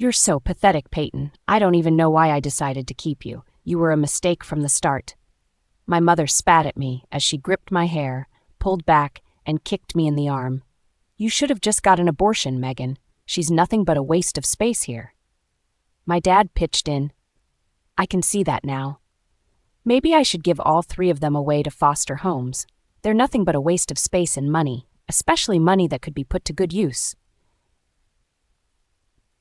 You're so pathetic, Payton. I don't even know why I decided to keep you. You were a mistake from the start. My mother spat at me as she gripped my hair, pulled back, and kicked me in the arm. You should have just got an abortion, Megan. She's nothing but a waste of space here. My dad pitched in. I can see that now. Maybe I should give all 3 of them away to foster homes. They're nothing but a waste of space and money, especially money that could be put to good use.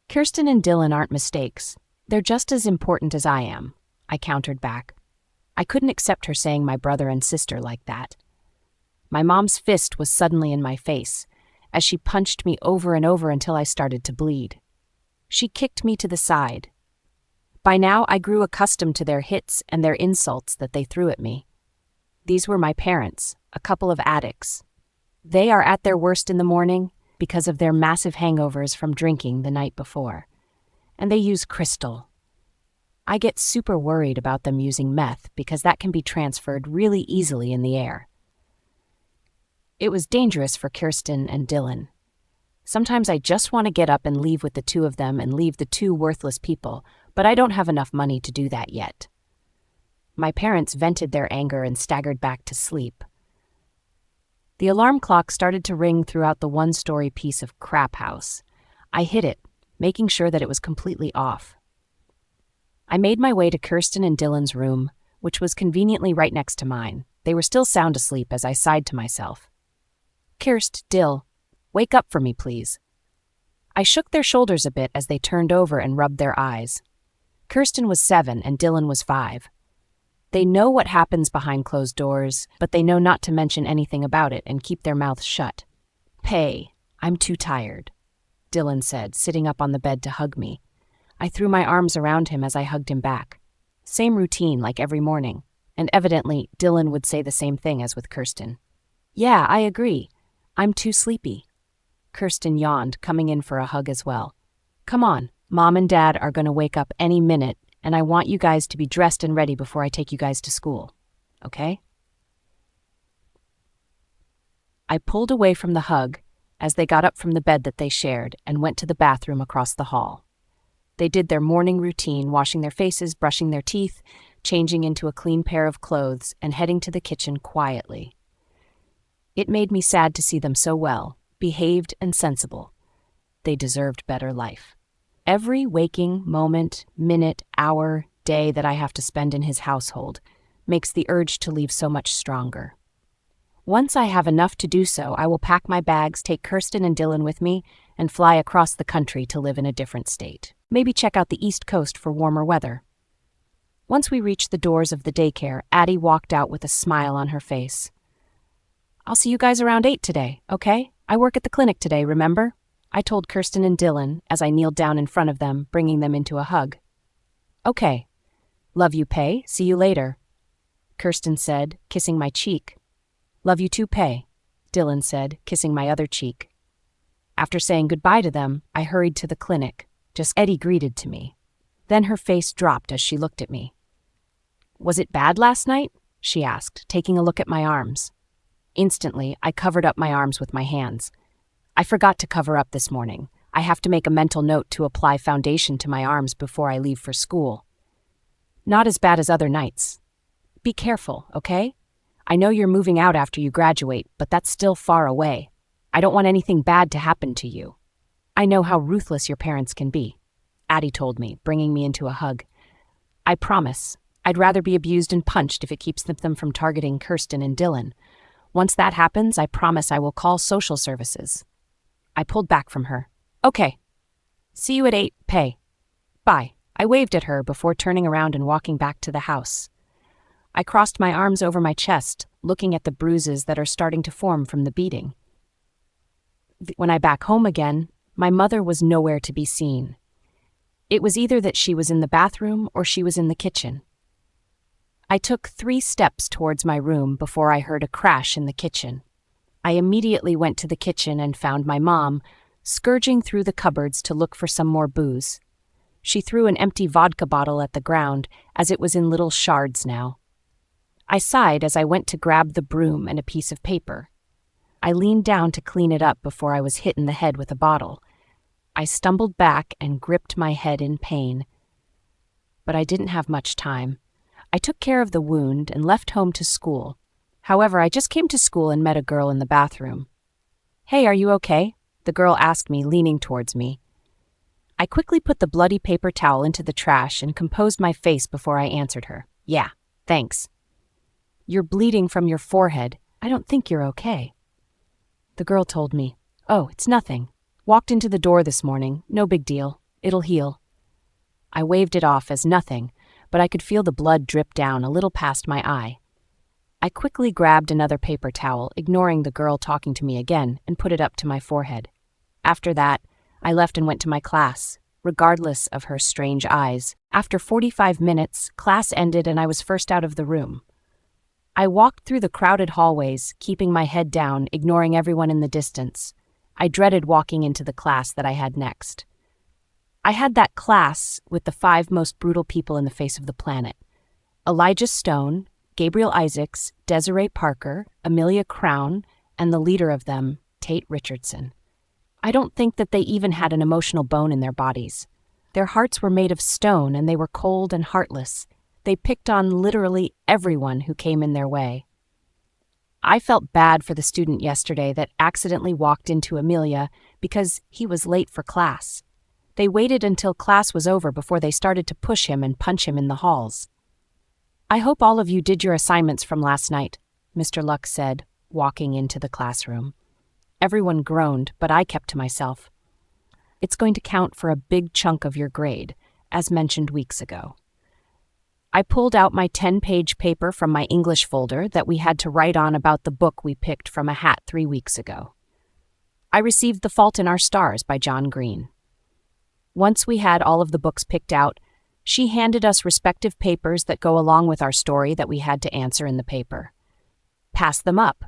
Kirsten and Dylan aren't mistakes. They're just as important as I am, I countered back. I couldn't accept her saying my brother and sister like that. My mom's fist was suddenly in my face, as she punched me over and over until I started to bleed. She kicked me to the side. By now, I grew accustomed to their hits and their insults that they threw at me. These were my parents, a couple of addicts. They are at their worst in the morning because of their massive hangovers from drinking the night before. And they use crystal. I get super worried about them using meth because that can be transferred really easily in the air. It was dangerous for Kirsten and Dylan. Sometimes I just want to get up and leave with the 2 of them and leave the 2 worthless people, but I don't have enough money to do that yet. My parents vented their anger and staggered back to sleep. The alarm clock started to ring throughout the 1-story piece of crap house. I hit it, making sure that it was completely off. I made my way to Kirsten and Dylan's room, which was conveniently right next to mine. They were still sound asleep as I sighed to myself. Kirst, Dill, wake up for me, please. I shook their shoulders a bit as they turned over and rubbed their eyes. Kirsten was 7 and Dylan was 5. They know what happens behind closed doors, but they know not to mention anything about it and keep their mouths shut. Pay, I'm too tired, Dylan said, sitting up on the bed to hug me. I threw my arms around him as I hugged him back. Same routine like every morning, and evidently Dylan would say the same thing as with Kirsten. Yeah, I agree. I'm too sleepy. Kirsten yawned, coming in for a hug as well. Come on, Mom and Dad are going to wake up any minute, and I want you guys to be dressed and ready before I take you guys to school. Okay? I pulled away from the hug as they got up from the bed that they shared and went to the bathroom across the hall. They did their morning routine, washing their faces, brushing their teeth, changing into a clean pair of clothes, and heading to the kitchen quietly. It made me sad to see them so well, behaved and sensible. They deserved better life. Every waking moment, minute, hour, day that I have to spend in his household makes the urge to leave so much stronger. Once I have enough to do so, I will pack my bags, take Kirsten and Dylan with me, and fly across the country to live in a different state. Maybe check out the East Coast for warmer weather. Once we reached the doors of the daycare, Addie walked out with a smile on her face. I'll see you guys around 8 today, okay? I work at the clinic today, remember? I told Kirsten and Dylan as I kneeled down in front of them, bringing them into a hug. Okay. Love you, Pay. See you later, Kirsten said, kissing my cheek. Love you too, Pay, Dylan said, kissing my other cheek. After saying goodbye to them, I hurried to the clinic. Just Eddie greeted to me. Then her face dropped as she looked at me. Was it bad last night? She asked, taking a look at my arms. Instantly, I covered up my arms with my hands. I forgot to cover up this morning. I have to make a mental note to apply foundation to my arms before I leave for school. Not as bad as other nights. Be careful, okay? I know you're moving out after you graduate, but that's still far away. I don't want anything bad to happen to you. I know how ruthless your parents can be, Addie told me, bringing me into a hug. I promise. I'd rather be abused and punched if it keeps them from targeting Kirsten and Dylan. Once that happens, I promise I will call social services. I pulled back from her. Okay. See you at 8, Pay. Bye. I waved at her before turning around and walking back to the house. I crossed my arms over my chest, looking at the bruises that are starting to form from the beating. When I back home again, my mother was nowhere to be seen. It was either that she was in the bathroom or she was in the kitchen. I took 3 steps towards my room before I heard a crash in the kitchen. I immediately went to the kitchen and found my mom, scourging through the cupboards to look for some more booze. She threw an empty vodka bottle at the ground, as it was in little shards now. I sighed as I went to grab the broom and a piece of paper. I leaned down to clean it up before I was hit in the head with a bottle. I stumbled back and gripped my head in pain. But I didn't have much time. I took care of the wound and left home to school. However, I just came to school and met a girl in the bathroom. "Hey, are you okay?" the girl asked me, leaning towards me. I quickly put the bloody paper towel into the trash and composed my face before I answered her. "Yeah, thanks." "You're bleeding from your forehead. I don't think you're okay." The girl told me, "Oh, it's nothing. Walked into the door this morning. No big deal. It'll heal." I waved it off as nothing, but I could feel the blood drip down a little past my eye. I quickly grabbed another paper towel, ignoring the girl talking to me again, and put it up to my forehead. After that, I left and went to my class, regardless of her strange eyes. After 45 minutes, class ended and I was first out of the room. I walked through the crowded hallways, keeping my head down, ignoring everyone in the distance. I dreaded walking into the class that I had next. I had that class with the 5 most brutal people in the face of the planet: Elijah Stone, Gabriel Isaacs, Desiree Parker, Amelia Crown, and the leader of them, Tate Richardson. I don't think that they even had an emotional bone in their bodies. Their hearts were made of stone and they were cold and heartless. They picked on literally everyone who came in their way. I felt bad for the student yesterday that accidentally walked into Amelia because he was late for class. They waited until class was over before they started to push him and punch him in the halls. "I hope all of you did your assignments from last night," Mr. Luck said, walking into the classroom. Everyone groaned, but I kept to myself. "It's going to count for a big chunk of your grade, as mentioned weeks ago." I pulled out my 10-page paper from my English folder that we had to write on about the book we picked from a hat 3 weeks ago. I received The Fault in Our Stars by John Green. Once we had all of the books picked out, she handed us respective papers that go along with our story that we had to answer in the paper. "Pass them up,"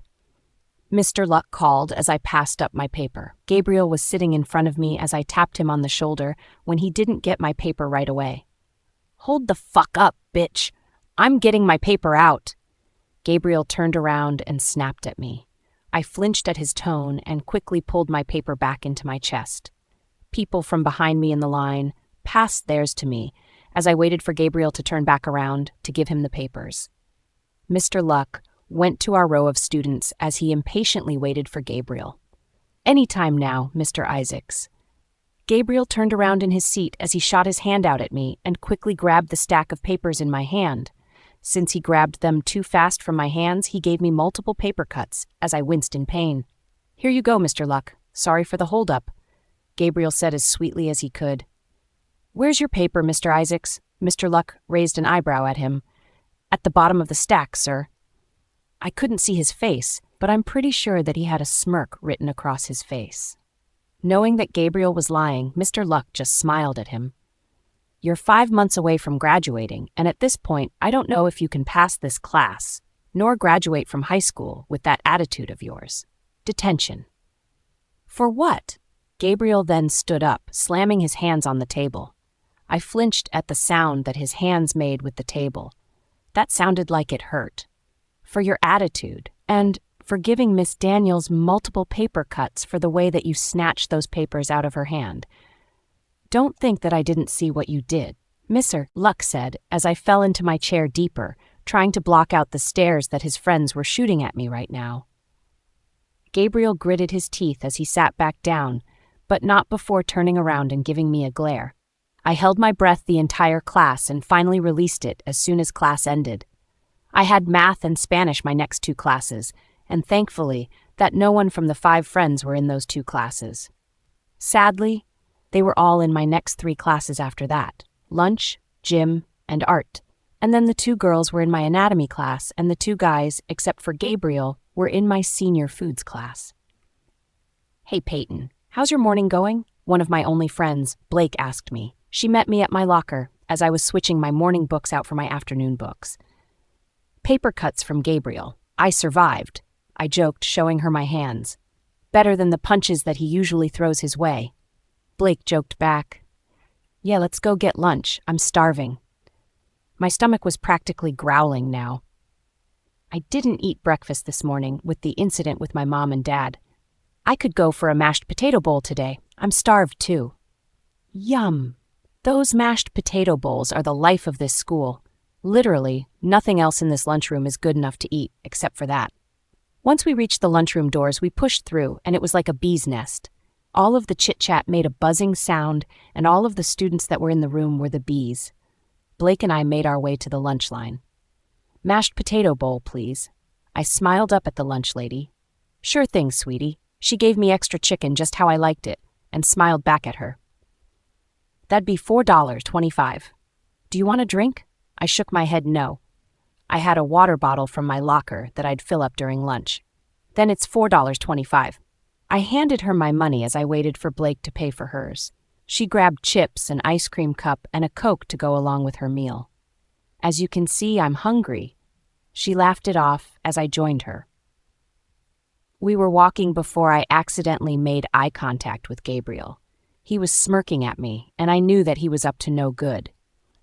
Mr. Luck called as I passed up my paper. Gabriel was sitting in front of me as I tapped him on the shoulder when he didn't get my paper right away. "Hold the fuck up, bitch. I'm getting my paper out." Gabriel turned around and snapped at me. I flinched at his tone and quickly pulled my paper back into my chest. People from behind me in the line passed theirs to me as I waited for Gabriel to turn back around to give him the papers. Mr. Luck went to our row of students as he impatiently waited for Gabriel. "Any time now, Mr. Isaacs." Gabriel turned around in his seat as he shot his hand out at me and quickly grabbed the stack of papers in my hand. Since he grabbed them too fast from my hands, he gave me multiple paper cuts as I winced in pain. "Here you go, Mr. Luck. Sorry for the holdup," Gabriel said as sweetly as he could. "Where's your paper, Mr. Isaacs?" Mr. Luck raised an eyebrow at him. "At the bottom of the stack, sir." I couldn't see his face, but I'm pretty sure that he had a smirk written across his face. Knowing that Gabriel was lying, Mr. Luck just smiled at him. "You're 5 months away from graduating, and at this point, I don't know if you can pass this class, nor graduate from high school with that attitude of yours. Detention." "For what?" Gabriel then stood up, slamming his hands on the table. I flinched at the sound that his hands made with the table. That sounded like it hurt. "For your attitude, and for giving Miss Daniels multiple paper cuts for the way that you snatched those papers out of her hand. Don't think that I didn't see what you did," Mr. Luck said as I fell into my chair deeper, trying to block out the stares that his friends were shooting at me right now. Gabriel gritted his teeth as he sat back down, but not before turning around and giving me a glare. I held my breath the entire class and finally released it as soon as class ended. I had math and Spanish my next 2 classes, and thankfully that no one from the 5 friends were in those 2 classes. Sadly, they were all in my next 3 classes after that: lunch, gym, and art. And then the 2 girls were in my anatomy class, and the 2 guys, except for Gabriel, were in my senior foods class. "Hey, Payton, how's your morning going?" One of my only friends, Blake, asked me. She met me at my locker as I was switching my morning books out for my afternoon books. "Paper cuts from Gabriel. I survived," I joked, showing her my hands. "Better than the punches that he usually throws his way." Blake joked back, "Yeah, let's go get lunch. I'm starving." My stomach was practically growling now. I didn't eat breakfast this morning with the incident with my mom and dad. I could go for a mashed potato bowl today. I'm starved too. Yum. Those mashed potato bowls are the life of this school. Literally, nothing else in this lunchroom is good enough to eat, except for that. Once we reached the lunchroom doors, we pushed through, and it was like a bee's nest. All of the chit-chat made a buzzing sound, and all of the students that were in the room were the bees. Blake and I made our way to the lunch line. Mashed potato bowl, please. I smiled up at the lunch lady. Sure thing, sweetie. She gave me extra chicken just how I liked it, and smiled back at her. That'd be $4.25. Do you want a drink? I shook my head no. I had a water bottle from my locker that I'd fill up during lunch. Then it's $4.25. I handed her my money as I waited for Blake to pay for hers. She grabbed chips, an ice cream cup, and a Coke to go along with her meal. As you can see, I'm hungry. She laughed it off as I joined her. We were walking before I accidentally made eye contact with Gabriel. He was smirking at me, and I knew that he was up to no good.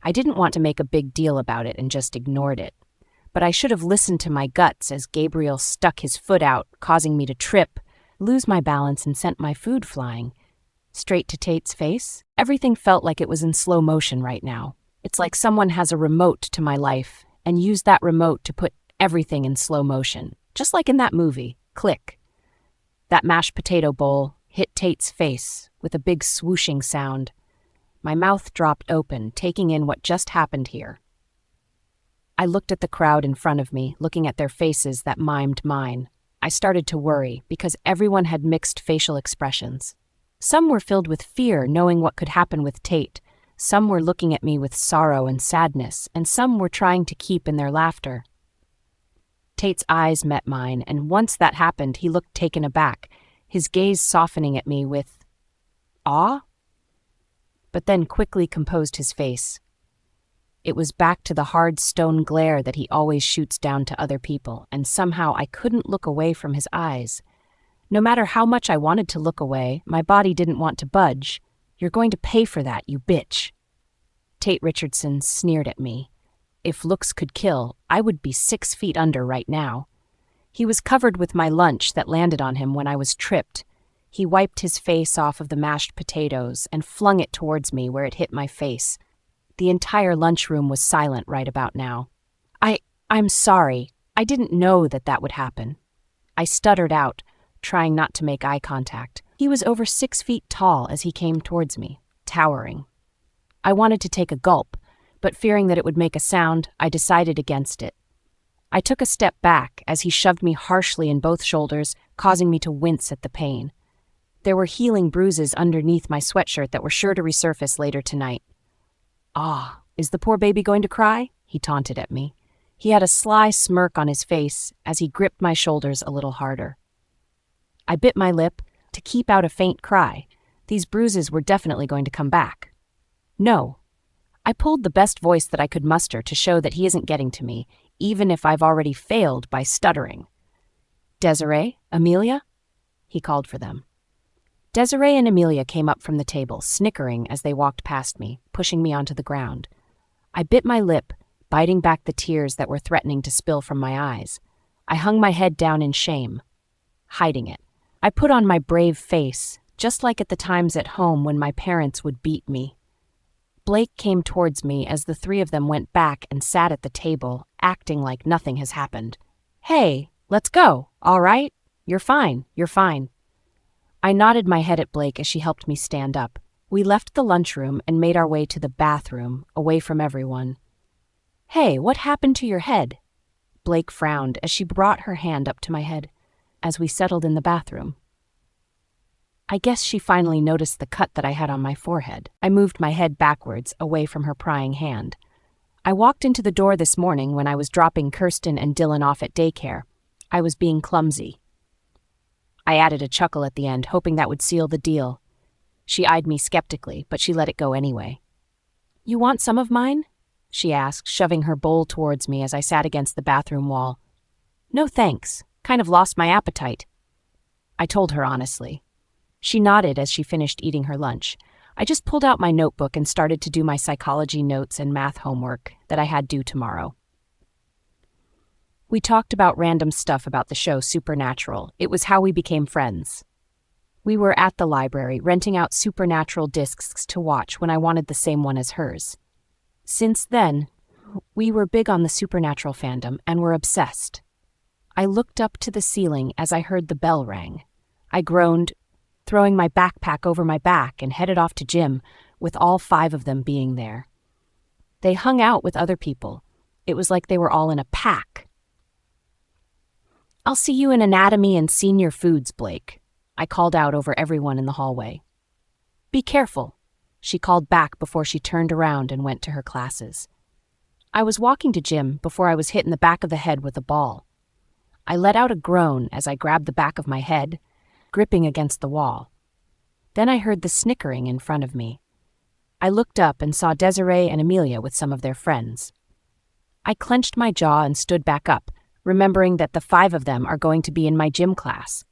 I didn't want to make a big deal about it and just ignored it. But I should have listened to my guts as Gabriel stuck his foot out, causing me to trip, lose my balance, and sent my food flying. Straight to Tate's face. Everything felt like it was in slow motion right now. It's like someone has a remote to my life and used that remote to put everything in slow motion. Just like in that movie, Click. That mashed potato bowl hit Tate's face with a big swooshing sound. My mouth dropped open, taking in what just happened here. I looked at the crowd in front of me, looking at their faces that mimed mine. I started to worry because everyone had mixed facial expressions. Some were filled with fear, knowing what could happen with Tate. Some were looking at me with sorrow and sadness, and some were trying to keep in their laughter. Tate's eyes met mine, and once that happened, he looked taken aback, his gaze softening at me with awe, but then quickly composed his face. It was back to the hard stone glare that he always shoots down to other people, and somehow I couldn't look away from his eyes. No matter how much I wanted to look away, my body didn't want to budge. You're going to pay for that, you bitch. Tate Richardson sneered at me. If looks could kill, I would be 6 feet under right now. He was covered with my lunch that landed on him when I was tripped. He wiped his face off of the mashed potatoes and flung it towards me where it hit my face. The entire lunchroom was silent right about now. I'm sorry. I didn't know that would happen. I stuttered out, trying not to make eye contact. He was over 6 feet tall as he came towards me, towering. I wanted to take a gulp, but fearing that it would make a sound, I decided against it. I took a step back as he shoved me harshly in both shoulders, causing me to wince at the pain. There were healing bruises underneath my sweatshirt that were sure to resurface later tonight. Ah, is the poor baby going to cry? He taunted at me. He had a sly smirk on his face as he gripped my shoulders a little harder. I bit my lip to keep out a faint cry. These bruises were definitely going to come back. No. I pulled the best voice that I could muster to show that he isn't getting to me, even if I've already failed by stuttering. Desiree? Amelia? He called for them. Desiree and Amelia came up from the table, snickering as they walked past me, pushing me onto the ground. I bit my lip, biting back the tears that were threatening to spill from my eyes. I hung my head down in shame, hiding it. I put on my brave face, just like at the times at home when my parents would beat me. Blake came towards me as the three of them went back and sat at the table, acting like nothing has happened. Hey, let's go, all right? You're fine. I nodded my head at Blake as she helped me stand up. We left the lunchroom and made our way to the bathroom, away from everyone. Hey, what happened to your head? Blake frowned as she brought her hand up to my head as we settled in the bathroom. I guess she finally noticed the cut that I had on my forehead. I moved my head backwards, away from her prying hand. I walked into the door this morning when I was dropping Kirsten and Dylan off at daycare. I was being clumsy. I added a chuckle at the end, hoping that would seal the deal. She eyed me skeptically, but she let it go anyway. You want some of mine? She asked, shoving her bowl towards me as I sat against the bathroom wall. No thanks. Kind of lost my appetite. I told her honestly. She nodded as she finished eating her lunch. I just pulled out my notebook and started to do my psychology notes and math homework that I had due tomorrow. We talked about random stuff about the show Supernatural. It was how we became friends. We were at the library, renting out Supernatural discs to watch when I wanted the same one as hers. Since then, we were big on the Supernatural fandom and were obsessed. I looked up to the ceiling as I heard the bell ring. I groaned, throwing my backpack over my back, and headed off to gym, with all 5 of them being there. They hung out with other people. It was like they were all in a pack. "I'll see you in anatomy and senior foods, Blake," I called out over everyone in the hallway. "Be careful," she called back before she turned around and went to her classes. I was walking to gym before I was hit in the back of the head with a ball. I let out a groan as I grabbed the back of my head, gripping against the wall. Then I heard the snickering in front of me. I looked up and saw Desiree and Amelia with some of their friends. I clenched my jaw and stood back up, remembering that the 5 of them are going to be in my gym class.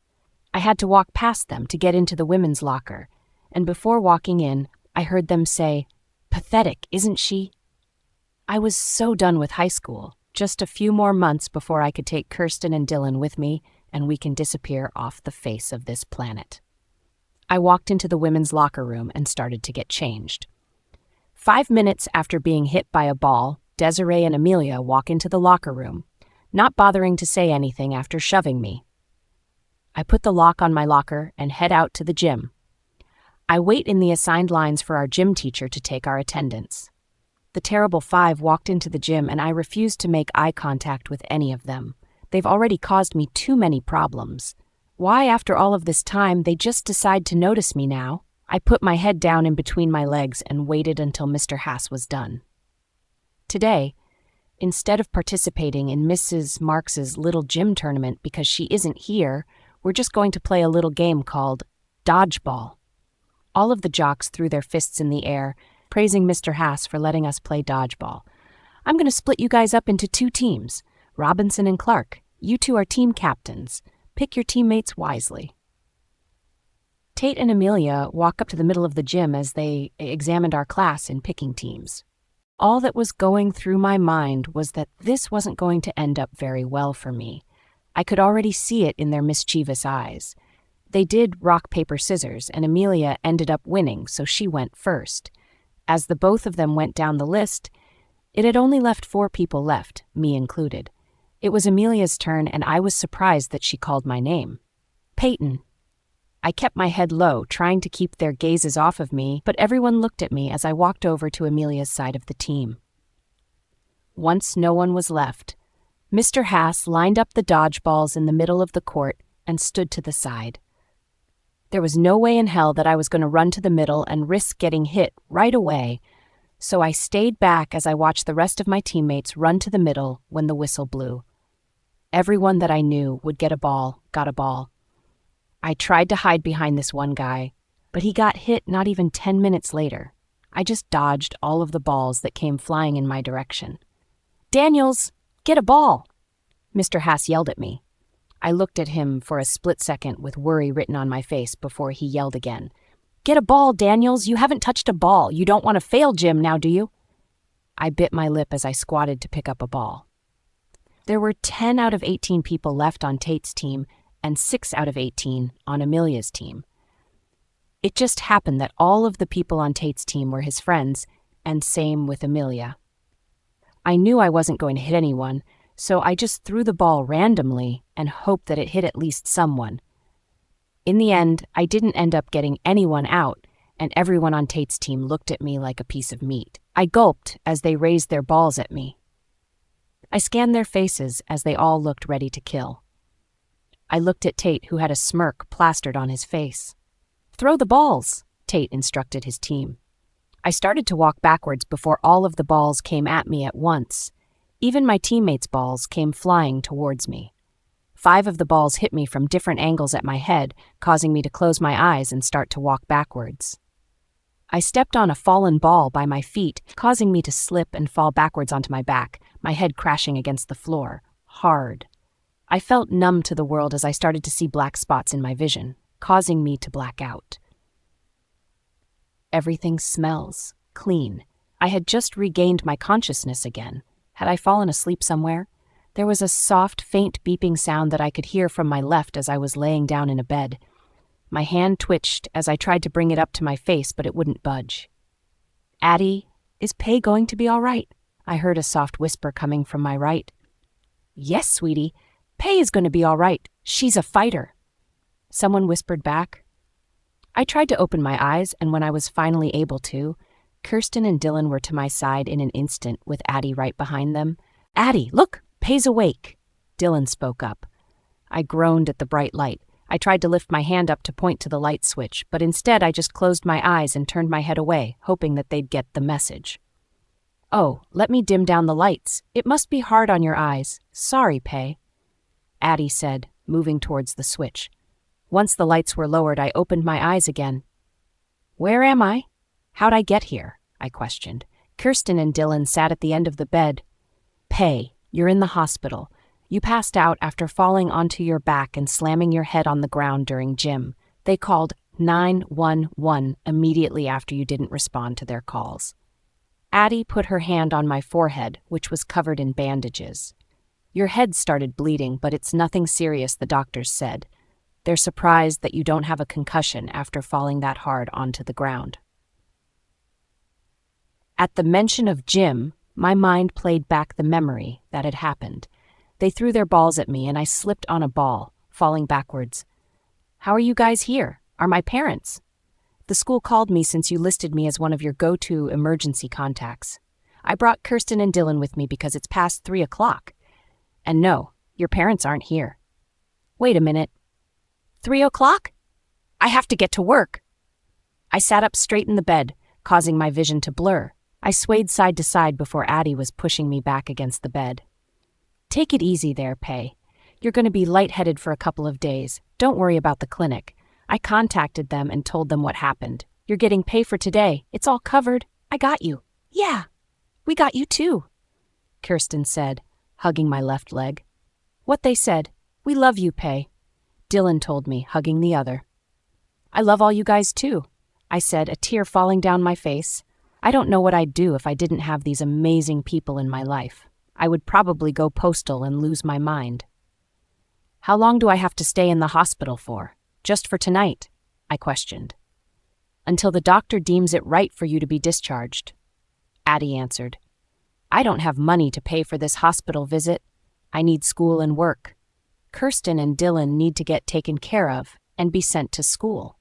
I had to walk past them to get into the women's locker, and before walking in, I heard them say, "Pathetic, isn't she?" I was so done with high school, just a few more months before I could take Kirsten and Dylan with me, and we can disappear off the face of this planet. I walked into the women's locker room and started to get changed. 5 minutes after being hit by a ball, Desiree and Amelia walk into the locker room, not bothering to say anything after shoving me. I put the lock on my locker and head out to the gym. I wait in the assigned lines for our gym teacher to take our attendance. The terrible 5 walked into the gym and I refused to make eye contact with any of them. They've already caused me too many problems. Why, after all of this time, they just decide to notice me now? I put my head down in between my legs and waited until Mr. Haas was done. Today, instead of participating in Mrs. Marks's little gym tournament because she isn't here, we're just going to play a little game called dodgeball. All of the jocks threw their fists in the air, praising Mr. Haas for letting us play dodgeball. "I'm going to split you guys up into 2 teams. Robinson and Clark, you 2 are team captains. Pick your teammates wisely." Tate and Amelia walk up to the middle of the gym as they examined our class in picking teams. All that was going through my mind was that this wasn't going to end up very well for me. I could already see it in their mischievous eyes. They did rock, paper, scissors, and Amelia ended up winning, so she went first. As the both of them went down the list, it had only left 4 people left, me included. It was Amelia's turn, and I was surprised that she called my name. "Payton." I kept my head low, trying to keep their gazes off of me, but everyone looked at me as I walked over to Amelia's side of the team. Once no one was left, Mr. Haas lined up the dodgeballs in the middle of the court and stood to the side. There was no way in hell that I was going to run to the middle and risk getting hit right away, so I stayed back as I watched the rest of my teammates run to the middle when the whistle blew. Everyone that I knew would get a ball, got a ball. I tried to hide behind this one guy, but he got hit not even 10 minutes later. I just dodged all of the balls that came flying in my direction. "Daniels, get a ball!" Mr. Haas yelled at me. I looked at him for a split second with worry written on my face before he yelled again. "Get a ball, Daniels! You haven't touched a ball. You don't want to fail gym now, do you?" I bit my lip as I squatted to pick up a ball. There were 10 out of 18 people left on Tate's team and 6 out of 18 on Amelia's team. It just happened that all of the people on Tate's team were his friends, and same with Amelia. I knew I wasn't going to hit anyone, so I just threw the ball randomly and hoped that it hit at least someone. In the end, I didn't end up getting anyone out, and everyone on Tate's team looked at me like a piece of meat. I gulped as they raised their balls at me. I scanned their faces as they all looked ready to kill. I looked at Tate, who had a smirk plastered on his face. "Throw the balls," Tate instructed his team. I started to walk backwards before all of the balls came at me at once. Even my teammates' balls came flying towards me. 5 of the balls hit me from different angles at my head, causing me to close my eyes and start to walk backwards. I stepped on a fallen ball by my feet, causing me to slip and fall backwards onto my back, my head crashing against the floor, hard. I felt numb to the world as I started to see black spots in my vision, causing me to black out. Everything smells clean. I had just regained my consciousness again. Had I fallen asleep somewhere? There was a soft, faint beeping sound that I could hear from my left as I was laying down in a bed. My hand twitched as I tried to bring it up to my face, but it wouldn't budge. "Addie, is Pay going to be all right?" I heard a soft whisper coming from my right. "Yes, sweetie. Pay is going to be all right. She's a fighter," someone whispered back. I tried to open my eyes, and when I was finally able to, Kirsten and Dylan were to my side in an instant, with Addie right behind them. "Addie, look, Pay's awake," Dylan spoke up. I groaned at the bright light. I tried to lift my hand up to point to the light switch, but instead I just closed my eyes and turned my head away, hoping that they'd get the message. "Oh, let me dim down the lights. It must be hard on your eyes. Sorry, Pay," Addie said, moving towards the switch. Once the lights were lowered, I opened my eyes again. "Where am I? How'd I get here?" I questioned. Kirsten and Dylan sat at the end of the bed. "Pay, you're in the hospital. You passed out after falling onto your back and slamming your head on the ground during gym. They called 911 immediately after you didn't respond to their calls." Addie put her hand on my forehead, which was covered in bandages. "Your head started bleeding, but it's nothing serious," the doctors said. "They're surprised that you don't have a concussion after falling that hard onto the ground." At the mention of gym, my mind played back the memory that had happened. They threw their balls at me, and I slipped on a ball, falling backwards. "How are you guys here? Are my parents?" "The school called me since you listed me as one of your go-to emergency contacts. I brought Kirsten and Dylan with me because it's past 3 o'clock. And no, your parents aren't here." "Wait a minute. 3 o'clock? I have to get to work." I sat up straight in the bed, causing my vision to blur. I swayed side to side before Addie was pushing me back against the bed. "Take it easy there, Pay. You're going to be lightheaded for a couple of days. Don't worry about the clinic. I contacted them and told them what happened. You're getting pay for today. It's all covered. I got you." "Yeah, we got you too," Kirsten said, hugging my left leg. "What they said. We love you, Pay," Dylan told me, hugging the other. "I love all you guys too," I said, a tear falling down my face. I don't know what I'd do if I didn't have these amazing people in my life. I would probably go postal and lose my mind. "How long do I have to stay in the hospital for? Just for tonight?" I questioned. "Until the doctor deems it right for you to be discharged," Addie answered. "I don't have money to pay for this hospital visit. I need school and work. Kirsten and Dylan need to get taken care of and be sent to school.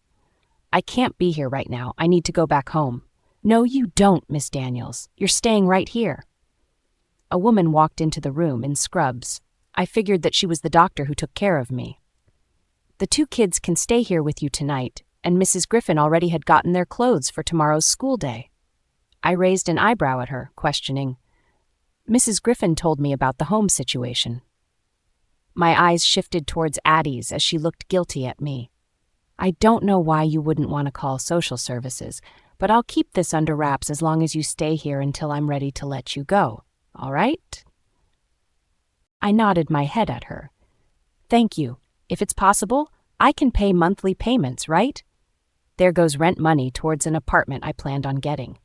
I can't be here right now. I need to go back home." "No, you don't, Miss Daniels. You're staying right here." A woman walked into the room in scrubs. I figured that she was the doctor who took care of me. "The 2 kids can stay here with you tonight, and Mrs. Griffin already had gotten their clothes for tomorrow's school day." I raised an eyebrow at her, questioning. "Mrs. Griffin told me about the home situation." My eyes shifted towards Addie's as she looked guilty at me. "I don't know why you wouldn't want to call social services, but I'll keep this under wraps as long as you stay here until I'm ready to let you go. All right?" I nodded my head at her. "Thank you. If it's possible, I can pay monthly payments, right? There goes rent money towards an apartment I planned on getting."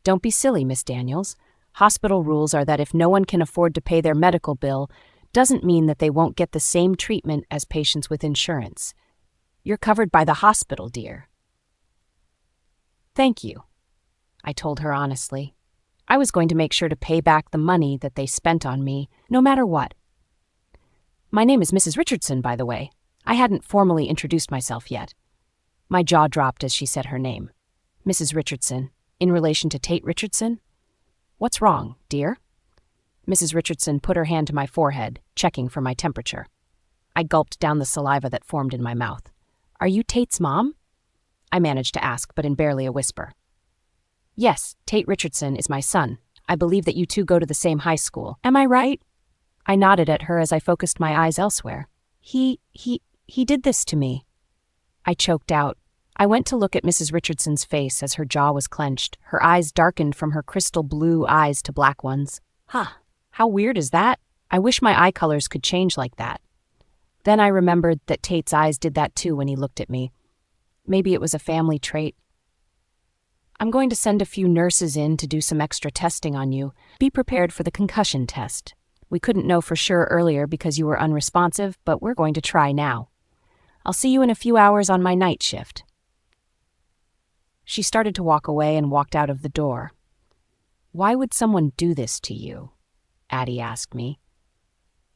"Don't be silly, Miss Daniels. Hospital rules are that if no one can afford to pay their medical bill, doesn't mean that they won't get the same treatment as patients with insurance. You're covered by the hospital, dear." "Thank you," I told her honestly. I was going to make sure to pay back the money that they spent on me, no matter what. "My name is Mrs. Richardson, by the way. I hadn't formally introduced myself yet." My jaw dropped as she said her name. "Mrs. Richardson, in relation to Tate Richardson? What's wrong, dear?" Mrs. Richardson put her hand to my forehead, checking for my temperature. I gulped down the saliva that formed in my mouth. "Are you Tate's mom?" I managed to ask, but in barely a whisper. "Yes, Tate Richardson is my son. I believe that you two go to the same high school. Am I right?" I nodded at her as I focused my eyes elsewhere. He did this to me." I choked out. I went to look at Mrs. Richardson's face as her jaw was clenched. Her eyes darkened from her crystal blue eyes to black ones. How weird is that? I wish my eye colors could change like that. Then I remembered that Tate's eyes did that too when he looked at me. Maybe it was a family trait. "I'm going to send a few nurses in to do some extra testing on you. Be prepared for the concussion test. We couldn't know for sure earlier because you were unresponsive, but we're going to try now." I'll see you in a few hours on my night shift." She started to walk away and walked out of the door. "Why would someone do this to you?" Addie asked me.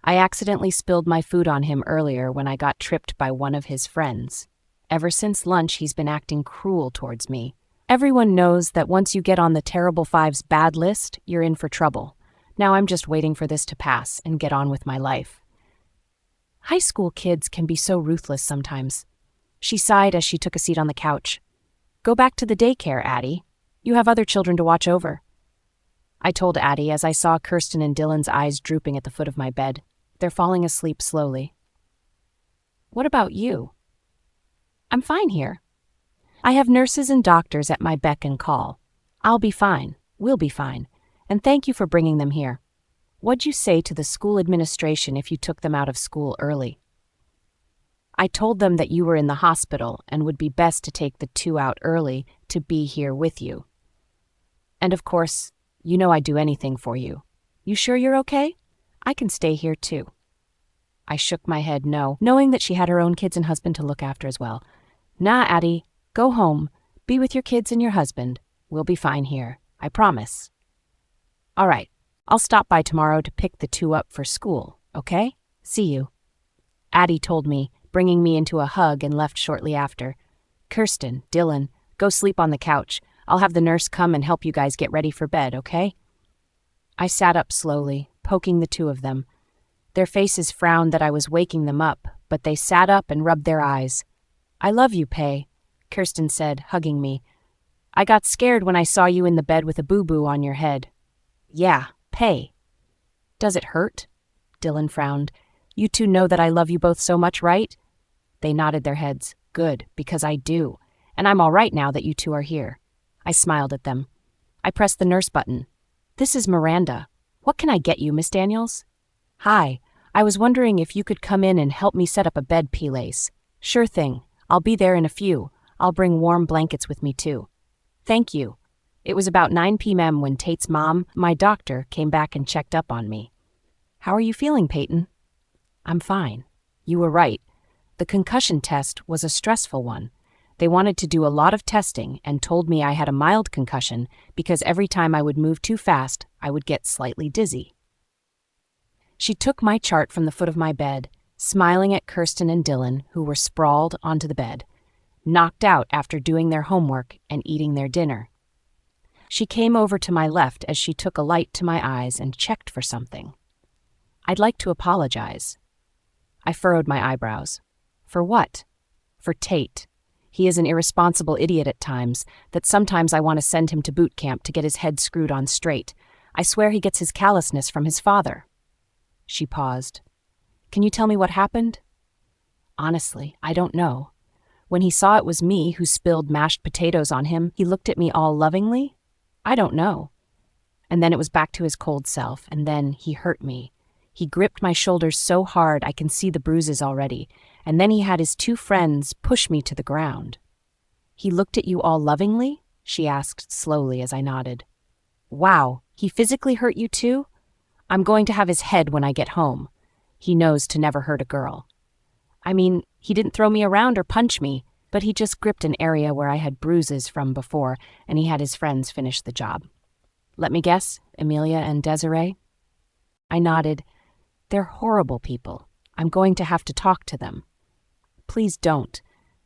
"I accidentally spilled my food on him earlier when I got tripped by one of his friends. Ever since lunch, he's been acting cruel towards me. Everyone knows that once you get on the Terrible Five's bad list, you're in for trouble. Now I'm just waiting for this to pass and get on with my life." High school kids can be so ruthless sometimes. She sighed as she took a seat on the couch. "Go back to the daycare, Addie. You have other children to watch over." I told Addie as I saw Kirsten and Dylan's eyes drooping at the foot of my bed. They're falling asleep slowly. "What about you?" "I'm fine here. I have nurses and doctors at my beck and call. I'll be fine. We'll be fine. And thank you for bringing them here. What'd you say to the school administration if you took them out of school early?" "I told them that you were in the hospital and would be best to take the two out early to be here with you. And of course, you know I'd do anything for you. You sure you're okay? I can stay here too." I shook my head no, knowing that she had her own kids and husband to look after as well. "Nah, Addie, go home. Be with your kids and your husband. We'll be fine here. I promise." "All right. I'll stop by tomorrow to pick the two up for school, okay? See you." Addie told me, bringing me into a hug, and left shortly after. "Kirsten, Dylan, go sleep on the couch. I'll have the nurse come and help you guys get ready for bed, okay?" I sat up slowly, poking the two of them. Their faces frowned that I was waking them up, but they sat up and rubbed their eyes. "I love you, Pay," Kirsten said, hugging me. "I got scared when I saw you in the bed with a boo-boo on your head." "Yeah, Pay." "Does it hurt?" Dylan frowned. "You two know that I love you both so much, right?" They nodded their heads. "Good, because I do. And I'm all right now that you two are here." I smiled at them. I pressed the nurse button. "This is Miranda. What can I get you, Miss Daniels?" "Hi. I was wondering if you could come in and help me set up a bed, Pilace." "Sure thing. I'll be there in a few. I'll bring warm blankets with me, too." "Thank you." It was about 9 p.m. when Tate's mom, my doctor, came back and checked up on me. "How are you feeling, Payton?" "I'm fine. You were right. The concussion test was a stressful one. They wanted to do a lot of testing and told me I had a mild concussion because every time I would move too fast, I would get slightly dizzy." She took my chart from the foot of my bed, smiling at Kirsten and Dylan, who were sprawled onto the bed, knocked out after doing their homework and eating their dinner. She came over to my left as she took a light to my eyes and checked for something. "I'd like to apologize." I furrowed my eyebrows. "For what?" "For Tate. He is an irresponsible idiot at times, that sometimes I want to send him to boot camp to get his head screwed on straight. I swear he gets his callousness from his father." She paused. "Can you tell me what happened?" "Honestly, I don't know. When he saw it was me who spilled mashed potatoes on him, he looked at me all lovingly. I don't know. And then it was back to his cold self, and then he hurt me. He gripped my shoulders so hard I can see the bruises already, and then he had his two friends push me to the ground." "He looked at you all lovingly?" she asked slowly as I nodded. "Wow, he physically hurt you too? I'm going to have his head when I get home. He knows to never hurt a girl. I mean, he didn't throw me around or punch me, but he just gripped an area where I had bruises from before, and he had his friends finish the job." "Let me guess, Amelia and Desiree?" I nodded. "They're horrible people. I'm going to have to talk to them." "Please don't.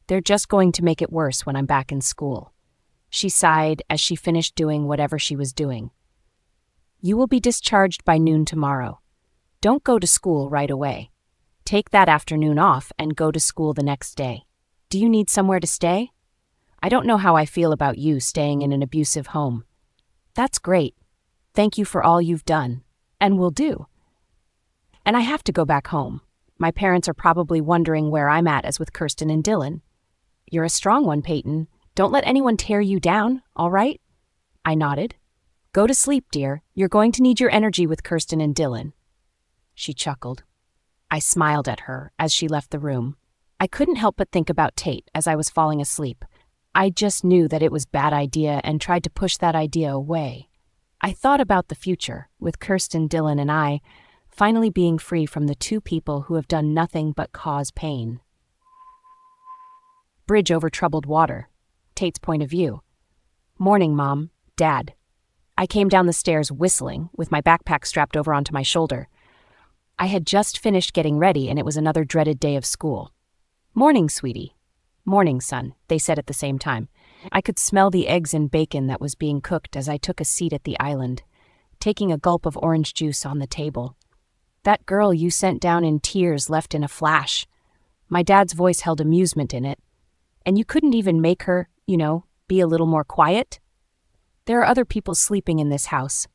They're just going to make it worse when I'm back in school." She sighed as she finished doing whatever she was doing. "You will be discharged by noon tomorrow. Don't go to school right away. Take that afternoon off and go to school the next day. Do you need somewhere to stay? I don't know how I feel about you staying in an abusive home." "That's great. Thank you for all you've done, and will do. And I have to go back home. My parents are probably wondering where I'm at as with Kirsten and Dylan." "You're a strong one, Payton. Don't let anyone tear you down, all right?" I nodded. "Go to sleep, dear. You're going to need your energy with Kirsten and Dylan." She chuckled. I smiled at her as she left the room. I couldn't help but think about Tate as I was falling asleep. I just knew that it was a bad idea and tried to push that idea away. I thought about the future, with Kirsten, Dylan, and I finally being free from the two people who have done nothing but cause pain. Bridge over troubled water. Tate's point of view. Morning, Mom, Dad. I came down the stairs whistling, with my backpack strapped over onto my shoulder. I had just finished getting ready, and it was another dreaded day of school. Morning, sweetie. Morning, son, they said at the same time. I could smell the eggs and bacon that was being cooked as I took a seat at the island, taking a gulp of orange juice on the table. That girl you sent down in tears left in a flash. My dad's voice held amusement in it. And you couldn't even make her, be a little more quiet? There are other people sleeping in this house.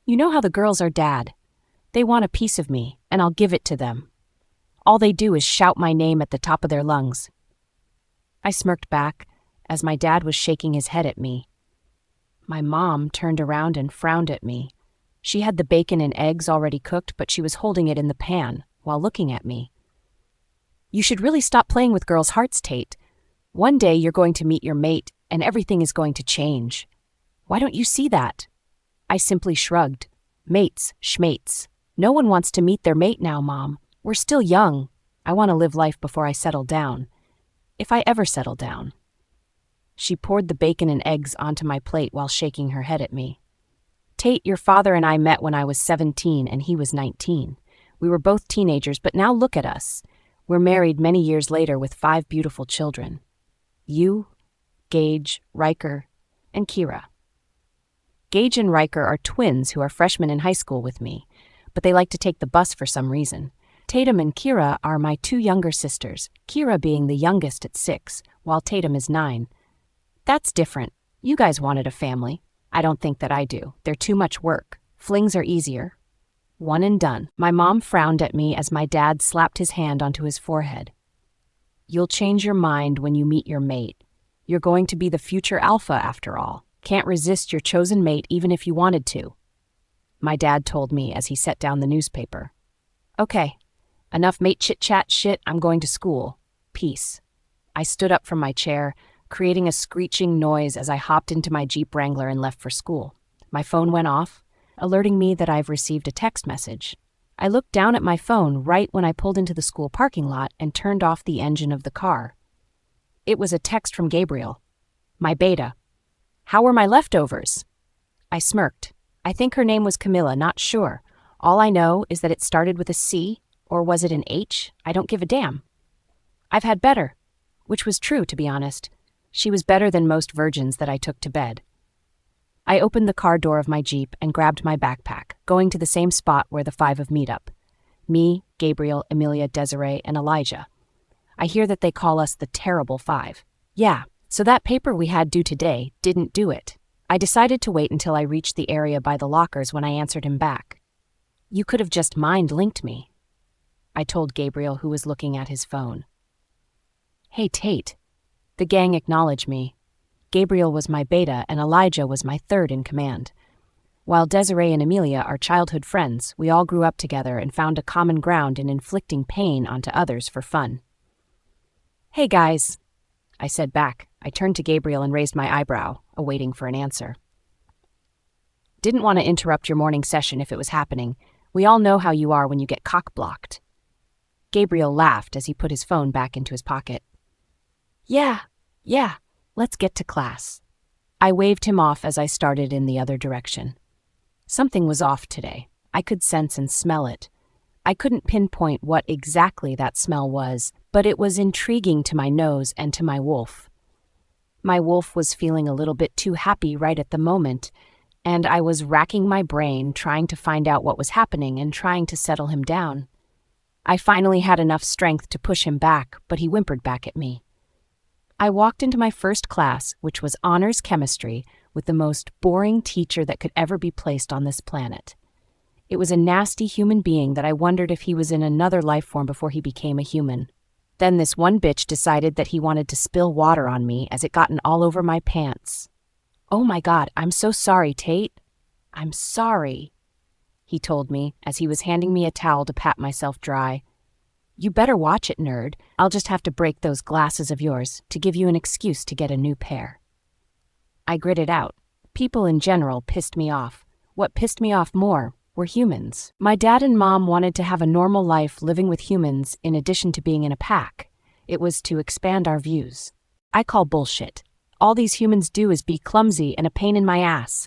You know how the girls are, Dad. They want a piece of me, and I'll give it to them. All they do is shout my name at the top of their lungs. I smirked back as my dad was shaking his head at me. My mom turned around and frowned at me. She had the bacon and eggs already cooked, but she was holding it in the pan while looking at me. You should really stop playing with girls' hearts, Tate. One day you're going to meet your mate, and everything is going to change. Why don't you see that? I simply shrugged. Mates, schmates. No one wants to meet their mate now, Mom. We're still young. I want to live life before I settle down. If I ever settle down. She poured the bacon and eggs onto my plate while shaking her head at me. Tate, your father and I met when I was 17 and he was 19. We were both teenagers, but now look at us. We're married many years later with 5 beautiful children. You, Gage, Riker, and Kira. Gage and Riker are twins who are freshmen in high school with me, but they like to take the bus for some reason. Tatum and Kira are my 2 younger sisters, Kira being the youngest at 6, while Tatum is 9. That's different. You guys wanted a family. I don't think that I do. They're too much work. Flings are easier. One and done. My mom frowned at me as my dad slapped his hand onto his forehead. You'll change your mind when you meet your mate. You're going to be the future alpha after all. Can't resist your chosen mate even if you wanted to. My dad told me as he set down the newspaper. Okay, enough mate chit-chat shit, I'm going to school. Peace. I stood up from my chair, creating a screeching noise as I hopped into my Jeep Wrangler and left for school. My phone went off, alerting me that I've received a text message. I looked down at my phone right when I pulled into the school parking lot and turned off the engine of the car. It was a text from Gabriel. My beta. How were my leftovers? I smirked. I think her name was Camilla, not sure. All I know is that it started with a C, or was it an H? I don't give a damn. I've had better, which was true, to be honest. She was better than most virgins that I took to bed. I opened the car door of my Jeep and grabbed my backpack, going to the same spot where the 5 of meet up. Me, Gabriel, Amelia, Desiree, and Elijah. I hear that they call us the Terrible 5. Yeah, so that paper we had due today didn't do it. I decided to wait until I reached the area by the lockers when I answered him back. You could have just mind-linked me, I told Gabriel, who was looking at his phone. Hey, Tate. The gang acknowledged me. Gabriel was my beta and Elijah was my 3rd in command. While Desiree and Amelia are childhood friends, we all grew up together and found a common ground in inflicting pain onto others for fun. Hey, guys, I said back. I turned to Gabriel and raised my eyebrow, awaiting for an answer. Didn't want to interrupt your morning session if it was happening. We all know how you are when you get cock-blocked. Gabriel laughed as he put his phone back into his pocket. Yeah, let's get to class. I waved him off as I started in the other direction. Something was off today. I could sense and smell it. I couldn't pinpoint what exactly that smell was, but it was intriguing to my nose and to my wolf. My wolf was feeling a little bit too happy right at the moment, and I was racking my brain trying to find out what was happening and trying to settle him down. I finally had enough strength to push him back, but he whimpered back at me. I walked into my first class, which was honors chemistry, with the most boring teacher that could ever be placed on this planet. It was a nasty human being that I wondered if he was in another life form before he became a human. Then this one bitch decided that he wanted to spill water on me as it gotten all over my pants. Oh my God, I'm so sorry, Tate. I'm sorry, he told me as he was handing me a towel to pat myself dry. You better watch it, nerd. I'll just have to break those glasses of yours to give you an excuse to get a new pair. I gritted out. People in general pissed me off. What pissed me off more were humans. My dad and mom wanted to have a normal life living with humans in addition to being in a pack. It was to expand our views. I call bullshit. All these humans do is be clumsy and a pain in my ass.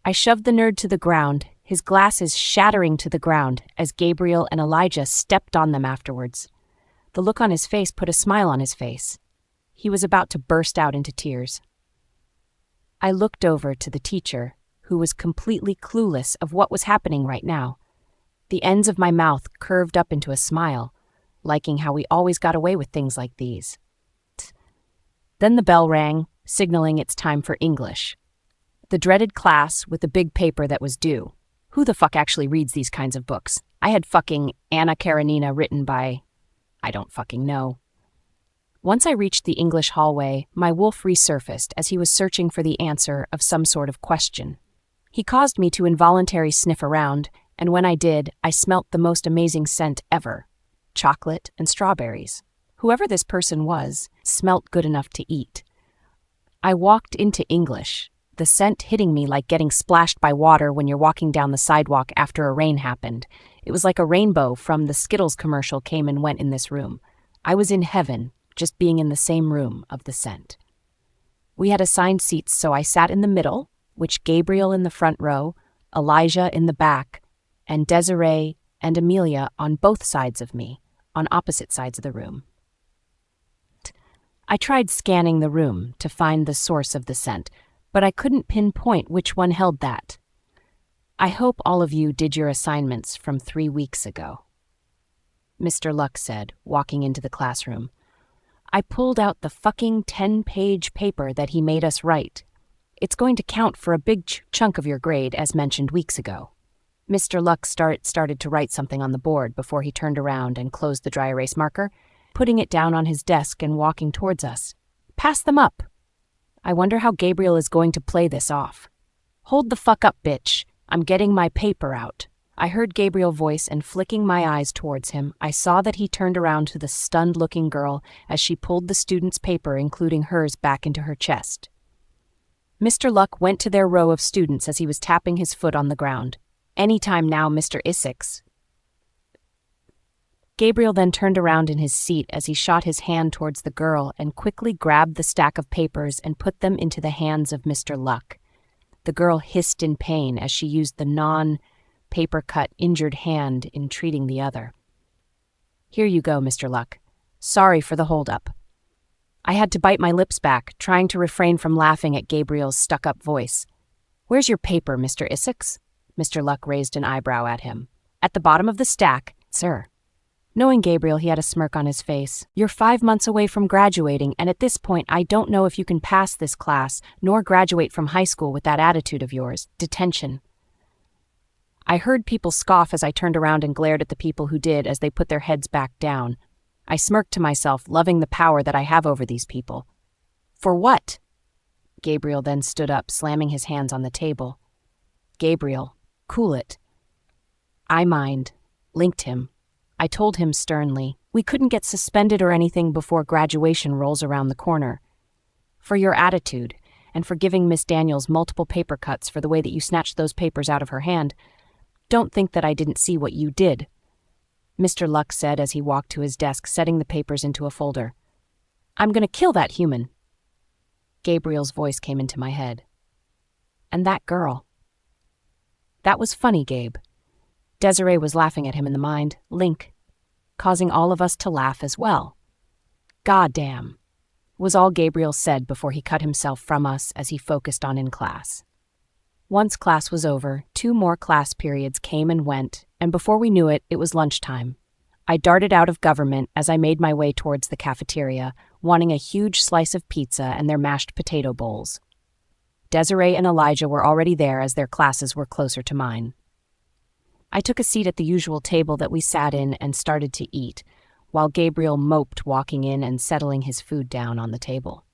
I shoved the nerd to the ground, his glasses shattering to the ground as Gabriel and Elijah stepped on them afterwards. The look on his face put a smile on his face. He was about to burst out into tears. I looked over to the teacher, who was completely clueless of what was happening right now. The ends of my mouth curved up into a smile, liking how we always got away with things like these. Then the bell rang, signaling it's time for English. The dreaded class with the big paper that was due. Who the fuck actually reads these kinds of books? I had fucking Anna Karenina written by... I don't fucking know. Once I reached the English hallway, my wolf resurfaced as he was searching for the answer of some sort of question. He caused me to involuntarily sniff around, and when I did, I smelt the most amazing scent ever. Chocolate and strawberries. Whoever this person was, smelt good enough to eat. I walked into English, the scent hitting me like getting splashed by water when you're walking down the sidewalk after a rain happened. It was like a rainbow from the Skittles commercial came and went in this room. I was in heaven, just being in the same room of the scent. We had assigned seats, so I sat in the middle, which Gabriel in the front row, Elijah in the back, and Desiree and Amelia on both sides of me, on opposite sides of the room. I tried scanning the room to find the source of the scent, but I couldn't pinpoint which one held that. I hope all of you did your assignments from 3 weeks ago, Mr. Luck said, walking into the classroom. I pulled out the fucking 10-page paper that he made us write. It's going to count for a big chunk of your grade, as mentioned weeks ago. Mr. Luck started to write something on the board before he turned around and closed the dry erase marker, putting it down on his desk and walking towards us. Pass them up. I wonder how Gabriel is going to play this off. Hold the fuck up, bitch. I'm getting my paper out. I heard Gabriel's voice, and flicking my eyes towards him, I saw that he turned around to the stunned-looking girl as she pulled the student's paper, including hers, back into her chest. Mr. Luck went to their row of students as he was tapping his foot on the ground. Any time now, Mr. Essex. Gabriel then turned around in his seat as he shot his hand towards the girl and quickly grabbed the stack of papers and put them into the hands of Mr. Luck. The girl hissed in pain as she used the non-paper-cut injured hand in treating the other. Here you go, Mr. Luck. Sorry for the hold-up. I had to bite my lips back, trying to refrain from laughing at Gabriel's stuck-up voice. Where's your paper, Mr. Essex? Mr. Luck raised an eyebrow at him. At the bottom of the stack, sir. Knowing Gabriel, he had a smirk on his face. You're 5 months away from graduating, and at this point, I don't know if you can pass this class, nor graduate from high school with that attitude of yours. Detention. I heard people scoff as I turned around and glared at the people who did as they put their heads back down. I smirked to myself, loving the power that I have over these people. For what? Gabriel then stood up, slamming his hands on the table. Gabriel, cool it. I linked him. I told him sternly, we couldn't get suspended or anything before graduation rolls around the corner. For your attitude, and for giving Miss Daniels multiple paper cuts for the way that you snatched those papers out of her hand, don't think that I didn't see what you did, Mr. Luck said as he walked to his desk, setting the papers into a folder. I'm going to kill that human. Gabriel's voice came into my head. And that girl. That was funny, Gabe. Desiree was laughing at him in the mind, Link, causing all of us to laugh as well. Goddamn, was all Gabriel said before he cut himself from us as he focused on in class. Once class was over, 2 more class periods came and went, and before we knew it, it was lunchtime. I darted out of government as I made my way towards the cafeteria, wanting a huge slice of pizza and their mashed potato bowls. Desiree and Elijah were already there as their classes were closer to mine. I took a seat at the usual table that we sat in and started to eat, while Gabriel moped walking in and settling his food down on the table.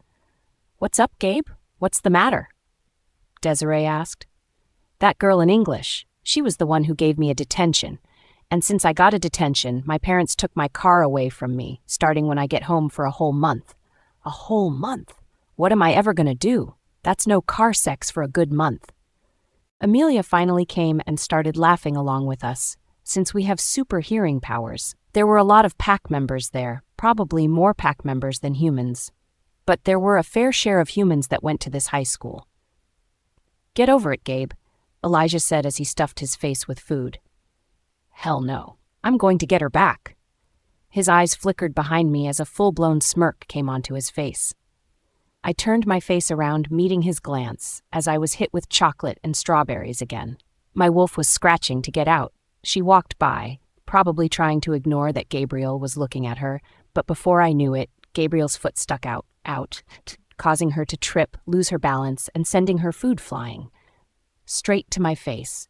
What's up, Gabe? What's the matter? Desiree asked. That girl in English, she was the one who gave me a detention, and since I got a detention, my parents took my car away from me, starting when I get home for a whole month. A whole month? What am I ever going to do? That's no car sex for a good month. Amelia finally came and started laughing along with us, since we have super hearing powers. There were a lot of pack members there, probably more pack members than humans. But there were a fair share of humans that went to this high school. "Get over it, Gabe," Elijah said as he stuffed his face with food. "Hell no. I'm going to get her back." His eyes flickered behind me as a full-blown smirk came onto his face. I turned my face around, meeting his glance, as I was hit with chocolate and strawberries again. My wolf was scratching to get out. She walked by, probably trying to ignore that Gabriel was looking at her, but before I knew it, Gabriel's foot stuck out, causing her to trip, lose her balance, and sending her food flying. Straight to my face.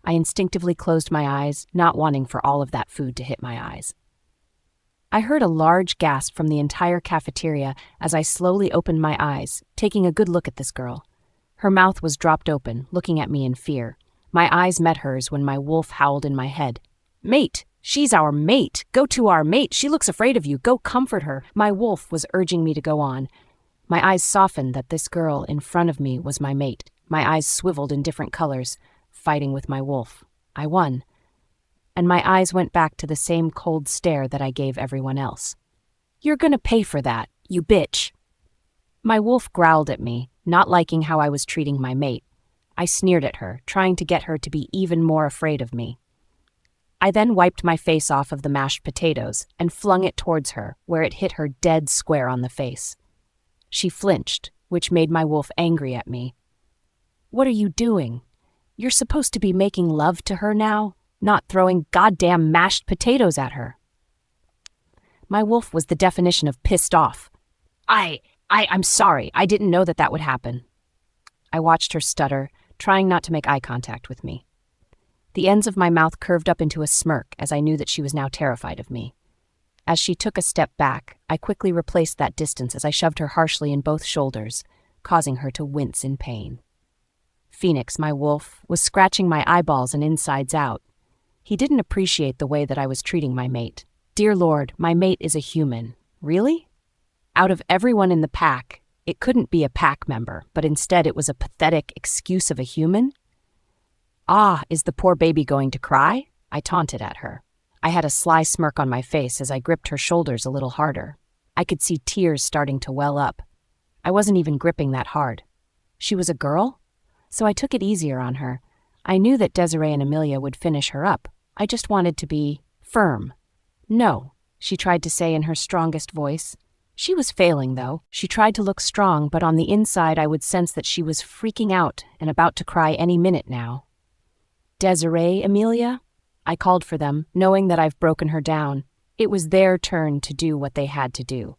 I instinctively closed my eyes, not wanting for all of that food to hit my eyes. I heard a large gasp from the entire cafeteria as I slowly opened my eyes, taking a good look at this girl. Her mouth was dropped open, looking at me in fear. My eyes met hers when my wolf howled in my head. "Mate! She's our mate! Go to our mate! She looks afraid of you! Go comfort her!" My wolf was urging me to go on. My eyes softened that this girl in front of me was my mate. My eyes swiveled in different colors, fighting with my wolf. I won. And my eyes went back to the same cold stare that I gave everyone else. "You're gonna pay for that, you bitch!" My wolf growled at me, not liking how I was treating my mate. I sneered at her, trying to get her to be even more afraid of me. I then wiped my face off of the mashed potatoes and flung it towards her, where it hit her dead square on the face. She flinched, which made my wolf angry at me. "What are you doing? You're supposed to be making love to her now, not throwing goddamn mashed potatoes at her." My wolf was the definition of pissed off. I'm sorry. I didn't know that would happen." I watched her stutter, trying not to make eye contact with me. The ends of my mouth curved up into a smirk as I knew that she was now terrified of me. As she took a step back, I quickly replaced that distance as I shoved her harshly in both shoulders, causing her to wince in pain. Phoenix, my wolf, was scratching my eyeballs and insides out. He didn't appreciate the way that I was treating my mate. Dear Lord, my mate is a human. Really? Out of everyone in the pack, it couldn't be a pack member, but instead it was a pathetic excuse of a human? "Ah, is the poor baby going to cry?" I taunted at her. I had a sly smirk on my face as I gripped her shoulders a little harder. I could see tears starting to well up. I wasn't even gripping that hard. She was a girl? So I took it easier on her. I knew that Desiree and Amelia would finish her up. I just wanted to be firm. "No," she tried to say in her strongest voice. She was failing, though. She tried to look strong, but on the inside I would sense that she was freaking out and about to cry any minute now. "Desiree, Amelia?" I called for them, knowing that I've broken her down. It was their turn to do what they had to do.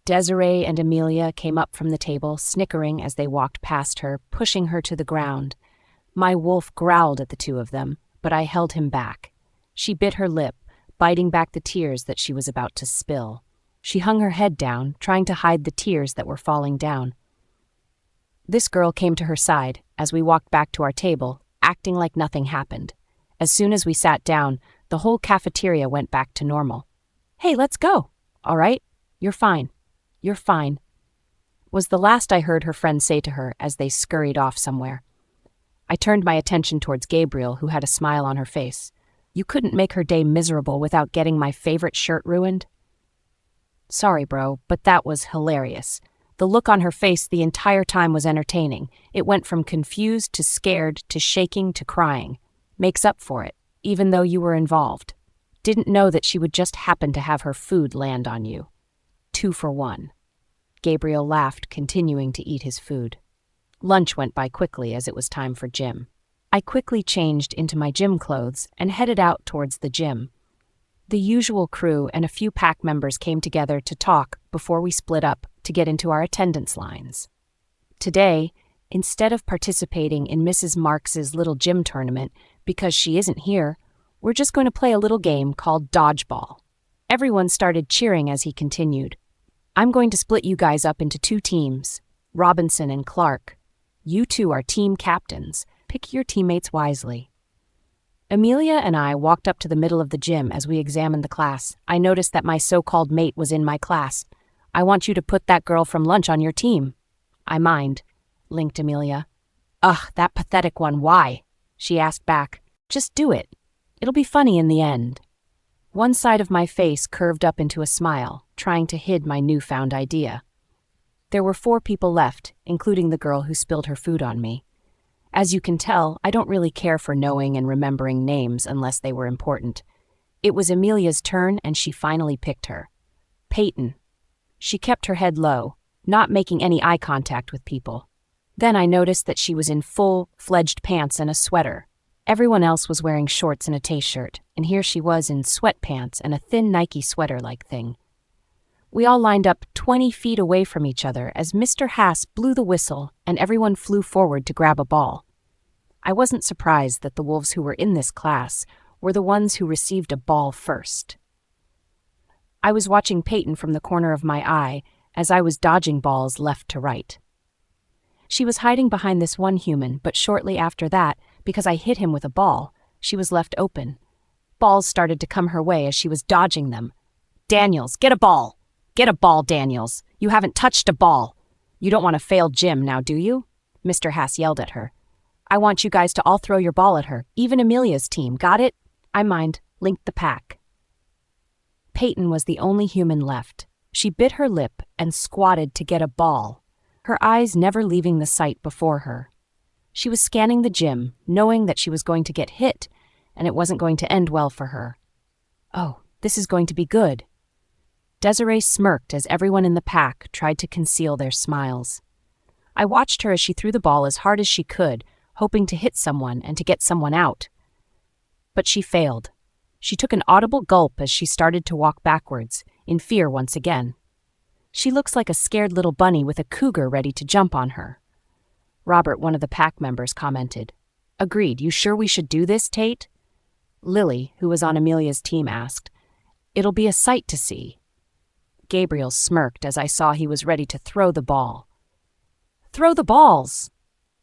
Desiree and Amelia came up from the table, snickering as they walked past her, pushing her to the ground. My wolf growled at the two of them, but I held him back. She bit her lip, biting back the tears that she was about to spill. She hung her head down, trying to hide the tears that were falling down. This girl came to her side as we walked back to our table, acting like nothing happened. As soon as we sat down, the whole cafeteria went back to normal. "Hey, let's go. All right? You're fine. You're fine," was the last I heard her friend say to her as they scurried off somewhere. I turned my attention towards Gabriel, who had a smile on her face. "You couldn't make her day miserable without getting my favorite shirt ruined?" "Sorry, bro, but that was hilarious." The look on her face the entire time was entertaining. It went from confused to scared to shaking to crying. Makes up for it, even though you were involved. Didn't know that she would just happen to have her food land on you. 2 for 1. Gabriel laughed, continuing to eat his food. Lunch went by quickly as it was time for gym. I quickly changed into my gym clothes and headed out towards the gym. The usual crew and a few pack members came together to talk before we split up to get into our attendance lines. Today, instead of participating in Mrs. Marks's little gym tournament, because she isn't here, we're just going to play a little game called dodgeball. Everyone started cheering as he continued. "I'm going to split you guys up into 2 teams, Robinson and Clark. You 2 are team captains. Pick your teammates wisely." Amelia and I walked up to the middle of the gym as we examined the class. I noticed that my so-called mate was in my class. "I want you to put that girl from lunch on your team." "I mind," linked Amelia. "Ugh, that pathetic one, why?" she asked back. "Just do it. It'll be funny in the end." One side of my face curved up into a smile, trying to hide my newfound idea. There were 4 people left, including the girl who spilled her food on me. As you can tell, I don't really care for knowing and remembering names unless they were important. It was Amelia's turn, and she finally picked her. Payton. She kept her head low, not making any eye contact with people. Then I noticed that she was in full-fledged pants and a sweater. Everyone else was wearing shorts and a T-shirt, and here she was in sweatpants and a thin Nike sweater-like thing. We all lined up 20 feet away from each other as Mr. Haas blew the whistle and everyone flew forward to grab a ball. I wasn't surprised that the wolves who were in this class were the ones who received a ball first. I was watching Payton from the corner of my eye as I was dodging balls left to right. She was hiding behind this one human, but shortly after that, because I hit him with a ball, she was left open. Balls started to come her way as she was dodging them. "Daniels, get a ball! Get a ball, Daniels! You haven't touched a ball! You don't want to fail Jim now, do you?" Mr. Haas yelled at her. "I want you guys to all throw your ball at her, even Amelia's team, got it?" I linked the pack. Payton was the only human left. She bit her lip and squatted to get a ball, her eyes never leaving the sight before her. She was scanning the gym, knowing that she was going to get hit, and it wasn't going to end well for her. "Oh, this is going to be good." Desiree smirked as everyone in the pack tried to conceal their smiles. I watched her as she threw the ball as hard as she could, hoping to hit someone and to get someone out. But she failed. She took an audible gulp as she started to walk backwards, in fear once again. She looks like a scared little bunny with a cougar ready to jump on her. Robert, one of the pack members, commented, "Agreed, you sure we should do this, Tate?" Lily, who was on Amelia's team, asked, "It'll be a sight to see." Gabriel smirked as I saw he was ready to throw the ball. "Throw the balls!"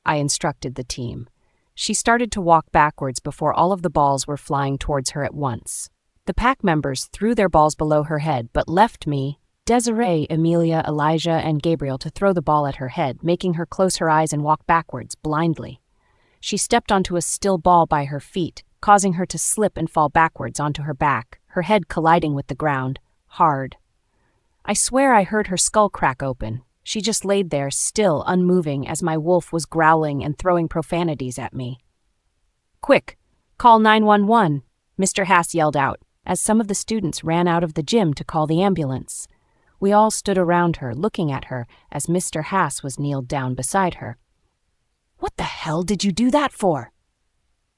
I instructed the team. She started to walk backwards before all of the balls were flying towards her at once. The pack members threw their balls below her head, but left me, Desiree, Amelia, Elijah, and Gabriel to throw the ball at her head, making her close her eyes and walk backwards, blindly. She stepped onto a still ball by her feet, causing her to slip and fall backwards onto her back, her head colliding with the ground, hard. I swear I heard her skull crack open. She just laid there, still unmoving, as my wolf was growling and throwing profanities at me. "Quick, call 911, Mr. Haas yelled out, as some of the students ran out of the gym to call the ambulance. We all stood around her, looking at her, as Mr. Haas was kneeled down beside her. "What the hell did you do that for?"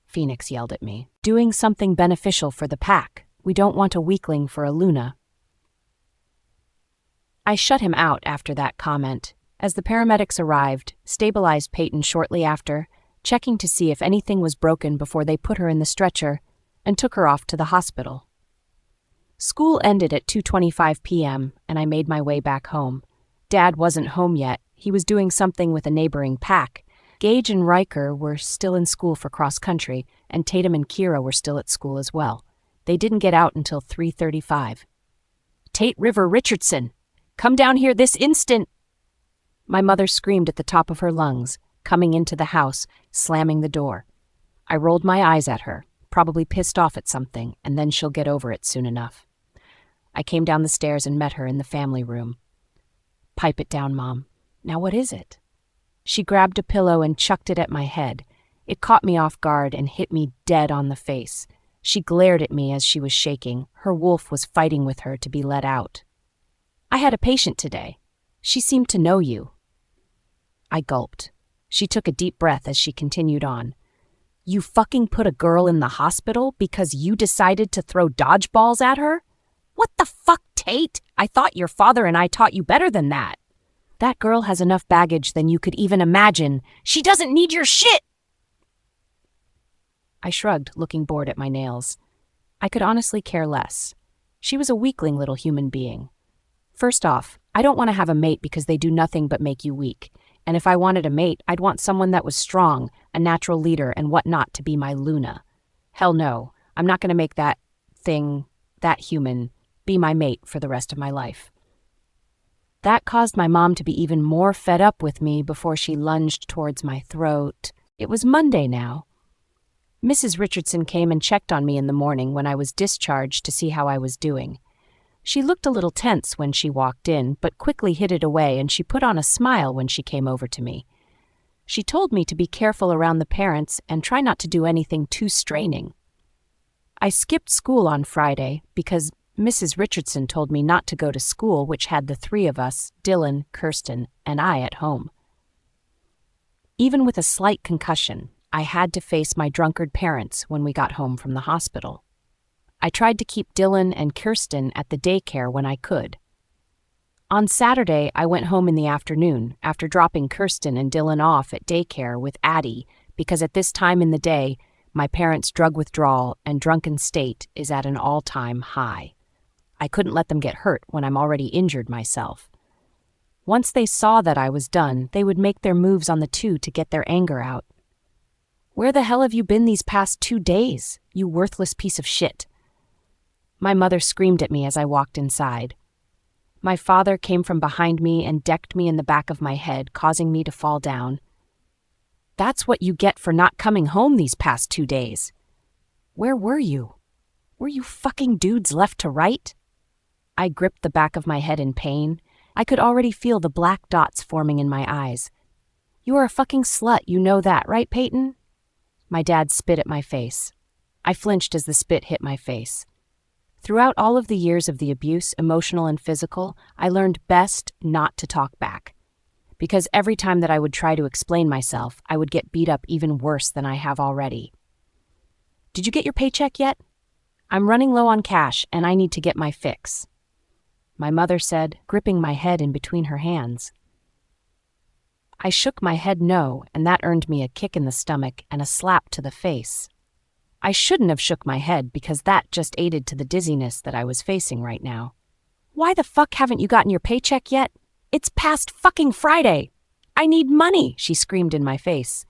Phoenix yelled at me. "Doing something beneficial for the pack. We don't want a weakling for a Luna." I shut him out after that comment. As the paramedics arrived, stabilized Payton shortly after, checking to see if anything was broken before they put her in the stretcher, and took her off to the hospital. School ended at 2:25 p.m., and I made my way back home. Dad wasn't home yet. He was doing something with a neighboring pack. Gage and Riker were still in school for cross-country, and Tatum and Kira were still at school as well. They didn't get out until 3:35. "Tate Richardson! Come down here this instant!" My mother screamed at the top of her lungs, coming into the house, slamming the door. I rolled my eyes at her, probably pissed off at something, and then she'll get over it soon enough. I came down the stairs and met her in the family room. "Pipe it down, Mom. Now what is it?" She grabbed a pillow and chucked it at my head. It caught me off guard and hit me dead on the face. She glared at me as she was shaking. Her wolf was fighting with her to be let out. "I had a patient today. She seemed to know you." I gulped. She took a deep breath as she continued on. "You fucking put a girl in the hospital because you decided to throw dodgeballs at her? What the fuck, Tate? I thought your father and I taught you better than that. That girl has enough baggage than you could even imagine. She doesn't need your shit!" I shrugged, looking bored at my nails. I could honestly care less. She was a weakling little human being. First off, I don't want to have a mate because they do nothing but make you weak. And if I wanted a mate, I'd want someone that was strong, a natural leader, and whatnot to be my Luna. Hell no, I'm not going to make that human, be my mate for the rest of my life. That caused my mom to be even more fed up with me before she lunged towards my throat. It was Monday now. Mrs. Richardson came and checked on me in the morning when I was discharged to see how I was doing. She looked a little tense when she walked in, but quickly hid it away, and she put on a smile when she came over to me. She told me to be careful around the parents and try not to do anything too straining. I skipped school on Friday because Mrs. Richardson told me not to go to school, which had the three of us, Dylan, Kirsten, and I, at home. Even with a slight concussion, I had to face my drunkard parents when we got home from the hospital. I tried to keep Dylan and Kirsten at the daycare when I could. On Saturday, I went home in the afternoon after dropping Kirsten and Dylan off at daycare with Addie because at this time in the day, my parents' drug withdrawal and drunken state is at an all-time high. I couldn't let them get hurt when I'm already injured myself. Once they saw that I was done, they would make their moves on the two to get their anger out. "Where the hell have you been these past 2 days, you worthless piece of shit?" My mother screamed at me as I walked inside. My father came from behind me and decked me in the back of my head, causing me to fall down. "That's what you get for not coming home these past 2 days. Where were you? Were you fucking dudes left to right?" I gripped the back of my head in pain. I could already feel the black dots forming in my eyes. "You are a fucking slut, you know that, right, Payton?" My dad spit at my face. I flinched as the spit hit my face. Throughout all of the years of the abuse, emotional and physical, I learned best not to talk back. Because every time that I would try to explain myself, I would get beat up even worse than I have already. "Did you get your paycheck yet? I'm running low on cash and I need to get my fix," my mother said, gripping my head in between her hands. I shook my head no, and that earned me a kick in the stomach and a slap to the face. I shouldn't have shook my head because that just aided to the dizziness that I was facing right now. "Why the fuck haven't you gotten your paycheck yet? It's past fucking Friday. I need money," she screamed in my face.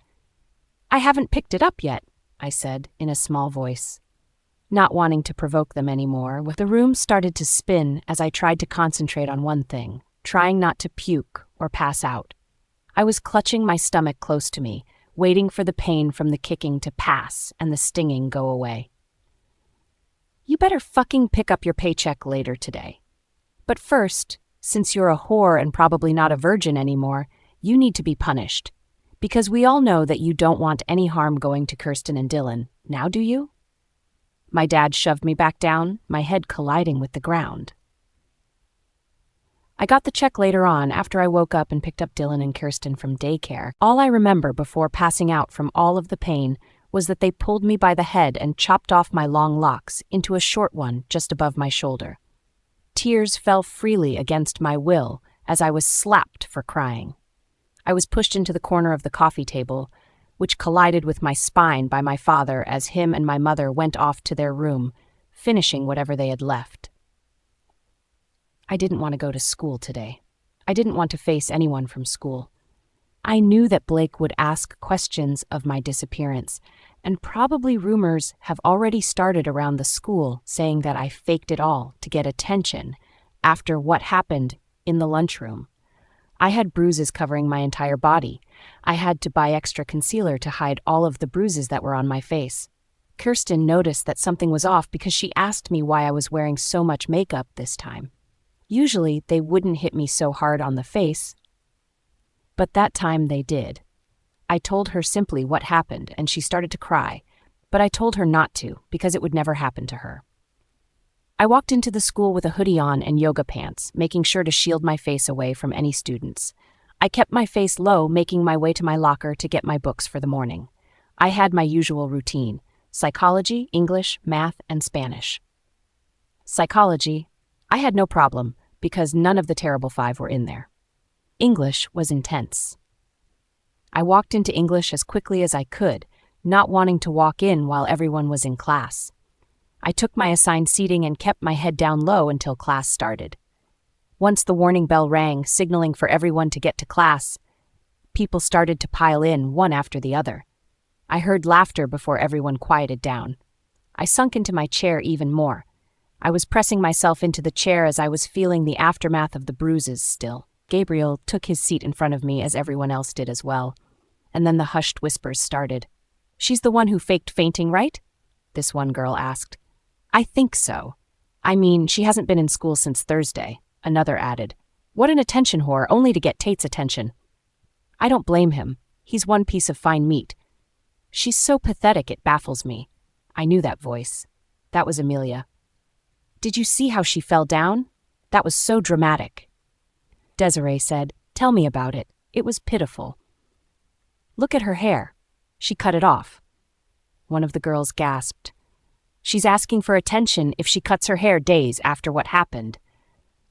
"I haven't picked it up yet," I said in a small voice. Not wanting to provoke them anymore, the room started to spin as I tried to concentrate on one thing, trying not to puke or pass out. I was clutching my stomach close to me, waiting for the pain from the kicking to pass and the stinging go away. "You better fucking pick up your paycheck later today. But first, since you're a whore and probably not a virgin anymore, you need to be punished. Because we all know that you don't want any harm going to Kirsten and Dylan. Now do you?" My dad shoved me back down, my head colliding with the ground. I got the check later on after I woke up and picked up Dylan and Kirsten from daycare. All I remember before passing out from all of the pain was that they pulled me by the head and chopped off my long locks into a short one just above my shoulder. Tears fell freely against my will as I was slapped for crying. I was pushed into the corner of the coffee table, which collided with my spine by my father as him and my mother went off to their room, finishing whatever they had left. I didn't want to go to school today. I didn't want to face anyone from school. I knew that Blake would ask questions of my disappearance, and probably rumors have already started around the school saying that I faked it all to get attention after what happened in the lunchroom. I had bruises covering my entire body. I had to buy extra concealer to hide all of the bruises that were on my face. Kirsten noticed that something was off because she asked me why I was wearing so much makeup this time. Usually, they wouldn't hit me so hard on the face, but that time they did. I told her simply what happened, and she started to cry, but I told her not to because it would never happen to her. I walked into the school with a hoodie on and yoga pants, making sure to shield my face away from any students. I kept my face low, making my way to my locker to get my books for the morning. I had my usual routine: psychology, English, math, and Spanish. Psychology, I had no problem because none of the terrible five were in there. English was intense. I walked into English as quickly as I could, not wanting to walk in while everyone was in class. I took my assigned seating and kept my head down low until class started. Once the warning bell rang, signaling for everyone to get to class, people started to pile in one after the other. I heard laughter before everyone quieted down. I sunk into my chair even more. I was pressing myself into the chair as I was feeling the aftermath of the bruises still. Gabriel took his seat in front of me as everyone else did as well, and then the hushed whispers started. She's the one who faked fainting, right? This one girl asked. I think so. I mean, she hasn't been in school since Thursday, another added. What an attention whore, only to get Tate's attention. I don't blame him. He's one piece of fine meat. She's so pathetic it baffles me. I knew that voice. That was Amelia. Did you see how she fell down? That was so dramatic. Desiree said, Tell me about it. It was pitiful. Look at her hair. She cut it off. One of the girls gasped. She's asking for attention if she cuts her hair days after what happened.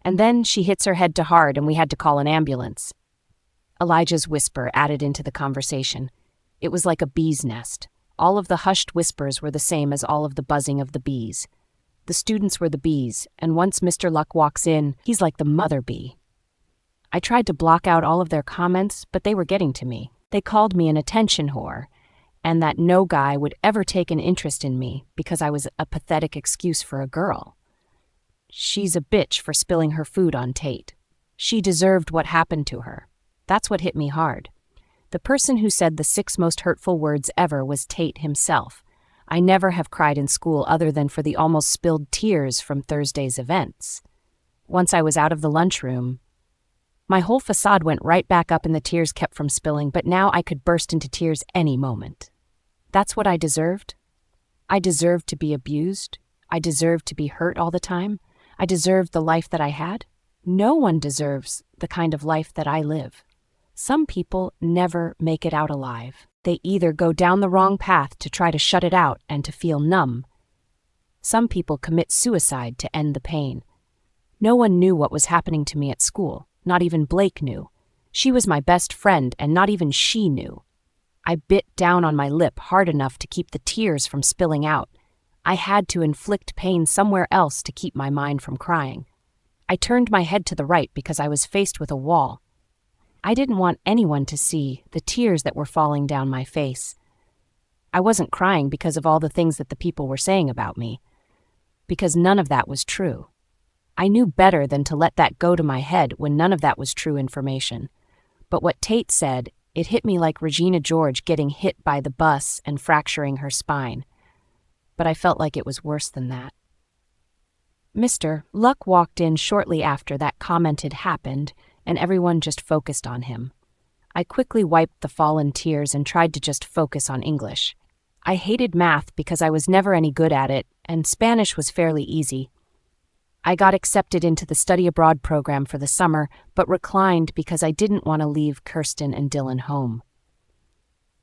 And then she hits her head too hard and we had to call an ambulance. Elijah's whisper added into the conversation. It was like a bee's nest. All of the hushed whispers were the same as all of the buzzing of the bees. The students were the bees, and once Mr. Luck walks in, he's like the mother bee. I tried to block out all of their comments, but they were getting to me. They called me an attention whore, and that no guy would ever take an interest in me because I was a pathetic excuse for a girl. She's a bitch for spilling her food on Tate. She deserved what happened to her. That's what hit me hard. The person who said the 6 most hurtful words ever was Tate himself. I never have cried in school other than for the almost spilled tears from Thursday's events. Once I was out of the lunchroom, my whole facade went right back up and the tears kept from spilling, but now I could burst into tears any moment. That's what I deserved. I deserved to be abused. I deserved to be hurt all the time. I deserved the life that I had. No one deserves the kind of life that I live. Some people never make it out alive. They either go down the wrong path to try to shut it out and to feel numb. Some people commit suicide to end the pain. No one knew what was happening to me at school. Not even Blake knew. She was my best friend, and not even she knew. I bit down on my lip hard enough to keep the tears from spilling out. I had to inflict pain somewhere else to keep my mind from crying. I turned my head to the right because I was faced with a wall. I didn't want anyone to see the tears that were falling down my face. I wasn't crying because of all the things that the people were saying about me, because none of that was true. I knew better than to let that go to my head when none of that was true information. But what Tate said, it hit me like Regina George getting hit by the bus and fracturing her spine. But I felt like it was worse than that. Mr. Luck walked in shortly after that comment had happened, and everyone just focused on him. I quickly wiped the fallen tears and tried to just focus on English. I hated math because I was never any good at it, and Spanish was fairly easy. I got accepted into the study abroad program for the summer, but reclined because I didn't want to leave Kirsten and Dylan home.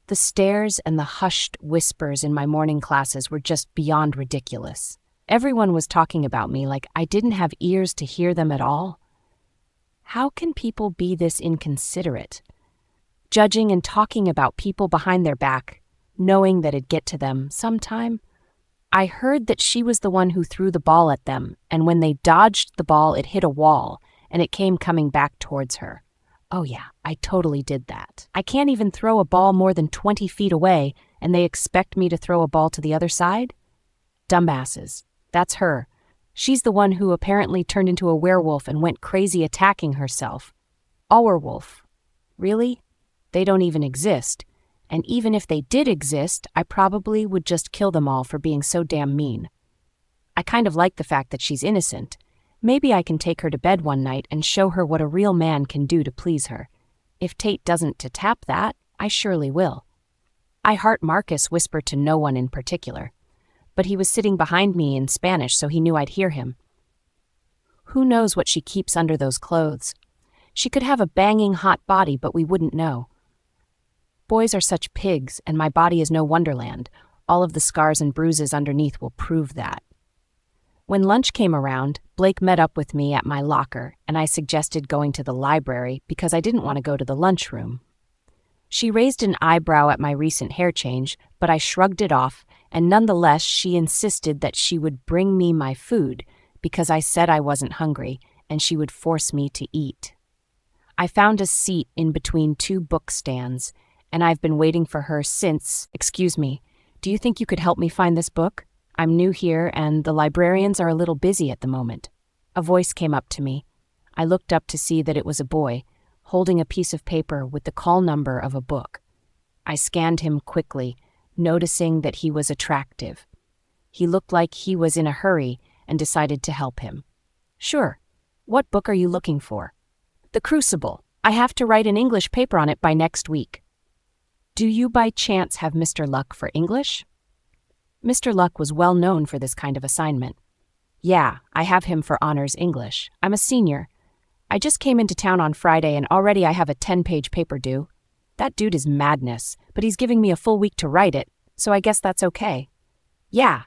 The stares and the hushed whispers in my morning classes were just beyond ridiculous. Everyone was talking about me like I didn't have ears to hear them at all. How can people be this inconsiderate? Judging and talking about people behind their back, knowing that it'd get to them sometime? I heard that she was the one who threw the ball at them, and when they dodged the ball, it hit a wall, and it came coming back towards her. Oh yeah, I totally did that. I can't even throw a ball more than 20 feet away, and they expect me to throw a ball to the other side? Dumbasses. That's her. She's the one who apparently turned into a werewolf and went crazy attacking herself. A werewolf. Really? They don't even exist. And even if they did exist, I probably would just kill them all for being so damn mean. I kind of like the fact that she's innocent. Maybe I can take her to bed one night and show her what a real man can do to please her. If Tate doesn't to tap that, I surely will. I heard Marcus whisper to no one in particular, but he was sitting behind me in Spanish, so he knew I'd hear him. Who knows what she keeps under those clothes? She could have a banging hot body, but we wouldn't know. Boys are such pigs, and my body is no wonderland. All of the scars and bruises underneath will prove that. When lunch came around, Blake met up with me at my locker, and I suggested going to the library because I didn't want to go to the lunchroom. She raised an eyebrow at my recent hair change, but I shrugged it off, and nonetheless she insisted that she would bring me my food because I said I wasn't hungry, and she would force me to eat. I found a seat in between 2 book stands, and I've been waiting for her since. Excuse me, do you think you could help me find this book? I'm new here, and the librarians are a little busy at the moment. A voice came up to me. I looked up to see that it was a boy, holding a piece of paper with the call number of a book. I scanned him quickly, noticing that he was attractive. He looked like he was in a hurry and decided to help him. "Sure. What book are you looking for?" "The Crucible. I have to write an English paper on it by next week." "Do you by chance have Mr. Luck for English?" Mr. Luck was well known for this kind of assignment. "Yeah, I have him for honors English. I'm a senior. I just came into town on Friday and already I have a 10-page paper due. That dude is madness, but he's giving me a full week to write it, so I guess that's okay." "Yeah.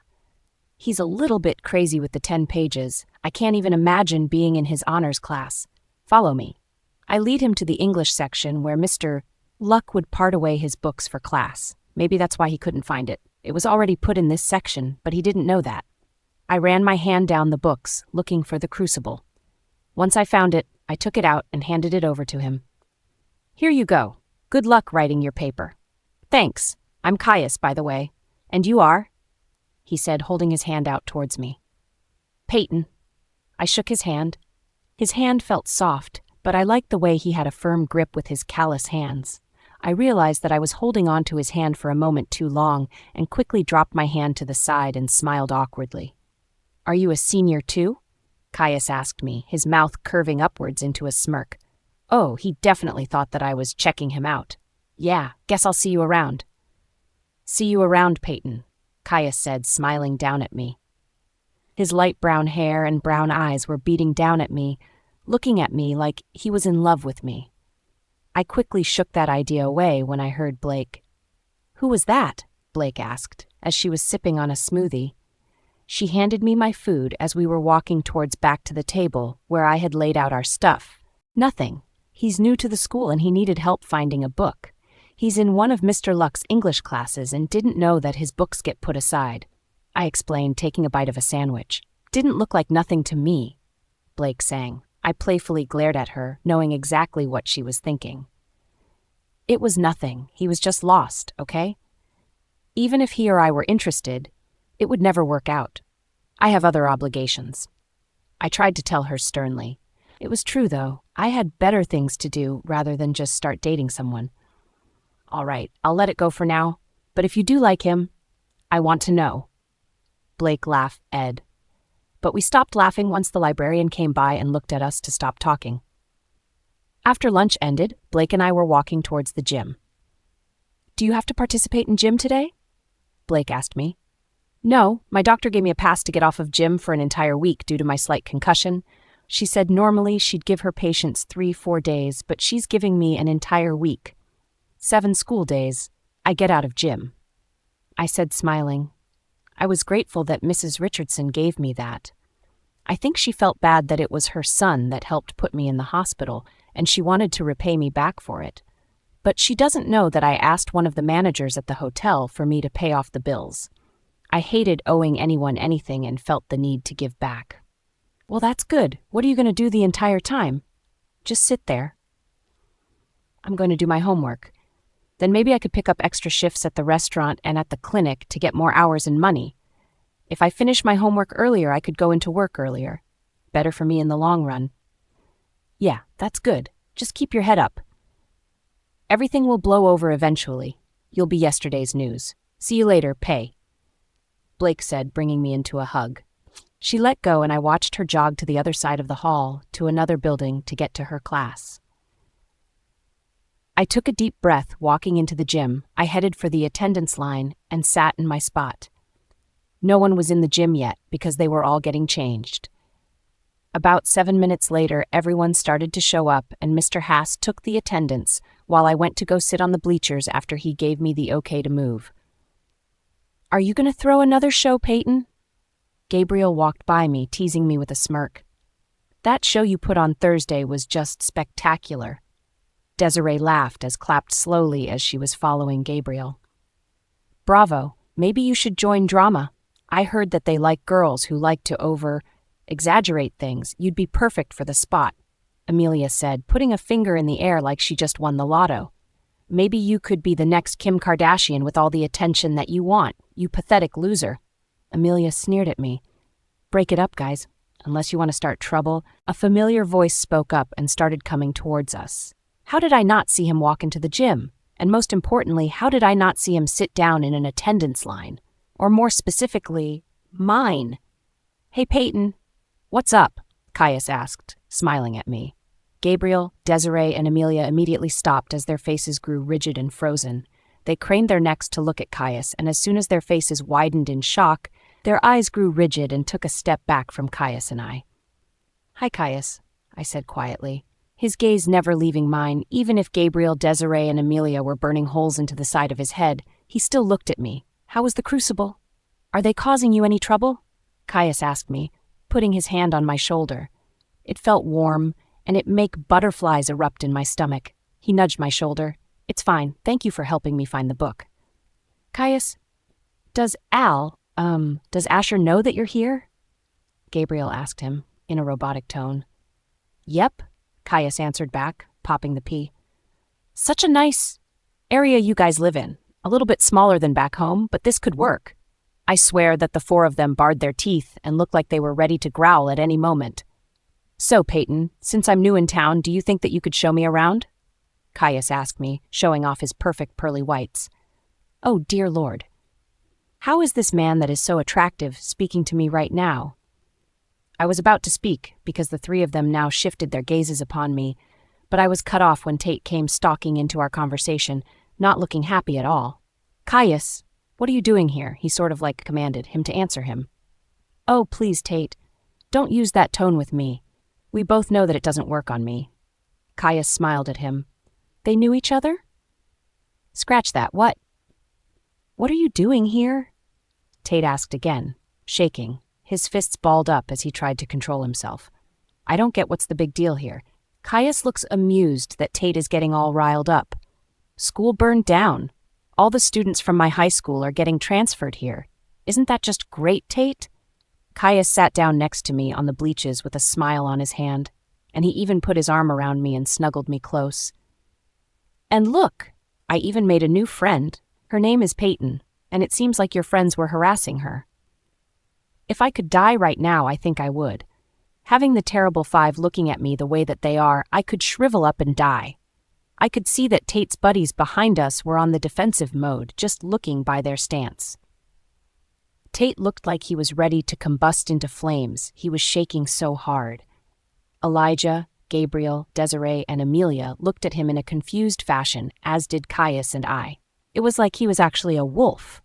He's a little bit crazy with the 10 pages. I can't even imagine being in his honors class. Follow me." I lead him to the English section where Mr. Luck would part away his books for class. Maybe that's why he couldn't find it. It was already put in this section, but he didn't know that. I ran my hand down the books, looking for the Crucible. Once I found it, I took it out and handed it over to him. "Here you go. Good luck writing your paper." "Thanks. I'm Caius, by the way. And you are?" he said, holding his hand out towards me. "Payton." I shook his hand. His hand felt soft, but I liked the way he had a firm grip with his callous hands. I realized that I was holding on to his hand for a moment too long and quickly dropped my hand to the side and smiled awkwardly. "Are you a senior too?" Caius asked me, his mouth curving upwards into a smirk. Oh, he definitely thought that I was checking him out. "Yeah, guess I'll see you around." "See you around, Payton," Caius said, smiling down at me. His light brown hair and brown eyes were beating down at me, looking at me like he was in love with me. I quickly shook that idea away when I heard Blake. "Who was that?" Blake asked, as she was sipping on a smoothie. She handed me my food as we were walking towards back to the table where I had laid out our stuff. "Nothing. He's new to the school and he needed help finding a book. He's in one of Mr. Luck's English classes and didn't know that his books get put aside," I explained, taking a bite of a sandwich. "Didn't look like nothing to me," Blake sang. I playfully glared at her, knowing exactly what she was thinking. "It was nothing. He was just lost, okay? Even if he or I were interested, it would never work out. I have other obligations." I tried to tell her sternly. It was true, though. I had better things to do rather than just start dating someone. "All right, I'll let it go for now. But if you do like him, I want to know." Blake laughed, Ed. But we stopped laughing once the librarian came by and looked at us to stop talking. After lunch ended, Blake and I were walking towards the gym. "Do you have to participate in gym today?" Blake asked me. "No, my doctor gave me a pass to get off of gym for an entire week due to my slight concussion. She said normally she'd give her patients 3-4 days, but she's giving me an entire week. 7 school days. I get out of gym," I said, smiling. I was grateful that Mrs. Richardson gave me that. I think she felt bad that it was her son that helped put me in the hospital, and she wanted to repay me back for it. But she doesn't know that I asked one of the managers at the hotel for me to pay off the bills. I hated owing anyone anything and felt the need to give back. "Well, that's good. What are you going to do the entire time?" "Just sit there." "I'm going to do my homework. Then maybe I could pick up extra shifts at the restaurant and at the clinic to get more hours and money. If I finish my homework earlier, I could go into work earlier. Better for me in the long run." "Yeah, that's good. Just keep your head up. Everything will blow over eventually. You'll be yesterday's news. See you later, Pay," Blake said, bringing me into a hug. She let go and I watched her jog to the other side of the hall, to another building to get to her class. I took a deep breath walking into the gym. I headed for the attendance line and sat in my spot. No one was in the gym yet because they were all getting changed. About 7 minutes later, everyone started to show up and Mr. Haas took the attendance while I went to go sit on the bleachers after he gave me the okay to move. "Are you going to throw another show, Payton?" Gabriel walked by me, teasing me with a smirk. "That show you put on Thursday was just spectacular." Desiree laughed as clapped slowly as she was following Gabriel. "Bravo. Maybe you should join drama. I heard that they like girls who like to over-exaggerate things. You'd be perfect for the spot," Amelia said, putting a finger in the air like she just won the lotto. "Maybe you could be the next Kim Kardashian with all the attention that you want, you pathetic loser." Amelia sneered at me. "Break it up, guys. Unless you want to start trouble." A familiar voice spoke up and started coming towards us. How did I not see him walk into the gym? And most importantly, how did I not see him sit down in an attendance line? Or more specifically, mine. "Hey, Payton, what's up?" Caius asked, smiling at me. Gabriel, Desiree, and Amelia immediately stopped as their faces grew rigid and frozen. They craned their necks to look at Caius, and as soon as their faces widened in shock, their eyes grew rigid and took a step back from Caius and I. "Hi, Caius," I said quietly, his gaze never leaving mine. Even if Gabriel, Desiree, and Amelia were burning holes into the side of his head, he still looked at me. "How was the crucible? Are they causing you any trouble?" Caius asked me, putting his hand on my shoulder. It felt warm, and it made butterflies erupt in my stomach. He nudged my shoulder. "It's fine. Thank you for helping me find the book." "Caius, does Asher know that you're here?" Gabriel asked him, in a robotic tone. "Yep," Caius answered back, popping the pea. "Such a nice area you guys live in. A little bit smaller than back home, but this could work." I swear that the four of them bared their teeth and looked like they were ready to growl at any moment. "So, Payton, since I'm new in town, do you think that you could show me around?" Caius asked me, showing off his perfect pearly whites. Oh, dear Lord. How is this man that is so attractive speaking to me right now? I was about to speak, because the three of them now shifted their gazes upon me, but I was cut off when Tate came stalking into our conversation, not looking happy at all. "Caius, what are you doing here?" he sort of like commanded him to answer him. "Oh, please, Tate, don't use that tone with me. We both know that it doesn't work on me." Caius smiled at him. "They knew each other?" "Scratch that, what?" "What are you doing here?" Tate asked again, shaking, his fists balled up as he tried to control himself. I don't get what's the big deal here. Caius looks amused that Tate is getting all riled up. School burned down. All the students from my high school are getting transferred here. Isn't that just great, Tate? Caius sat down next to me on the bleachers with a smile on his hand, and he even put his arm around me and snuggled me close. "And look, I even made a new friend. Her name is Payton, and it seems like your friends were harassing her." If I could die right now, I think I would. Having the terrible five looking at me the way that they are, I could shrivel up and die. I could see that Tate's buddies behind us were on the defensive mode, just looking by their stance. Tate looked like he was ready to combust into flames. He was shaking so hard. Elijah, Gabriel, Desiree, and Amelia looked at him in a confused fashion, as did Caius and I. It was like he was actually a wolf.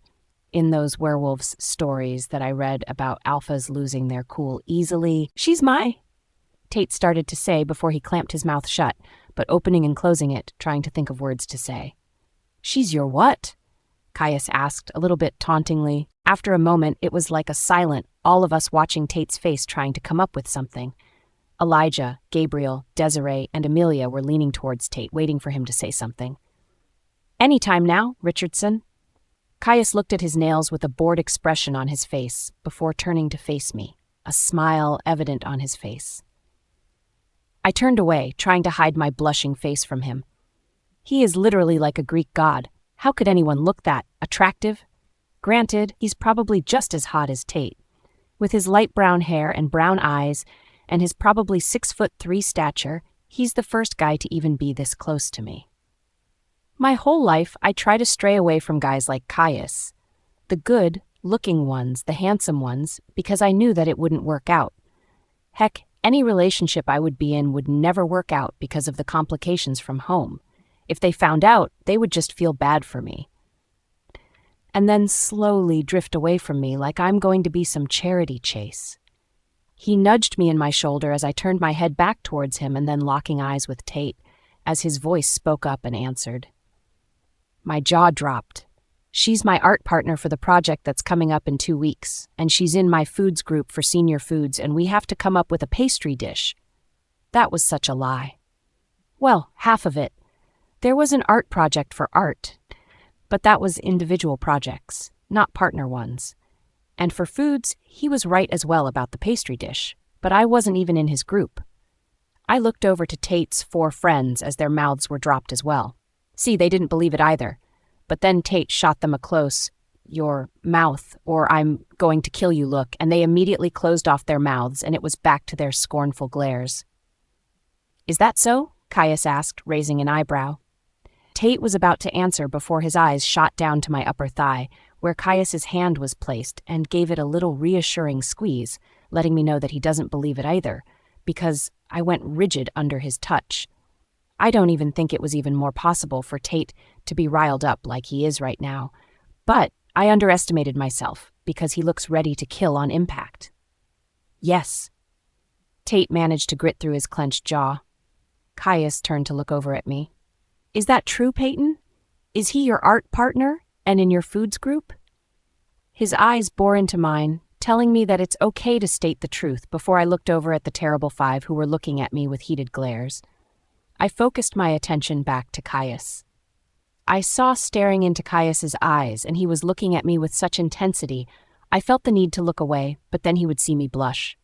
In those werewolves stories that I read about alphas losing their cool easily. "She's my," Tate started to say before he clamped his mouth shut, but opening and closing it, trying to think of words to say. "She's your what?" Caius asked, a little bit tauntingly. After a moment, it was like a silent, all of us watching Tate's face trying to come up with something. Elijah, Gabriel, Desiree, and Amelia were leaning towards Tate, waiting for him to say something. "Any time now, Richardson." Caius looked at his nails with a bored expression on his face before turning to face me, a smile evident on his face. I turned away, trying to hide my blushing face from him. He is literally like a Greek god. How could anyone look that attractive? Granted, he's probably just as hot as Tate. With his light brown hair and brown eyes, and his probably 6'3" stature, he's the first guy to even be this close to me. My whole life, I try to stray away from guys like Caius, the good-looking ones, the handsome ones, because I knew that it wouldn't work out. Heck, any relationship I would be in would never work out because of the complications from home. If they found out, they would just feel bad for me. And then slowly drift away from me like I'm going to be some charity chase. He nudged me in my shoulder as I turned my head back towards him and then locking eyes with Tate, as his voice spoke up and answered. My jaw dropped. She's my art partner for the project that's coming up in 2 weeks, and she's in my foods group for senior foods, and we have to come up with a pastry dish. That was such a lie. Well, half of it. There was an art project for art, but that was individual projects, not partner ones. And for foods, he was right as well about the pastry dish, but I wasn't even in his group. I looked over to Tate's 4 friends as their mouths were dropped as well. See, they didn't believe it either. But then Tate shot them a close, "Your mouth, or I'm going to kill you" look, and they immediately closed off their mouths, and it was back to their scornful glares. "Is that so?" Caius asked, raising an eyebrow. Tate was about to answer before his eyes shot down to my upper thigh, where Caius's hand was placed, and gave it a little reassuring squeeze, letting me know that he doesn't believe it either, because I went rigid under his touch. I don't even think it was even more possible for Tate to be riled up like he is right now, but I underestimated myself because he looks ready to kill on impact. Yes. Tate managed to grit through his clenched jaw. Caius turned to look over at me. Is that true, Payton? Is he your art partner and in your foods group? His eyes bore into mine, telling me that it's okay to state the truth before I looked over at the terrible five who were looking at me with heated glares. I focused my attention back to Caius. I saw staring into Caius's eyes, and he was looking at me with such intensity, I felt the need to look away, but then he would see me blush.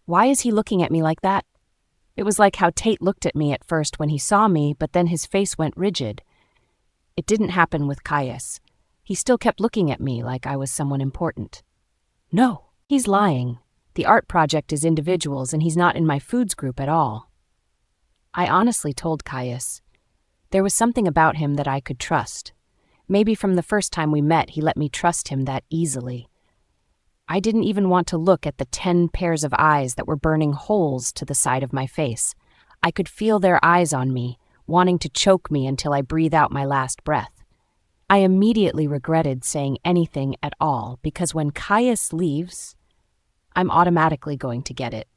Why is he looking at me like that? It was like how Tate looked at me at first when he saw me, but then his face went rigid. It didn't happen with Caius. He still kept looking at me like I was someone important. No, he's lying. The art project is individuals, and he's not in my foods group at all. I honestly told Caius. There was something about him that I could trust. Maybe from the first time we met, he let me trust him that easily. I didn't even want to look at the 10 pairs of eyes that were burning holes to the side of my face. I could feel their eyes on me, wanting to choke me until I breathe out my last breath. I immediately regretted saying anything at all because when Caius leaves, I'm automatically going to get it.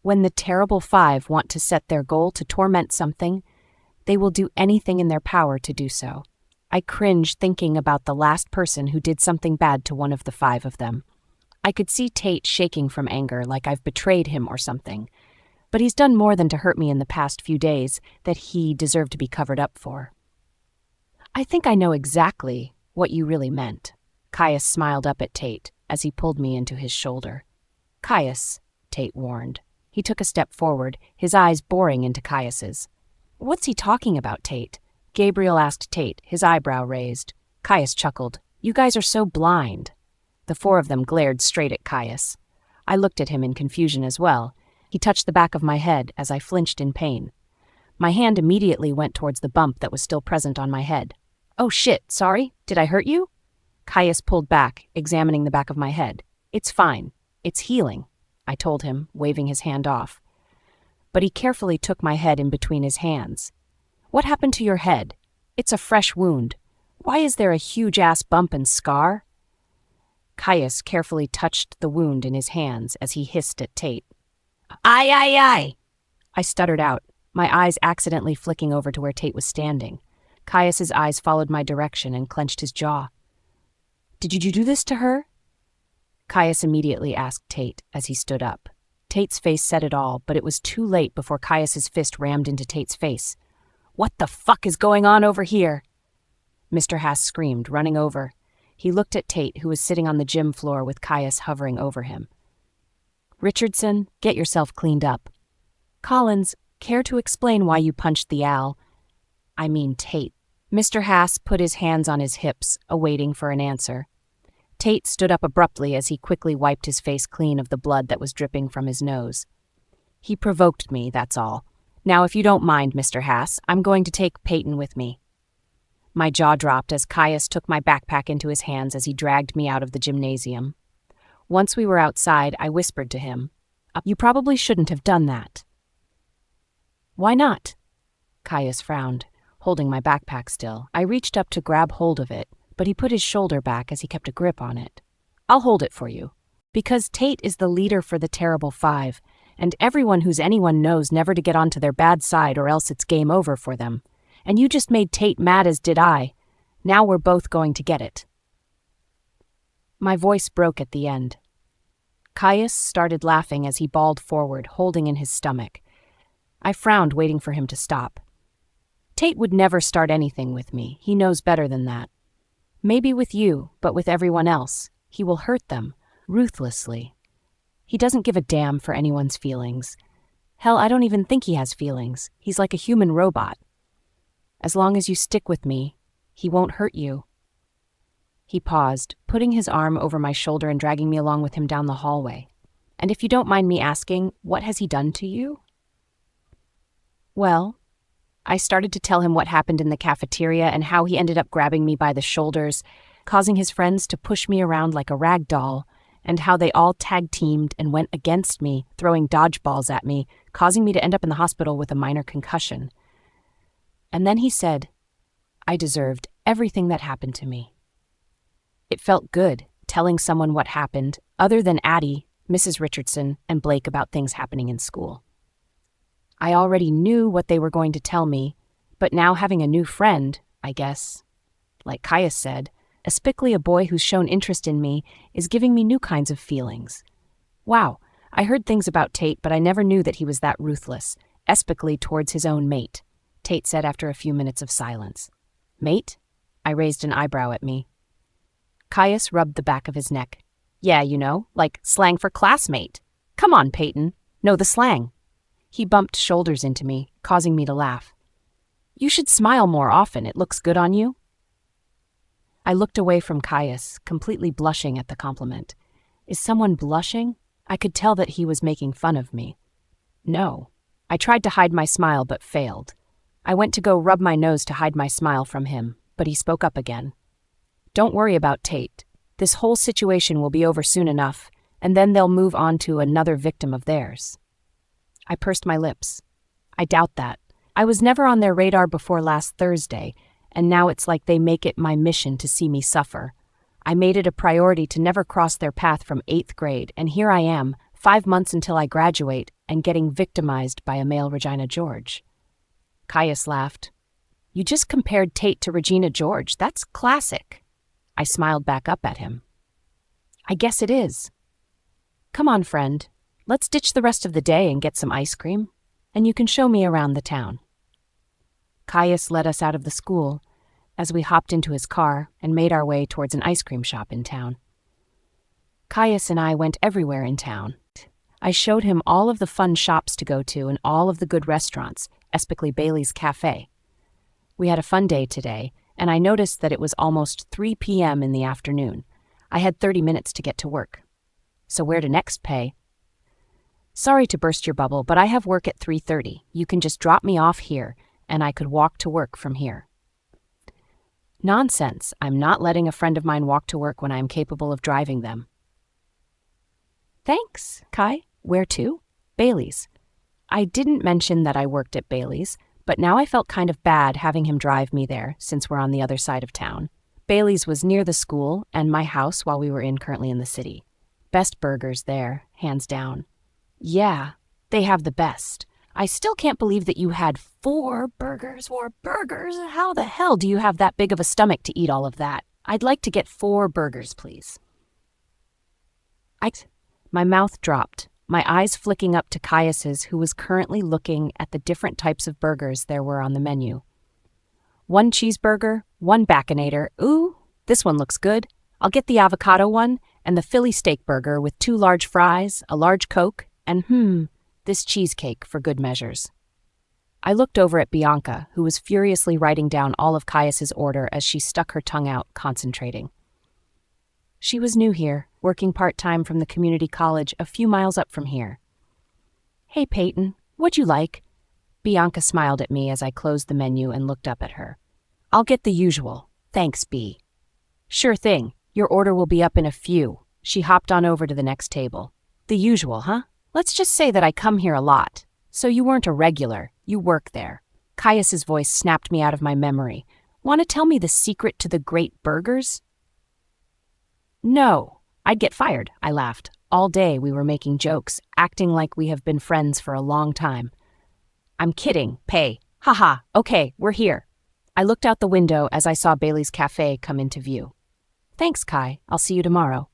When the terrible five want to set their goal to torment something, they will do anything in their power to do so. I cringe thinking about the last person who did something bad to one of the 5 of them. I could see Tate shaking from anger like I've betrayed him or something. But he's done more than to hurt me in the past few days that he deserved to be covered up for. I think I know exactly what you really meant. Caius smiled up at Tate as he pulled me into his shoulder. Caius, Tate warned. He took a step forward, his eyes boring into Caius's. What's he talking about, Tate? Gabriel asked Tate, his eyebrow raised. Caius chuckled. You guys are so blind. The 4 of them glared straight at Caius. I looked at him in confusion as well. He touched the back of my head as I flinched in pain. My hand immediately went towards the bump that was still present on my head. Oh shit, sorry, did I hurt you? Caius pulled back, examining the back of my head. It's fine. It's healing, I told him, waving his hand off. But he carefully took my head in between his hands. What happened to your head? It's a fresh wound. Why is there a huge-ass bump and scar? Caius carefully touched the wound in his hands as he hissed at Tate. Aye, aye, aye! I stuttered out, my eyes accidentally flicking over to where Tate was standing. Caius's eyes followed my direction and clenched his jaw. Did you do this to her? Caius immediately asked Tate as he stood up. Tate's face said it all, but it was too late before Caius's fist rammed into Tate's face. What the fuck is going on over here? Mr. Haas screamed, running over. He looked at Tate, who was sitting on the gym floor with Caius hovering over him. Richardson, get yourself cleaned up. Collins, care to explain why you punched the owl? I mean Tate. Mr. Haas put his hands on his hips, awaiting for an answer. Tate stood up abruptly as he quickly wiped his face clean of the blood that was dripping from his nose. He provoked me, that's all. Now, if you don't mind, Mr. Haas, I'm going to take Payton with me. My jaw dropped as Caius took my backpack into his hands as he dragged me out of the gymnasium. Once we were outside, I whispered to him, You probably shouldn't have done that. Why not? Caius frowned, holding my backpack still. I reached up to grab hold of it, but he put his shoulder back as he kept a grip on it. I'll hold it for you. Because Tate is the leader for the Terrible Five, and everyone who's anyone knows never to get onto their bad side or else it's game over for them. And you just made Tate mad as did I. Now we're both going to get it. My voice broke at the end. Caius started laughing as he bawled forward, holding in his stomach. I frowned, waiting for him to stop. Tate would never start anything with me. He knows better than that. Maybe with you, but with everyone else. He will hurt them, ruthlessly. He doesn't give a damn for anyone's feelings. Hell, I don't even think he has feelings. He's like a human robot. As long as you stick with me, he won't hurt you. He paused, putting his arm over my shoulder and dragging me along with him down the hallway. And if you don't mind me asking, what has he done to you? Well, I started to tell him what happened in the cafeteria and how he ended up grabbing me by the shoulders, causing his friends to push me around like a rag doll, and how they all tag-teamed and went against me, throwing dodgeballs at me, causing me to end up in the hospital with a minor concussion. And then he said, I deserved everything that happened to me. It felt good, telling someone what happened, other than Addie, Mrs. Richardson, and Blake about things happening in school. I already knew what they were going to tell me, but now having a new friend, I guess, like Caius said, especially a boy who's shown interest in me, is giving me new kinds of feelings. Wow, I heard things about Tate, but I never knew that he was that ruthless, especially towards his own mate, Tate said after a few minutes of silence. Mate? I raised an eyebrow at me. Caius rubbed the back of his neck. Yeah, you know, like slang for classmate. Come on, Payton. Know the slang. He bumped shoulders into me, causing me to laugh. You should smile more often. It looks good on you. I looked away from Caius, completely blushing at the compliment. Is someone blushing? I could tell that he was making fun of me. No. I tried to hide my smile but failed. I went to go rub my nose to hide my smile from him, but he spoke up again. Don't worry about Tate. This whole situation will be over soon enough, and then they'll move on to another victim of theirs. I pursed my lips. I doubt that. I was never on their radar before last Thursday, and now it's like they make it my mission to see me suffer. I made it a priority to never cross their path from 8th grade, and here I am, 5 months until I graduate, and getting victimized by a male Regina George. Caius laughed. You just compared Tate to Regina George. That's classic. I smiled back up at him. I guess it is. Come on, friend. Let's ditch the rest of the day and get some ice cream, and you can show me around the town. Caius led us out of the school as we hopped into his car and made our way towards an ice cream shop in town. Caius and I went everywhere in town. I showed him all of the fun shops to go to and all of the good restaurants, especially Bailey's Cafe. We had a fun day today, and I noticed that it was almost 3 p.m. in the afternoon. I had 30 minutes to get to work. So where to next, Pay? Sorry to burst your bubble, but I have work at 3:30. You can just drop me off here, and I could walk to work from here. Nonsense. I'm not letting a friend of mine walk to work when I am capable of driving them. Thanks, Kai. Where to? Bailey's. I didn't mention that I worked at Bailey's, but now I felt kind of bad having him drive me there since we're on the other side of town. Bailey's was near the school and my house while we were currently in the city. Best burgers there, hands down. Yeah, they have the best. I still can't believe that you had 4 burgers. 4 burgers? How the hell do you have that big of a stomach to eat all of that? I'd like to get 4 burgers, please. My mouth dropped, my eyes flicking up to Caius's, who was currently looking at the different types of burgers there were on the menu. 1 cheeseburger, 1 Baconator. Ooh, this one looks good. I'll get the avocado one and the Philly steak burger with 2 large fries, a large Coke, and this cheesecake for good measures. I looked over at Bianca, who was furiously writing down all of Caius's order as she stuck her tongue out, concentrating. She was new here, working part-time from the community college a few miles up from here. Hey, Payton, what'd you like? Bianca smiled at me as I closed the menu and looked up at her. I'll get the usual. Thanks, B. Sure thing. Your order will be up in a few. She hopped on over to the next table. The usual, huh? Let's just say that I come here a lot. So you weren't a regular. You work there. Caius's voice snapped me out of my memory. Want to tell me the secret to the great burgers? No. I'd get fired, I laughed. All day we were making jokes, acting like we have been friends for a long time. I'm kidding, Pay. Haha, okay, we're here. I looked out the window as I saw Bailey's Cafe come into view. Thanks, Kai. I'll see you tomorrow.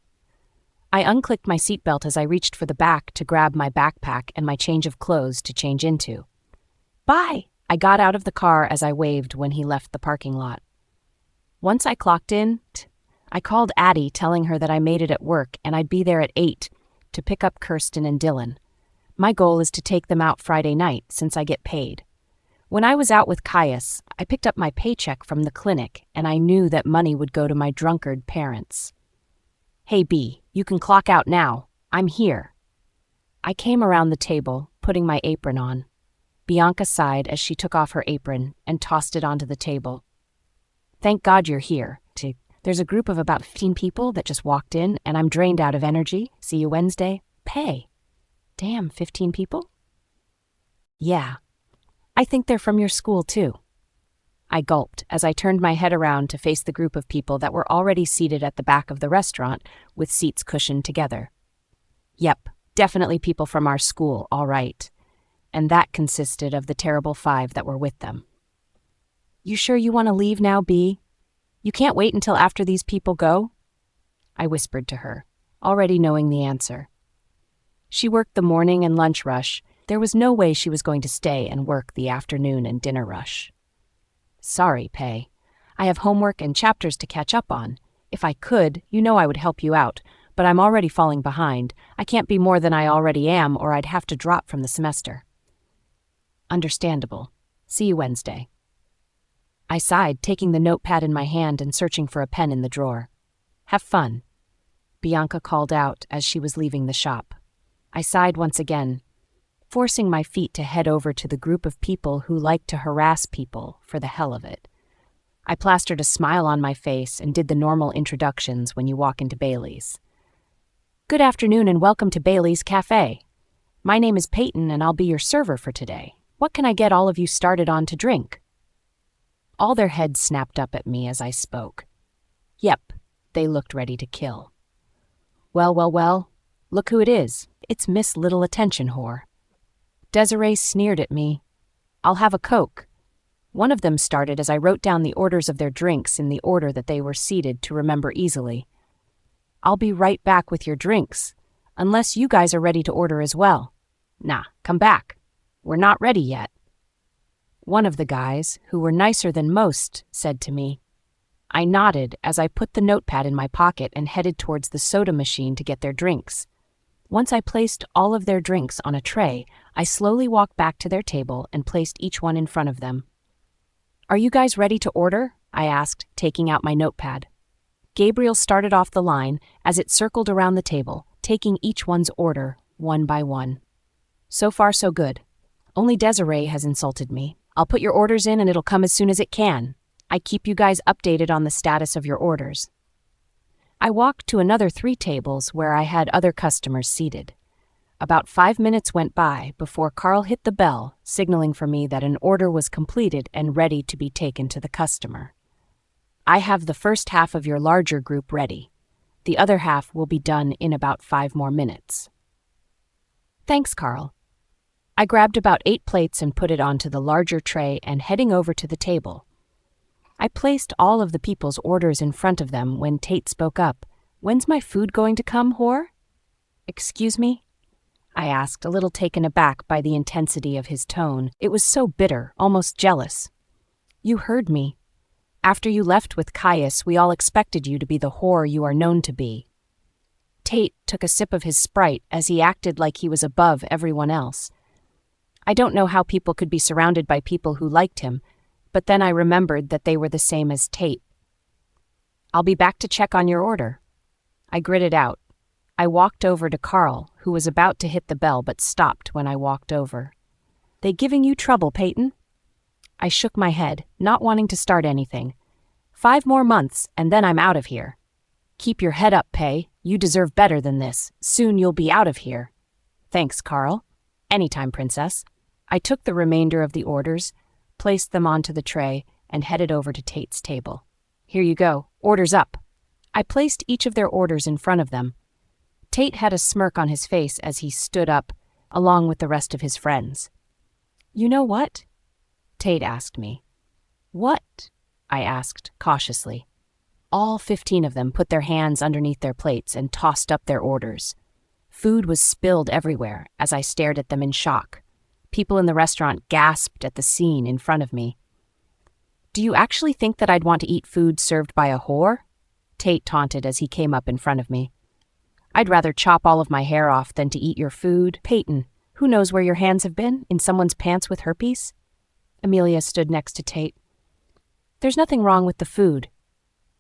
I unclicked my seatbelt as I reached for the back to grab my backpack and my change of clothes to change into. Bye! I got out of the car as I waved when he left the parking lot. Once I clocked in, I called Addie telling her that I made it at work and I'd be there at 8 to pick up Kirsten and Dylan. My goal is to take them out Friday night since I get paid. When I was out with Caius, I picked up my paycheck from the clinic and I knew that money would go to my drunkard parents. Hey, B, you can clock out now. I'm here. I came around the table, putting my apron on. Bianca sighed as she took off her apron and tossed it onto the table. Thank God you're here. There's a group of about 15 people that just walked in, and I'm drained out of energy. See you Wednesday. Pay. Damn, 15 people? Yeah. I think they're from your school, too. I gulped as I turned my head around to face the group of people that were already seated at the back of the restaurant with seats cushioned together. Yep, definitely people from our school, all right. And that consisted of the terrible 5 that were with them. You sure you want to leave now, B? You can't wait until after these people go? I whispered to her, already knowing the answer. She worked the morning and lunch rush. There was no way she was going to stay and work the afternoon and dinner rush. Sorry, Pay. I have homework and chapters to catch up on. If I could, I would help you out, but I'm already falling behind. I can't be more than I already am, or I'd have to drop from the semester. Understandable. See you Wednesday. I sighed, taking the notepad in my hand and searching for a pen in the drawer. Have fun, Bianca called out as she was leaving the shop. I sighed once again, forcing my feet to head over to the group of people who like to harass people for the hell of it. I plastered a smile on my face and did the normal introductions when you walk into Bailey's. Good afternoon and welcome to Bailey's Cafe. My name is Payton and I'll be your server for today. What can I get all of you started on to drink? All their heads snapped up at me as I spoke. Yep, they looked ready to kill. Well, look who it is. It's Miss Little Attention Whore. Desiree sneered at me. I'll have a Coke. One of them started as I wrote down the orders of their drinks in the order that they were seated to remember easily. I'll be right back with your drinks, unless you guys are ready to order as well. Nah, come back. We're not ready yet. One of the guys, who were nicer than most, said to me. I nodded as I put the notepad in my pocket and headed towards the soda machine to get their drinks. Once I placed all of their drinks on a tray, I slowly walked back to their table and placed each one in front of them. Are you guys ready to order? I asked, taking out my notepad. Gabriel started off the line as it circled around the table, taking each one's order, one by one. So far, so good. Only Desiree has insulted me. I'll put your orders in and it'll come as soon as it can. I keep you guys updated on the status of your orders. I walked to another 3 tables where I had other customers seated. About 5 minutes went by before Carl hit the bell, signaling for me that an order was completed and ready to be taken to the customer. I have the first half of your larger group ready. The other half will be done in about 5 more minutes. Thanks, Carl. I grabbed about 8 plates and put it onto the larger tray and heading over to the table. I placed all of the people's orders in front of them when Tate spoke up. When's my food going to come, whore? Excuse me? I asked, a little taken aback by the intensity of his tone. It was so bitter, almost jealous. You heard me. After you left with Caius, we all expected you to be the whore you are known to be. Tate took a sip of his Sprite as he acted like he was above everyone else. I don't know how people could be surrounded by people who liked him, but then I remembered that they were the same as Tate. I'll be back to check on your order. I gritted out. I walked over to Carl, who was about to hit the bell but stopped when I walked over. They giving you trouble, Payton? I shook my head, not wanting to start anything. 5 more months, and then I'm out of here. Keep your head up, Pay. You deserve better than this. Soon you'll be out of here. Thanks, Carl. Anytime, Princess. I took the remainder of the orders, placed them onto the tray, and headed over to Tate's table. Here you go. Orders up. I placed each of their orders in front of them. Tate had a smirk on his face as he stood up, along with the rest of his friends. You know what? Tate asked me. What? I asked, cautiously. All 15 of them put their hands underneath their plates and tossed up their orders. Food was spilled everywhere as I stared at them in shock. People in the restaurant gasped at the scene in front of me. Do you actually think that I'd want to eat food served by a whore? Tate taunted as he came up in front of me. I'd rather chop all of my hair off than to eat your food. Payton, who knows where your hands have been? In someone's pants with herpes? Amelia stood next to Tate. There's nothing wrong with the food,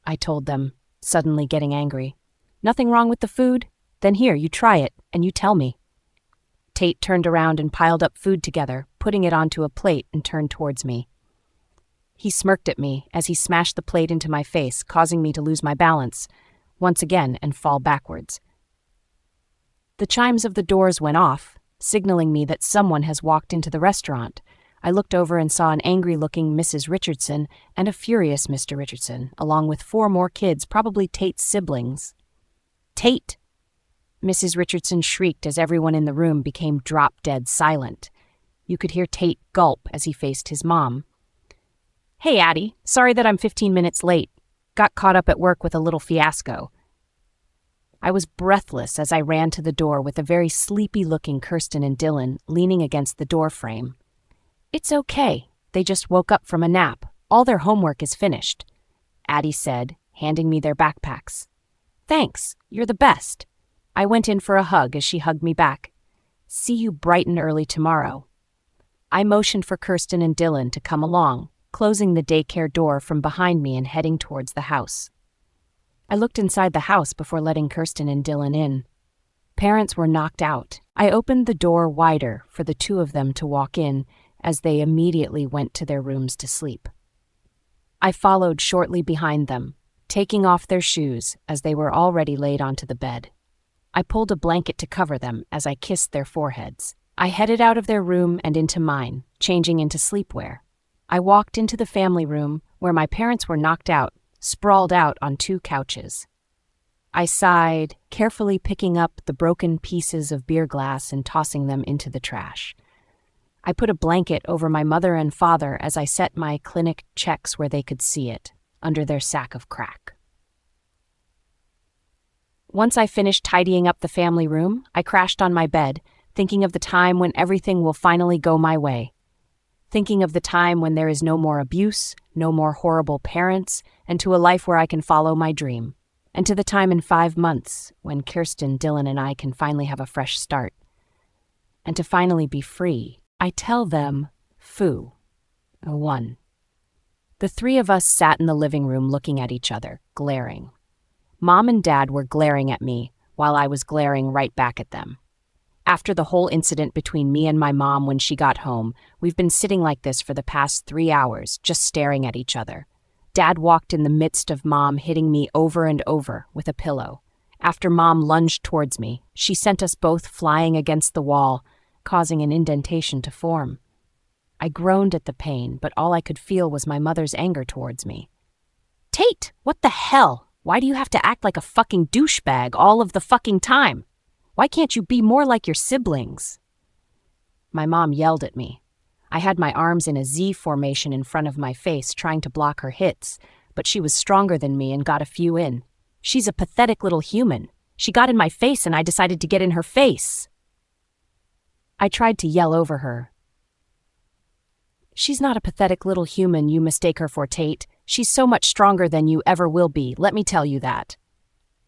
I told them, suddenly getting angry. Nothing wrong with the food? Then here, you try it, and you tell me. Tate turned around and piled up food together, putting it onto a plate and turned towards me. He smirked at me as he smashed the plate into my face, causing me to lose my balance once again and fall backwards. The chimes of the doors went off, signaling me that someone has walked into the restaurant. I looked over and saw an angry-looking Mrs. Richardson and a furious Mr. Richardson, along with 4 more kids, probably Tate's siblings. "Tate!" Mrs. Richardson shrieked as everyone in the room became drop-dead silent. You could hear Tate gulp as he faced his mom. "Hey, Addie. Sorry that I'm 15 minutes late. Got caught up at work with a little fiasco." I was breathless as I ran to the door with a very sleepy-looking Kirsten and Dylan leaning against the door frame. "It's okay. They just woke up from a nap. All their homework is finished," Addie said, handing me their backpacks. "Thanks. You're the best." I went in for a hug as she hugged me back. "See you bright and early tomorrow." I motioned for Kirsten and Dylan to come along, closing the daycare door from behind me and heading towards the house. I looked inside the house before letting Kirsten and Dylan in. Parents were knocked out. I opened the door wider for the 2 of them to walk in as they immediately went to their rooms to sleep. I followed shortly behind them, taking off their shoes as they were already laid onto the bed. I pulled a blanket to cover them as I kissed their foreheads. I headed out of their room and into mine, changing into sleepwear. I walked into the family room where my parents were knocked out, sprawled out on 2 couches. I sighed, carefully picking up the broken pieces of beer glass and tossing them into the trash. I put a blanket over my mother and father as I set my clinic checks where they could see it, under their sack of crack. Once I finished tidying up the family room, I crashed on my bed, thinking of the time when everything will finally go my way. Thinking of the time when there is no more abuse, no more horrible parents, and to a life where I can follow my dream. And to the time in 5 months when Kirsten, Dylan, and I can finally have a fresh start. And to finally be free. I tell them, Foo. 1. The 3 of us sat in the living room looking at each other, glaring. Mom and Dad were glaring at me while I was glaring right back at them. After the whole incident between me and my mom when she got home, we've been sitting like this for the past 3 hours, just staring at each other. Dad walked in the midst of Mom hitting me over and over with a pillow. After Mom lunged towards me, she sent us both flying against the wall, causing an indentation to form. I groaned at the pain, but all I could feel was my mother's anger towards me. "Tate, what the hell? Why do you have to act like a fucking douchebag all of the fucking time? Why can't you be more like your siblings?" My mom yelled at me. I had my arms in a Z formation in front of my face, trying to block her hits, but she was stronger than me and got a few in. She's a pathetic little human. She got in my face and I decided to get in her face. I tried to yell over her. "She's not a pathetic little human you mistake her for, Tate. She's so much stronger than you ever will be, let me tell you that."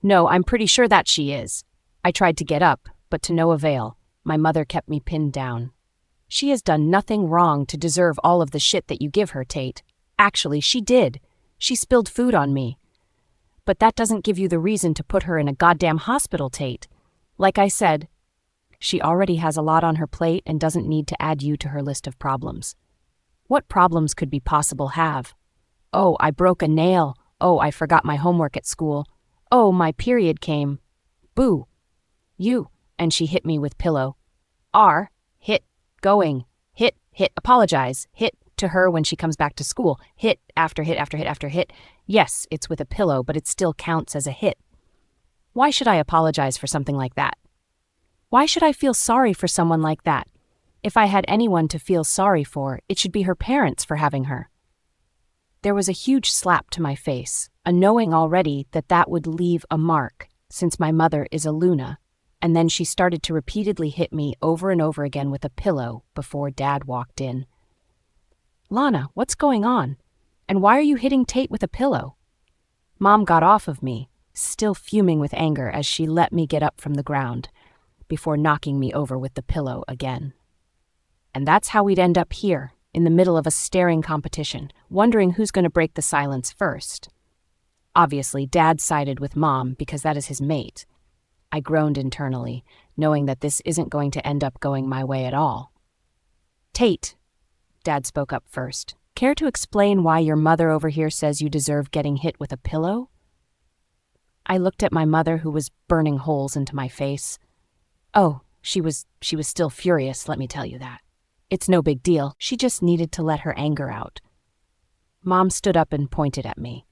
"No, I'm pretty sure that she is." I tried to get up, but to no avail. My mother kept me pinned down. "She has done nothing wrong to deserve all of the shit that you give her, Tate. Actually, she did. She spilled food on me. But that doesn't give you the reason to put her in a goddamn hospital, Tate. Like I said, she already has a lot on her plate and doesn't need to add you to her list of problems. What problems could be possible have? Oh, I broke a nail. Oh, I forgot my homework at school. Oh, my period came. Boo. You." And she hit me with pillow. Hit, going, hit, apologize, hit to her when she comes back to school, hit after hit after hit after hit. Yes, it's with a pillow, but it still counts as a hit. Why should I apologize for something like that? Why should I feel sorry for someone like that? If I had anyone to feel sorry for, it should be her parents for having her. There was a huge slap to my face, a knowing already that that would leave a mark, since my mother is a Luna, and then she started to repeatedly hit me over and over again with a pillow before Dad walked in. "Lana, what's going on? And why are you hitting Tate with a pillow?" Mom got off of me, still fuming with anger as she let me get up from the ground, before knocking me over with the pillow again. And that's how we'd end up here, in the middle of a staring competition, wondering who's going to break the silence first. Obviously, Dad sided with Mom because that is his mate. I groaned internally, knowing that this isn't going to end up going my way at all. Tate, Dad spoke up first. Care to explain why your mother over here says you deserve getting hit with a pillow? I looked at my mother, who was burning holes into my face. Oh, she was still furious, let me tell you that. It's no big deal. She just needed to let her anger out. Mom stood up and pointed at me.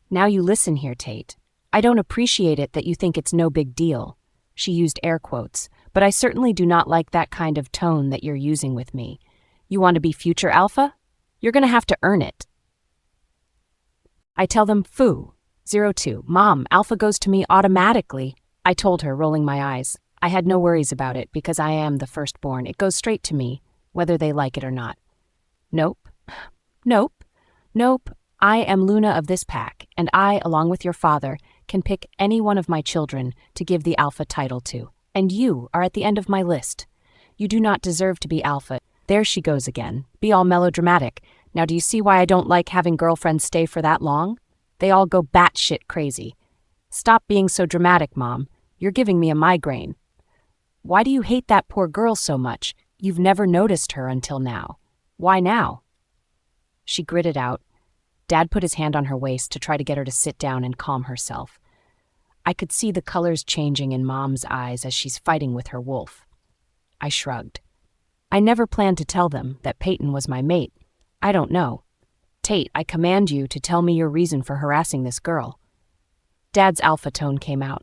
Now you listen here, Tate. I don't appreciate it that you think it's no big deal. She used air quotes, but I certainly do not like that kind of tone that you're using with me. You want to be future alpha? You're going to have to earn it. I tell them, foo. 02. Mom, alpha goes to me automatically. I told her, rolling my eyes. I had no worries about it because I am the firstborn. It goes straight to me, whether they like it or not. Nope. I am Luna of this pack, and I, along with your father, can pick any one of my children to give the alpha title to. And you are at the end of my list. You do not deserve to be alpha. There she goes again. Be all melodramatic. Now do you see why I don't like having girlfriends stay for that long? They all go batshit crazy. Stop being so dramatic, Mom. You're giving me a migraine. Why do you hate that poor girl so much? You've never noticed her until now. Why now? She gritted out. Dad put his hand on her waist to try to get her to sit down and calm herself. I could see the colors changing in Mom's eyes as she's fighting with her wolf. I shrugged. I never planned to tell them that Payton was my mate. I don't know. Tate, I command you to tell me your reason for harassing this girl. Dad's alpha tone came out.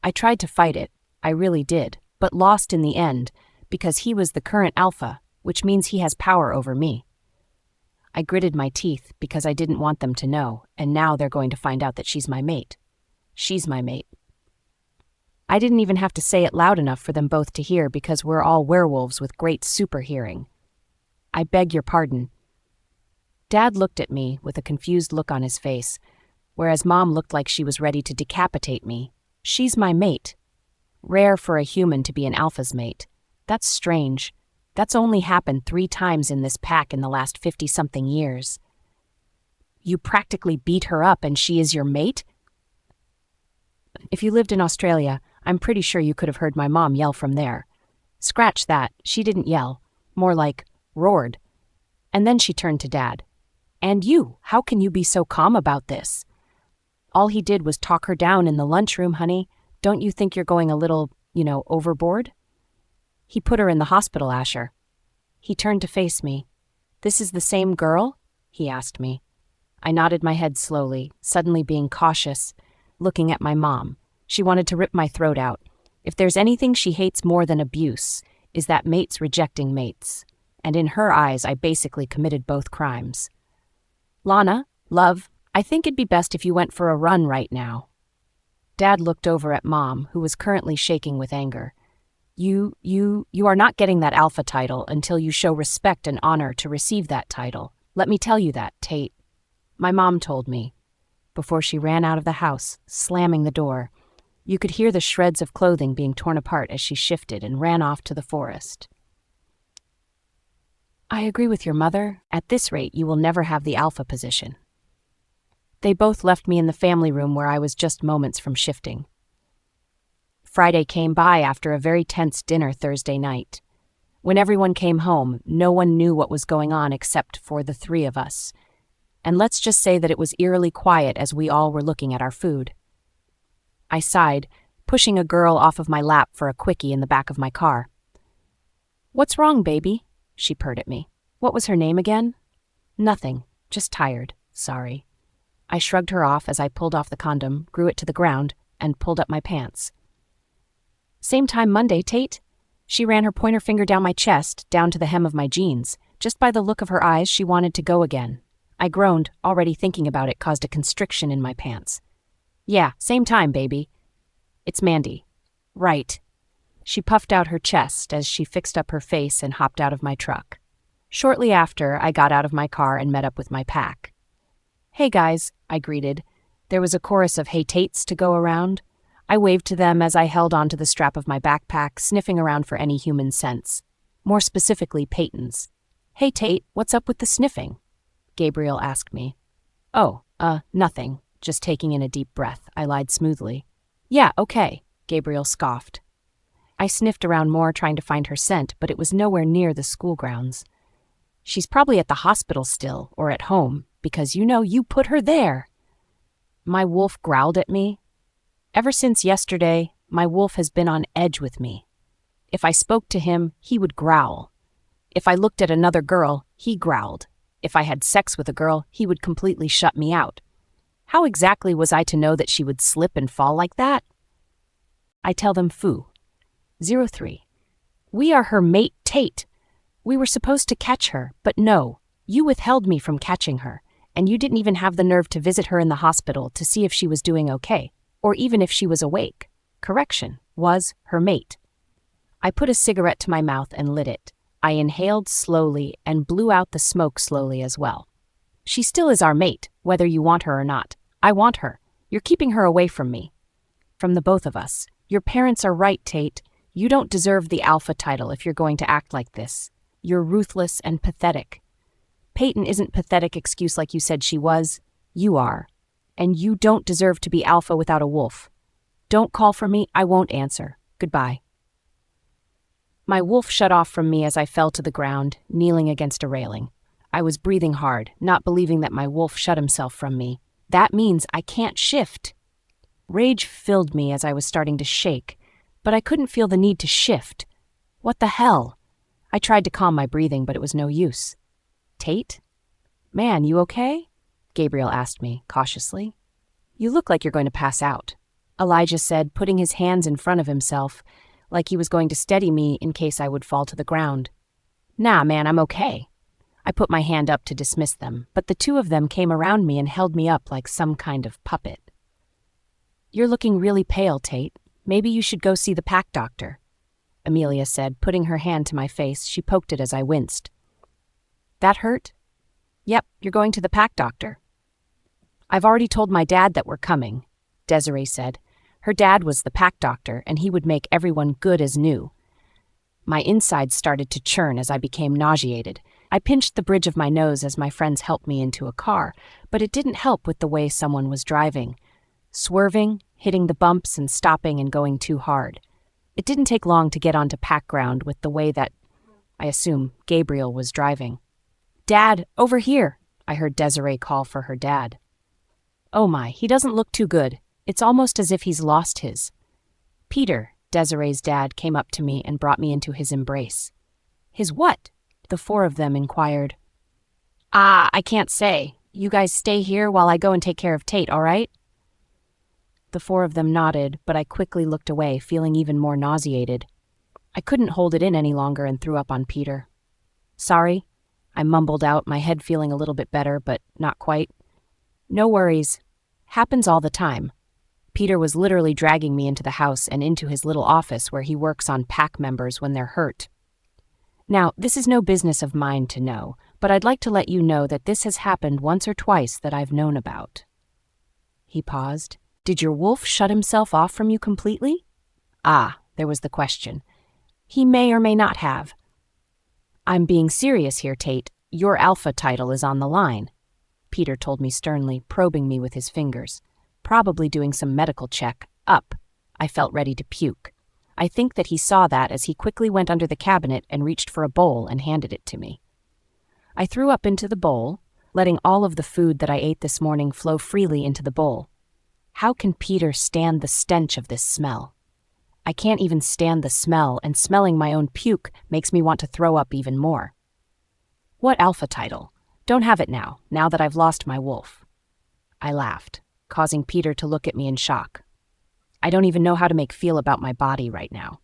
I tried to fight it. I really did, but lost in the end because he was the current alpha, which means he has power over me. I gritted my teeth because I didn't want them to know, and now they're going to find out that she's my mate. She's my mate. I didn't even have to say it loud enough for them both to hear because we're all werewolves with great super hearing. I beg your pardon. Dad looked at me with a confused look on his face, whereas Mom looked like she was ready to decapitate me. She's my mate. Rare for a human to be an alpha's mate. That's strange. That's only happened 3 times in this pack in the last 50-something years. You practically beat her up and she is your mate? If you lived in Australia, I'm pretty sure you could have heard my mom yell from there. Scratch that, she didn't yell. More like, roared. And then she turned to Dad. And you, how can you be so calm about this? All he did was talk her down in the lunchroom, honey. Don't you think you're going a little, overboard? He put her in the hospital, Asher. He turned to face me. This is the same girl? He asked me. I nodded my head slowly, suddenly being cautious, looking at my mom. She wanted to rip my throat out. If there's anything she hates more than abuse, is that mates rejecting mates. And in her eyes, I basically committed both crimes. Lana, love, I think it'd be best if you went for a run right now. Dad looked over at Mom, who was currently shaking with anger. You are not getting that alpha title until you show respect and honor to receive that title. Let me tell you that, Tate. My mom told me. Before she ran out of the house, slamming the door. You could hear the shreds of clothing being torn apart as she shifted and ran off to the forest. I agree with your mother. At this rate, you will never have the alpha position. They both left me in the family room where I was just moments from shifting. Friday came by after a very tense dinner Thursday night. When everyone came home, no one knew what was going on except for the 3 of us. And let's just say that it was eerily quiet as we all were looking at our food. I sighed, pushing a girl off of my lap for a quickie in the back of my car. What's wrong, baby? She purred at me. What was her name again? Nothing, just tired, sorry. I shrugged her off as I pulled off the condom, grew it to the ground, and pulled up my pants. Same time Monday, Tate? She ran her pointer finger down my chest, down to the hem of my jeans. Just by the look of her eyes, she wanted to go again. I groaned, already thinking about it caused a constriction in my pants. Yeah, same time, baby. It's Mandy. Right. She puffed out her chest as she fixed up her face and hopped out of my truck. Shortly after, I got out of my car and met up with my pack. Hey guys, I greeted. There was a chorus of hey Tates to go around. I waved to them as I held onto the strap of my backpack, sniffing around for any human scents. More specifically, Payton's. Hey Tate, what's up with the sniffing? Gabriel asked me. Oh, nothing. Just taking in a deep breath, I lied smoothly. Yeah, okay, Gabriel scoffed. I sniffed around more, trying to find her scent, but it was nowhere near the school grounds. She's probably at the hospital still, or at home, because you put her there. My wolf growled at me. Ever since yesterday, my wolf has been on edge with me. If I spoke to him, he would growl. If I looked at another girl, he growled. If I had sex with a girl, he would completely shut me out. How exactly was I to know that she would slip and fall like that? I tell them foo. 03. We are her mate, Tate. We were supposed to catch her, but no, you withheld me from catching her, and you didn't even have the nerve to visit her in the hospital to see if she was doing okay, or even if she was awake. Correction, was her mate. I put a cigarette to my mouth and lit it. I inhaled slowly and blew out the smoke slowly as well. She still is our mate, whether you want her or not. I want her. You're keeping her away from me. From the both of us. Your parents are right, Tate. You don't deserve the alpha title if you're going to act like this. You're ruthless and pathetic. Payton isn't pathetic excuse like you said she was. You are. And you don't deserve to be alpha without a wolf. Don't call for me, I won't answer. Goodbye. My wolf shut off from me as I fell to the ground, kneeling against a railing. I was breathing hard, not believing that my wolf shut himself from me. That means I can't shift. Rage filled me as I was starting to shake, but I couldn't feel the need to shift. What the hell? I tried to calm my breathing, but it was no use. Tate? Man, you okay? Gabriel asked me, cautiously. You look like you're going to pass out, Elijah said, putting his hands in front of himself, like he was going to steady me in case I would fall to the ground. Nah, man, I'm okay. I put my hand up to dismiss them, but the two of them came around me and held me up like some kind of puppet. You're looking really pale, Tate. Maybe you should go see the pack doctor, Amelia said, putting her hand to my face. She poked it as I winced. That hurt? Yep, you're going to the pack doctor. I've already told my dad that we're coming, Desiree said. Her dad was the pack doctor, and he would make everyone good as new. My insides started to churn as I became nauseated. I pinched the bridge of my nose as my friends helped me into a car, but it didn't help with the way someone was driving. Swerving, hitting the bumps and stopping and going too hard. It didn't take long to get onto pack ground with the way that, I assume, Gabriel was driving. Dad, over here, I heard Desiree call for her dad. Oh my, he doesn't look too good. It's almost as if he's lost his. Peter, Desiree's dad, came up to me and brought me into his embrace. His what? The four of them inquired. I can't say. You guys stay here while I go and take care of Tate, all right? The four of them nodded, but I quickly looked away, feeling even more nauseated. I couldn't hold it in any longer and threw up on Peter. Sorry, I mumbled out, my head feeling a little bit better, but not quite. No worries. Happens all the time. Peter was literally dragging me into the house and into his little office where he works on pack members when they're hurt. Now, this is no business of mine to know, but I'd like to let you know that this has happened once or twice that I've known about. He paused. Did your wolf shut himself off from you completely? There was the question. He may or may not have. I'm being serious here, Tate. Your alpha title is on the line, Peter told me sternly, probing me with his fingers. Probably doing some medical check. Up. I felt ready to puke. I think that he saw that as he quickly went under the cabinet and reached for a bowl and handed it to me. I threw up into the bowl, letting all of the food that I ate this morning flow freely into the bowl. How can Peter stand the stench of this smell? I can't even stand the smell, and smelling my own puke makes me want to throw up even more. What alpha title? Don't have it now that I've lost my wolf. I laughed, causing Peter to look at me in shock. I don't even know how to make feel about my body right now.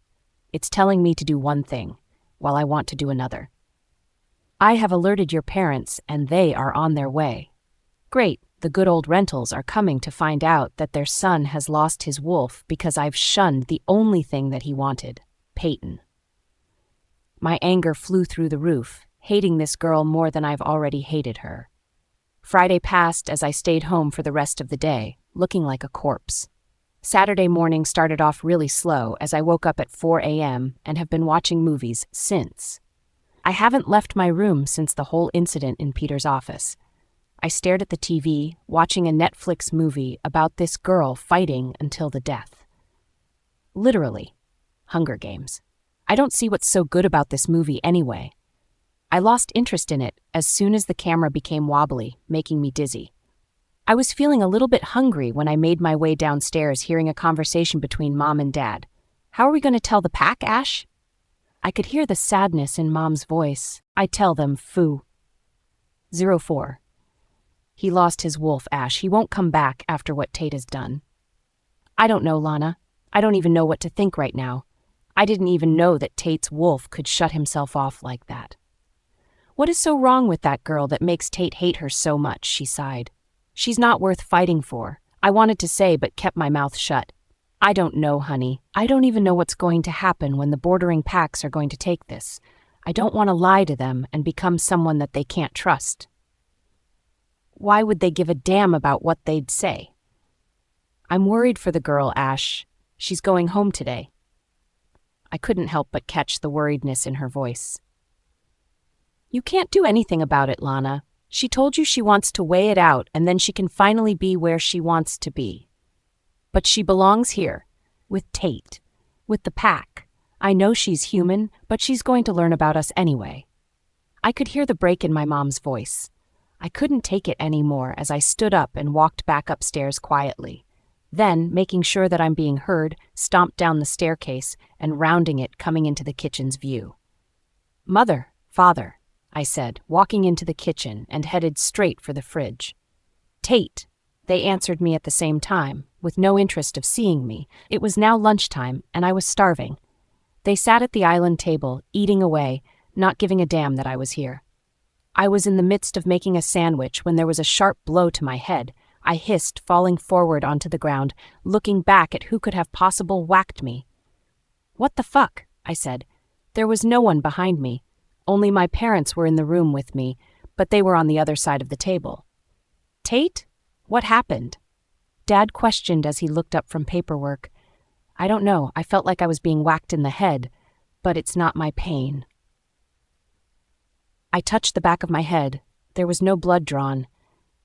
It's telling me to do one thing, while I want to do another. I have alerted your parents, and they are on their way. Great. The good old rentals are coming to find out that their son has lost his wolf because I've shunned the only thing that he wanted, Payton. My anger flew through the roof, hating this girl more than I've already hated her. Friday passed as I stayed home for the rest of the day, looking like a corpse. Saturday morning started off really slow as I woke up at 4 a.m. and have been watching movies since. I haven't left my room since the whole incident in Peter's office. I stared at the TV, watching a Netflix movie about this girl fighting until the death. Literally. Hunger Games. I don't see what's so good about this movie anyway. I lost interest in it as soon as the camera became wobbly, making me dizzy. I was feeling a little bit hungry when I made my way downstairs, hearing a conversation between Mom and Dad. How are we going to tell the pack, Ash? I could hear the sadness in Mom's voice. I tell them, foo. 04. He lost his wolf, Ash. He won't come back after what Tate has done. I don't know, Lana. I don't even know what to think right now. I didn't even know that Tate's wolf could shut himself off like that. What is so wrong with that girl that makes Tate hate her so much? She sighed. She's not worth fighting for. I wanted to say but kept my mouth shut. I don't know, honey. I don't even know what's going to happen when the bordering packs are going to take this. I don't want to lie to them and become someone that they can't trust. Why would they give a damn about what they'd say? I'm worried for the girl, Ash. She's going home today. I couldn't help but catch the worriedness in her voice. You can't do anything about it, Lana. She told you she wants to weigh it out and then she can finally be where she wants to be. But she belongs here, with Tate, with the pack. I know she's human, but she's going to learn about us anyway. I could hear the break in my mom's voice. I couldn't take it anymore as I stood up and walked back upstairs quietly. Then, making sure that I'm being heard, stomped down the staircase and rounding it, coming into the kitchen's view. Mother, Father, I said, walking into the kitchen and headed straight for the fridge. Tate, they answered me at the same time, with no interest of seeing me. It was now lunchtime, and I was starving. They sat at the island table, eating away, not giving a damn that I was here. I was in the midst of making a sandwich when there was a sharp blow to my head. I hissed, falling forward onto the ground, looking back at who could have possibly whacked me. What the fuck? I said. There was no one behind me. Only my parents were in the room with me, but they were on the other side of the table. Tate? What happened? Dad questioned as he looked up from paperwork. I don't know. I felt like I was being whacked in the head, but it's not my pain. I touched the back of my head. There was no blood drawn.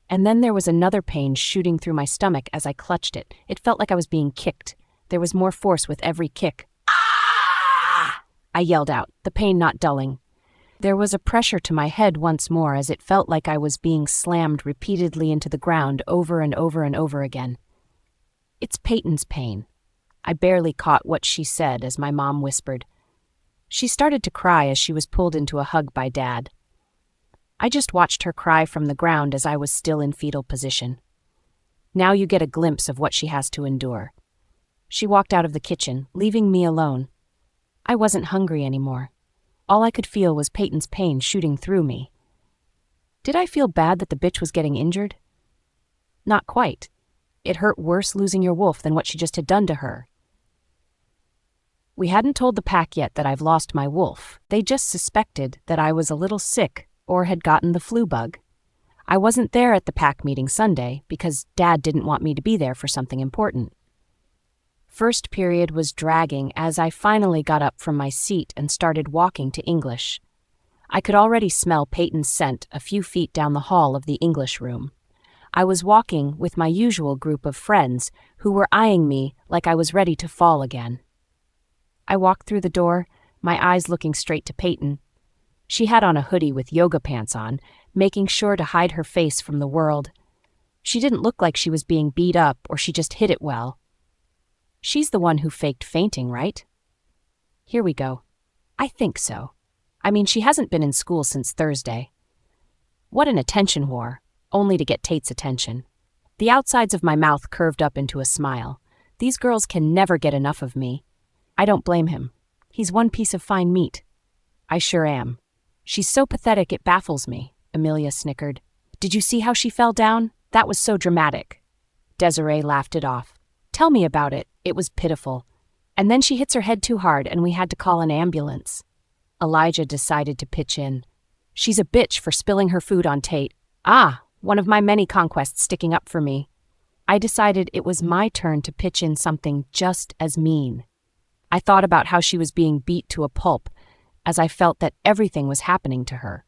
And then there was another pain shooting through my stomach as I clutched it. It felt like I was being kicked. There was more force with every kick. Ah! I yelled out, the pain not dulling. There was a pressure to my head once more as it felt like I was being slammed repeatedly into the ground over and over and over again. It's Peyton's pain. I barely caught what she said as my mom whispered. She started to cry as she was pulled into a hug by Dad. I just watched her cry from the ground as I was still in fetal position. Now you get a glimpse of what she has to endure. She walked out of the kitchen, leaving me alone. I wasn't hungry anymore. All I could feel was Peyton's pain shooting through me. Did I feel bad that the bitch was getting injured? Not quite. It hurt worse losing your wolf than what she just had done to her. We hadn't told the pack yet that I've lost my wolf. They just suspected that I was a little sick or had gotten the flu bug. I wasn't there at the pack meeting Sunday because Dad didn't want me to be there for something important. First period was dragging as I finally got up from my seat and started walking to English. I could already smell Peyton's scent a few feet down the hall of the English room. I was walking with my usual group of friends who were eyeing me like I was ready to fall again. I walked through the door, my eyes looking straight to Peyton. She had on a hoodie with yoga pants on, making sure to hide her face from the world. She didn't look like she was being beat up or she just hid it well. She's the one who faked fainting, right? Here we go. I think so. I mean, she hasn't been in school since Thursday. What an attention whore, only to get Tate's attention. The outsides of my mouth curved up into a smile. These girls can never get enough of me. I don't blame him. He's one piece of fine meat. I sure am. She's so pathetic it baffles me, Amelia snickered. Did you see how she fell down? That was so dramatic. Desiree laughed it off. Tell me about it. It was pitiful. And then she hits her head too hard and we had to call an ambulance. Elijah decided to pitch in. She's a bitch for spilling her food on Tate. Ah, one of my many conquests sticking up for me. I decided it was my turn to pitch in something just as mean. I thought about how she was being beat to a pulp, as I felt that everything was happening to her.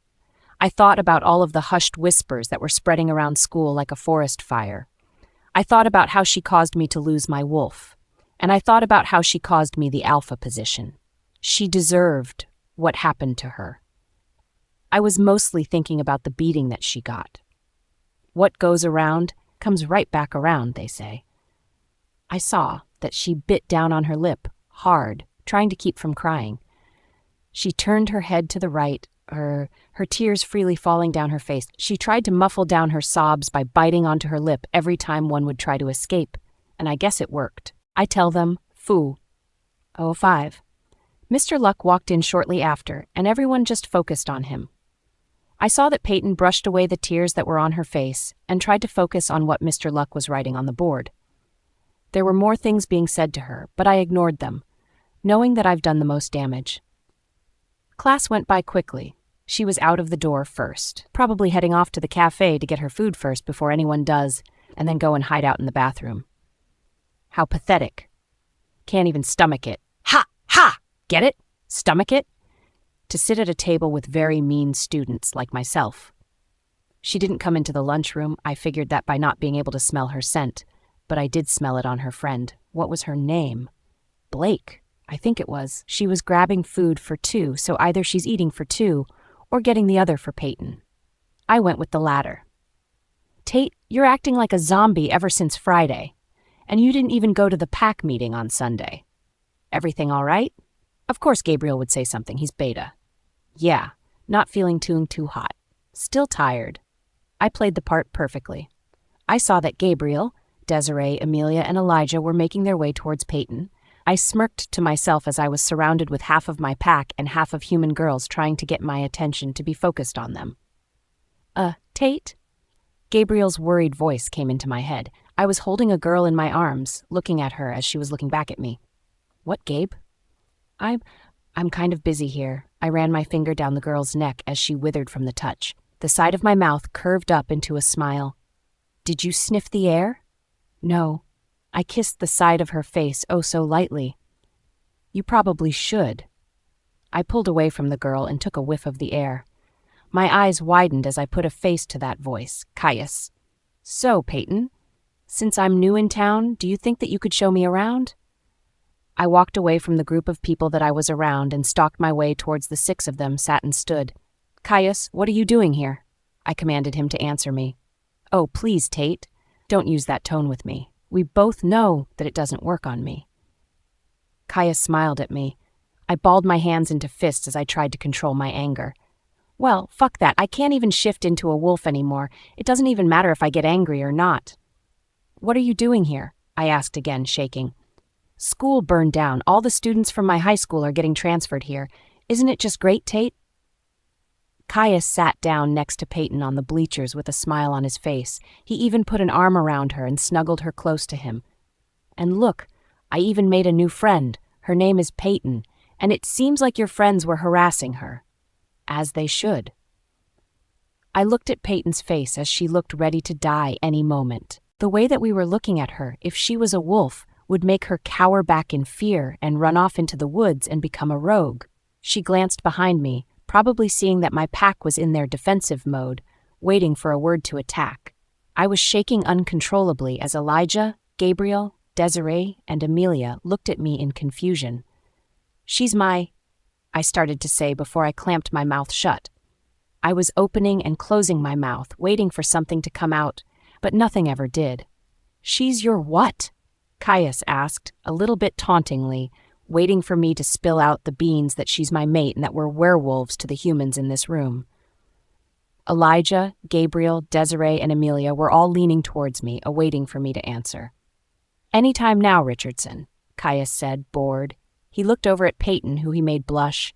I thought about all of the hushed whispers that were spreading around school like a forest fire. I thought about how she caused me to lose my wolf. And I thought about how she caused me the alpha position. She deserved what happened to her. I was mostly thinking about the beating that she got. What goes around comes right back around, they say. I saw that she bit down on her lip, hard, trying to keep from crying. She turned her head to the right, her tears freely falling down her face. She tried to muffle down her sobs by biting onto her lip every time one would try to escape, and I guess it worked. I tell them, foo. 05. Mr. Luck walked in shortly after, and everyone just focused on him. I saw that Payton brushed away the tears that were on her face and tried to focus on what Mr. Luck was writing on the board. There were more things being said to her, but I ignored them, knowing that I've done the most damage. Class went by quickly. She was out of the door first, probably heading off to the cafe to get her food first before anyone does, and then go and hide out in the bathroom. How pathetic. Can't even stomach it. Ha! Ha! Get it? Stomach it? To sit at a table with very mean students like myself. She didn't come into the lunchroom. I figured that by not being able to smell her scent, but I did smell it on her friend. What was her name? Blake, I think it was. She was grabbing food for two, so either she's eating for two or getting the other for Payton. I went with the latter. Tate, you're acting like a zombie ever since Friday, and you didn't even go to the PAC meeting on Sunday. Everything all right? Of course Gabriel would say something. He's beta. Yeah, not feeling too hot. Still tired. I played the part perfectly. I saw that Gabriel, Desiree, Amelia, and Elijah were making their way towards Payton. I smirked to myself as I was surrounded with half of my pack and half of human girls trying to get my attention to be focused on them. Tate? Gabriel's worried voice came into my head. I was holding a girl in my arms, looking at her as she was looking back at me. What, Gabe? I'm kind of busy here. I ran my finger down the girl's neck as she withered from the touch. The side of my mouth curved up into a smile. Did you sniff the air? No. I kissed the side of her face oh so lightly. You probably should. I pulled away from the girl and took a whiff of the air. My eyes widened as I put a face to that voice, Caius. So, Payton, since I'm new in town, do you think that you could show me around? I walked away from the group of people that I was around and stalked my way towards the 6 of them sat and stood. Caius, what are you doing here? I commanded him to answer me. Oh, please, Tate. Don't use that tone with me. We both know that it doesn't work on me. Caius smiled at me. I balled my hands into fists as I tried to control my anger. Well, fuck that. I can't even shift into a wolf anymore. It doesn't even matter if I get angry or not. What are you doing here? I asked again, shaking. School burned down. All the students from my high school are getting transferred here. Isn't it just great, Tate? Caius sat down next to Payton on the bleachers with a smile on his face. He even put an arm around her and snuggled her close to him. And look, I even made a new friend. Her name is Payton, and it seems like your friends were harassing her. As they should. I looked at Payton's face as she looked ready to die any moment. The way that we were looking at her, if she was a wolf, would make her cower back in fear and run off into the woods and become a rogue. She glanced behind me, probably seeing that my pack was in their defensive mode, waiting for a word to attack. I was shaking uncontrollably as Elijah, Gabriel, Desiree, and Amelia looked at me in confusion. She's my... I started to say before I clamped my mouth shut. I was opening and closing my mouth, waiting for something to come out, but nothing ever did. She's your what? Caius asked, a little bit tauntingly, waiting for me to spill out the beans that she's my mate and that we're werewolves to the humans in this room. Elijah, Gabriel, Desiree, and Amelia were all leaning towards me, awaiting for me to answer. Any time now, Richardson, Caius said, bored. He looked over at Payton, who he made blush.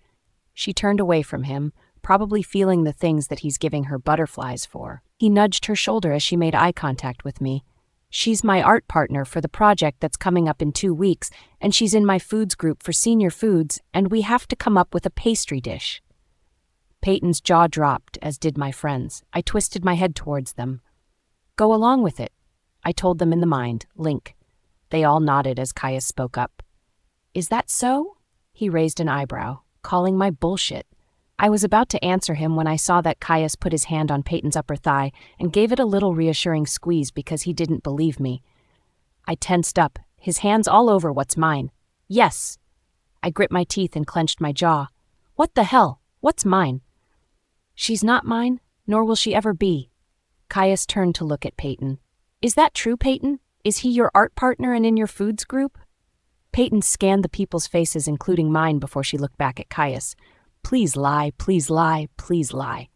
She turned away from him, probably feeling the things that he's giving her butterflies for. He nudged her shoulder as she made eye contact with me. She's my art partner for the project that's coming up in 2 weeks, and she's in my foods group for senior foods, and we have to come up with a pastry dish. Payton's jaw dropped, as did my friends. I twisted my head towards them. Go along with it, I told them in the mind, Link. They all nodded as Caius spoke up. Is that so? He raised an eyebrow, calling my bullshit. I was about to answer him when I saw that Caius put his hand on Payton's upper thigh and gave it a little reassuring squeeze because he didn't believe me. I tensed up, his hands all over what's mine. Yes. I gripped my teeth and clenched my jaw. What the hell? What's mine? She's not mine, nor will she ever be. Caius turned to look at Payton. Is that true, Payton? Is he your art partner and in your foods group? Payton scanned the people's faces, including mine, before she looked back at Caius. Please lie, please lie, please lie.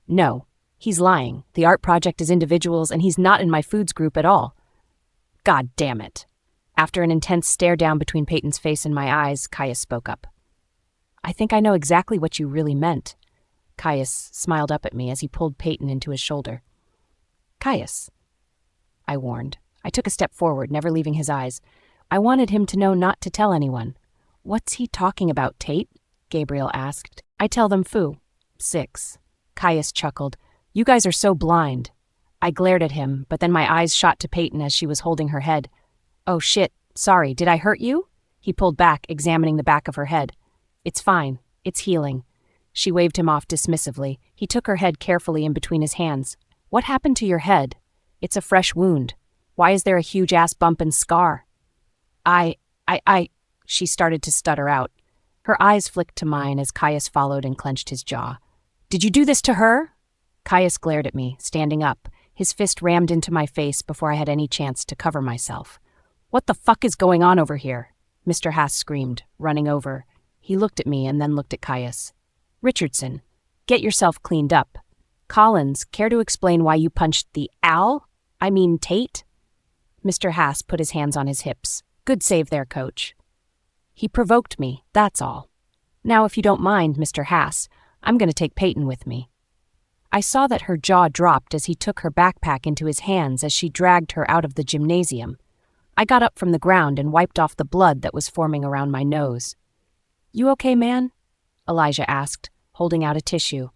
No, he's lying. The art project is individuals, and he's not in my foods group at all. God damn it. After an intense stare down between Payton's face and my eyes, Caius spoke up. I think I know exactly what you really meant. Caius smiled up at me as he pulled Payton into his shoulder. Caius, I warned. I took a step forward, never leaving his eyes. I wanted him to know not to tell anyone. What's he talking about, Tate? Gabriel asked. I tell them foo. 6. Caius chuckled. You guys are so blind. I glared at him, but then my eyes shot to Payton as she was holding her head. Oh shit, sorry, did I hurt you? He pulled back, examining the back of her head. It's fine. It's healing. She waved him off dismissively. He took her head carefully in between his hands. What happened to your head? It's a fresh wound. Why is there a huge-ass bump and scar? She started to stutter out. Her eyes flicked to mine as Caius followed and clenched his jaw. Did you do this to her? Caius glared at me, standing up. His fist rammed into my face before I had any chance to cover myself. What the fuck is going on over here? Mr. Haas screamed, running over. He looked at me and then looked at Caius. Richardson, get yourself cleaned up. Collins, care to explain why you punched the Tate? Mr. Haas put his hands on his hips. Good save there, coach. He provoked me, that's all. Now, if you don't mind, Mr. Haas, I'm going to take Payton with me. I saw that her jaw dropped as he took her backpack into his hands as she dragged her out of the gymnasium. I got up from the ground and wiped off the blood that was forming around my nose. You okay, man? Elijah asked, holding out a tissue.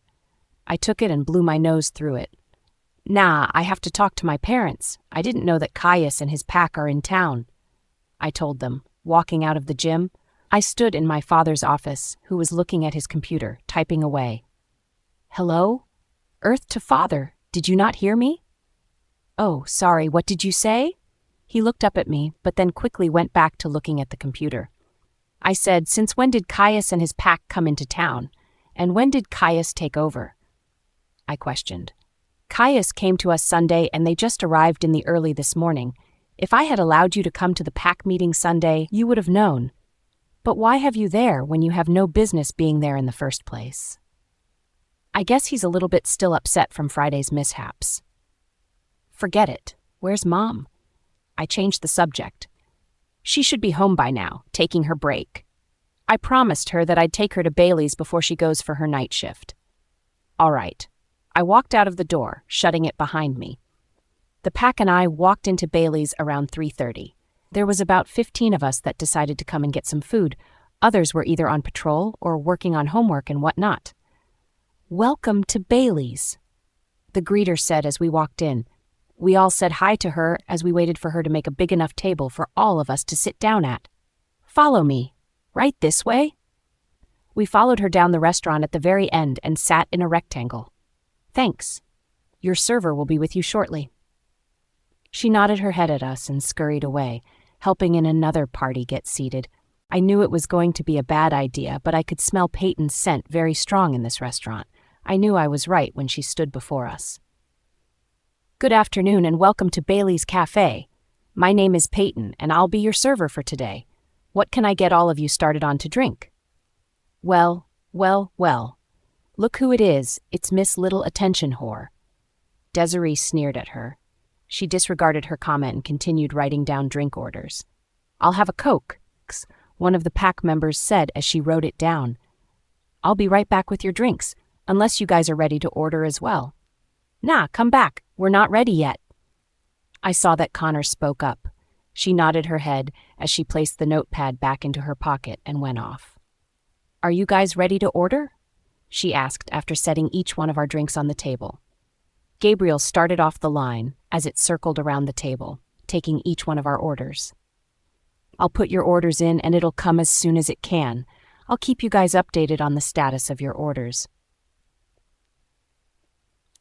I took it and blew my nose through it. Nah, I have to talk to my parents. I didn't know that Caius and his pack are in town. I told them, walking out of the gym. I stood in my father's office, who was looking at his computer, typing away. Hello? Earth to Father, did you not hear me? Oh, sorry, what did you say? He looked up at me, but then quickly went back to looking at the computer. I said, since when did Caius and his pack come into town? And when did Caius take over? I questioned. Caius came to us Sunday and they just arrived in the early this morning. If I had allowed you to come to the pack meeting Sunday, you would have known. But why have you there when you have no business being there in the first place? I guess he's a little bit still upset from Friday's mishaps. Forget it. Where's Mom? I changed the subject. She should be home by now, taking her break. I promised her that I'd take her to Bailey's before she goes for her night shift. All right. I walked out of the door, shutting it behind me. The pack and I walked into Bailey's around 3:30. There was about 15 of us that decided to come and get some food. Others were either on patrol or working on homework and whatnot. Welcome to Bailey's, the greeter said as we walked in. We all said hi to her as we waited for her to make a big enough table for all of us to sit down at. Follow me. Right this way? We followed her down the restaurant at the very end and sat in a rectangle. Thanks. Your server will be with you shortly. She nodded her head at us and scurried away, helping in another party get seated. I knew it was going to be a bad idea, but I could smell Payton's scent very strong in this restaurant. I knew I was right when she stood before us. Good afternoon and welcome to Bailey's Cafe. My name is Payton and I'll be your server for today. What can I get all of you started on to drink? Well. Look who it is. It's Miss Little Attention Whore. Desiree sneered at her. She disregarded her comment and continued writing down drink orders. I'll have a Coke, one of the pack members said as she wrote it down. I'll be right back with your drinks, unless you guys are ready to order as well. Nah, come back. We're not ready yet. I saw that Connor spoke up. She nodded her head as she placed the notepad back into her pocket and went off. Are you guys ready to order? She asked after setting each one of our drinks on the table. Gabriel started off the line as it circled around the table, taking each one of our orders. I'll put your orders in and it'll come as soon as it can. I'll keep you guys updated on the status of your orders.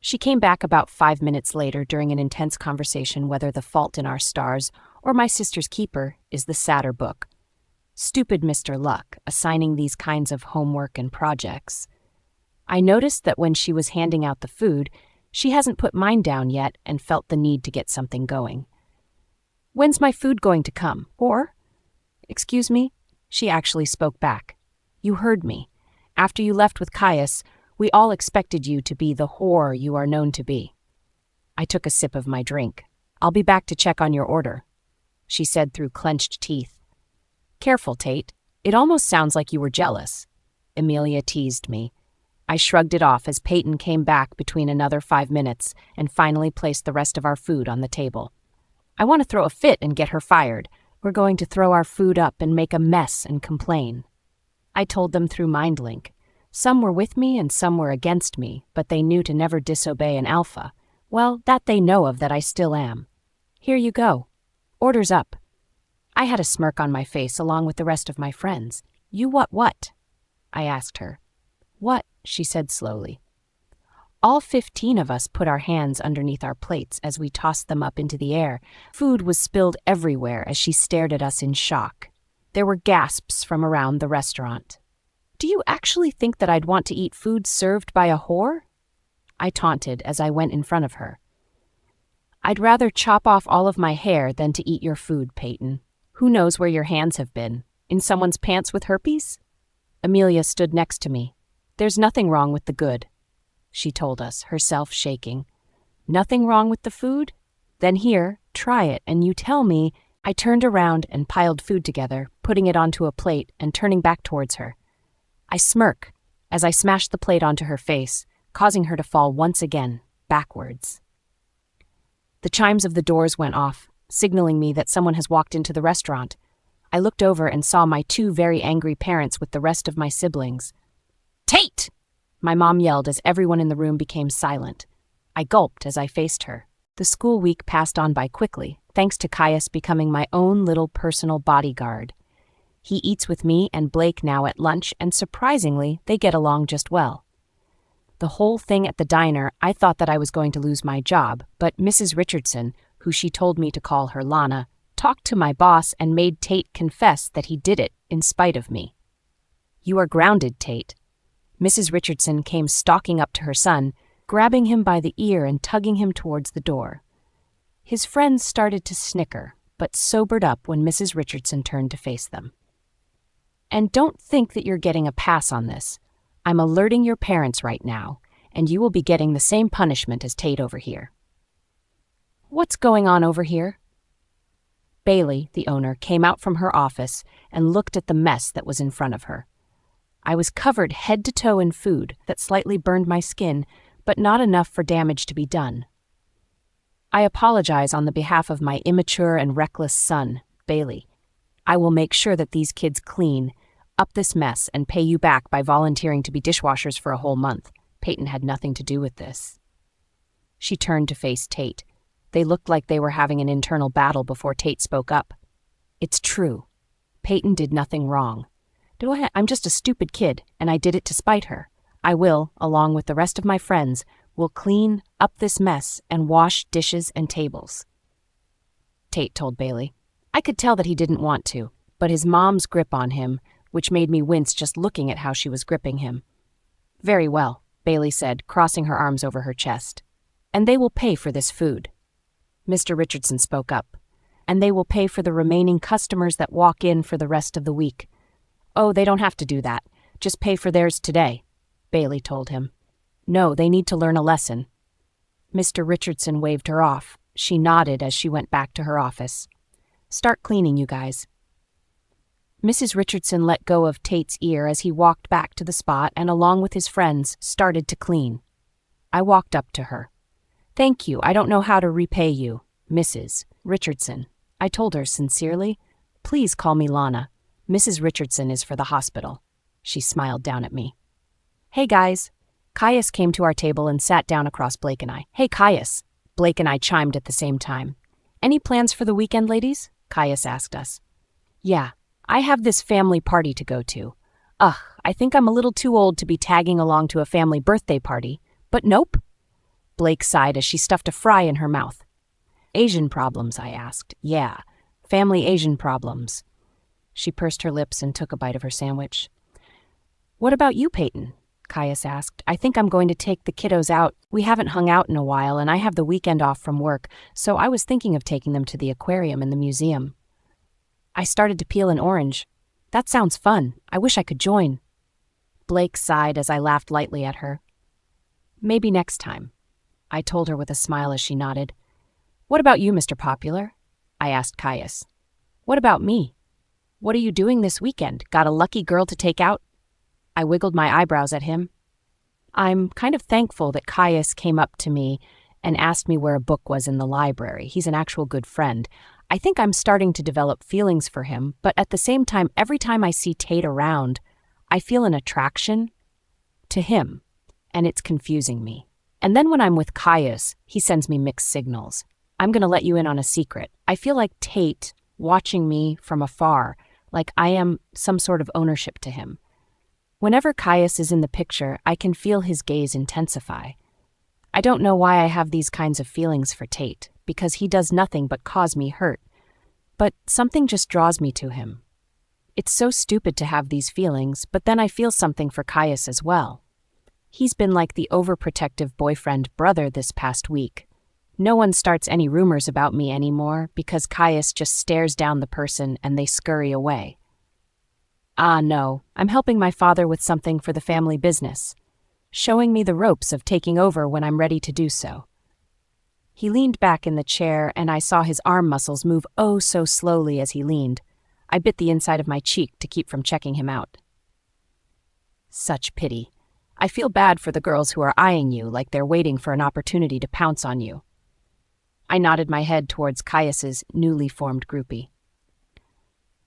She came back about 5 minutes later during an intense conversation whether The Fault in Our Stars or My Sister's Keeper is the sadder book. Stupid Mr. Luck, assigning these kinds of homework and projects. I noticed that when she was handing out the food, she hasn't put mine down yet and felt the need to get something going. When's my food going to come? Or? Excuse me? She actually spoke back. You heard me. After you left with Caius, we all expected you to be the whore you are known to be. I took a sip of my drink. I'll be back to check on your order, she said through clenched teeth. Careful, Tate. It almost sounds like you were jealous. Amelia teased me. I shrugged it off as Payton came back between another 5 minutes and finally placed the rest of our food on the table. I want to throw a fit and get her fired. We're going to throw our food up and make a mess and complain. I told them through MindLink. Some were with me and some were against me, but they knew to never disobey an alpha. Well, that they know of that I still am. Here you go. Order's up. I had a smirk on my face along with the rest of my friends. You what? I asked her. What? She said slowly. All 15 of us put our hands underneath our plates as we tossed them up into the air. Food was spilled everywhere as she stared at us in shock. There were gasps from around the restaurant. Do you actually think that I'd want to eat food served by a whore? I taunted as I went in front of her. I'd rather chop off all of my hair than to eat your food, Payton. Who knows where your hands have been? In someone's pants with herpes? Amelia stood next to me. There's nothing wrong with the good, she told us, herself shaking. Nothing wrong with the food? Then here, try it, and you tell me. I turned around and piled food together, putting it onto a plate and turning back towards her. I smirk as I smashed the plate onto her face, causing her to fall once again, backwards. The chimes of the doors went off, signaling me that someone has walked into the restaurant. I looked over and saw my 2 very angry parents with the rest of my siblings. Tate! My mom yelled as everyone in the room became silent. I gulped as I faced her. The school week passed on by quickly, thanks to Caius becoming my own little personal bodyguard. He eats with me and Blake now at lunch, and surprisingly, they get along just well. The whole thing at the diner, I thought that I was going to lose my job, but Mrs. Richardson, who she told me to call her Lana, talked to my boss and made Tate confess that he did it in spite of me. You are grounded, Tate. Mrs. Richardson came stalking up to her son, grabbing him by the ear and tugging him towards the door. His friends started to snicker, but sobered up when Mrs. Richardson turned to face them. And don't think that you're getting a pass on this. I'm alerting your parents right now, and you will be getting the same punishment as Tate over here. What's going on over here? Bailey, the owner, came out from her office and looked at the mess that was in front of her. I was covered head to toe in food that slightly burned my skin, but not enough for damage to be done. I apologize on the behalf of my immature and reckless son, Bailey. I will make sure that these kids clean up this mess and pay you back by volunteering to be dishwashers for a whole month. Payton had nothing to do with this. She turned to face Tate. They looked like they were having an internal battle before Tate spoke up. It's true. Payton did nothing wrong. I'm just a stupid kid, and I did it to spite her. I will, along with the rest of my friends, will clean up this mess and wash dishes and tables. Tate told Bailey. I could tell that he didn't want to, but his mom's grip on him, which made me wince just looking at how she was gripping him. Very well, Bailey said, crossing her arms over her chest. And they will pay for this food. Mr. Richardson spoke up. And they will pay for the remaining customers that walk in for the rest of the week. Oh, they don't have to do that. Just pay for theirs today, Bailey told him. No, they need to learn a lesson. Mr. Richardson waved her off. She nodded as she went back to her office. Start cleaning, you guys. Mrs. Richardson let go of Tate's ear as he walked back to the spot and, along with his friends, started to clean. I walked up to her. Thank you. I don't know how to repay you, Mrs. Richardson. I told her sincerely. Please call me Lana. Mrs. Richardson is for the hospital. She smiled down at me. Hey, guys. Caius came to our table and sat down across Blake and I. Hey, Caius. Blake and I chimed at the same time. Any plans for the weekend, ladies? Caius asked us. Yeah, I have this family party to go to. I think I'm a little too old to be tagging along to a family birthday party, but nope. Blake sighed as she stuffed a fry in her mouth. Asian problems, I asked. Yeah, family Asian problems. She pursed her lips and took a bite of her sandwich. What about you, Payton? Caius asked. I think I'm going to take the kiddos out. We haven't hung out in a while, and I have the weekend off from work, so I was thinking of taking them to the aquarium and the museum. I started to peel an orange. That sounds fun. I wish I could join. Blake sighed as I laughed lightly at her. Maybe next time, I told her with a smile as she nodded. What about you, Mr. Popular? I asked Caius. What about me? What are you doing this weekend? Got a lucky girl to take out? I wiggled my eyebrows at him. I'm kind of thankful that Caius came up to me and asked me where a book was in the library. He's an actual good friend. I think I'm starting to develop feelings for him, but at the same time, every time I see Tate around, I feel an attraction to him, and it's confusing me. And then when I'm with Caius, he sends me mixed signals. I'm going to let you in on a secret. I feel like Tate watching me from afar, like I am some sort of ownership to him. Whenever Caius is in the picture, I can feel his gaze intensify. I don't know why I have these kinds of feelings for Tate, because he does nothing but cause me hurt. But something just draws me to him. It's so stupid to have these feelings, but then I feel something for Caius as well. He's been like the overprotective boyfriend-brother this past week. No one starts any rumors about me anymore because Caius just stares down the person and they scurry away. Ah, no, I'm helping my father with something for the family business, showing me the ropes of taking over when I'm ready to do so. He leaned back in the chair and I saw his arm muscles move oh so slowly as he leaned. I bit the inside of my cheek to keep from checking him out. Such pity. I feel bad for the girls who are eyeing you like they're waiting for an opportunity to pounce on you. I nodded my head towards Caius's newly formed groupie.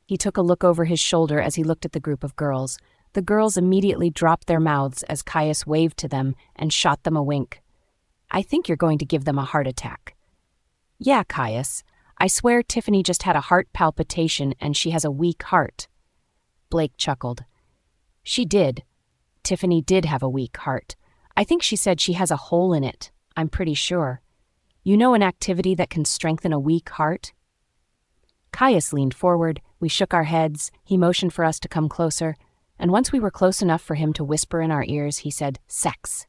He took a look over his shoulder as he looked at the group of girls. The girls immediately dropped their mouths as Caius waved to them and shot them a wink. I think you're going to give them a heart attack. Yeah, Caius. I swear Tiffany just had a heart palpitation and she has a weak heart. Blake chuckled. She did. Tiffany did have a weak heart. I think she said she has a hole in it. I'm pretty sure. You know an activity that can strengthen a weak heart? Caius leaned forward. We shook our heads. He motioned for us to come closer. And once we were close enough for him to whisper in our ears, he said, sex.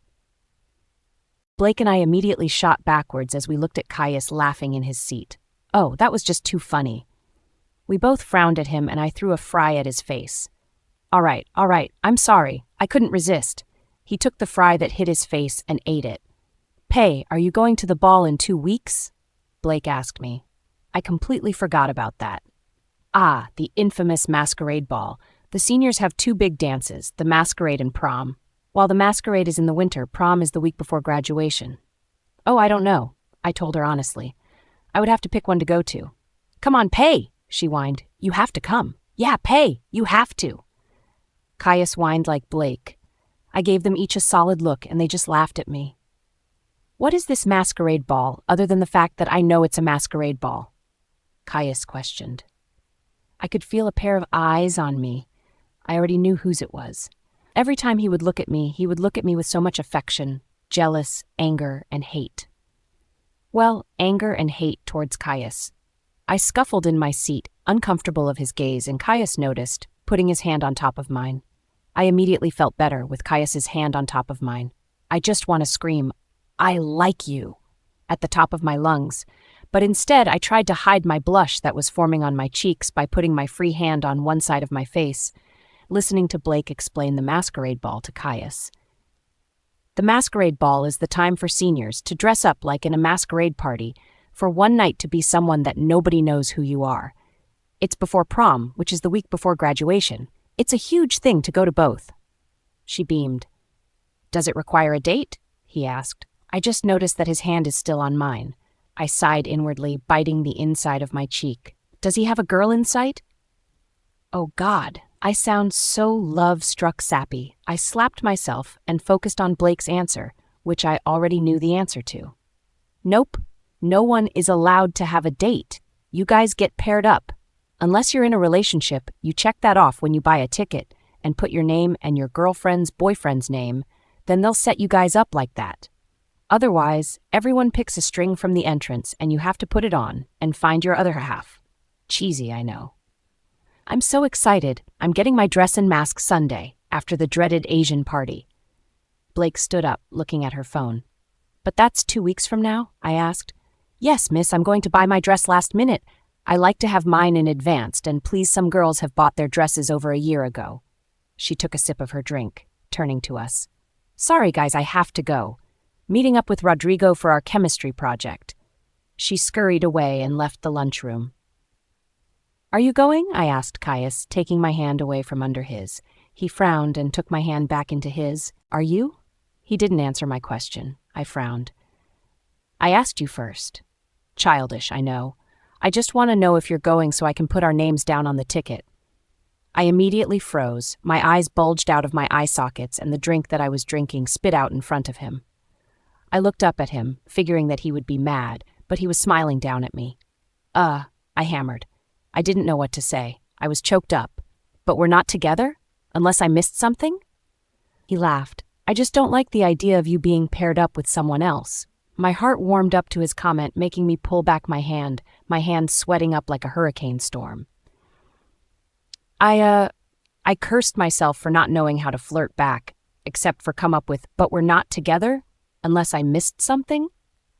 Blake and I immediately shot backwards as we looked at Caius laughing in his seat. Oh, that was just too funny. We both frowned at him and I threw a fry at his face. All right, I'm sorry. I couldn't resist. He took the fry that hit his face and ate it. Pay, are you going to the ball in 2 weeks? Blake asked me. I completely forgot about that. Ah, the infamous masquerade ball. The seniors have 2 big dances, the masquerade and prom. While the masquerade is in the winter, prom is the week before graduation. Oh, I don't know, I told her honestly. I would have to pick one to go to. Come on, Pay, she whined. You have to come. Yeah, Pay, you have to. Caius whined like Blake. I gave them each a solid look and they just laughed at me. What is this masquerade ball, other than the fact that I know it's a masquerade ball? Caius questioned. I could feel a pair of eyes on me. I already knew whose it was. Every time he would look at me with so much affection, jealous, anger, and hate. Well, anger and hate towards Caius. I scuffled in my seat, uncomfortable of his gaze, and Caius noticed, putting his hand on top of mine. I immediately felt better with Caius's hand on top of mine. I just want to scream, I like you, at the top of my lungs, but instead I tried to hide my blush that was forming on my cheeks by putting my free hand on one side of my face, listening to Blake explain the masquerade ball to Caius. The masquerade ball is the time for seniors to dress up like in a masquerade party for one night to be someone that nobody knows who you are. It's before prom, which is the week before graduation. It's a huge thing to go to both. She beamed. Does it require a date? He asked. I just noticed that his hand is still on mine. I sighed inwardly, biting the inside of my cheek. Does he have a girl in sight? Oh God, I sound so love-struck sappy. I slapped myself and focused on Blake's answer, which I already knew the answer to. Nope, no one is allowed to have a date. You guys get paired up. Unless you're in a relationship, you check that off when you buy a ticket and put your name and your girlfriend's boyfriend's name, then they'll set you guys up like that. Otherwise, everyone picks a string from the entrance and you have to put it on and find your other half. Cheesy, I know. I'm so excited. I'm getting my dress and mask Sunday, after the dreaded Asian party. Blake stood up, looking at her phone. But that's 2 weeks from now? I asked. Yes, miss, I'm going to buy my dress last minute. I like to have mine in advance, and please, some girls have bought their dresses over a year ago. She took a sip of her drink, turning to us. Sorry, guys, I have to go. Meeting up with Rodrigo for our chemistry project. She scurried away and left the lunchroom. Are you going? I asked Caius, taking my hand away from under his. He frowned and took my hand back into his. Are you? He didn't answer my question. I frowned. I asked you first. Childish, I know. I just want to know if you're going so I can put our names down on the ticket. I immediately froze. My eyes bulged out of my eye sockets and the drink that I was drinking spit out in front of him. I looked up at him, figuring that he would be mad, but he was smiling down at me. I hammered. I didn't know what to say. I was choked up. But we're not together? Unless I missed something? He laughed. I just don't like the idea of you being paired up with someone else. My heart warmed up to his comment, making me pull back my hand sweating up like a hurricane storm. I cursed myself for not knowing how to flirt back, except for come up with, but we're not together? Unless I missed something?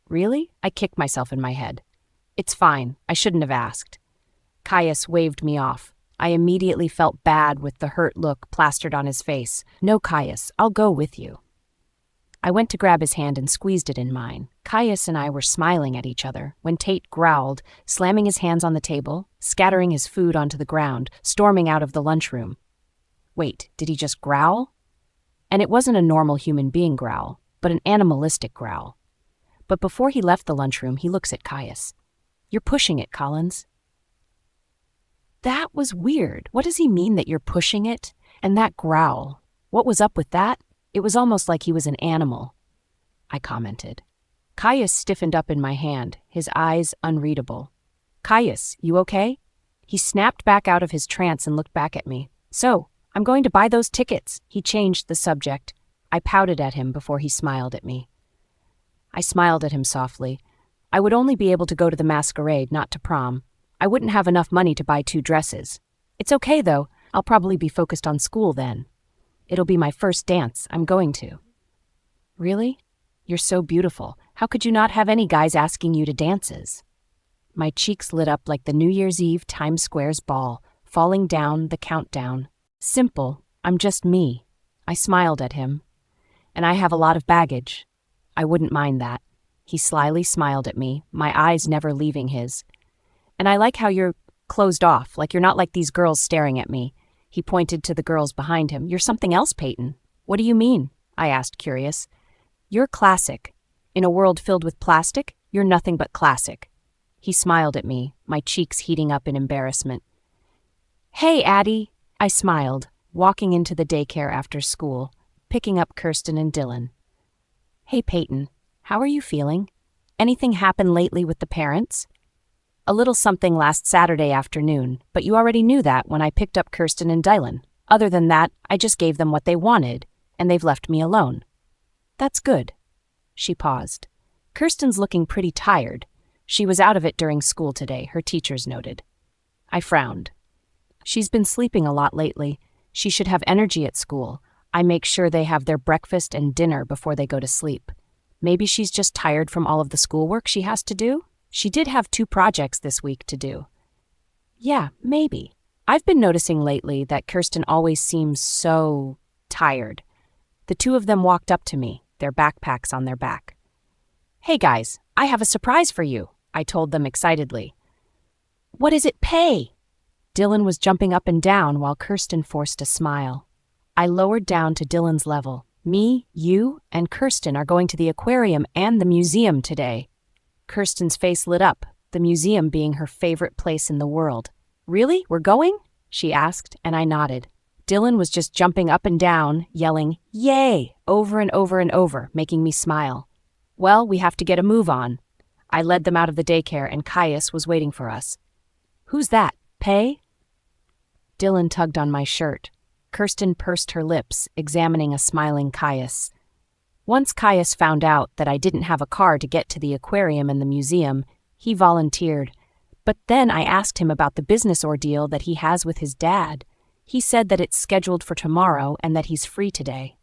Really? I kicked myself in my head. It's fine. I shouldn't have asked. Caius waved me off. I immediately felt bad with the hurt look plastered on his face. No, Caius, I'll go with you. I went to grab his hand and squeezed it in mine. Caius and I were smiling at each other when Tate growled, slamming his hands on the table, scattering his food onto the ground, storming out of the lunchroom. Wait, did he just growl? And it wasn't a normal human being growl, but an animalistic growl. But before he left the lunchroom, he looks at Caius. You're pushing it, Collins. That was weird. What does he mean that you're pushing it? And that growl. What was up with that? It was almost like he was an animal, I commented. Caius stiffened up in my hand, his eyes unreadable. Caius, you okay? He snapped back out of his trance and looked back at me. So, I'm going to buy those tickets. He changed the subject. I pouted at him before he smiled at me. I smiled at him softly. I would only be able to go to the masquerade, not to prom. I wouldn't have enough money to buy 2 dresses. It's okay, though. I'll probably be focused on school then. It'll be my first dance. I'm going to. Really? You're so beautiful. How could you not have any guys asking you to dances? My cheeks lit up like the New Year's Eve Times Square's ball, falling down the countdown. Simple. I'm just me. I smiled at him. And I have a lot of baggage. I wouldn't mind that. He slyly smiled at me, my eyes never leaving his. And I like how you're closed off, like you're not like these girls staring at me. He pointed to the girls behind him. You're something else, Payton. What do you mean? I asked, curious. You're classic. In a world filled with plastic, you're nothing but classic. He smiled at me, my cheeks heating up in embarrassment. Hey, Addie, I smiled, walking into the daycare after school, picking up Kirsten and Dylan. Hey, Payton, how are you feeling? Anything happen lately with the parents? A little something last Saturday afternoon, but you already knew that when I picked up Kirsten and Dylan. Other than that, I just gave them what they wanted, and they've left me alone. That's good. She paused. Kirsten's looking pretty tired. She was out of it during school today, her teachers noted. I frowned. She's been sleeping a lot lately. She should have energy at school. I make sure they have their breakfast and dinner before they go to sleep. Maybe she's just tired from all of the schoolwork she has to do? She did have 2 projects this week to do. Yeah, maybe. I've been noticing lately that Kirsten always seems so tired. The 2 of them walked up to me, their backpacks on their back. Hey guys, I have a surprise for you, I told them excitedly. What is it, Pay? Dylan was jumping up and down while Kirsten forced a smile. I lowered down to Dylan's level. Me, you, and Kirsten are going to the aquarium and the museum today. Kirsten's face lit up, the museum being her favorite place in the world. Really? We're going? She asked, and I nodded. Dylan was just jumping up and down, yelling, Yay! Over and over and over, making me smile. Well, we have to get a move on. I led them out of the daycare, and Caius was waiting for us. Who's that? Pay? Dylan tugged on my shirt. Kirsten pursed her lips, examining a smiling Caius. Once Caius found out that I didn't have a car to get to the aquarium and the museum, he volunteered. But then I asked him about the business ordeal that he has with his dad. He said that it's scheduled for tomorrow and that he's free today.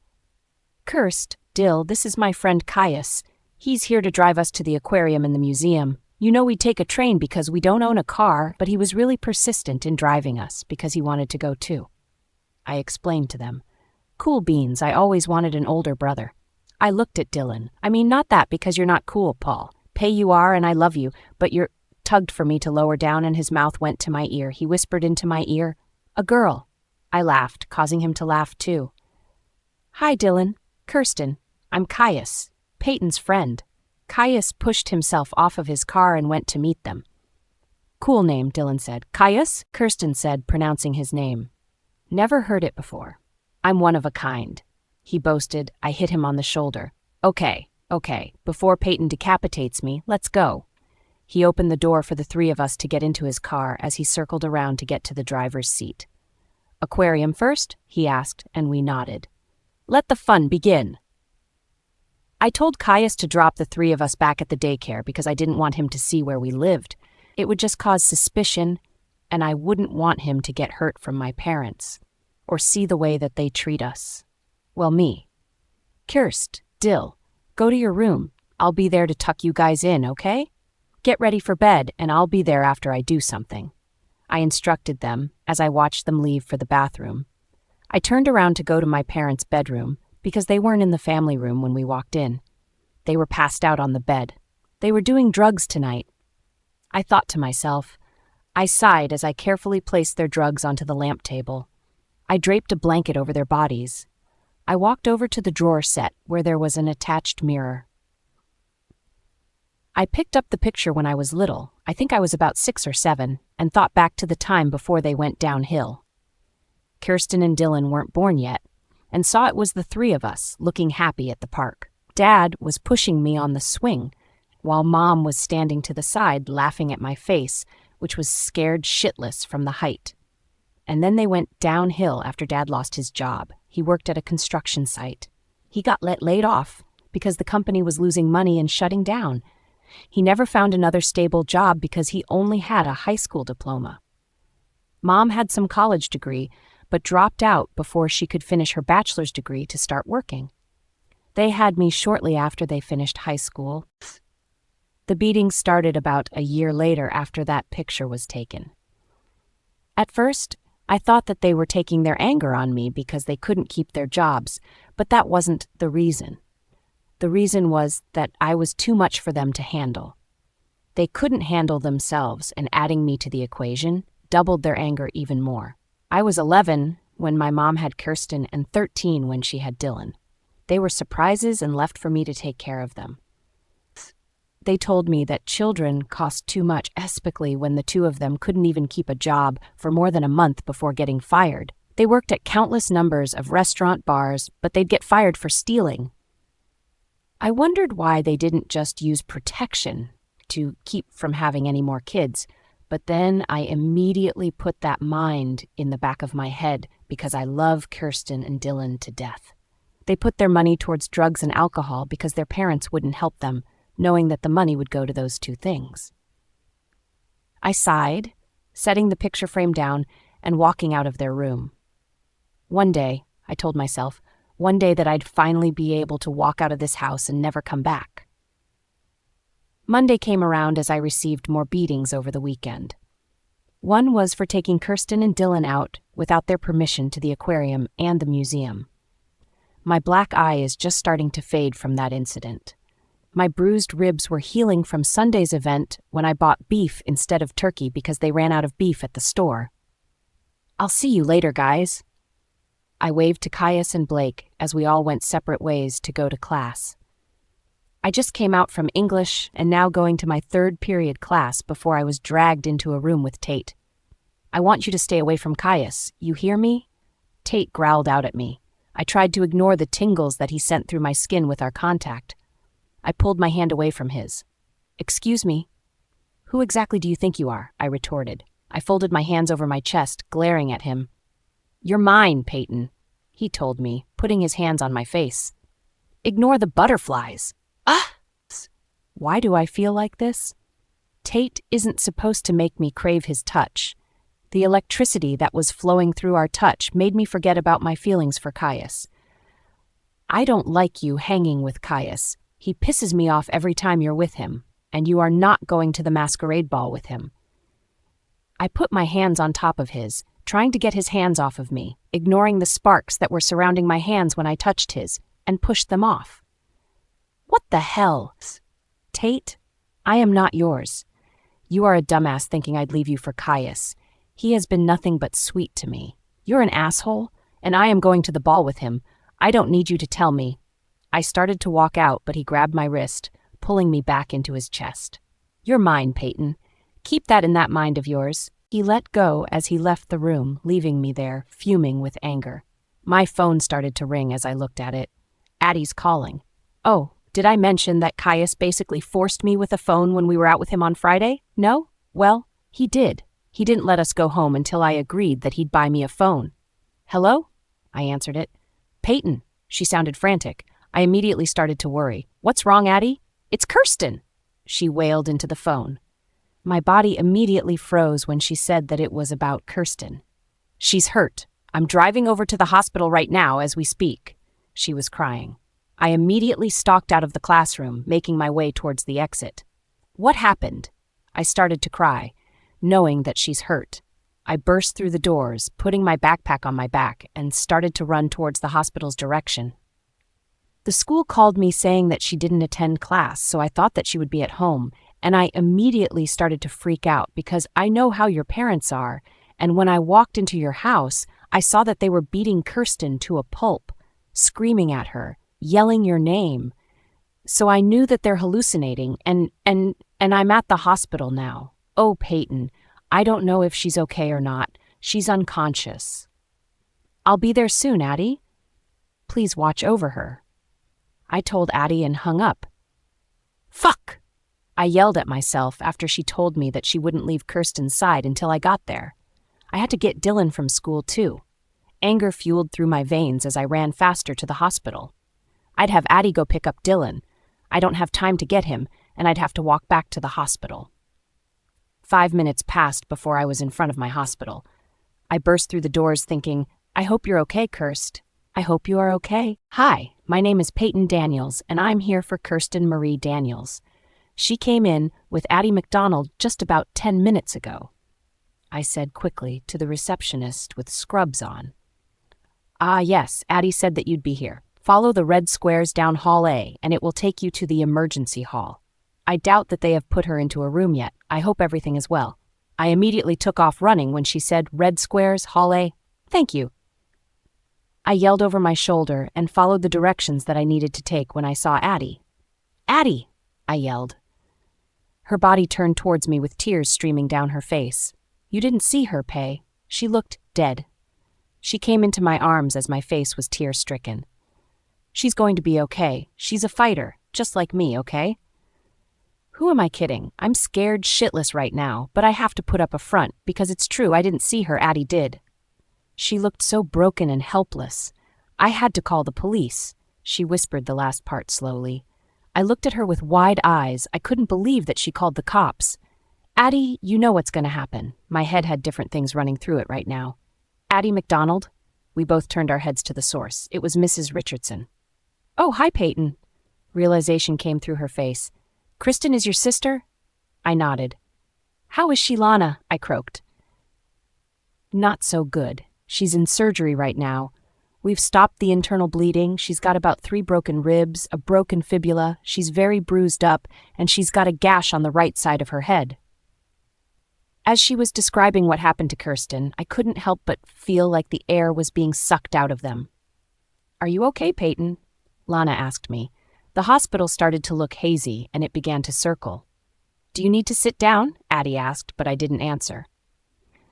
Kirst, Dill, this is my friend Caius. He's here to drive us to the aquarium and the museum. You know we'd take a train because we don't own a car, but he was really persistent in driving us because he wanted to go too. I explained to them. Cool beans, I always wanted an older brother. I looked at Dylan. I mean, not that because you're not cool, Paul. Pay you are and I love you, but you're tugged for me to lower down and his mouth went to my ear. He whispered into my ear, a girl. I laughed, causing him to laugh too. Hi, Dylan. Kirsten. I'm Caius, Payton's friend. Caius pushed himself off of his car and went to meet them. Cool name, Dylan said. Caius? Kirsten said, pronouncing his name. Never heard it before. I'm one of a kind. He boasted. I hit him on the shoulder. Okay. Before Payton decapitates me, let's go. He opened the door for the three of us to get into his car as he circled around to get to the driver's seat. Aquarium first? He asked, and we nodded. Let the fun begin. I told Caius to drop the three of us back at the daycare because I didn't want him to see where we lived. It would just cause suspicion, and I wouldn't want him to get hurt from my parents or see the way that they treat us. Well, me. Kirst, Dill, go to your room. I'll be there to tuck you guys in, okay? Get ready for bed, and I'll be there after I do something. I instructed them as I watched them leave for the bathroom. I turned around to go to my parents' bedroom because they weren't in the family room when we walked in. They were passed out on the bed. They were doing drugs tonight. I thought to myself. I sighed as I carefully placed their drugs onto the lamp table. I draped a blanket over their bodies. I walked over to the drawer set where there was an attached mirror. I picked up the picture when I was little, I think I was about 6 or 7, and thought back to the time before they went downhill. Kirsten and Dylan weren't born yet, and saw it was the three of us looking happy at the park. Dad was pushing me on the swing, while Mom was standing to the side laughing at my face, which was scared shitless from the height. And then they went downhill after Dad lost his job. He worked at a construction site. He got laid off because the company was losing money and shutting down. He never found another stable job because he only had a high school diploma. Mom had some college degree, but dropped out before she could finish her bachelor's degree to start working. They had me shortly after they finished high school. The beating started about a year later after that picture was taken. At first, I thought that they were taking their anger on me because they couldn't keep their jobs, but that wasn't the reason. The reason was that I was too much for them to handle. They couldn't handle themselves, and adding me to the equation doubled their anger even more. I was 11 when my mom had Kirsten and 13 when she had Dylan. They were surprises and left for me to take care of them. They told me that children cost too much, especially when the two of them couldn't even keep a job for more than a month before getting fired. They worked at countless numbers of restaurant bars, but they'd get fired for stealing. I wondered why they didn't just use protection to keep from having any more kids, but then I immediately put that mind in the back of my head because I love Kirsten and Dylan to death. They put their money towards drugs and alcohol because their parents wouldn't help them, knowing that the money would go to those two things. I sighed, setting the picture frame down and walking out of their room. One day, I told myself, one day that I'd finally be able to walk out of this house and never come back. Monday came around as I received more beatings over the weekend. One was for taking Kirsten and Dylan out without their permission to the aquarium and the museum. My black eye is just starting to fade from that incident. My bruised ribs were healing from Sunday's event when I bought beef instead of turkey because they ran out of beef at the store. I'll see you later, guys. I waved to Caius and Blake as we all went separate ways to go to class. I just came out from English and now going to my 3rd period class before I was dragged into a room with Tate. I want you to stay away from Caius. You hear me? Tate growled out at me. I tried to ignore the tingles that he sent through my skin with our contact. I pulled my hand away from his. Excuse me. Who exactly do you think you are? I retorted. I folded my hands over my chest, glaring at him. You're mine, Payton, he told me, putting his hands on my face. Ignore the butterflies. Ah! Why do I feel like this? Tate isn't supposed to make me crave his touch. The electricity that was flowing through our touch made me forget about my feelings for Caius. I don't like you hanging with Caius. He pisses me off every time you're with him, and you are not going to the masquerade ball with him. I put my hands on top of his, trying to get his hands off of me, ignoring the sparks that were surrounding my hands when I touched his, and pushed them off. What the hell? Tate, I am not yours. You are a dumbass thinking I'd leave you for Caius. He has been nothing but sweet to me. You're an asshole, and I am going to the ball with him. I don't need you to tell me. I started to walk out, but he grabbed my wrist, pulling me back into his chest. You're mine, Payton. Keep that in that mind of yours. He let go as he left the room, leaving me there, fuming with anger. My phone started to ring as I looked at it. Addie's calling. Oh, did I mention that Caius basically forced me with a phone when we were out with him on Friday? No? Well, he did. He didn't let us go home until I agreed that he'd buy me a phone. Hello? I answered it. Payton. She sounded frantic. I immediately started to worry. What's wrong, Addie? It's Kirsten. She wailed into the phone. My body immediately froze when she said that it was about Kirsten. She's hurt. I'm driving over to the hospital right now as we speak. She was crying. I immediately stalked out of the classroom, making my way towards the exit. What happened? I started to cry, knowing that she's hurt. I burst through the doors, putting my backpack on my back, and started to run towards the hospital's direction. The school called me saying that she didn't attend class, so I thought that she would be at home, and I immediately started to freak out because I know how your parents are, and when I walked into your house, I saw that they were beating Kirsten to a pulp, screaming at her, yelling your name. So I knew that they're hallucinating, and I'm at the hospital now. Oh, Payton, I don't know if she's okay or not. She's unconscious. I'll be there soon, Addie. Please watch over her. I told Addie and hung up. Fuck! I yelled at myself after she told me that she wouldn't leave Kirsten's side until I got there. I had to get Dylan from school, too. Anger fueled through my veins as I ran faster to the hospital. I'd have Addie go pick up Dylan. I don't have time to get him, and I'd have to walk back to the hospital. 5 minutes passed before I was in front of my hospital. I burst through the doors thinking, I hope you're okay, Kirst. I hope you are okay. Hi, my name is Payton Daniels, and I'm here for Kirsten Marie Daniels. She came in with Addie McDonald just about 10 minutes ago, I said quickly to the receptionist with scrubs on. Ah, yes, Addie said that you'd be here. Follow the red squares down Hall A, and it will take you to the emergency hall. I doubt that they have put her into a room yet. I hope everything is well. I immediately took off running when she said, red squares, Hall A. Thank you. I yelled over my shoulder and followed the directions that I needed to take when I saw Addie. Addie, I yelled. Her body turned towards me with tears streaming down her face. You didn't see her, Pay. She looked dead. She came into my arms as my face was tear-stricken. She's going to be okay. She's a fighter, just like me, okay? Who am I kidding? I'm scared shitless right now, but I have to put up a front because it's true I didn't see her, Addie did. She looked so broken and helpless. I had to call the police. She whispered the last part slowly. I looked at her with wide eyes. I couldn't believe that she called the cops. Addie, you know what's going to happen. My head had different things running through it right now. Addie McDonald? We both turned our heads to the source. It was Mrs. Richardson. Oh, hi, Payton. Realization came through her face. Kristen is your sister? I nodded. How is she, Lana? I croaked. Not so good. She's in surgery right now. We've stopped the internal bleeding. She's got about 3 broken ribs, a broken fibula. She's very bruised up, and she's got a gash on the right side of her head. As she was describing what happened to Kirsten, I couldn't help but feel like the air was being sucked out of them. Are you okay, Payton? Lana asked me. The hospital started to look hazy, and it began to circle. Do you need to sit down? Addie asked, but I didn't answer.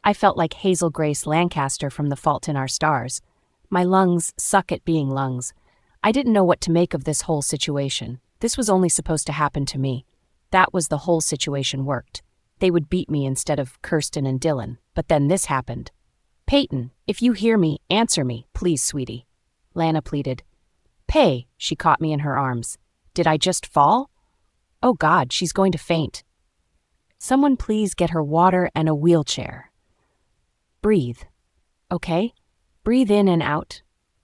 I felt like Hazel Grace Lancaster from The Fault in Our Stars. My lungs suck at being lungs. I didn't know what to make of this whole situation. This was only supposed to happen to me. That was the whole situation worked. They would beat me instead of Kirsten and Dylan, but then this happened. Payton, if you hear me, answer me, please, sweetie. Lana pleaded. Pay, she caught me in her arms. Did I just fall? Oh God, she's going to faint. Someone please get her water and a wheelchair. Breathe. Okay? Breathe in and out.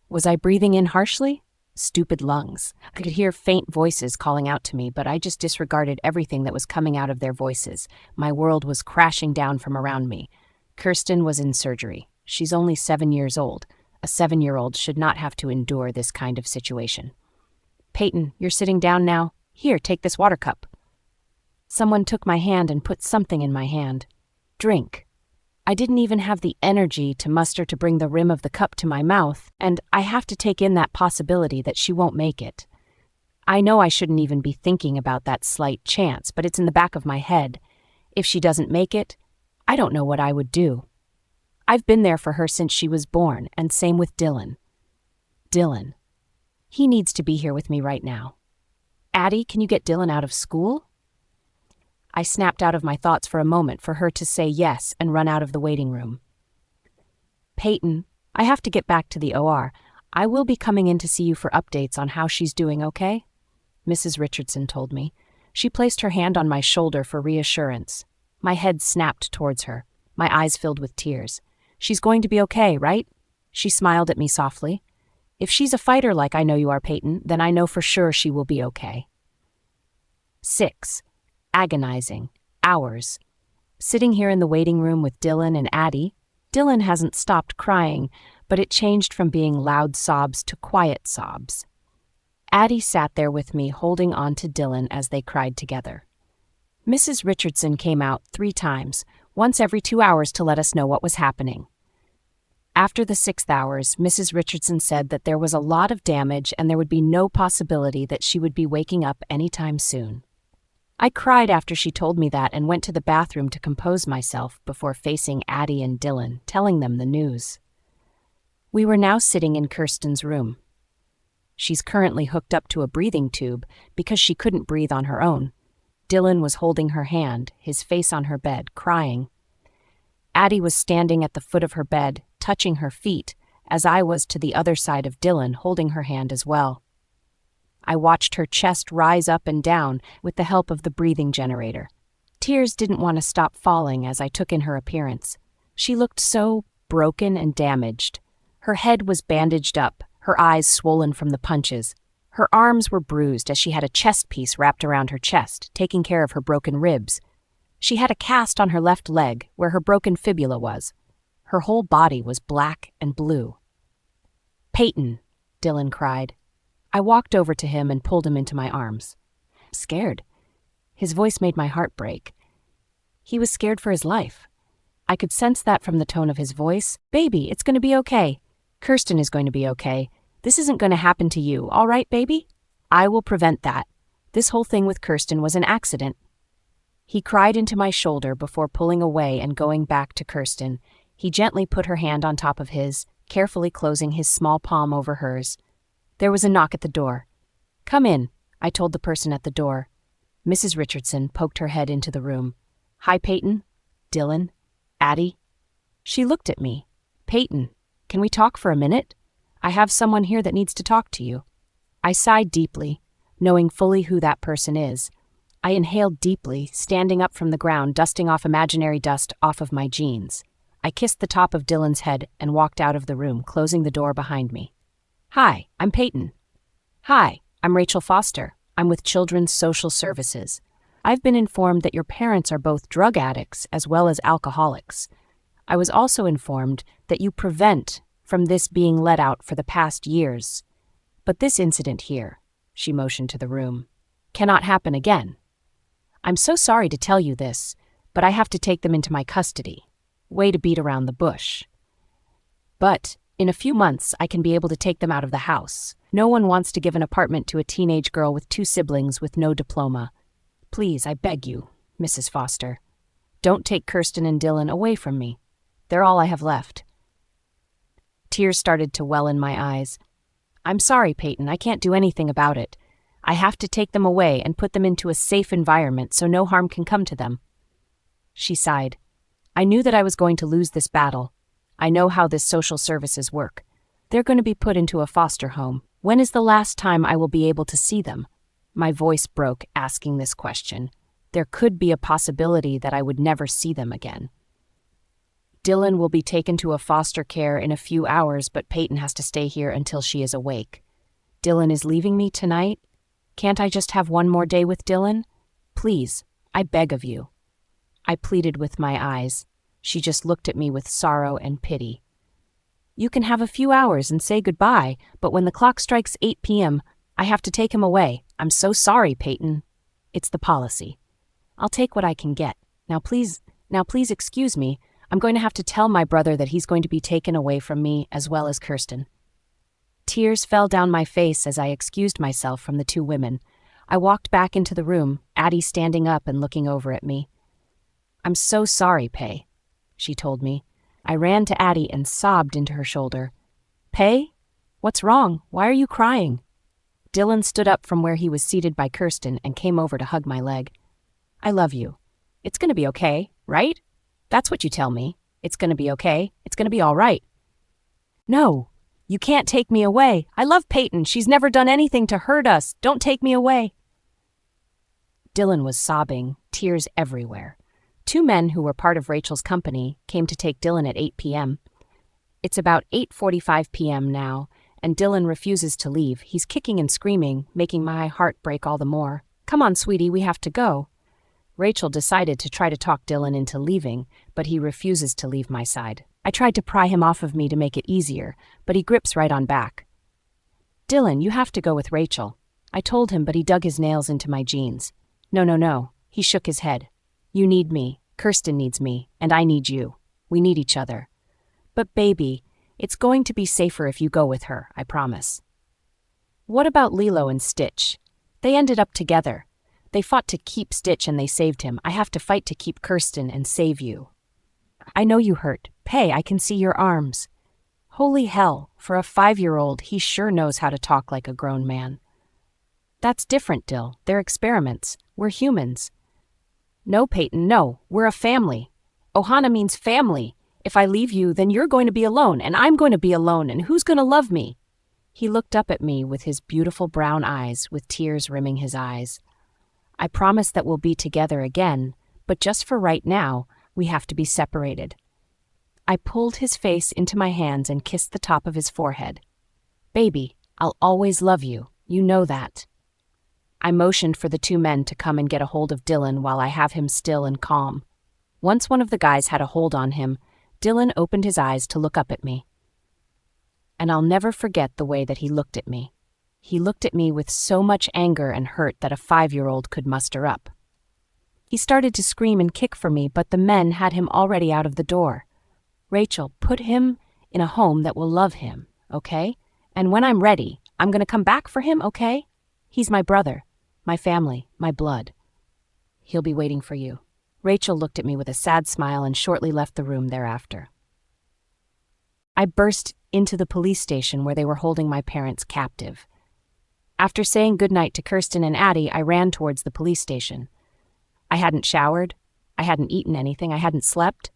Was I breathing in harshly? Stupid lungs. I could hear faint voices calling out to me, but I just disregarded everything that was coming out of their voices. My world was crashing down from around me. Kirsten was in surgery. She's only 7 years old. A 7-year-old should not have to endure this kind of situation. Payton, you're sitting down now. Here, take this water cup. Someone took my hand and put something in my hand. Drink. I didn't even have the energy to muster to bring the rim of the cup to my mouth, and I have to take in that possibility that she won't make it. I know I shouldn't even be thinking about that slight chance, but it's in the back of my head. If she doesn't make it, I don't know what I would do. I've been there for her since she was born, and same with Dylan. Dylan. He needs to be here with me right now. Addie, can you get Dylan out of school? I snapped out of my thoughts for a moment for her to say yes and run out of the waiting room. Payton, I have to get back to the OR. I will be coming in to see you for updates on how she's doing, okay? Mrs. Richardson told me. She placed her hand on my shoulder for reassurance. My head snapped towards her, my eyes filled with tears. She's going to be okay, right? She smiled at me softly. If she's a fighter like I know you are, Payton, then I know for sure she will be okay. 6. Agonizing. Hours. Sitting here in the waiting room with Dylan and Addie. Dylan hasn't stopped crying, but it changed from being loud sobs to quiet sobs. Addie sat there with me, holding on to Dylan as they cried together. Mrs. Richardson came out 3 times, once every 2 hours to let us know what was happening. After the 6th hours, Mrs. Richardson said that there was a lot of damage and there would be no possibility that she would be waking up anytime soon. I cried after she told me that and went to the bathroom to compose myself before facing Addie and Dylan, telling them the news. We were now sitting in Kirsten's room. She's currently hooked up to a breathing tube because she couldn't breathe on her own. Dylan was holding her hand, his face on her bed, crying. Addie was standing at the foot of her bed, touching her feet, as I was to the other side of Dylan, holding her hand as well. I watched her chest rise up and down with the help of the breathing generator. Tears didn't want to stop falling as I took in her appearance. She looked so broken and damaged. Her head was bandaged up, her eyes swollen from the punches. Her arms were bruised as she had a chest piece wrapped around her chest, taking care of her broken ribs. She had a cast on her left leg where her broken fibula was. Her whole body was black and blue. Payton, Dylan cried. I walked over to him and pulled him into my arms. Scared. His voice made my heart break. He was scared for his life. I could sense that from the tone of his voice. Baby, it's going to be okay. Kirsten is going to be okay. This isn't going to happen to you, all right, baby? I will prevent that. This whole thing with Kirsten was an accident. He cried into my shoulder before pulling away and going back to Kirsten. He gently put her hand on top of his, carefully closing his small palm over hers. There was a knock at the door. Come in, I told the person at the door. Mrs. Richardson poked her head into the room. Hi, Payton. Dylan. Addie. She looked at me. Payton, can we talk for a minute? I have someone here that needs to talk to you. I sighed deeply, knowing fully who that person is. I inhaled deeply, standing up from the ground, dusting off imaginary dust off of my jeans. I kissed the top of Dylan's head and walked out of the room, closing the door behind me. Hi, I'm Payton. Hi, I'm Rachel Foster. I'm with Children's Social Services. I've been informed that your parents are both drug addicts as well as alcoholics. I was also informed that you prevent from this being let out for the past years. But this incident here, she motioned to the room, cannot happen again. I'm so sorry to tell you this, but I have to take them into my custody. Way to beat around the bush. But in a few months, I can be able to take them out of the house. No one wants to give an apartment to a teenage girl with 2 siblings with no diploma. Please, I beg you, Mrs. Foster. Don't take Kirsten and Dylan away from me. They're all I have left. Tears started to well in my eyes. I'm sorry, Payton, I can't do anything about it. I have to take them away and put them into a safe environment so no harm can come to them. She sighed. I knew that I was going to lose this battle. I know how this social services work. They're going to be put into a foster home. When is the last time I will be able to see them? My voice broke asking this question. There could be a possibility that I would never see them again. Dylan will be taken to a foster care in a few hours, but Payton has to stay here until she is awake. Dylan is leaving me tonight? Can't I just have one more day with Dylan? Please, I beg of you. I pleaded with my eyes. She just looked at me with sorrow and pity. You can have a few hours and say goodbye, but when the clock strikes 8 p.m., I have to take him away. I'm so sorry, Payton. It's the policy. I'll take what I can get. Now please excuse me. I'm going to have to tell my brother that he's going to be taken away from me as well as Kirsten. Tears fell down my face as I excused myself from the two women. I walked back into the room, Addie standing up and looking over at me. I'm so sorry, Pay, she told me. I ran to Addie and sobbed into her shoulder. Pay? What's wrong? Why are you crying? Dylan stood up from where he was seated by Kirsten and came over to hug my leg. I love you. It's going to be okay, right? That's what you tell me. It's going to be okay. It's going to be all right. No, you can't take me away. I love Payton. She's never done anything to hurt us. Don't take me away. Dylan was sobbing, tears everywhere. Two men who were part of Rachel's company came to take Dylan at 8 p.m. It's about 8:45 p.m. now, and Dylan refuses to leave. He's kicking and screaming, making my heart break all the more. Come on, sweetie, we have to go. Rachel decided to try to talk Dylan into leaving, but he refuses to leave my side. I tried to pry him off of me to make it easier, but he grips right on back. Dylan, you have to go with Rachel. I told him, but he dug his nails into my jeans. No. He shook his head. You need me, Kirsten needs me, and I need you. We need each other. But baby, it's going to be safer if you go with her, I promise. What about Lilo and Stitch? They ended up together. They fought to keep Stitch and they saved him. I have to fight to keep Kirsten and save you. I know you hurt. Pay, I can see your arms. Holy hell, for a 5-year-old, he sure knows how to talk like a grown man. That's different, Dill. They're experiments. We're humans. No, Payton, no. We're a family. Ohana means family. If I leave you, then you're going to be alone, and I'm going to be alone, and who's going to love me? He looked up at me with his beautiful brown eyes, with tears rimming his eyes. I promise that we'll be together again, but just for right now, we have to be separated. I pulled his face into my hands and kissed the top of his forehead. Baby, I'll always love you. You know that. I motioned for the two men to come and get a hold of Dylan while I have him still and calm. Once one of the guys had a hold on him, Dylan opened his eyes to look up at me. And I'll never forget the way that he looked at me. He looked at me with so much anger and hurt that a 5-year-old could muster up. He started to scream and kick for me, but the men had him already out of the door. Rachel, put him in a home that will love him, okay? And when I'm ready, I'm going to come back for him, okay? He's my brother, my family, my blood. He'll be waiting for you. Rachel looked at me with a sad smile and shortly left the room thereafter. I burst into the police station where they were holding my parents captive. After saying goodnight to Kirsten and Addie, I ran towards the police station. I hadn't showered. I hadn't eaten anything. I hadn't slept.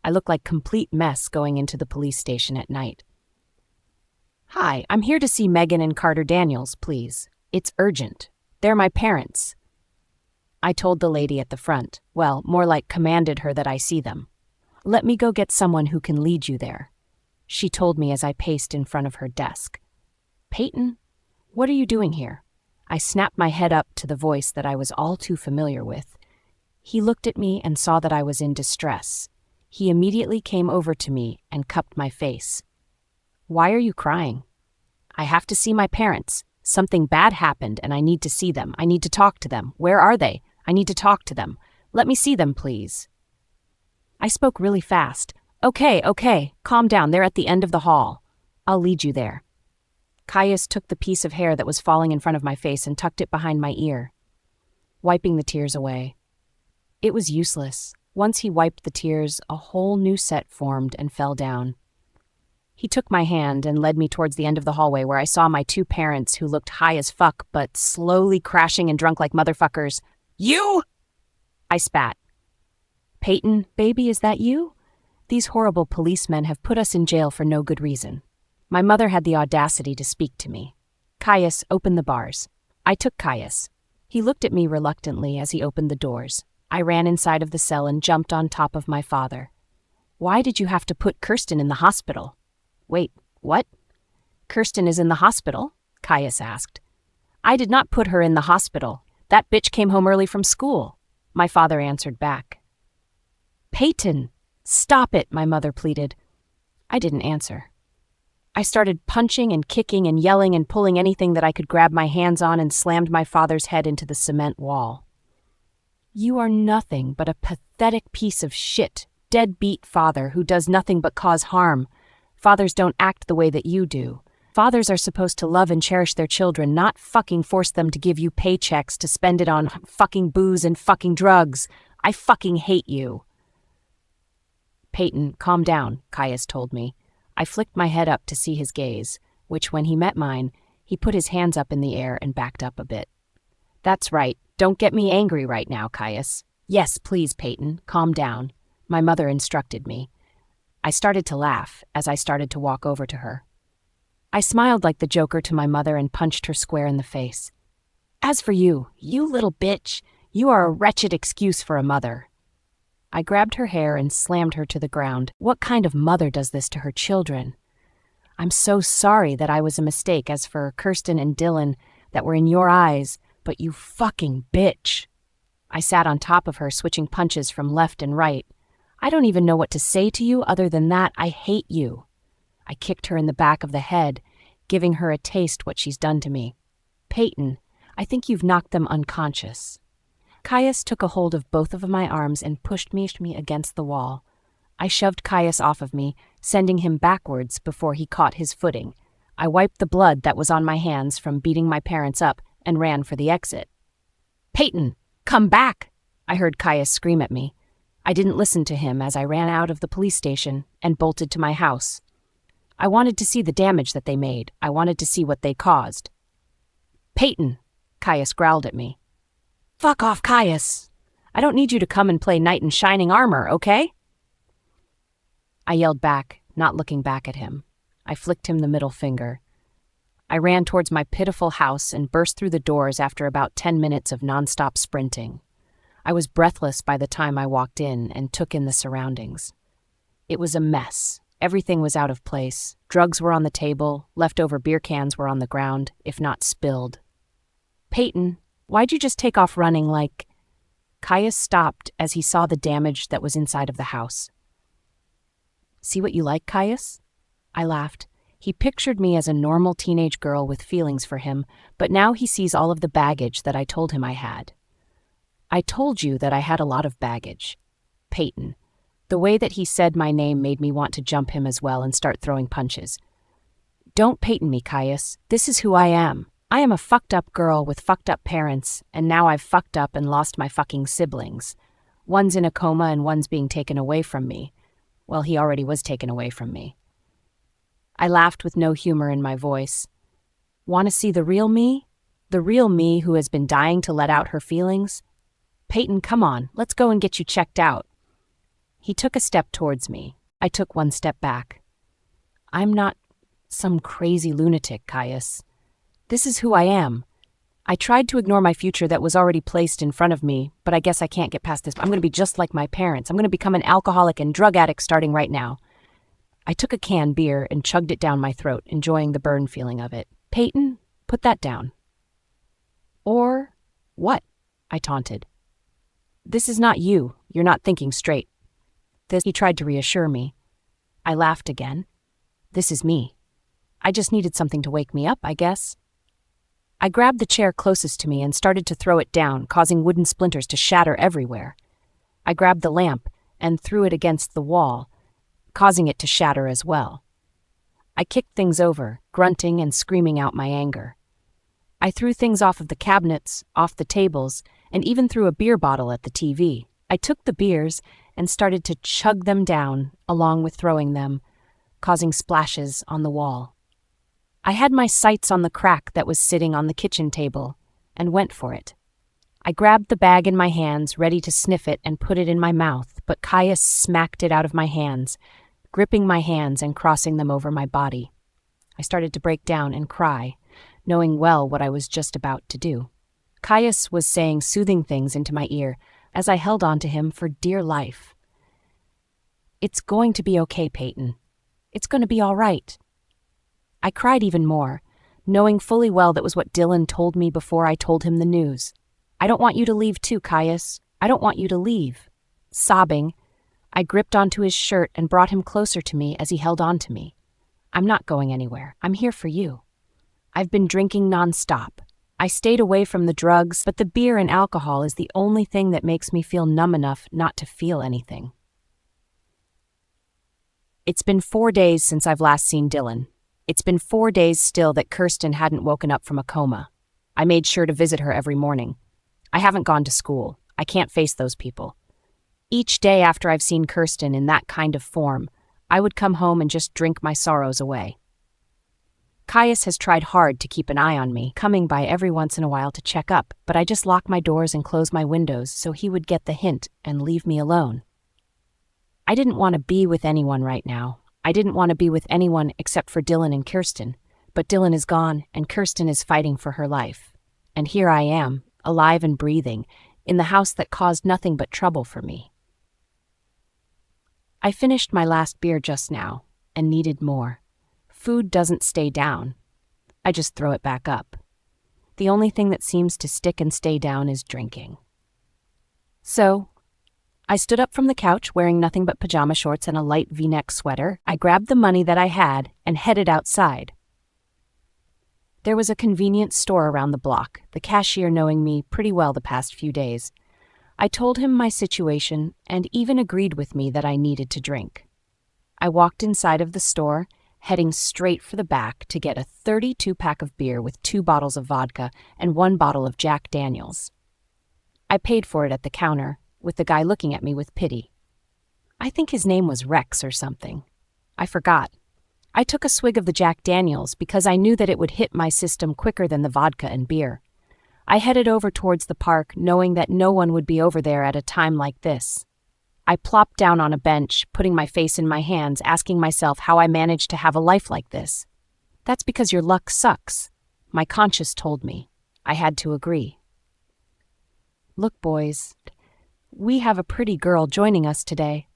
I looked like complete mess going into the police station at night. Hi, I'm here to see Megan and Carter Daniels, please. It's urgent. They're my parents. I told the lady at the front, well, more like commanded her that I see them. Let me go get someone who can lead you there. She told me as I paced in front of her desk. Payton, what are you doing here? I snapped my head up to the voice that I was all too familiar with. He looked at me and saw that I was in distress. He immediately came over to me and cupped my face. Why are you crying? I have to see my parents. Something bad happened and I need to see them. I need to talk to them. Where are they? I need to talk to them. Let me see them, please. I spoke really fast. Okay, calm down. They're at the end of the hall. I'll lead you there. Caius took the piece of hair that was falling in front of my face and tucked it behind my ear, wiping the tears away. It was useless. Once he wiped the tears, a whole new set formed and fell down. He took my hand and led me towards the end of the hallway where I saw my two parents who looked high as fuck but slowly crashing and drunk like motherfuckers. You? I spat. Payton, baby, is that you? These horrible policemen have put us in jail for no good reason. My mother had the audacity to speak to me. Caius, open the bars. I took Caius. He looked at me reluctantly as he opened the doors. I ran inside of the cell and jumped on top of my father. Why did you have to put Kirsten in the hospital? Wait, what? Kirsten is in the hospital? Caius asked. I did not put her in the hospital. That bitch came home early from school. My father answered back. Payton, stop it, my mother pleaded. I didn't answer. I started punching and kicking and yelling and pulling anything that I could grab my hands on and slammed my father's head into the cement wall. You are nothing but a pathetic piece of shit, deadbeat father who does nothing but cause harm. Fathers don't act the way that you do. Fathers are supposed to love and cherish their children, not fucking force them to give you paychecks to spend it on fucking booze and fucking drugs. I fucking hate you. Payton, calm down, Caius told me. I flicked my head up to see his gaze, which, when he met mine, he put his hands up in the air and backed up a bit. That's right. Don't get me angry right now, Caius. Yes, please, Payton, calm down. My mother instructed me. I started to laugh as I started to walk over to her. I smiled like the Joker to my mother and punched her square in the face. As for you, you little bitch, you are a wretched excuse for a mother. I grabbed her hair and slammed her to the ground. What kind of mother does this to her children? I'm so sorry that I was a mistake as for Kirsten and Dylan that were in your eyes, but you fucking bitch. I sat on top of her, switching punches from left and right. I don't even know what to say to you other than that I hate you. I kicked her in the back of the head, giving her a taste what she's done to me. Payton, I think you've knocked them unconscious. Caius took a hold of both of my arms and pushed me against the wall. I shoved Caius off of me, sending him backwards before he caught his footing. I wiped the blood that was on my hands from beating my parents up and ran for the exit. Payton, come back! I heard Caius scream at me. I didn't listen to him as I ran out of the police station and bolted to my house. I wanted to see the damage that they made. I wanted to see what they caused. Payton, Caius growled at me. Fuck off, Caius. I don't need you to come and play knight in shining armor, okay? I yelled back, not looking back at him. I flicked him the middle finger. I ran towards my pitiful house and burst through the doors after about 10 minutes of nonstop sprinting. I was breathless by the time I walked in and took in the surroundings. It was a mess. Everything was out of place. Drugs were on the table, leftover beer cans were on the ground, if not spilled. Payton, why'd you just take off running like... Caius stopped as he saw the damage that was inside of the house. See what you like, Caius? I laughed. He pictured me as a normal teenage girl with feelings for him, but now he sees all of the baggage that I told him I had. I told you that I had a lot of baggage. Payton. The way that he said my name made me want to jump him as well and start throwing punches. Don't Payton me, Caius. This is who I am. I am a fucked up girl with fucked up parents, and now I've fucked up and lost my fucking siblings. One's in a coma and one's being taken away from me. Well, he already was taken away from me. I laughed with no humor in my voice. Want to see the real me? The real me who has been dying to let out her feelings? Payton, come on, let's go and get you checked out. He took a step towards me. I took one step back. I'm not some crazy lunatic, Caius. This is who I am. I tried to ignore my future that was already placed in front of me, but I guess I can't get past this. I'm going to be just like my parents. I'm going to become an alcoholic and drug addict starting right now. I took a canned beer and chugged it down my throat, enjoying the burn feeling of it. Payton, put that down. Or what? I taunted. This is not you. You're not thinking straight. He tried to reassure me. I laughed again. This is me. I just needed something to wake me up, I guess. I grabbed the chair closest to me and started to throw it down, causing wooden splinters to shatter everywhere. I grabbed the lamp and threw it against the wall, causing it to shatter as well. I kicked things over, grunting and screaming out my anger. I threw things off of the cabinets, off the tables, and even threw a beer bottle at the TV. I took the beers and started to chug them down, along with throwing them, causing splashes on the wall. I had my sights on the crack that was sitting on the kitchen table, and went for it. I grabbed the bag in my hands, ready to sniff it and put it in my mouth, but Caius smacked it out of my hands, gripping my hands and crossing them over my body. I started to break down and cry. knowing well what I was just about to do. Caius was saying soothing things into my ear as I held on to him for dear life. "It's going to be okay, Payton. It's going to be all right." I cried even more, knowing fully well that was what Dylan told me before I told him the news. "I don't want you to leave too, Caius. I don't want you to leave." Sobbing, I gripped onto his shirt and brought him closer to me as he held on to me. "I'm not going anywhere. I'm here for you. I've been drinking nonstop. I stayed away from the drugs, but the beer and alcohol is the only thing that makes me feel numb enough not to feel anything." It's been 4 days since I've last seen Dylan. It's been 4 days still that Kirsten hadn't woken up from a coma. I made sure to visit her every morning. I haven't gone to school. I can't face those people. Each day after I've seen Kirsten in that kind of form, I would come home and just drink my sorrows away. Caius has tried hard to keep an eye on me, coming by every once in a while to check up, but I just lock my doors and close my windows so he would get the hint and leave me alone. I didn't want to be with anyone right now. I didn't want to be with anyone except for Dylan and Kirsten, but Dylan is gone and Kirsten is fighting for her life. And here I am, alive and breathing, in the house that caused nothing but trouble for me. I finished my last beer just now and needed more. Food doesn't stay down. I just throw it back up. The only thing that seems to stick and stay down is drinking. So, I stood up from the couch wearing nothing but pajama shorts and a light V-neck sweater. I grabbed the money that I had and headed outside. There was a convenience store around the block, the cashier knowing me pretty well the past few days. I told him my situation and even agreed with me that I needed to drink. I walked inside of the store, heading straight for the back to get a 32-pack of beer with 2 bottles of vodka and 1 bottle of Jack Daniels. I paid for it at the counter, with the guy looking at me with pity. I think his name was Rex or something. I forgot. I took a swig of the Jack Daniels because I knew that it would hit my system quicker than the vodka and beer. I headed over towards the park, knowing that no one would be over there at a time like this. I plopped down on a bench, putting my face in my hands, asking myself how I managed to have a life like this. That's because your luck sucks. My conscience told me. I had to agree. Look, boys, we have a pretty girl joining us today.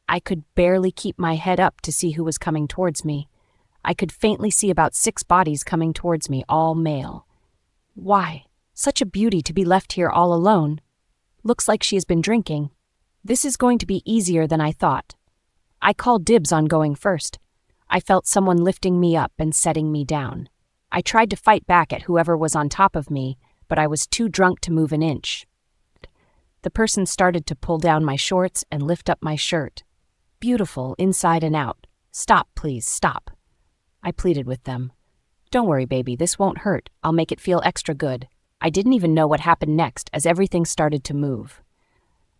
I could barely keep my head up to see who was coming towards me. I could faintly see about 6 bodies coming towards me, all male. Why? Such a beauty to be left here all alone. Looks like she has been drinking. This is going to be easier than I thought. I called dibs on going first. I felt someone lifting me up and setting me down. I tried to fight back at whoever was on top of me, but I was too drunk to move an inch. The person started to pull down my shorts and lift up my shirt. Beautiful, inside and out. "Stop, please, stop." I pleaded with them. "Don't worry, baby, this won't hurt. I'll make it feel extra good." I didn't even know what happened next as everything started to move.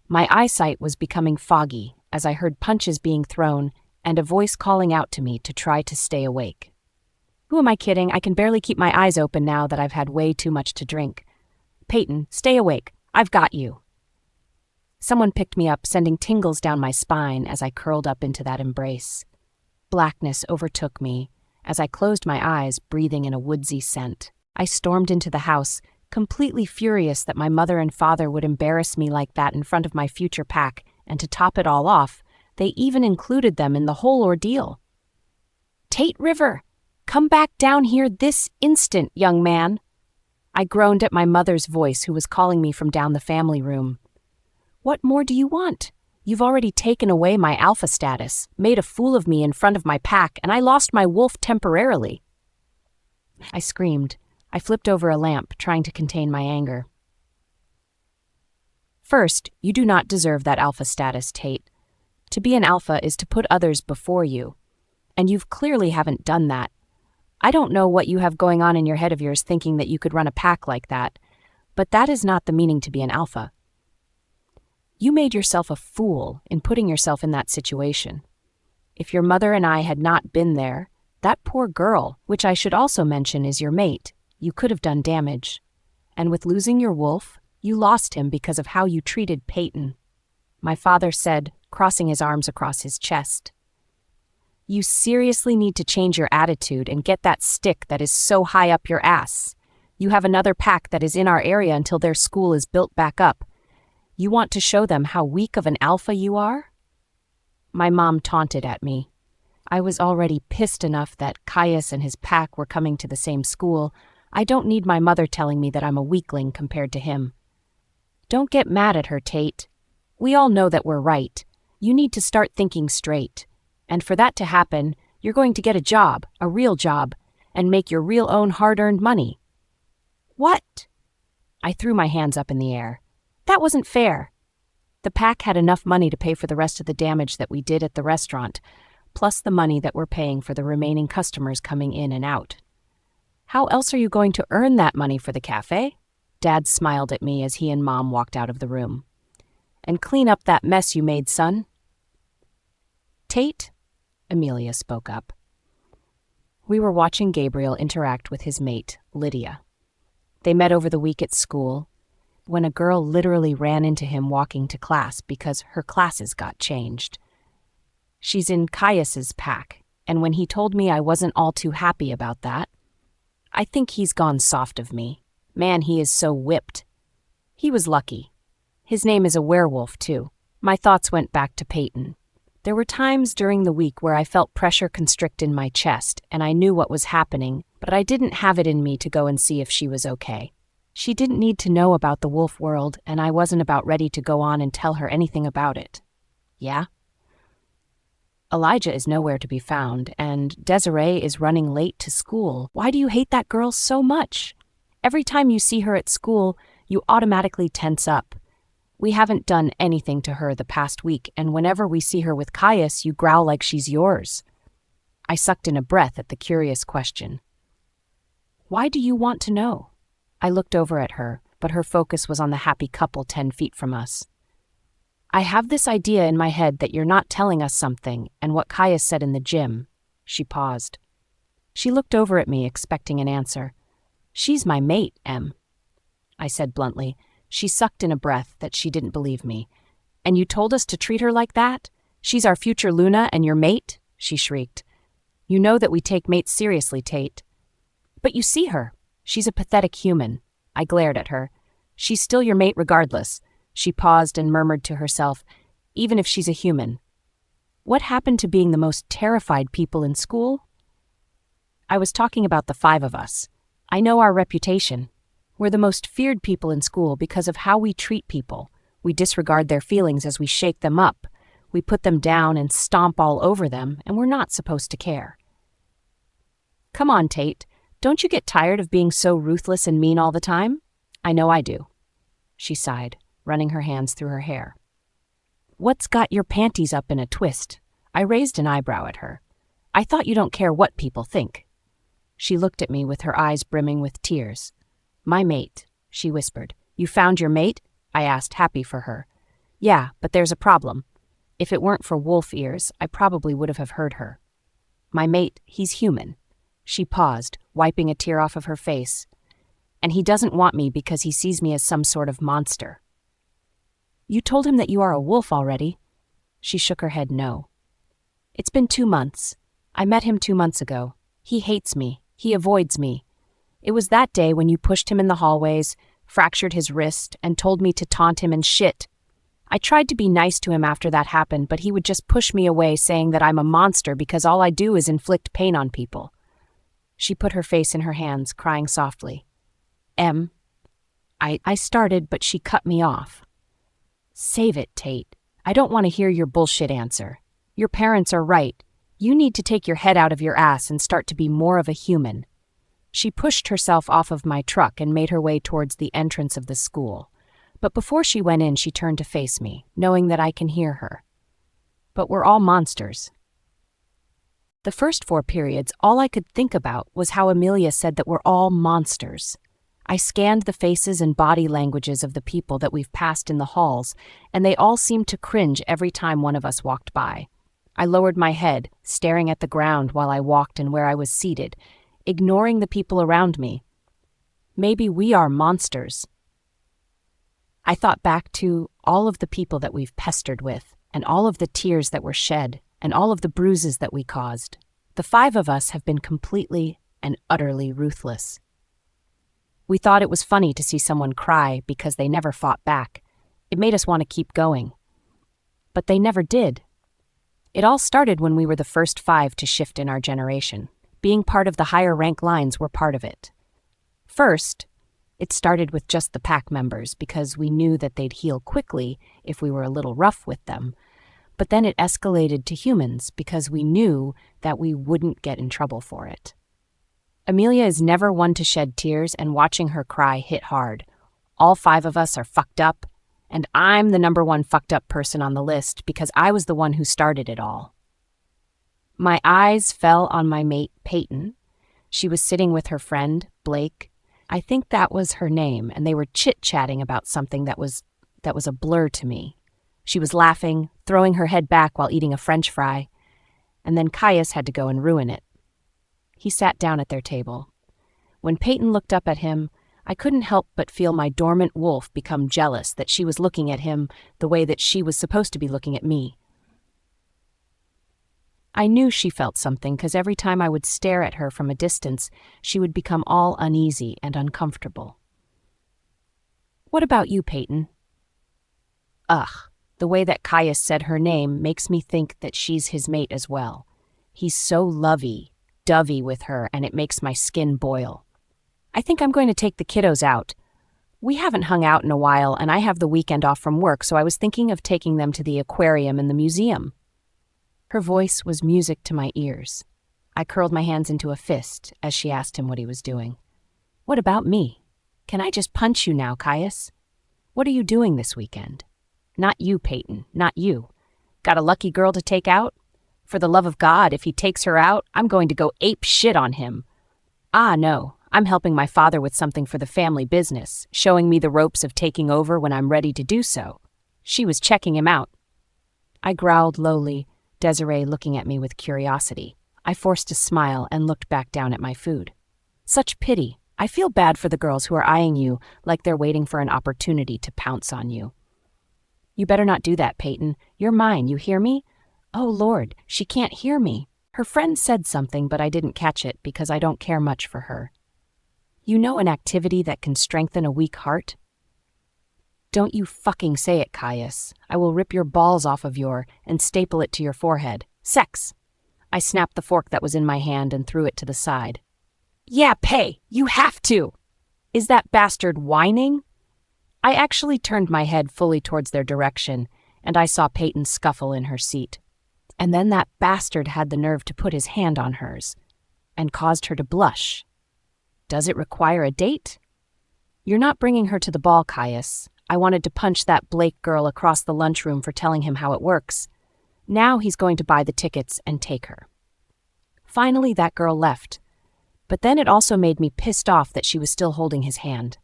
My eyesight was becoming foggy as I heard punches being thrown and a voice calling out to me to try to stay awake. Who am I kidding? I can barely keep my eyes open now that I've had way too much to drink. "Payton, stay awake. I've got you." Someone picked me up, sending tingles down my spine as I curled up into that embrace. Blackness overtook me as I closed my eyes, breathing in a woodsy scent. I stormed into the house, completely furious that my mother and father would embarrass me like that in front of my future pack, and to top it all off, they even included them in the whole ordeal. "Tate River, come back down here this instant, young man." I groaned at my mother's voice, who was calling me from down the family room. "What more do you want? You've already taken away my alpha status, made a fool of me in front of my pack, and I lost my wolf temporarily." I screamed. I flipped over a lamp, trying to contain my anger. "First, you do not deserve that alpha status, Tate. To be an alpha is to put others before you, and you clearly haven't done that. I don't know what you have going on in your head of yours thinking that you could run a pack like that, but that is not the meaning to be an alpha. You made yourself a fool in putting yourself in that situation. If your mother and I had not been there, that poor girl, which I should also mention is your mate, you could have done damage. And with losing your wolf, you lost him because of how you treated Payton," my father said, crossing his arms across his chest. You seriously need to change your attitude and get that stick that is so high up your ass. You have another pack that is in our area until their school is built back up. You want to show them how weak of an alpha you are?" My mom taunted at me. I was already pissed enough that Caius and his pack were coming to the same school. I don't need my mother telling me that I'm a weakling compared to him. "Don't get mad at her, Tate. We all know that we're right. You need to start thinking straight. And for that to happen, you're going to get a job, a real job, and make your real own hard-earned money." "What?" I threw my hands up in the air. "That wasn't fair." The pack had enough money to pay for the rest of the damage that we did at the restaurant, plus the money that we're paying for the remaining customers coming in and out. "How else are you going to earn that money for the cafe?" Dad smiled at me as he and Mom walked out of the room. "And clean up that mess you made, son." "Tate," Amelia spoke up. We were watching Gabriel interact with his mate, Lydia. They met over the week at school, when a girl literally ran into him walking to class because her classes got changed. She's in Caius's pack, and when he told me I wasn't all too happy about that, I think he's gone soft of me. Man, he is so whipped. He was lucky. His name is a werewolf, too. My thoughts went back to Payton. There were times during the week where I felt pressure constrict in my chest, and I knew what was happening, but I didn't have it in me to go and see if she was okay. She didn't need to know about the wolf world, and I wasn't about ready to go on and tell her anything about it. Yeah? Elijah is nowhere to be found, and Desiree is running late to school. Why do you hate that girl so much? Every time you see her at school, you automatically tense up. We haven't done anything to her the past week, and whenever we see her with Caius, you growl like she's yours. I sucked in a breath at the curious question. "Why do you want to know?" I looked over at her, but her focus was on the happy couple 10 feet from us. "I have this idea in my head that you're not telling us something, and what Caius said in the gym." She paused. She looked over at me, expecting an answer. "She's my mate, Em," I said bluntly. She sucked in a breath that she didn't believe me. "And you told us to treat her like that? She's our future Luna and your mate?" she shrieked. "You know that we take mates seriously, Tate." "But you see her. She's a pathetic human." I glared at her. "She's still your mate regardless." She paused and murmured to herself, "Even if she's a human." What happened to being the most terrified people in school? I was talking about the 5 of us. I know our reputation. We're the most feared people in school because of how we treat people. We disregard their feelings as we shake them up. We put them down and stomp all over them, and we're not supposed to care. "Come on, Tate. Don't you get tired of being so ruthless and mean all the time?" "I know I do." She sighed, running her hands through her hair. "What's got your panties up in a twist?" I raised an eyebrow at her. "I thought you don't care what people think." She looked at me with her eyes brimming with tears. "My mate," she whispered. "You found your mate?" I asked, happy for her. "Yeah, but there's a problem. If it weren't for wolf ears, I probably would have heard her. My mate, he's human." She paused, wiping a tear off of her face. "And he doesn't want me because he sees me as some sort of monster." "You told him that you are a wolf already?" She shook her head no. "It's been 2 months. I met him 2 months ago. He hates me. He avoids me. It was that day when you pushed him in the hallways, fractured his wrist, and told me to taunt him and shit. I tried to be nice to him after that happened, but he would just push me away, saying that I'm a monster because all I do is inflict pain on people." She put her face in her hands, crying softly. "Em," I started, but she cut me off. "Save it, Tate. I don't want to hear your bullshit answer. Your parents are right. You need to take your head out of your ass and start to be more of a human." She pushed herself off of my truck and made her way towards the entrance of the school. But before she went in, she turned to face me, knowing that I can hear her. "But we're all monsters." The first 4 periods, all I could think about was how Amelia said that we're all monsters. I scanned the faces and body languages of the people that we've passed in the halls, and they all seemed to cringe every time one of us walked by. I lowered my head, staring at the ground while I walked and where I was seated, ignoring the people around me. Maybe we are monsters. I thought back to all of the people that we've pestered with, and all of the tears that were shed, and all of the bruises that we caused. The 5 of us have been completely and utterly ruthless. We thought it was funny to see someone cry because they never fought back. It made us want to keep going. But they never did. It all started when we were the first 5 to shift in our generation. Being part of the higher rank lines were part of it. First, it started with just the pack members because we knew that they'd heal quickly if we were a little rough with them. But then it escalated to humans because we knew that we wouldn't get in trouble for it. Amelia is never one to shed tears, and watching her cry hit hard. All 5 of us are fucked up, and I'm the number 1 fucked up person on the list because I was the one who started it all. My eyes fell on my mate, Payton. She was sitting with her friend, Blake. I think that was her name, and they were chit-chatting about something that was a blur to me. She was laughing, throwing her head back while eating a French fry, and then Caius had to go and ruin it. He sat down at their table. When Payton looked up at him, I couldn't help but feel my dormant wolf become jealous that she was looking at him the way that she was supposed to be looking at me. I knew she felt something because every time I would stare at her from a distance, she would become all uneasy and uncomfortable. "What about you, Payton?" Ugh, the way that Caius said her name makes me think that she's his mate as well. He's so lovey-dovey with her, and it makes my skin boil. "I think I'm going to take the kiddos out. We haven't hung out in a while, and I have the weekend off from work, so I was thinking of taking them to the aquarium and the museum." Her voice was music to my ears. I curled my hands into a fist as she asked him what he was doing. "What about me? Can I just punch you now, Caius? What are you doing this weekend?" "Not you, Payton, not you. Got a lucky girl to take out? For the love of God, if he takes her out, I'm going to go ape shit on him." "Ah, no, I'm helping my father with something for the family business, showing me the ropes of taking over when I'm ready to do so." She was checking him out. I growled lowly, Desiree looking at me with curiosity. I forced a smile and looked back down at my food. "Such pity. I feel bad for the girls who are eyeing you like they're waiting for an opportunity to pounce on you." "You better not do that, Payton. You're mine, you hear me?" "Oh, Lord, she can't hear me." Her friend said something, but I didn't catch it because I don't care much for her. "You know an activity that can strengthen a weak heart?" "Don't you fucking say it, Caius. I will rip your balls off of and staple it to your forehead. Sex!" I snapped the fork that was in my hand and threw it to the side. "Yeah, pay! You have to!" "Is that bastard whining?" I actually turned my head fully towards their direction, and I saw Payton scuffle in her seat. And then that bastard had the nerve to put his hand on hers, and caused her to blush. Does it require a date? "You're not bringing her to the ball, Caius. I wanted to punch that Blake girl across the lunchroom for telling him how it works. Now he's going to buy the tickets and take her." Finally, that girl left. But then it also made me pissed off that she was still holding his hand.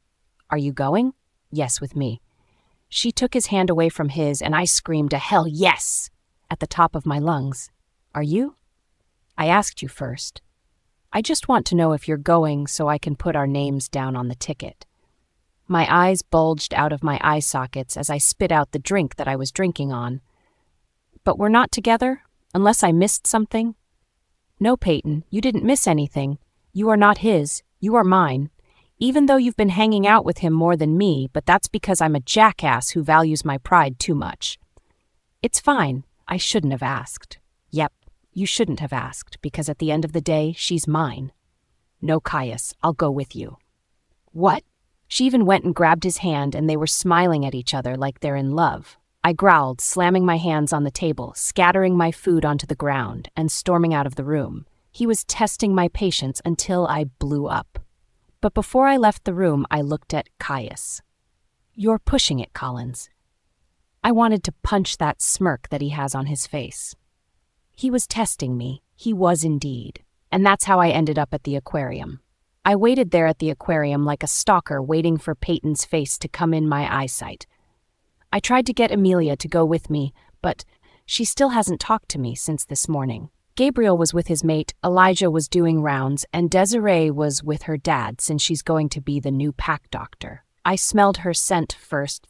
"Are you going?" "Yes, with me." She took his hand away from his, and I screamed a hell yes at the top of my lungs. "Are you?" "I asked you first. I just want to know if you're going so I can put our names down on the ticket." My eyes bulged out of my eye sockets as I spit out the drink that I was drinking on. "But we're not together, unless I missed something?" "No, Payton, you didn't miss anything. You are not his, you are mine. Even though you've been hanging out with him more than me, but that's because I'm a jackass who values my pride too much." "It's fine. I shouldn't have asked." "Yep, you shouldn't have asked, because at the end of the day, she's mine." "No, Caius, I'll go with you." "What?" She even went and grabbed his hand, and they were smiling at each other like they're in love. I growled, slamming my hands on the table, scattering my food onto the ground, and storming out of the room. He was testing my patience until I blew up. But before I left the room, I looked at Caius. "You're pushing it, Collins." I wanted to punch that smirk that he has on his face. He was testing me. He was indeed. And that's how I ended up at the aquarium. I waited there at the aquarium like a stalker waiting for Payton's face to come in my eyesight. I tried to get Amelia to go with me, but she still hasn't talked to me since this morning. Gabriel was with his mate, Elijah was doing rounds, and Desiree was with her dad since she's going to be the new pack doctor. I smelled her scent first,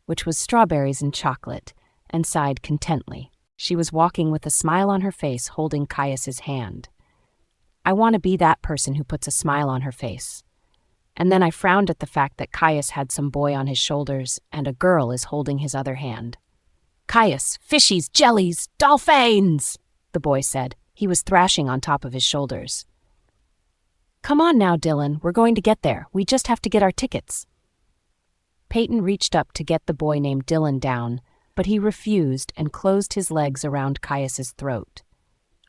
which was strawberries and chocolate, and sighed contently. She was walking with a smile on her face, holding Caius's hand. I want to be that person who puts a smile on her face. And then I frowned at the fact that Caius had some boy on his shoulders and a girl is holding his other hand. Caius, fishies, jellies, dolphins, the boy said. He was thrashing on top of his shoulders. Come on now, Dylan, we're going to get there. We just have to get our tickets. Payton reached up to get the boy named Dylan down, but he refused and closed his legs around Caius's throat.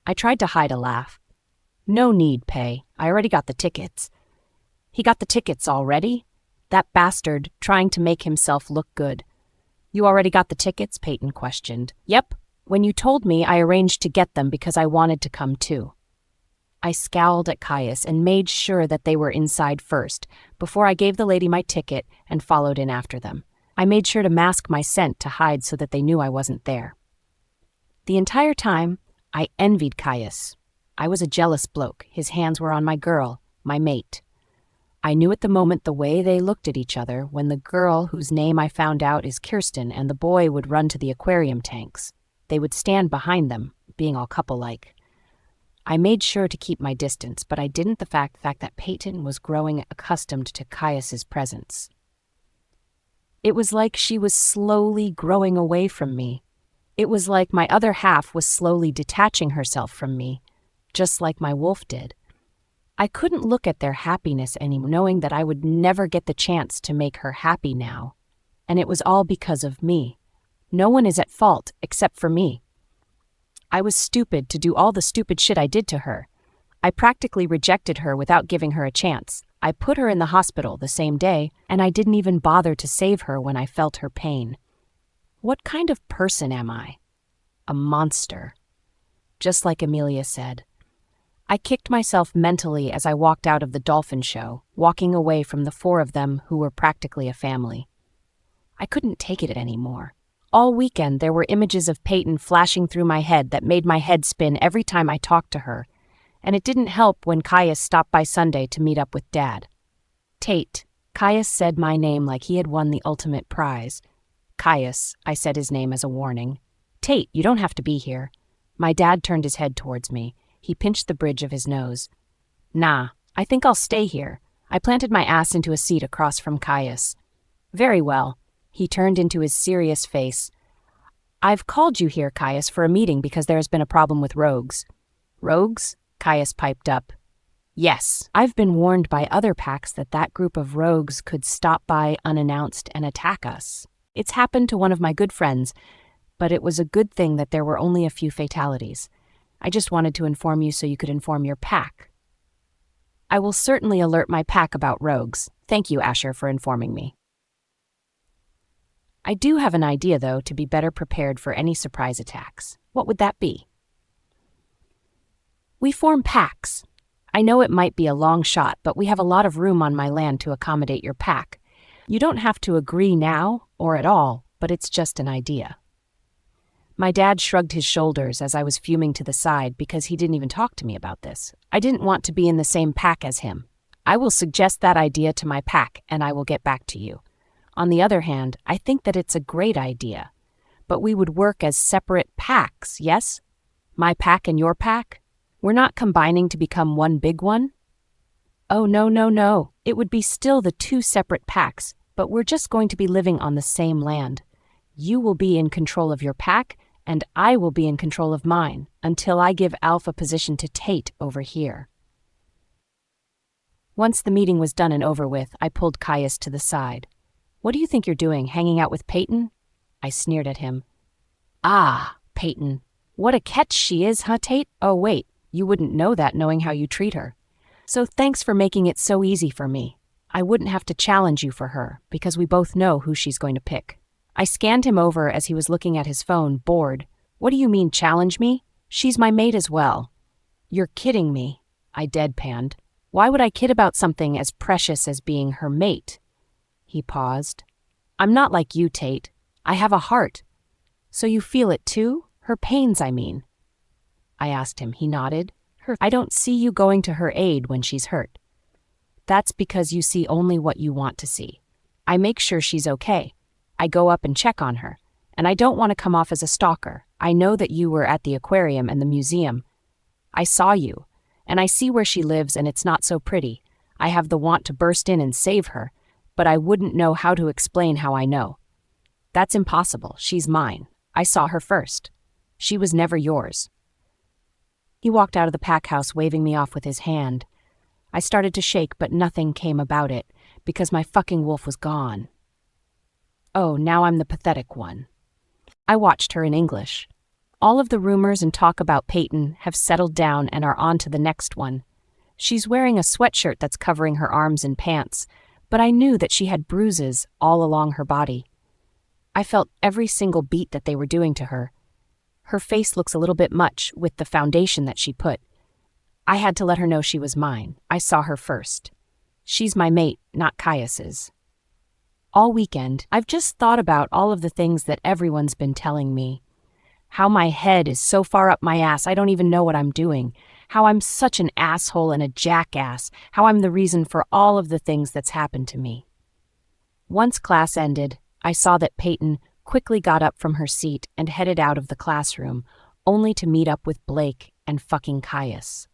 I tried to hide a laugh. No need, Pay. I already got the tickets. He got the tickets already? That bastard, trying to make himself look good. You already got the tickets? Payton questioned. Yep. When you told me, I arranged to get them because I wanted to come too. I scowled at Caius and made sure that they were inside first, before I gave the lady my ticket and followed in after them. I made sure to mask my scent to hide so that they knew I wasn't there. The entire time, I envied Caius. I was a jealous bloke. His hands were on my girl, my mate. I knew at the moment the way they looked at each other when the girl, whose name I found out is Kirsten, and the boy would run to the aquarium tanks. They would stand behind them, being all couple-like. I made sure to keep my distance, but I didn't the fact that Payton was growing accustomed to Caius's presence. It was like she was slowly growing away from me. It was like my other half was slowly detaching herself from me, just like my wolf did. I couldn't look at their happiness anymore, knowing that I would never get the chance to make her happy now. And it was all because of me. No one is at fault except for me. I was stupid to do all the stupid shit I did to her. I practically rejected her without giving her a chance. I put her in the hospital the same day, and I didn't even bother to save her when I felt her pain. What kind of person am I? A monster. Just like Amelia said. I kicked myself mentally as I walked out of the dolphin show, walking away from the four of them who were practically a family. I couldn't take it anymore. All weekend there were images of Payton flashing through my head that made my head spin every time I talked to her, and it didn't help when Caius stopped by Sunday to meet up with Dad. Tate. Caius said my name like he had won the ultimate prize. Caius, I said his name as a warning. Tate, you don't have to be here. My dad turned his head towards me. He pinched the bridge of his nose. Nah, I think I'll stay here. I planted my ass into a seat across from Caius. Very well. He turned into his serious face. I've called you here, Caius, for a meeting because there has been a problem with rogues. Rogues? Caius piped up. Yes, I've been warned by other packs that group of rogues could stop by unannounced and attack us. It's happened to one of my good friends, but it was a good thing that there were only a few fatalities. I just wanted to inform you so you could inform your pack. I will certainly alert my pack about rogues. Thank you, Asher, for informing me. I do have an idea, though, to be better prepared for any surprise attacks. What would that be? We form packs. I know it might be a long shot, but we have a lot of room on my land to accommodate your pack. You don't have to agree now or at all, but it's just an idea. My dad shrugged his shoulders as I was fuming to the side because he didn't even talk to me about this. I didn't want to be in the same pack as him. I will suggest that idea to my pack, and I will get back to you. On the other hand, I think that it's a great idea. But we would work as separate packs, yes? My pack and your pack? We're not combining to become one big one? Oh, no. It would be still the two separate packs, but we're just going to be living on the same land. You will be in control of your pack, and I will be in control of mine, until I give Alpha position to Tate over here. Once the meeting was done and over with, I pulled Caius to the side. What do you think you're doing, hanging out with Payton? I sneered at him. Ah, Payton. What a catch she is, huh, Tate? Oh, wait, you wouldn't know that knowing how you treat her. So thanks for making it so easy for me. I wouldn't have to challenge you for her, because we both know who she's going to pick. I scanned him over as he was looking at his phone, bored. What do you mean, challenge me? She's my mate as well. You're kidding me, I deadpanned. Why would I kid about something as precious as being her mate? He paused. I'm not like you, Tate. I have a heart. So you feel it too? Her pains, I mean. I asked him. He nodded. I don't see you going to her aid when she's hurt. That's because you see only what you want to see. I make sure she's okay. I go up and check on her, And I don't want to come off as a stalker. I know that you were at the aquarium and the museum. I saw you, and I see where she lives, and it's not so pretty. I have the want to burst in and save her, but I wouldn't know how to explain how I know. That's impossible. She's mine. I saw her first. She was never yours. He walked out of the pack house, waving me off with his hand. I started to shake, but nothing came about it, because my fucking wolf was gone. Oh, now I'm the pathetic one. I watched her in English. All of the rumors and talk about Payton have settled down and are on to the next one. She's wearing a sweatshirt that's covering her arms and pants, but I knew that she had bruises all along her body. I felt every single beat that they were doing to her. Her face looks a little bit much with the foundation that she put. I had to let her know she was mine. I saw her first. She's my mate, not Caius's. All weekend, I've just thought about all of the things that everyone's been telling me. How my head is so far up my ass I don't even know what I'm doing. How I'm such an asshole and a jackass. How I'm the reason for all of the things that's happened to me. Once class ended, I saw that Payton quickly got up from her seat and headed out of the classroom, only to meet up with Blake and fucking Caius.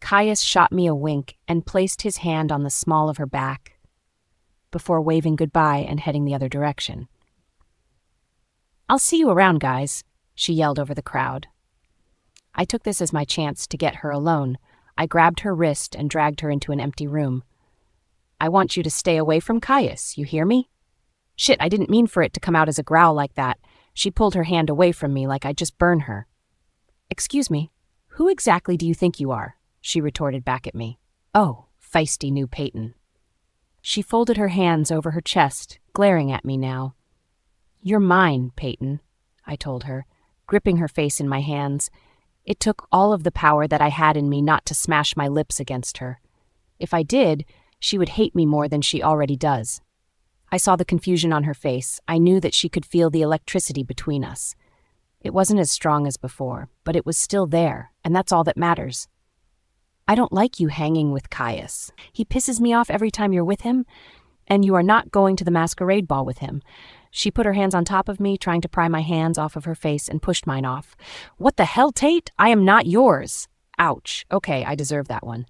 Caius shot me a wink and placed his hand on the small of her back before waving goodbye and heading the other direction. "I'll see you around, guys," she yelled over the crowd. I took this as my chance to get her alone. I grabbed her wrist and dragged her into an empty room. "I want you to stay away from Caius, you hear me?" Shit, I didn't mean for it to come out as a growl like that. She pulled her hand away from me like I'd just burn her. "Excuse me, who exactly do you think you are?" she retorted back at me. Oh, feisty new Payton. She folded her hands over her chest, glaring at me now. "You're mine, Payton," I told her, gripping her face in my hands. It took all of the power that I had in me not to smash my lips against her. If I did, she would hate me more than she already does. I saw the confusion on her face. I knew that she could feel the electricity between us. It wasn't as strong as before, but it was still there, and that's all that matters. "I don't like you hanging with Caius. He pisses me off every time you're with him, and you are not going to the masquerade ball with him." She put her hands on top of me, trying to pry my hands off of her face, and pushed mine off. "What the hell, Tate? I am not yours." Ouch. Okay, I deserve that one.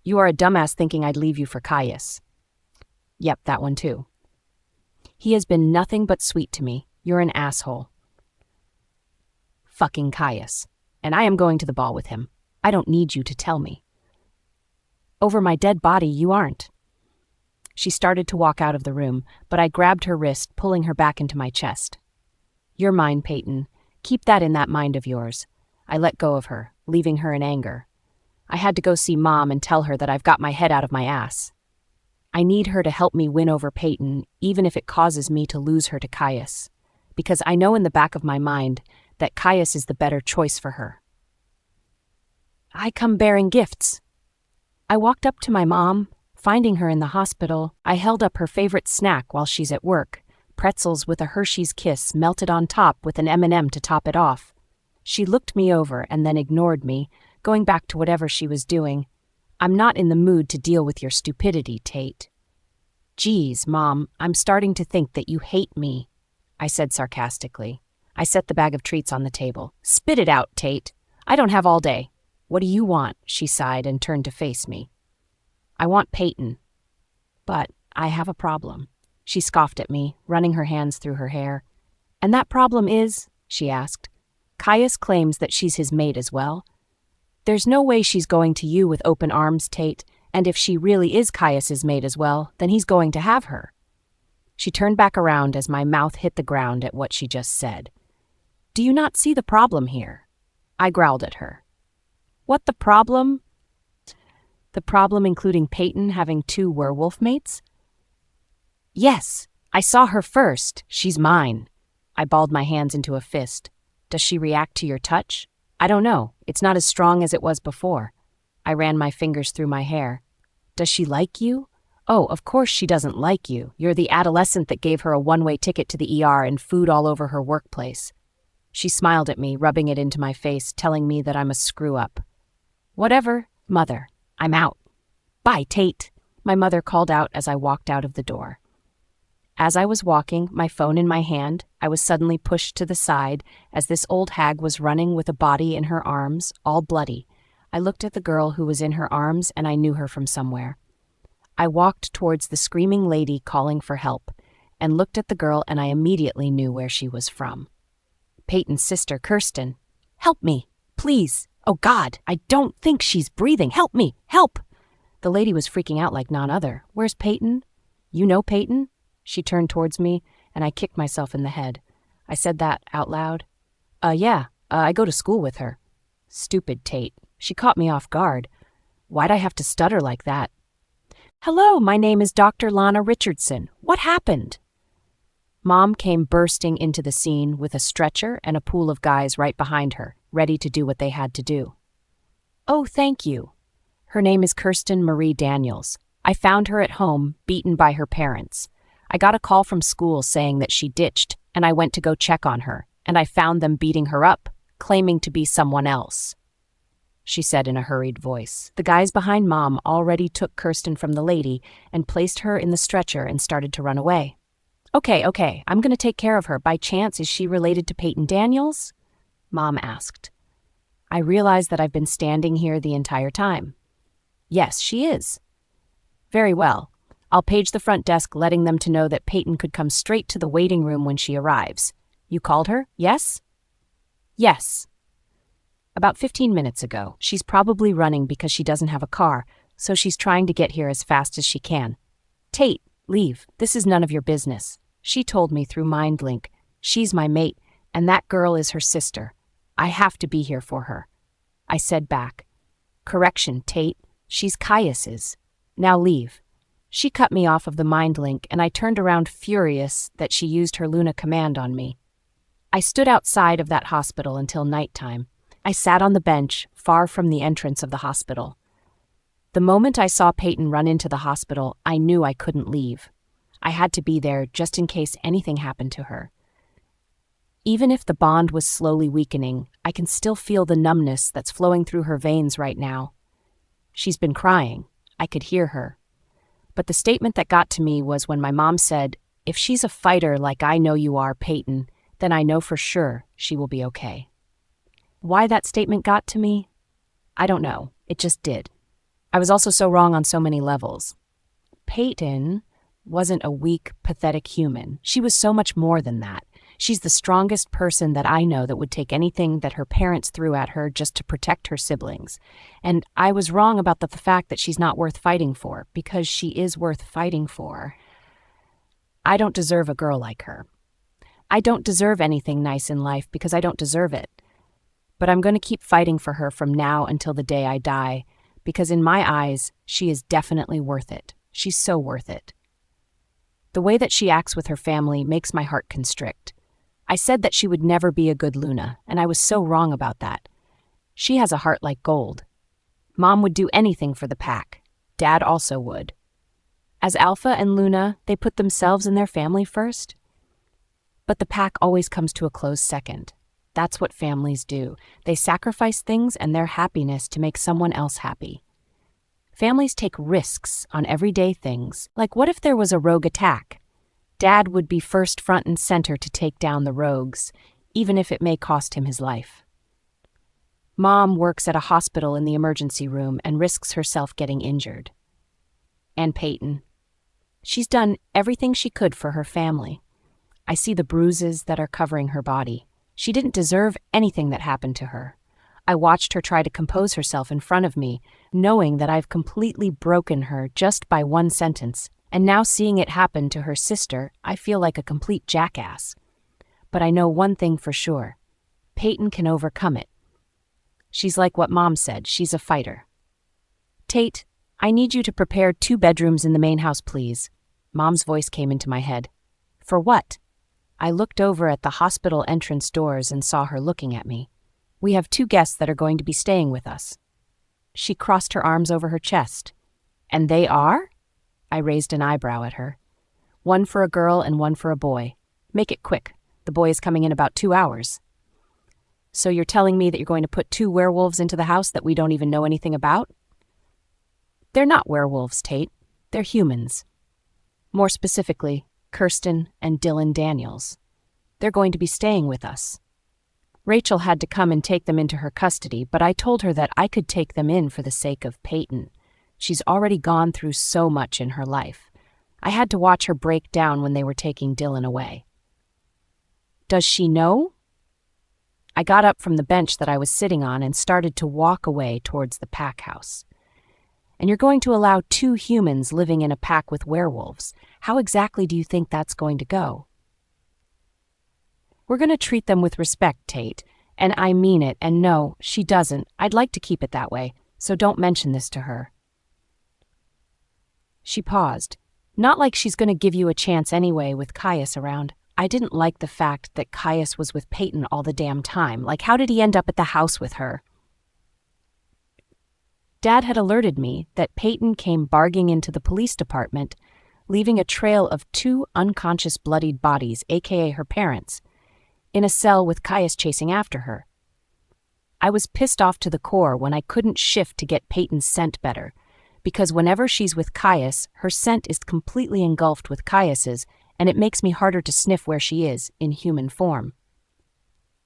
"You are a dumbass thinking I'd leave you for Caius." Yep, that one too. "He has been nothing but sweet to me. You're an asshole." Fucking Caius. And I am going to the ball with him. I don't need you to tell me. Over my dead body, you aren't. She started to walk out of the room, but I grabbed her wrist, pulling her back into my chest. "You're mine, Payton. Keep that in that mind of yours." I let go of her, leaving her in anger. I had to go see Mom and tell her that I've got my head out of my ass. I need her to help me win over Payton, even if it causes me to lose her to Caius, because I know in the back of my mind that Caius is the better choice for her. I come bearing gifts. I walked up to my mom. Finding her in the hospital, I held up her favorite snack while she's at work, pretzels with a Hershey's Kiss melted on top with an M&M to top it off. She looked me over and then ignored me, going back to whatever she was doing. "I'm not in the mood to deal with your stupidity, Tate." "Geez, Mom, I'm starting to think that you hate me," I said sarcastically. I set the bag of treats on the table. "Spit it out, Tate. I don't have all day." "What do you want?" she sighed and turned to face me. "I want Payton. But I have a problem." She scoffed at me, running her hands through her hair. "And that problem is?" she asked. "Caius claims that she's his mate as well. There's no way she's going to you with open arms, Tate, and if she really is Caius's mate as well, then he's going to have her." She turned back around as my mouth hit the ground at what she just said. "Do you not see the problem here?" I growled at her. "What the problem?" "The problem including Payton having 2 werewolf mates?" "Yes, I saw her first. She's mine." I balled my hands into a fist. "Does she react to your touch?" "I don't know. It's not as strong as it was before." I ran my fingers through my hair. "Does she like you?" "Oh, of course she doesn't like you. You're the adolescent that gave her a one-way ticket to the ER and food all over her workplace." She smiled at me, rubbing it into my face, telling me that I'm a screw-up. "Whatever, Mother. I'm out." "Bye, Tate," my mother called out as I walked out of the door. As I was walking, my phone in my hand, I was suddenly pushed to the side as this old hag was running with a body in her arms, all bloody. I looked at the girl who was in her arms and I knew her from somewhere. I walked towards the screaming lady calling for help and looked at the girl and I immediately knew where she was from. Peyton's sister, Kirsten. "Help me, please. Oh God, I don't think she's breathing. Help me, help!" The lady was freaking out like none other. "Where's Peyton? You know Peyton?" She turned towards me and I kicked myself in the head. I said that out loud. Yeah, I go to school with her." Stupid Tate. She caught me off guard. Why'd I have to stutter like that? "Hello, my name is Dr. Lana Richardson. What happened?" Mom came bursting into the scene with a stretcher and a pool of guys right behind her, ready to do what they had to do. "Oh, thank you. Her name is Kirsten Marie Daniels. I found her at home, beaten by her parents. I got a call from school saying that she ditched, and I went to go check on her, and I found them beating her up, claiming to be someone else," she said in a hurried voice. The guys behind Mom already took Kirsten from the lady and placed her in the stretcher and started to run away. Okay, I'm going to take care of her. By chance, is she related to Payton Daniels?" Mom asked. I realized that I've been standing here the entire time. Yes, she is. Very well. I'll page the front desk letting them to know that Payton could come straight to the waiting room when she arrives. You called her, yes? Yes. About 15 minutes ago. She's probably running because she doesn't have a car, so she's trying to get here as fast as she can. Tate, leave. This is none of your business. She told me through MindLink. She's my mate, and that girl is her sister. I have to be here for her. I said back. Correction, Tate. She's Caius's. Now leave. She cut me off of the MindLink, and I turned around furious that she used her Luna command on me. I stood outside of that hospital until nighttime. I sat on the bench, far from the entrance of the hospital. The moment I saw Payton run into the hospital, I knew I couldn't leave. I had to be there just in case anything happened to her. Even if the bond was slowly weakening, I can still feel the numbness that's flowing through her veins right now. She's been crying. I could hear her. But the statement that got to me was when my mom said, "If she's a fighter like I know you are, Payton, then I know for sure she will be okay." Why that statement got to me? I don't know. It just did. I was also so wrong on so many levels. Payton wasn't a weak, pathetic human. She was so much more than that. She's the strongest person that I know that would take anything that her parents threw at her just to protect her siblings. And I was wrong about the fact that she's not worth fighting for, because she is worth fighting for. I don't deserve a girl like her. I don't deserve anything nice in life because I don't deserve it. But I'm going to keep fighting for her from now until the day I die, because in my eyes, she is definitely worth it. She's so worth it. The way that she acts with her family makes my heart constrict. I said that she would never be a good Luna, and I was so wrong about that. She has a heart like gold. Mom would do anything for the pack. Dad also would. As Alpha and Luna, they put themselves and their family first. But the pack always comes to a close second. That's what families do. They sacrifice things and their happiness to make someone else happy. Families take risks on everyday things, like what if there was a rogue attack? Dad would be first front and center to take down the rogues, even if it may cost him his life. Mom works at a hospital in the emergency room and risks herself getting injured. And Payton. She's done everything she could for her family. I see the bruises that are covering her body. She didn't deserve anything that happened to her. I watched her try to compose herself in front of me, knowing that I've completely broken her just by one sentence, and now seeing it happen to her sister, I feel like a complete jackass. But I know one thing for sure. Payton can overcome it. She's like what Mom said, she's a fighter. Tate, I need you to prepare 2 bedrooms in the main house, please. Mom's voice came into my head. For what? I looked over at the hospital entrance doors and saw her looking at me. We have 2 guests that are going to be staying with us. She crossed her arms over her chest. And they are? I raised an eyebrow at her. 1 for a girl and 1 for a boy. Make it quick. The boy is coming in about 2 hours. So you're telling me that you're going to put 2 werewolves into the house that we don't even know anything about? They're not werewolves, Tate. They're humans. More specifically, Kirsten and Dylan Daniels. They're going to be staying with us. Rachel had to come and take them into her custody, but I told her that I could take them in for the sake of Payton. She's already gone through so much in her life. I had to watch her break down when they were taking Dylan away. Does she know? I got up from the bench that I was sitting on and started to walk away towards the pack house. And you're going to allow 2 humans living in a pack with werewolves. How exactly do you think that's going to go? We're going to treat them with respect, Tate, and I mean it, and no, she doesn't. I'd like to keep it that way, so don't mention this to her. She paused. Not like she's going to give you a chance anyway with Caius around. I didn't like the fact that Caius was with Payton all the damn time. Like, how did he end up at the house with her? Dad had alerted me that Payton came barging into the police department, leaving a trail of 2 unconscious bloodied bodies, aka her parents, in a cell with Caius chasing after her. I was pissed off to the core when I couldn't shift to get Payton's scent better, because whenever she's with Caius, her scent is completely engulfed with Caius's, and it makes me harder to sniff where she is, in human form.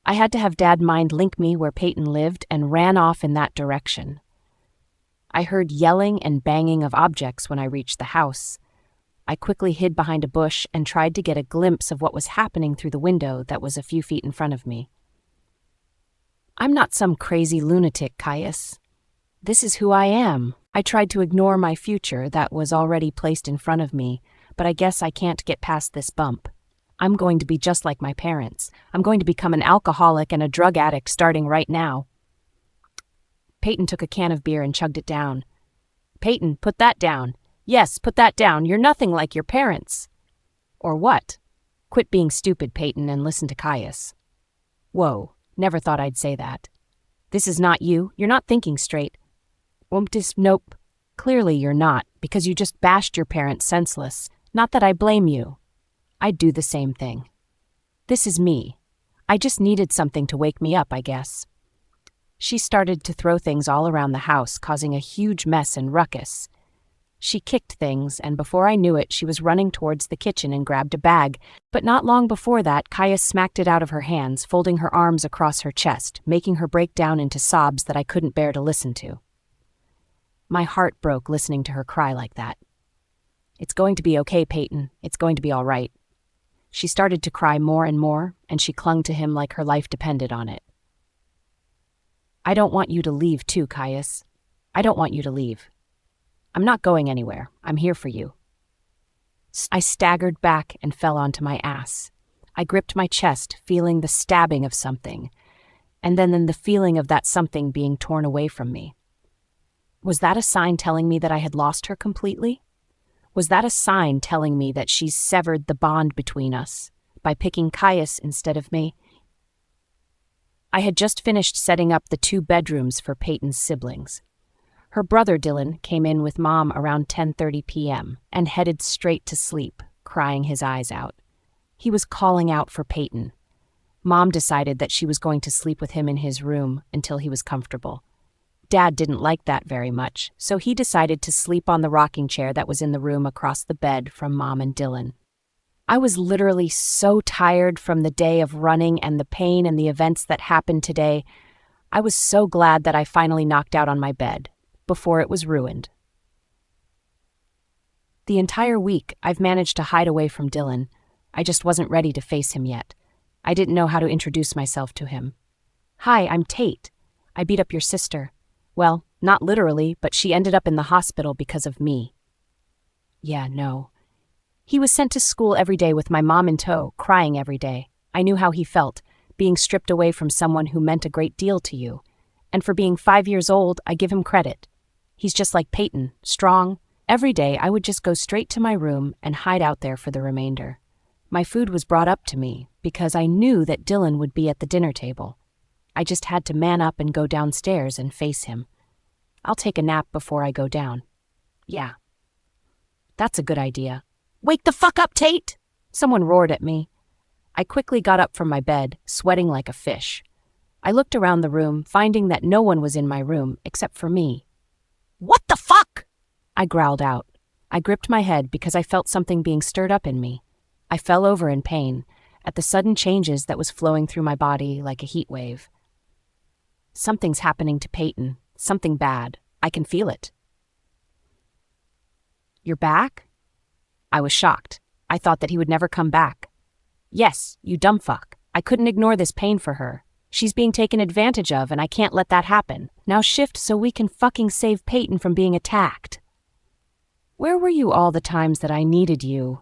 I had to have Dad mind link me where Payton lived and ran off in that direction. I heard yelling and banging of objects when I reached the house. I quickly hid behind a bush and tried to get a glimpse of what was happening through the window that was a few feet in front of me. I'm not some crazy lunatic, Caius. This is who I am. I tried to ignore my future that was already placed in front of me, but I guess I can't get past this bump. I'm going to be just like my parents. I'm going to become an alcoholic and a drug addict starting right now. Payton took a can of beer and chugged it down. Payton, put that down. Yes, put that down. You're nothing like your parents. Or what? Quit being stupid, Payton, and listen to Caius. Whoa, never thought I'd say that. This is not you. You're not thinking straight. Nope. Clearly you're not, because you just bashed your parents senseless. Not that I blame you. I'd do the same thing. This is me. I just needed something to wake me up, I guess. She started to throw things all around the house, causing a huge mess and ruckus. She kicked things, and before I knew it, she was running towards the kitchen and grabbed a bag. But not long before that, Caius smacked it out of her hands, folding her arms across her chest, making her break down into sobs that I couldn't bear to listen to. My heart broke listening to her cry like that. It's going to be okay, Payton. It's going to be all right. She started to cry more and more, and she clung to him like her life depended on it. I don't want you to leave too, Caius. I don't want you to leave. I'm not going anywhere. I'm here for you. I staggered back and fell onto my ass. I gripped my chest, feeling the stabbing of something, and then the feeling of that something being torn away from me. Was that a sign telling me that I had lost her completely? Was that a sign telling me that she's severed the bond between us by picking Caius instead of me? I had just finished setting up the 2 bedrooms for Payton's siblings. Her brother Dylan came in with Mom around 10:30 p.m. and headed straight to sleep, crying his eyes out. He was calling out for Payton. Mom decided that she was going to sleep with him in his room until he was comfortable. Dad didn't like that very much, so he decided to sleep on the rocking chair that was in the room across the bed from Mom and Dylan. I was literally so tired from the day of running and the pain and the events that happened today. I was so glad that I finally knocked out on my bed, before it was ruined. The entire week, I've managed to hide away from Dylan. I just wasn't ready to face him yet. I didn't know how to introduce myself to him. Hi, I'm Tate. I beat up your sister. Well, not literally, but she ended up in the hospital because of me. Yeah, no. He was sent to school every day with my mom in tow, crying every day. I knew how he felt, being stripped away from someone who meant a great deal to you. And for being 5 years old, I give him credit. He's just like Payton, strong. Every day, I would just go straight to my room and hide out there for the remainder. My food was brought up to me because I knew that Dylan would be at the dinner table. I just had to man up and go downstairs and face him. I'll take a nap before I go down. Yeah. That's a good idea. Wake the fuck up, Tate! Someone roared at me. I quickly got up from my bed, sweating like a fish. I looked around the room, finding that no one was in my room except for me. What the fuck? I growled out. I gripped my head because I felt something being stirred up in me. I fell over in pain at the sudden changes that was flowing through my body like a heat wave. Something's happening to Payton. Something bad. I can feel it. You're back? I was shocked. I thought that he would never come back. Yes, you dumb fuck. I couldn't ignore this pain for her. She's being taken advantage of, and I can't let that happen. Now shift so we can fucking save Payton from being attacked. Where were you all the times that I needed you?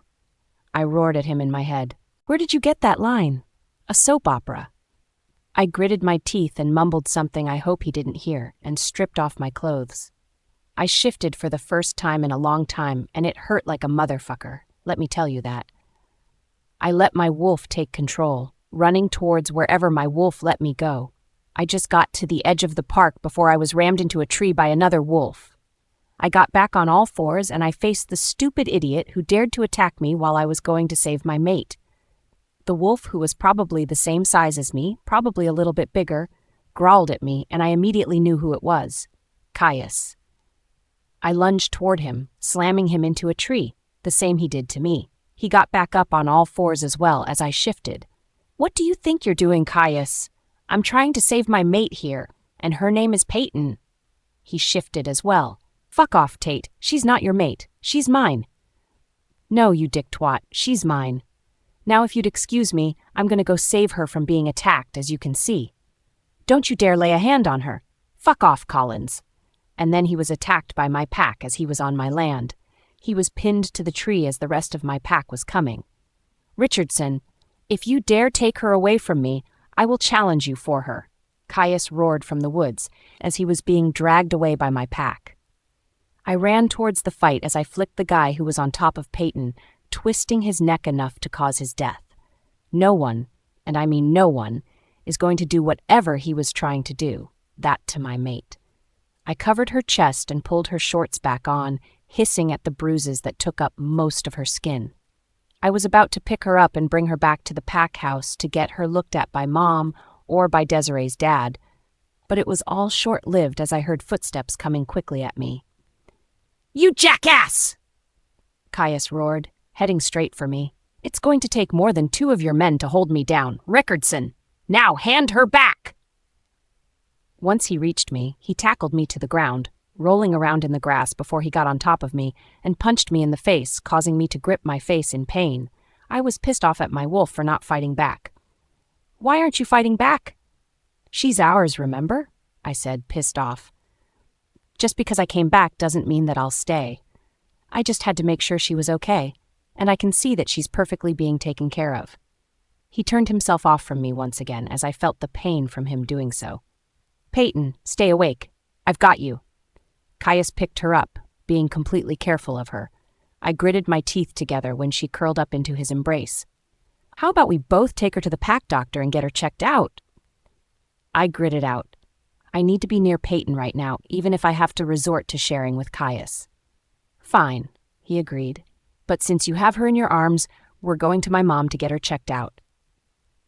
I roared at him in my head. Where did you get that line? A soap opera. I gritted my teeth and mumbled something I hope he didn't hear, and stripped off my clothes. I shifted for the first time in a long time, and it hurt like a motherfucker, let me tell you that. I let my wolf take control, running towards wherever my wolf let me go. I just got to the edge of the park before I was rammed into a tree by another wolf. I got back on all fours and I faced the stupid idiot who dared to attack me while I was going to save my mate. The wolf, who was probably the same size as me, probably a little bit bigger, growled at me, and I immediately knew who it was. Caius. I lunged toward him, slamming him into a tree, the same he did to me. He got back up on all fours as well as I shifted. What do you think you're doing, Caius? I'm trying to save my mate here, and her name is Payton. He shifted as well. Fuck off, Tate. She's not your mate. She's mine. No, you dick twat. She's mine. Now if you'd excuse me, I'm going to go save her from being attacked, as you can see. Don't you dare lay a hand on her. Fuck off, Collins. And then he was attacked by my pack as he was on my land. He was pinned to the tree as the rest of my pack was coming. Richardson, if you dare take her away from me, I will challenge you for her. Caius roared from the woods as he was being dragged away by my pack. I ran towards the fight as I flicked the guy who was on top of Payton, twisting his neck enough to cause his death. No one, and I mean no one, is going to do whatever he was trying to do, that to my mate. I covered her chest and pulled her shorts back on, hissing at the bruises that took up most of her skin. I was about to pick her up and bring her back to the pack house to get her looked at by Mom or by Desiree's dad, but it was all short-lived as I heard footsteps coming quickly at me. You jackass! Caius roared, heading straight for me. It's going to take more than 2 of your men to hold me down. Richardson, now hand her back! Once he reached me, he tackled me to the ground, rolling around in the grass before he got on top of me, and punched me in the face, causing me to grip my face in pain. I was pissed off at my wolf for not fighting back. Why aren't you fighting back? She's ours, remember? I said, pissed off. Just because I came back doesn't mean that I'll stay. I just had to make sure she was okay, and I can see that she's perfectly being taken care of. He turned himself off from me once again as I felt the pain from him doing so. Payton, stay awake. I've got you. Caius picked her up, being completely careful of her. I gritted my teeth together when she curled up into his embrace. How about we both take her to the pack doctor and get her checked out? I gritted out. I need to be near Payton right now, even if I have to resort to sharing with Caius. Fine, he agreed. But since you have her in your arms, we're going to my mom to get her checked out.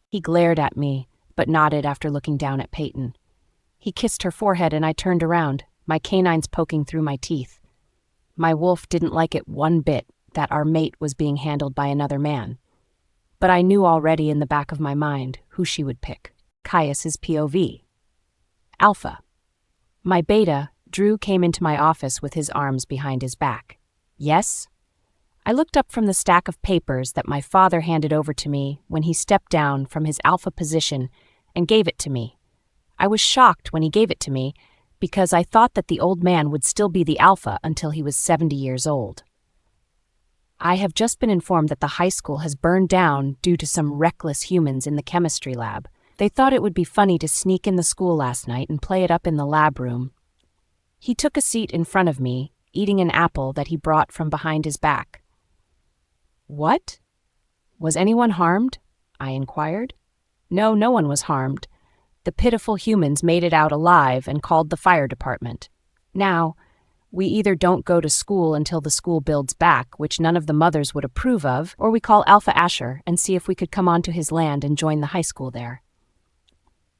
He glared at me, but nodded after looking down at Payton. He kissed her forehead and I turned around, my canines poking through my teeth. My wolf didn't like it one bit that our mate was being handled by another man. But I knew already in the back of my mind who she would pick. Caius's POV. Alpha. My beta, Drew, came into my office with his arms behind his back. Yes? I looked up from the stack of papers that my father handed over to me when he stepped down from his alpha position and gave it to me. I was shocked when he gave it to me because I thought that the old man would still be the alpha until he was 70 years old. I have just been informed that the high school has burned down due to some reckless humans in the chemistry lab. They thought it would be funny to sneak in the school last night and play it up in the lab room. He took a seat in front of me, eating an apple that he brought from behind his back. What? Was anyone harmed? I inquired. No, no one was harmed. The pitiful humans made it out alive and called the fire department. Now, we either don't go to school until the school builds back, which none of the mothers would approve of, or we call Alpha Asher and see if we could come onto his land and join the high school there.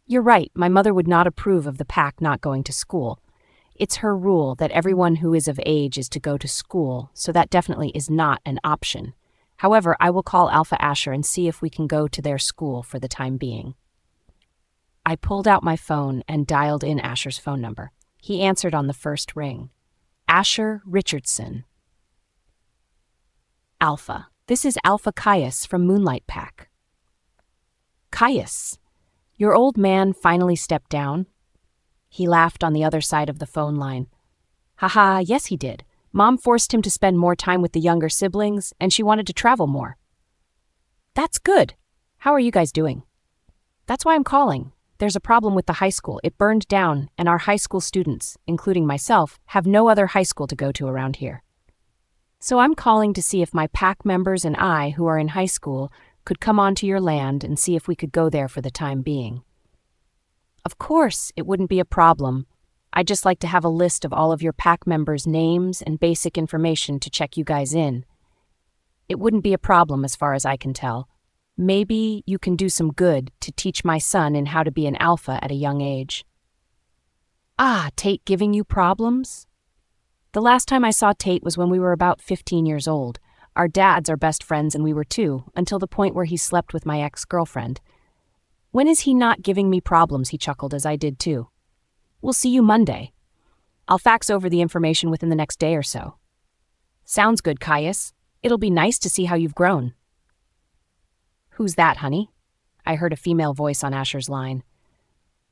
You're right, my mother would not approve of the pack not going to school. It's her rule that everyone who is of age is to go to school, so that definitely is not an option. However, I will call Alpha Asher and see if we can go to their school for the time being. I pulled out my phone and dialed in Asher's phone number. He answered on the first ring. Tate Richardson. Alpha. This is Alpha Caius from Moonlight Pack. Caius, your old man finally stepped down? He laughed on the other side of the phone line. Haha, yes he did. Mom forced him to spend more time with the younger siblings, and she wanted to travel more. That's good. How are you guys doing? That's why I'm calling. There's a problem with the high school. It burned down, and our high school students, including myself, have no other high school to go to around here. So I'm calling to see if my pack members and I, who are in high school, could come onto your land and see if we could go there for the time being. Of course, it wouldn't be a problem. I'd just like to have a list of all of your pack members' names and basic information to check you guys in. It wouldn't be a problem as far as I can tell. Maybe you can do some good to teach my son in how to be an alpha at a young age. Ah, Tate giving you problems? The last time I saw Tate was when we were about 15 years old. Our dads are best friends and we were too, until the point where he slept with my ex-girlfriend. When is he not giving me problems? He chuckled as I did too. We'll see you Monday. I'll fax over the information within the next day or so. Sounds good, Caius. It'll be nice to see how you've grown. Who's that, honey? I heard a female voice on Asher's line.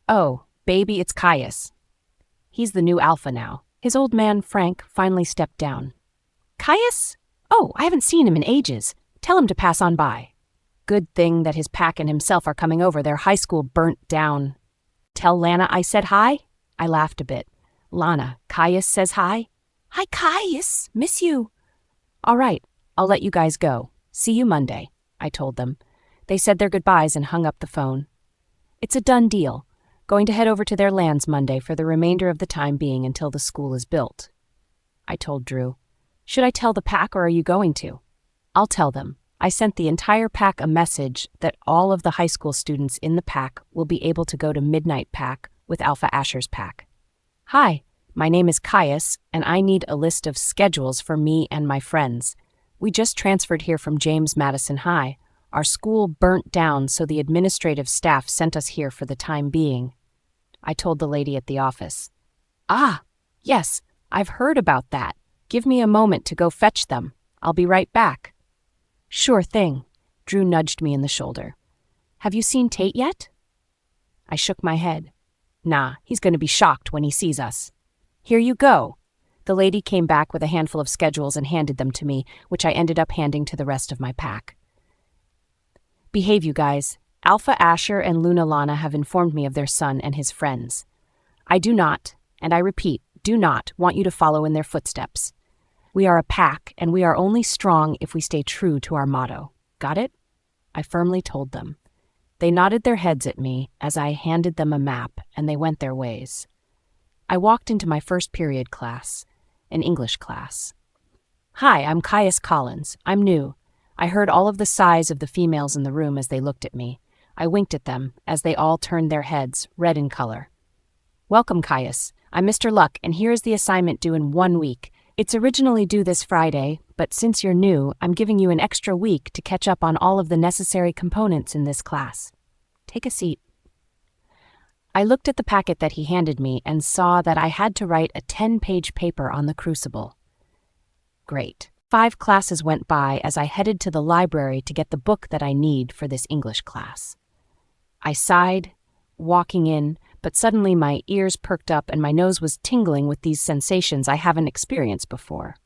Oh, baby, it's Caius. He's the new alpha now. His old man, Frank, finally stepped down. Caius? Oh, I haven't seen him in ages. Tell him to pass on by. Good thing that his pack and himself are coming over. Their high school burnt down. Tell Lana I said hi? I laughed a bit. Lana, Caius says hi? Hi, Caius. Miss you. All right, I'll let you guys go. See you Monday, I told them. They said their goodbyes and hung up the phone. It's a done deal. Going to head over to their lands Monday for the remainder of the time being until the school is built. I told Drew. Should I tell the pack or are you going to? I'll tell them. I sent the entire pack a message that all of the high school students in the pack will be able to go to Midnight Pack with Alpha Asher's pack. Hi, my name is Caius, and I need a list of schedules for me and my friends. We just transferred here from James Madison High. Our school burnt down, so the administrative staff sent us here for the time being. I told the lady at the office. Ah, yes, I've heard about that. Give me a moment to go fetch them. I'll be right back. Sure thing. Drew nudged me in the shoulder. Have you seen Tate yet? I shook my head. Nah, he's going to be shocked when he sees us. Here you go. The lady came back with a handful of schedules and handed them to me, which I ended up handing to the rest of my pack. Behave, you guys. Alpha Asher and Luna Lana have informed me of their son and his friends. I do not, and I repeat, do not want you to follow in their footsteps. We are a pack, and we are only strong if we stay true to our motto. Got it? I firmly told them. They nodded their heads at me as I handed them a map, and they went their ways. I walked into my first period class, an English class. Hi, I'm Caius Collins. I'm new. I heard all of the sighs of the females in the room as they looked at me. I winked at them as they all turned their heads, red in color. Welcome, Caius. I'm Mr. Luck, and here is the assignment due in 1 week. It's originally due this Friday, but since you're new, I'm giving you an extra week to catch up on all of the necessary components in this class. Take a seat. I looked at the packet that he handed me and saw that I had to write a 10-page paper on the crucible. Great. 5 classes went by as I headed to the library to get the book that I need for this English class. I sighed, walking in, but suddenly my ears perked up and my nose was tingling with these sensations I haven't experienced before.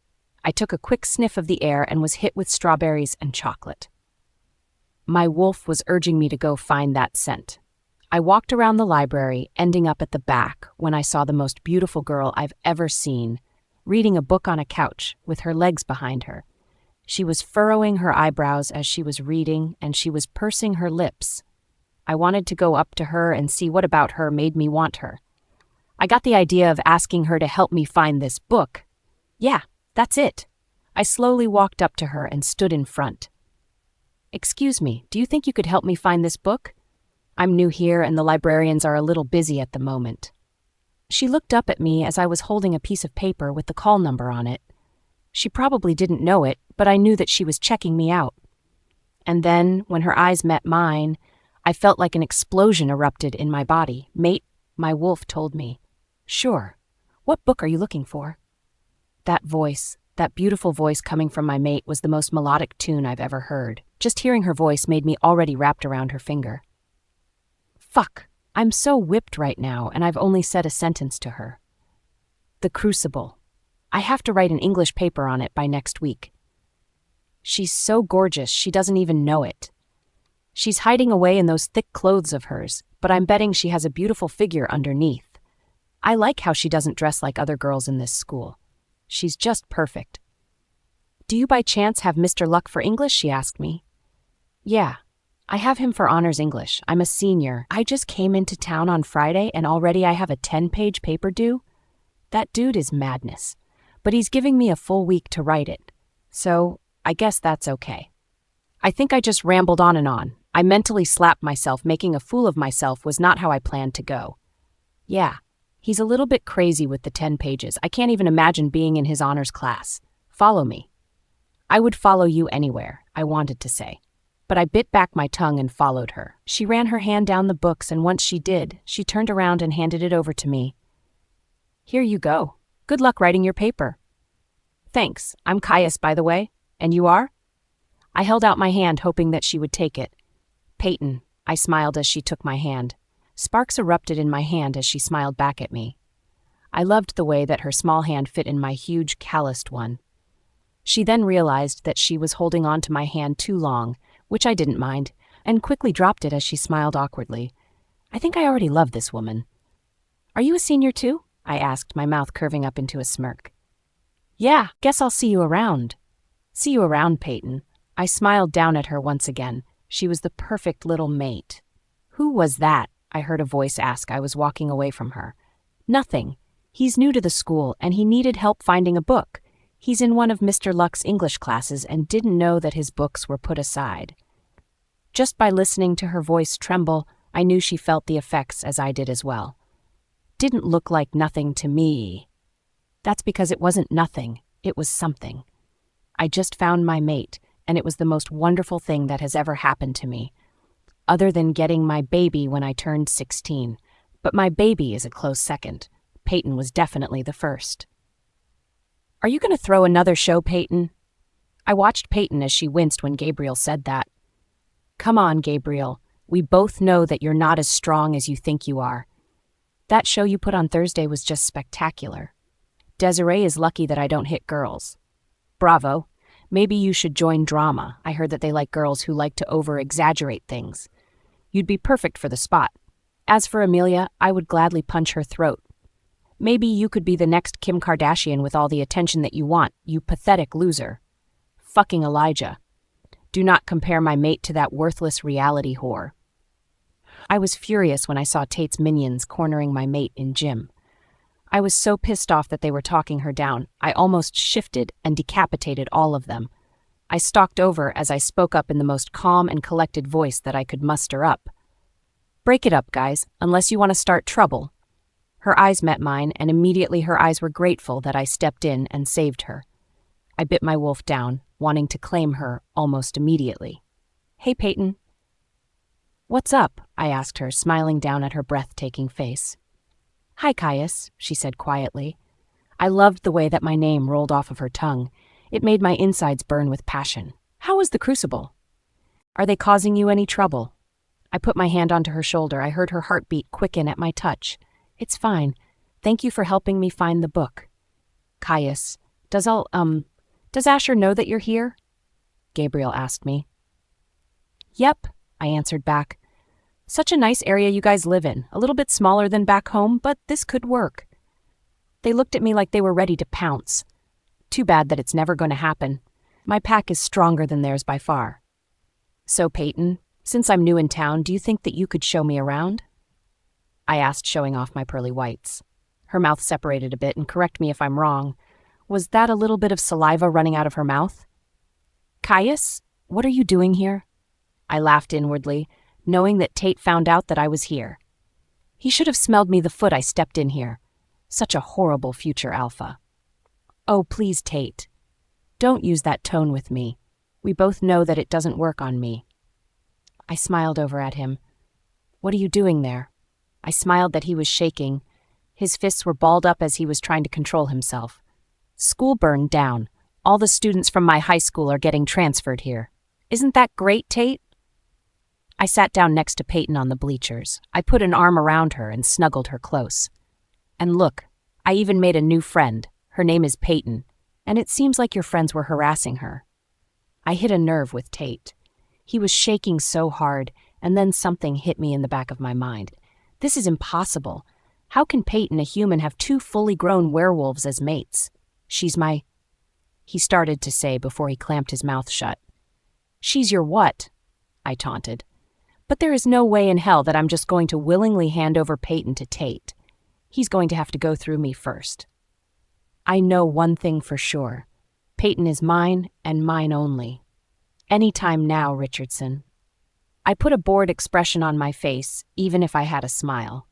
I took a quick sniff of the air and was hit with strawberries and chocolate. My wolf was urging me to go find that scent. I walked around the library, ending up at the back when I saw the most beautiful girl I've ever seen, reading a book on a couch with her legs behind her. She was furrowing her eyebrows as she was reading, and she was pursing her lips. I wanted to go up to her and see what about her made me want her. I got the idea of asking her to help me find this book. Yeah, that's it. I slowly walked up to her and stood in front. Excuse me, do you think you could help me find this book? I'm new here and the librarians are a little busy at the moment. She looked up at me as I was holding a piece of paper with the call number on it. She probably didn't know it, but I knew that she was checking me out. And then, when her eyes met mine, I felt like an explosion erupted in my body. "Mate," my wolf told me. "Sure. What book are you looking for?" That voice, that beautiful voice coming from my mate, was the most melodic tune I've ever heard. Just hearing her voice made me already wrapped around her finger. Fuck, I'm so whipped right now, and I've only said a sentence to her. The Crucible. I have to write an English paper on it by next week. She's so gorgeous, she doesn't even know it. She's hiding away in those thick clothes of hers, but I'm betting she has a beautiful figure underneath. I like how she doesn't dress like other girls in this school. She's just perfect. "Do you by chance have Mr. Luck for English?" she asked me. "Yeah, I have him for honors English. I'm a senior. I just came into town on Friday and already I have a 10-page paper due. That dude is madness, but he's giving me a full week to write it. So I guess that's okay." I think I just rambled on and on. I mentally slapped myself. Making a fool of myself was not how I planned to go. Yeah, he's a little bit crazy with the 10 pages. I can't even imagine being in his honors class. Follow me. I would follow you anywhere, I wanted to say. But I bit back my tongue and followed her. She ran her hand down the books, and once she did, she turned around and handed it over to me. "Here you go. Good luck writing your paper." "Thanks. I'm Caius, by the way. And you are?" I held out my hand, hoping that she would take it. "Payton," I smiled as she took my hand. Sparks erupted in my hand as she smiled back at me. I loved the way that her small hand fit in my huge, calloused one. She then realized that she was holding on to my hand too long, which I didn't mind, and quickly dropped it as she smiled awkwardly. I think I already love this woman. "Are you a senior too?" I asked, my mouth curving up into a smirk. "Yeah, guess I'll see you around." "See you around, Payton." I smiled down at her once again. She was the perfect little mate. "Who was that?" I heard a voice ask. I was walking away from her. "Nothing. He's new to the school, and he needed help finding a book. He's in one of Mr. Luck's English classes and didn't know that his books were put aside." Just by listening to her voice tremble, I knew she felt the effects as I did as well. "Didn't look like nothing to me." That's because it wasn't nothing, it was something. I just found my mate, and it was the most wonderful thing that has ever happened to me, other than getting my baby when I turned 16. But my baby is a close second. Payton was definitely the first. "Are you going to throw another show, Payton?" I watched Payton as she winced when Gabriel said that. "Come on, Gabriel. We both know that you're not as strong as you think you are. That show you put on Thursday was just spectacular. Desiree is lucky that I don't hit girls. Bravo. Maybe you should join drama. I heard that they like girls who like to over-exaggerate things. You'd be perfect for the spot. As for Amelia, I would gladly punch her throat. Maybe you could be the next Kim Kardashian with all the attention that you want, you pathetic loser. Fucking Elijah. Do not compare my mate to that worthless reality whore." I was furious when I saw Tate's minions cornering my mate in gym. I was so pissed off that they were talking her down, I almost shifted and decapitated all of them. I stalked over as I spoke up in the most calm and collected voice that I could muster up. "Break it up, guys, unless you want to start trouble." Her eyes met mine, and immediately her eyes were grateful that I stepped in and saved her. I bit my wolf down, wanting to claim her almost immediately. "Hey, Payton." "What's up?" I asked her, smiling down at her breathtaking face. "Hi, Caius," she said quietly. I loved the way that my name rolled off of her tongue. It made my insides burn with passion. "How is the Crucible? Are they causing you any trouble?" I put my hand onto her shoulder. I heard her heartbeat quicken at my touch. "It's fine. Thank you for helping me find the book." "Caius, does Asher know that you're here?" Gabriel asked me. "Yep," I answered back. "Such a nice area you guys live in. A little bit smaller than back home, but this could work." They looked at me like they were ready to pounce. Too bad that it's never going to happen. My pack is stronger than theirs by far. "So, Payton, since I'm new in town, do you think that you could show me around?" I asked, showing off my pearly whites. Her mouth separated a bit, and correct me if I'm wrong. Was that a little bit of saliva running out of her mouth? "Caius, what are you doing here?" I laughed inwardly, knowing that Tate found out that I was here. He should have smelled me the foot I stepped in here. Such a horrible future alpha. "Oh, please, Tate." Don't use that tone with me. We both know that it doesn't work on me. I smiled over at him. What are you doing there? I smiled that he was shaking. His fists were balled up as he was trying to control himself. School burned down. All the students from my high school are getting transferred here. Isn't that great, Tate? I sat down next to Payton on the bleachers. I put an arm around her and snuggled her close. And look, I even made a new friend. Her name is Payton, and it seems like your friends were harassing her. I hit a nerve with Tate. He was shaking so hard, and then something hit me in the back of my mind. This is impossible. How can Payton, a human, have two fully grown werewolves as mates? She's my... He started to say before he clamped his mouth shut. She's your what? I taunted. But there is no way in hell that I'm just going to willingly hand over Payton to Tate. He's going to have to go through me first. I know one thing for sure. Payton is mine and mine only. Any time now, Richardson. I put a bored expression on my face, even if I had a smile.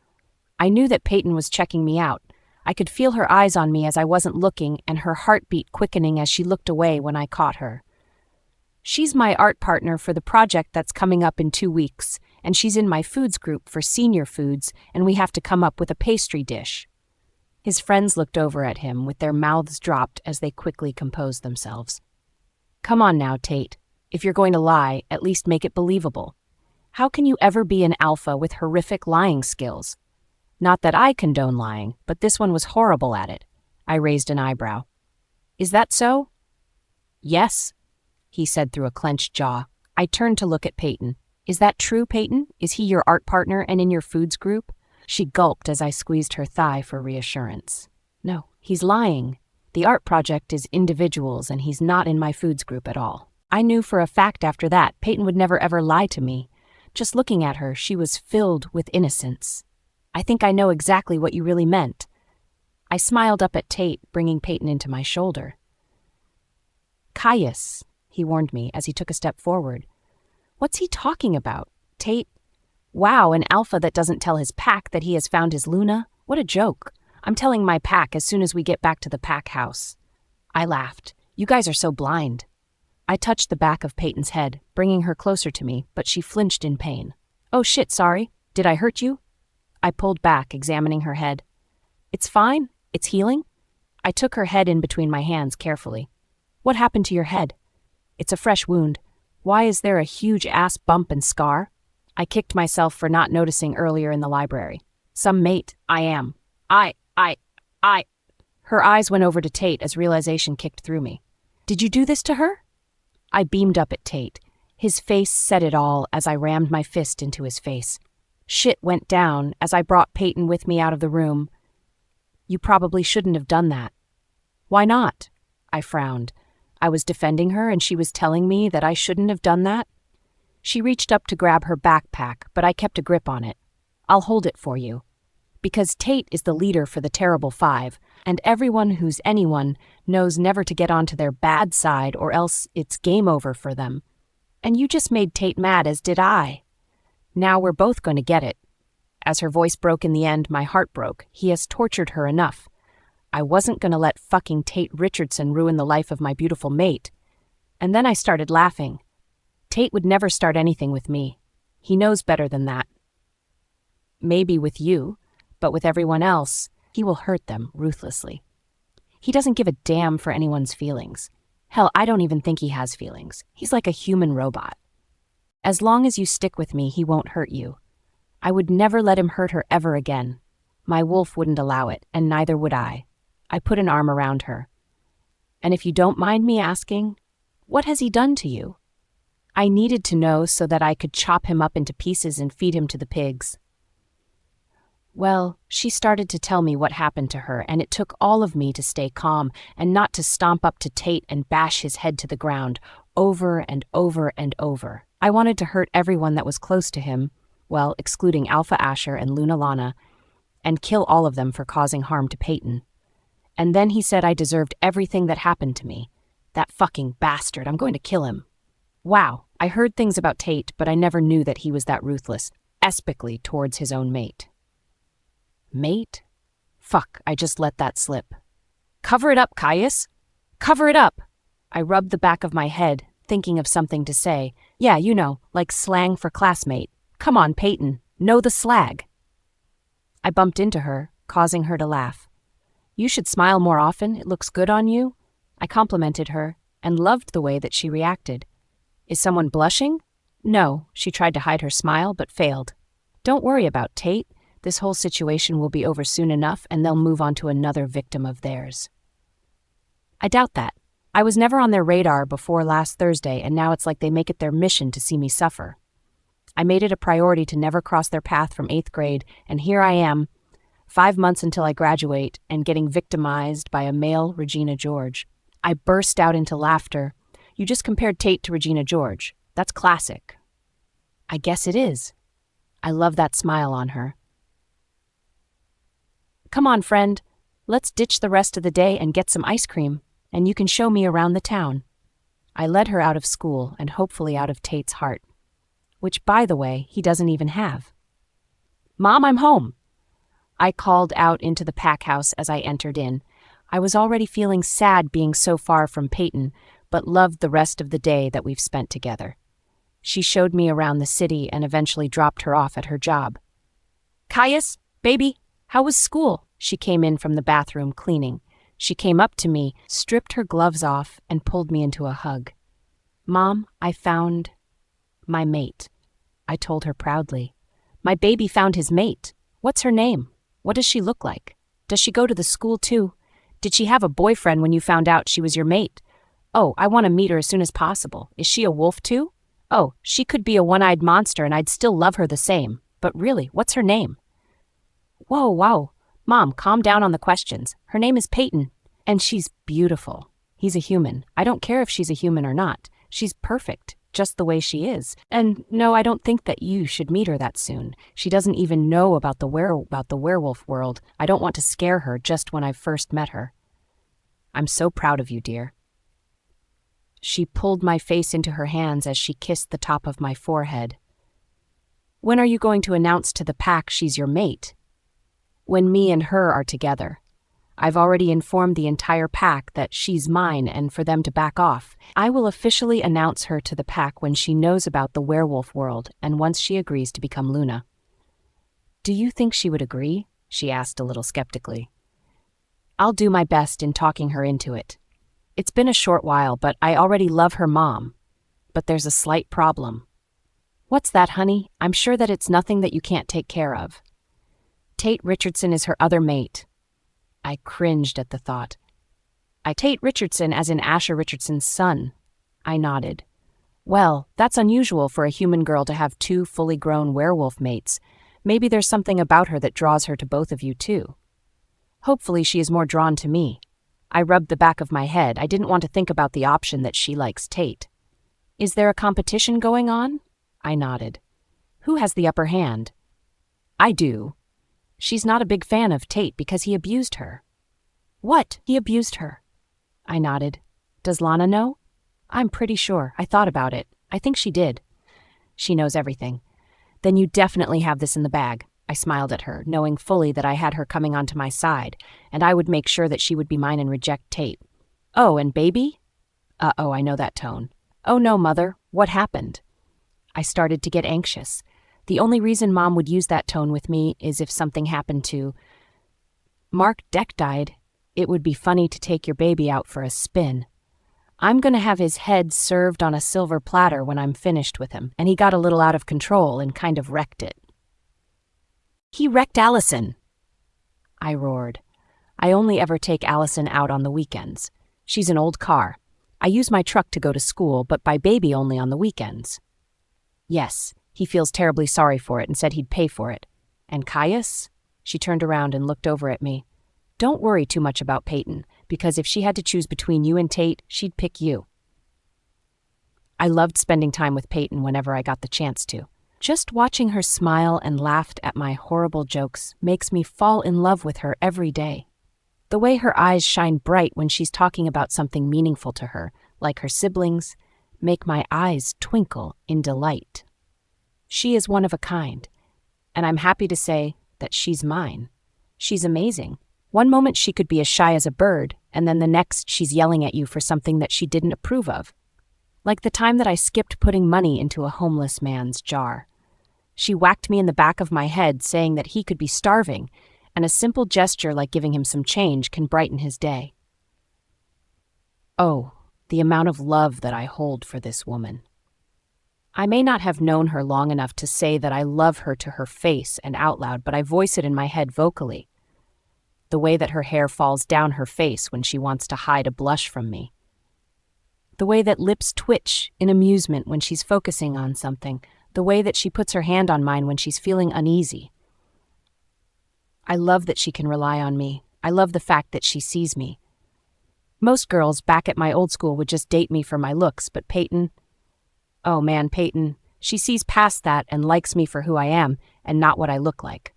I knew that Payton was checking me out. I could feel her eyes on me as I wasn't looking and her heartbeat quickening as she looked away when I caught her. She's my art partner for the project that's coming up in 2 weeks, and she's in my foods group for senior foods, and we have to come up with a pastry dish. His friends looked over at him with their mouths dropped as they quickly composed themselves. Come on now, Tate. If you're going to lie, at least make it believable. How can you ever be an alpha with horrific lying skills? Not that I condone lying, but this one was horrible at it. I raised an eyebrow. Is that so? Yes, he said through a clenched jaw. I turned to look at Payton. Is that true, Payton? Is he your art partner and in your foods group? She gulped as I squeezed her thigh for reassurance. No, he's lying. The art project is individuals and he's not in my foods group at all. I knew for a fact after that Payton would never ever lie to me. Just looking at her, she was filled with innocence. I think I know exactly what you really meant. I smiled up at Tate, bringing Payton into my shoulder. Caius, he warned me as he took a step forward. What's he talking about? Tate? Wow, an alpha that doesn't tell his pack that he has found his Luna? What a joke. I'm telling my pack as soon as we get back to the pack house. I laughed. You guys are so blind. I touched the back of Payton's head, bringing her closer to me, but she flinched in pain. Oh shit, sorry. Did I hurt you? I pulled back, examining her head. It's fine. It's healing. I took her head in between my hands carefully. What happened to your head? It's a fresh wound. Why is there a huge ass bump and scar? I kicked myself for not noticing earlier in the library. Some mate, I am. I. Her eyes went over to Tate as realization kicked through me. Did you do this to her? I beamed up at Tate. His face said it all as I rammed my fist into his face. Shit went down as I brought Payton with me out of the room. You probably shouldn't have done that. Why not? I frowned. I was defending her and she was telling me that I shouldn't have done that? She reached up to grab her backpack, but I kept a grip on it. I'll hold it for you. Because Tate is the leader for the Terrible Five, and everyone who's anyone knows never to get onto their bad side or else it's game over for them. And you just made Tate mad, as did I. Now we're both going to get it. As her voice broke in the end, my heart broke. He has tortured her enough. I wasn't going to let fucking Tate Richardson ruin the life of my beautiful mate. And then I started laughing. Tate would never start anything with me. He knows better than that. Maybe with you, but with everyone else, he will hurt them ruthlessly. He doesn't give a damn for anyone's feelings. Hell, I don't even think he has feelings. He's like a human robot. As long as you stick with me, he won't hurt you. I would never let him hurt her ever again. My wolf wouldn't allow it, and neither would I. I put an arm around her. And if you don't mind me asking, what has he done to you? I needed to know so that I could chop him up into pieces and feed him to the pigs. Well, she started to tell me what happened to her, and it took all of me to stay calm and not to stomp up to Tate and bash his head to the ground, over and over and over. I wanted to hurt everyone that was close to him, well, excluding Alpha Asher and Luna Lana, and kill all of them for causing harm to Payton. And then he said I deserved everything that happened to me. That fucking bastard, I'm going to kill him. Wow, I heard things about Tate, but I never knew that he was that ruthless, epically towards his own mate. Mate? Fuck, I just let that slip. Cover it up, Caius! Cover it up! I rubbed the back of my head, thinking of something to say. Yeah, you know, like slang for classmate. Come on, Payton, know the slag. I bumped into her, causing her to laugh. You should smile more often, it looks good on you. I complimented her, and loved the way that she reacted. Is someone blushing? No, she tried to hide her smile, but failed. Don't worry about Tate. This whole situation will be over soon enough, and they'll move on to another victim of theirs. I doubt that. I was never on their radar before last Thursday, and now it's like they make it their mission to see me suffer. I made it a priority to never cross their path from 8th grade, and here I am, 5 months until I graduate, and getting victimized by a male Regina George. I burst out into laughter. You just compared Tate to Regina George. That's classic. I guess it is. I love that smile on her. Come on, friend. Let's ditch the rest of the day and get some ice cream, and you can show me around the town. I led her out of school and hopefully out of Tate's heart, which, by the way, he doesn't even have. Mom, I'm home. I called out into the pack house as I entered in. I was already feeling sad being so far from Payton, but loved the rest of the day that we've spent together. She showed me around the city and eventually dropped her off at her job. Caius, baby, how was school? She came in from the bathroom cleaning. She came up to me, stripped her gloves off, and pulled me into a hug. Mom, I found my mate. I told her proudly. My baby found his mate. What's her name? What does she look like? Does she go to the school too? Did she have a boyfriend when you found out she was your mate? Oh, I want to meet her as soon as possible. Is she a wolf too? Oh, she could be a one-eyed monster and I'd still love her the same. But really, what's her name? Whoa, wow. Mom, calm down on the questions. Her name is Payton, and she's beautiful. He's a human. I don't care if she's a human or not. She's perfect, just the way she is. And no, I don't think that you should meet her that soon. She doesn't even know about the werewolf world. I don't want to scare her just when I first met her. I'm so proud of you, dear. She pulled my face into her hands as she kissed the top of my forehead. When are you going to announce to the pack she's your mate? When me and her are together. I've already informed the entire pack that she's mine and for them to back off. I will officially announce her to the pack when she knows about the werewolf world and once she agrees to become Luna. Do you think she would agree? She asked a little skeptically. I'll do my best in talking her into it. It's been a short while, but I already love her mom. But there's a slight problem. What's that, honey? I'm sure that it's nothing that you can't take care of. Tate Richardson is her other mate. I cringed at the thought. Tate Richardson as in Asher Richardson's son. I nodded. Well, that's unusual for a human girl to have 2 fully grown werewolf mates. Maybe there's something about her that draws her to both of you too. Hopefully she is more drawn to me. I rubbed the back of my head. I didn't want to think about the option that she likes Tate. Is there a competition going on? I nodded. Who has the upper hand? I do. She's not a big fan of Tate because he abused her. What? He abused her? I nodded. Does Lana know? I'm pretty sure. I thought about it. I think she did. She knows everything. Then you definitely have this in the bag. I smiled at her, knowing fully that I had her coming onto my side, and I would make sure that she would be mine and reject Tate. Oh, and baby? Uh-oh, I know that tone. Oh no, Mother. What happened? I started to get anxious. The only reason Mom would use that tone with me is if something happened to Mark Deck died. It would be funny to take your baby out for a spin. I'm going to have his head served on a silver platter when I'm finished with him, and he got a little out of control and kind of wrecked it. He wrecked Allison. I roared. I only ever take Allison out on the weekends. She's an old car. I use my truck to go to school, but buy baby only on the weekends. Yes, he feels terribly sorry for it and said he'd pay for it. And Caius? She turned around and looked over at me. Don't worry too much about Payton, because if she had to choose between you and Tate, she'd pick you. I loved spending time with Payton whenever I got the chance to. Just watching her smile and laugh at my horrible jokes makes me fall in love with her every day. The way her eyes shine bright when she's talking about something meaningful to her, like her siblings, make my eyes twinkle in delight. She is one of a kind, and I'm happy to say that she's mine. She's amazing. One moment she could be as shy as a bird, and then the next she's yelling at you for something that she didn't approve of. Like the time that I skipped putting money into a homeless man's jar. She whacked me in the back of my head, saying that he could be starving, and a simple gesture like giving him some change can brighten his day. Oh, the amount of love that I hold for this woman. I may not have known her long enough to say that I love her to her face and out loud, but I voice it in my head vocally. The way that her hair falls down her face when she wants to hide a blush from me. The way that lips twitch in amusement when she's focusing on something. The way that she puts her hand on mine when she's feeling uneasy. I love that she can rely on me. I love the fact that she sees me. Most girls back at my old school would just date me for my looks, but Payton... Oh man, Payton, she sees past that and likes me for who I am and not what I look like.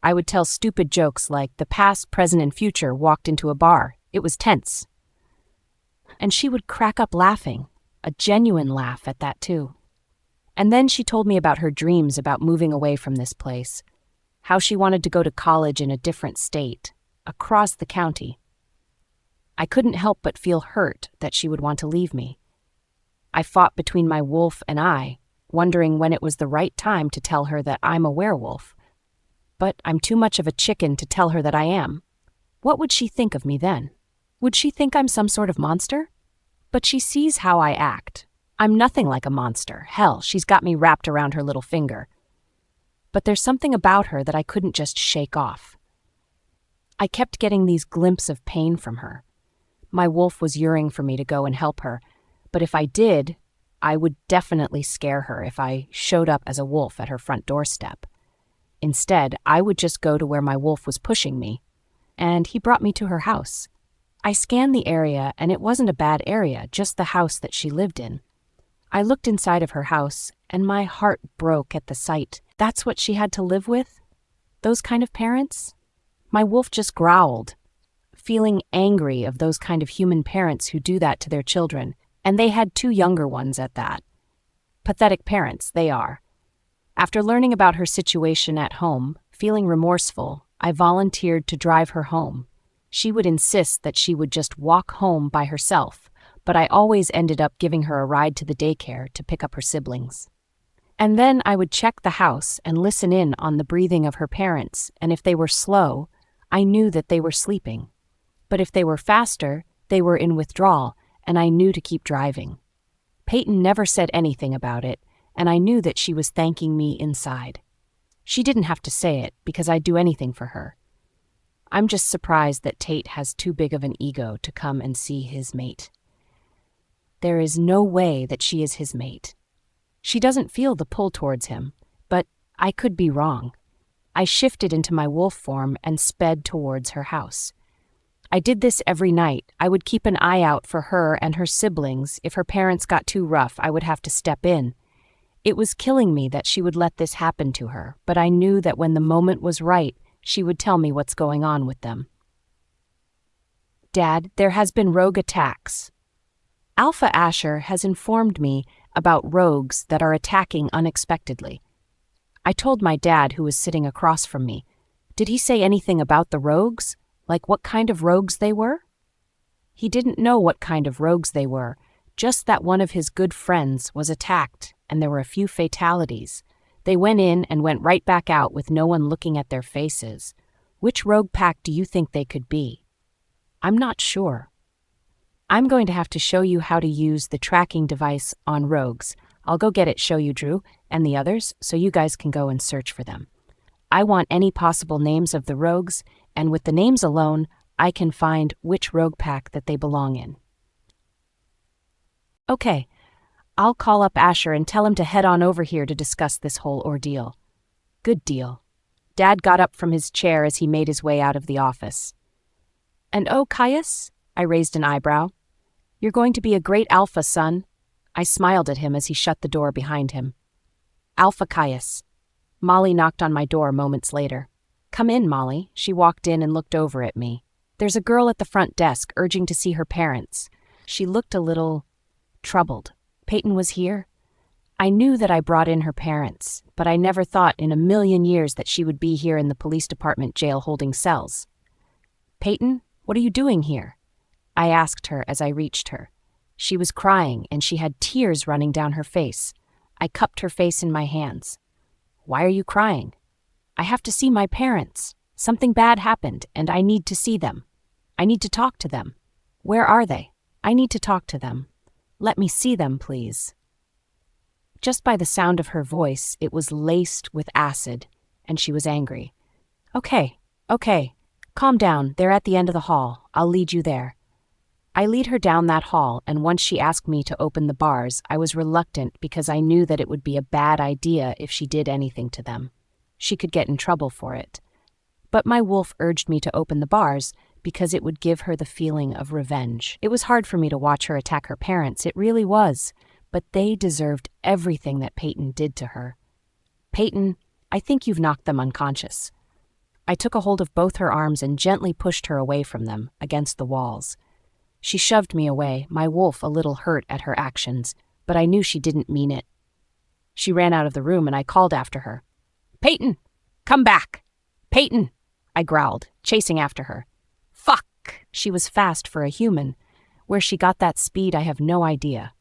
I would tell stupid jokes like the past, present, and future walked into a bar. It was tense. And she would crack up laughing, a genuine laugh at that too. And then she told me about her dreams about moving away from this place, how she wanted to go to college in a different state, across the county. I couldn't help but feel hurt that she would want to leave me. I fought between my wolf and I, wondering when it was the right time to tell her that I'm a werewolf. But I'm too much of a chicken to tell her that I am. What would she think of me then? Would she think I'm some sort of monster? But she sees how I act. I'm nothing like a monster. Hell, she's got me wrapped around her little finger. But there's something about her that I couldn't just shake off. I kept getting these glimpses of pain from her. My wolf was yearning for me to go and help her, but if I did, I would definitely scare her if I showed up as a wolf at her front doorstep. Instead, I would just go to where my wolf was pushing me, and he brought me to her house. I scanned the area, and it wasn't a bad area, just the house that she lived in. I looked inside of her house, and my heart broke at the sight. That's what she had to live with? Those kind of parents? My wolf just growled, feeling angry of those kind of human parents who do that to their children, and they had 2 younger ones at that. Pathetic parents, they are. After learning about her situation at home, feeling remorseful, I volunteered to drive her home. She would insist that she would just walk home by herself, but I always ended up giving her a ride to the daycare to pick up her siblings. And then I would check the house and listen in on the breathing of her parents, and if they were slow, I knew that they were sleeping. But if they were faster, they were in withdrawal, and I knew to keep driving. Payton never said anything about it, and I knew that she was thanking me inside. She didn't have to say it, because I'd do anything for her. I'm just surprised that Tate has too big of an ego to come and see his mate. There is no way that she is his mate. She doesn't feel the pull towards him, but I could be wrong. I shifted into my wolf form and sped towards her house. I did this every night. I would keep an eye out for her and her siblings. If her parents got too rough, I would have to step in. It was killing me that she would let this happen to her, but I knew that when the moment was right, she would tell me what's going on with them. Dad, there has been rogue attacks. Alpha Asher has informed me about rogues that are attacking unexpectedly. I told my dad, who was sitting across from me. Did he say anything about the rogues? Like what kind of rogues they were? He didn't know what kind of rogues they were, just that one of his good friends was attacked, and there were a few fatalities. They went in and went right back out with no one looking at their faces. Which rogue pack do you think they could be? I'm not sure. I'm going to have to show you how to use the tracking device on rogues. I'll go get it, show you, Drew, and the others, so you guys can go and search for them. I want any possible names of the rogues, and with the names alone, I can find which rogue pack that they belong in. Okay, I'll call up Asher and tell him to head on over here to discuss this whole ordeal. Good deal. Dad got up from his chair as he made his way out of the office. And oh, Caius? I raised an eyebrow. You're going to be a great alpha, son. I smiled at him as he shut the door behind him. Alpha Caius. Molly knocked on my door moments later. Come in, Molly. She walked in and looked over at me. There's a girl at the front desk urging to see her parents. She looked a little troubled. Payton was here? I knew that I brought in her parents, but I never thought in a million years that she would be here in the police department jail holding cells. Payton, what are you doing here? I asked her as I reached her. She was crying and she had tears running down her face. I cupped her face in my hands. Why are you crying? I have to see my parents. Something bad happened and I need to see them. I need to talk to them. Where are they? I need to talk to them. Let me see them, please. Just by the sound of her voice, it was laced with acid, and she was angry. Okay. Calm down. They're at the end of the hall. I'll lead you there. I lead her down that hall, and once she asked me to open the bars, I was reluctant because I knew that it would be a bad idea if she did anything to them. She could get in trouble for it. But my wolf urged me to open the bars because it would give her the feeling of revenge. It was hard for me to watch her attack her parents, it really was, but they deserved everything that Payton did to her. Payton, I think you've knocked them unconscious. I took a hold of both her arms and gently pushed her away from them, against the walls. She shoved me away, my wolf a little hurt at her actions, but I knew she didn't mean it. She ran out of the room and I called after her. Payton, come back! Payton! I growled, chasing after her. Fuck! She was fast for a human. Where she got that speed, I have no idea.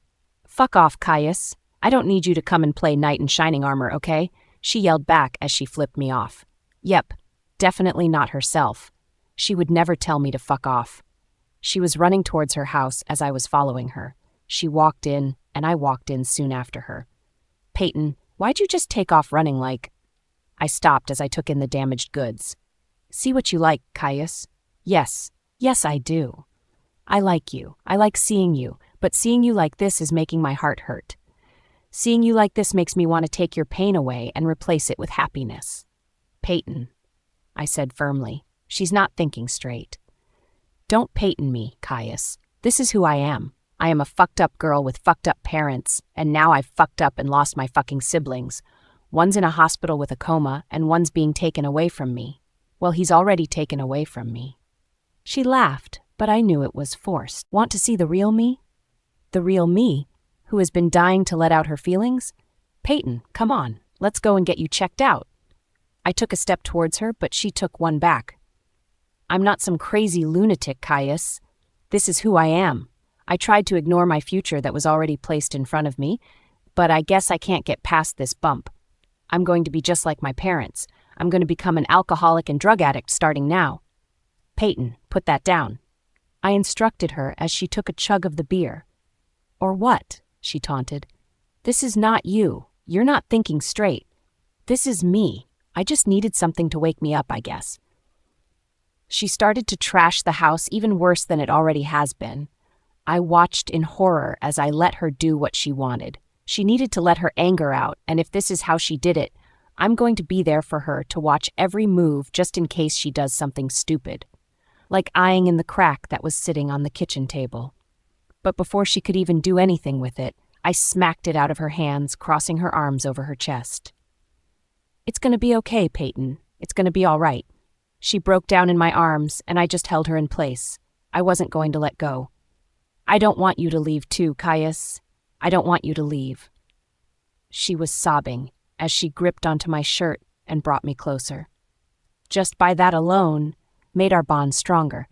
Fuck off, Caius. I don't need you to come and play knight in shining armor, okay? She yelled back as she flipped me off. Yep, definitely not herself. She would never tell me to fuck off. She was running towards her house as I was following her. She walked in, and I walked in soon after her. Payton, why'd you just take off running like... I stopped as I took in the damaged goods. See what you like, Caius. Yes, I do. I like you. I like seeing you, but seeing you like this is making my heart hurt. Seeing you like this makes me want to take your pain away and replace it with happiness. Payton, I said firmly. She's not thinking straight. Don't Payton me, Caius. This is who I am. I am a fucked up girl with fucked up parents, and now I've fucked up and lost my fucking siblings. One's in a hospital with a coma, and one's being taken away from me. Well, he's already taken away from me. She laughed, but I knew it was forced. Want to see the real me? The real me, who has been dying to let out her feelings? Payton, come on, let's go and get you checked out. I took a step towards her, but she took one back. I'm not some crazy lunatic, Caius. This is who I am. I tried to ignore my future that was already placed in front of me, but I guess I can't get past this bump. I'm going to be just like my parents. I'm going to become an alcoholic and drug addict starting now. Payton, put that down. I instructed her as she took a chug of the beer. Or what? She taunted. This is not you. You're not thinking straight. This is me. I just needed something to wake me up, I guess. She started to trash the house even worse than it already has been. I watched in horror as I let her do what she wanted. She needed to let her anger out, and if this is how she did it, I'm going to be there for her to watch every move just in case she does something stupid. Like eyeing in the crack that was sitting on the kitchen table. But before she could even do anything with it, I smacked it out of her hands, crossing her arms over her chest. It's going to be okay, Payton. It's going to be all right. She broke down in my arms, and I just held her in place. I wasn't going to let go. I don't want you to leave too, Caius. I don't want you to leave. She was sobbing as she gripped onto my shirt and brought me closer. Just by that alone made our bond stronger.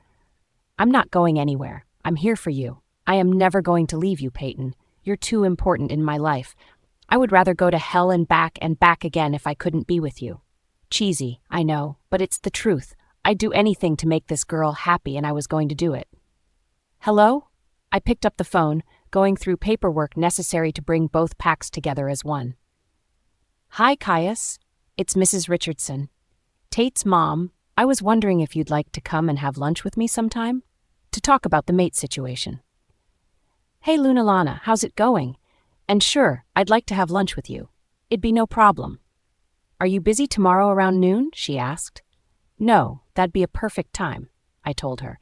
I'm not going anywhere. I'm here for you. I am never going to leave you, Payton. You're too important in my life. I would rather go to hell and back again if I couldn't be with you. Cheesy, I know, but it's the truth. I'd do anything to make this girl happy, and I was going to do it. Hello? I picked up the phone, going through paperwork necessary to bring both packs together as one. Hi, Caius. It's Mrs. Richardson. Tate's mom. I was wondering if you'd like to come and have lunch with me sometime? To talk about the mate situation. Hey, Lunalana, how's it going? And sure, I'd like to have lunch with you. It'd be no problem. Are you busy tomorrow around noon? She asked. No, that'd be a perfect time, I told her.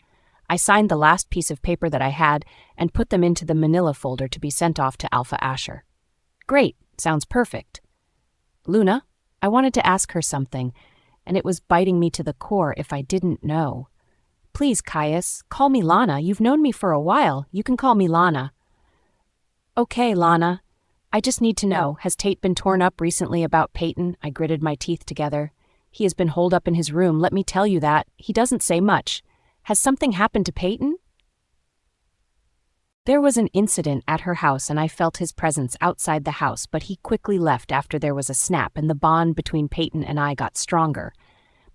I signed the last piece of paper that I had and put them into the manila folder to be sent off to Alpha Asher. Great, sounds perfect. Luna, I wanted to ask her something, and it was biting me to the core if I didn't know. Please, Caius, call me Lana. You've known me for a while. You can call me Lana. Okay, Lana. I just need to know, has Tate been torn up recently about Payton? I gritted my teeth together. He has been holed up in his room, let me tell you that. He doesn't say much. Has something happened to Payton? There was an incident at her house and I felt his presence outside the house, but he quickly left after there was a snap and the bond between Payton and I got stronger.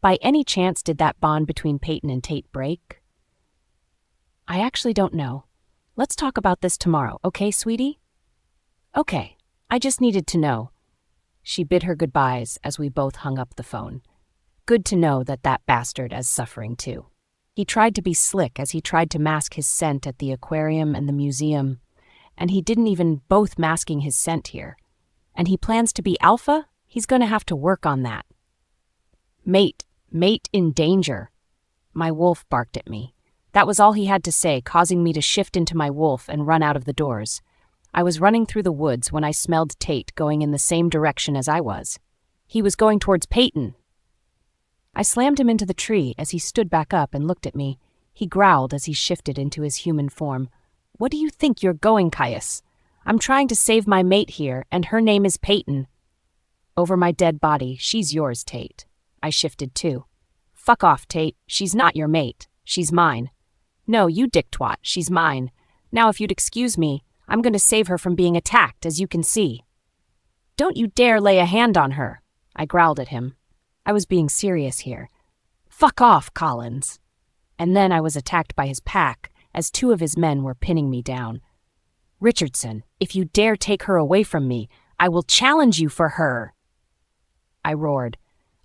By any chance did that bond between Payton and Tate break? I actually don't know. Let's talk about this tomorrow, okay, sweetie? Okay, I just needed to know. She bid her goodbyes as we both hung up the phone. Good to know that that bastard is suffering too. He tried to be slick as he tried to mask his scent at the aquarium and the museum, and he didn't even both masking his scent here. And he plans to be alpha? He's going to have to work on that. Mate in danger. My wolf barked at me. That was all he had to say, causing me to shift into my wolf and run out of the doors. I was running through the woods when I smelled Tate going in the same direction as I was. He was going towards Payton. I slammed him into the tree as he stood back up and looked at me. He growled as he shifted into his human form. What do you think you're going, Caius? I'm trying to save my mate here, and her name is Payton. Over my dead body, she's yours, Tate. I shifted too. Fuck off, Tate. She's not your mate. She's mine. No, you dick twat. She's mine. Now if you'd excuse me, I'm going to save her from being attacked, as you can see. Don't you dare lay a hand on her. I growled at him. I was being serious here. Fuck off, Collins. And then I was attacked by his pack, as two of his men were pinning me down. Richardson, if you dare take her away from me, I will challenge you for her. I roared.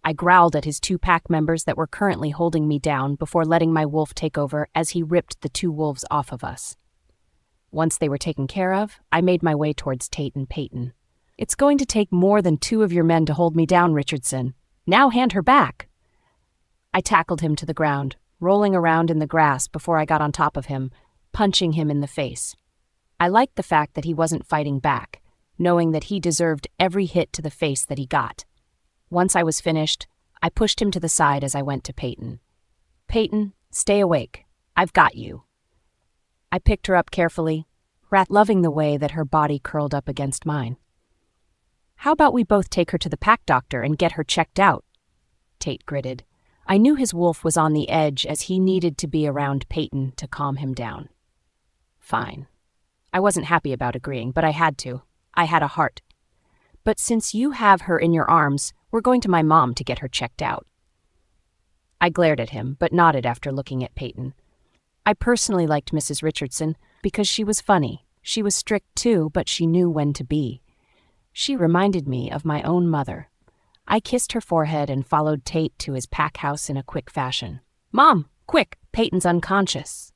I growled at his two pack members that were currently holding me down before letting my wolf take over as he ripped the two wolves off of us. Once they were taken care of, I made my way towards Tate and Payton. It's going to take more than two of your men to hold me down, Richardson. Now hand her back. I tackled him to the ground, rolling around in the grass before I got on top of him, punching him in the face. I liked the fact that he wasn't fighting back, knowing that he deserved every hit to the face that he got. Once I was finished, I pushed him to the side as I went to Payton. Payton, stay awake. I've got you. I picked her up carefully, loving the way that her body curled up against mine. How about we both take her to the pack doctor and get her checked out? Tate gritted. I knew his wolf was on the edge as he needed to be around Payton to calm him down. Fine. I wasn't happy about agreeing, but I had to. I had a heart. But since you have her in your arms, we're going to my mom to get her checked out. I glared at him, but nodded after looking at Payton. I personally liked Mrs. Richardson because she was funny. She was strict too, but she knew when to be. She reminded me of my own mother. I kissed her forehead and followed Tate to his pack house in a quick fashion. Mom, quick, Payton's unconscious.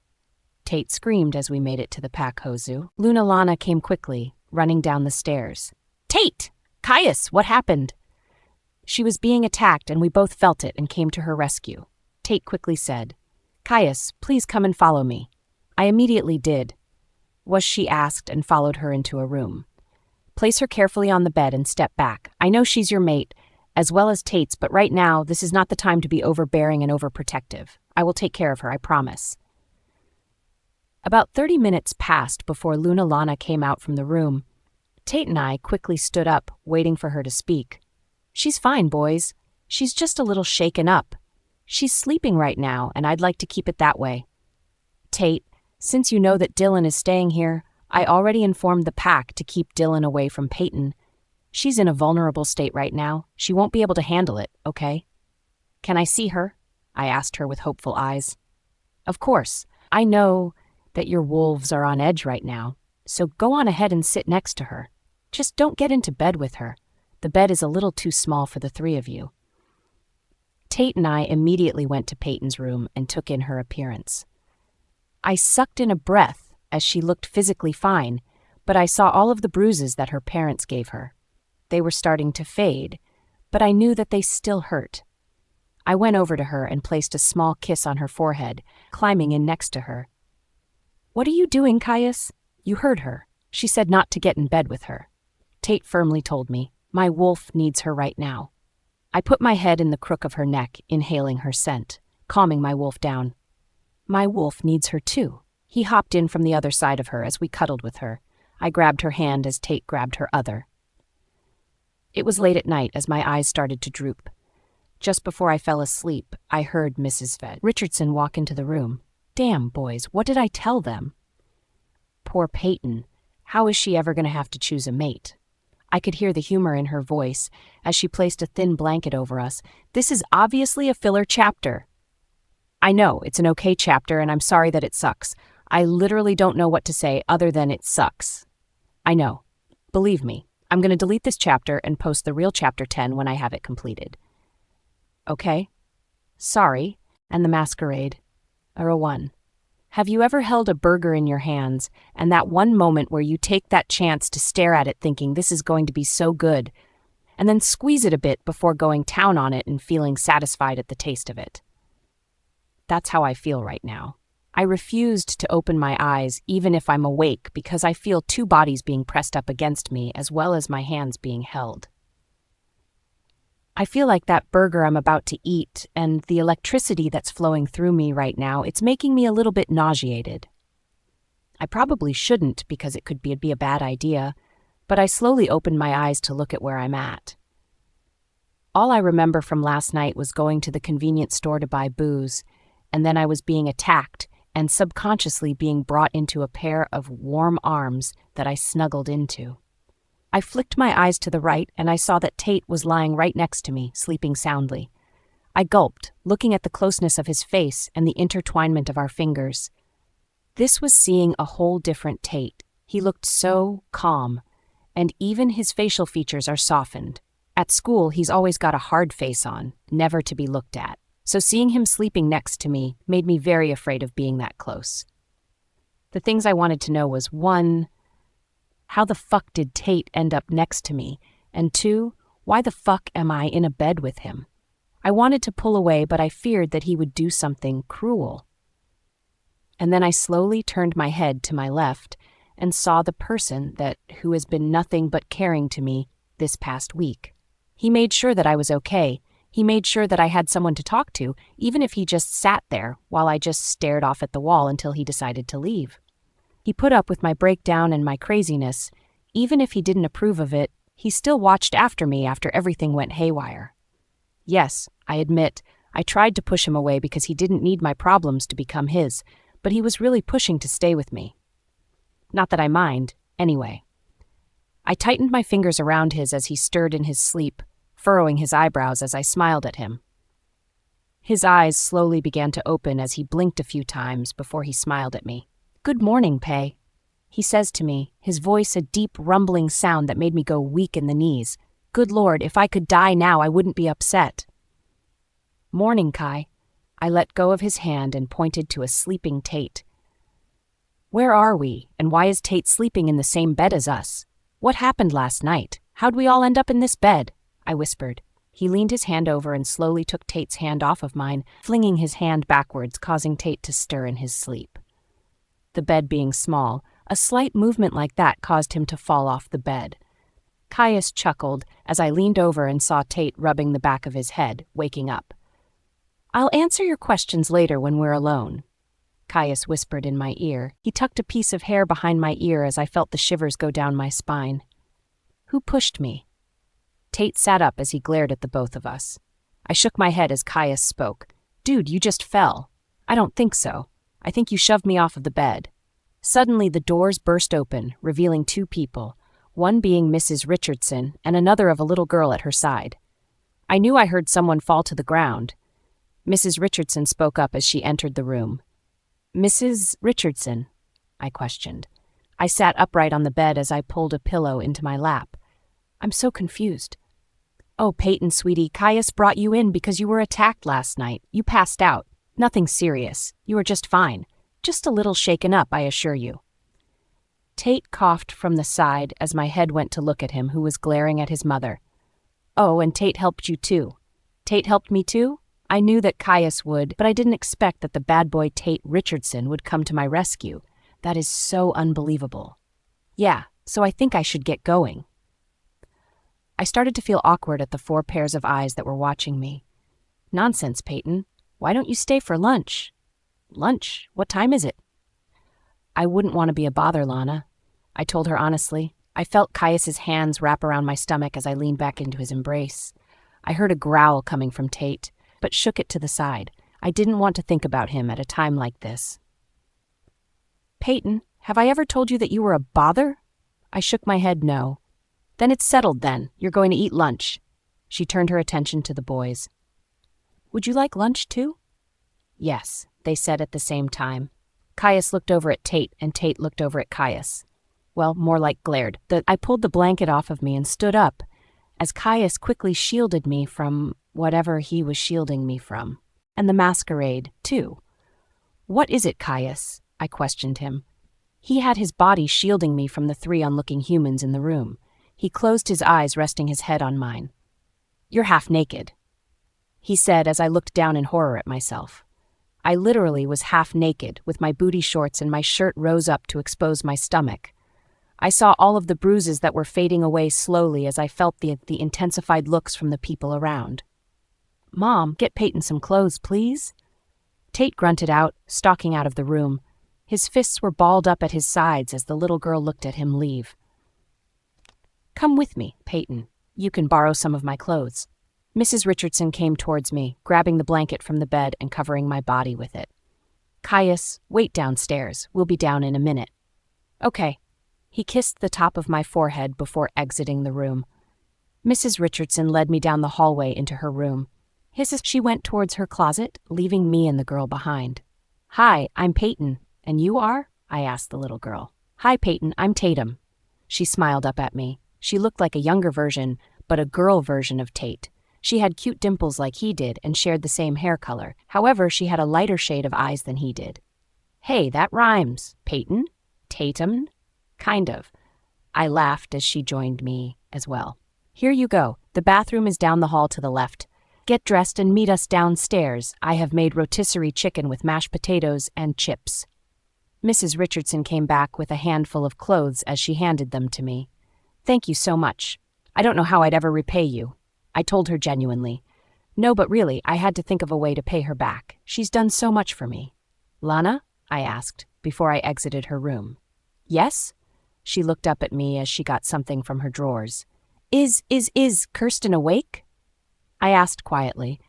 Tate screamed as we made it to the pack hozu. Luna Lana came quickly, running down the stairs. Tate! Caius, what happened? She was being attacked and we both felt it and came to her rescue. Tate quickly said, Caius, please come and follow me. I immediately did. Was she asked and followed her into a room. Place her carefully on the bed and step back. I know she's your mate, as well as Tate's, but right now this is not the time to be overbearing and overprotective. I will take care of her, I promise. About 30 minutes passed before Luna Lana came out from the room. Tate and I quickly stood up, waiting for her to speak. She's fine, boys. She's just a little shaken up. She's sleeping right now, and I'd like to keep it that way. Tate, since you know that Dylan is staying here, I already informed the pack to keep Dylan away from Payton. She's in a vulnerable state right now. She won't be able to handle it, okay? Can I see her? I asked her with hopeful eyes. Of course. I know that your wolves are on edge right now, so go on ahead and sit next to her. Just don't get into bed with her. The bed is a little too small for the three of you. Tate and I immediately went to Payton's room and took in her appearance. I sucked in a breath as she looked physically fine, but I saw all of the bruises that her parents gave her. They were starting to fade, but I knew that they still hurt. I went over to her and placed a small kiss on her forehead, climbing in next to her. What are you doing, Caius? You heard her. She said not to get in bed with her. Tate firmly told me, my wolf needs her right now. I put my head in the crook of her neck, inhaling her scent, calming my wolf down. My wolf needs her too. He hopped in from the other side of her as we cuddled with her. I grabbed her hand as Tate grabbed her other. It was late at night as my eyes started to droop. Just before I fell asleep, I heard Mrs. Richardson walk into the room. Damn, boys, what did I tell them? poor Payton. How is she ever going to have to choose a mate? I could hear the humor in her voice as she placed a thin blanket over us. This is obviously a filler chapter. I know, it's an okay chapter, and I'm sorry that it sucks. I literally don't know what to say other than it sucks. I know. Believe me, I'm going to delete this chapter and post the real chapter 10 when I have it completed. Okay? Sorry, and the masquerade. Era 1. Have you ever held a burger in your hands, and that one moment where you take that chance to stare at it thinking this is going to be so good, and then squeeze it a bit before going down on it and feeling satisfied at the taste of it? That's how I feel right now. I refused to open my eyes even if I'm awake because I feel two bodies being pressed up against me as well as my hands being held. I feel like that burger I'm about to eat and the electricity that's flowing through me right now, it's making me a little bit nauseated. I probably shouldn't because it could be a bad idea, but I slowly opened my eyes to look at where I'm at. All I remember from last night was going to the convenience store to buy booze, and then I was being attacked and subconsciously being brought into a pair of warm arms that I snuggled into. I flicked my eyes to the right, and I saw that Tate was lying right next to me, sleeping soundly. I gulped, looking at the closeness of his face and the intertwinement of our fingers. This was seeing a whole different Tate. He looked so calm, and even his facial features are softened. At school, he's always got a hard face on, never to be looked at. So seeing him sleeping next to me made me very afraid of being that close. The things I wanted to know was, 1, how the fuck did Tate end up next to me? And 2, why the fuck am I in a bed with him? I wanted to pull away, but I feared that he would do something cruel. And then I slowly turned my head to my left and saw the person who has been nothing but caring to me this past week. He made sure that I was okay. He made sure that I had someone to talk to, even if he just sat there while I just stared off at the wall until he decided to leave. He put up with my breakdown and my craziness. Even if he didn't approve of it, he still watched after me after everything went haywire. Yes, I admit, I tried to push him away because he didn't need my problems to become his, but he was really pushing to stay with me. Not that I mind, anyway. I tightened my fingers around his as he stirred in his sleep, furrowing his eyebrows as I smiled at him. His eyes slowly began to open as he blinked a few times before he smiled at me. "Good morning, Pay," he says to me, his voice a deep rumbling sound that made me go weak in the knees. Good Lord, if I could die now, I wouldn't be upset. "Morning, Kai." I let go of his hand and pointed to a sleeping Tate. "Where are we, and why is Tate sleeping in the same bed as us? What happened last night? How'd we all end up in this bed?" I whispered. He leaned his hand over and slowly took Tate's hand off of mine, flinging his hand backwards, causing Tate to stir in his sleep. The bed being small, a slight movement like that caused him to fall off the bed. Caius chuckled as I leaned over and saw Tate rubbing the back of his head, waking up. "I'll answer your questions later when we're alone," Caius whispered in my ear. He tucked a piece of hair behind my ear as I felt the shivers go down my spine. "Who pushed me?" Tate sat up as he glared at the both of us. I shook my head as Caius spoke. "Dude, you just fell." "I don't think so. I think you shoved me off of the bed." Suddenly the doors burst open, revealing 2 people, one being Mrs. Richardson and another of a little girl at her side. I knew I heard someone fall to the ground. Mrs. Richardson spoke up as she entered the room. "Mrs. Richardson?" I questioned. I sat upright on the bed as I pulled a pillow into my lap. "I'm so confused." "Oh, Payton, sweetie, Caius brought you in because you were attacked last night. You passed out. Nothing serious. You are just fine. Just a little shaken up, I assure you." Tate coughed from the side as my head went to look at him, who was glaring at his mother. "Oh, and Tate helped you too." "Tate helped me too?" I knew that Caius would, but I didn't expect that the bad boy Tate Richardson would come to my rescue. That is so unbelievable. "Yeah, so I think I should get going." I started to feel awkward at the 4 pairs of eyes that were watching me. "Nonsense, Payton. Why don't you stay for lunch?" "Lunch? What time is it?" "I wouldn't want to be a bother, Lana," I told her honestly. I felt Caius's hands wrap around my stomach as I leaned back into his embrace. I heard a growl coming from Tate, but shook it to the side. I didn't want to think about him at a time like this. "Payton, Have I ever told you that you were a bother? I shook my head no. Then it's settled then. You're going to eat lunch. She turned her attention to the boys. Would you like lunch too? Yes, they said at the same time. Caius looked over at Tate, and Tate looked over at Caius. Well, more like glared. I pulled the blanket off of me and stood up, as Caius quickly shielded me from whatever he was shielding me from. And the masquerade, too. What is it, Caius? I questioned him. He had his body shielding me from the 3 onlooking humans in the room. He closed his eyes, resting his head on mine. You're half naked, he said as I looked down in horror at myself. I literally was half naked, with my booty shorts and my shirt rose up to expose my stomach. I saw all of the bruises that were fading away slowly as I felt the intensified looks from the people around. Mom, get Payton some clothes, please. Tate grunted out, stalking out of the room. His fists were balled up at his sides as the little girl looked at him leave. Come with me, Payton. You can borrow some of my clothes. Mrs. Richardson came towards me, grabbing the blanket from the bed and covering my body with it. Caius, wait downstairs. We'll be down in a minute. Okay. He kissed the top of my forehead before exiting the room. Mrs. Richardson led me down the hallway into her room. She went towards her closet, leaving me and the girl behind. Hi, I'm Payton. And you are? I asked the little girl. Hi, Payton, I'm Tatum. She smiled up at me. She looked like a younger version, but a girl version of Tate. She had cute dimples like he did and shared the same hair color. However, she had a lighter shade of eyes than he did. Hey, that rhymes. Payton? Tatum? Kind of. I laughed as she joined me as well. Here you go. The bathroom is down the hall to the left. Get dressed and meet us downstairs. I have made rotisserie chicken with mashed potatoes and chips. Mrs. Richardson came back with a handful of clothes as she handed them to me. Thank you so much. I don't know how I'd ever repay you. I told her genuinely. No, but really, I had to think of a way to pay her back. She's done so much for me. Lana? I asked, before I exited her room. Yes? She looked up at me as she got something from her drawers. Is Kirsten awake? I asked quietly.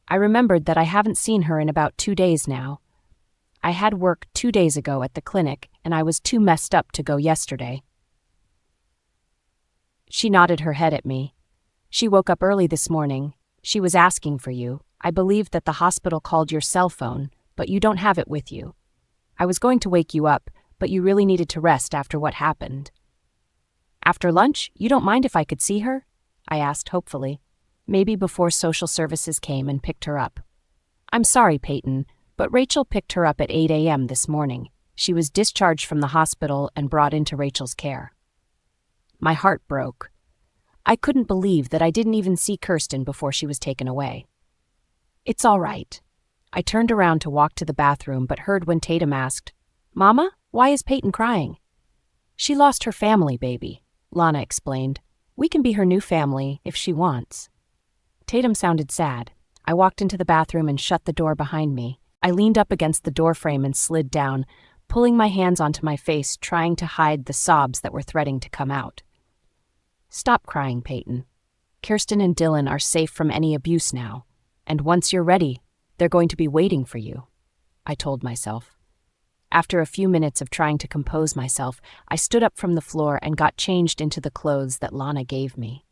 I remembered that I haven't seen her in about 2 days now. I had work 2 days ago at the clinic, and I was too messed up to go yesterday. She nodded her head at me. She woke up early this morning. She was asking for you. I believe that the hospital called your cell phone, but you don't have it with you. I was going to wake you up, but you really needed to rest after what happened. After lunch, you don't mind if I could see her? I asked hopefully. Maybe before social services came and picked her up. I'm sorry, Payton, but Rachel picked her up at 8 a.m. this morning. She was discharged from the hospital and brought into Rachel's care. My heart broke. I couldn't believe that I didn't even see Kirsten before she was taken away. It's all right. I turned around to walk to the bathroom but heard when Tatum asked, Mama, why is Payton crying? She lost her family, baby, Lana explained. We can be her new family if she wants. Tatum sounded sad. I walked into the bathroom and shut the door behind me. I leaned up against the doorframe and slid down, pulling my hands onto my face, trying to hide the sobs that were threatening to come out. Stop crying, Payton. Kirsten and Dylan are safe from any abuse now, and once you're ready, they're going to be waiting for you, I told myself. After a few minutes of trying to compose myself, I stood up from the floor and got changed into the clothes that Lana gave me.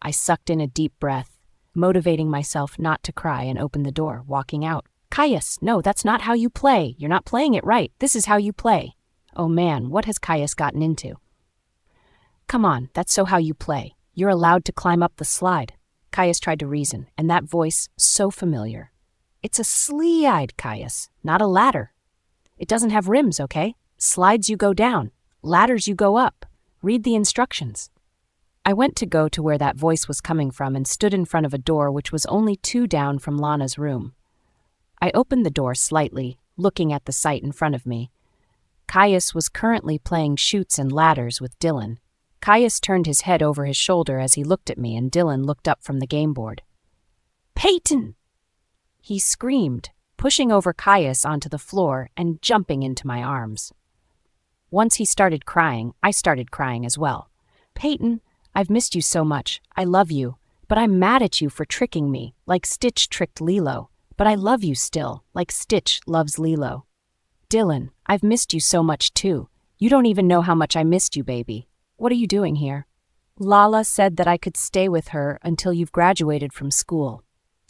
I sucked in a deep breath, motivating myself not to cry, and opened the door, walking out. Caius, no, that's not how you play. You're not playing it right. This is how you play. Oh man, what has Caius gotten into? Come on, that's so how you play. You're allowed to climb up the slide. Caius tried to reason, and that voice, so familiar. It's a slide, Caius, not a ladder. It doesn't have rims, okay? Slides you go down. Ladders you go up. Read the instructions. I went to go to where that voice was coming from and stood in front of a door which was only 2 down from Lana's room. I opened the door slightly, looking at the sight in front of me. Caius was currently playing chutes and ladders with Dylan. Caius turned his head over his shoulder as he looked at me, and Dylan looked up from the game board. Payton! He screamed, pushing over Caius onto the floor and jumping into my arms. Once he started crying, I started crying as well. Payton, I've missed you so much. I love you, but I'm mad at you for tricking me, like Stitch tricked Lilo. But I love you still, like Stitch loves Lilo. Dylan, I've missed you so much too. You don't even know how much I missed you, baby. What are you doing here? Lala said that I could stay with her until you've graduated from school.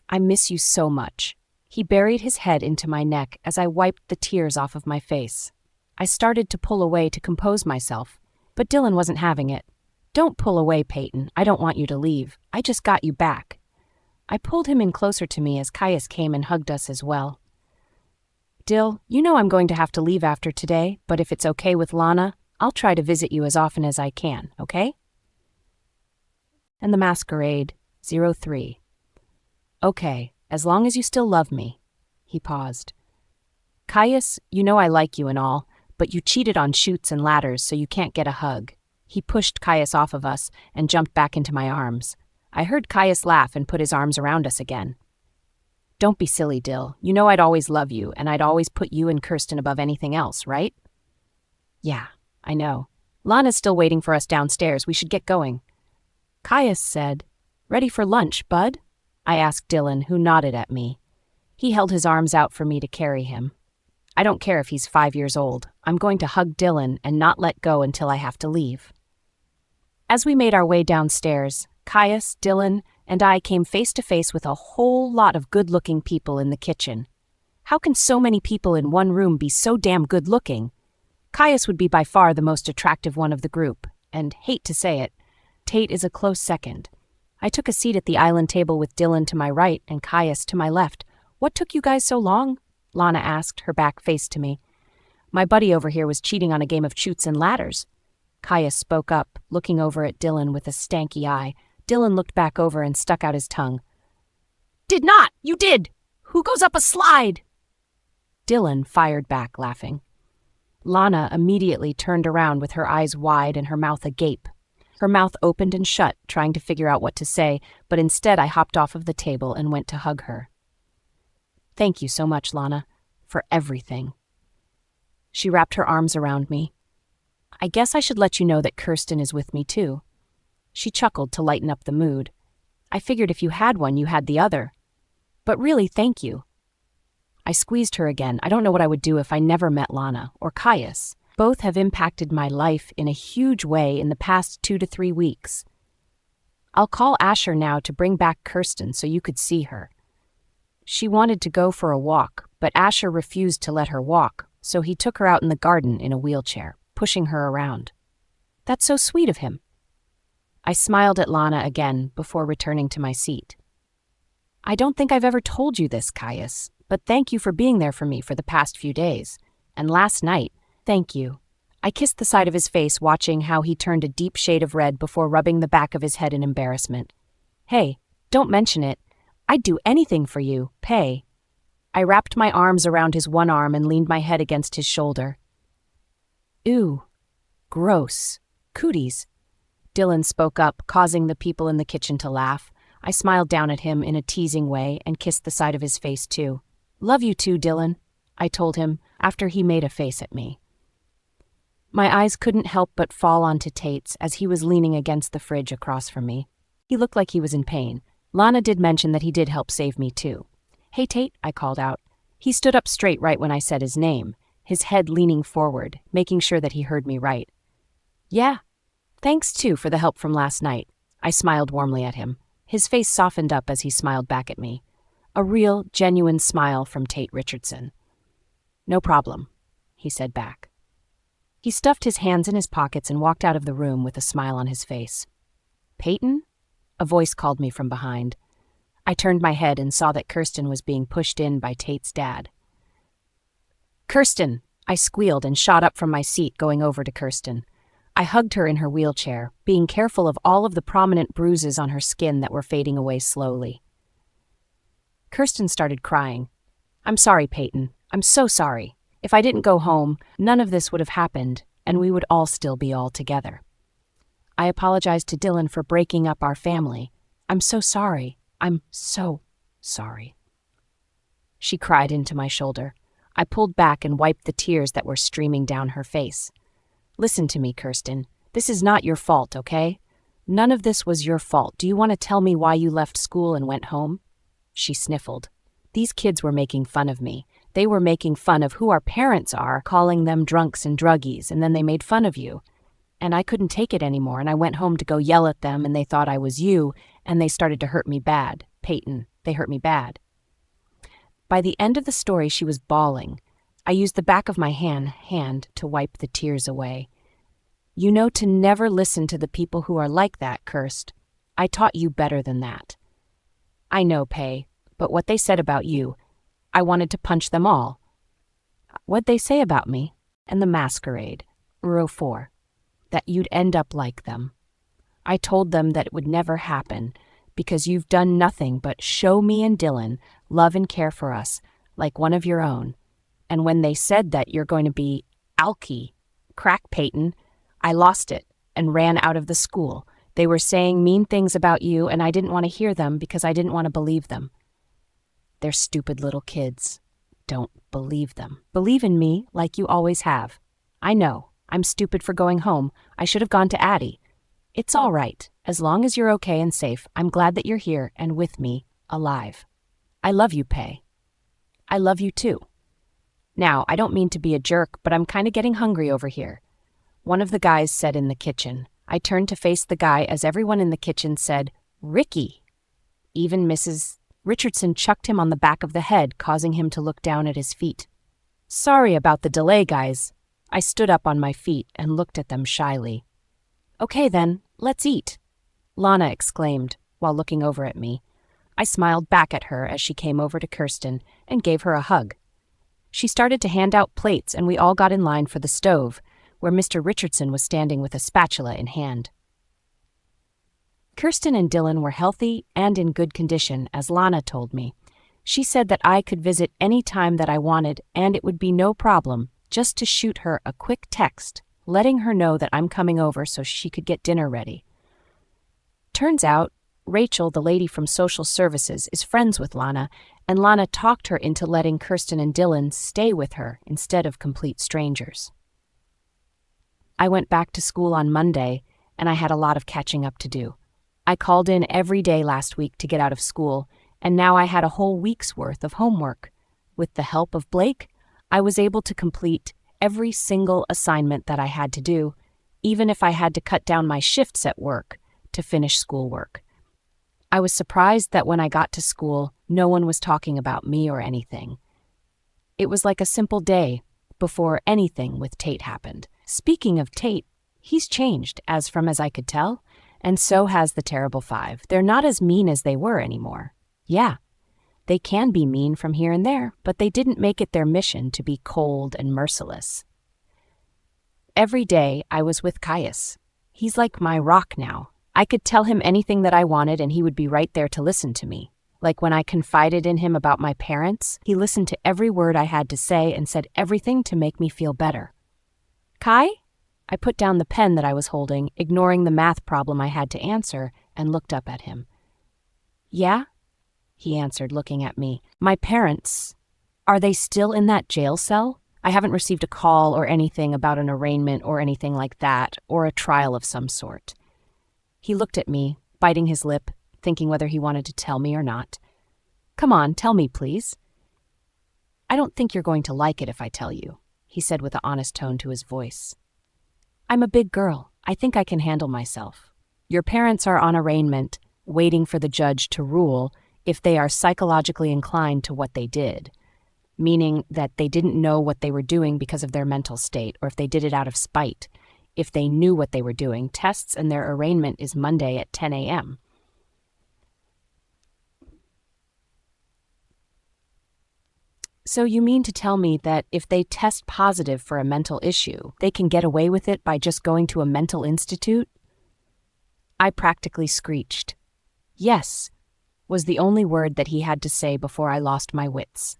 I miss you so much. He buried his head into my neck as I wiped the tears off of my face. I started to pull away to compose myself, but Dylan wasn't having it. Don't pull away, Payton. I don't want you to leave. I just got you back. I pulled him in closer to me as Caius came and hugged us as well. Dill, you know I'm going to have to leave after today, but if it's okay with Lana, I'll try to visit you as often as I can, okay? And the Masquerade, 03. Okay, as long as you still love me. He paused. Caius, you know I like you and all, but you cheated on chutes and ladders so you can't get a hug. He pushed Caius off of us and jumped back into my arms. I heard Caius laugh and put his arms around us again. Don't be silly, Dill. You know I'd always love you, and I'd always put you and Kirsten above anything else, right? Yeah, I know. Lana's still waiting for us downstairs. We should get going. Caius said, Ready for lunch, bud? I asked Dylan, who nodded at me. He held his arms out for me to carry him. I don't care if he's 5 years old. I'm going to hug Dylan and not let go until I have to leave. As we made our way downstairs, Caius, Dylan, and I came face to face with a whole lot of good-looking people in the kitchen. How can so many people in one room be so damn good-looking? Caius would be by far the most attractive one of the group, and hate to say it, Tate is a close second. I took a seat at the island table with Dylan to my right and Caius to my left. What took you guys so long? Lana asked, her back face to me. My buddy over here was cheating on a game of chutes and ladders. Caius spoke up, looking over at Dylan with a stanky eye. Dylan looked back over and stuck out his tongue. Did not! You did! Who goes up a slide? Dylan fired back, laughing. Lana immediately turned around with her eyes wide and her mouth agape. Her mouth opened and shut, trying to figure out what to say, but instead I hopped off of the table and went to hug her. Thank you so much, Lana, for everything. She wrapped her arms around me. I guess I should let you know that Kirsten is with me, too. She chuckled to lighten up the mood. I figured if you had one, you had the other. But really, thank you. I squeezed her again. I don't know what I would do if I never met Lana or Caius. Both have impacted my life in a huge way in the past 2 to 3 weeks. I'll call Asher now to bring back Kirsten so you could see her. She wanted to go for a walk, but Asher refused to let her walk, so he took her out in the garden in a wheelchair, pushing her around. That's so sweet of him. I smiled at Lana again before returning to my seat. I don't think I've ever told you this, Caius, but thank you for being there for me for the past few days. And last night, thank you. I kissed the side of his face, watching how he turned a deep shade of red before rubbing the back of his head in embarrassment. Hey, don't mention it. I'd do anything for you, Pay. I wrapped my arms around his one arm and leaned my head against his shoulder. Ew. Gross. Cooties. Dylan spoke up, causing the people in the kitchen to laugh. I smiled down at him in a teasing way and kissed the side of his face too. Love you too, Dylan, I told him after he made a face at me. My eyes couldn't help but fall onto Tate's as he was leaning against the fridge across from me. He looked like he was in pain. Lana did mention that he did help save me too. Hey, Tate, I called out. He stood up straight right when I said his name, his head leaning forward, making sure that he heard me right. Yeah, thanks too for the help from last night. I smiled warmly at him. His face softened up as he smiled back at me. A real, genuine smile from Tate Richardson. No problem, he said back. He stuffed his hands in his pockets and walked out of the room with a smile on his face. Payton? A voice called me from behind. I turned my head and saw that Kirsten was being pushed in by Tate's dad. Kirsten! I squealed and shot up from my seat, going over to Kirsten. I hugged her in her wheelchair, being careful of all of the prominent bruises on her skin that were fading away slowly. Kirsten started crying. I'm sorry, Payton. I'm so sorry. If I didn't go home, none of this would have happened, and we would all still be all together. I apologized to Dylan for breaking up our family. I'm so sorry. I'm so sorry. She cried into my shoulder. I pulled back and wiped the tears that were streaming down her face. Listen to me, Kirsten. This is not your fault, okay? None of this was your fault. Do you want to tell me why you left school and went home? She sniffled. These kids were making fun of me. They were making fun of who our parents are, calling them drunks and druggies, and then they made fun of you. And I couldn't take it anymore, and I went home to go yell at them, and they thought I was you, and they started to hurt me bad. Payton, they hurt me bad. By the end of the story, she was bawling. I used the back of my hand to wipe the tears away. You know to never listen to the people who are like that, cursed. I taught you better than that. I know, Pay, but what they said about you, I wanted to punch them all. What'd they say about me? And the masquerade, row 4, that you'd end up like them. I told them that it would never happen, because you've done nothing but show me and Dylan love and care for us, like one of your own. And when they said that you're going to be alky, crack Payton, I lost it and ran out of the school. They were saying mean things about you, and I didn't want to hear them because I didn't want to believe them. They're stupid little kids. Don't believe them. Believe in me like you always have. I know. I'm stupid for going home. I should have gone to Addie. It's all right. As long as you're okay and safe, I'm glad that you're here and with me, alive. I love you, Pay. I love you too. Now, I don't mean to be a jerk, but I'm kind of getting hungry over here. One of the guys said in the kitchen. I turned to face the guy as everyone in the kitchen said, Ricky. Even Mrs. Richardson chucked him on the back of the head, causing him to look down at his feet. Sorry about the delay, guys. I stood up on my feet and looked at them shyly. Okay then, let's eat, Lana exclaimed while looking over at me. I smiled back at her as she came over to Kirsten and gave her a hug. She started to hand out plates and we all got in line for the stove, where Mr. Richardson was standing with a spatula in hand. Kirsten and Dylan were healthy and in good condition, as Lana told me. She said that I could visit any time that I wanted and it would be no problem just to shoot her a quick text, letting her know that I'm coming over so she could get dinner ready. Turns out, Rachel, the lady from social services, is friends with Lana, and Lana talked her into letting Kirsten and Dylan stay with her instead of complete strangers. I went back to school on Monday, and I had a lot of catching up to do. I called in every day last week to get out of school, and now I had a whole week's worth of homework. With the help of Blake, I was able to complete every single assignment that I had to do, even if I had to cut down my shifts at work to finish schoolwork. I was surprised that when I got to school, no one was talking about me or anything. It was like a simple day before anything with Tate happened. Speaking of Tate, he's changed, as I could tell, and so has the Terrible Five. They're not as mean as they were anymore. Yeah, they can be mean from here and there, but they didn't make it their mission to be cold and merciless. Every day I was with Caius. He's like my rock now. I could tell him anything that I wanted and he would be right there to listen to me. Like when I confided in him about my parents, he listened to every word I had to say and said everything to make me feel better. Kai? I put down the pen that I was holding, ignoring the math problem I had to answer, and looked up at him. Yeah? He answered, looking at me. My parents, are they still in that jail cell? I haven't received a call or anything about an arraignment or anything like that, or a trial of some sort. He looked at me, biting his lip, thinking whether he wanted to tell me or not. Come on, tell me, please. I don't think you're going to like it if I tell you, he said with an honest tone to his voice. I'm a big girl. I think I can handle myself. Your parents are on arraignment, waiting for the judge to rule if they are psychologically inclined to what they did, meaning that they didn't know what they were doing because of their mental state, or if they did it out of spite. If they knew what they were doing, tests and their arraignment is Monday at 10 a.m. So you mean to tell me that if they test positive for a mental issue, they can get away with it by just going to a mental institute? I practically screeched. Yes, was the only word that he had to say before I lost my wits.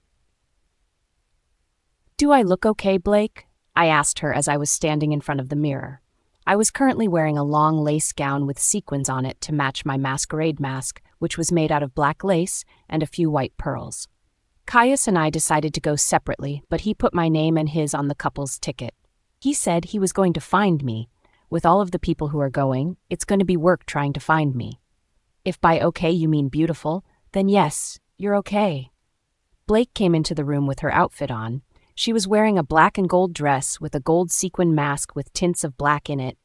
Do I look okay, Blake? I asked her as I was standing in front of the mirror. I was currently wearing a long lace gown with sequins on it to match my masquerade mask, which was made out of black lace and a few white pearls. Caius and I decided to go separately, but he put my name and his on the couple's ticket. He said he was going to find me. With all of the people who are going, it's going to be work trying to find me. If by okay you mean beautiful, then yes, you're okay. Blake came into the room with her outfit on. She was wearing a black and gold dress with a gold sequin mask with tints of black in it.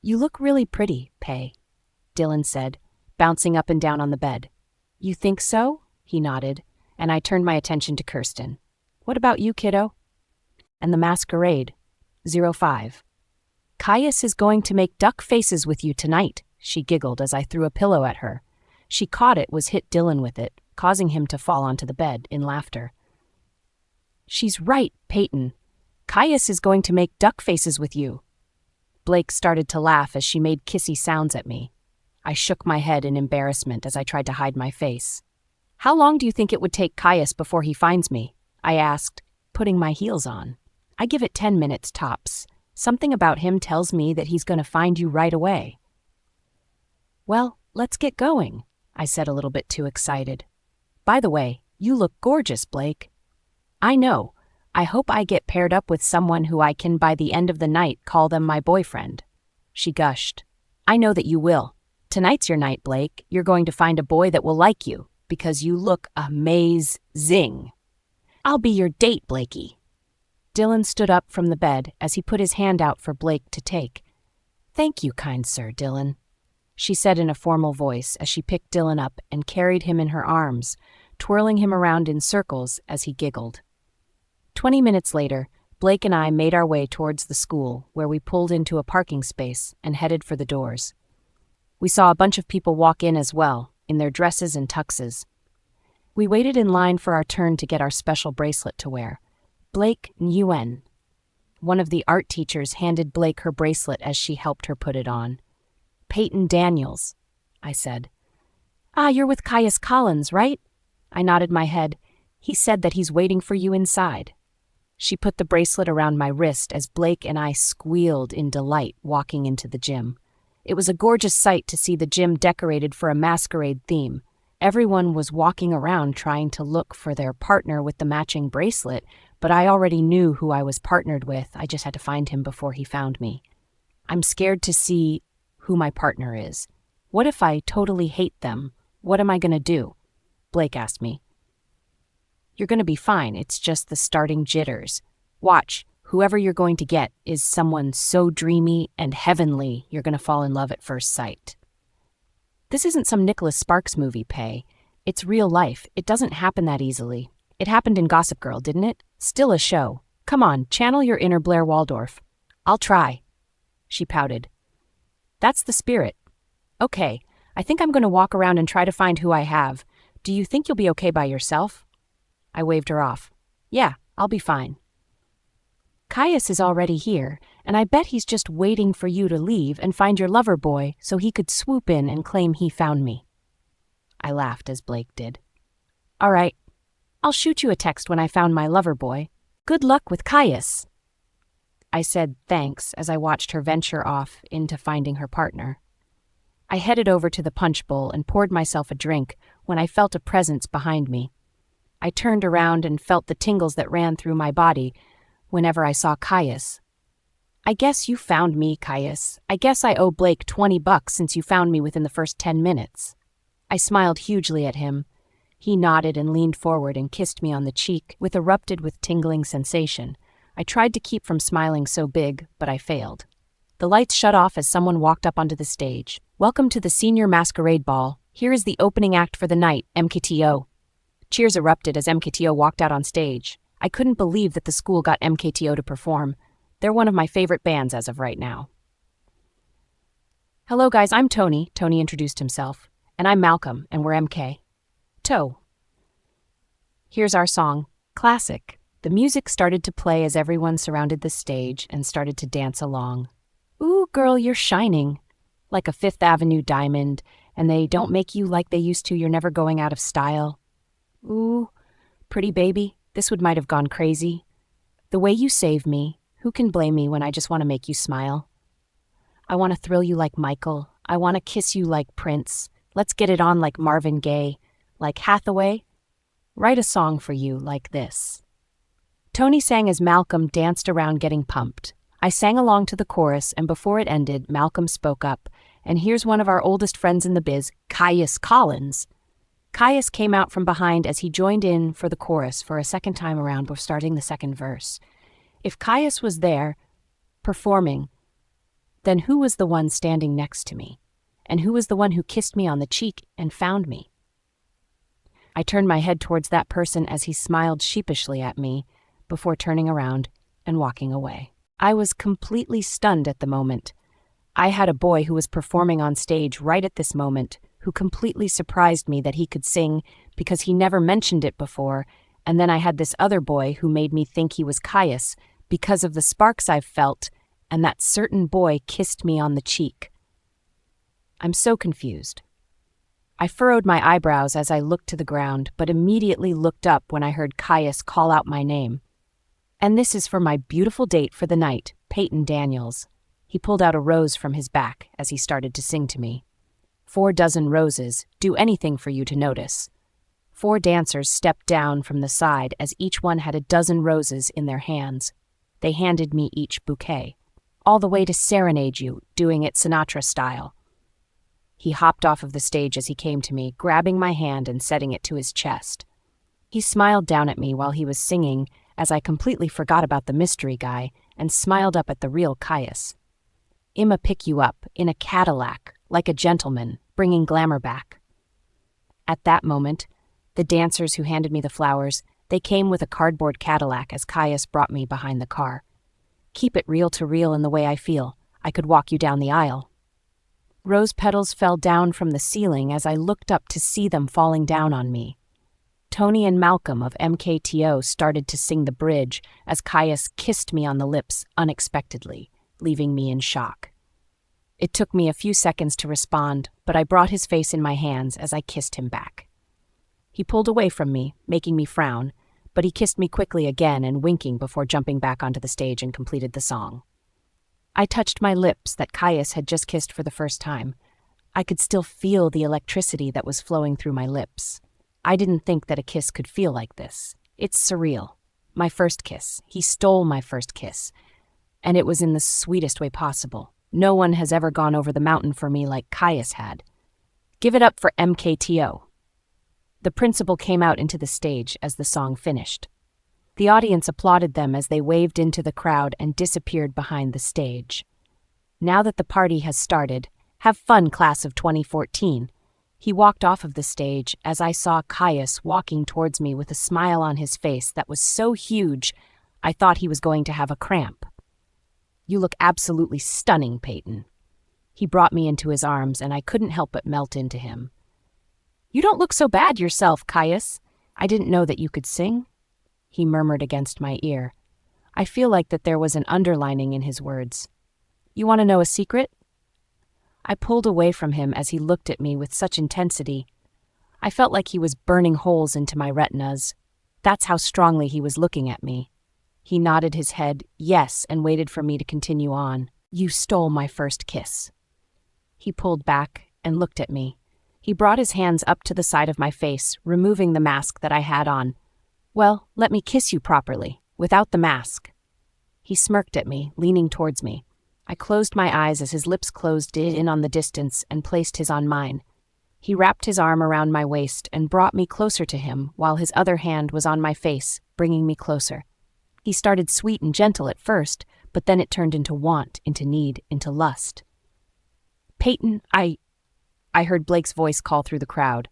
"You look really pretty, Pay," Dylan said, bouncing up and down on the bed. "You think so?" He nodded, and I turned my attention to Kirsten. "What about you, kiddo?" "And the masquerade. 05. Caius is going to make duck faces with you tonight," she giggled as I threw a pillow at her. She caught it, hit Dylan with it, causing him to fall onto the bed in laughter. "She's right, Payton. Caius is going to make duck faces with you." Blake started to laugh as she made kissy sounds at me. I shook my head in embarrassment as I tried to hide my face. "How long do you think it would take Caius before he finds me?" I asked, putting my heels on. "I give it 10 minutes tops. Something about him tells me that he's going to find you right away." "Well, let's get going," I said, a little bit too excited. "By the way, you look gorgeous, Blake." "I know. I hope I get paired up with someone who I can, by the end of the night, call them my boyfriend," she gushed. "I know that you will. Tonight's your night, Blake. You're going to find a boy that will like you, because you look amazing. I'll be your date, Blakey." Dylan stood up from the bed as he put his hand out for Blake to take. "Thank you, kind sir, Dylan," she said in a formal voice as she picked Dylan up and carried him in her arms, twirling him around in circles as he giggled. 20 minutes later, Blake and I made our way towards the school, where we pulled into a parking space and headed for the doors. We saw a bunch of people walk in as well, in their dresses and tuxes. We waited in line for our turn to get our special bracelet to wear. Blake Nguyen. One of the art teachers handed Blake her bracelet as she helped her put it on. "Peyton Daniels," I said. "Ah, you're with Caius Collins, right?" I nodded my head. "He said that he's waiting for you inside." She put the bracelet around my wrist as Blake and I squealed in delight walking into the gym. It was a gorgeous sight to see the gym decorated for a masquerade theme. Everyone was walking around trying to look for their partner with the matching bracelet, but I already knew who I was partnered with. I just had to find him before he found me. I'm scared to see who my partner is. What if I totally hate them? What am I going to do? Blake asked me. "You're going to be fine. It's just the starting jitters. Watch, whoever you're going to get is someone so dreamy and heavenly you're going to fall in love at first sight." This isn't some Nicholas Sparks movie, Pay. It's real life. It doesn't happen that easily. It happened in Gossip Girl, didn't it? Still a show. Come on, channel your inner Blair Waldorf. "I'll try," she pouted. "That's the spirit. Okay, I think I'm going to walk around and try to find who I have. Do you think you'll be okay by yourself?" I waved her off. "Yeah, I'll be fine." "Caius is already here, and I bet he's just waiting for you to leave and find your lover boy so he could swoop in and claim he found me." I laughed as Blake did. "All right, I'll shoot you a text when I found my lover boy. Good luck with Caius." I said thanks as I watched her venture off into finding her partner. I headed over to the punch bowl and poured myself a drink when I felt a presence behind me. I turned around and felt the tingles that ran through my body whenever I saw Caius. "I guess you found me, Caius. I guess I owe Blake $20 since you found me within the first 10 minutes. I smiled hugely at him. He nodded and leaned forward and kissed me on the cheek, erupted with tingling sensation. I tried to keep from smiling so big, but I failed. The lights shut off as someone walked up onto the stage. "Welcome to the Senior Masquerade Ball. Here is the opening act for the night, MKTO." Cheers erupted as MKTO walked out on stage. I couldn't believe that the school got MKTO to perform. They're one of my favorite bands as of right now. "Hello guys, I'm Tony," Tony introduced himself. "And I'm Malcolm, and we're MK. Toe." Here's our song, Classic. The music started to play as everyone surrounded the stage and started to dance along. "Ooh, girl, you're shining like a Fifth Avenue diamond, and they don't make you like they used to. You're never going out of style. Ooh, pretty baby, this might have gone crazy. The way you save me, who can blame me when I just want to make you smile? I want to thrill you like Michael. I want to kiss you like Prince. Let's get it on like Marvin Gaye, like Hathaway. Write a song for you like this." Tony sang as Malcolm danced around getting pumped. I sang along to the chorus, and before it ended, Malcolm spoke up. "And here's one of our oldest friends in the biz, Caius Collins." Caius came out from behind as he joined in for the chorus for a second time around before starting the second verse. If Caius was there, performing, then who was the one standing next to me? And who was the one who kissed me on the cheek and found me? I turned my head towards that person as he smiled sheepishly at me before turning around and walking away. I was completely stunned at the moment. I had a boy who was performing on stage right at this moment who completely surprised me that he could sing because he never mentioned it before, and then I had this other boy who made me think he was Caius because of the sparks I've felt, and that certain boy kissed me on the cheek. I'm so confused. I furrowed my eyebrows as I looked to the ground, but immediately looked up when I heard Caius call out my name. And this is for my beautiful date for the night, Payton Daniels. He pulled out a rose from his back as he started to sing to me. 4 dozen roses, do anything for you to notice. 4 dancers stepped down from the side as each one had a dozen roses in their hands. They handed me each bouquet, all the way to serenade you, doing it Sinatra style. He hopped off of the stage as he came to me, grabbing my hand and setting it to his chest. He smiled down at me while he was singing, as I completely forgot about the mystery guy and smiled up at the real Caius. "I'ma pick you up in a Cadillac, like a gentleman, bringing glamour back." At that moment, the dancers who handed me the flowers, they came with a cardboard Cadillac as Caius brought me behind the car. "Keep it real to real in the way I feel. I could walk you down the aisle." Rose petals fell down from the ceiling as I looked up to see them falling down on me. Tony and Malcolm of MKTO started to sing the bridge as Caius kissed me on the lips unexpectedly, leaving me in shock. It took me a few seconds to respond, but I brought his face in my hands as I kissed him back. He pulled away from me, making me frown, but he kissed me quickly again and winking before jumping back onto the stage and completed the song. I touched my lips that Caius had just kissed for the first time. I could still feel the electricity that was flowing through my lips. I didn't think that a kiss could feel like this. It's surreal. My first kiss. He stole my first kiss. And it was in the sweetest way possible. No one has ever gone over the mountain for me like Caius had. Give it up for MKTO. The principal came out into the stage as the song finished. The audience applauded them as they waved into the crowd and disappeared behind the stage. Now that the party has started, have fun, class of 2014. He walked off of the stage as I saw Caius walking towards me with a smile on his face that was so huge I thought he was going to have a cramp. "You look absolutely stunning, Payton." He brought me into his arms and I couldn't help but melt into him. "You don't look so bad yourself, Caius. I didn't know that you could sing," he murmured against my ear. I feel like that there was an underlining in his words. "You want to know a secret?" I pulled away from him as he looked at me with such intensity. I felt like he was burning holes into my retinas. That's how strongly he was looking at me. He nodded his head, yes, and waited for me to continue on. "You stole my first kiss." He pulled back and looked at me. He brought his hands up to the side of my face, removing the mask that I had on. "Well, let me kiss you properly, without the mask." He smirked at me, leaning towards me. I closed my eyes as his lips closed in on the distance and placed his on mine. He wrapped his arm around my waist and brought me closer to him while his other hand was on my face, bringing me closer. He started sweet and gentle at first, but then it turned into want, into need, into lust. "Payton, I heard Blake's voice call through the crowd.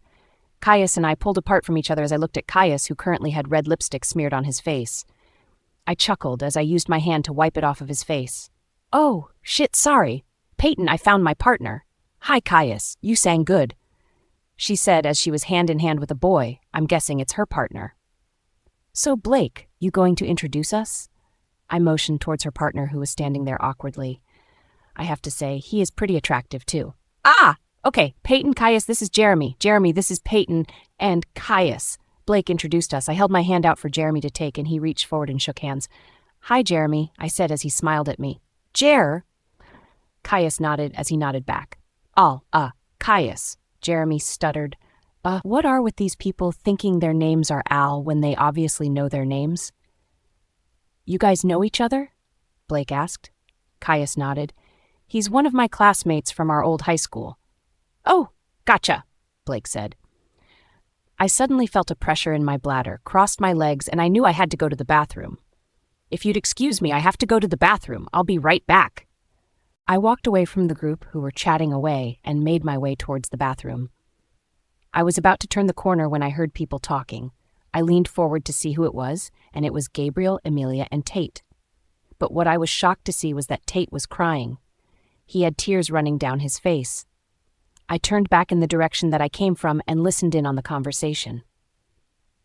Caius and I pulled apart from each other as I looked at Caius, who currently had red lipstick smeared on his face. I chuckled as I used my hand to wipe it off of his face. "Oh, shit, sorry. Payton, I found my partner. Hi, Caius, you sang good," she said as she was hand in hand with a boy. I'm guessing it's her partner. "So, Blake, you going to introduce us?" I motioned towards her partner, who was standing there awkwardly. I have to say, he is pretty attractive, too. "Ah! Okay, Payton, Caius, this is Jeremy. Jeremy, this is Payton, and Caius." Blake introduced us. I held my hand out for Jeremy to take, and he reached forward and shook hands. "Hi, Jeremy," I said as he smiled at me. "Jer?" Caius nodded as he nodded back. Caius," Jeremy stuttered. What are with these people thinking their names are Al when they obviously know their names?" "You guys know each other?" Blake asked. Caius nodded. "He's one of my classmates from our old high school." "Oh, gotcha," Blake said. I suddenly felt a pressure in my bladder, crossed my legs, and I knew I had to go to the bathroom. If you'd excuse me, I have to go to the bathroom. I'll be right back. I walked away from the group who were chatting away and made my way towards the bathroom. I was about to turn the corner when I heard people talking. I leaned forward to see who it was, and it was Gabriel, Amelia, and Tate. But what I was shocked to see was that Tate was crying. He had tears running down his face. I turned back in the direction that I came from and listened in on the conversation.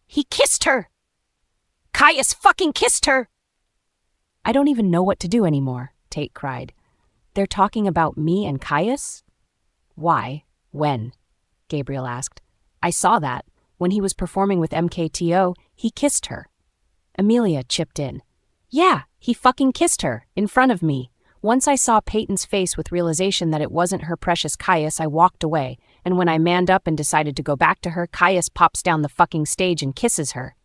"He kissed her! Caius fucking kissed her!" "I don't even know what to do anymore," Tate cried. "They're talking about me and Caius?" "Why? When?" Gabriel asked. "I saw that. When he was performing with MKTO, he kissed her." Amelia chipped in. "Yeah, he fucking kissed her, in front of me. Once I saw Peyton's face with realization that it wasn't her precious Caius, I walked away, and when I manned up and decided to go back to her, Caius pops down the fucking stage and kisses her."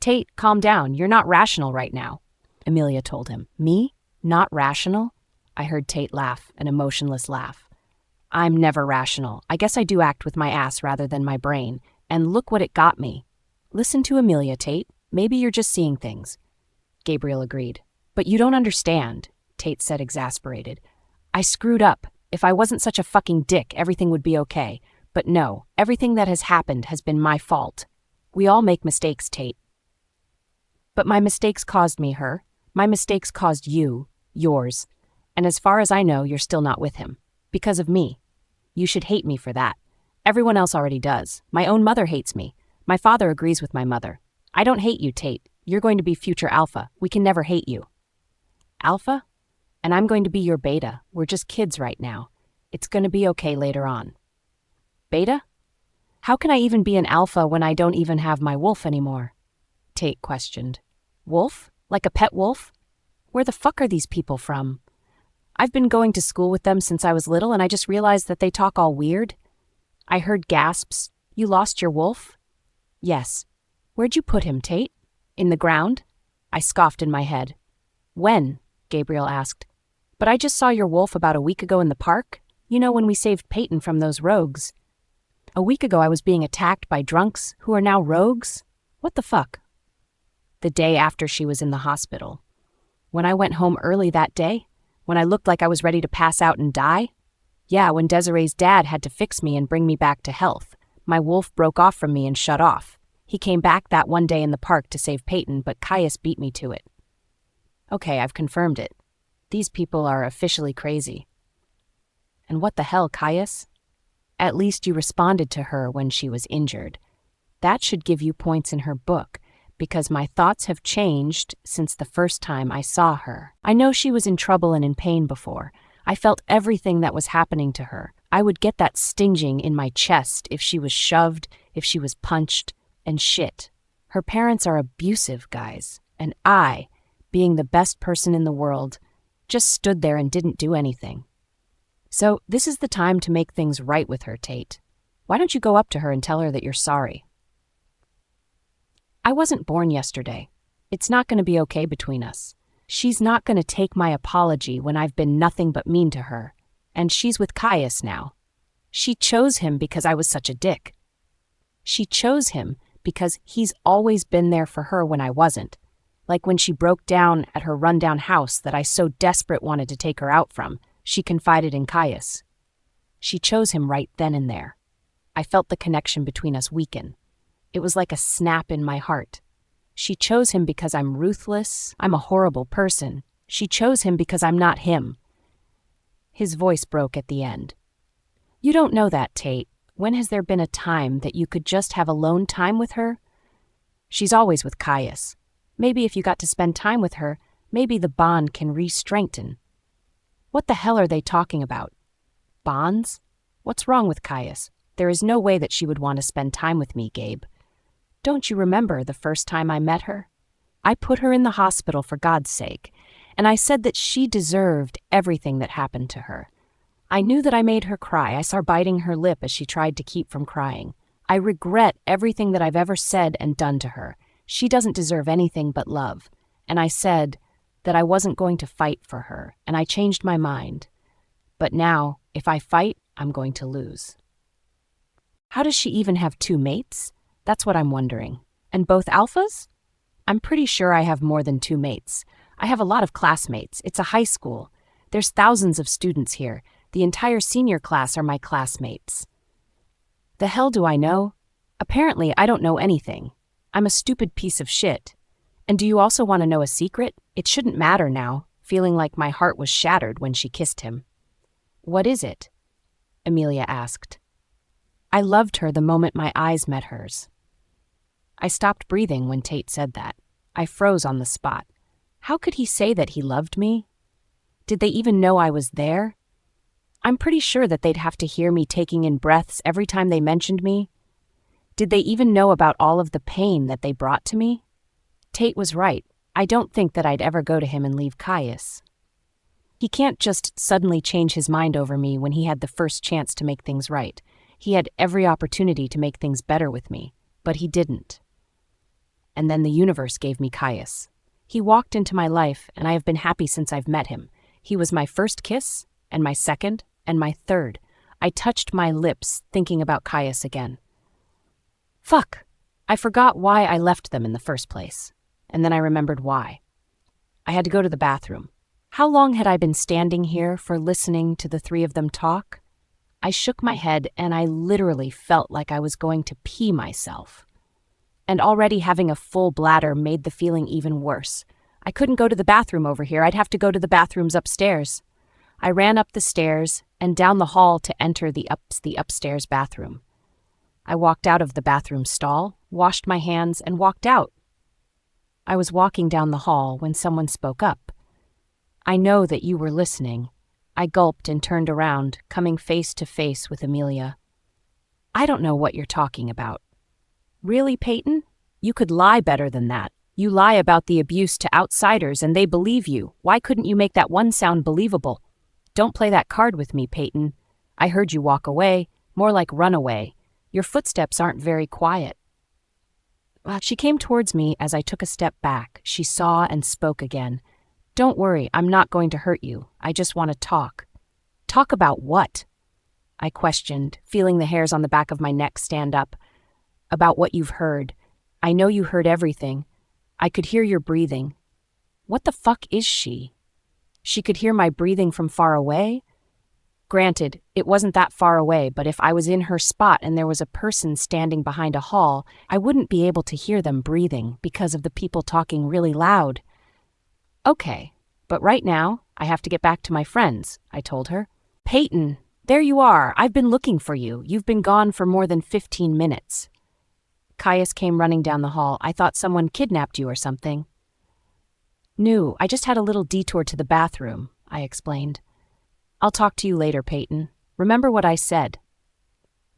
"Tate, calm down. You're not rational right now," Amelia told him. "Me? Not rational?" I heard Tate laugh, an emotionless laugh. "I'm never rational. I guess I do act with my ass rather than my brain, and look what it got me." "Listen to Amelia, Tate. Maybe you're just seeing things." Gabriel agreed. "But you don't understand," Tate said, exasperated. "I screwed up. If I wasn't such a fucking dick, everything would be okay. But no, everything that has happened has been my fault. We all make mistakes, Tate. But my mistakes caused me her. My mistakes caused you, yours. And as far as I know, you're still not with him. Because of me. You should hate me for that. Everyone else already does. My own mother hates me. My father agrees with my mother. I don't hate you, Tate. You're going to be future alpha. We can never hate you." "Alpha? And I'm going to be your beta. We're just kids right now. It's going to be okay later on." "Beta? How can I even be an alpha when I don't even have my wolf anymore?" Tate questioned. "Wolf? Like a pet wolf? Where the fuck are these people from? I've been going to school with them since I was little, and I just realized that they talk all weird. I heard gasps. You lost your wolf?" "Yes." "Where'd you put him, Tate?" "In the ground?" I scoffed in my head. "When?" Gabriel asked. "But I just saw your wolf about a week ago in the park. You know, when we saved Payton from those rogues." "A week ago I was being attacked by drunks who are now rogues? What the fuck?" "The day after she was in the hospital. When I went home early that day? When I looked like I was ready to pass out and die? Yeah, when Desiree's dad had to fix me and bring me back to health. My wolf broke off from me and shut off. He came back that one day in the park to save Payton, but Caius beat me to it." "Okay, I've confirmed it. These people are officially crazy." "And what the hell, Caius? At least you responded to her when she was injured. That should give you points in her book, because my thoughts have changed since the first time I saw her. I know she was in trouble and in pain before. I felt everything that was happening to her. I would get that stinging in my chest if she was shoved, if she was punched, and shit. Her parents are abusive, guys, and I, being the best person in the world, just stood there and didn't do anything. So this is the time to make things right with her, Tate. Why don't you go up to her and tell her that you're sorry?" "I wasn't born yesterday. It's not going to be okay between us. She's not going to take my apology when I've been nothing but mean to her. And she's with Caius now. She chose him because I was such a dick. She chose him because he's always been there for her when I wasn't. Like when she broke down at her rundown house that I so desperate wanted to take her out from, she confided in Caius. She chose him right then and there. I felt the connection between us weaken. It was like a snap in my heart. She chose him because I'm ruthless. I'm a horrible person. She chose him because I'm not him." His voice broke at the end. "You don't know that, Tate. When has there been a time that you could just have alone time with her? She's always with Caius. Maybe if you got to spend time with her, maybe the bond can re-strengthen." "What the hell are they talking about? Bonds? What's wrong with Caius? There is no way that she would want to spend time with me, Gabe. Don't you remember the first time I met her? I put her in the hospital for God's sake, and I said that she deserved everything that happened to her. I knew that I made her cry. I saw her biting her lip as she tried to keep from crying. I regret everything that I've ever said and done to her. She doesn't deserve anything but love. And I said that I wasn't going to fight for her, and I changed my mind. But now, if I fight, I'm going to lose." How does she even have two mates? That's what I'm wondering. And both alphas? I'm pretty sure I have more than two mates. I have a lot of classmates. It's a high school. There's thousands of students here. The entire senior class are my classmates. The hell do I know? Apparently, I don't know anything. I'm a stupid piece of shit. And do you also want to know a secret? It shouldn't matter now, feeling like my heart was shattered when she kissed him. What is it? Amelia asked. I loved her the moment my eyes met hers. I stopped breathing when Tate said that. I froze on the spot. How could he say that he loved me? Did they even know I was there? I'm pretty sure that they'd have to hear me taking in breaths every time they mentioned me. Did they even know about all of the pain that they brought to me? Tate was right. I don't think that I'd ever go to him and leave Caius. He can't just suddenly change his mind over me when he had the first chance to make things right. He had every opportunity to make things better with me, but he didn't. And then the universe gave me Caius. He walked into my life, and I have been happy since I've met him. He was my first kiss, and my second, and my third. I touched my lips, thinking about Caius again. Fuck! I forgot why I left them in the first place. And then I remembered why. I had to go to the bathroom. How long had I been standing here for listening to the three of them talk? I shook my head, and I literally felt like I was going to pee myself. And already having a full bladder made the feeling even worse. I couldn't go to the bathroom over here. I'd have to go to the bathrooms upstairs. I ran up the stairs and down the hall to enter the upstairs bathroom. I walked out of the bathroom stall, washed my hands, and walked out. I was walking down the hall when someone spoke up. I know that you were listening. I gulped and turned around, coming face to face with Amelia. I don't know what you're talking about. Really, Payton? You could lie better than that. You lie about the abuse to outsiders and they believe you. Why couldn't you make that one sound believable? Don't play that card with me, Payton. I heard you walk away, more like run away. Your footsteps aren't very quiet. She came towards me as I took a step back. She saw and spoke again. Don't worry, I'm not going to hurt you. I just want to talk. Talk about what? I questioned, feeling the hairs on the back of my neck stand up. About what you've heard. I know you heard everything. I could hear your breathing. What the fuck is she? She could hear my breathing from far away? Granted, it wasn't that far away, but if I was in her spot and there was a person standing behind a hall, I wouldn't be able to hear them breathing because of the people talking really loud. Okay, but right now, I have to get back to my friends, I told her. Payton, there you are. I've been looking for you. You've been gone for more than 15 minutes. Caius came running down the hall. I thought someone kidnapped you or something. No, I just had a little detour to the bathroom, I explained. I'll talk to you later, Payton. Remember what I said.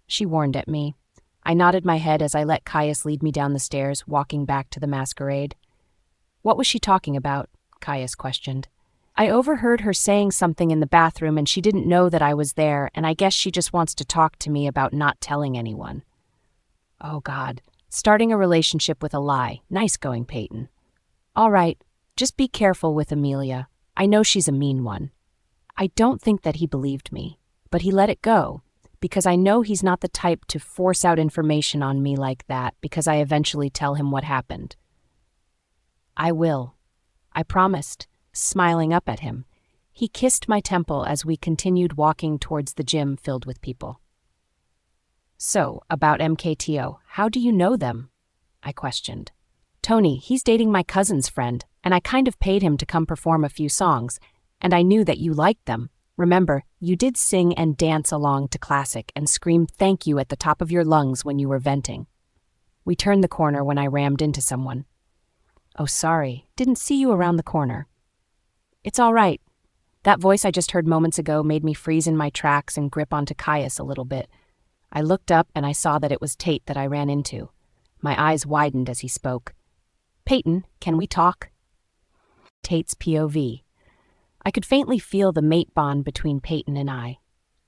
She warned at me. I nodded my head as I let Caius lead me down the stairs, walking back to the masquerade. What was she talking about? Caius questioned. I overheard her saying something in the bathroom and she didn't know that I was there, and I guess she just wants to talk to me about not telling anyone. Oh, God. Starting a relationship with a lie. Nice going, Payton. All right. Just be careful with Amelia. I know she's a mean one. I don't think that he believed me, but he let it go, because I know he's not the type to force out information on me like that because I eventually tell him what happened. I will. I promised, smiling up at him. He kissed my temple as we continued walking towards the gym filled with people. So, about MKTO, how do you know them? I questioned. Tony, he's dating my cousin's friend, and I kind of paid him to come perform a few songs, and I knew that you liked them. Remember, you did sing and dance along to classic and scream thank you at the top of your lungs when you were venting. We turned the corner when I rammed into someone. Oh, sorry, didn't see you around the corner. It's all right. That voice I just heard moments ago made me freeze in my tracks and grip onto Caius a little bit. I looked up and I saw that it was Tate that I ran into. My eyes widened as he spoke. Payton, can we talk? Tate's POV. I could faintly feel the mate bond between Payton and I.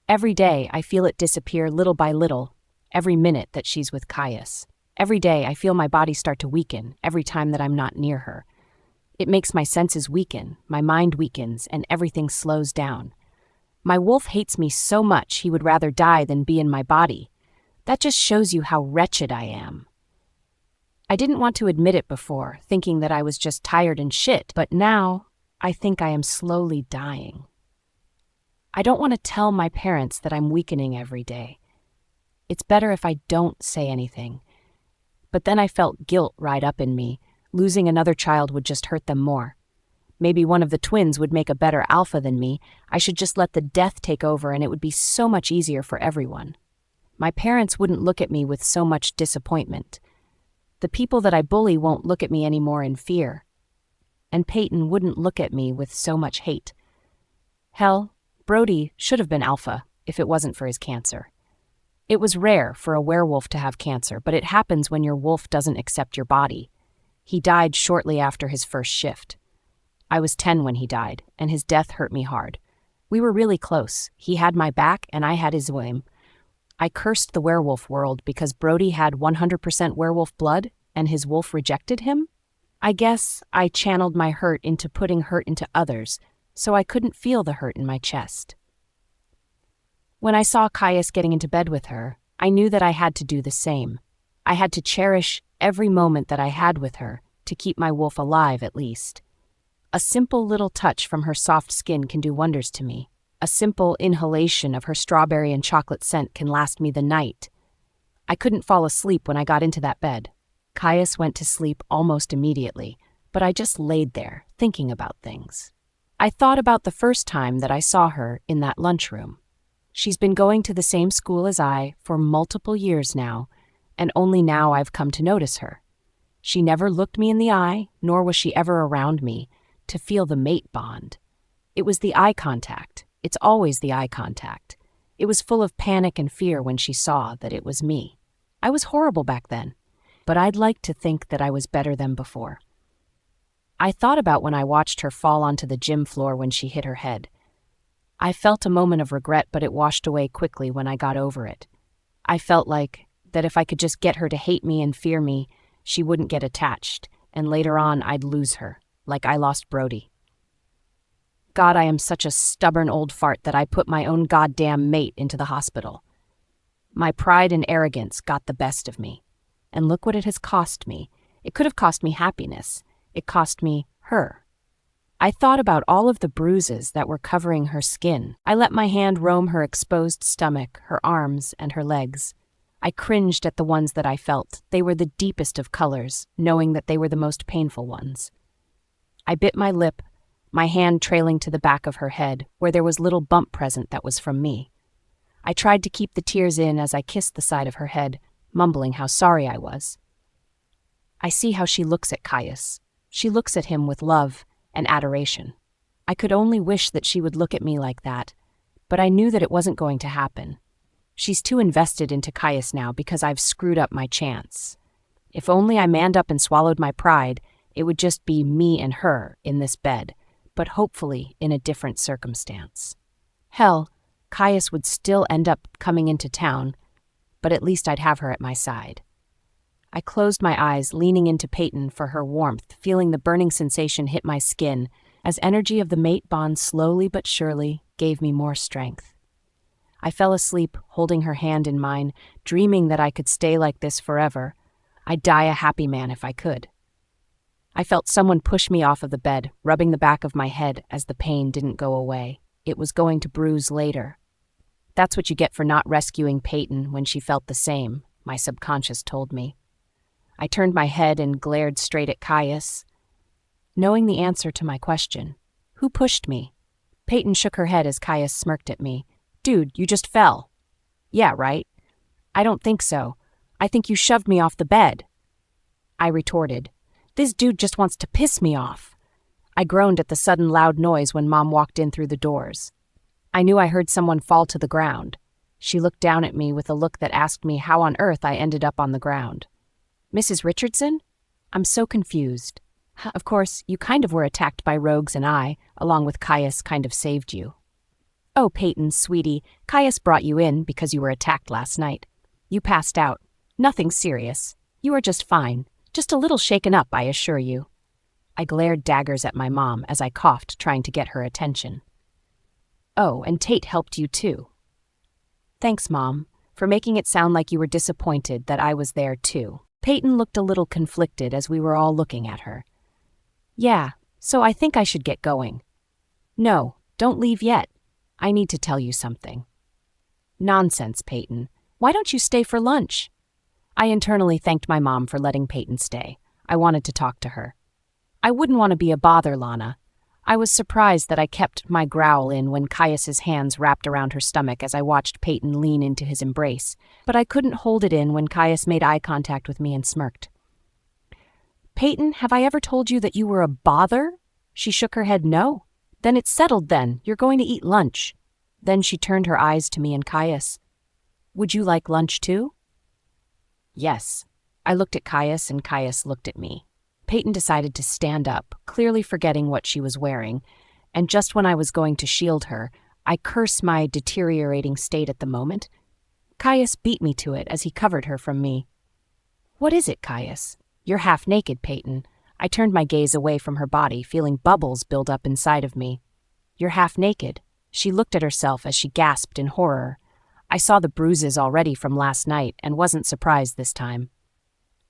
Every day I feel it disappear little by little, every minute that she's with Caius. Every day I feel my body start to weaken every time that I'm not near her. It makes my senses weaken, my mind weakens, and everything slows down. My wolf hates me so much he would rather die than be in my body. That just shows you how wretched I am. I didn't want to admit it before, thinking that I was just tired and shit, but now I think I am slowly dying. I don't want to tell my parents that I'm weakening every day. It's better if I don't say anything. But then I felt guilt ride up in me. Losing another child would just hurt them more. Maybe one of the twins would make a better alpha than me. I should just let the death take over and it would be so much easier for everyone. My parents wouldn't look at me with so much disappointment. The people that I bully won't look at me anymore in fear. And Payton wouldn't look at me with so much hate. Hell, Brody should have been alpha if it wasn't for his cancer. It was rare for a werewolf to have cancer, but it happens when your wolf doesn't accept your body. He died shortly after his first shift. I was 10 when he died, and his death hurt me hard. We were really close. He had my back, and I had his whim. I cursed the werewolf world because Brody had 100% werewolf blood, and his wolf rejected him? I guess I channeled my hurt into putting hurt into others, so I couldn't feel the hurt in my chest. When I saw Caius getting into bed with her, I knew that I had to do the same. I had to cherish every moment that I had with her to keep my wolf alive at least. A simple little touch from her soft skin can do wonders to me. A simple inhalation of her strawberry and chocolate scent can last me the night. I couldn't fall asleep when I got into that bed. Caius went to sleep almost immediately, but I just laid there, thinking about things. I thought about the first time that I saw her in that lunchroom. She's been going to the same school as I for multiple years now, and only now I've come to notice her. She never looked me in the eye, nor was she ever around me to feel the mate bond. It was the eye contact. It's always the eye contact. It was full of panic and fear when she saw that it was me. I was horrible back then, but I'd like to think that I was better than before. I thought about when I watched her fall onto the gym floor when she hit her head. I felt a moment of regret, but it washed away quickly when I got over it. I felt like that if I could just get her to hate me and fear me, she wouldn't get attached, and later on I'd lose her, like I lost Brody. God, I am such a stubborn old fart that I put my own goddamn mate into the hospital. My pride and arrogance got the best of me. And look what it has cost me. It could have cost me happiness. It cost me her. I thought about all of the bruises that were covering her skin. I let my hand roam her exposed stomach, her arms, and her legs. I cringed at the ones that I felt. They were the deepest of colors, knowing that they were the most painful ones. I bit my lip, my hand trailing to the back of her head, where there was little bump present that was from me. I tried to keep the tears in as I kissed the side of her head, mumbling how sorry I was. I see how she looks at Caius. She looks at him with love and adoration. I could only wish that she would look at me like that, but I knew that it wasn't going to happen. She's too invested into Caius now because I've screwed up my chance. If only I manned up and swallowed my pride, it would just be me and her in this bed, but hopefully in a different circumstance. Hell, Caius would still end up coming into town, but at least I'd have her at my side. I closed my eyes, leaning into Payton for her warmth, feeling the burning sensation hit my skin as energy of the mate bond slowly but surely gave me more strength. I fell asleep, holding her hand in mine, dreaming that I could stay like this forever. I'd die a happy man if I could. I felt someone push me off of the bed, rubbing the back of my head as the pain didn't go away. It was going to bruise later. That's what you get for not rescuing Payton when she felt the same, my subconscious told me. I turned my head and glared straight at Caius, knowing the answer to my question. Who pushed me? Payton shook her head as Caius smirked at me. Dude, you just fell. Yeah, right? I don't think so. I think you shoved me off the bed. I retorted. This dude just wants to piss me off. I groaned at the sudden loud noise when Mom walked in through the doors. I knew I heard someone fall to the ground. She looked down at me with a look that asked me how on earth I ended up on the ground. Mrs. Richardson? I'm so confused. Of course, you kind of were attacked by rogues and I, along with Caius, kind of saved you. Oh, Payton, sweetie, Caius brought you in because you were attacked last night. You passed out. Nothing serious. You are just fine. Just a little shaken up, I assure you. I glared daggers at my mom as I coughed, trying to get her attention. Oh, and Tate helped you too. Thanks, Mom. for making it sound like you were disappointed that I was there too." Payton looked a little conflicted as we were all looking at her. "Yeah, so I think I should get going." "No, don't leave yet. I need to tell you something." "Nonsense, Payton. Why don't you stay for lunch?" I internally thanked my mom for letting Payton stay. I wanted to talk to her. "I wouldn't want to be a bother, Lana." I was surprised that I kept my growl in when Caius's hands wrapped around her stomach as I watched Payton lean into his embrace, but I couldn't hold it in when Caius made eye contact with me and smirked. "Payton, have I ever told you that you were a bother?" She shook her head no. "Then it's settled then. You're going to eat lunch." Then she turned her eyes to me and Caius. "Would you like lunch too?" "Yes." I looked at Caius and Caius looked at me. Payton decided to stand up, clearly forgetting what she was wearing, and just when I was going to shield her, I cursed my deteriorating state at the moment. Caius beat me to it as he covered her from me. "What is it, Caius?" "You're half naked, Payton." I turned my gaze away from her body, feeling bubbles build up inside of me. "You're half naked." She looked at herself as she gasped in horror. I saw the bruises already from last night and wasn't surprised this time.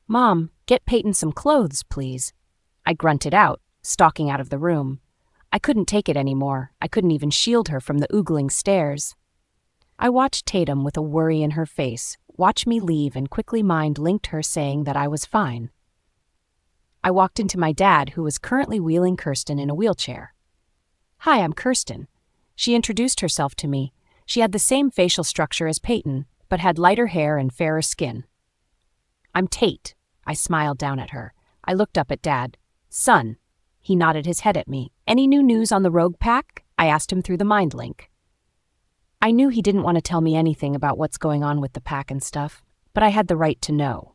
"Mom, get Payton some clothes, please." I grunted out, stalking out of the room. I couldn't take it anymore. I couldn't even shield her from the oogling stares. I watched Tatum with a worry in her face, watch me leave, and quickly mind-linked her saying that I was fine. I walked into my dad, who was currently wheeling Kirsten in a wheelchair. "Hi, I'm Kirsten." She introduced herself to me. She had the same facial structure as Payton, but had lighter hair and fairer skin. "I'm Tate." I smiled down at her. I looked up at Dad. "Son." He nodded his head at me. "Any new news on the rogue pack?" I asked him through the mind link. I knew he didn't want to tell me anything about what's going on with the pack and stuff, but I had the right to know.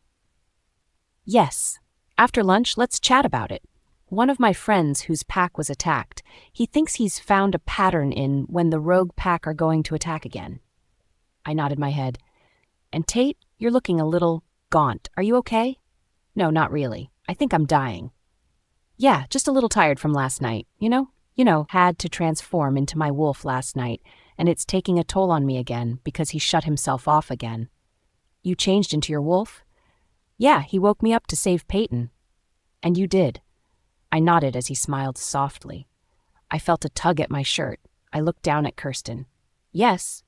"Yes. After lunch, let's chat about it. One of my friends whose pack was attacked, he thinks he's found a pattern in when the rogue pack are going to attack again." I nodded my head. "And Tate, you're looking a little gaunt. Are you okay?" "No, not really. I think I'm dying." "Yeah, just a little tired from last night. You know, had to transform into my wolf last night, and it's taking a toll on me again because he shut himself off again." "You changed into your wolf?" "Yeah, he woke me up to save Payton." "And you did." I nodded as he smiled softly. I felt a tug at my shirt. I looked down at Kirsten. "Yes."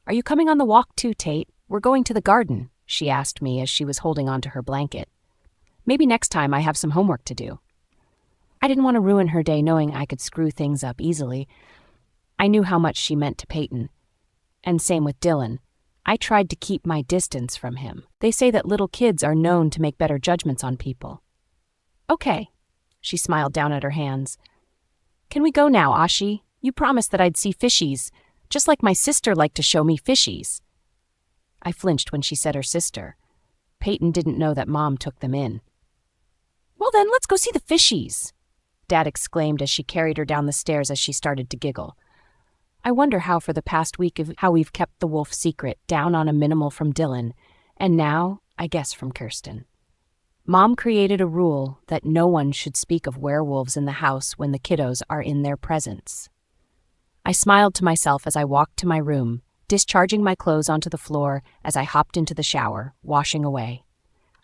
"Are you coming on the walk too, Tate? We're going to the garden," she asked me as she was holding onto her blanket. "Maybe next time I have some homework to do." I didn't want to ruin her day knowing I could screw things up easily. I knew how much she meant to Payton. And same with Dylan. I tried to keep my distance from him. They say that little kids are known to make better judgments on people. "Okay." She smiled down at her hands. "Can we go now, Ashi? You promised that I'd see fishies, just like my sister liked to show me fishies." I flinched when she said her sister. Payton didn't know that Mom took them in. "Well then, let's go see the fishies," Dad exclaimed as she carried her down the stairs as she started to giggle. I wonder how for the past week of how we've kept the wolf secret down on a minimal from Dylan, and now, I guess, from Kirsten. Mom created a rule that no one should speak of werewolves in the house when the kiddos are in their presence. I smiled to myself as I walked to my room, discharging my clothes onto the floor as I hopped into the shower, washing away.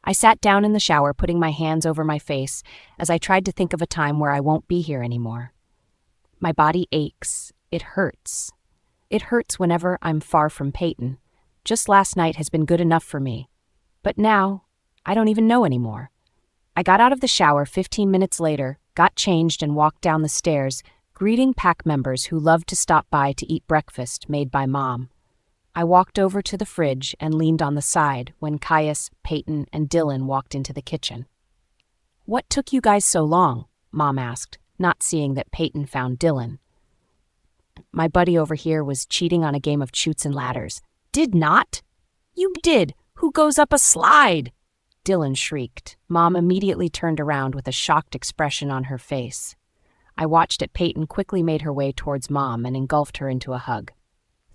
I sat down in the shower, putting my hands over my face as I tried to think of a time where I won't be here anymore. My body aches. It hurts. It hurts whenever I'm far from Payton. Just last night has been good enough for me. But now, I don't even know anymore. I got out of the shower 15 minutes later, got changed and walked down the stairs, greeting pack members who loved to stop by to eat breakfast made by Mom. I walked over to the fridge and leaned on the side when Caius, Payton, and Dylan walked into the kitchen. "What took you guys so long?" Mom asked, not seeing that Payton found Dylan. "My buddy over here was cheating on a game of chutes and ladders." "Did not?" "You did. Who goes up a slide?" Dylan shrieked. Mom immediately turned around with a shocked expression on her face. I watched as Payton quickly made her way towards Mom and engulfed her into a hug.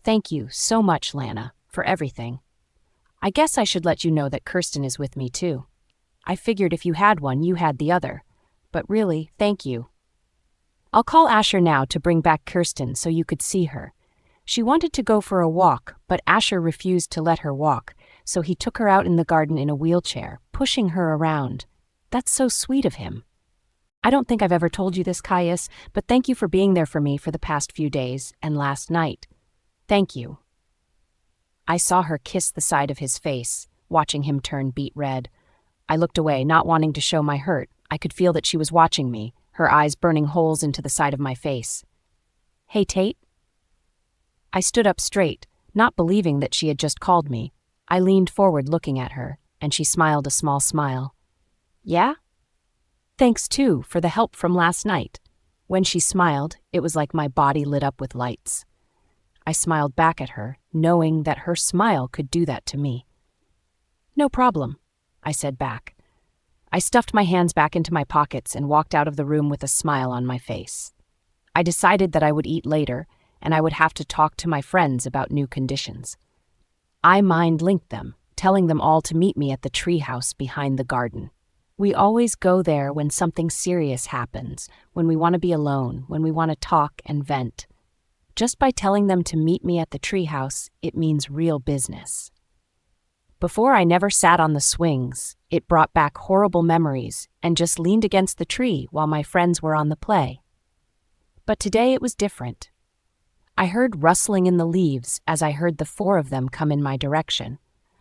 "Thank you so much, Lana, for everything. I guess I should let you know that Kirsten is with me too. I figured if you had one, you had the other. But really, thank you. I'll call Asher now to bring back Kirsten so you could see her. She wanted to go for a walk, but Asher refused to let her walk, so he took her out in the garden in a wheelchair, pushing her around. That's so sweet of him. I don't think I've ever told you this, Caius, but thank you for being there for me for the past few days and last night. Thank you. I saw her kiss the side of his face, watching him turn beet red. I looked away, not wanting to show my hurt. I could feel that she was watching me, her eyes burning holes into the side of my face. Hey, Tate? I stood up straight, not believing that she had just called me. I leaned forward looking at her, and she smiled a small smile. Yeah? Thanks, too, for the help from last night. When she smiled, it was like my body lit up with lights. I smiled back at her, knowing that her smile could do that to me. No problem, I said back. I stuffed my hands back into my pockets and walked out of the room with a smile on my face. I decided that I would eat later, and I would have to talk to my friends about new conditions. I mind-linked them, telling them all to meet me at the treehouse behind the garden. We always go there when something serious happens, when we want to be alone, when we want to talk and vent. Just by telling them to meet me at the treehouse, it means real business. Before, I never sat on the swings. It brought back horrible memories and just leaned against the tree while my friends were on the play. But today it was different. I heard rustling in the leaves as I heard the four of them come in my direction.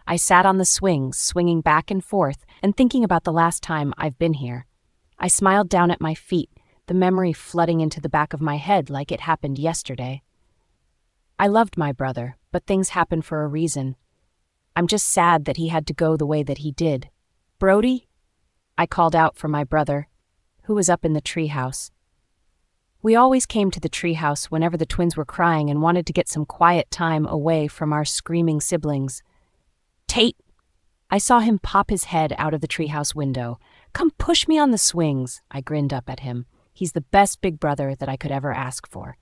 I sat on the swings, swinging back and forth and thinking about the last time I've been here. I smiled down at my feet, the memory flooding into the back of my head like it happened yesterday. I loved my brother, but things happen for a reason. I'm just sad that he had to go the way that he did. Brody? I called out for my brother, who was up in the treehouse. We always came to the treehouse whenever the twins were crying and wanted to get some quiet time away from our screaming siblings. Tate! I saw him pop his head out of the treehouse window. Come push me on the swings, I grinned up at him. He's the best big brother that I could ever ask for.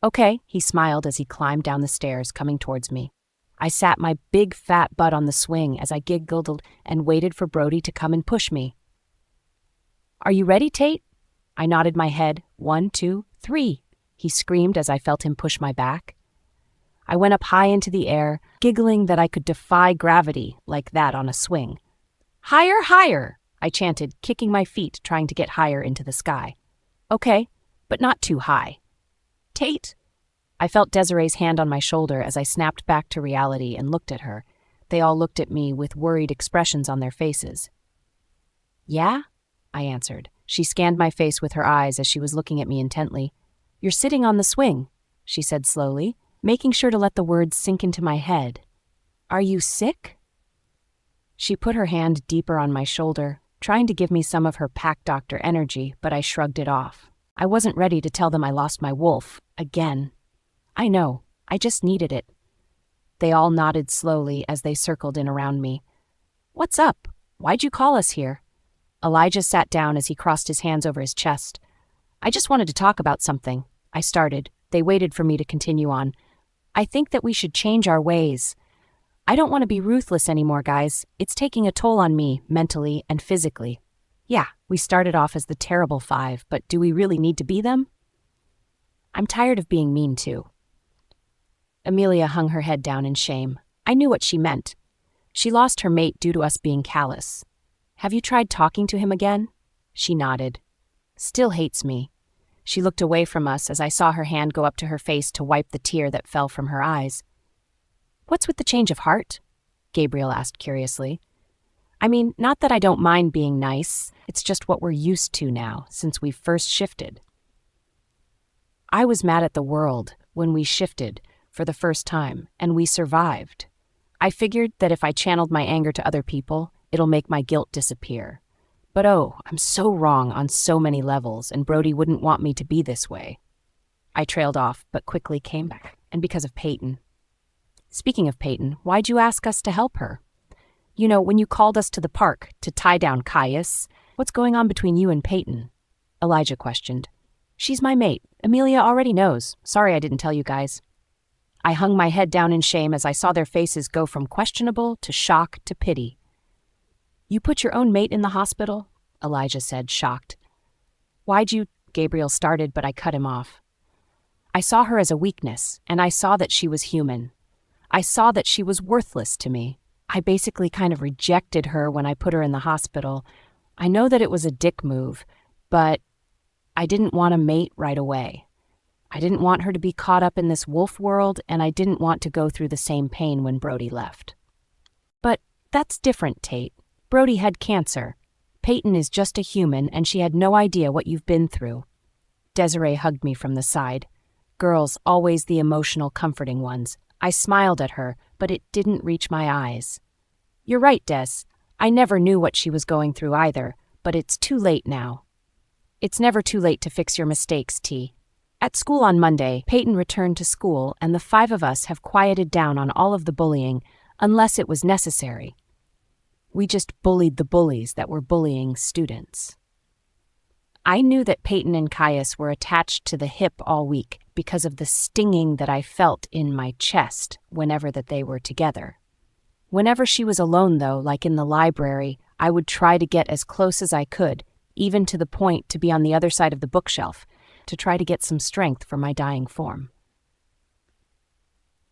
Okay, he smiled as he climbed down the stairs, coming towards me. I sat my big fat butt on the swing as I giggled and waited for Brody to come and push me. Are you ready, Tate? I nodded my head. 1, 2, 3, he screamed as I felt him push my back. I went up high into the air, giggling that I could defy gravity like that on a swing. Higher, higher, I chanted, kicking my feet, trying to get higher into the sky. Okay, but not too high. Tate! I felt Desiree's hand on my shoulder as I snapped back to reality and looked at her. They all looked at me with worried expressions on their faces. Yeah? I answered. She scanned my face with her eyes as she was looking at me intently. You're sitting on the swing, she said slowly, making sure to let the words sink into my head. Are you sick? She put her hand deeper on my shoulder, trying to give me some of her pack doctor energy, but I shrugged it off. I wasn't ready to tell them I lost my wolf, again. I know, I just needed it. They all nodded slowly as they circled in around me. What's up? Why'd you call us here? Elijah sat down as he crossed his hands over his chest. I just wanted to talk about something. I started. They waited for me to continue on. I think that we should change our ways. I don't want to be ruthless anymore, guys. It's taking a toll on me, mentally and physically. Yeah, we started off as the terrible 5, but do we really need to be them? I'm tired of being mean, too. Amelia hung her head down in shame. I knew what she meant. She lost her mate due to us being callous. Have you tried talking to him again? She nodded. Still hates me. She looked away from us as I saw her hand go up to her face to wipe the tear that fell from her eyes. What's with the change of heart? Gabriel asked curiously. I mean, not that I don't mind being nice. It's just what we're used to now, since we first shifted. I was mad at the world when we shifted for the first time, and we survived. I figured that if I channeled my anger to other people, it'll make my guilt disappear. But oh, I'm so wrong on so many levels, and Brody wouldn't want me to be this way. I trailed off, but quickly came back, and because of Payton. Speaking of Payton, why'd you ask us to help her? You know, when you called us to the park to tie down Caius, what's going on between you and Payton? Elijah questioned. She's my mate. Amelia already knows. Sorry I didn't tell you guys. I hung my head down in shame as I saw their faces go from questionable to shock to pity. You put your own mate in the hospital? Elijah said, shocked. Why'd you? Gabriel started, but I cut him off. I saw her as a weakness, and I saw that she was human. I saw that she was worthless to me. I basically kind of rejected her when I put her in the hospital. I know that it was a dick move, but I didn't want to mate right away. I didn't want her to be caught up in this wolf world, and I didn't want to go through the same pain when Brody left. But that's different, Tate. Brody had cancer. Payton is just a human, and she had no idea what you've been through. Desiree hugged me from the side. Girls, always the emotional, comforting ones. I smiled at her, but it didn't reach my eyes. You're right, Des. I never knew what she was going through either, but it's too late now. It's never too late to fix your mistakes, T. At school on Monday, Payton returned to school, and the 5 of us have quieted down on all of the bullying, unless it was necessary. We just bullied the bullies that were bullying students. I knew that Payton and Caius were attached to the hip all week because of the stinging that I felt in my chest whenever that they were together. Whenever she was alone, though, like in the library, I would try to get as close as I could, even to the point to be on the other side of the bookshelf, to try to get some strength for my dying form.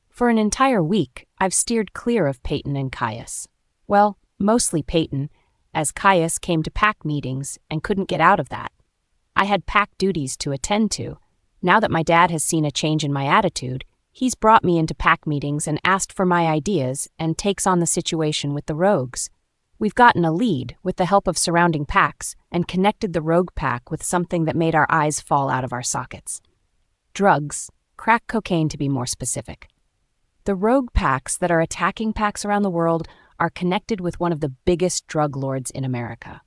For an entire week, I've steered clear of Payton and Caius. Well, mostly Payton, as Caius came to pack meetings and couldn't get out of that. I had pack duties to attend to. Now that my dad has seen a change in my attitude, he's brought me into pack meetings and asked for my ideas and takes on the situation with the rogues. We've gotten a lead with the help of surrounding packs and connected the rogue pack with something that made our eyes fall out of our sockets. Drugs, crack cocaine to be more specific. The rogue packs that are attacking packs around the world are connected with one of the biggest drug lords in America.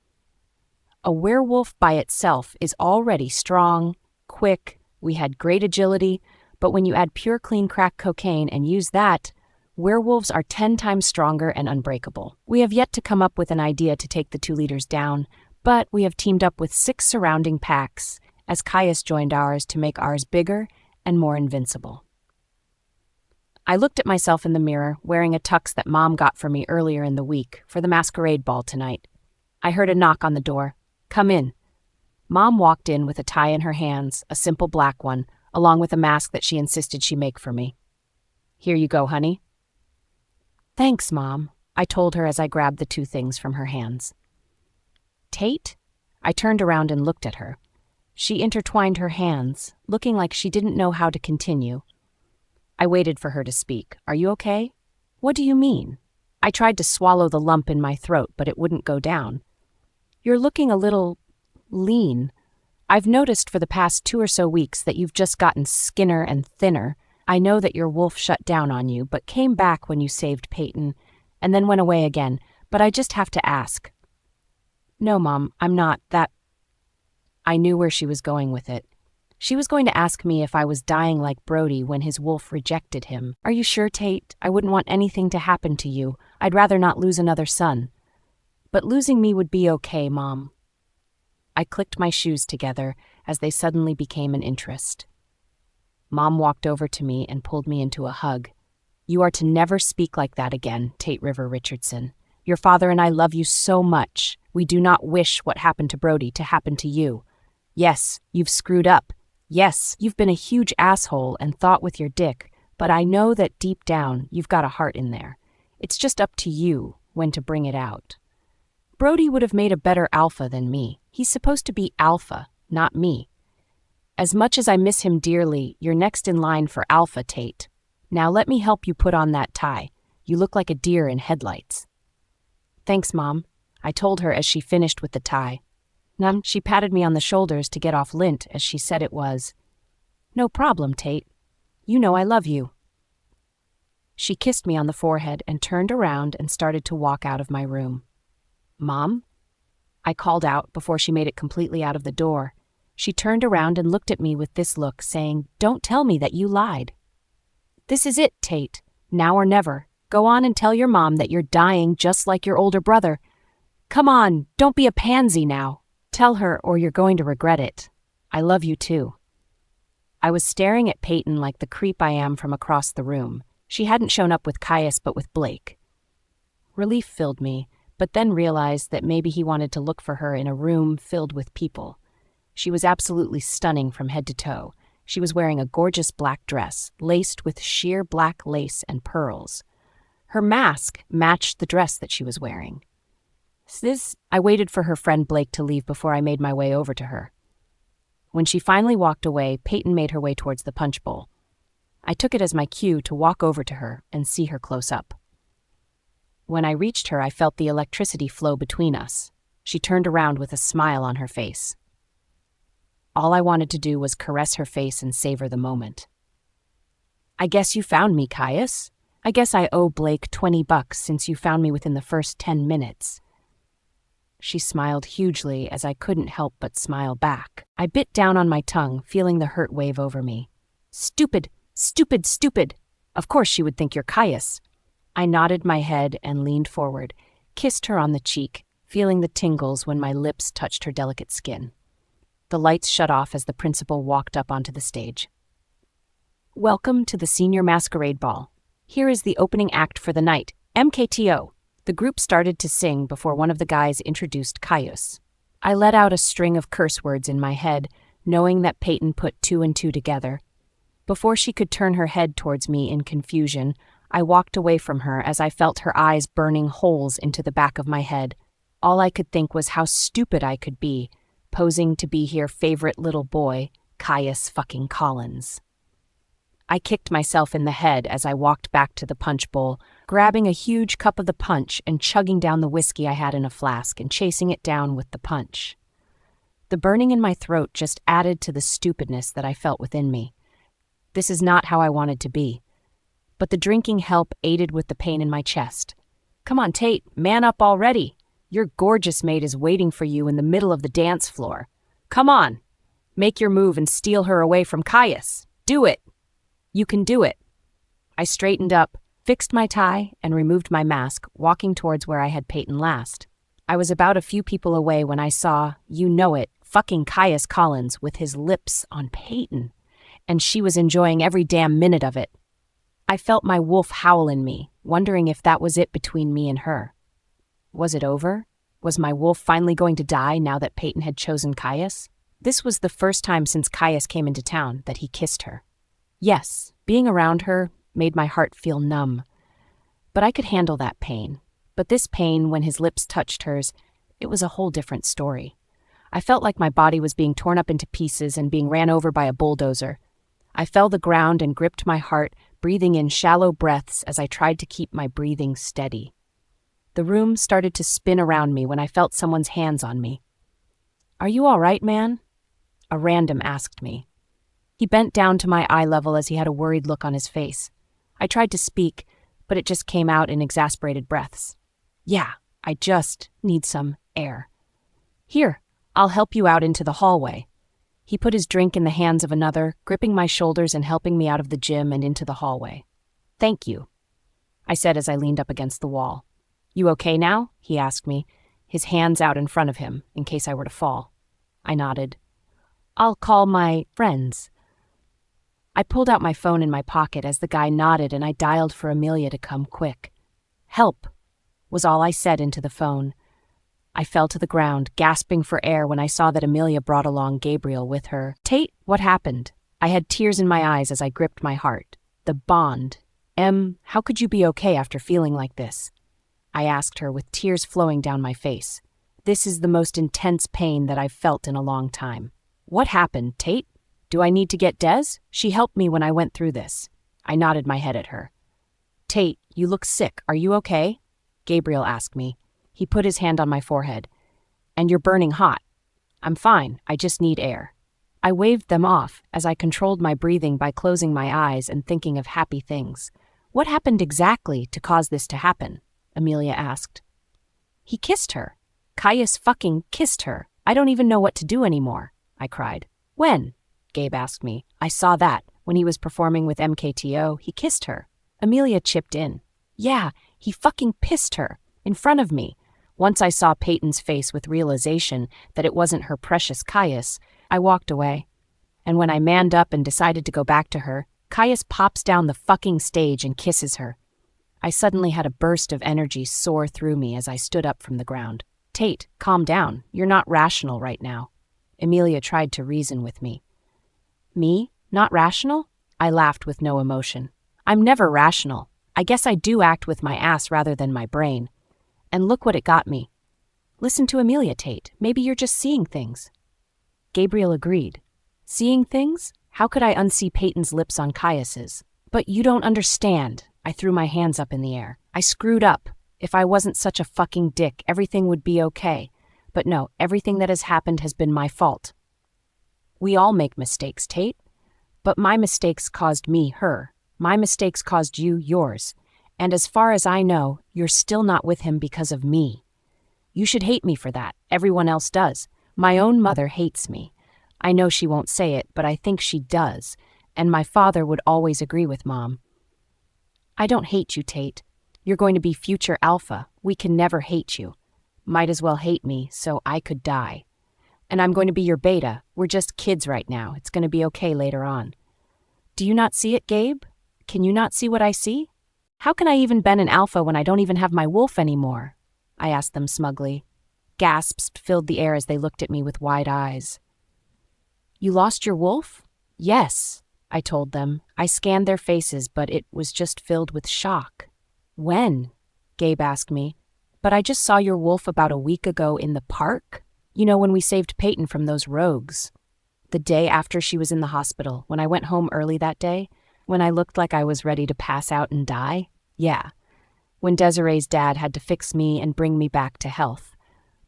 A werewolf by itself is already strong, quick, we had great agility, but when you add pure clean crack cocaine and use that, werewolves are 10 times stronger and unbreakable. We have yet to come up with an idea to take the 2 leaders down, but we have teamed up with 6 surrounding packs, as Caius joined ours to make ours bigger and more invincible. I looked at myself in the mirror, wearing a tux that Mom got for me earlier in the week for the masquerade ball tonight. I heard a knock on the door. Come in. Mom walked in with a tie in her hands, a simple black one, along with a mask that she insisted she make for me. Here you go, honey. Thanks, Mom, I told her as I grabbed the 2 things from her hands. Tate? I turned around and looked at her. She intertwined her hands, looking like she didn't know how to continue. I waited for her to speak. Are you okay? What do you mean? I tried to swallow the lump in my throat, but it wouldn't go down. You're looking a little lean. I've noticed for the past 2 or so weeks that you've just gotten skinner and thinner. I know that your wolf shut down on you, but came back when you saved Payton, and then went away again, but I just have to ask. No, Mom, I'm not that. I knew where she was going with it. She was going to ask me if I was dying like Brody when his wolf rejected him. Are you sure, Tate? I wouldn't want anything to happen to you. I'd rather not lose another son. But losing me would be okay, Mom. I clicked my shoes together as they suddenly became an interest. Mom walked over to me and pulled me into a hug. You are to never speak like that again, Tate Richardson. Your father and I love you so much. We do not wish what happened to Brody to happen to you. Yes, you've screwed up. Yes, you've been a huge asshole and thought with your dick, but I know that deep down you've got a heart in there. It's just up to you when to bring it out. Brody would have made a better alpha than me. He's supposed to be alpha, not me. As much as I miss him dearly, you're next in line for alpha, Tate. Now let me help you put on that tie. You look like a deer in headlights. Thanks, Mom, I told her as she finished with the tie. She patted me on the shoulders to get off lint as she said it was. No problem, Tate. You know I love you. She kissed me on the forehead and turned around and started to walk out of my room. Mom? I called out before she made it completely out of the door. She turned around and looked at me with this look, saying, Don't tell me that you lied. This is it, Tate. Now or never. Go on and tell your mom that you're dying just like your older brother. Come on, don't be a pansy now. Tell her or you're going to regret it. I love you too. I was staring at Payton like the creep I am from across the room. She hadn't shown up with Caius but with Blake. Relief filled me, but then realized that maybe he wanted to look for her in a room filled with people. She was absolutely stunning from head to toe. She was wearing a gorgeous black dress, laced with sheer black lace and pearls. Her mask matched the dress that she was wearing. I waited for her friend Blake to leave before I made my way over to her. When she finally walked away, Payton made her way towards the punch bowl. I took it as my cue to walk over to her and see her close up. When I reached her, I felt the electricity flow between us. She turned around with a smile on her face. All I wanted to do was caress her face and savor the moment. "I guess you found me, Caius. I guess I owe Blake $20 since you found me within the first 10 minutes. She smiled hugely as I couldn't help but smile back. I bit down on my tongue, feeling the hurt wave over me. Stupid, stupid, stupid. Of course she would think you're Caius. I nodded my head and leaned forward, kissed her on the cheek, feeling the tingles when my lips touched her delicate skin. The lights shut off as the principal walked up onto the stage. "Welcome to the Senior Masquerade Ball. Here is the opening act for the night, MKTO. The group started to sing before one of the guys introduced Caius. I let out a string of curse words in my head, knowing that Payton put 2 and 2 together. Before she could turn her head towards me in confusion, I walked away from her as I felt her eyes burning holes into the back of my head. All I could think was how stupid I could be, posing to be her favorite little boy, Caius fucking Collins. I kicked myself in the head as I walked back to the punch bowl, grabbing a huge cup of the punch and chugging down the whiskey I had in a flask and chasing it down with the punch. The burning in my throat just added to the stupidness that I felt within me. This is not how I wanted to be. But the drinking help aided with the pain in my chest. "Come on, Tate, man up already. Your gorgeous mate is waiting for you in the middle of the dance floor. Come on, make your move and steal her away from Caius. Do it. You can do it." I straightened up, fixed my tie, and removed my mask, walking towards where I had Payton last. I was about a few people away when I saw, you know it, fucking Caius Collins with his lips on Payton, and she was enjoying every damn minute of it. I felt my wolf howl in me, wondering if that was it between me and her. Was it over? Was my wolf finally going to die now that Payton had chosen Caius? This was the first time since Caius came into town that he kissed her. Yes, being around her made my heart feel numb. But I could handle that pain. But this pain, when his lips touched hers, it was a whole different story. I felt like my body was being torn up into pieces and being ran over by a bulldozer. I fell the ground and gripped my heart, breathing in shallow breaths as I tried to keep my breathing steady. The room started to spin around me when I felt someone's hands on me. "Are you all right, man?" A random asked me. He bent down to my eye level as he had a worried look on his face. I tried to speak, but it just came out in exasperated breaths. "Yeah, I just need some air. Here, I'll help you out into the hallway." He put his drink in the hands of another, gripping my shoulders and helping me out of the gym and into the hallway. "Thank you," I said as I leaned up against the wall. "You okay now?" he asked me, his hands out in front of him, in case I were to fall. I nodded. "I'll call my friends." I pulled out my phone in my pocket as the guy nodded and I dialed for Amelia to come quick. "Help," was all I said into the phone. I fell to the ground, gasping for air when I saw that Amelia brought along Gabriel with her. "Tate, what happened?" I had tears in my eyes as I gripped my heart. The bond. How could you be okay after feeling like this?" I asked her with tears flowing down my face. This is the most intense pain that I've felt in a long time. "What happened, Tate? Do I need to get Des? She helped me when I went through this." I nodded my head at her. "Tate, you look sick. Are you okay?" Gabriel asked me. He put his hand on my forehead. "And you're burning hot." "I'm fine. I just need air." I waved them off as I controlled my breathing by closing my eyes and thinking of happy things. "What happened exactly to cause this to happen?" Amelia asked. "He kissed her. Caius fucking kissed her. I don't even know what to do anymore," I cried. "When?" Gabe asked me. "I saw that. When he was performing with MKTO, he kissed her." Amelia chipped in. "Yeah, he fucking pissed her. In front of me." Once I saw Payton's face with realization that it wasn't her precious Caius, I walked away. And when I manned up and decided to go back to her, Caius pops down the fucking stage and kisses her. I suddenly had a burst of energy soar through me as I stood up from the ground. "Tate, calm down. You're not rational right now." Amelia tried to reason with me. "Me? Not rational? I laughed with no emotion. I'm never rational. I guess I do act with my ass rather than my brain. And look what it got me. Listen to Amelia, Tate. Maybe you're just seeing things. Gabriel agreed. Seeing things? How could I unsee Payton's lips on Caius's? But you don't understand. I threw my hands up in the air. I screwed up. If I wasn't such a fucking dick, everything would be okay. But no, everything that has happened has been my fault. We all make mistakes, Tate. But my mistakes caused me her. My mistakes caused you yours. And as far as I know, you're still not with him because of me. You should hate me for that. Everyone else does. My own mother hates me. I know she won't say it, but I think she does. And my father would always agree with Mom. I don't hate you, Tate. You're going to be future Alpha. We can never hate you. Might as well hate me so I could die. And I'm going to be your beta. We're just kids right now. It's going to be okay later on. Do you not see it, Gabe? Can you not see what I see? How can I even be an alpha when I don't even have my wolf anymore? I asked them smugly. Gasps filled the air as they looked at me with wide eyes. You lost your wolf? Yes, I told them. I scanned their faces, but it was just filled with shock. When? Gabe asked me. But I just saw your wolf about a week ago in the park. You know, when we saved Payton from those rogues. The day after she was in the hospital, when I went home early that day, when I looked like I was ready to pass out and die. Yeah. When Desiree's dad had to fix me and bring me back to health.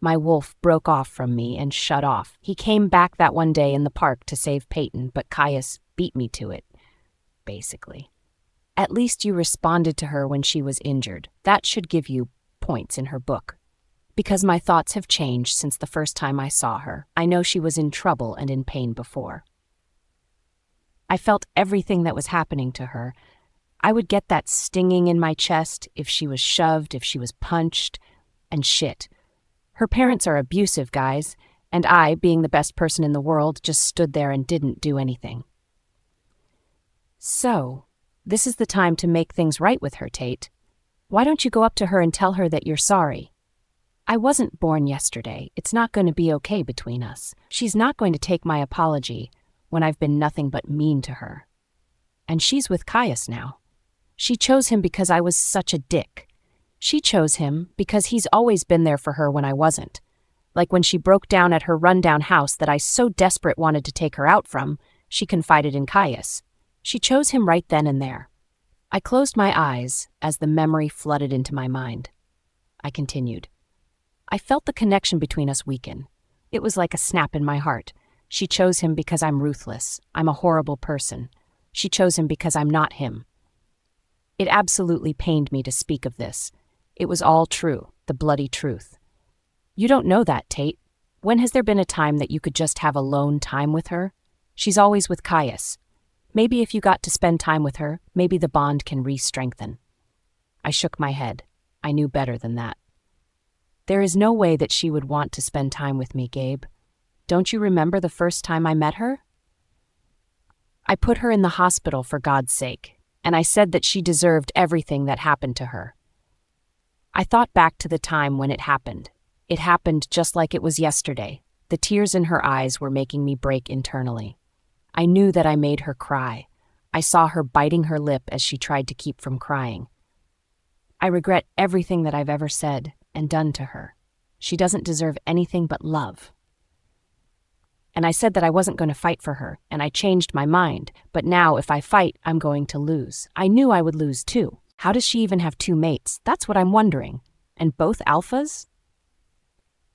My wolf broke off from me and shut off. He came back that one day in the park to save Payton, but Caius beat me to it, basically. At least you responded to her when she was injured. That should give you points in her book. Because my thoughts have changed since the first time I saw her. I know she was in trouble and in pain before. I felt everything that was happening to her. I would get that stinging in my chest if she was shoved, if she was punched, and shit. Her parents are abusive, guys, and I, being the best person in the world, just stood there and didn't do anything. So, this is the time to make things right with her, Tate. Why don't you go up to her and tell her that you're sorry? I wasn't born yesterday. It's not going to be okay between us. She's not going to take my apology when I've been nothing but mean to her. And she's with Caius now. She chose him because I was such a dick. She chose him because he's always been there for her when I wasn't. Like when she broke down at her rundown house that I so desperate wanted to take her out from, she confided in Caius. She chose him right then and there. I closed my eyes as the memory flooded into my mind. I continued. I felt the connection between us weaken. It was like a snap in my heart. She chose him because I'm ruthless. I'm a horrible person. She chose him because I'm not him. It absolutely pained me to speak of this. It was all true, the bloody truth. You don't know that, Tate. When has there been a time that you could just have alone time with her? She's always with Caius. Maybe if you got to spend time with her, maybe the bond can re-strengthen. I shook my head. I knew better than that. There is no way that she would want to spend time with me, Gabe. Don't you remember the first time I met her? I put her in the hospital for God's sake, and I said that she deserved everything that happened to her. I thought back to the time when it happened. It happened just like it was yesterday. The tears in her eyes were making me break internally. I knew that I made her cry. I saw her biting her lip as she tried to keep from crying. I regret everything that I've ever said and done to her. She doesn't deserve anything but love. And I said that I wasn't going to fight for her, and I changed my mind, but now if I fight, I'm going to lose. I knew I would lose too. How does she even have two mates? That's what I'm wondering. And both alphas?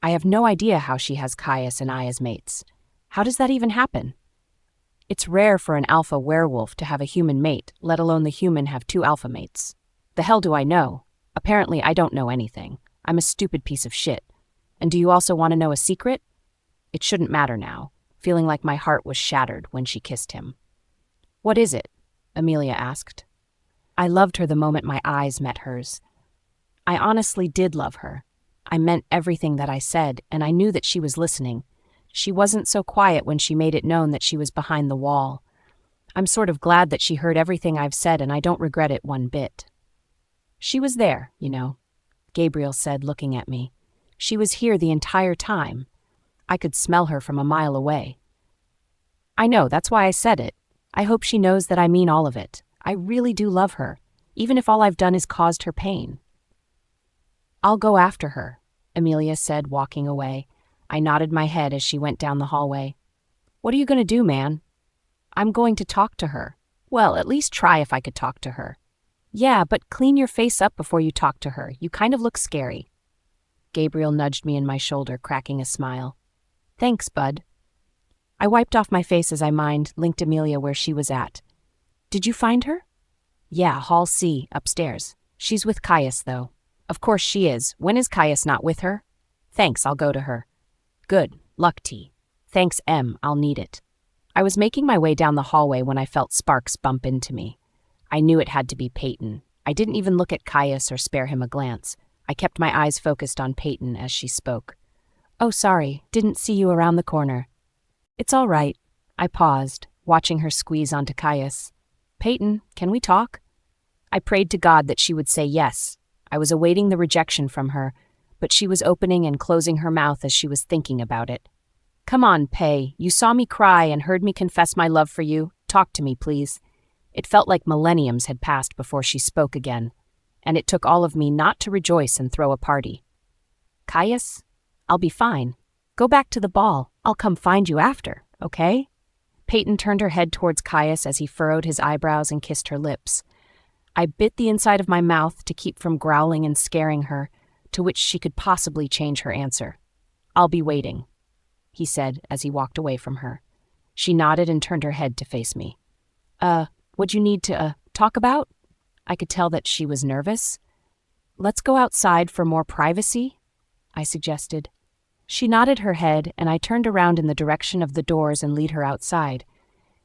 I have no idea how she has Caius and I as mates. How does that even happen? It's rare for an alpha werewolf to have a human mate, let alone the human have two alpha mates. The hell do I know? Apparently I don't know anything. I'm a stupid piece of shit. And do you also want to know a secret? It shouldn't matter now, feeling like my heart was shattered when she kissed him. What is it? Amelia asked. I loved her the moment my eyes met hers. I honestly did love her. I meant everything that I said, and I knew that she was listening. She wasn't so quiet when she made it known that she was behind the wall. I'm sort of glad that she heard everything I've said, and I don't regret it one bit. She was there, you know, Gabriel said, looking at me. She was here the entire time. I could smell her from a mile away. I know, that's why I said it. I hope she knows that I mean all of it. I really do love her, even if all I've done is caused her pain. I'll go after her, Amelia said, walking away. I nodded my head as she went down the hallway. What are you going to do, man? I'm going to talk to her. Well, at least try if I could talk to her. Yeah, but clean your face up before you talk to her. You kind of look scary. Gabriel nudged me in my shoulder, cracking a smile. Thanks, bud. I wiped off my face as I linked Amelia where she was at. Did you find her? Yeah, Hall C, upstairs. She's with Caius, though. Of course she is. When is Caius not with her? Thanks, I'll go to her. Good. Luck, T. Thanks, M. I'll need it. I was making my way down the hallway when I felt Sparks bump into me. I knew it had to be Payton. I didn't even look at Caius or spare him a glance. I kept my eyes focused on Payton as she spoke. Oh, sorry. Didn't see you around the corner. It's all right. I paused, watching her squeeze onto Caius. Payton, can we talk? I prayed to God that she would say yes. I was awaiting the rejection from her, but she was opening and closing her mouth as she was thinking about it. Come on, Pay. You saw me cry and heard me confess my love for you. Talk to me, please. It felt like millenniums had passed before she spoke again, and it took all of me not to rejoice and throw a party. Caius, I'll be fine. Go back to the ball. I'll come find you after, okay? Payton turned her head towards Caius as he furrowed his eyebrows and kissed her lips. I bit the inside of my mouth to keep from growling and scaring her, to which she could possibly change her answer. I'll be waiting, he said as he walked away from her. She nodded and turned her head to face me. What'd you need to, talk about? I could tell that she was nervous. Let's go outside for more privacy, I suggested. She nodded her head, and I turned around in the direction of the doors and lead her outside.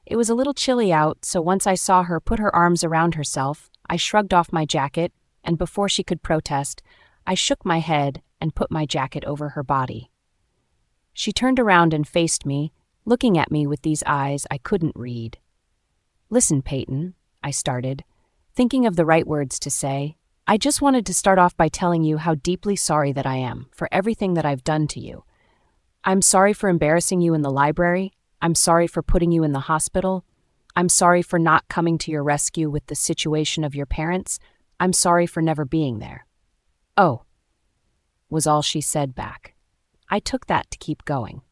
It was a little chilly out, so once I saw her put her arms around herself, I shrugged off my jacket, and before she could protest, I shook my head and put my jacket over her body. She turned around and faced me, looking at me with these eyes I couldn't read. Listen, Payton, I started, thinking of the right words to say. I just wanted to start off by telling you how deeply sorry that I am for everything that I've done to you. I'm sorry for embarrassing you in the library. I'm sorry for putting you in the hospital. I'm sorry for not coming to your rescue with the situation of your parents. I'm sorry for never being there. Oh, was all she said back. I took that to keep going.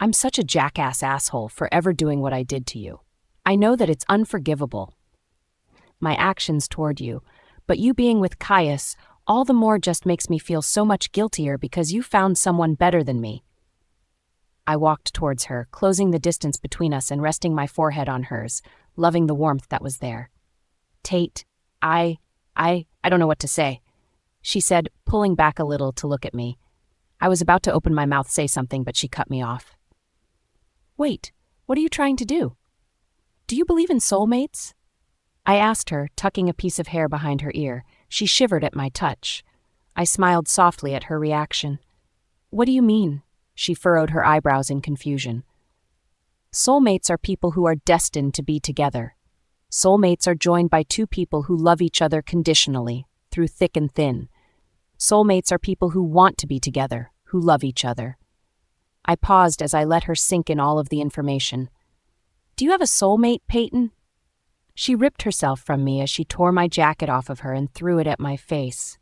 I'm such a jackass asshole for ever doing what I did to you. I know that it's unforgivable, my actions toward you, but you being with Caius all the more just makes me feel so much guiltier because you found someone better than me. I walked towards her, closing the distance between us and resting my forehead on hers, loving the warmth that was there. Tate, I don't know what to say, she said, pulling back a little to look at me. I was about to open my mouth, say something, but she cut me off. Wait, what are you trying to do? Do you believe in soulmates? I asked her, tucking a piece of hair behind her ear. She shivered at my touch. I smiled softly at her reaction. What do you mean? She furrowed her eyebrows in confusion. Soulmates are people who are destined to be together. Soulmates are joined by two people who love each other conditionally, through thick and thin. Soulmates are people who want to be together, who love each other. I paused as I let her sink in all of the information. Do you have a soulmate, Payton? She ripped herself from me as she tore my jacket off of her and threw it at my face.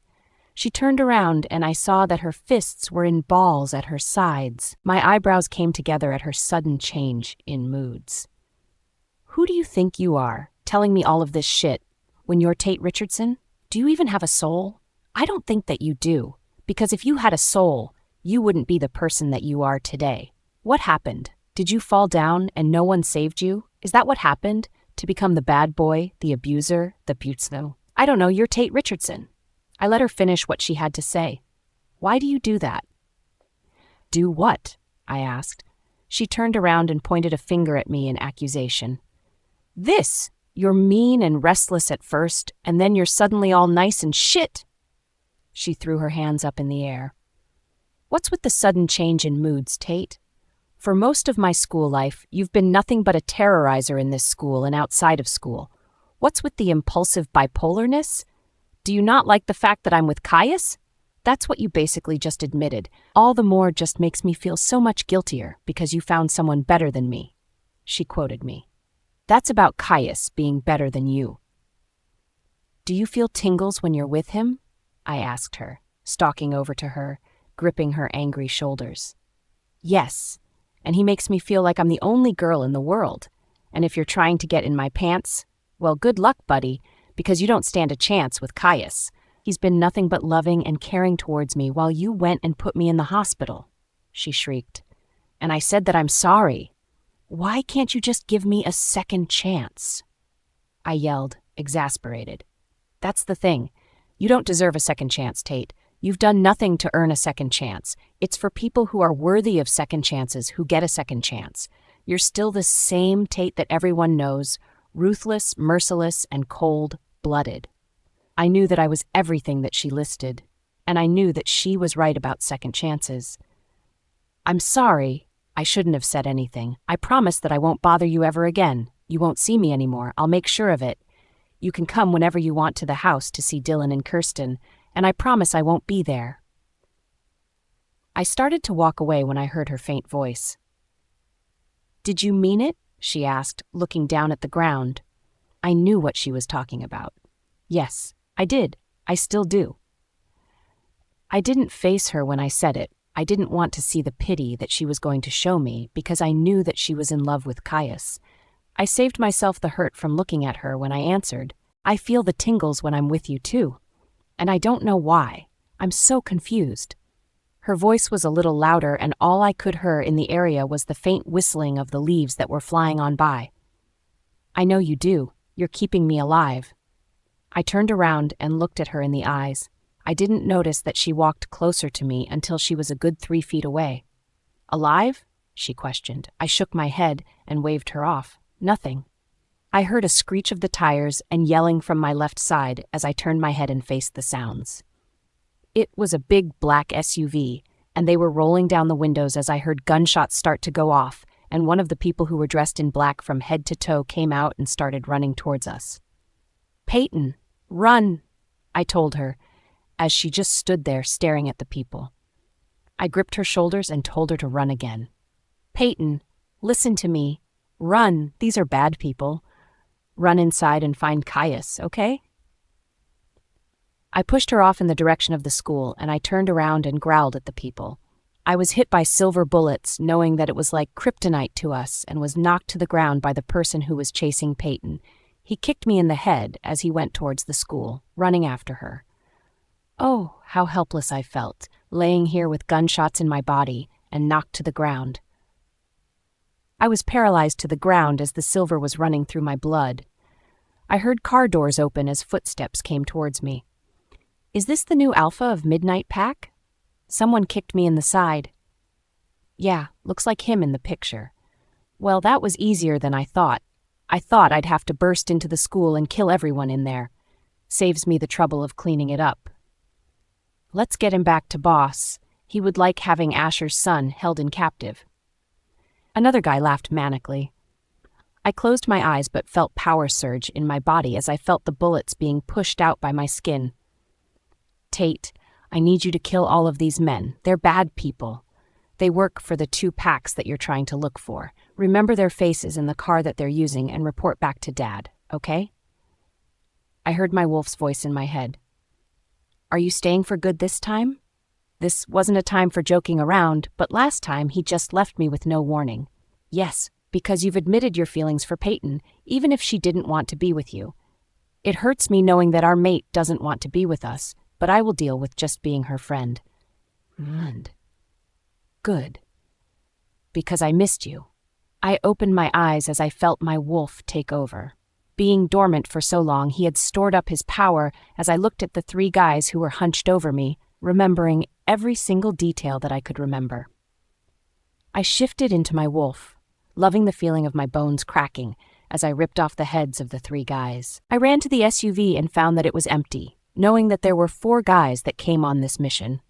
She turned around and I saw that her fists were in balls at her sides. My eyebrows came together at her sudden change in moods. Who do you think you are, telling me all of this shit, when you're Tate Richardson? Do you even have a soul? I don't think that you do, because if you had a soul, you wouldn't be the person that you are today. What happened? Did you fall down and no one saved you? Is that what happened? To become the bad boy, the abuser, the butzno? I don't know, you're Tate Richardson. I let her finish what she had to say. Why do you do that? Do what? I asked. She turned around and pointed a finger at me in accusation. This! You're mean and restless at first, and then you're suddenly all nice and shit! She threw her hands up in the air. What's with the sudden change in moods, Tate? For most of my school life, you've been nothing but a terrorizer in this school and outside of school. What's with the impulsive bipolarness? Do you not like the fact that I'm with Caius? That's what you basically just admitted. All the more just makes me feel so much guiltier because you found someone better than me. She quoted me. That's about Caius being better than you. Do you feel tingles when you're with him? I asked her, stalking over to her, gripping her angry shoulders. Yes, and he makes me feel like I'm the only girl in the world. And if you're trying to get in my pants, well, good luck, buddy, because you don't stand a chance with Caius. He's been nothing but loving and caring towards me while you went and put me in the hospital, she shrieked. And I said that I'm sorry. Why can't you just give me a second chance? I yelled, exasperated. That's the thing. You don't deserve a second chance, Tate. You've done nothing to earn a second chance. It's for people who are worthy of second chances who get a second chance. You're still the same Tate that everyone knows, ruthless, merciless, and cold-blooded. I knew that I was everything that she listed, and I knew that she was right about second chances. I'm sorry. I shouldn't have said anything. I promise that I won't bother you ever again. You won't see me anymore. I'll make sure of it. You can come whenever you want to the house to see Dylan and Kirsten, and I promise I won't be there. I started to walk away when I heard her faint voice. Did you mean it? She asked, looking down at the ground. I knew what she was talking about. Yes, I did. I still do. I didn't face her when I said it. I didn't want to see the pity that she was going to show me because I knew that she was in love with Caius. I saved myself the hurt from looking at her when I answered. I feel the tingles when I'm with you too. And I don't know why. I'm so confused. Her voice was a little louder, and all I could hear in the area was the faint whistling of the leaves that were flying on by. I know you do. You're keeping me alive. I turned around and looked at her in the eyes. I didn't notice that she walked closer to me until she was a good 3 feet away. Alive? She questioned. I shook my head and waved her off. Nothing. I heard a screech of the tires and yelling from my left side as I turned my head and faced the sounds. It was a big black SUV, and they were rolling down the windows as I heard gunshots start to go off, and one of the people who were dressed in black from head to toe came out and started running towards us. Payton, run, I told her, as she just stood there staring at the people. I gripped her shoulders and told her to run again. Payton, listen to me. Run, these are bad people. Run inside and find Caius, okay? I pushed her off in the direction of the school, and I turned around and growled at the people. I was hit by silver bullets, knowing that it was like kryptonite to us, and was knocked to the ground by the person who was chasing Payton. He kicked me in the head as he went towards the school, running after her. Oh, how helpless I felt, laying here with gunshots in my body and knocked to the ground. I was paralyzed to the ground as the silver was running through my blood. I heard car doors open as footsteps came towards me. Is this the new Alpha of Midnight Pack? Someone kicked me in the side. Yeah, looks like him in the picture. Well, that was easier than I thought. I thought I'd have to burst into the school and kill everyone in there. Saves me the trouble of cleaning it up. Let's get him back to boss. He would like having Asher's son held in captive. Another guy laughed manically. I closed my eyes but felt power surge in my body as I felt the bullets being pushed out by my skin. Tate, I need you to kill all of these men. They're bad people. They work for the 2 packs that you're trying to look for. Remember their faces in the car that they're using and report back to Dad, okay? I heard my wolf's voice in my head. Are you staying for good this time? This wasn't a time for joking around, but last time he just left me with no warning. Yes, because you've admitted your feelings for Payton, even if she didn't want to be with you. It hurts me knowing that our mate doesn't want to be with us, but I will deal with just being her friend. And good. Because I missed you. I opened my eyes as I felt my wolf take over. Being dormant for so long, he had stored up his power as I looked at the 3 guys who were hunched over me, remembering every single detail that I could remember. I shifted into my wolf, loving the feeling of my bones cracking as I ripped off the heads of the 3 guys. I ran to the SUV and found that it was empty, knowing that there were 4 guys that came on this mission.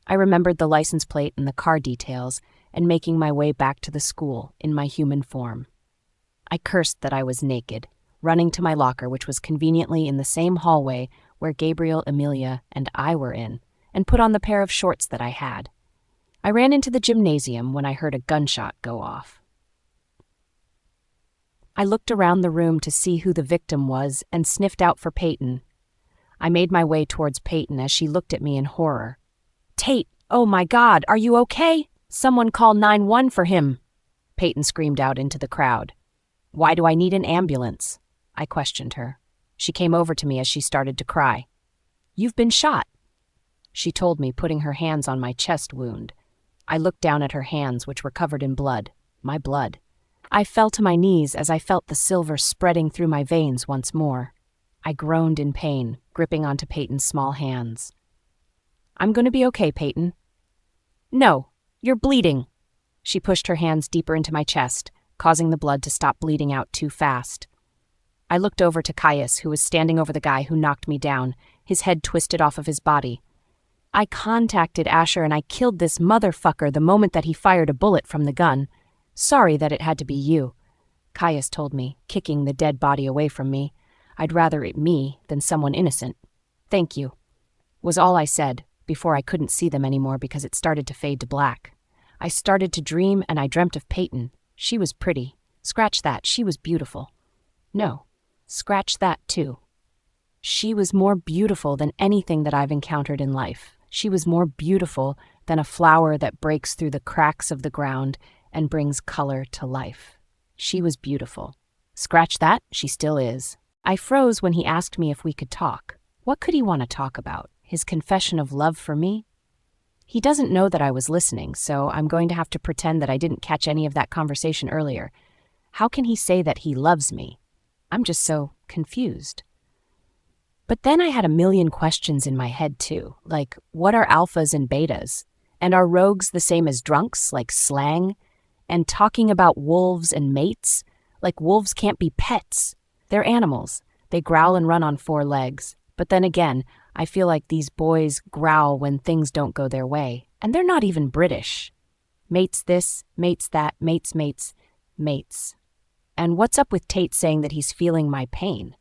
I remembered the license plate and the car details and making my way back to the school in my human form. I cursed that I was naked, running to my locker, which was conveniently in the same hallway where Gabriel, Amelia, and I were in, and put on the pair of shorts that I had. I ran into the gymnasium when I heard a gunshot go off. I looked around the room to see who the victim was and sniffed out for Payton. I made my way towards Payton as she looked at me in horror. "Tate, oh my God, are you okay? Someone call 911 for him," Payton screamed out into the crowd. "Why do I need an ambulance?" I questioned her. She came over to me as she started to cry. "You've been shot," she told me, putting her hands on my chest wound. I looked down at her hands, which were covered in blood, my blood. I fell to my knees as I felt the silver spreading through my veins once more. I groaned in pain, gripping onto Payton's small hands. "I'm going to be okay, Payton." "No, you're bleeding." She pushed her hands deeper into my chest, causing the blood to stop bleeding out too fast. I looked over to Caius, who was standing over the guy who knocked me down, his head twisted off of his body. "I contacted Asher and I killed this motherfucker the moment that he fired a bullet from the gun. Sorry that it had to be you," Caius told me, kicking the dead body away from me. "I'd rather it me than someone innocent. Thank you," was all I said, before I couldn't see them anymore because it started to fade to black. I started to dream and I dreamt of Payton. She was pretty. Scratch that, she was beautiful. No, scratch that too. She was more beautiful than anything that I've encountered in life. She was more beautiful than a flower that breaks through the cracks of the ground and brings color to life. She was beautiful. Scratch that, she still is. I froze when he asked me if we could talk. What could he want to talk about? His confession of love for me? He doesn't know that I was listening, so I'm going to have to pretend that I didn't catch any of that conversation earlier. How can he say that he loves me? I'm just so confused. But then I had a million questions in my head too, like what are alphas and betas? And are rogues the same as drunks, like slang? And talking about wolves and mates? Like wolves can't be pets. They're animals. They growl and run on 4 legs. But then again, I feel like these boys growl when things don't go their way. And they're not even British. Mates this, mates that, mates, mates, mates. And what's up with Tate saying that he's feeling my pain?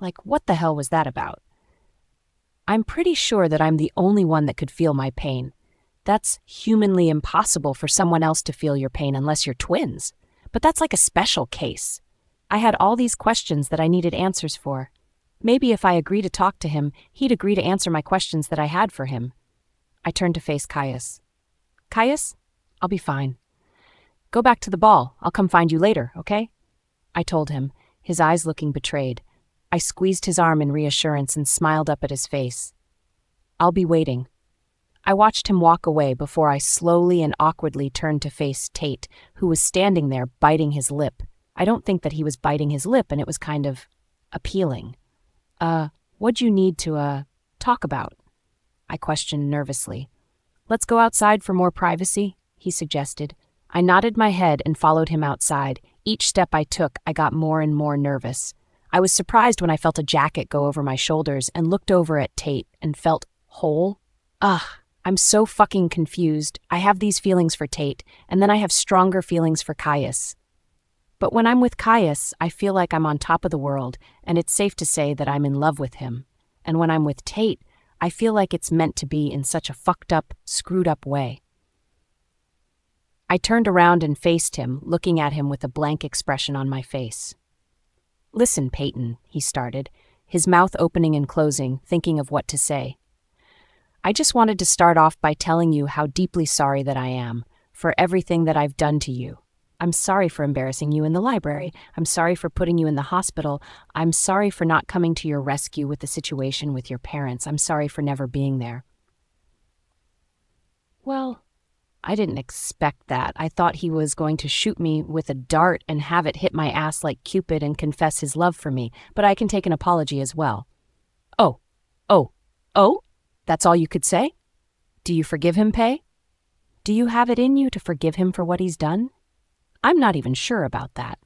Like, what the hell was that about? I'm pretty sure that I'm the only one that could feel my pain. That's humanly impossible for someone else to feel your pain unless you're twins. But that's like a special case. I had all these questions that I needed answers for. Maybe if I agree to talk to him, he'd agree to answer my questions that I had for him. I turned to face Caius. "Caius, I'll be fine. Go back to the ball. I'll come find you later, okay?" I told him, his eyes looking betrayed. I squeezed his arm in reassurance and smiled up at his face. "I'll be waiting." I watched him walk away before I slowly and awkwardly turned to face Tate, who was standing there biting his lip. I don't think that he was biting his lip, and it was kind of appealing. What'd you need to, talk about?" I questioned nervously. "Let's go outside for more privacy," he suggested. I nodded my head and followed him outside. Each step I took, I got more and more nervous. I was surprised when I felt a jacket go over my shoulders and looked over at Tate and felt whole. I'm so fucking confused. I have these feelings for Tate, and then I have stronger feelings for Caius. But when I'm with Caius, I feel like I'm on top of the world, and it's safe to say that I'm in love with him. And when I'm with Tate, I feel like it's meant to be in such a fucked up, screwed up way. I turned around and faced him, looking at him with a blank expression on my face. "Listen, Payton," he started, his mouth opening and closing, thinking of what to say. "I just wanted to start off by telling you how deeply sorry that I am for everything that I've done to you. I'm sorry for embarrassing you in the library. I'm sorry for putting you in the hospital. I'm sorry for not coming to your rescue with the situation with your parents. I'm sorry for never being there." Well, I didn't expect that. I thought he was going to shoot me with a dart and have it hit my ass like Cupid and confess his love for me, but I can take an apology as well. Oh, that's all you could say? Do you forgive him, Pay? Do you have it in you to forgive him for what he's done? I'm not even sure about that.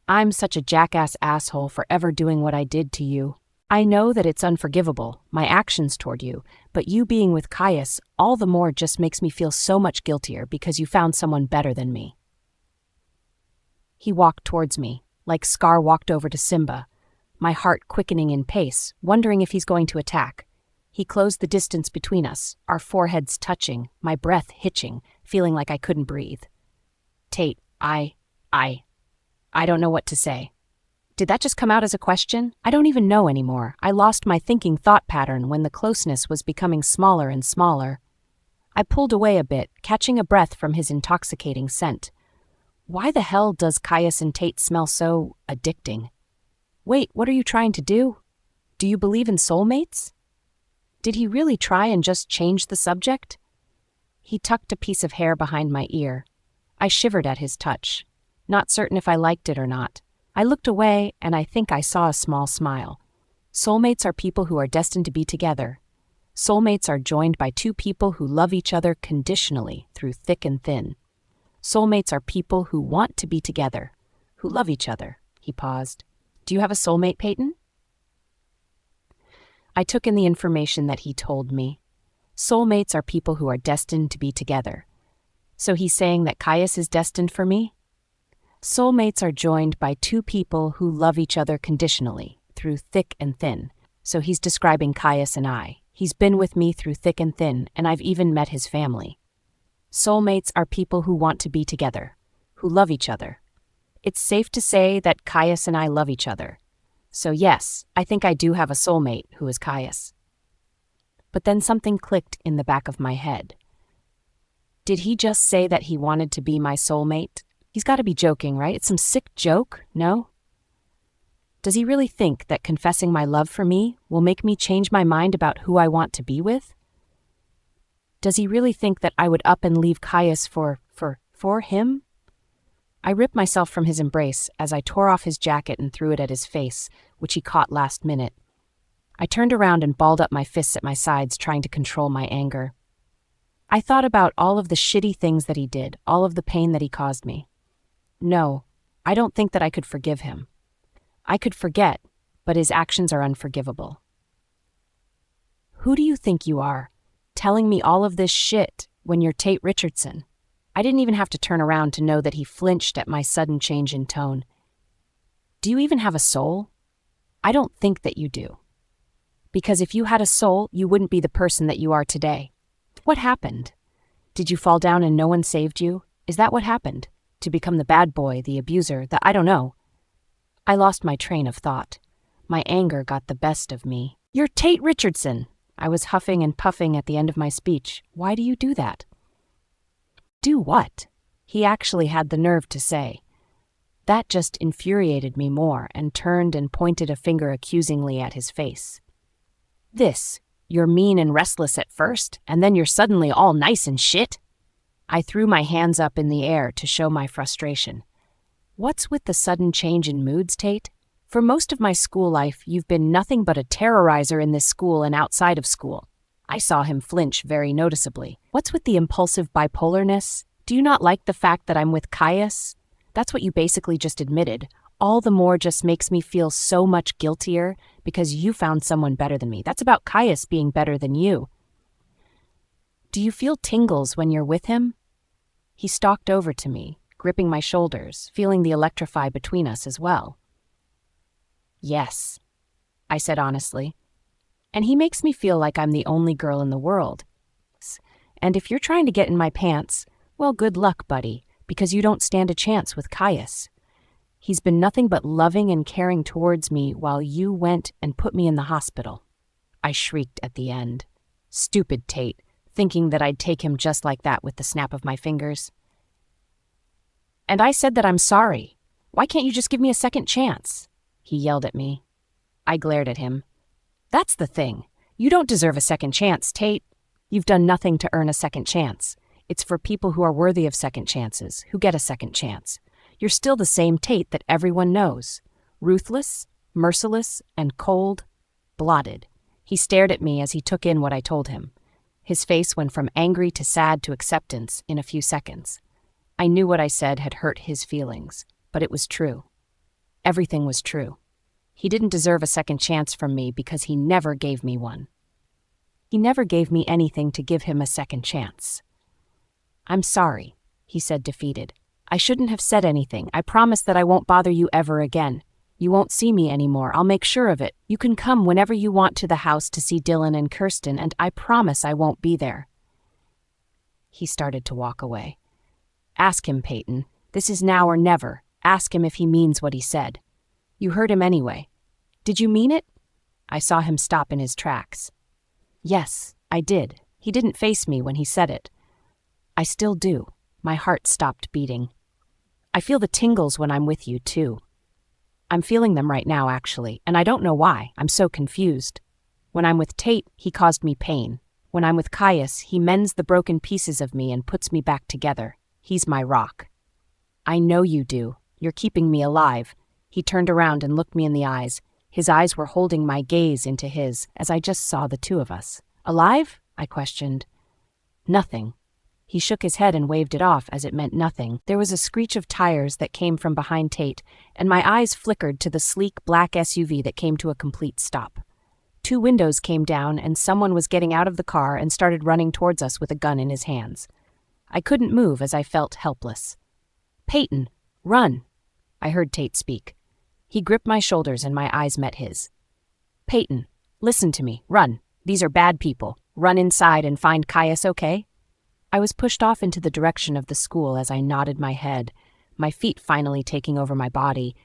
I'm such a jackass asshole for ever doing what I did to you. I know that it's unforgivable, my actions toward you, but you being with Caius all the more just makes me feel so much guiltier because you found someone better than me. He walked towards me, like Scar walked over to Simba, my heart quickening in pace, wondering if he's going to attack. He closed the distance between us, our foreheads touching, my breath hitching, feeling like I couldn't breathe. "Tate, I I don't know what to say. Did that just come out as a question? I don't even know anymore. I lost my thinking thought pattern when the closeness was becoming smaller and smaller. I pulled away a bit, catching a breath from his intoxicating scent. Why the hell does Caius and Tate smell so addicting? Wait, what are you trying to do? Do you believe in soulmates? Did he really try and just change the subject? He tucked a piece of hair behind my ear. I shivered at his touch, not certain if I liked it or not. I looked away, and I think I saw a small smile. Soulmates are people who are destined to be together. Soulmates are joined by two people who love each other conditionally through thick and thin. Soulmates are people who want to be together, who love each other. He paused. Do you have a soulmate, Payton? I took in the information that he told me. Soulmates are people who are destined to be together. So he's saying that Caius is destined for me? Soulmates are joined by two people who love each other conditionally, through thick and thin. So he's describing Caius and I. He's been with me through thick and thin, and I've even met his family. Soulmates are people who want to be together, who love each other. It's safe to say that Caius and I love each other. So yes, I think I do have a soulmate who is Caius. But then something clicked in the back of my head. Did he just say that he wanted to be my soulmate? He's got to be joking, right? It's some sick joke, no? Does he really think that confessing my love for me will make me change my mind about who I want to be with? Does he really think that I would up and leave Caius for him? I ripped myself from his embrace as I tore off his jacket and threw it at his face, which he caught last minute. I turned around and balled up my fists at my sides, trying to control my anger. I thought about all of the shitty things that he did, all of the pain that he caused me. No, I don't think that I could forgive him. I could forget, but his actions are unforgivable. Who do you think you are, telling me all of this shit when you're Tate Richardson? I didn't even have to turn around to know that he flinched at my sudden change in tone. Do you even have a soul? I don't think that you do. Because if you had a soul, you wouldn't be the person that you are today. What happened? Did you fall down and no one saved you? Is that what happened? To become the bad boy, the abuser, I don't know. I lost my train of thought. My anger got the best of me. You're Tate Richardson! I was huffing and puffing at the end of my speech. Why do you do that? Do what? He actually had the nerve to say. That just infuriated me more and turned and pointed a finger accusingly at his face. This, you're mean and restless at first, and then you're suddenly all nice and shit? I threw my hands up in the air to show my frustration. What's with the sudden change in moods, Tate? For most of my school life, you've been nothing but a terrorizer in this school and outside of school. I saw him flinch very noticeably. What's with the impulsive bipolarness? Do you not like the fact that I'm with Caius? That's what you basically just admitted. All the more just makes me feel so much guiltier because you found someone better than me. That's about Caius being better than you. Do you feel tingles when you're with him? He stalked over to me, gripping my shoulders, feeling the electrify between us as well. Yes, I said honestly. And he makes me feel like I'm the only girl in the world. And if you're trying to get in my pants, well, good luck, buddy, because you don't stand a chance with Caius. He's been nothing but loving and caring towards me while you went and put me in the hospital. I shrieked at the end. Stupid Tate, thinking that I'd take him just like that with the snap of my fingers. And I said that I'm sorry. Why can't you just give me a second chance? He yelled at me. I glared at him. That's the thing. You don't deserve a second chance, Tate. You've done nothing to earn a second chance. It's for people who are worthy of second chances, who get a second chance. You're still the same Tate that everyone knows. Ruthless, merciless, and cold-blooded. He stared at me as he took in what I told him. His face went from angry to sad to acceptance in a few seconds. I knew what I said had hurt his feelings, but it was true. Everything was true. He didn't deserve a second chance from me because he never gave me one. He never gave me anything to give him a second chance. I'm sorry, he said, defeated. I shouldn't have said anything. I promise that I won't bother you ever again. You won't see me anymore. I'll make sure of it. You can come whenever you want to the house to see Dylan and Kirsten, and I promise I won't be there. He started to walk away. Ask him, Payton. This is now or never. Ask him if he means what he said. You heard him anyway. Did you mean it? I saw him stop in his tracks. Yes, I did. He didn't face me when he said it. I still do. My heart stopped beating. I feel the tingles when I'm with you, too. I'm feeling them right now, actually, and I don't know why. I'm so confused. When I'm with Tate, he caused me pain. When I'm with Caius, he mends the broken pieces of me and puts me back together. He's my rock. I know you do. You're keeping me alive. He turned around and looked me in the eyes. His eyes were holding my gaze into his, as I just saw the two of us. Alive? I questioned. Nothing. He shook his head and waved it off as it meant nothing. There was a screech of tires that came from behind Tate, and my eyes flickered to the sleek black SUV that came to a complete stop. 2 windows came down, and someone was getting out of the car and started running towards us with a gun in his hands. I couldn't move as I felt helpless. Payton, run! I heard Tate speak. He gripped my shoulders and my eyes met his. Payton, listen to me. Run. These are bad people. Run inside and find Caius, okay? I was pushed off into the direction of the school as I nodded my head, my feet finally taking over my body,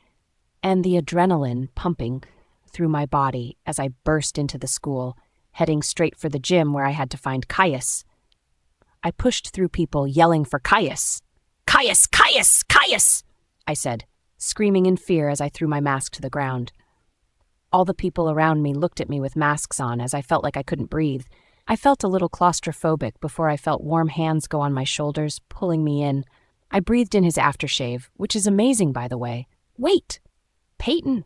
and the adrenaline pumping through my body as I burst into the school, heading straight for the gym where I had to find Caius. I pushed through people yelling for Caius. Caius! Caius! Caius! I said, screaming in fear as I threw my mask to the ground. All the people around me looked at me with masks on as I felt like I couldn't breathe. I felt a little claustrophobic before I felt warm hands go on my shoulders, pulling me in. I breathed in his aftershave, which is amazing, by the way. Wait! Payton!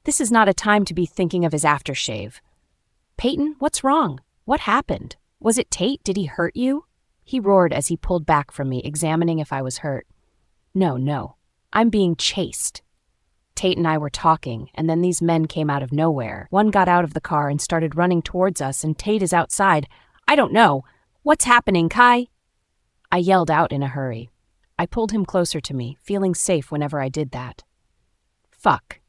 This is not a time to be thinking of his aftershave. Payton, what's wrong? What happened? Was it Tate? Did he hurt you? He roared as he pulled back from me, examining if I was hurt. No. I'm being chased. Tate and I were talking, and then these men came out of nowhere. One got out of the car and started running towards us, and Tate is outside. I don't know. What's happening, Kai? I yelled out in a hurry. I pulled him closer to me, feeling safe whenever I did that. Fuck.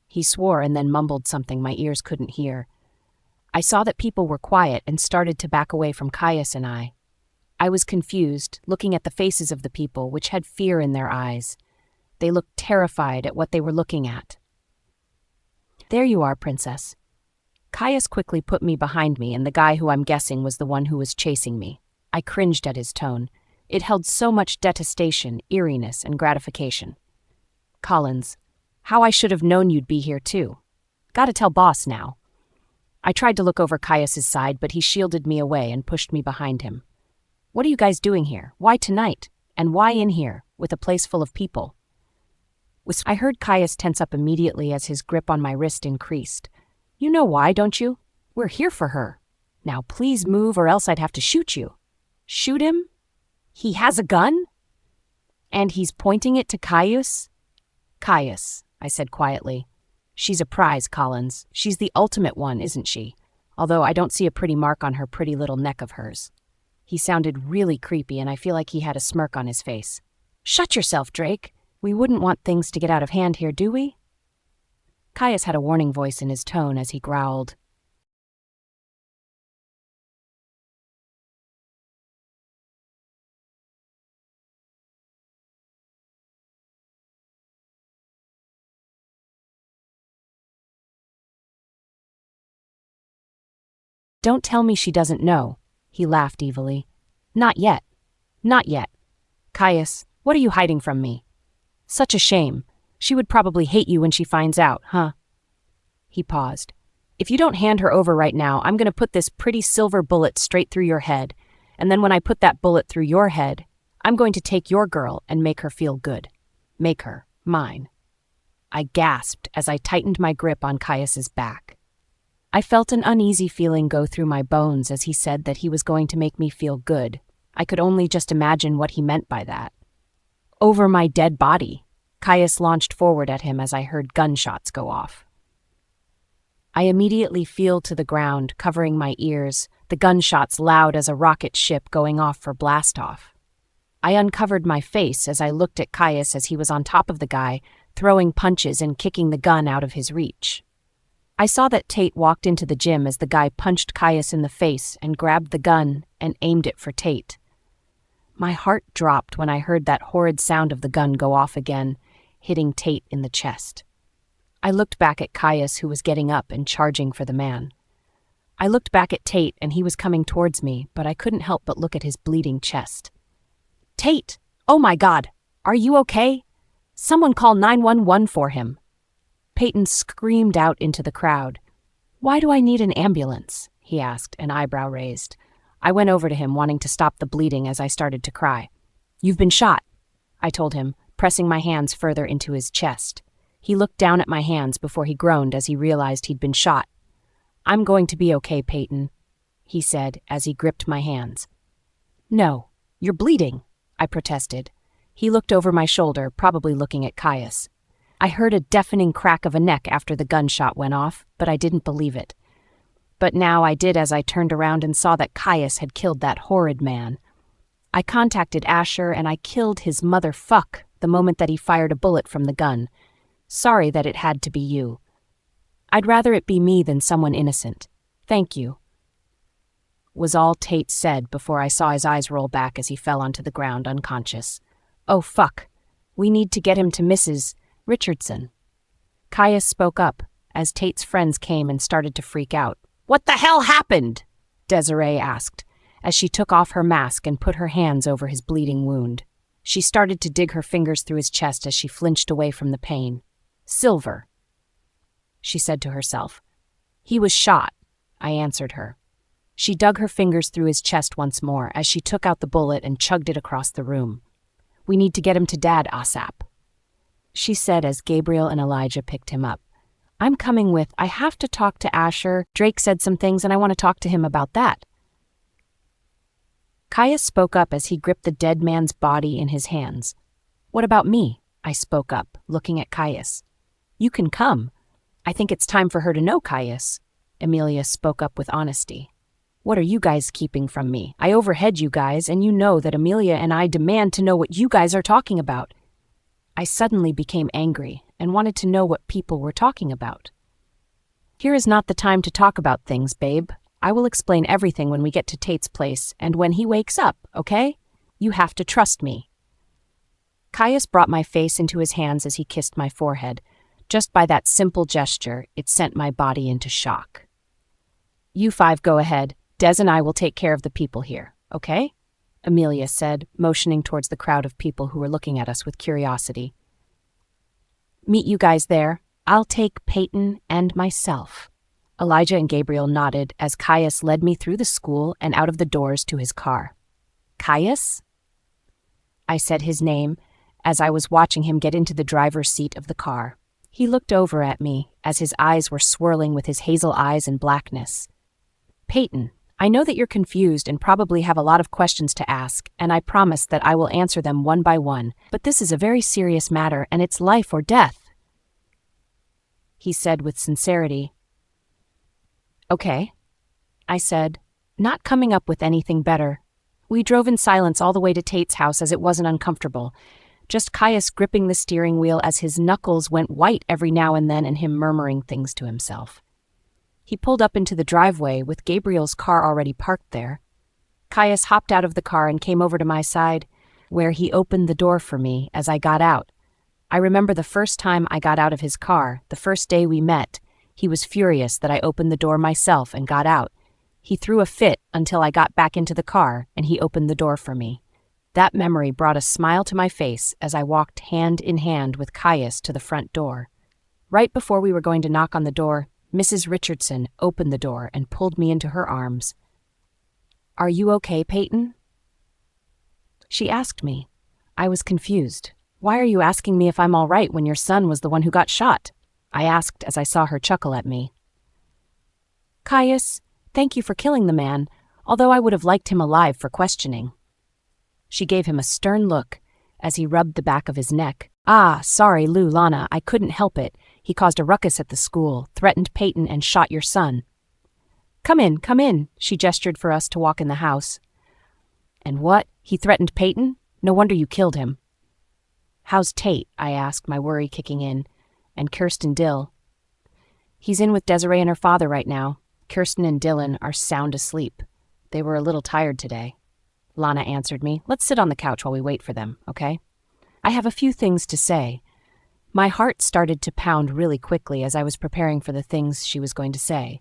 He swore and then mumbled something my ears couldn't hear. I saw that people were quiet and started to back away from Caius and I. I was confused, looking at the faces of the people, which had fear in their eyes. They looked terrified at what they were looking at. There you are, princess. Caius quickly put me behind me, and the guy who I'm guessing was the one who was chasing me. I cringed at his tone. It held so much detestation, eeriness, and gratification. Collins, how I should have known you'd be here, too. Gotta tell boss now. I tried to look over Caius's side, but he shielded me away and pushed me behind him. What are you guys doing here? Why tonight? And why in here, with a place full of people? I heard Caius tense up immediately as his grip on my wrist increased. You know why, don't you? We're here for her. Now please move or else I'd have to shoot you. Shoot him? He has a gun? And he's pointing it to Caius? Caius, I said quietly. She's a prize, Collins. She's the ultimate one, isn't she? Although I don't see a pretty mark on her pretty little neck of hers. He sounded really creepy, and I feel like he had a smirk on his face. Shut yourself, Drake. We wouldn't want things to get out of hand here, do we? Caius had a warning voice in his tone as he growled. Don't tell me she doesn't know. He laughed evilly. Not yet. Not yet. Caius, what are you hiding from me? Such a shame. She would probably hate you when she finds out, huh? He paused. If you don't hand her over right now, I'm going to put this pretty silver bullet straight through your head, and then when I put that bullet through your head, I'm going to take your girl and make her feel good. Make her mine. I gasped as I tightened my grip on Caius's back. I felt an uneasy feeling go through my bones as he said that he was going to make me feel good. I could only just imagine what he meant by that. Over my dead body. Caius launched forward at him as I heard gunshots go off. I immediately fell to the ground, covering my ears, the gunshots loud as a rocket ship going off for blastoff. I uncovered my face as I looked at Caius as he was on top of the guy, throwing punches and kicking the gun out of his reach. I saw that Tate walked into the gym as the guy punched Caius in the face and grabbed the gun and aimed it for Tate. My heart dropped when I heard that horrid sound of the gun go off again, hitting Tate in the chest. I looked back at Caius, who was getting up and charging for the man. I looked back at Tate, and he was coming towards me, but I couldn't help but look at his bleeding chest. "Tate! Oh my God! Are you okay? Someone call 911 for him." Payton screamed out into the crowd. "Why do I need an ambulance?" he asked, an eyebrow raised. I went over to him, wanting to stop the bleeding as I started to cry. "You've been shot," I told him, pressing my hands further into his chest. He looked down at my hands before he groaned as he realized he'd been shot. "I'm going to be okay, Payton," he said as he gripped my hands. "No, you're bleeding," I protested. He looked over my shoulder, probably looking at Caius. I heard a deafening crack of a neck after the gunshot went off, but I didn't believe it. But now I did as I turned around and saw that Caius had killed that horrid man. I contacted Asher and I killed his motherfuck the moment that he fired a bullet from the gun. Sorry that it had to be you. I'd rather it be me than someone innocent. Thank you," was all Tate said before I saw his eyes roll back as he fell onto the ground unconscious. "Oh, fuck. We need to get him to Mrs. Richardson." Caius spoke up as Tate's friends came and started to freak out. "What the hell happened?" Desiree asked, as she took off her mask and put her hands over his bleeding wound. She started to dig her fingers through his chest as she flinched away from the pain. "Silver," she said to herself. "He was shot," I answered her. She dug her fingers through his chest once more as she took out the bullet and chugged it across the room. "We need to get him to Dad ASAP," she said as Gabriel and Elijah picked him up. "I'm coming with. I have to talk to Asher. Drake said some things and I want to talk to him about that." Caius spoke up as he gripped the dead man's body in his hands. "What about me?" I spoke up, looking at Caius. "You can come. I think it's time for her to know, Caius." Amelia spoke up with honesty. "What are you guys keeping from me? I overhead you guys, and you know that Amelia and I demand to know what you guys are talking about." I suddenly became angry and wanted to know what people were talking about. "Here is not the time to talk about things, babe. I will explain everything when we get to Tate's place and when he wakes up, okay? You have to trust me." Caius brought my face into his hands as he kissed my forehead. Just by that simple gesture, it sent my body into shock. "You five go ahead. Des and I will take care of the people here, okay?" Amelia said, motioning towards the crowd of people who were looking at us with curiosity. "Meet you guys there. I'll take Payton and myself." Elijah and Gabriel nodded as Caius led me through the school and out of the doors to his car. "Caius?" I said his name as I was watching him get into the driver's seat of the car. He looked over at me as his eyes were swirling with his hazel eyes and blackness. "Payton, I know that you're confused and probably have a lot of questions to ask, and I promise that I will answer them one by one, but this is a very serious matter and it's life or death," he said with sincerity. "Okay," I said, not coming up with anything better. We drove in silence all the way to Tate's house as it wasn't uncomfortable, just Caius gripping the steering wheel as his knuckles went white every now and then and him murmuring things to himself. He pulled up into the driveway with Gabriel's car already parked there. Caius hopped out of the car and came over to my side, where he opened the door for me as I got out. I remember the first time I got out of his car, the first day we met. He was furious that I opened the door myself and got out. He threw a fit until I got back into the car and he opened the door for me. That memory brought a smile to my face as I walked hand in hand with Caius to the front door. Right before we were going to knock on the door, Mrs. Richardson opened the door and pulled me into her arms. "Are you okay, Payton?" she asked me. I was confused. "Why are you asking me if I'm all right when your son was the one who got shot?" I asked as I saw her chuckle at me. "Caius, thank you for killing the man, although I would have liked him alive for questioning." She gave him a stern look as he rubbed the back of his neck. "Ah, sorry, Lana, I couldn't help it. He caused a ruckus at the school, threatened Payton, and shot your son." Come in," she gestured for us to walk in the house. "And what? He threatened Payton? No wonder you killed him." "How's Tate?" I asked, my worry kicking in. "And Kirsten Dill?" "He's in with Desiree and her father right now. Kirsten and Dylan are sound asleep. They were a little tired today." Lana answered me. "Let's sit on the couch while we wait for them, okay? I have a few things to say. My heart started to pound really quickly as I was preparing for the things she was going to say.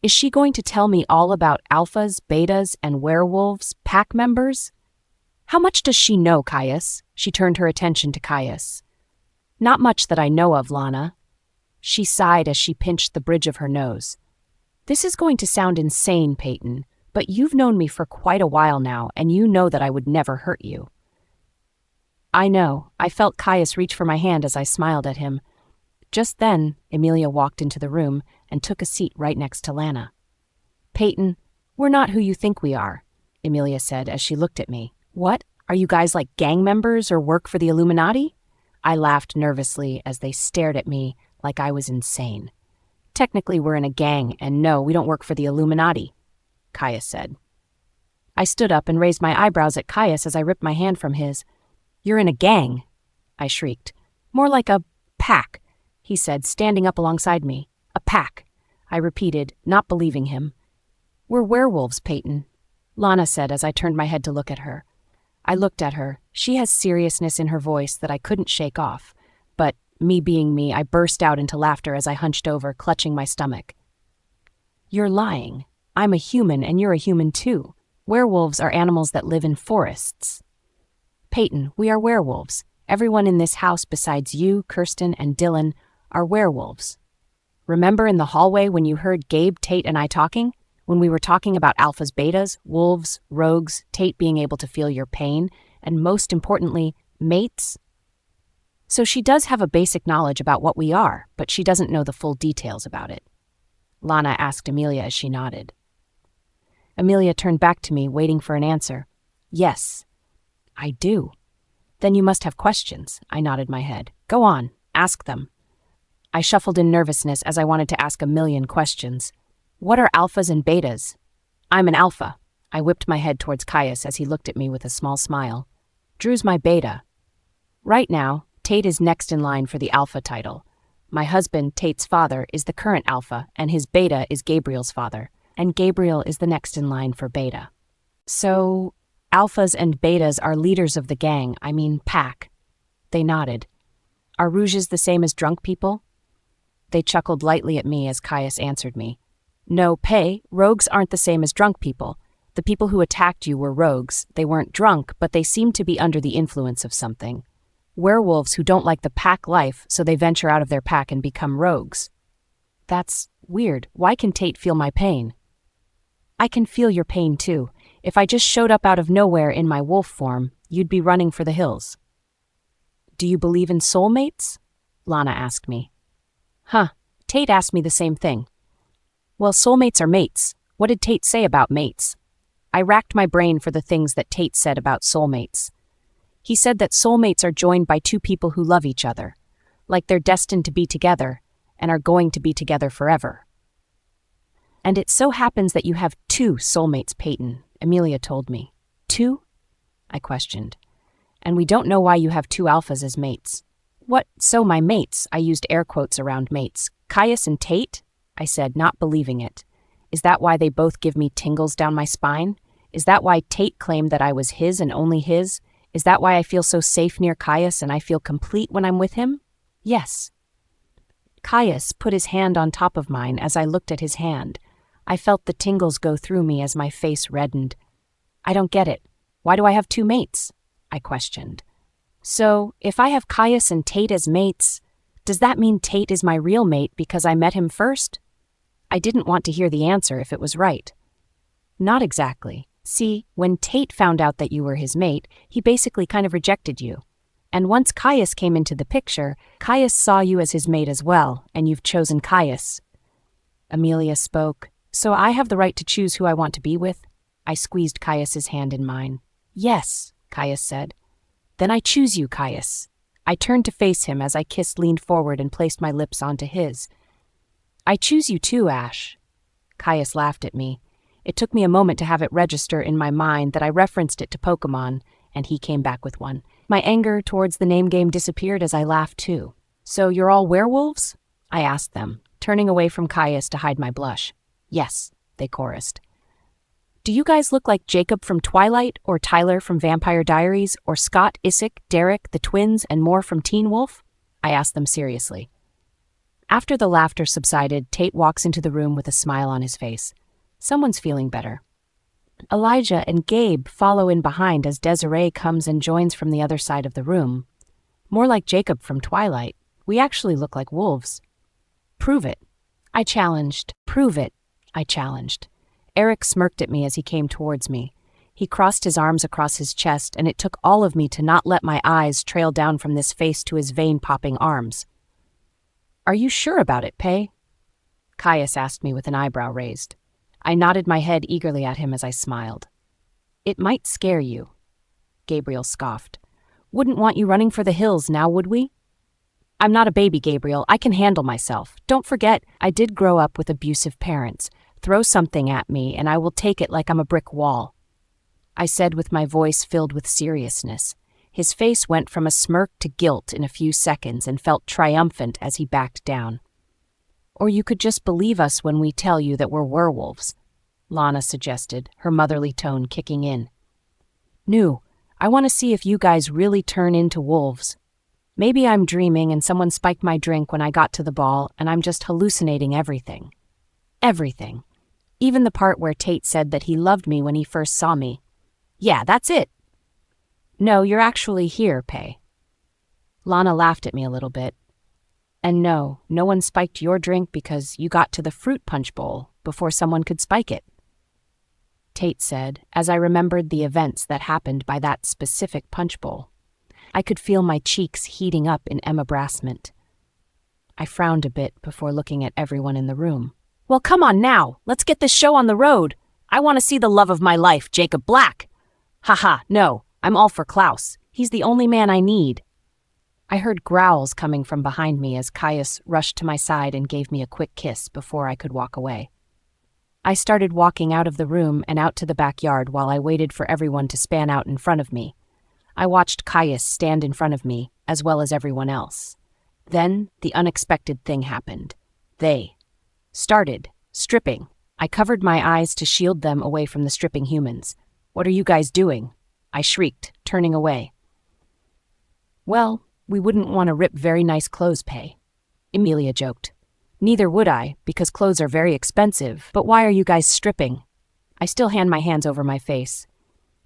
Is she going to tell me all about alphas, betas, and werewolves, pack members? How much does she know, Caius? She turned her attention to Caius. Not much that I know of, Lana. She sighed as she pinched the bridge of her nose. This is going to sound insane, Payton, but you've known me for quite a while now, and you know that I would never hurt you. I know. I felt Caius reach for my hand as I smiled at him. Just then, Emilia walked into the room and took a seat right next to Lana. Payton, we're not who you think we are, Emilia said as she looked at me. What? Are you guys like gang members or work for the Illuminati? I laughed nervously as they stared at me like I was insane. Technically, we're in a gang, and no, we don't work for the Illuminati, Caius said. I stood up and raised my eyebrows at Caius as I ripped my hand from his. You're in a gang, I shrieked. More like a pack, he said, standing up alongside me. A pack, I repeated, not believing him. We're werewolves, Payton, Lana said as I turned my head to look at her. I looked at her. She has seriousness in her voice that I couldn't shake off. But, me being me, I burst out into laughter as I hunched over, clutching my stomach. You're lying. I'm a human and you're a human too. Werewolves are animals that live in forests. Payton, we are werewolves. Everyone in this house besides you, Kirsten, and Dylan are werewolves. Remember in the hallway when you heard Gabe, Tate, and I talking? When we were talking about alphas, betas, wolves, rogues, Tate being able to feel your pain, and most importantly, mates? So she does have a basic knowledge about what we are, but she doesn't know the full details about it. Lana asked Emilia as she nodded. Emilia turned back to me, waiting for an answer. Yes, I do. Then you must have questions, I nodded my head. Go on, ask them. I shuffled in nervousness as I wanted to ask a million questions. What are alphas and betas? I'm an alpha. I whipped my head towards Caius as he looked at me with a small smile. Drew's my beta. Right now, Tate is next in line for the alpha title. My husband, Tate's father, is the current alpha, and his beta is Gabriel's father, and Gabriel is the next in line for beta. So, alphas and betas are leaders of the gang, pack. They nodded. Are rouges the same as drunk people? They chuckled lightly at me as Caius answered me. No, rogues aren't the same as drunk people. The people who attacked you were rogues. They weren't drunk, but they seemed to be under the influence of something. Werewolves who don't like the pack life, so they venture out of their pack and become rogues. That's weird. Why can Tate feel my pain? I can feel your pain too. If I just showed up out of nowhere in my wolf form, you'd be running for the hills. Do you believe in soulmates? Lana asked me. Tate asked me the same thing. Well, soulmates are mates. What did Tate say about mates? I racked my brain for the things that Tate said about soulmates. He said that soulmates are joined by two people who love each other, like they're destined to be together and are going to be together forever. And it so happens that you have two soulmates, Payton, Emilia told me. Two? I questioned. And we don't know why you have two alphas as mates. What, so my mates, I used air quotes around mates. Caius and Tate? I said, not believing it. Is that why they both give me tingles down my spine? Is that why Tate claimed that I was his and only his? Is that why I feel so safe near Caius and I feel complete when I'm with him? Yes. Caius put his hand on top of mine as I looked at his hand. I felt the tingles go through me as my face reddened. I don't get it. Why do I have two mates? I questioned. So, if I have Caius and Tate as mates, does that mean Tate is my real mate because I met him first? I didn't want to hear the answer if it was right. Not exactly. See, when Tate found out that you were his mate, he basically kind of rejected you. And once Caius came into the picture, Caius saw you as his mate as well, and you've chosen Caius. Emilia spoke. So I have the right to choose who I want to be with? I squeezed Caius's hand in mine. Yes, Caius said. Then I choose you, Caius. I turned to face him as I leaned forward and placed my lips onto his. I choose you too, Ash. Caius laughed at me. It took me a moment to have it register in my mind that I referenced it to Pokemon, and he came back with one. My anger towards the name game disappeared as I laughed too. So you're all werewolves? I asked them, turning away from Caius to hide my blush. Yes, they chorused. Do you guys look like Jacob from Twilight, or Tyler from Vampire Diaries, or Scott, Isaac, Derek, the twins, and more from Teen Wolf? I asked them seriously. After the laughter subsided, Tate walks into the room with a smile on his face. Someone's feeling better. Elijah and Gabe follow in behind as Desiree comes and joins from the other side of the room. More like Jacob from Twilight. We actually look like wolves. Prove it. I challenged. Prove it. I challenged. Eric smirked at me as he came towards me. He crossed his arms across his chest, and it took all of me to not let my eyes trail down from this face to his vein-popping arms. Are you sure about it, Pay? Caius asked me with an eyebrow raised. I nodded my head eagerly at him as I smiled. It might scare you. Gabriel scoffed. Wouldn't want you running for the hills now, would we? I'm not a baby, Gabriel. I can handle myself. Don't forget, I did grow up with abusive parents. Throw something at me, and I will take it like I'm a brick wall. I said with my voice filled with seriousness. His face went from a smirk to guilt in a few seconds and felt triumphant as he backed down. Or you could just believe us when we tell you that we're werewolves, Lana suggested, her motherly tone kicking in. No, I want to see if you guys really turn into wolves. Maybe I'm dreaming and someone spiked my drink when I got to the ball and I'm just hallucinating everything. Everything. Even the part where Tate said that he loved me when he first saw me. Yeah, that's it. No, you're actually here, Pay. Lana laughed at me a little bit. And no one spiked your drink because you got to the fruit punch bowl before someone could spike it. Tate said, as I remembered the events that happened by that specific punch bowl. I could feel my cheeks heating up in embarrassment. I frowned a bit before looking at everyone in the room. Well, come on now. Let's get this show on the road. I want to see the love of my life, Jacob Black. Haha, no. I'm all for Klaus. He's the only man I need. I heard growls coming from behind me as Caius rushed to my side and gave me a quick kiss before I could walk away. I started walking out of the room and out to the backyard while I waited for everyone to span out in front of me. I watched Caius stand in front of me, as well as everyone else. Then the unexpected thing happened. They started stripping. I covered my eyes to shield them away from the stripping humans. What are you guys doing? I shrieked, turning away. Well, we wouldn't want to rip very nice clothes, Pay. Emilia joked. Neither would I, because clothes are very expensive, but why are you guys stripping? I still hand my hands over my face.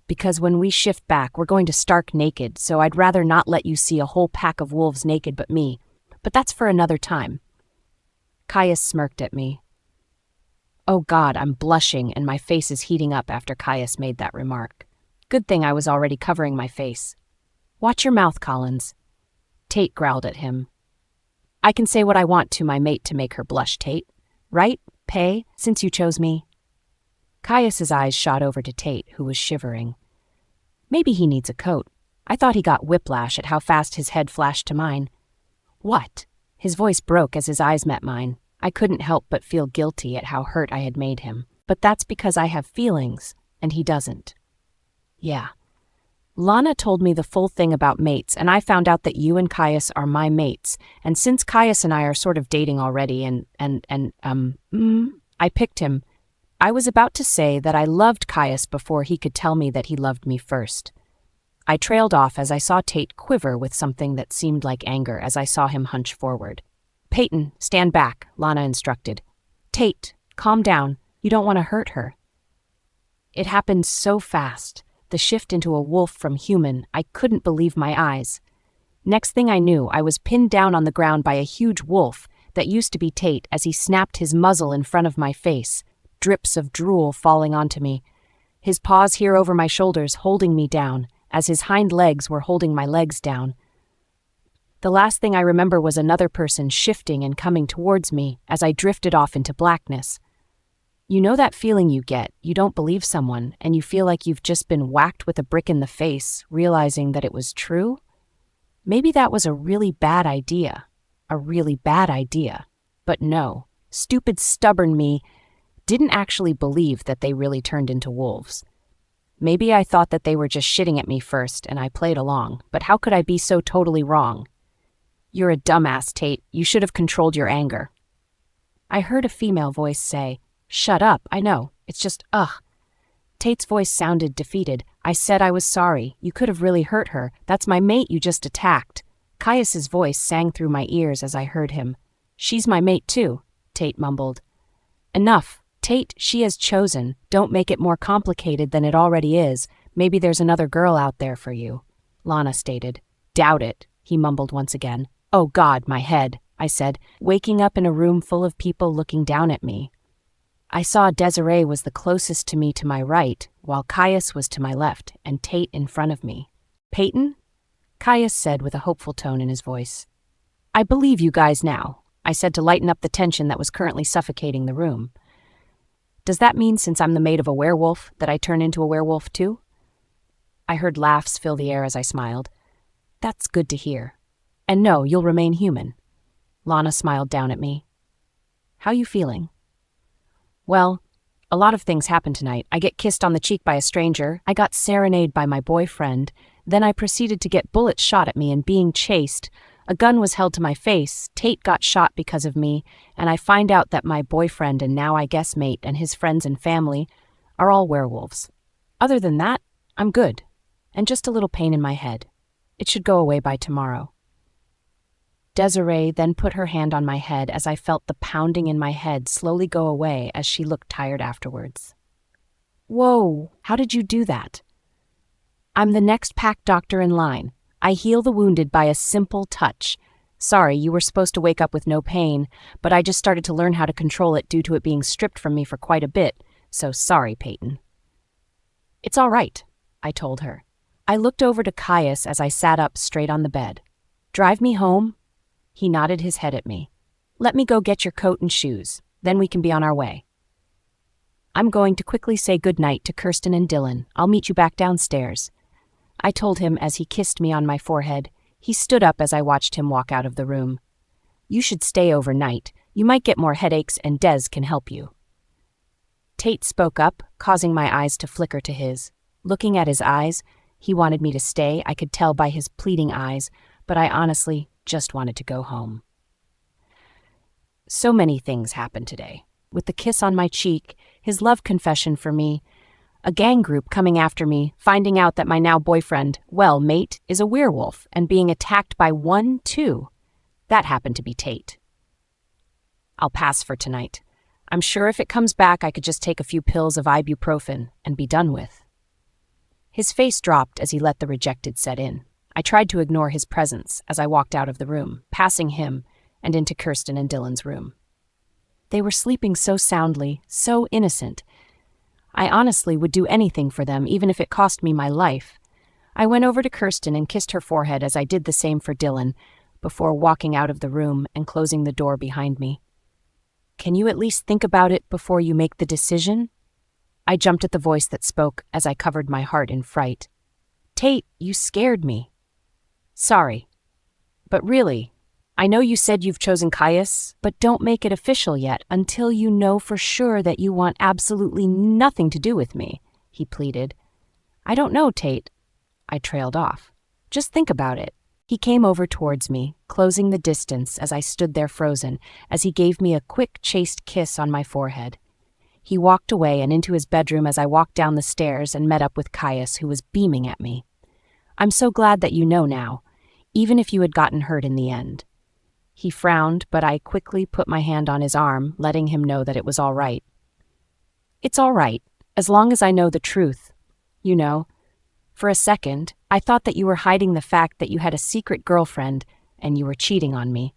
Because when we shift back, we're going to stark naked, so I'd rather not let you see a whole pack of wolves naked but me. But that's for another time. Caius smirked at me. Oh God, I'm blushing and my face is heating up after Caius made that remark. Good thing I was already covering my face. Watch your mouth, Collins. Tate growled at him. I can say what I want to my mate to make her blush, Tate. Right, Pay, since you chose me? Caius's eyes shot over to Tate, who was shivering. Maybe he needs a coat. I thought he got whiplash at how fast his head flashed to mine. What? His voice broke as his eyes met mine. I couldn't help but feel guilty at how hurt I had made him. But that's because I have feelings, and he doesn't. Yeah. Lana told me the full thing about mates, and I found out that you and Caius are my mates. And since Caius and I are sort of dating already I picked him. I was about to say that I loved Caius before he could tell me that he loved me first. I trailed off as I saw Tate quiver with something that seemed like anger as I saw him hunch forward. Payton, stand back, Lana instructed. Tate, calm down. You don't want to hurt her. It happened so fast. The shift into a wolf from human, I couldn't believe my eyes. Next thing I knew, I was pinned down on the ground by a huge wolf that used to be Tate as he snapped his muzzle in front of my face, drips of drool falling onto me. His paws here over my shoulders holding me down, as his hind legs were holding my legs down. The last thing I remember was another person shifting and coming towards me as I drifted off into blackness. You know that feeling you get, you don't believe someone, and you feel like you've just been whacked with a brick in the face, realizing that it was true? Maybe that was a really bad idea. A really bad idea. But no, stupid, stubborn me didn't actually believe that they really turned into wolves. Maybe I thought that they were just shitting at me first, and I played along, but how could I be so totally wrong? You're a dumbass, Tate. You should have controlled your anger. I heard a female voice say, Shut up, I know. It's just, ugh. Tate's voice sounded defeated. I said I was sorry. You could have really hurt her. That's my mate you just attacked. Caius's voice sang through my ears as I heard him. "She's my mate too," Tate mumbled. "Enough, Tate, she has chosen. Don't make it more complicated than it already is. Maybe there's another girl out there for you," Lana stated. "Doubt it," he mumbled once again. "Oh God, my head," I said, waking up in a room full of people looking down at me. I saw Desiree was the closest to me to my right, while Caius was to my left, and Tate in front of me. "Payton?" Caius said with a hopeful tone in his voice. "I believe you guys now," I said to lighten up the tension that was currently suffocating the room. "Does that mean since I'm the mate of a werewolf that I turn into a werewolf too?" I heard laughs fill the air as I smiled. "That's good to hear. And no, you'll remain human." Lana smiled down at me. "How you feeling?" "Well, a lot of things happened tonight. I get kissed on the cheek by a stranger, I got serenaded by my boyfriend, then I proceeded to get bullets shot at me and being chased. A gun was held to my face, Tate got shot because of me, and I find out that my boyfriend and now I guess mate and his friends and family are all werewolves. Other than that, I'm good, and just a little pain in my head. It should go away by tomorrow." Desiree then put her hand on my head as I felt the pounding in my head slowly go away as she looked tired afterwards. "Whoa, how did you do that?" "I'm the next pack doctor in line. I heal the wounded by a simple touch. Sorry, you were supposed to wake up with no pain, but I just started to learn how to control it due to it being stripped from me for quite a bit, so sorry, Payton." "It's all right," I told her. I looked over to Caius as I sat up straight on the bed. "Drive me home?" He nodded his head at me. "Let me go get your coat and shoes, then we can be on our way." "I'm going to quickly say goodnight to Kirsten and Dylan. I'll meet you back downstairs," I told him as he kissed me on my forehead. He stood up as I watched him walk out of the room. "You should stay overnight. You might get more headaches and Des can help you." Tate spoke up, causing my eyes to flicker to his. Looking at his eyes, he wanted me to stay, I could tell by his pleading eyes, but I honestly just wanted to go home. So many things happened today. With the kiss on my cheek, his love confession for me, a gang group coming after me, finding out that my now boyfriend, well, mate, is a werewolf and being attacked by one, too. That happened to be Tate. I'll pass for tonight. I'm sure if it comes back, I could just take a few pills of ibuprofen and be done with. His face dropped as he let the rejected set in. I tried to ignore his presence as I walked out of the room, passing him and into Kirsten and Dylan's room. They were sleeping so soundly, so innocent. I honestly would do anything for them, even if it cost me my life. I went over to Kirsten and kissed her forehead as I did the same for Dylan, before walking out of the room and closing the door behind me. "Can you at least think about it before you make the decision?" I jumped at the voice that spoke as I covered my heart in fright. "Tate, you scared me." "Sorry. But really, I know you said you've chosen Caius, but don't make it official yet until you know for sure that you want absolutely nothing to do with me," he pleaded. "I don't know, Tate." I trailed off. "Just think about it." He came over towards me, closing the distance as I stood there frozen, as he gave me a quick, chaste kiss on my forehead. He walked away and into his bedroom as I walked down the stairs and met up with Caius, who was beaming at me. "I'm so glad that you know now, even if you had gotten hurt in the end." He frowned, but I quickly put my hand on his arm, letting him know that it was all right. "It's all right, as long as I know the truth. You know, for a second, I thought that you were hiding the fact that you had a secret girlfriend and you were cheating on me.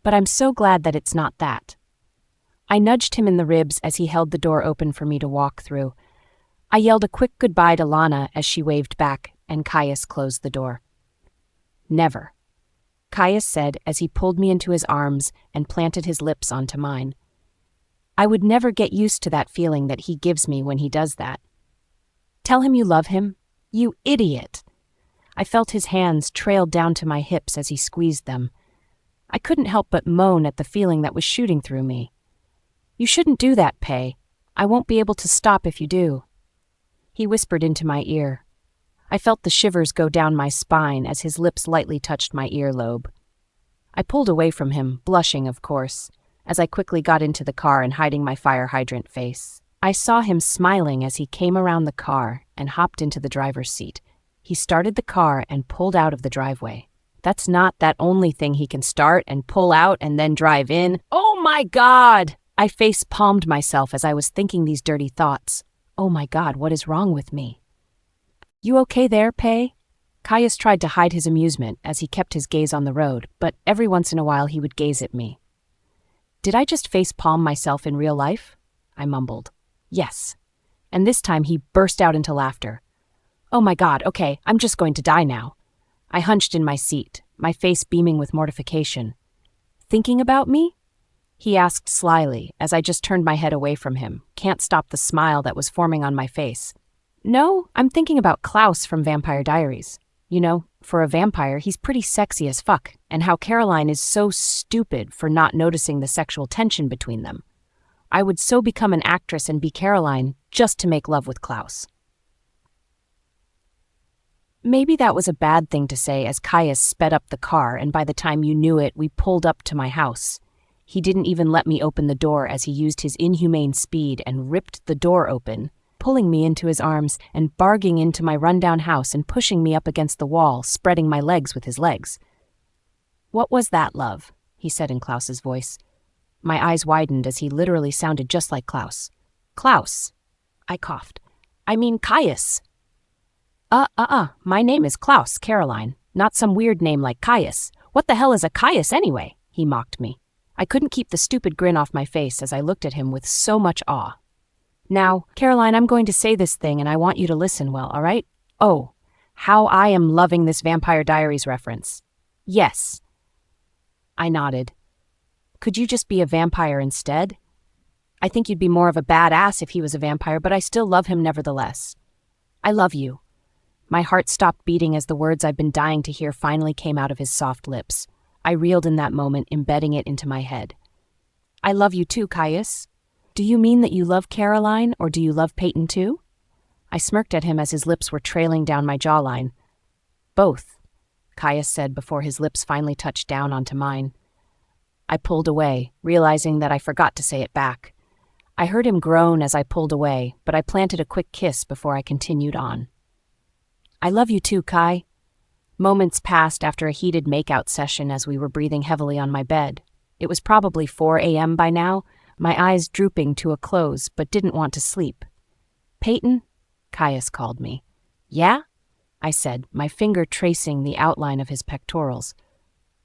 But I'm so glad that it's not that." I nudged him in the ribs as he held the door open for me to walk through. I yelled a quick goodbye to Lana as she waved back, and Caius closed the door. "Never," Caius said as he pulled me into his arms and planted his lips onto mine. "I would never get used to that feeling that he gives me when he does that." "Tell him you love him? You idiot!" I felt his hands trail down to my hips as he squeezed them. I couldn't help but moan at the feeling that was shooting through me. "You shouldn't do that, Pay. I won't be able to stop if you do." He whispered into my ear. I felt the shivers go down my spine as his lips lightly touched my earlobe. I pulled away from him, blushing, of course, as I quickly got into the car and hiding my fire hydrant face. I saw him smiling as he came around the car and hopped into the driver's seat. He started the car and pulled out of the driveway. That's not that only thing he can start and pull out and then drive in. Oh my God! I face-palmed myself as I was thinking these dirty thoughts. Oh my God, what is wrong with me? You okay there, Pay? Caius tried to hide his amusement as he kept his gaze on the road, but every once in a while he would gaze at me. Did I just face-palm myself in real life? I mumbled. Yes. And this time he burst out into laughter. Oh my God, okay, I'm just going to die now. I hunched in my seat, my face beaming with mortification. Thinking about me? He asked slyly as I just turned my head away from him, can't stop the smile that was forming on my face. No, I'm thinking about Klaus from Vampire Diaries. You know, for a vampire, he's pretty sexy as fuck, and how Caroline is so stupid for not noticing the sexual tension between them. I would so become an actress and be Caroline just to make love with Klaus. Maybe that was a bad thing to say as Caius sped up the car, and by the time you knew it, we pulled up to my house. He didn't even let me open the door as he used his inhumane speed and ripped the door open, pulling me into his arms and barging into my rundown house and pushing me up against the wall, spreading my legs with his legs. What was that, love? He said in Klaus's voice. My eyes widened as he literally sounded just like Klaus. Klaus. I coughed. I mean Caius. My name is Klaus, Caroline, not some weird name like Caius. What the hell is a Caius anyway? He mocked me. I couldn't keep the stupid grin off my face as I looked at him with so much awe. Now, Caroline, I'm going to say this thing and I want you to listen well, all right? Oh, how I am loving this Vampire Diaries reference. Yes. I nodded. Could you just be a vampire instead? I think you'd be more of a badass if he was a vampire, but I still love him nevertheless. I love you. My heart stopped beating as the words I've been dying to hear finally came out of his soft lips. I reeled in that moment, embedding it into my head. I love you too, Caius. Do you mean that you love Caroline, or do you love Payton too? I smirked at him as his lips were trailing down my jawline. Both, Caius said before his lips finally touched down onto mine. I pulled away, realizing that I forgot to say it back. I heard him groan as I pulled away, but I planted a quick kiss before I continued on. I love you too, Kai. Moments passed after a heated make-out session as we were breathing heavily on my bed. It was probably 4 a.m. by now, my eyes drooping to a close, but didn't want to sleep. Payton? Caius called me. Yeah? I said, my finger tracing the outline of his pectorals.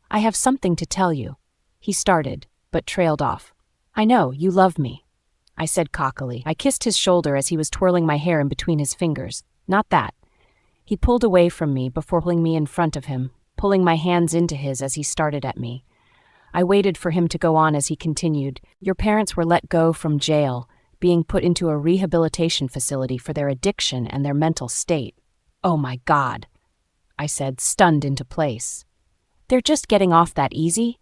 I have something to tell you. He started, but trailed off. I know, you love me. I said cockily. I kissed his shoulder as he was twirling my hair in between his fingers. Not that. He pulled away from me before pulling me in front of him, pulling my hands into his as he started at me. I waited for him to go on as he continued. Your parents were let go from jail, being put into a rehabilitation facility for their addiction and their mental state. Oh my God, I said, stunned into place. They're just getting off that easy?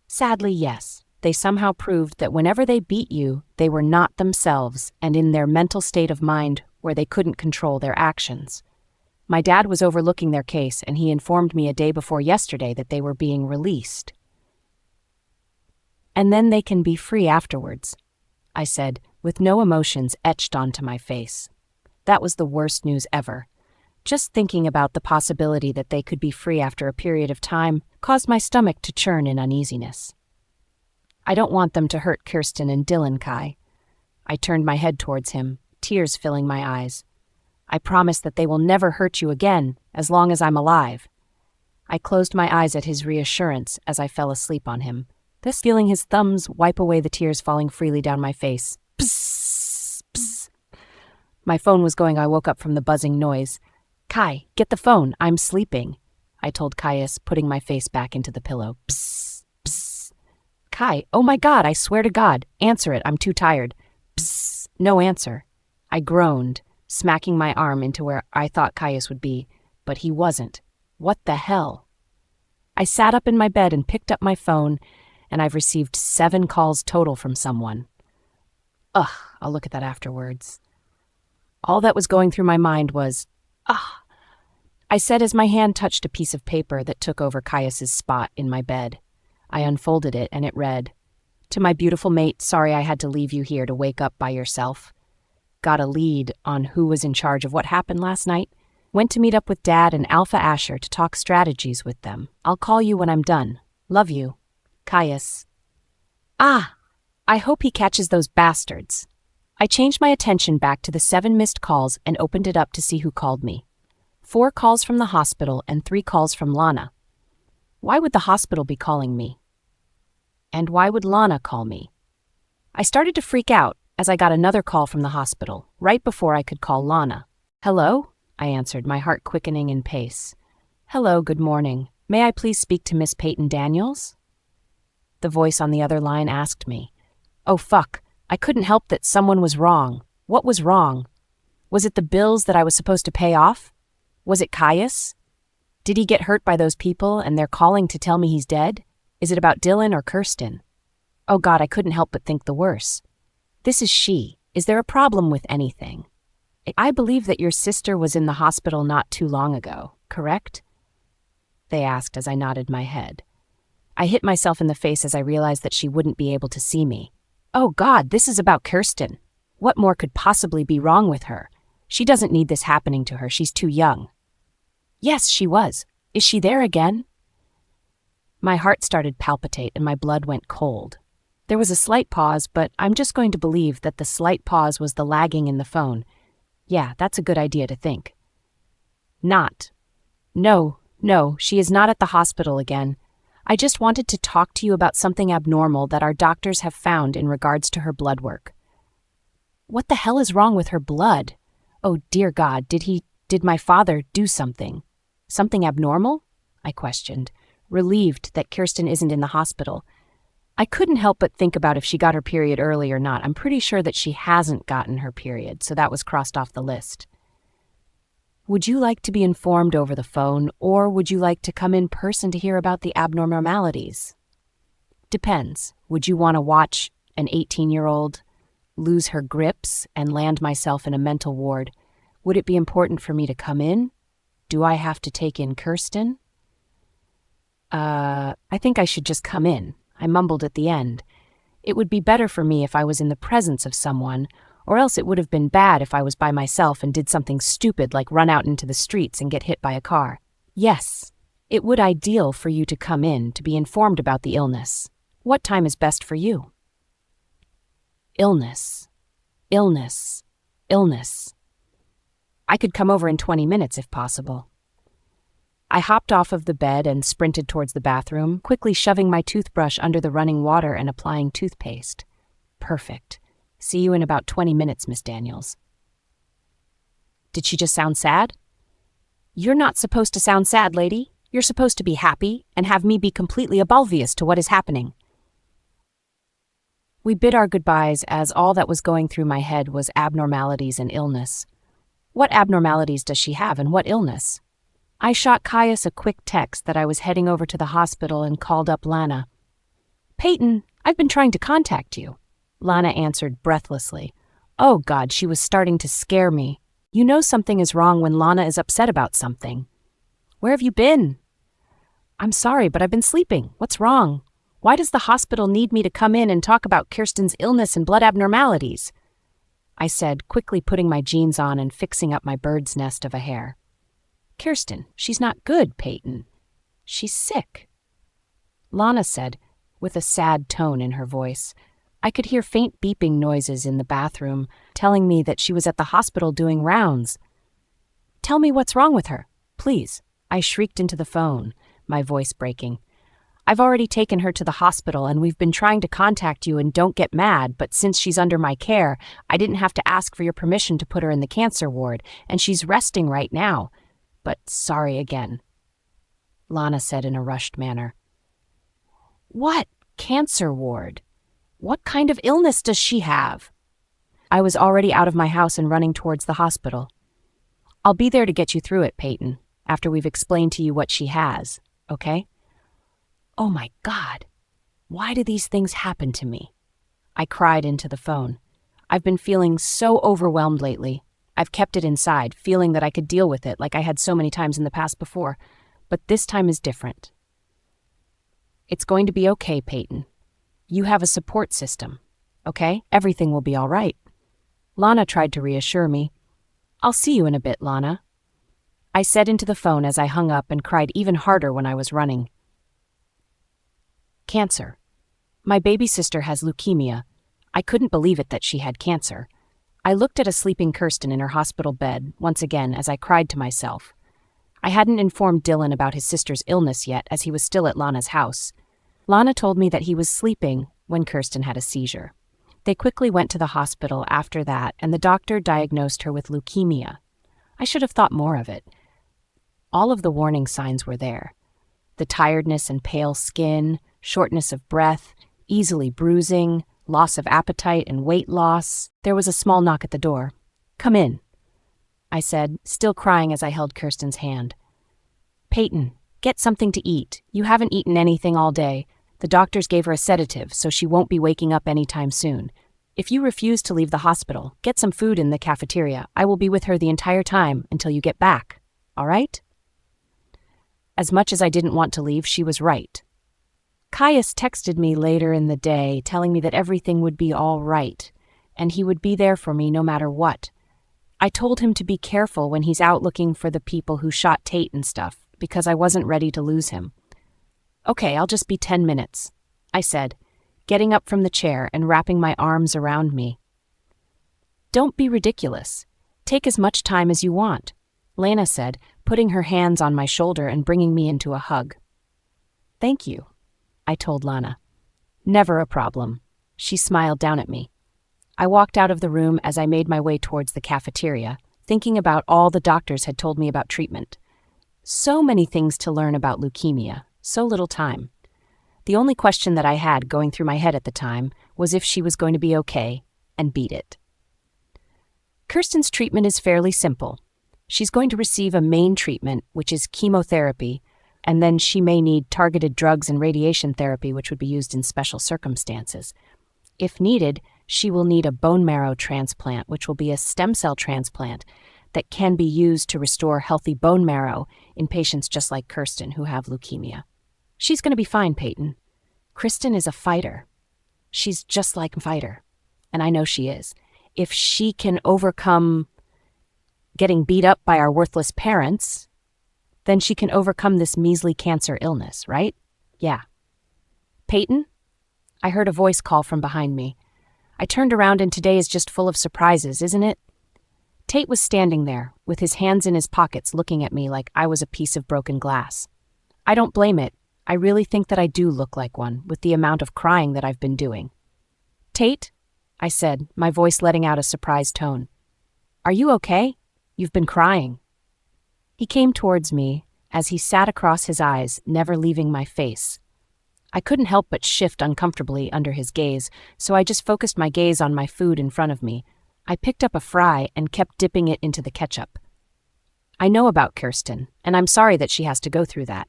Sadly, yes. They somehow proved that whenever they beat you, they were not themselves and in their mental state of mind where they couldn't control their actions. My dad was overlooking their case, and he informed me a day before yesterday that they were being released. And then they can be free afterwards, I said, with no emotions etched onto my face. That was the worst news ever. Just thinking about the possibility that they could be free after a period of time caused my stomach to churn in uneasiness. I don't want them to hurt Kirsten and Dylan, Kai. I turned my head towards him, tears filling my eyes. I promise that they will never hurt you again, as long as I'm alive. I closed my eyes at his reassurance as I fell asleep on him, thus feeling his thumbs wipe away the tears falling freely down my face. Psst, psst. My phone was going. I woke up from the buzzing noise. Kai, get the phone. I'm sleeping, I told Caius, putting my face back into the pillow. Psst, psst. Kai, oh my God, I swear to God. Answer it. I'm too tired. Psst. No answer. I groaned, smacking my arm into where I thought Caius would be, but he wasn't. What the hell? I sat up in my bed and picked up my phone, and I've received 7 calls total from someone. Ugh, I'll look at that afterwards. All that was going through my mind was, I said as my hand touched a piece of paper that took over Caius's spot in my bed. I unfolded it, and it read, To my beautiful mate, sorry I had to leave you here to wake up by yourself. Got a lead on who was in charge of what happened last night? Went to meet up with Dad and Alpha Asher to talk strategies with them. I'll call you when I'm done. Love you. Caius. Ah! I hope he catches those bastards. I changed my attention back to the 7 missed calls and opened it up to see who called me. 4 calls from the hospital and 3 calls from Lana. Why would the hospital be calling me? And why would Lana call me? I started to freak out as I got another call from the hospital, right before I could call Lana. Hello? I answered, my heart quickening in pace. Hello, good morning. May I please speak to Miss Payton Daniels? The voice on the other line asked me. Oh, fuck. I couldn't help that someone was wrong. What was wrong? Was it the bills that I was supposed to pay off? Was it Caius? Did he get hurt by those people and they're calling to tell me he's dead? Is it about Dylan or Kirsten? Oh God, I couldn't help but think the worst. This is she. Is there a problem with anything? I believe that your sister was in the hospital not too long ago, correct? They asked as I nodded my head. I hit myself in the face as I realized that she wouldn't be able to see me. Oh God, this is about Kirsten. What more could possibly be wrong with her? She doesn't need this happening to her. She's too young. Yes, she was. Is she there again? My heart started palpitate and my blood went cold. There was a slight pause, but I'm just going to believe that the slight pause was the lagging in the phone. Yeah, that's a good idea to think. Not. No, she is not at the hospital again. I just wanted to talk to you about something abnormal that our doctors have found in regards to her blood work. What the hell is wrong with her blood? Oh, dear God, did my father do something? Something abnormal? I questioned, relieved that Kirsten isn't in the hospital. I couldn't help but think about if she got her period early or not. I'm pretty sure that she hasn't gotten her period, so that was crossed off the list. Would you like to be informed over the phone, or would you like to come in person to hear about the abnormalities? Depends. Would you want to watch an 18-year-old lose her grips and land myself in a mental ward? Would it be important for me to come in? Do I have to take in Kirsten? I think I should just come in, I mumbled at the end. It would be better for me if I was in the presence of someone, or else it would have been bad if I was by myself and did something stupid like run out into the streets and get hit by a car. Yes, it would ideal for you to come in to be informed about the illness. What time is best for you? Illness. I could come over in 20 minutes if possible. I hopped off of the bed and sprinted towards the bathroom, quickly shoving my toothbrush under the running water and applying toothpaste. Perfect. See you in about 20 minutes, Miss Daniels. Did she just sound sad? You're not supposed to sound sad, lady. You're supposed to be happy and have me be completely oblivious to what is happening. We bid our goodbyes as all that was going through my head was abnormalities and illness. What abnormalities does she have and what illness? I shot Caius a quick text that I was heading over to the hospital and called up Lana. Payton, I've been trying to contact you. Lana answered breathlessly. Oh God, she was starting to scare me. You know something is wrong when Lana is upset about something. Where have you been? I'm sorry, but I've been sleeping. What's wrong? Why does the hospital need me to come in and talk about Kirsten's illness and blood abnormalities? I said, quickly putting my jeans on and fixing up my bird's nest of a hair. Kirsten, she's not good, Payton. She's sick. Lana said, with a sad tone in her voice. I could hear faint beeping noises in the bathroom, telling me that she was at the hospital doing rounds. Tell me what's wrong with her, please. I shrieked into the phone, my voice breaking. I've already taken her to the hospital and we've been trying to contact you, and don't get mad, but since she's under my care, I didn't have to ask for your permission to put her in the cancer ward, and she's resting right now. But sorry again, Lana said in a rushed manner. What? Cancer ward? What kind of illness does she have? I was already out of my house and running towards the hospital. I'll be there to get you through it, Payton, after we've explained to you what she has, okay? Oh my God, why do these things happen to me? I cried into the phone. I've been feeling so overwhelmed lately. I've kept it inside, feeling that I could deal with it like I had so many times in the past before, but this time is different. It's going to be okay, Payton. You have a support system, okay? Everything will be all right. Lana tried to reassure me. I'll see you in a bit, Lana. I said into the phone as I hung up and cried even harder when I was running. Cancer. My baby sister has leukemia. I couldn't believe it that she had cancer. I looked at a sleeping Kirsten in her hospital bed, once again, as I cried to myself. I hadn't informed Dylan about his sister's illness yet, as he was still at Lana's house. Lana told me that he was sleeping when Kirsten had a seizure. They quickly went to the hospital after that, and the doctor diagnosed her with leukemia. I should have thought more of it. All of the warning signs were there. The tiredness and pale skin, shortness of breath, easily bruising, loss of appetite and weight loss. There was a small knock at the door. "Come in," I said, still crying as I held Kirsten's hand. "Payton, get something to eat. You haven't eaten anything all day. The doctors gave her a sedative, so she won't be waking up anytime soon. If you refuse to leave the hospital, get some food in the cafeteria. I will be with her the entire time until you get back. All right?" As much as I didn't want to leave, she was right. Caius texted me later in the day, telling me that everything would be all right, and he would be there for me no matter what. I told him to be careful when he's out looking for the people who shot Tate and stuff, because I wasn't ready to lose him. "Okay, I'll just be 10 minutes, I said, getting up from the chair and wrapping my arms around me. "Don't be ridiculous. Take as much time as you want," Lana said, putting her hands on my shoulder and bringing me into a hug. "Thank you," I told Lana. "Never a problem." She smiled down at me. I walked out of the room as I made my way towards the cafeteria, thinking about all the doctors had told me about treatment. So many things to learn about leukemia, so little time. The only question that I had going through my head at the time was if she was going to be okay and beat it. Kirsten's treatment is fairly simple. She's going to receive a main treatment, which is chemotherapy, and then she may need targeted drugs and radiation therapy, which would be used in special circumstances. If needed, she will need a bone marrow transplant, which will be a stem cell transplant that can be used to restore healthy bone marrow in patients just like Kirsten who have leukemia. She's going to be fine, Payton. Kristen is a fighter. She's just like a fighter, and I know she is. If she can overcome getting beat up by our worthless parents, then she can overcome this measly cancer illness, right? Yeah. "Payton?" I heard a voice call from behind me. I turned around, and today is just full of surprises, isn't it? Tate was standing there, with his hands in his pockets, looking at me like I was a piece of broken glass. I don't blame it. I really think that I do look like one, with the amount of crying that I've been doing. "Tate?" I said, my voice letting out a surprised tone. "Are you okay? You've been crying." He came towards me as he sat across his eyes, never leaving my face. I couldn't help but shift uncomfortably under his gaze, so I just focused my gaze on my food in front of me. I picked up a fry and kept dipping it into the ketchup. "I know about Kirsten, and I'm sorry that she has to go through that."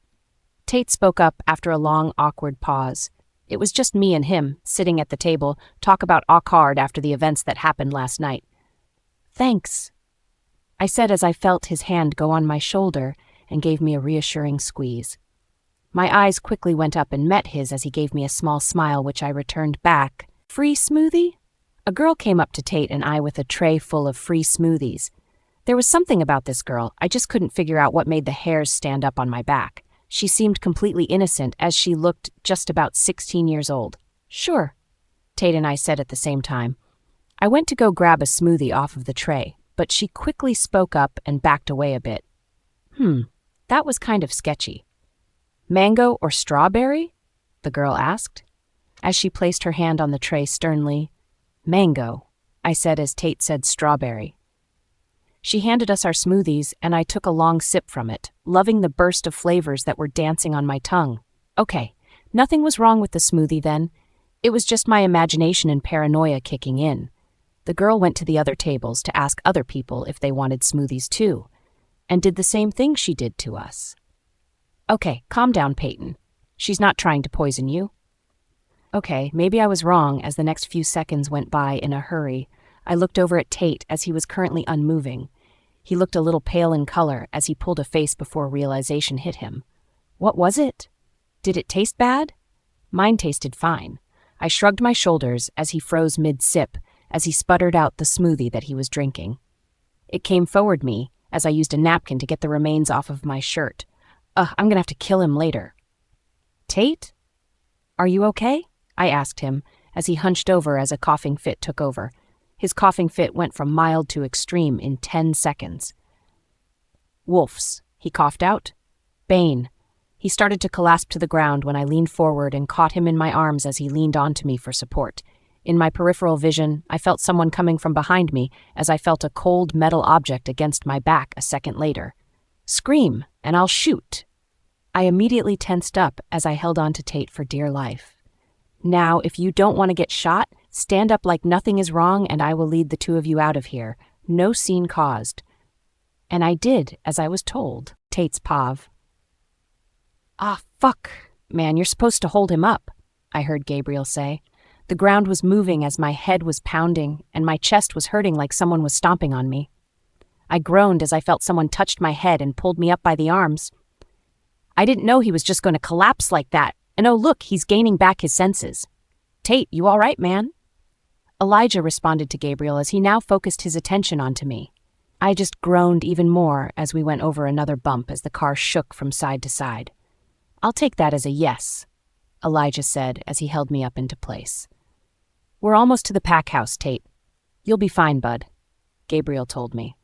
Tate spoke up after a long, awkward pause. It was just me and him, sitting at the table, talk about awkward after the events that happened last night. "Thanks," I said as I felt his hand go on my shoulder and gave me a reassuring squeeze. My eyes quickly went up and met his as he gave me a small smile, which I returned back. "Free smoothie?" A girl came up to Tate and I with a tray full of free smoothies. There was something about this girl. I just couldn't figure out what made the hairs stand up on my back. She seemed completely innocent, as she looked just about 16 years old. "Sure," Tate and I said at the same time. I went to go grab a smoothie off of the tray, but she quickly spoke up and backed away a bit. That was kind of sketchy. "Mango or strawberry?" the girl asked. As she placed her hand on the tray sternly, "Mango," I said as Tate said strawberry. She handed us our smoothies, and I took a long sip from it, loving the burst of flavors that were dancing on my tongue. Okay, nothing was wrong with the smoothie then. It was just my imagination and paranoia kicking in. The girl went to the other tables to ask other people if they wanted smoothies too, and did the same thing she did to us. "Okay, calm down, Payton. She's not trying to poison you." Okay, maybe I was wrong. As the next few seconds went by in a hurry, I looked over at Tate as he was currently unmoving. He looked a little pale in color as he pulled a face before realization hit him. What was it? Did it taste bad? Mine tasted fine. I shrugged my shoulders as he froze mid-sip as he sputtered out the smoothie that he was drinking. It came forward me as I used a napkin to get the remains off of my shirt. I'm gonna have to kill him later. Tate? Are you okay? I asked him as he hunched over as a coughing fit took over. His coughing fit went from mild to extreme in 10 seconds. Wolves, he coughed out. Bane. He started to collapse to the ground when I leaned forward and caught him in my arms as he leaned onto me for support. In my peripheral vision, I felt someone coming from behind me as I felt a cold metal object against my back a second later. Scream, and I'll shoot. I immediately tensed up as I held on to Tate for dear life. Now, if you don't want to get shot, stand up like nothing is wrong and I will lead the two of you out of here. No scene caused. And I did, as I was told. Tate's pav. Ah, fuck. Man, you're supposed to hold him up, I heard Gabriel say. The ground was moving as my head was pounding, and my chest was hurting like someone was stomping on me. I groaned as I felt someone touched my head and pulled me up by the arms. I didn't know he was just going to collapse like that, and oh look, he's gaining back his senses. Tate, you all right, man? Elijah responded to Gabriel as he now focused his attention onto me. I just groaned even more as we went over another bump as the car shook from side to side. I'll take that as a yes, Elijah said as he held me up into place. We're almost to the pack house, Tate. You'll be fine, bud, Gabriel told me.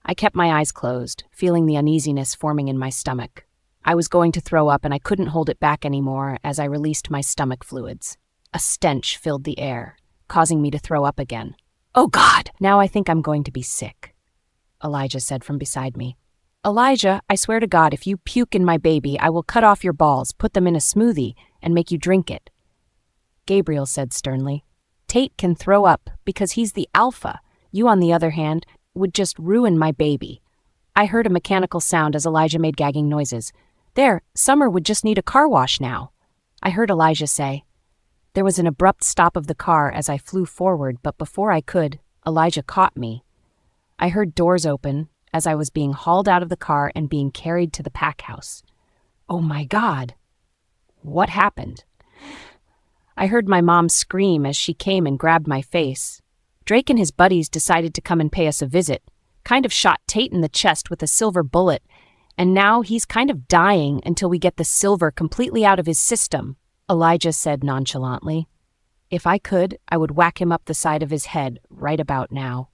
I kept my eyes closed, feeling the uneasiness forming in my stomach. I was going to throw up and I couldn't hold it back anymore as I released my stomach fluids. A stench filled the air, causing me to throw up again. Oh God! Now I think I'm going to be sick, Elijah said from beside me. Elijah, I swear to God, if you puke in my baby, I will cut off your balls, put them in a smoothie, and make you drink it. Gabriel said sternly. Tate can throw up because he's the alpha. You, on the other hand, would just ruin my baby. I heard a mechanical sound as Elijah made gagging noises. There, Summer would just need a car wash now, I heard Elijah say. There was an abrupt stop of the car as I flew forward, but before I could, Elijah caught me. I heard doors open as I was being hauled out of the car and being carried to the pack house. Oh my God! What happened? I heard my mom scream as she came and grabbed my face. Drake and his buddies decided to come and pay us a visit, kind of shot Tate in the chest with a silver bullet, and now he's kind of dying until we get the silver completely out of his system, Elijah said nonchalantly. If I could, I would whack him up the side of his head right about now.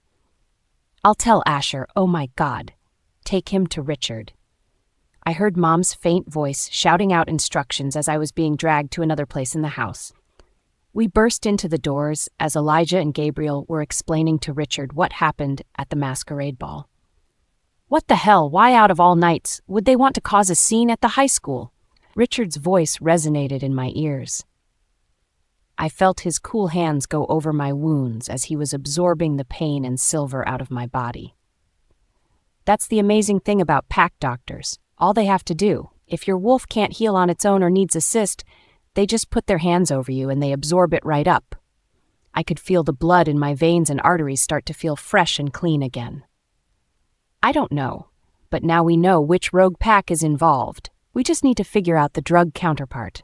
I'll tell Asher, oh my God. Take him to Richard. I heard Mom's faint voice shouting out instructions as I was being dragged to another place in the house. We burst into the doors as Elijah and Gabriel were explaining to Richard what happened at the masquerade ball. What the hell, why out of all nights would they want to cause a scene at the high school? Richard's voice resonated in my ears. I felt his cool hands go over my wounds as he was absorbing the pain and silver out of my body. That's the amazing thing about pack doctors. All they have to do, if your wolf can't heal on its own or needs assist, they just put their hands over you and they absorb it right up. I could feel the blood in my veins and arteries start to feel fresh and clean again. I don't know, but now we know which rogue pack is involved. We just need to figure out the drug counterpart.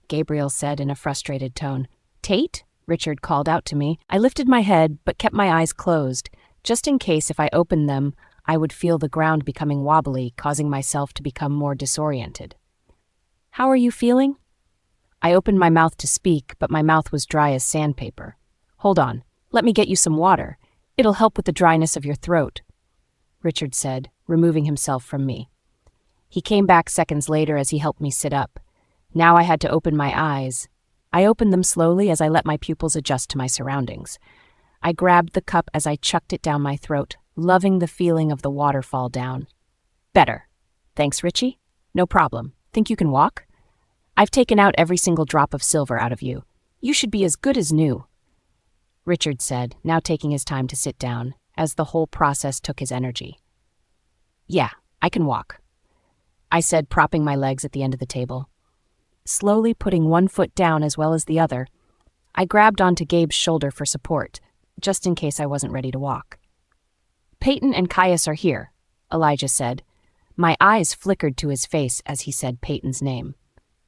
Gabriel said in a frustrated tone. Tate? Richard called out to me. I lifted my head but kept my eyes closed, just in case if I opened them, I would feel the ground becoming wobbly, causing myself to become more disoriented. How are you feeling? I opened my mouth to speak, but my mouth was dry as sandpaper. Hold on, let me get you some water. It'll help with the dryness of your throat, Richard said, removing himself from me. He came back seconds later as he helped me sit up. Now I had to open my eyes. I opened them slowly as I let my pupils adjust to my surroundings. I grabbed the cup as I chucked it down my throat, loving the feeling of the water fall down. Better. Thanks, Richie. No problem. Think you can walk? I've taken out every single drop of silver out of you. You should be as good as new, Richard said, now taking his time to sit down, as the whole process took his energy. Yeah, I can walk, I said, propping my legs at the end of the table. Slowly putting one foot down as well as the other, I grabbed onto Gabe's shoulder for support, just in case I wasn't ready to walk. Payton and Caius are here, Elijah said. My eyes flickered to his face as he said Payton's name.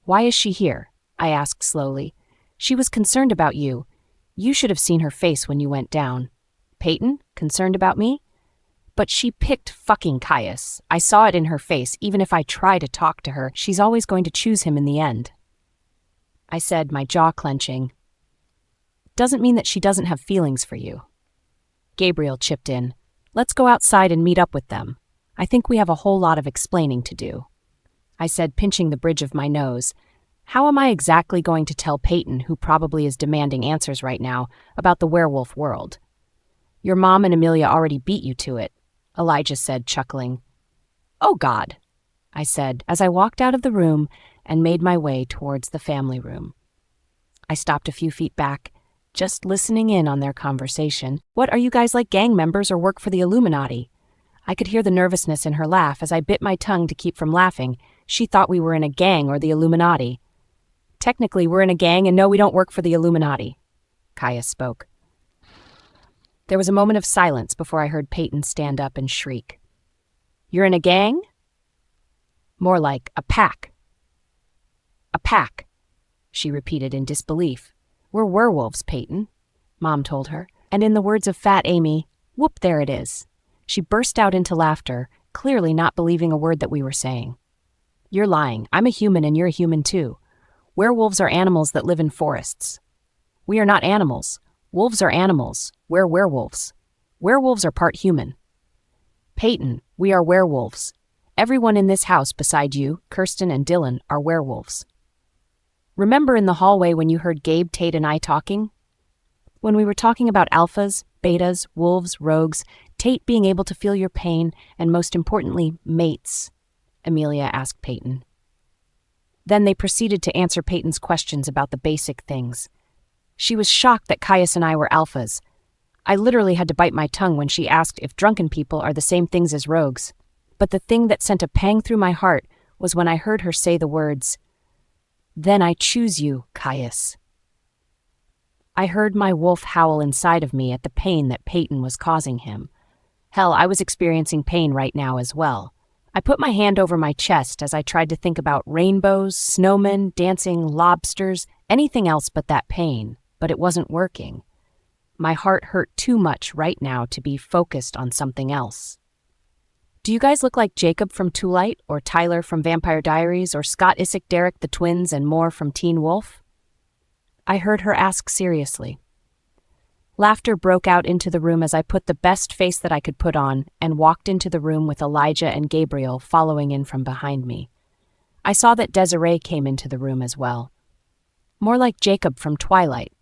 Why is she here? I asked slowly. She was concerned about you. You should have seen her face when you went down. Payton? Concerned about me? But she picked fucking Caius. I saw it in her face. Even if I try to talk to her, she's always going to choose him in the end. I said, my jaw clenching. Doesn't mean that she doesn't have feelings for you. Gabriel chipped in. Let's go outside and meet up with them. I think we have a whole lot of explaining to do. I said, pinching the bridge of my nose. How am I exactly going to tell Payton, who probably is demanding answers right now, about the werewolf world? Your mom and Amelia already beat you to it, Elijah said, chuckling. Oh, God, I said, as I walked out of the room and made my way towards the family room. I stopped a few feet back, just listening in on their conversation. What, are you guys like gang members or work for the Illuminati? I could hear the nervousness in her laugh as I bit my tongue to keep from laughing. She thought we were in a gang or the Illuminati. Technically, we're in a gang, and no, we don't work for the Illuminati, Caius spoke. There was a moment of silence before I heard Payton stand up and shriek. You're in a gang? More like a pack. A pack, she repeated in disbelief. We're werewolves, Payton, Mom told her, and in the words of Fat Amy, whoop, there it is. She burst out into laughter, clearly not believing a word that we were saying. You're lying. I'm a human and you're a human too. Werewolves are animals that live in forests. We are not animals. Wolves are animals. We're werewolves. Werewolves are part human. Payton, we are werewolves. Everyone in this house beside you, Kirsten and Dylan, are werewolves. Remember in the hallway when you heard Gabe, Tate, and I talking? When we were talking about alphas, betas, wolves, rogues, Tate being able to feel your pain, and most importantly, mates, Amelia asked Payton. Then they proceeded to answer Payton's questions about the basic things. She was shocked that Caius and I were alphas. I literally had to bite my tongue when she asked if drunken people are the same things as rogues. But the thing that sent a pang through my heart was when I heard her say the words, "Then I choose you, Caius." I heard my wolf howl inside of me at the pain that Payton was causing him. Hell, I was experiencing pain right now as well. I put my hand over my chest as I tried to think about rainbows, snowmen, dancing lobsters, anything else but that pain, but it wasn't working. My heart hurt too much right now to be focused on something else. Do you guys look like Jacob from Twilight, or Tyler from Vampire Diaries, or Scott Isick, Derek the Twins, and more from Teen Wolf? I heard her ask seriously. Laughter broke out into the room as I put the best face that I could put on and walked into the room with Elijah and Gabriel following in from behind me. I saw that Desiree came into the room as well. More like Jacob from Twilight.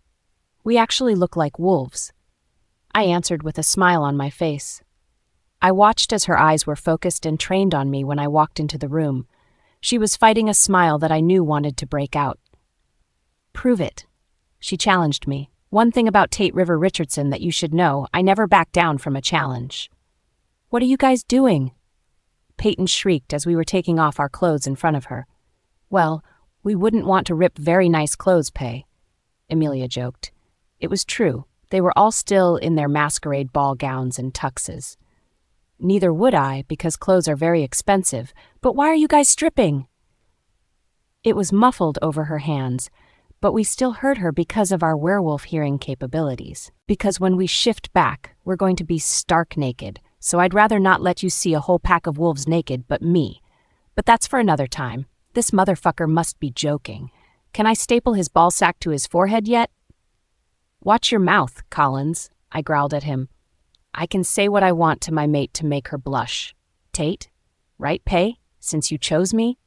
We actually look like wolves. I answered with a smile on my face. I watched as her eyes were focused and trained on me when I walked into the room. She was fighting a smile that I knew wanted to break out. Prove it, she challenged me. One thing about Tate Richardson that you should know, I never back down from a challenge. What are you guys doing? Payton shrieked as we were taking off our clothes in front of her. Well, we wouldn't want to rip very nice clothes, Pay, Amelia joked. It was true. They were all still in their masquerade ball gowns and tuxes. Neither would I, because clothes are very expensive. But why are you guys stripping? It was muffled over her hands, but we still heard her because of our werewolf hearing capabilities. Because when we shift back, we're going to be stark naked, so I'd rather not let you see a whole pack of wolves naked but me. But that's for another time. This motherfucker must be joking. Can I staple his ballsack to his forehead yet? Watch your mouth, Collins, I growled at him. I can say what I want to my mate to make her blush. Tate? Right, Pay? Since you chose me?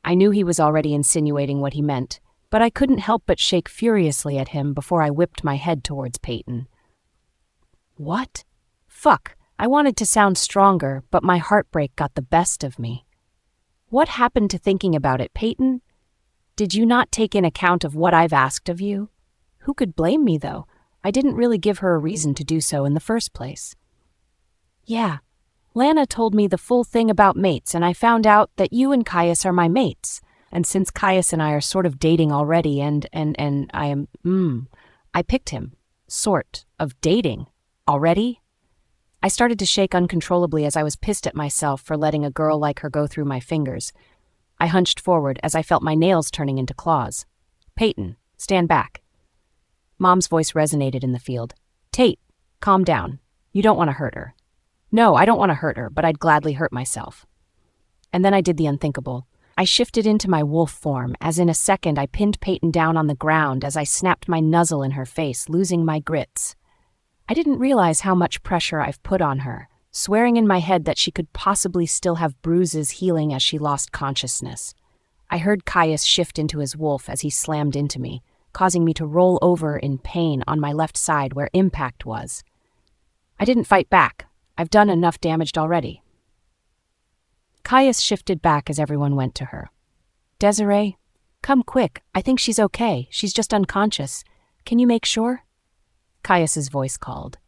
I knew he was already insinuating what he meant, but I couldn't help but shake furiously at him before I whipped my head towards Payton. What? Fuck, I wanted to sound stronger, but my heartbreak got the best of me. What happened to thinking about it, Payton? Did you not take in account of what I've asked of you? Who could blame me, though? I didn't really give her a reason to do so in the first place. Yeah, Lana told me the full thing about mates, and I found out that you and Caius are my mates. And since Caius and I are sort of dating already, and I picked him. Sort of dating. Already? I started to shake uncontrollably as I was pissed at myself for letting a girl like her go through my fingers. I hunched forward as I felt my nails turning into claws. Payton, stand back. Mom's voice resonated in the field. Tate, calm down. You don't want to hurt her. No, I don't want to hurt her, but I'd gladly hurt myself. And then I did the unthinkable. I shifted into my wolf form, as in a second I pinned Payton down on the ground as I snapped my nuzzle in her face, losing my grits. I didn't realize how much pressure I've put on her, swearing in my head that she could possibly still have bruises healing as she lost consciousness. I heard Caius shift into his wolf as he slammed into me, causing me to roll over in pain on my left side where impact was. I didn't fight back. I've done enough damage already. Caius shifted back as everyone went to her. Desiree, come quick. I think she's okay. She's just unconscious. Can you make sure? Caius's voice called.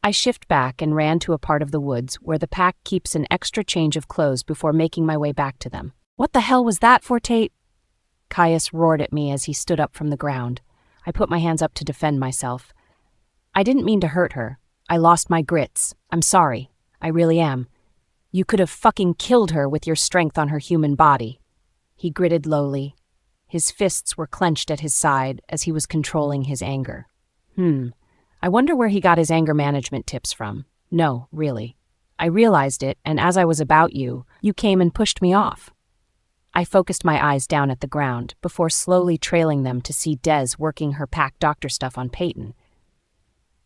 I shift back and ran to a part of the woods where the pack keeps an extra change of clothes before making my way back to them. What the hell was that for, Tate? Caius roared at me as he stood up from the ground. I put my hands up to defend myself. I didn't mean to hurt her. I lost my grits. I'm sorry. I really am. You could have fucking killed her with your strength on her human body. He gritted lowly. His fists were clenched at his side as he was controlling his anger. I wonder where he got his anger management tips from. No, really. I realized it, and as I was about you, you came and pushed me off. I focused my eyes down at the ground before slowly trailing them to see Des working her pack doctor stuff on Payton.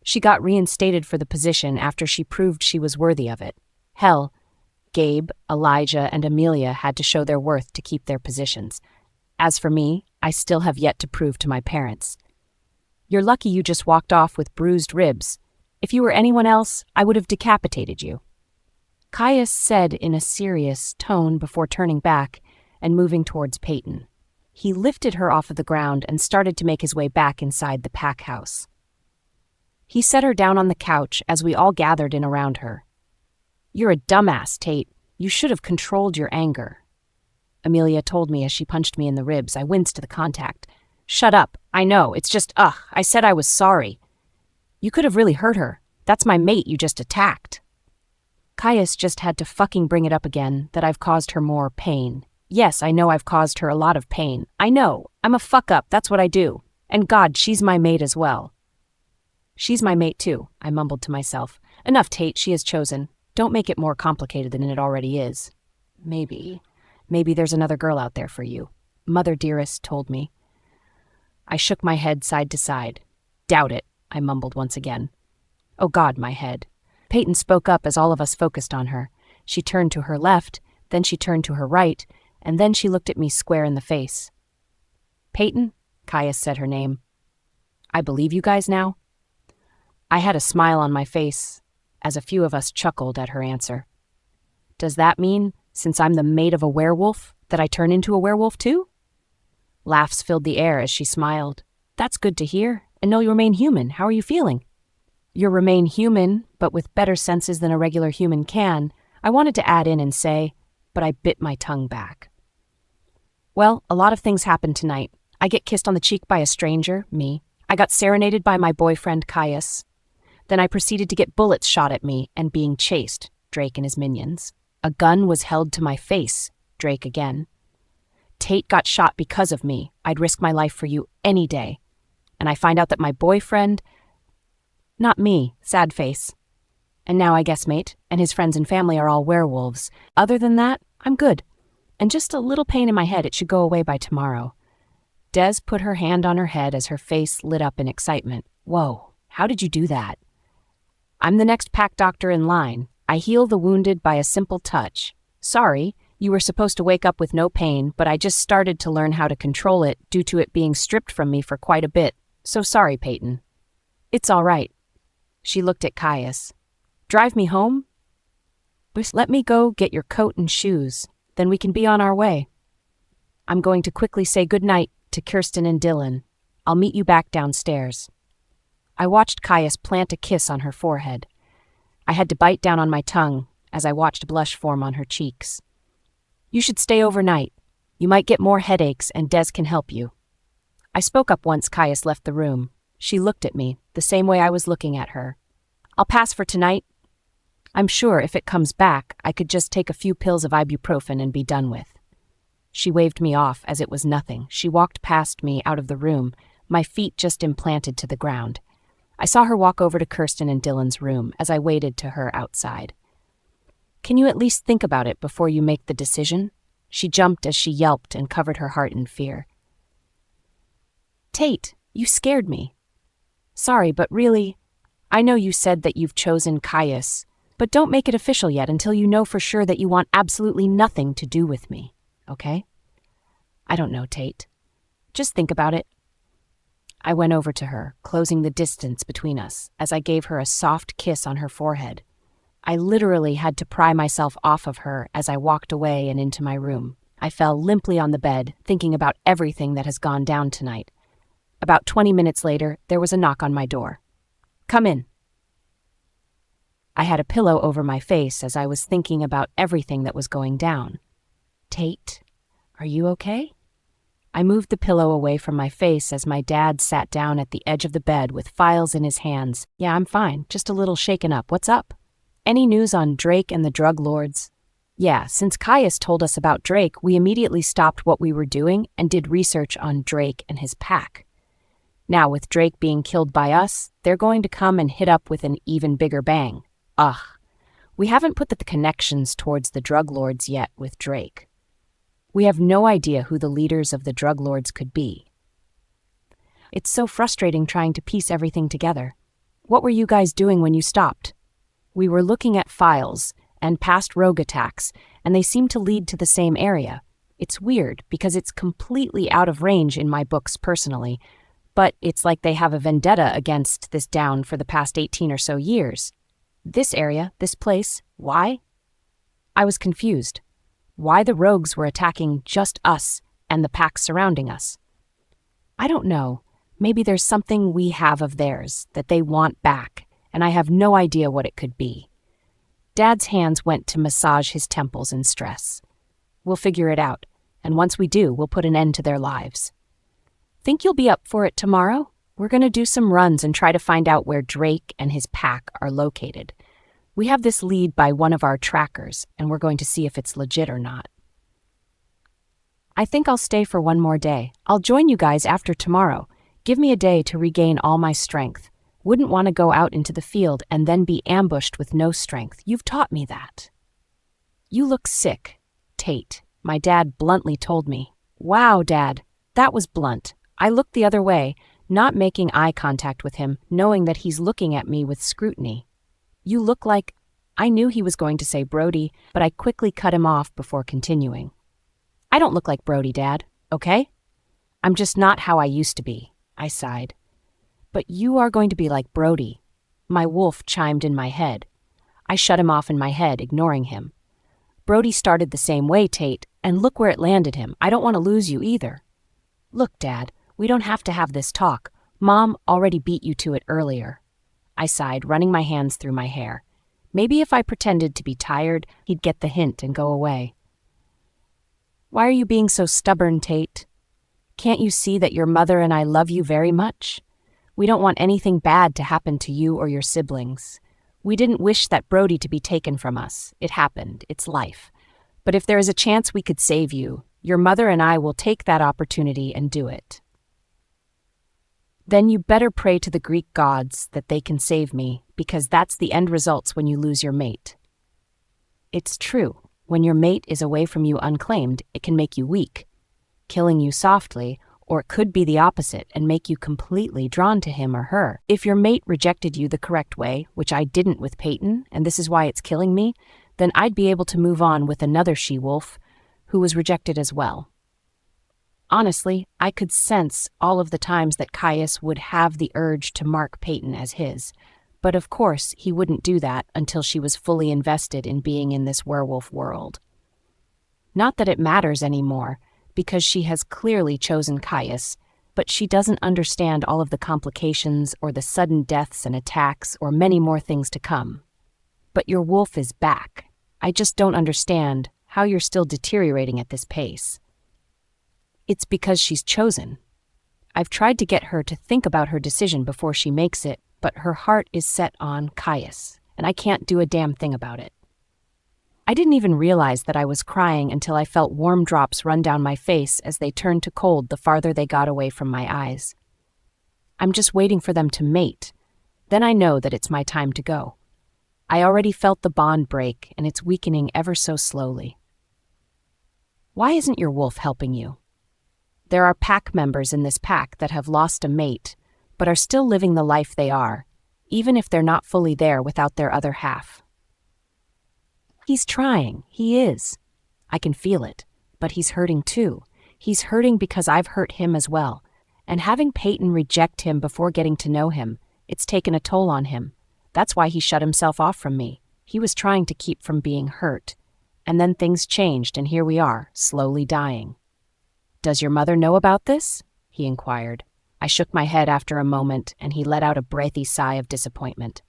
She got reinstated for the position after she proved she was worthy of it. Hell, Gabe, Elijah, and Amelia had to show their worth to keep their positions. As for me, I still have yet to prove to my parents. You're lucky you just walked off with bruised ribs. If you were anyone else, I would have decapitated you. Caius said in a serious tone before turning back and moving towards Payton. He lifted her off of the ground and started to make his way back inside the pack house. He set her down on the couch as we all gathered in around her. You're a dumbass, Tate. You should have controlled your anger. Amelia told me as she punched me in the ribs. I winced to the contact. Shut up. I know. It's just, I said I was sorry. You could have really hurt her. That's my mate you just attacked. Caius just had to fucking bring it up again that I've caused her more pain. Yes, I know I've caused her a lot of pain. I know. I'm a fuck up. That's what I do. And God, she's my mate as well. She's my mate too, I mumbled to myself. Enough, Tate. She has chosen. Don't make it more complicated than it already is. Maybe there's another girl out there for you. Mother dearest told me. I shook my head side to side. Doubt it, I mumbled once again. Oh God, my head. Payton spoke up as all of us focused on her. She turned to her left, then she turned to her right, and then she looked at me square in the face. Payton, Caius said her name. I believe you guys now? I had a smile on my face as a few of us chuckled at her answer. Does that mean, since I'm the mate of a werewolf, that I turn into a werewolf too? Laughs filled the air as she smiled. That's good to hear. And no, you remain human. How are you feeling? You remain human, but with better senses than a regular human can. I wanted to add in and say, but I bit my tongue back. Well, a lot of things happened tonight. I get kissed on the cheek by a stranger, me. I got serenaded by my boyfriend, Caius. Then I proceeded to get bullets shot at me and being chased, Drake and his minions. A gun was held to my face, Drake again. Tate got shot because of me. I'd risk my life for you any day. And I find out that my boyfriend... Not me, sad face. And now I guess mate and his friends and family are all werewolves. Other than that, I'm good. And just a little pain in my head, it should go away by tomorrow. Des put her hand on her head as her face lit up in excitement. Whoa, how did you do that? I'm the next pack doctor in line. I heal the wounded by a simple touch. Sorry, you were supposed to wake up with no pain, but I just started to learn how to control it due to it being stripped from me for quite a bit. So sorry, Payton. It's all right. She looked at Caius. Drive me home? Just let me go get your coat and shoes. Then we can be on our way. I'm going to quickly say goodnight to Kirsten and Dylan. I'll meet you back downstairs. I watched Caius plant a kiss on her forehead. I had to bite down on my tongue as I watched blush form on her cheeks. You should stay overnight. You might get more headaches and Des can help you. I spoke up once Caius left the room. She looked at me, the same way I was looking at her. I'll pass for tonight. I'm sure if it comes back, I could just take a few pills of ibuprofen and be done with. She waved me off as it was nothing. She walked past me out of the room, my feet just implanted to the ground. I saw her walk over to Kirsten and Dylan's room as I waited to her outside. Can you at least think about it before you make the decision? She jumped as she yelped and covered her heart in fear. Tate, you scared me. Sorry, but really, I know you said that you've chosen Caius, but don't make it official yet until you know for sure that you want absolutely nothing to do with me, okay? I don't know, Tate. Just think about it. I went over to her, closing the distance between us as I gave her a soft kiss on her forehead. I literally had to pry myself off of her as I walked away and into my room. I fell limply on the bed, thinking about everything that has gone down tonight. About 20 minutes later, there was a knock on my door. Come in. I had a pillow over my face as I was thinking about everything that was going down. Tate, are you okay? I moved the pillow away from my face as my dad sat down at the edge of the bed with files in his hands. Yeah, I'm fine, just a little shaken up. What's up? Any news on Drake and the drug lords? Yeah, since Caius told us about Drake, we immediately stopped what we were doing and did research on Drake and his pack. Now, with Drake being killed by us, they're going to come and hit up with an even bigger bang. Ugh. We haven't put the connections towards the drug lords yet with Drake. We have no idea who the leaders of the drug lords could be. It's so frustrating trying to piece everything together. What were you guys doing when you stopped? We were looking at files and past rogue attacks, and they seem to lead to the same area. It's weird because it's completely out of range in my books personally, but it's like they have a vendetta against this down for the past 18 or so years. This area, this place, why? I was confused. Why the rogues were attacking just us and the packs surrounding us? I don't know. Maybe there's something we have of theirs that they want back, and I have no idea what it could be. Dad's hands went to massage his temples in stress. We'll figure it out, and once we do, we'll put an end to their lives. Think you'll be up for it tomorrow? We're going to do some runs and try to find out where Drake and his pack are located. We have this lead by one of our trackers, and we're going to see if it's legit or not. I think I'll stay for one more day. I'll join you guys after tomorrow. Give me a day to regain all my strength. Wouldn't want to go out into the field and then be ambushed with no strength. You've taught me that. You look sick, Tate, my dad bluntly told me. Wow, Dad, that was blunt. I looked the other way, not making eye contact with him, knowing that he's looking at me with scrutiny. You look like... I knew he was going to say Brody, but I quickly cut him off before continuing. I don't look like Brody, Dad, okay? I'm just not how I used to be, I sighed. But you are going to be like Brody. My wolf chimed in my head. I shut him off in my head, ignoring him. Brody started the same way, Tate, and look where it landed him. I don't want to lose you either. Look, Dad, we don't have to have this talk. Mom already beat you to it earlier. I sighed, running my hands through my hair. Maybe if I pretended to be tired, he'd get the hint and go away. Why are you being so stubborn, Tate? Can't you see that your mother and I love you very much? We don't want anything bad to happen to you or your siblings. We didn't wish that Brody to be taken from us. It happened. It's life. But if there is a chance we could save you, your mother and I will take that opportunity and do it. Then you better pray to the Greek gods that they can save me, because that's the end results when you lose your mate. It's true. When your mate is away from you unclaimed, it can make you weak, killing you softly, or it could be the opposite and make you completely drawn to him or her. If your mate rejected you the correct way, which I didn't with Payton, and this is why it's killing me, then I'd be able to move on with another she-wolf who was rejected as well. Honestly, I could sense all of the times that Caius would have the urge to mark Payton as his, but of course he wouldn't do that until she was fully invested in being in this werewolf world. Not that it matters anymore, because she has clearly chosen Caius, but she doesn't understand all of the complications or the sudden deaths and attacks or many more things to come. But your wolf is back. I just don't understand how you're still deteriorating at this pace. It's because she's chosen. I've tried to get her to think about her decision before she makes it, but her heart is set on Caius, and I can't do a damn thing about it. I didn't even realize that I was crying until I felt warm drops run down my face as they turned to cold the farther they got away from my eyes. I'm just waiting for them to mate. Then I know that it's my time to go. I already felt the bond break, and it's weakening ever so slowly. Why isn't your wolf helping you? There are pack members in this pack that have lost a mate, but are still living the life they are, even if they're not fully there without their other half. He's trying, he is. I can feel it, but he's hurting too. He's hurting because I've hurt him as well, and having Payton reject him before getting to know him, it's taken a toll on him. That's why he shut himself off from me. He was trying to keep from being hurt. And then things changed, and here we are, slowly dying. Does your mother know about this? He inquired. I shook my head after a moment, and he let out a breathy sigh of disappointment.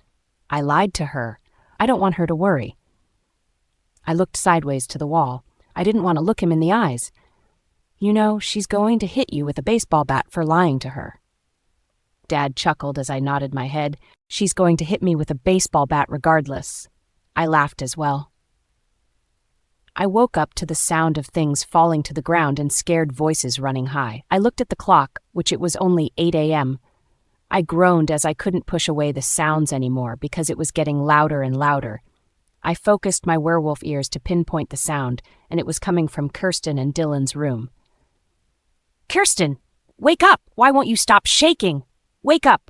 I lied to her. I don't want her to worry. I looked sideways to the wall. I didn't want to look him in the eyes. You know, she's going to hit you with a baseball bat for lying to her. Dad chuckled as I nodded my head. She's going to hit me with a baseball bat regardless. I laughed as well. I woke up to the sound of things falling to the ground and scared voices running high. I looked at the clock, which it was only 8 a.m. I groaned as I couldn't push away the sounds anymore because it was getting louder and louder. I focused my werewolf ears to pinpoint the sound, and it was coming from Kirsten and Dylan's room. Kirsten, wake up! Why won't you stop shaking? Wake up!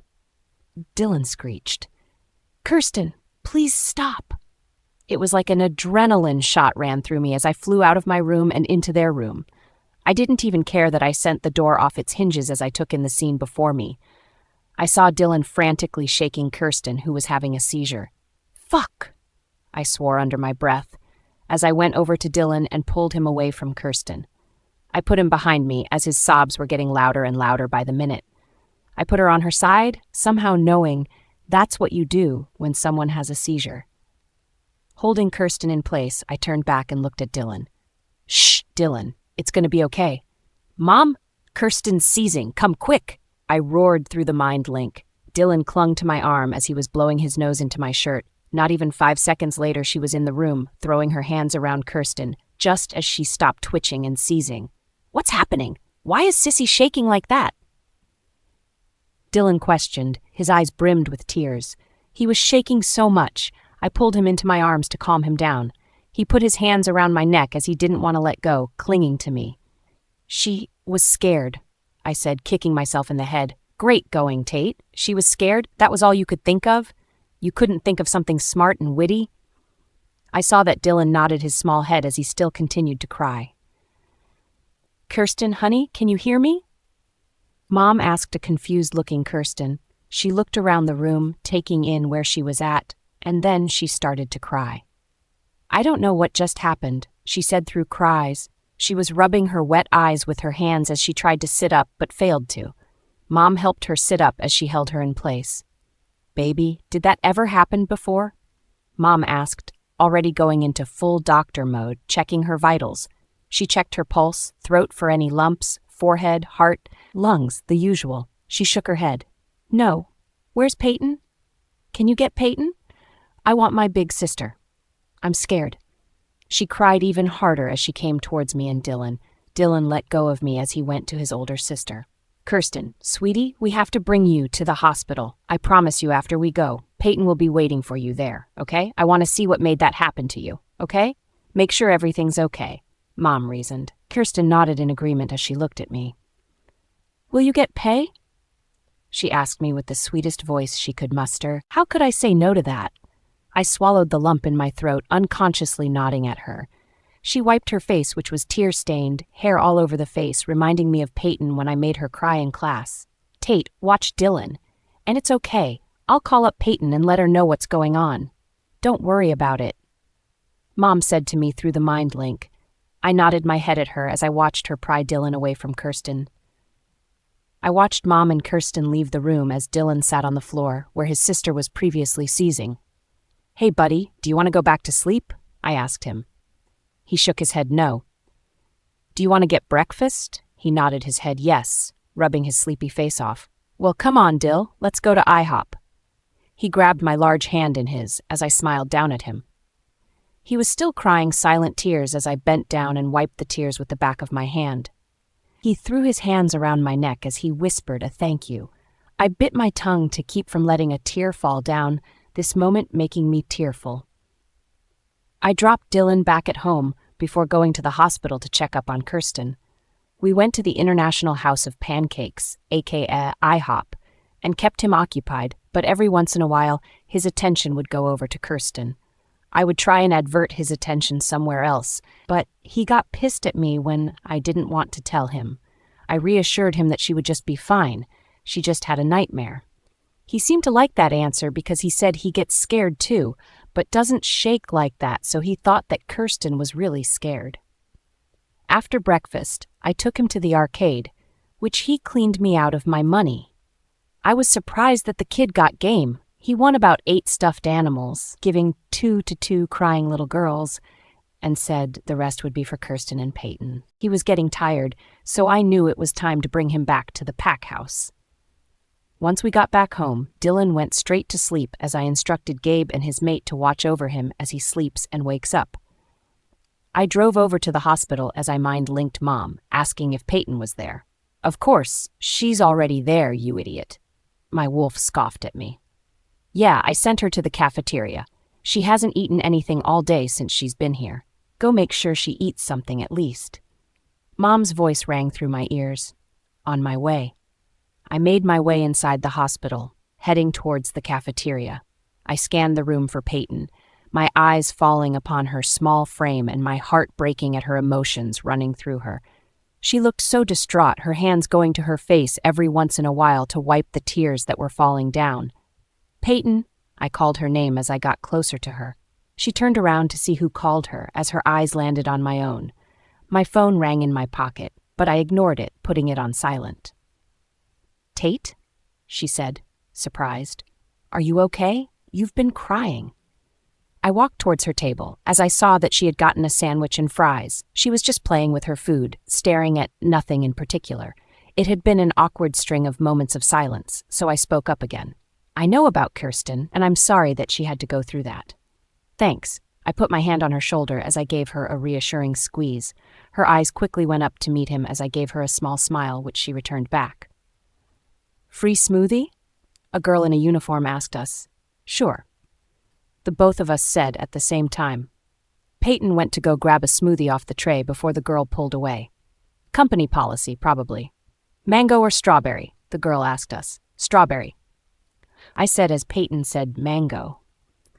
Dylan screeched. Kirsten, please stop. It was like an adrenaline shot ran through me as I flew out of my room and into their room. I didn't even care that I sent the door off its hinges as I took in the scene before me. I saw Dylan frantically shaking Kirsten, who was having a seizure. Fuck! I swore under my breath as I went over to Dylan and pulled him away from Kirsten. I put him behind me as his sobs were getting louder and louder by the minute. I put her on her side, somehow knowing that's what you do when someone has a seizure. Holding Kirsten in place, I turned back and looked at Dylan. Shh, Dylan, it's going to be okay. Mom, Kirsten's seizing, come quick! I roared through the mind link. Dylan clung to my arm as he was blowing his nose into my shirt. Not even 5 seconds later, she was in the room, throwing her hands around Kirsten, just as she stopped twitching and seizing. What's happening? Why is Sissy shaking like that? Dylan questioned, his eyes brimmed with tears. He was shaking so much. I pulled him into my arms to calm him down. He put his hands around my neck as he didn't want to let go, clinging to me. She was scared, I said, kicking myself in the head. Great going, Tate. She was scared? That was all you could think of? You couldn't think of something smart and witty? I saw that Dylan nodded his small head as he still continued to cry. Kirsten, honey, can you hear me? Mom asked a confused-looking Kirsten. She looked around the room, taking in where she was at, and then she started to cry. I don't know what just happened, she said through cries. She was rubbing her wet eyes with her hands as she tried to sit up but failed to. Mom helped her sit up as she held her in place. Baby, did that ever happen before? Mom asked, already going into full doctor mode, checking her vitals. She checked her pulse, throat for any lumps, forehead, heart, lungs, the usual. She shook her head. No. Where's Payton? Can you get Payton? I want my big sister. I'm scared. She cried even harder as she came towards me and Dylan. Dylan let go of me as he went to his older sister. Kirsten, sweetie, we have to bring you to the hospital. I promise you after we go, Payton will be waiting for you there, okay? I want to see what made that happen to you, okay? Make sure everything's okay, Mom reasoned. Kirsten nodded in agreement as she looked at me. Will you get pay? She asked me with the sweetest voice she could muster. How could I say no to that? I swallowed the lump in my throat, unconsciously nodding at her. She wiped her face, which was tear-stained, hair all over the face, reminding me of Payton when I made her cry in class. Tate, watch Dylan. And it's okay. I'll call up Payton and let her know what's going on. Don't worry about it, Mom said to me through the mind link. I nodded my head at her as I watched her pry Dylan away from Kirsten. I watched Mom and Kirsten leave the room as Dylan sat on the floor, where his sister was previously seizing. Hey, buddy, do you want to go back to sleep? I asked him. He shook his head no. Do you want to get breakfast? He nodded his head yes, rubbing his sleepy face off. Well, come on, Dill, let's go to IHOP. He grabbed my large hand in his as I smiled down at him. He was still crying silent tears as I bent down and wiped the tears with the back of my hand. He threw his hands around my neck as he whispered a thank you. I bit my tongue to keep from letting a tear fall down, this moment making me tearful. I dropped Dylan back at home before going to the hospital to check up on Kirsten. We went to the International House of Pancakes, aka IHOP, and kept him occupied, but every once in a while his attention would go over to Kirsten. I would try and advert his attention somewhere else, but he got pissed at me when I didn't want to tell him. I reassured him that she would just be fine. She just had a nightmare. He seemed to like that answer because he said he gets scared too, but doesn't shake like that, so he thought that Kirsten was really scared. After breakfast, I took him to the arcade, which he cleaned me out of my money. I was surprised that the kid got game. He won about 8 stuffed animals, giving 2 to 2 crying little girls, and said the rest would be for Kirsten and Payton. He was getting tired, so I knew it was time to bring him back to the pack house. Once we got back home, Dylan went straight to sleep as I instructed Gabe and his mate to watch over him as he sleeps and wakes up. I drove over to the hospital as I mind-linked Mom, asking if Payton was there. "Of course, she's already there, you idiot." My wolf scoffed at me. "Yeah, I sent her to the cafeteria. She hasn't eaten anything all day since she's been here. Go make sure she eats something at least." Mom's voice rang through my ears. On my way. I made my way inside the hospital, heading towards the cafeteria. I scanned the room for Payton, my eyes falling upon her small frame and my heart breaking at her emotions running through her. She looked so distraught, her hands going to her face every once in a while to wipe the tears that were falling down. "Payton," I called her name as I got closer to her. She turned around to see who called her as her eyes landed on my own. My phone rang in my pocket, but I ignored it, putting it on silent. "Tate?" she said, surprised. "Are you okay? You've been crying." I walked towards her table as I saw that she had gotten a sandwich and fries. She was just playing with her food, staring at nothing in particular. It had been an awkward string of moments of silence, so I spoke up again. "I know about Kirsten, and I'm sorry that she had to go through that." "Thanks." I put my hand on her shoulder as I gave her a reassuring squeeze. Her eyes quickly went up to meet him as I gave her a small smile, which she returned back. "Free smoothie?" a girl in a uniform asked us. "Sure," the both of us said at the same time. Payton went to go grab a smoothie off the tray before the girl pulled away. "Company policy, probably." "Mango or strawberry?" the girl asked us. "Strawberry," I said as Payton said mango.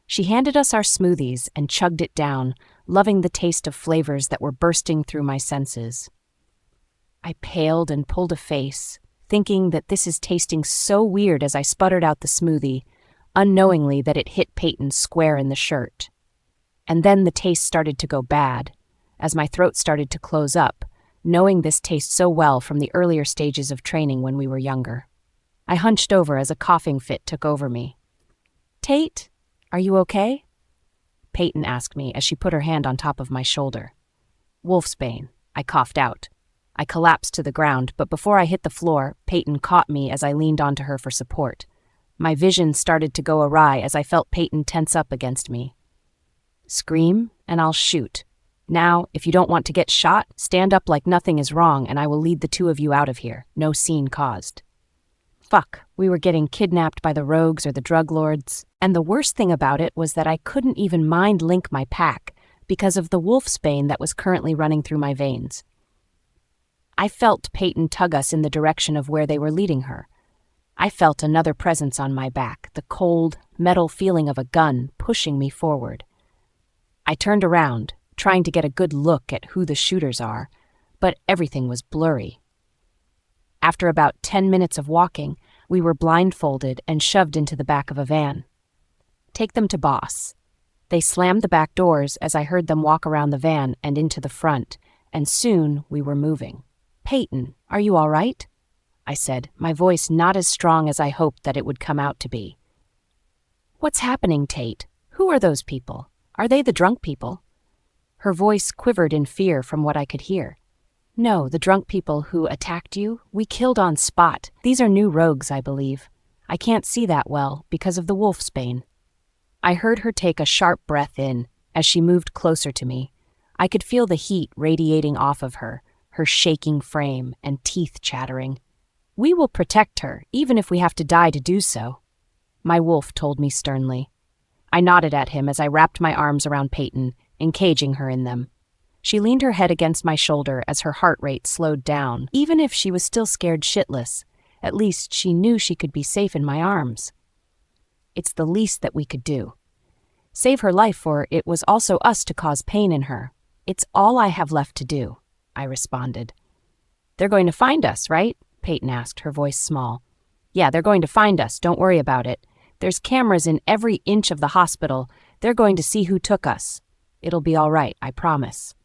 She handed us our smoothies and chugged it down, loving the taste of flavors that were bursting through my senses. I paled and pulled a face, thinking that this is tasting so weird as I sputtered out the smoothie, unknowingly that it hit Payton square in the shirt. And then the taste started to go bad, as my throat started to close up, knowing this taste so well from the earlier stages of training when we were younger. I hunched over as a coughing fit took over me. "Tate, are you okay?" Payton asked me as she put her hand on top of my shoulder. "Wolfsbane," I coughed out. I collapsed to the ground, but before I hit the floor, Payton caught me as I leaned onto her for support. My vision started to go awry as I felt Payton tense up against me. "Scream, and I'll shoot. Now, if you don't want to get shot, stand up like nothing is wrong, and I will lead the 2 of you out of here. No scene caused." Fuck, we were getting kidnapped by the rogues or the drug lords, and the worst thing about it was that I couldn't even mind-link my pack because of the wolfsbane that was currently running through my veins. I felt Payton tug us in the direction of where they were leading her. I felt another presence on my back, the cold, metal feeling of a gun pushing me forward. I turned around, trying to get a good look at who the shooters are, but everything was blurry. After about 10 minutes of walking, we were blindfolded and shoved into the back of a van. "Take them to boss." They slammed the back doors as I heard them walk around the van and into the front, and soon we were moving. "Payton, are you all right?" I said, my voice not as strong as I hoped that it would come out to be. "What's happening, Tate? Who are those people? Are they the drunk people?" Her voice quivered in fear from what I could hear. "No, the drunk people who attacked you, we killed on spot. These are new rogues, I believe. I can't see that well because of the wolfsbane." I heard her take a sharp breath in as she moved closer to me. I could feel the heat radiating off of her shaking frame and teeth chattering. We will protect her, even if we have to die to do so, my wolf told me sternly. I nodded at him as I wrapped my arms around Payton, encaging her in them. She leaned her head against my shoulder as her heart rate slowed down. Even if she was still scared shitless, at least she knew she could be safe in my arms. It's the least that we could do. Save her life, for it was also us to cause pain in her. It's all I have left to do, I responded. They're going to find us, right? Payton asked, her voice small. Yeah, they're going to find us, don't worry about it. There's cameras in every inch of the hospital. They're going to see who took us. It'll be all right, I promise.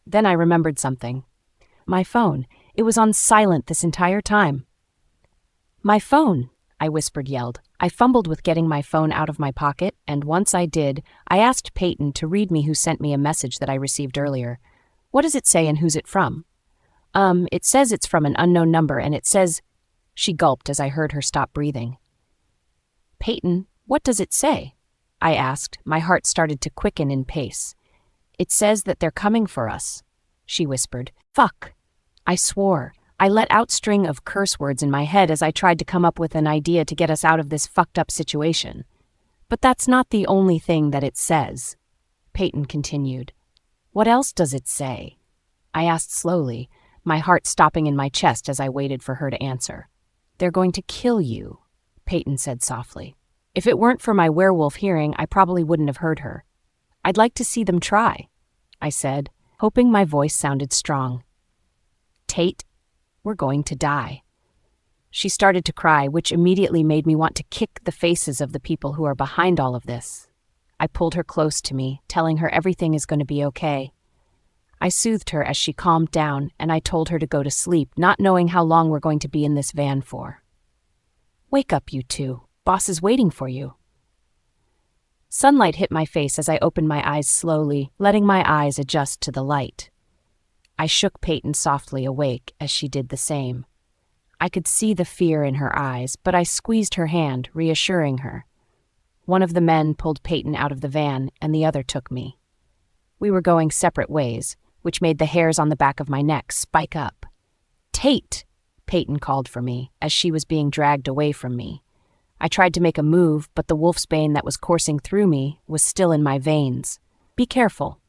Then I remembered something. My phone. It was on silent this entire time. My phone, I yelled. I fumbled with getting my phone out of my pocket, and once I did, I asked Payton to read me who sent me a message that I received earlier. What does it say and who's it from? It says it's from an unknown number, and it says... She gulped as I heard her stop breathing. Payton, what does it say? I asked. My heart started to quicken in pace. It says that they're coming for us, she whispered. Fuck. I swore. I let out a string of curse words in my head as I tried to come up with an idea to get us out of this fucked up situation. But that's not the only thing that it says, Payton continued. What else does it say? I asked slowly, my heart stopping in my chest as I waited for her to answer. They're going to kill you, Payton said softly. If it weren't for my werewolf hearing, I probably wouldn't have heard her. I'd like to see them try, I said, hoping my voice sounded strong. Tate, we're going to die. She started to cry, which immediately made me want to kick the faces of the people who are behind all of this. I pulled her close to me, telling her everything is going to be okay. I soothed her as she calmed down, and I told her to go to sleep, not knowing how long we're going to be in this van for. Wake up, you two. Boss is waiting for you. Sunlight hit my face as I opened my eyes slowly, letting my eyes adjust to the light. I shook Payton softly awake as she did the same. I could see the fear in her eyes, but I squeezed her hand, reassuring her. One of the men pulled Payton out of the van, and the other took me. We were going separate ways, which made the hairs on the back of my neck spike up. Tate! Payton called for me, as she was being dragged away from me. I tried to make a move, but the wolfsbane that was coursing through me was still in my veins. Be careful.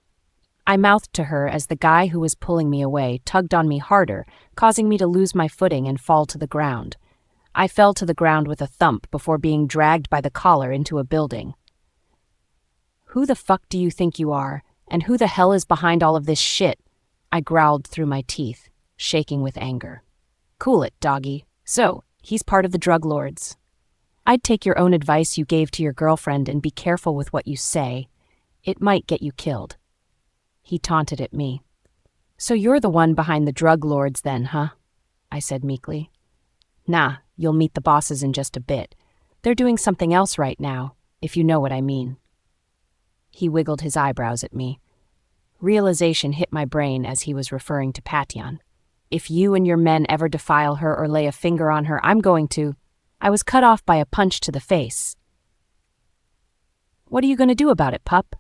I mouthed to her as the guy who was pulling me away tugged on me harder, causing me to lose my footing and fall to the ground. I fell to the ground with a thump before being dragged by the collar into a building. Who the fuck do you think you are? And who the hell is behind all of this shit? I growled through my teeth, shaking with anger. Cool it, doggy. So, he's part of the drug lords. I'd take your own advice you gave to your girlfriend and be careful with what you say. It might get you killed. He taunted at me. So you're the one behind the drug lords then, huh? I said meekly. Nah, you'll meet the bosses in just a bit. They're doing something else right now, if you know what I mean. He wiggled his eyebrows at me. Realization hit my brain as he was referring to Patyan. If you and your men ever defile her or lay a finger on her, I'm going to... I was cut off by a punch to the face. What are you going to do about it, pup?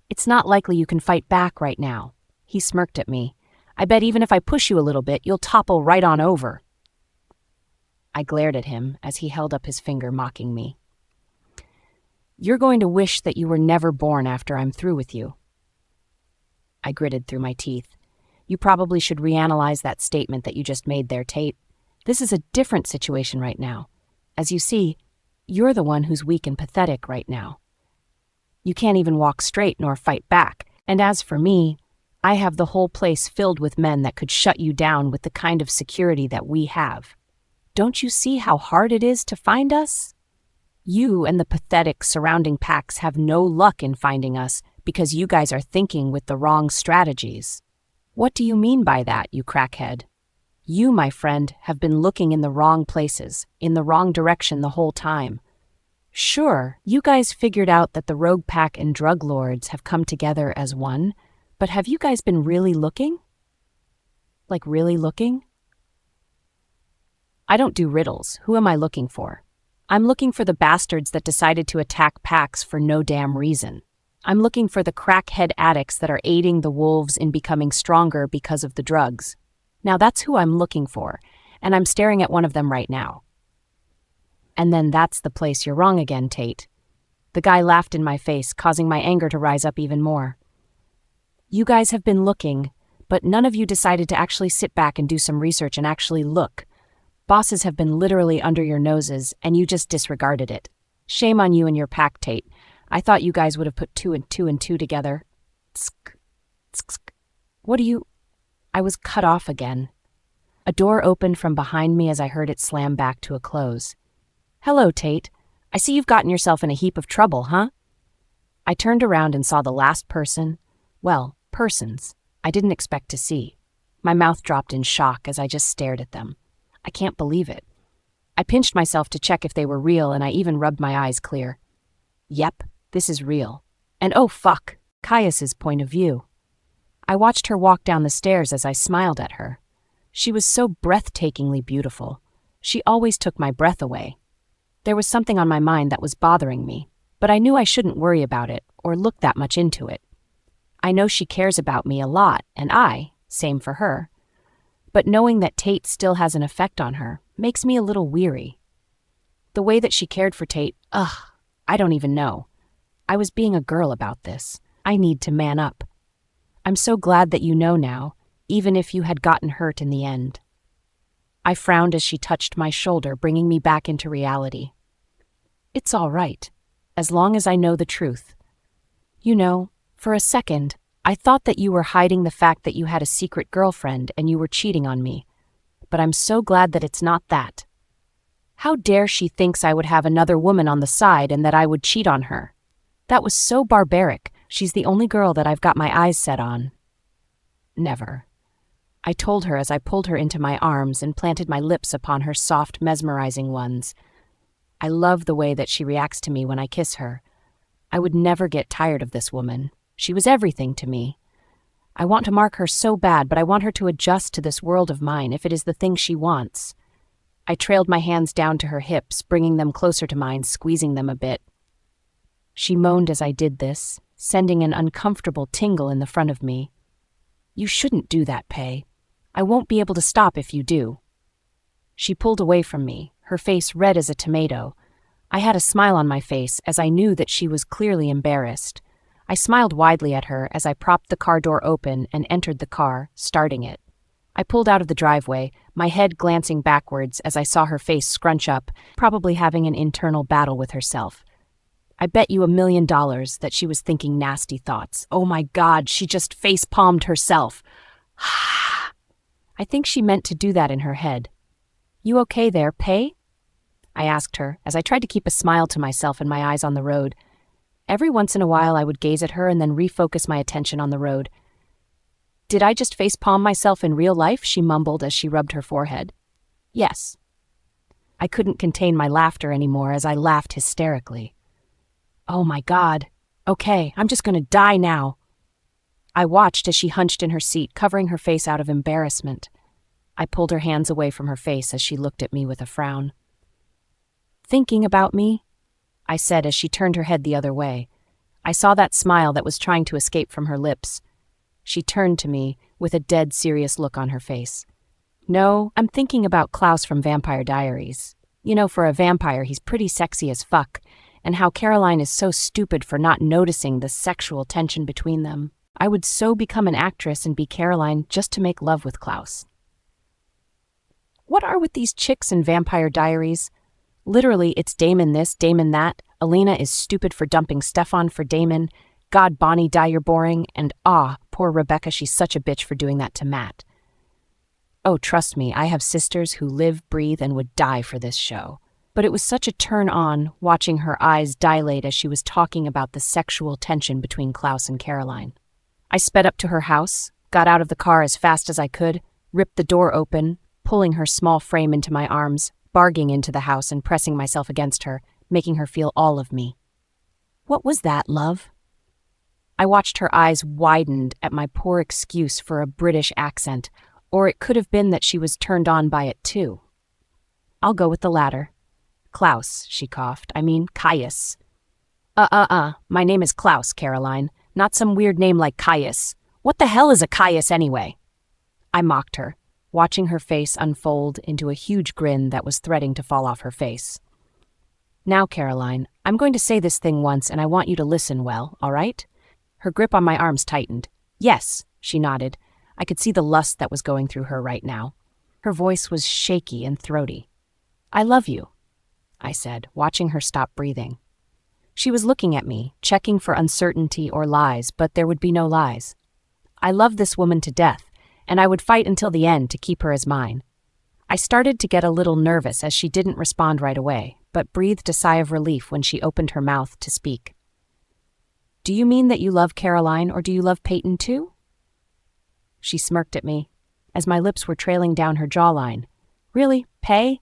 It's not likely you can fight back right now. He smirked at me. I bet even if I push you a little bit, you'll topple right on over. I glared at him as he held up his finger, mocking me. You're going to wish that you were never born after I'm through with you. I gritted through my teeth. You probably should reanalyze that statement that you just made there, Tate. This is a different situation right now. As you see, you're the one who's weak and pathetic right now. You can't even walk straight nor fight back, and as for me, I have the whole place filled with men that could shut you down with the kind of security that we have. Don't you see how hard it is to find us? You and the pathetic surrounding packs have no luck in finding us because you guys are thinking with the wrong strategies. What do you mean by that, you crackhead? You, my friend, have been looking in the wrong places, in the wrong direction the whole time. Sure, you guys figured out that the rogue pack and drug lords have come together as one, but have you guys been really looking? Like really looking? I don't do riddles. Who am I looking for? I'm looking for the bastards that decided to attack packs for no damn reason. I'm looking for the crackhead addicts that are aiding the wolves in becoming stronger because of the drugs. Now that's who I'm looking for, and I'm staring at one of them right now. And then that's the place you're wrong again, Tate. The guy laughed in my face, causing my anger to rise up even more. You guys have been looking, but none of you decided to actually sit back and do some research and actually look. Bosses have been literally under your noses, and you just disregarded it. Shame on you and your pack, Tate. I thought you guys would have put two and two together. Tsk, tsk, tsk. What do you... I was cut off again. A door opened from behind me as I heard it slam back to a close. Hello, Tate. I see you've gotten yourself in a heap of trouble, huh? I turned around and saw the last person, persons, I didn't expect to see. My mouth dropped in shock as I just stared at them. I can't believe it. I pinched myself to check if they were real, and I even rubbed my eyes clear. Yep, this is real. And oh fuck, Caius's point of view. I watched her walk down the stairs as I smiled at her. She was so breathtakingly beautiful. She always took my breath away. There was something on my mind that was bothering me, but I knew I shouldn't worry about it or look that much into it. I know she cares about me a lot, and same for her. But knowing that Tate still has an effect on her makes me a little weary. The way that she cared for Tate, I don't even know. I was being a girl about this. I need to man up. I'm so glad that you know now, even if you had gotten hurt in the end. I frowned as she touched my shoulder, bringing me back into reality. It's all right, as long as I know the truth. You know, for a second, I thought that you were hiding the fact that you had a secret girlfriend and you were cheating on me. But I'm so glad that it's not that. How dare she thinks I would have another woman on the side and that I would cheat on her? That was so barbaric. She's the only girl that I've got my eyes set on. Never. I told her as I pulled her into my arms and planted my lips upon her soft, mesmerizing ones. I love the way that she reacts to me when I kiss her. I would never get tired of this woman. She was everything to me. I want to mark her so bad, but I want her to adjust to this world of mine if it is the thing she wants. I trailed my hands down to her hips, bringing them closer to mine, squeezing them a bit. She moaned as I did this, sending an uncomfortable tingle in the front of me. You shouldn't do that, Pay. I won't be able to stop if you do. She pulled away from me, her face red as a tomato. I had a smile on my face as I knew that she was clearly embarrassed. I smiled widely at her as I propped the car door open and entered the car, starting it. I pulled out of the driveway, my head glancing backwards as I saw her face scrunch up, probably having an internal battle with herself. I bet you $1 million that she was thinking nasty thoughts. Oh my God, she just face-palmed herself. I think she meant to do that in her head. You okay there, Pay? I asked her as I tried to keep a smile to myself and my eyes on the road. Every once in a while I would gaze at her and then refocus my attention on the road. Did I just face-palm myself in real life? She mumbled as she rubbed her forehead. Yes. I couldn't contain my laughter anymore as I laughed hysterically. Oh my God. Okay, I'm just going to die now. I watched as she hunched in her seat, covering her face out of embarrassment. I pulled her hands away from her face as she looked at me with a frown. Thinking about me? I said as she turned her head the other way. I saw that smile that was trying to escape from her lips. She turned to me with a dead serious look on her face. No, I'm thinking about Klaus from Vampire Diaries. You know, for a vampire, he's pretty sexy as fuck, and how Caroline is so stupid for not noticing the sexual tension between them. I would so become an actress and be Caroline just to make love with Klaus. What are with these chicks in Vampire Diaries? Literally, it's Damon this, Damon that. Elena is stupid for dumping Stefan for Damon. God, Bonnie, die, you're boring. And poor Rebecca, she's such a bitch for doing that to Matt. Oh, trust me, I have sisters who live, breathe, and would die for this show. But it was such a turn-on watching her eyes dilate as she was talking about the sexual tension between Klaus and Caroline. I sped up to her house, got out of the car as fast as I could, ripped the door open, pulling her small frame into my arms, barging into the house and pressing myself against her, making her feel all of me. What was that, love? I watched her eyes widened at my poor excuse for a British accent, or it could have been that she was turned on by it too. I'll go with the latter. Klaus, she coughed. I mean, Caius. My name is Klaus, Caroline, not some weird name like Caius. What the hell is a Caius anyway? I mocked her. watching her face unfold into a huge grin that was threatening to fall off her face. "Now, Caroline, I'm going to say this thing once and I want you to listen well, all right?" Her grip on my arms tightened. "Yes," she nodded. I could see the lust that was going through her right now. Her voice was shaky and throaty. "I love you," I said, watching her stop breathing. She was looking at me, checking for uncertainty or lies, but there would be no lies. I loved this woman to death, and I would fight until the end to keep her as mine. I started to get a little nervous as she didn't respond right away, but breathed a sigh of relief when she opened her mouth to speak. "Do you mean that you love Caroline, or do you love Payton too?" She smirked at me, as my lips were trailing down her jawline. "Really, Pay?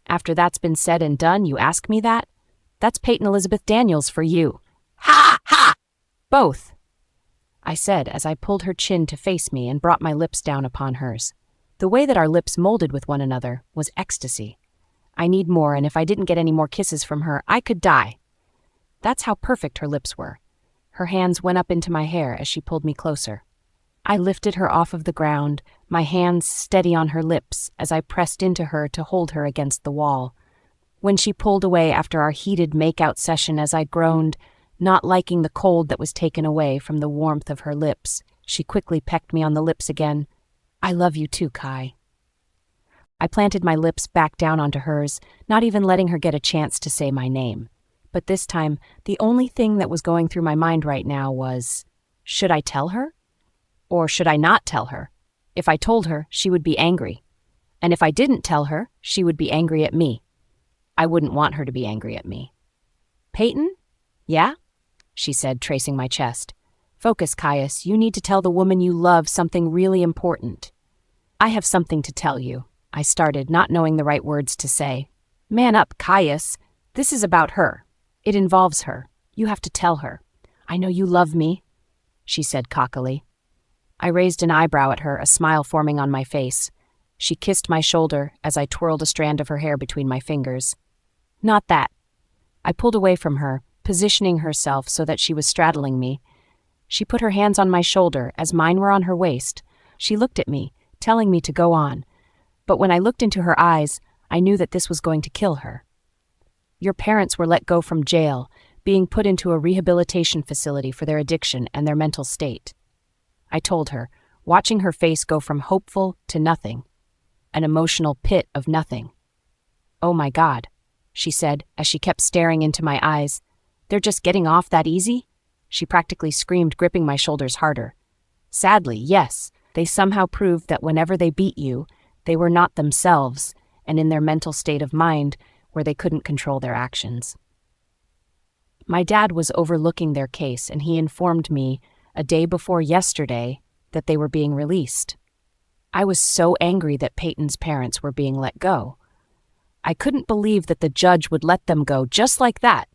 After that's been said and done, you ask me that? That's Payton Elizabeth Daniels for you." "Ha! Ha!" "Both," I said as I pulled her chin to face me and brought my lips down upon hers. The way that our lips molded with one another was ecstasy. I need more, and if I didn't get any more kisses from her, I could die. That's how perfect her lips were. Her hands went up into my hair as she pulled me closer. I lifted her off of the ground, my hands steady on her lips as I pressed into her to hold her against the wall. When she pulled away after our heated make-out session as I groaned, not liking the cold that was taken away from the warmth of her lips, she quickly pecked me on the lips again. "I love you too, Kai." I planted my lips back down onto hers, not even letting her get a chance to say my name. But this time, the only thing that was going through my mind right now was, should I tell her? Or should I not tell her? If I told her, she would be angry. And if I didn't tell her, she would be angry at me. I wouldn't want her to be angry at me. "Payton? Yeah?" she said, tracing my chest. "Focus, Caius. You need to tell the woman you love something really important." "I have something to tell you," I started, not knowing the right words to say. "Man up, Caius. This is about her. It involves her. You have to tell her. I know you love me," she said cockily. I raised an eyebrow at her, a smile forming on my face. She kissed my shoulder as I twirled a strand of her hair between my fingers. "Not that." I pulled away from her, positioning herself so that she was straddling me. She put her hands on my shoulder as mine were on her waist. She looked at me, telling me to go on. But when I looked into her eyes, I knew that this was going to kill her. "Your parents were let go from jail, being put into a rehabilitation facility for their addiction and their mental state," I told her, watching her face go from hopeful to nothing, an emotional pit of nothing. "Oh my God," she said as she kept staring into my eyes. "They're just getting off that easy?" She practically screamed, gripping my shoulders harder. "Sadly, yes. They somehow proved that whenever they beat you, they were not themselves and in their mental state of mind where they couldn't control their actions." My dad was overlooking their case, and he informed me a day before yesterday that they were being released. I was so angry that Payton's parents were being let go. I couldn't believe that the judge would let them go just like that,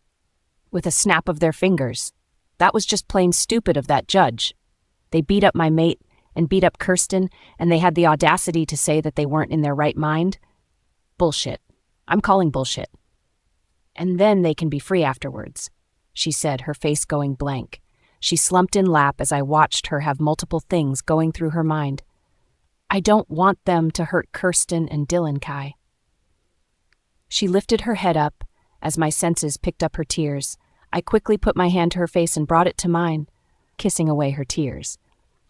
with a snap of their fingers. That was just plain stupid of that judge. They beat up my mate and beat up Kirsten, and they had the audacity to say that they weren't in their right mind. Bullshit. I'm calling bullshit. "And then they can be free afterwards," she said, her face going blank. She slumped in lap as I watched her have multiple things going through her mind. "I don't want them to hurt Kirsten and Dylan, Kai." She lifted her head up as my senses picked up her tears. I quickly put my hand to her face and brought it to mine, kissing away her tears.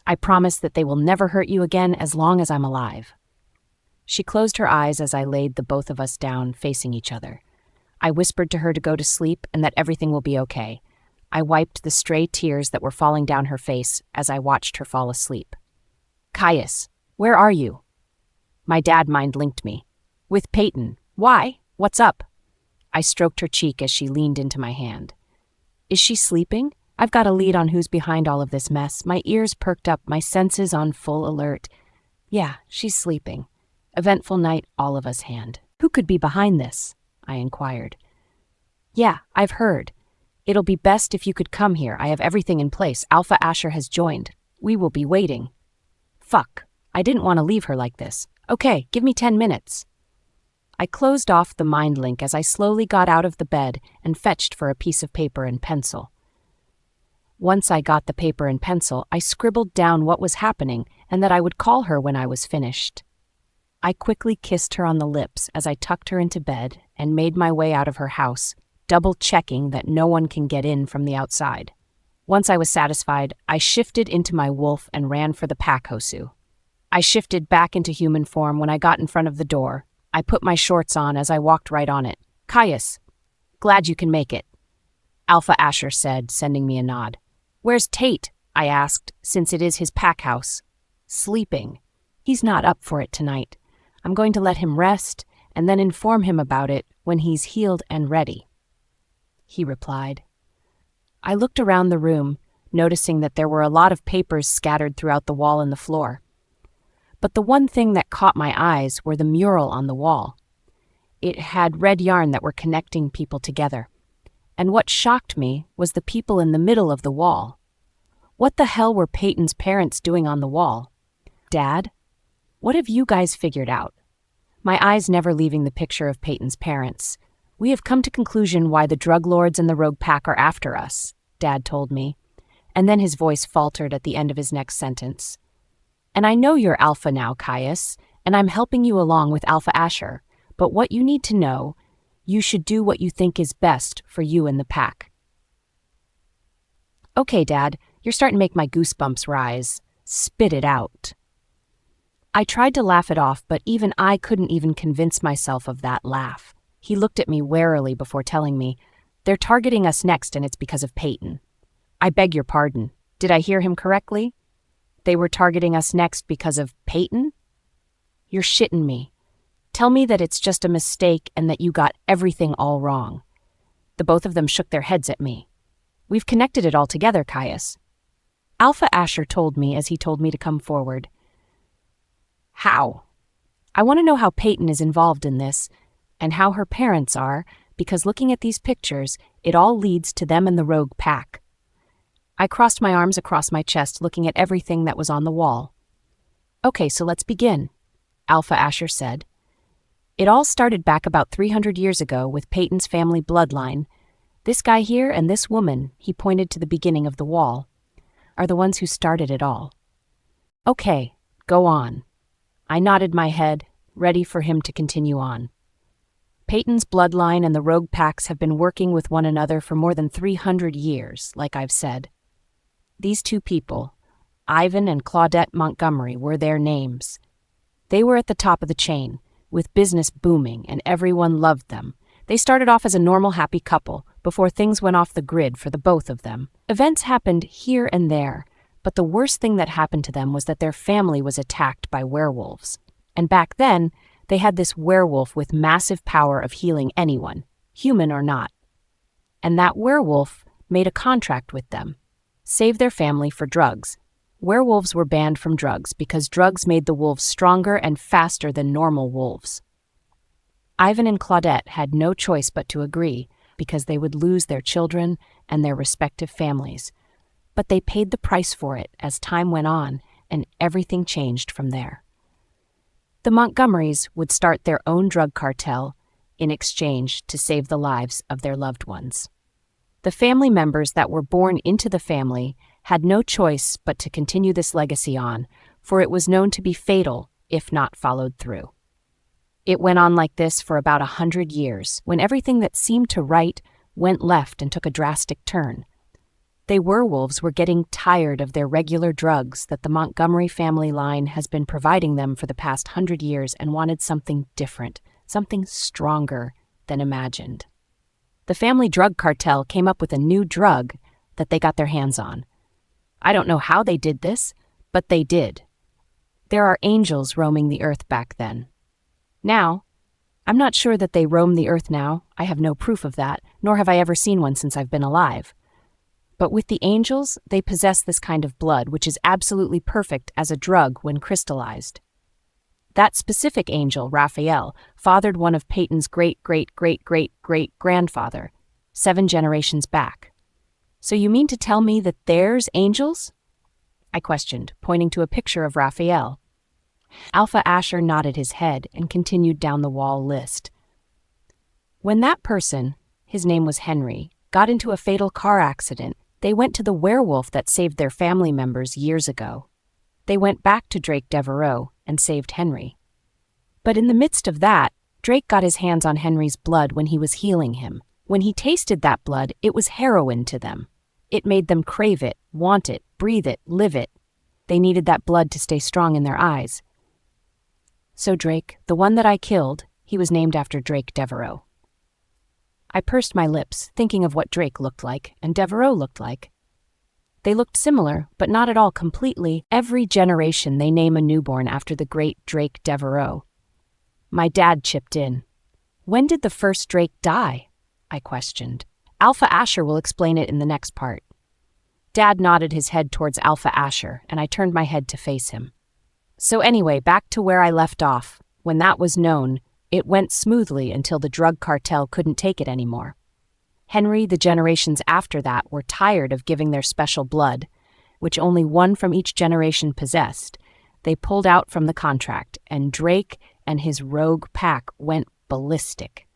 "I promise that they will never hurt you again as long as I'm alive." She closed her eyes as I laid the both of us down, facing each other. I whispered to her to go to sleep and that everything will be okay. I wiped the stray tears that were falling down her face as I watched her fall asleep. "Caius, where are you?" My dad mind-linked me. "With Payton. Why? What's up?" I stroked her cheek as she leaned into my hand. "Is she sleeping? I've got a lead on who's behind all of this mess." My ears perked up, my senses on full alert. "Yeah, she's sleeping. Eventful night, all of us hand." "Who could be behind this?" I inquired. "Yeah, I've heard. It'll be best if you could come here. I have everything in place. Alpha Asher has joined. We will be waiting." Fuck. I didn't want to leave her like this. "Okay, give me 10 minutes. I closed off the mind link as I slowly got out of the bed and fetched for a piece of paper and pencil. Once I got the paper and pencil, I scribbled down what was happening and that I would call her when I was finished. I quickly kissed her on the lips as I tucked her into bed and made my way out of her house, double-checking that no one can get in from the outside. Once I was satisfied, I shifted into my wolf and ran for the pack hosu. I shifted back into human form when I got in front of the door. I put my shorts on as I walked right on it. "Caius, glad you can make it," Alpha Asher said, sending me a nod. "Where's Tate?" I asked, since it is his pack house. "Sleeping. He's not up for it tonight. I'm going to let him rest and then inform him about it when he's healed and ready," he replied. I looked around the room, noticing that there were a lot of papers scattered throughout the wall and the floor. But the one thing that caught my eyes were the mural on the wall. It had red yarn that were connecting people together. And what shocked me was the people in the middle of the wall. What the hell were Payton's parents doing on the wall? "Dad, what have you guys figured out?" My eyes never leaving the picture of Payton's parents. "We have come to conclusion why the drug lords and the rogue pack are after us," Dad told me. And then his voice faltered at the end of his next sentence. "And I know you're Alpha now, Caius, and I'm helping you along with Alpha Asher. But what you need to know, you should do what you think is best for you and the pack." "Okay, Dad, you're starting to make my goosebumps rise. Spit it out." I tried to laugh it off, but even I couldn't even convince myself of that laugh. He looked at me warily before telling me, "They're targeting us next, and it's because of Payton." "I beg your pardon. Did I hear him correctly? They were targeting us next because of Payton? You're shitting me. Tell me that it's just a mistake and that you got everything all wrong." The both of them shook their heads at me. "We've connected it all together, Caius." Alpha Asher told me as he told me to come forward. "How?" "I want to know how Payton is involved in this, and how her parents are, because looking at these pictures, it all leads to them and the rogue pack." I crossed my arms across my chest, looking at everything that was on the wall. "Okay, so let's begin," Alpha Asher said. "It all started back about 300 years ago with Payton's family bloodline. This guy here and this woman," he pointed to the beginning of the wall, "are the ones who started it all." "Okay, go on." I nodded my head, ready for him to continue on. "Payton's bloodline and the rogue packs have been working with one another for more than 300 years, like I've said. These two people, Ivan and Claudette Montgomery, were their names. They were at the top of the chain, with business booming, and everyone loved them. They started off as a normal, happy couple before things went off the grid for the both of them. Events happened here and there, but the worst thing that happened to them was that their family was attacked by werewolves. And back then, they had this werewolf with massive power of healing anyone, human or not. And that werewolf made a contract with them. Save their family for drugs. Werewolves were banned from drugs because drugs made the wolves stronger and faster than normal wolves. Ivan and Claudette had no choice but to agree, because they would lose their children and their respective families. But they paid the price for it as time went on, and everything changed from there. The Montgomerys would start their own drug cartel in exchange to save the lives of their loved ones. The family members that were born into the family had no choice but to continue this legacy on, for it was known to be fatal if not followed through. It went on like this for about 100 years, when everything that seemed to right went left and took a drastic turn. They werewolves were getting tired of their regular drugs that the Montgomery family line has been providing them for the past 100 years and wanted something different, something stronger than imagined. The family drug cartel came up with a new drug that they got their hands on. I don't know how they did this, but they did. There are angels roaming the earth back then. Now, I'm not sure that they roam the earth now. I have no proof of that, nor have I ever seen one since I've been alive. But with the angels, they possess this kind of blood, which is absolutely perfect as a drug when crystallized. That specific angel, Raphael, fathered one of Payton's great-great-great-great-great-grandfather, 7 generations back. So you mean to tell me that there's angels? I questioned, pointing to a picture of Raphael. Alpha Asher nodded his head and continued down the wall list. When that person, his name was Henry, got into a fatal car accident, They went to the werewolf that saved their family members years ago. They went back to Drake Devereaux and saved Henry. But in the midst of that, Drake got his hands on Henry's blood when he was healing him. When he tasted that blood, it was heroin to them. It made them crave it, want it, breathe it, live it. They needed that blood to stay strong in their eyes. So Drake, the one that I killed, he was named after Drake Devereaux. I pursed my lips, thinking of what Drake looked like and Devereaux looked like. They looked similar, but not at all completely. Every generation they name a newborn after the great Drake Devereaux. My dad chipped in. When did the first Drake die? I questioned. Alpha Asher will explain it in the next part. Dad nodded his head towards Alpha Asher, and I turned my head to face him. So anyway, back to where I left off. When that was known, it went smoothly until the drug cartel couldn't take it anymore. Henry, the generations after that, were tired of giving their special blood, which only one from each generation possessed. They pulled out from the contract, and Drake and his rogue pack went ballistic.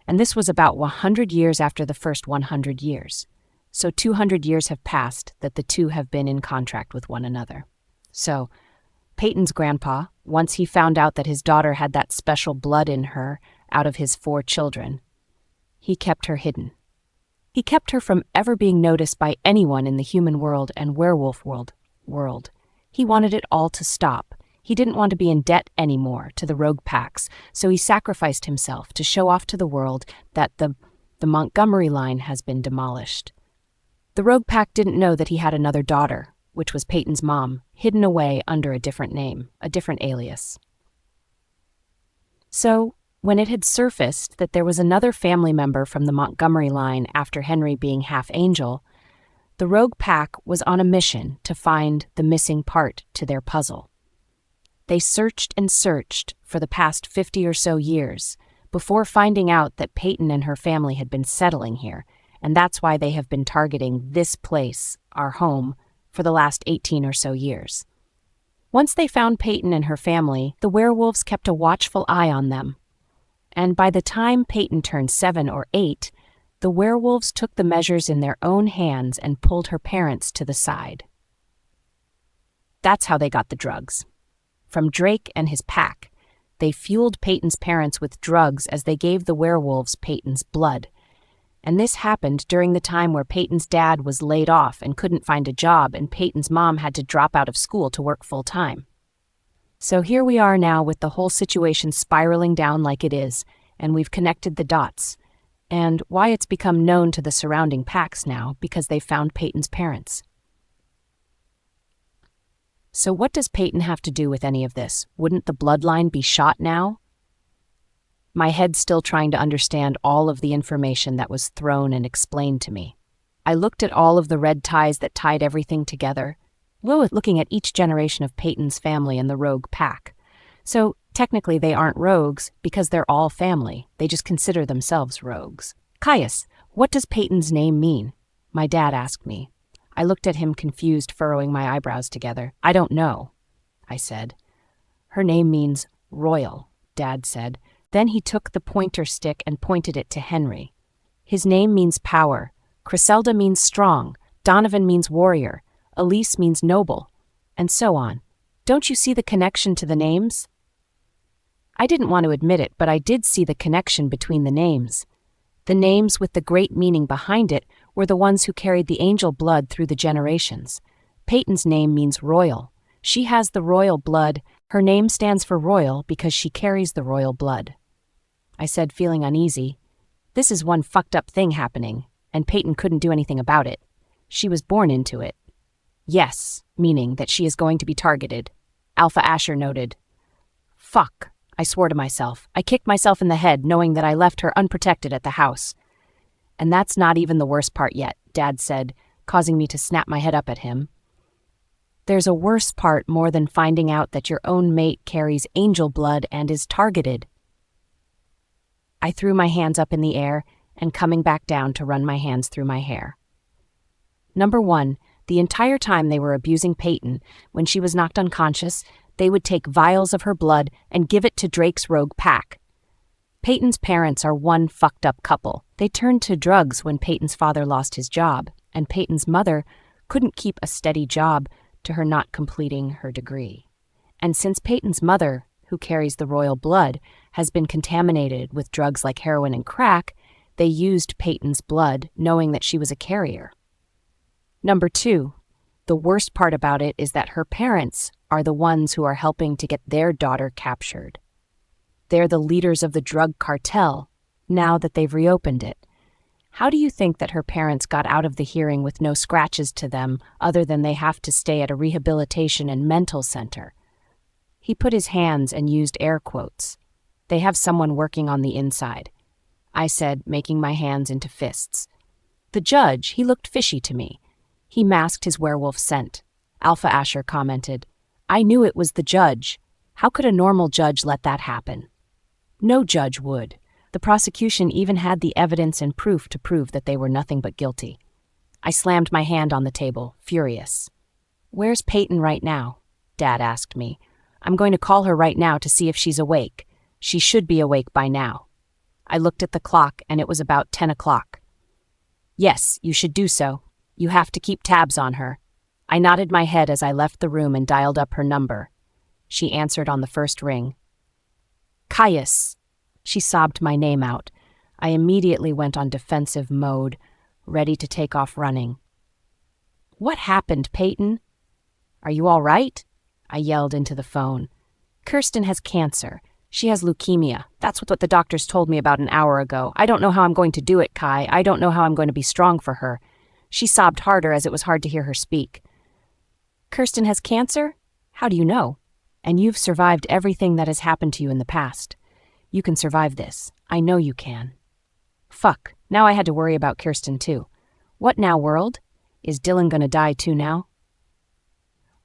And this was about 100 years after the first 100 years. So 200 years have passed that the two have been in contract with one another. So Payton's grandpa, once he found out that his daughter had that special blood in her out of his 4 children, he kept her hidden. He kept her from ever being noticed by anyone in the human world and werewolf world. He wanted it all to stop. He didn't want to be in debt anymore to the rogue packs, so he sacrificed himself to show off to the world that the Montgomery line has been demolished. The rogue pack didn't know that he had another daughter, which was Payton's mom, hidden away under a different name, a different alias. So, when it had surfaced that there was another family member from the Montgomery line after Henry being half angel, the rogue pack was on a mission to find the missing part to their puzzle. They searched and searched for the past 50 or so years before finding out that Payton and her family had been settling here, and that's why they have been targeting this place, our home, for the last 18 or so years. Once they found Payton and her family, the werewolves kept a watchful eye on them. And by the time Payton turned 7 or 8, the werewolves took the measures in their own hands and pulled her parents to the side. That's how they got the drugs. From Drake and his pack, they fueled Payton's parents with drugs as they gave the werewolves Payton's blood. And this happened during the time where Payton's dad was laid off and couldn't find a job, and Payton's mom had to drop out of school to work full-time. So here we are now with the whole situation spiraling down like it is, and we've connected the dots. And why it's become known to the surrounding packs now, because they've found Payton's parents. So what does Payton have to do with any of this? Wouldn't the bloodline be shot now? My head still trying to understand all of the information that was thrown and explained to me. I looked at all of the red ties that tied everything together, looking at each generation of Payton's family and the rogue pack. So technically they aren't rogues because they're all family. They just consider themselves rogues. Caius, what does Payton's name mean? My dad asked me. I looked at him confused, furrowing my eyebrows together. I don't know, I said. Her name means royal, Dad said. Then he took the pointer stick and pointed it to Henry. His name means power. Criselda means strong. Donovan means warrior. Elise means noble. And so on. Don't you see the connection to the names? I didn't want to admit it, but I did see the connection between the names. The names with the great meaning behind it were the ones who carried the angel blood through the generations. Payton's name means royal. She has the royal blood. Her name stands for royal because she carries the royal blood. I said, feeling uneasy. This is one fucked up thing happening, and Payton couldn't do anything about it. She was born into it. Yes, meaning that she is going to be targeted. Alpha Asher noted. Fuck, I swore to myself. I kicked myself in the head, knowing that I left her unprotected at the house. And that's not even the worst part yet, Dad said, causing me to snap my head up at him. There's a worse part more than finding out that your own mate carries angel blood and is targeted. I threw my hands up in the air and coming back down to run my hands through my hair. Number 1, the entire time they were abusing Payton, when she was knocked unconscious, they would take vials of her blood and give it to Drake's rogue pack. Payton's parents are one fucked up couple. They turned to drugs when Payton's father lost his job, and Payton's mother couldn't keep a steady job to her not completing her degree. And since Payton's mother, who carries the royal blood, has been contaminated with drugs like heroin and crack, they used Payton's blood knowing that she was a carrier. Number 2, the worst part about it is that her parents are the ones who are helping to get their daughter captured. They're the leaders of the drug cartel, now that they've reopened it. How do you think that her parents got out of the hearing with no scratches to them other than they have to stay at a rehabilitation and mental center? He put his hands and used air quotes. They have someone working on the inside, I said, making my hands into fists. The judge, he looked fishy to me. He masked his werewolf scent. Alpha Asher commented, I knew it was the judge. How could a normal judge let that happen? No judge would. The prosecution even had the evidence and proof to prove that they were nothing but guilty. I slammed my hand on the table, furious. Where's Payton right now? Dad asked me. I'm going to call her right now to see if she's awake. She should be awake by now. I looked at the clock and it was about 10 o'clock. Yes, you should do so. You have to keep tabs on her. I nodded my head as I left the room and dialed up her number. She answered on the first ring. Caius. She sobbed my name out. I immediately went on defensive mode, ready to take off running. What happened, Payton? Are you all right? I yelled into the phone. Kirsten has cancer. She has leukemia. That's what the doctors told me about an hour ago. I don't know how I'm going to do it, Kai. I don't know how I'm going to be strong for her. She sobbed harder as it was hard to hear her speak. Kirsten has cancer? How do you know? And you've survived everything that has happened to you in the past. You can survive this. I know you can. Fuck. Now I had to worry about Kirsten too. What now, world? Is Dylan gonna die too now?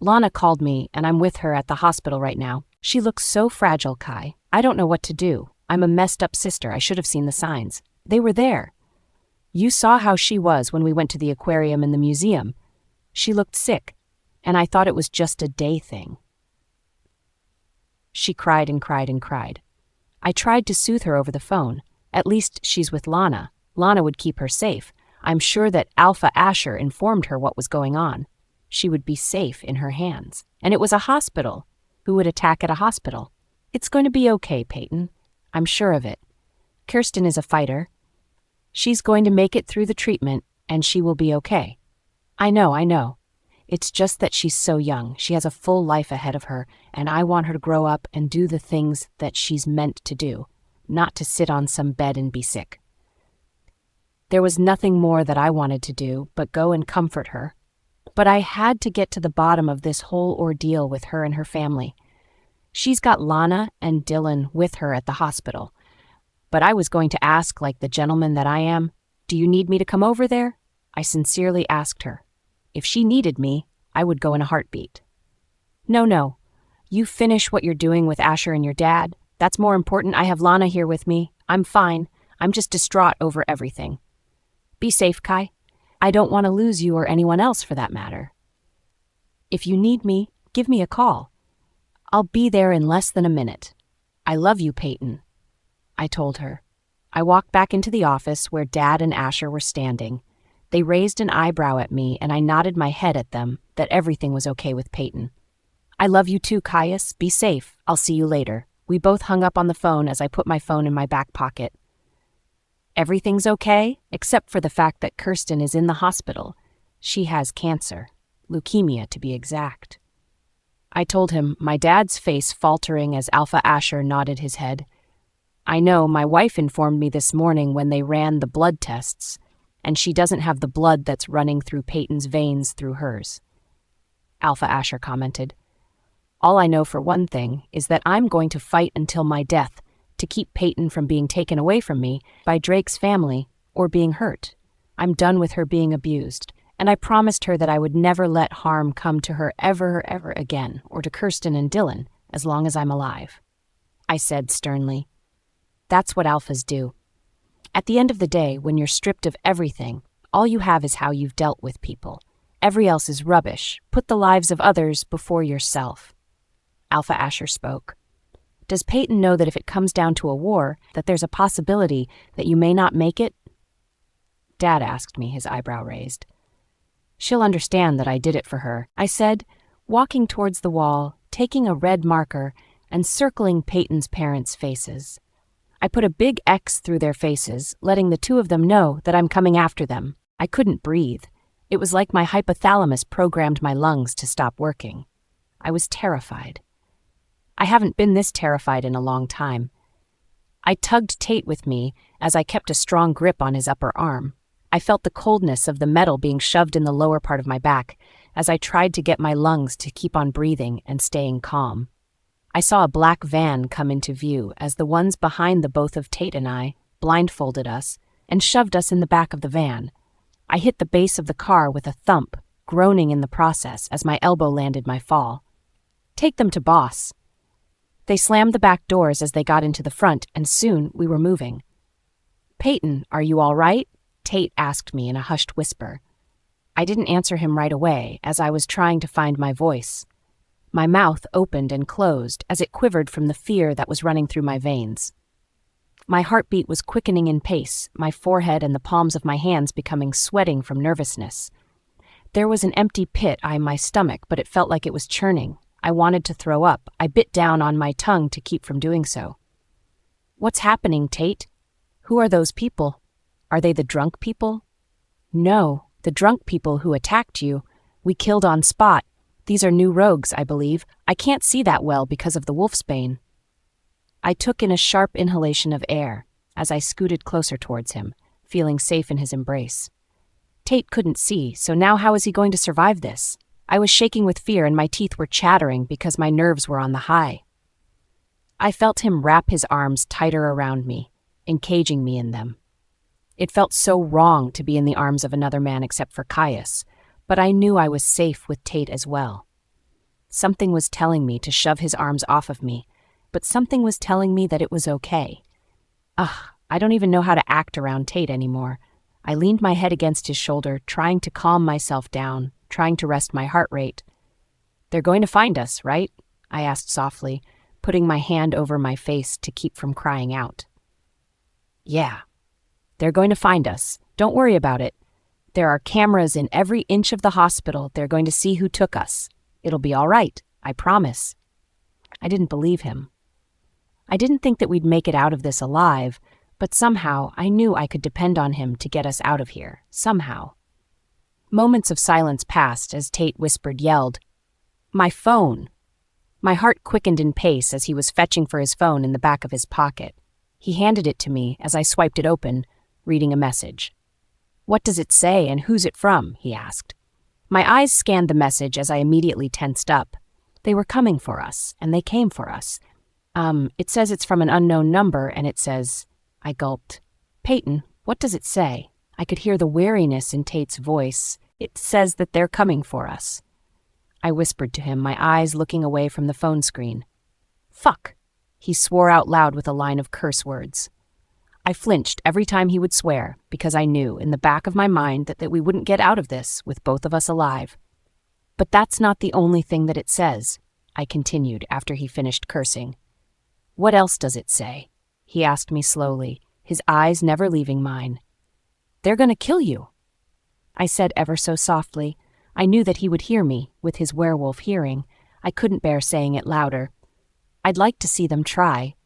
Lana called me, and I'm with her at the hospital right now. She looks so fragile, Kai. I don't know what to do. I'm a messed up sister. I should have seen the signs. They were there. You saw how she was when we went to the aquarium in the museum. She looked sick, and I thought it was just a day thing. She cried and cried and cried. I tried to soothe her over the phone. At least she's with Lana. Lana would keep her safe. I'm sure that Alpha Asher informed her what was going on. She would be safe in her hands. And it was a hospital. Who would attack at a hospital? It's going to be okay, Payton. I'm sure of it. Kirsten is a fighter. She's going to make it through the treatment, and she will be okay. I know. It's just that she's so young. She has a full life ahead of her, and I want her to grow up and do the things that she's meant to do, not to sit on some bed and be sick. There was nothing more that I wanted to do but go and comfort her. But I had to get to the bottom of this whole ordeal with her and her family. She's got Lana and Dylan with her at the hospital. But I was going to ask, like the gentleman that I am, do you need me to come over there? I sincerely asked her. If she needed me, I would go in a heartbeat. No. You finish what you're doing with Asher and your dad. That's more important. I have Lana here with me. I'm fine. I'm just distraught over everything. Be safe, Kai. I don't want to lose you or anyone else for that matter. If you need me, give me a call. I'll be there in less than a minute. I love you, Payton, I told her. I walked back into the office where Dad and Asher were standing. They raised an eyebrow at me, and I nodded my head at them that everything was okay with Payton. I love you too, Caius. Be safe. I'll see you later. We both hung up on the phone as I put my phone in my back pocket. Everything's okay, except for the fact that Kirsten is in the hospital. She has cancer, leukemia to be exact. I told him, my dad's face faltering as Alpha Asher nodded his head. I know, my wife informed me this morning when they ran the blood tests, and she doesn't have the blood that's running through Payton's veins through hers. Alpha Asher commented, all I know for one thing is that I'm going to fight until my death to keep Payton from being taken away from me by Drake's family or being hurt. I'm done with her being abused, and I promised her that I would never let harm come to her ever again, or to Kirsten and Dylan, as long as I'm alive. I said sternly, that's what alphas do. At the end of the day, when you're stripped of everything, all you have is how you've dealt with people. Every else is rubbish. Put the lives of others before yourself. Alpha Asher spoke. Does Payton know that if it comes down to a war, that there's a possibility that you may not make it? Dad asked me, his eyebrow raised. She'll understand that I did it for her, I said, walking towards the wall, taking a red marker and circling Payton's parents' faces. I put a big X through their faces, letting the two of them know that I'm coming after them. I couldn't breathe. It was like my hypothalamus programmed my lungs to stop working. I was terrified. I haven't been this terrified in a long time. I tugged Tate with me as I kept a strong grip on his upper arm. I felt the coldness of the metal being shoved in the lower part of my back as I tried to get my lungs to keep on breathing and staying calm. I saw a black van come into view as the ones behind the both of Tate and I blindfolded us and shoved us in the back of the van. I hit the base of the car with a thump, groaning in the process as my elbow landed my fall. "Take them to boss." They slammed the back doors as they got into the front, and soon we were moving. "Payton, are you all right?" Tate asked me in a hushed whisper. I didn't answer him right away as I was trying to find my voice. My mouth opened and closed as it quivered from the fear that was running through my veins. My heartbeat was quickening in pace, my forehead and the palms of my hands becoming sweating from nervousness. There was an empty pit in my stomach, but it felt like it was churning. I wanted to throw up. I bit down on my tongue to keep from doing so. "What's happening, Tate? Who are those people? Are they the drunk people?" "No, the drunk people who attacked you. We killed on spot. These are new rogues, I believe. I can't see that well because of the wolfsbane." I took in a sharp inhalation of air as I scooted closer towards him, feeling safe in his embrace. Tate couldn't see, so now how is he going to survive this? I was shaking with fear and my teeth were chattering because my nerves were on the high. I felt him wrap his arms tighter around me, encaging me in them. It felt so wrong to be in the arms of another man except for Caius, but I knew I was safe with Tate as well. Something was telling me to shove his arms off of me, but something was telling me that it was okay. I don't even know how to act around Tate anymore. I leaned my head against his shoulder, trying to calm myself down, trying to rest my heart rate. "They're going to find us, right?" I asked softly, putting my hand over my face to keep from crying out. "Yeah, they're going to find us. Don't worry about it. There are cameras in every inch of the hospital. They're going to see who took us. It'll be all right, I promise." I didn't believe him. I didn't think that we'd make it out of this alive, but somehow I knew I could depend on him to get us out of here, somehow. Moments of silence passed as Tate yelled, "My phone!" My heart quickened in pace as he was fetching for his phone in the back of his pocket. He handed it to me as I swiped it open, reading a message. "What does it say and who's it from?" he asked. My eyes scanned the message as I immediately tensed up. They were coming for us, and they came for us. It says it's from an unknown number, and it says... I gulped. "Payton, what does it say?" I could hear the wariness in Tate's voice. "It says that they're coming for us." I whispered to him, my eyes looking away from the phone screen. "Fuck!" He swore out loud with a line of curse words. I flinched every time he would swear, because I knew in the back of my mind that we wouldn't get out of this with both of us alive. "But that's not the only thing that it says," I continued after he finished cursing. "What else does it say?" he asked me slowly, his eyes never leaving mine. "They're going to kill you," I said ever so softly. I knew that he would hear me, with his werewolf hearing. I couldn't bear saying it louder. "I'd like to see them try."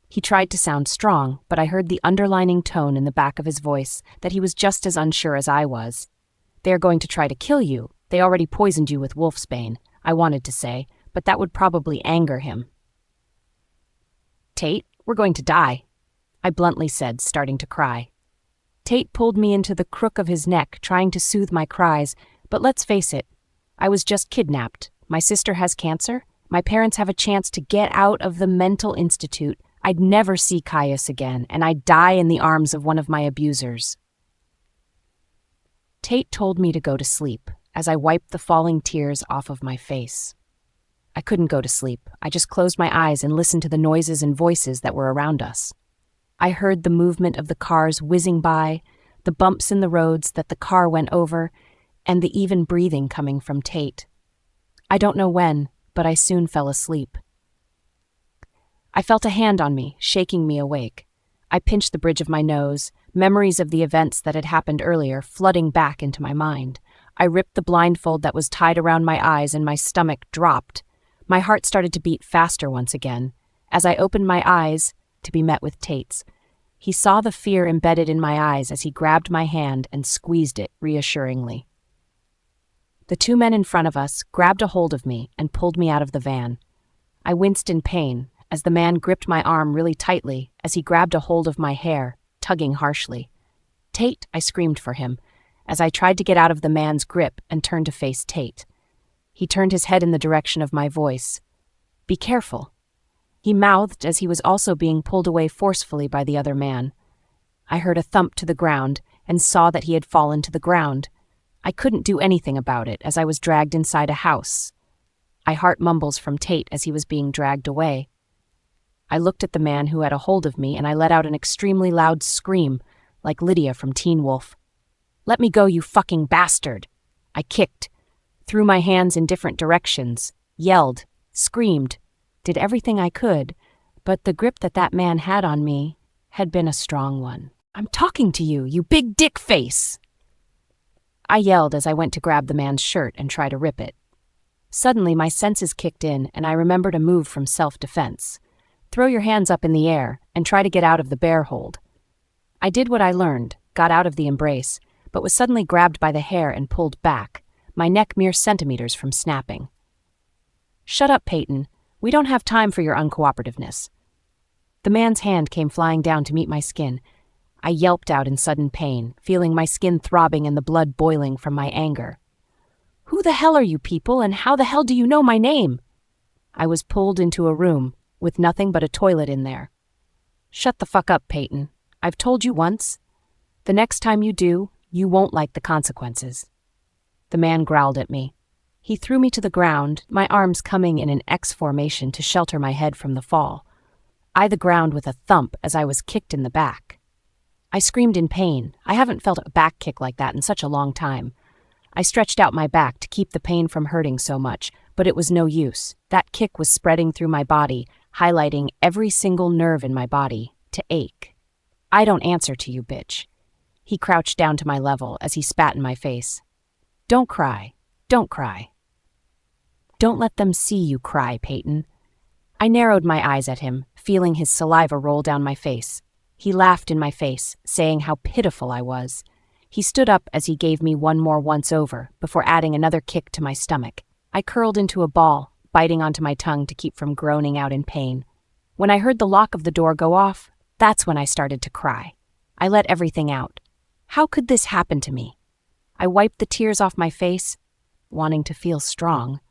He tried to sound strong, but I heard the underlining tone in the back of his voice that he was just as unsure as I was. "They are going to try to kill you. They already poisoned you with wolfsbane," I wanted to say, but that would probably anger him. "Tate, we're going to die," I bluntly said, starting to cry. Tate pulled me into the crook of his neck, trying to soothe my cries, but let's face it, I was just kidnapped. My sister has cancer. My parents have a chance to get out of the mental institute. I'd never see Caius again, and I'd die in the arms of one of my abusers. Tate told me to go to sleep as I wiped the falling tears off of my face. I couldn't go to sleep. I just closed my eyes and listened to the noises and voices that were around us. I heard the movement of the cars whizzing by, the bumps in the roads that the car went over, and the even breathing coming from Tate. I don't know when, but I soon fell asleep. I felt a hand on me, shaking me awake. I pinched the bridge of my nose, memories of the events that had happened earlier flooding back into my mind. I ripped the blindfold that was tied around my eyes and my stomach dropped. My heart started to beat faster once again. As I opened my eyes, to be met with Tate's. He saw the fear embedded in my eyes as he grabbed my hand and squeezed it reassuringly. The two men in front of us grabbed a hold of me and pulled me out of the van. I winced in pain as the man gripped my arm really tightly as he grabbed a hold of my hair, tugging harshly. "Tate," I screamed for him, as I tried to get out of the man's grip and turned to face Tate. He turned his head in the direction of my voice. "Be careful," he mouthed as he was also being pulled away forcefully by the other man. I heard a thump to the ground and saw that he had fallen to the ground. I couldn't do anything about it as I was dragged inside a house. I heard mumbles from Tate as he was being dragged away. I looked at the man who had a hold of me and I let out an extremely loud scream, like Lydia from Teen Wolf. "Let me go, you fucking bastard!" I kicked, threw my hands in different directions, yelled, screamed, did everything I could, but the grip that man had on me had been a strong one. "I'm talking to you, you big dick face!" I yelled as I went to grab the man's shirt and try to rip it. Suddenly my senses kicked in and I remembered a move from self-defense. Throw your hands up in the air and try to get out of the bear hold. I did what I learned, got out of the embrace, but was suddenly grabbed by the hair and pulled back, my neck mere centimeters from snapping. "Shut up, Payton. We don't have time for your uncooperativeness." The man's hand came flying down to meet my skin. I yelped out in sudden pain, feeling my skin throbbing and the blood boiling from my anger. "Who the hell are you people, and how the hell do you know my name?" I was pulled into a room with nothing but a toilet in there. "Shut the fuck up, Payton. I've told you once. The next time you do, you won't like the consequences." The man growled at me. He threw me to the ground, my arms coming in an X formation to shelter my head from the fall. I the ground with a thump as I was kicked in the back. I screamed in pain. I haven't felt a back kick like that in such a long time. I stretched out my back to keep the pain from hurting so much, but it was no use. That kick was spreading through my body, highlighting every single nerve in my body to ache. "I don't answer to you, bitch." He crouched down to my level as he spat in my face. "Don't cry. Don't cry. Don't let them see you cry, Payton." I narrowed my eyes at him, feeling his saliva roll down my face. He laughed in my face, saying how pitiful I was. He stood up as he gave me one more once-over, before adding another kick to my stomach. I curled into a ball, biting onto my tongue to keep from groaning out in pain. When I heard the lock of the door go off, that's when I started to cry. I let everything out. How could this happen to me? I wiped the tears off my face, wanting to feel strong.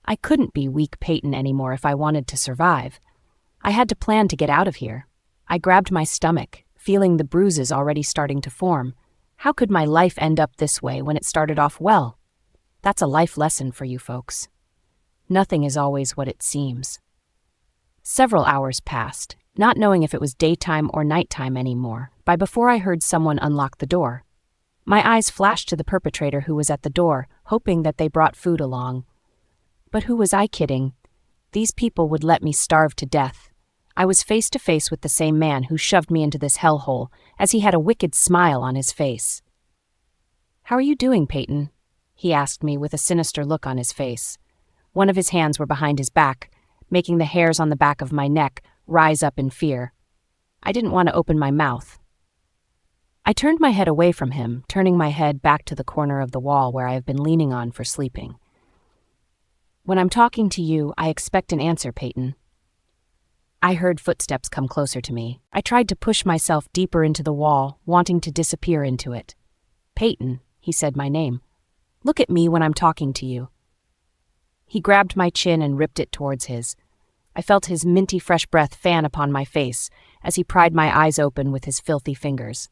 I couldn't be weak Payton anymore if I wanted to survive. I had to plan to get out of here. I grabbed my stomach, feeling the bruises already starting to form. How could my life end up this way when it started off well? That's a life lesson for you folks. Nothing is always what it seems. Several hours passed, not knowing if it was daytime or nighttime anymore, by before I heard someone unlock the door. My eyes flashed to the perpetrator who was at the door, hoping that they brought food along. But who was I kidding? These people would let me starve to death. I was face to face with the same man who shoved me into this hellhole, as he had a wicked smile on his face. "How are you doing, Payton?" he asked me with a sinister look on his face. One of his hands were behind his back, making the hairs on the back of my neck rise up in fear. I didn't want to open my mouth. I turned my head away from him, turning my head back to the corner of the wall where I have been leaning on for sleeping. "When I'm talking to you, I expect an answer, Payton." I heard footsteps come closer to me. I tried to push myself deeper into the wall, wanting to disappear into it. "Payton," he said my name. "Look at me when I'm talking to you." He grabbed my chin and ripped it towards his. I felt his minty fresh breath fan upon my face as he pried my eyes open with his filthy fingers.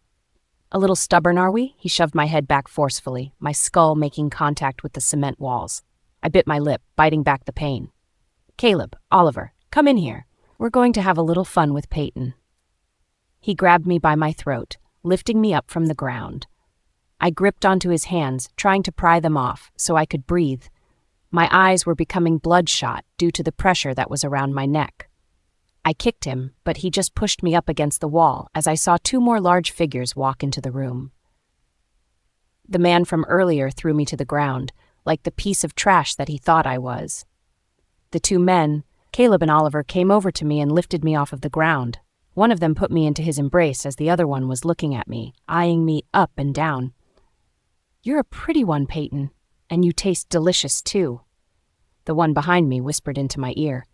"A little stubborn, are we?" He shoved my head back forcefully, my skull making contact with the cement walls. I bit my lip, biting back the pain. "Caleb, Oliver, come in here. We're going to have a little fun with Payton." He grabbed me by my throat, lifting me up from the ground. I gripped onto his hands, trying to pry them off so I could breathe. My eyes were becoming bloodshot due to the pressure that was around my neck. I kicked him, but he just pushed me up against the wall as I saw two more large figures walk into the room. The man from earlier threw me to the ground, like the piece of trash that he thought I was. The two men, Caleb and Oliver, came over to me and lifted me off of the ground. One of them put me into his embrace as the other one was looking at me, eyeing me up and down. "You're a pretty one, Payton, and you taste delicious too." The one behind me whispered into my ear.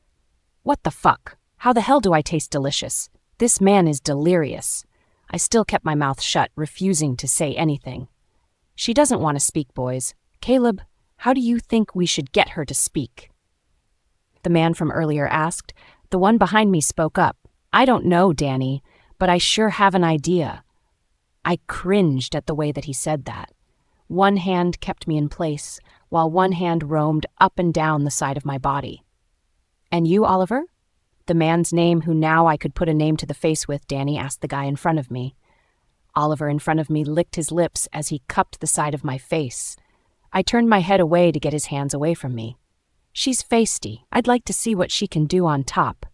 "What the fuck? How the hell do I taste delicious? This man is delirious." I still kept my mouth shut, refusing to say anything. "She doesn't want to speak, boys. Caleb, how do you think we should get her to speak?" The man from earlier asked. The one behind me spoke up. "I don't know, Danny, but I sure have an idea." I cringed at the way that he said that. One hand kept me in place, while one hand roamed up and down the side of my body. "And you, Oliver?" The man's name who now I could put a name to the face with, Danny asked the guy in front of me. Oliver in front of me licked his lips as he cupped the side of my face. I turned my head away to get his hands away from me. "She's feisty. I'd like to see what she can do on top."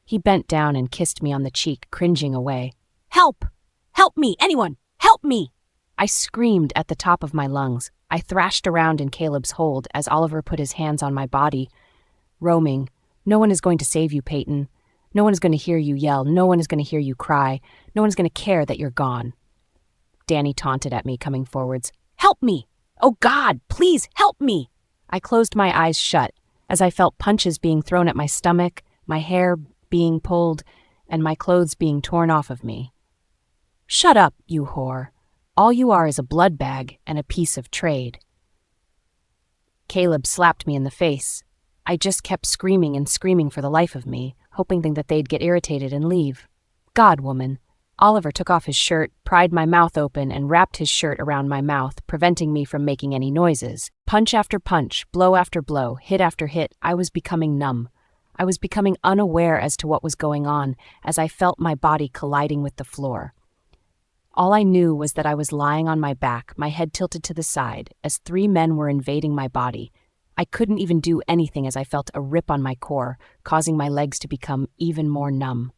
He bent down and kissed me on the cheek, cringing away. "Help! Help me! Anyone! Help me!" I screamed at the top of my lungs. I thrashed around in Caleb's hold as Oliver put his hands on my body, roaming. "No one is going to save you, Payton. No one is going to hear you yell. No one is going to hear you cry. No one is going to care that you're gone." Danny taunted at me, coming forwards. "Help me! Oh God, please help me!" I closed my eyes shut as I felt punches being thrown at my stomach, my hair being pulled, and my clothes being torn off of me. "Shut up, you whore. All you are is a blood bag and a piece of trade." Caleb slapped me in the face. I just kept screaming and screaming for the life of me, hoping that they'd get irritated and leave. "God, woman." Oliver took off his shirt, pried my mouth open, and wrapped his shirt around my mouth, preventing me from making any noises. Punch after punch, blow after blow, hit after hit, I was becoming numb. I was becoming unaware as to what was going on as I felt my body colliding with the floor. All I knew was that I was lying on my back, my head tilted to the side, as three men were invading my body. I couldn't even do anything as I felt a rip on my core, causing my legs to become even more numb.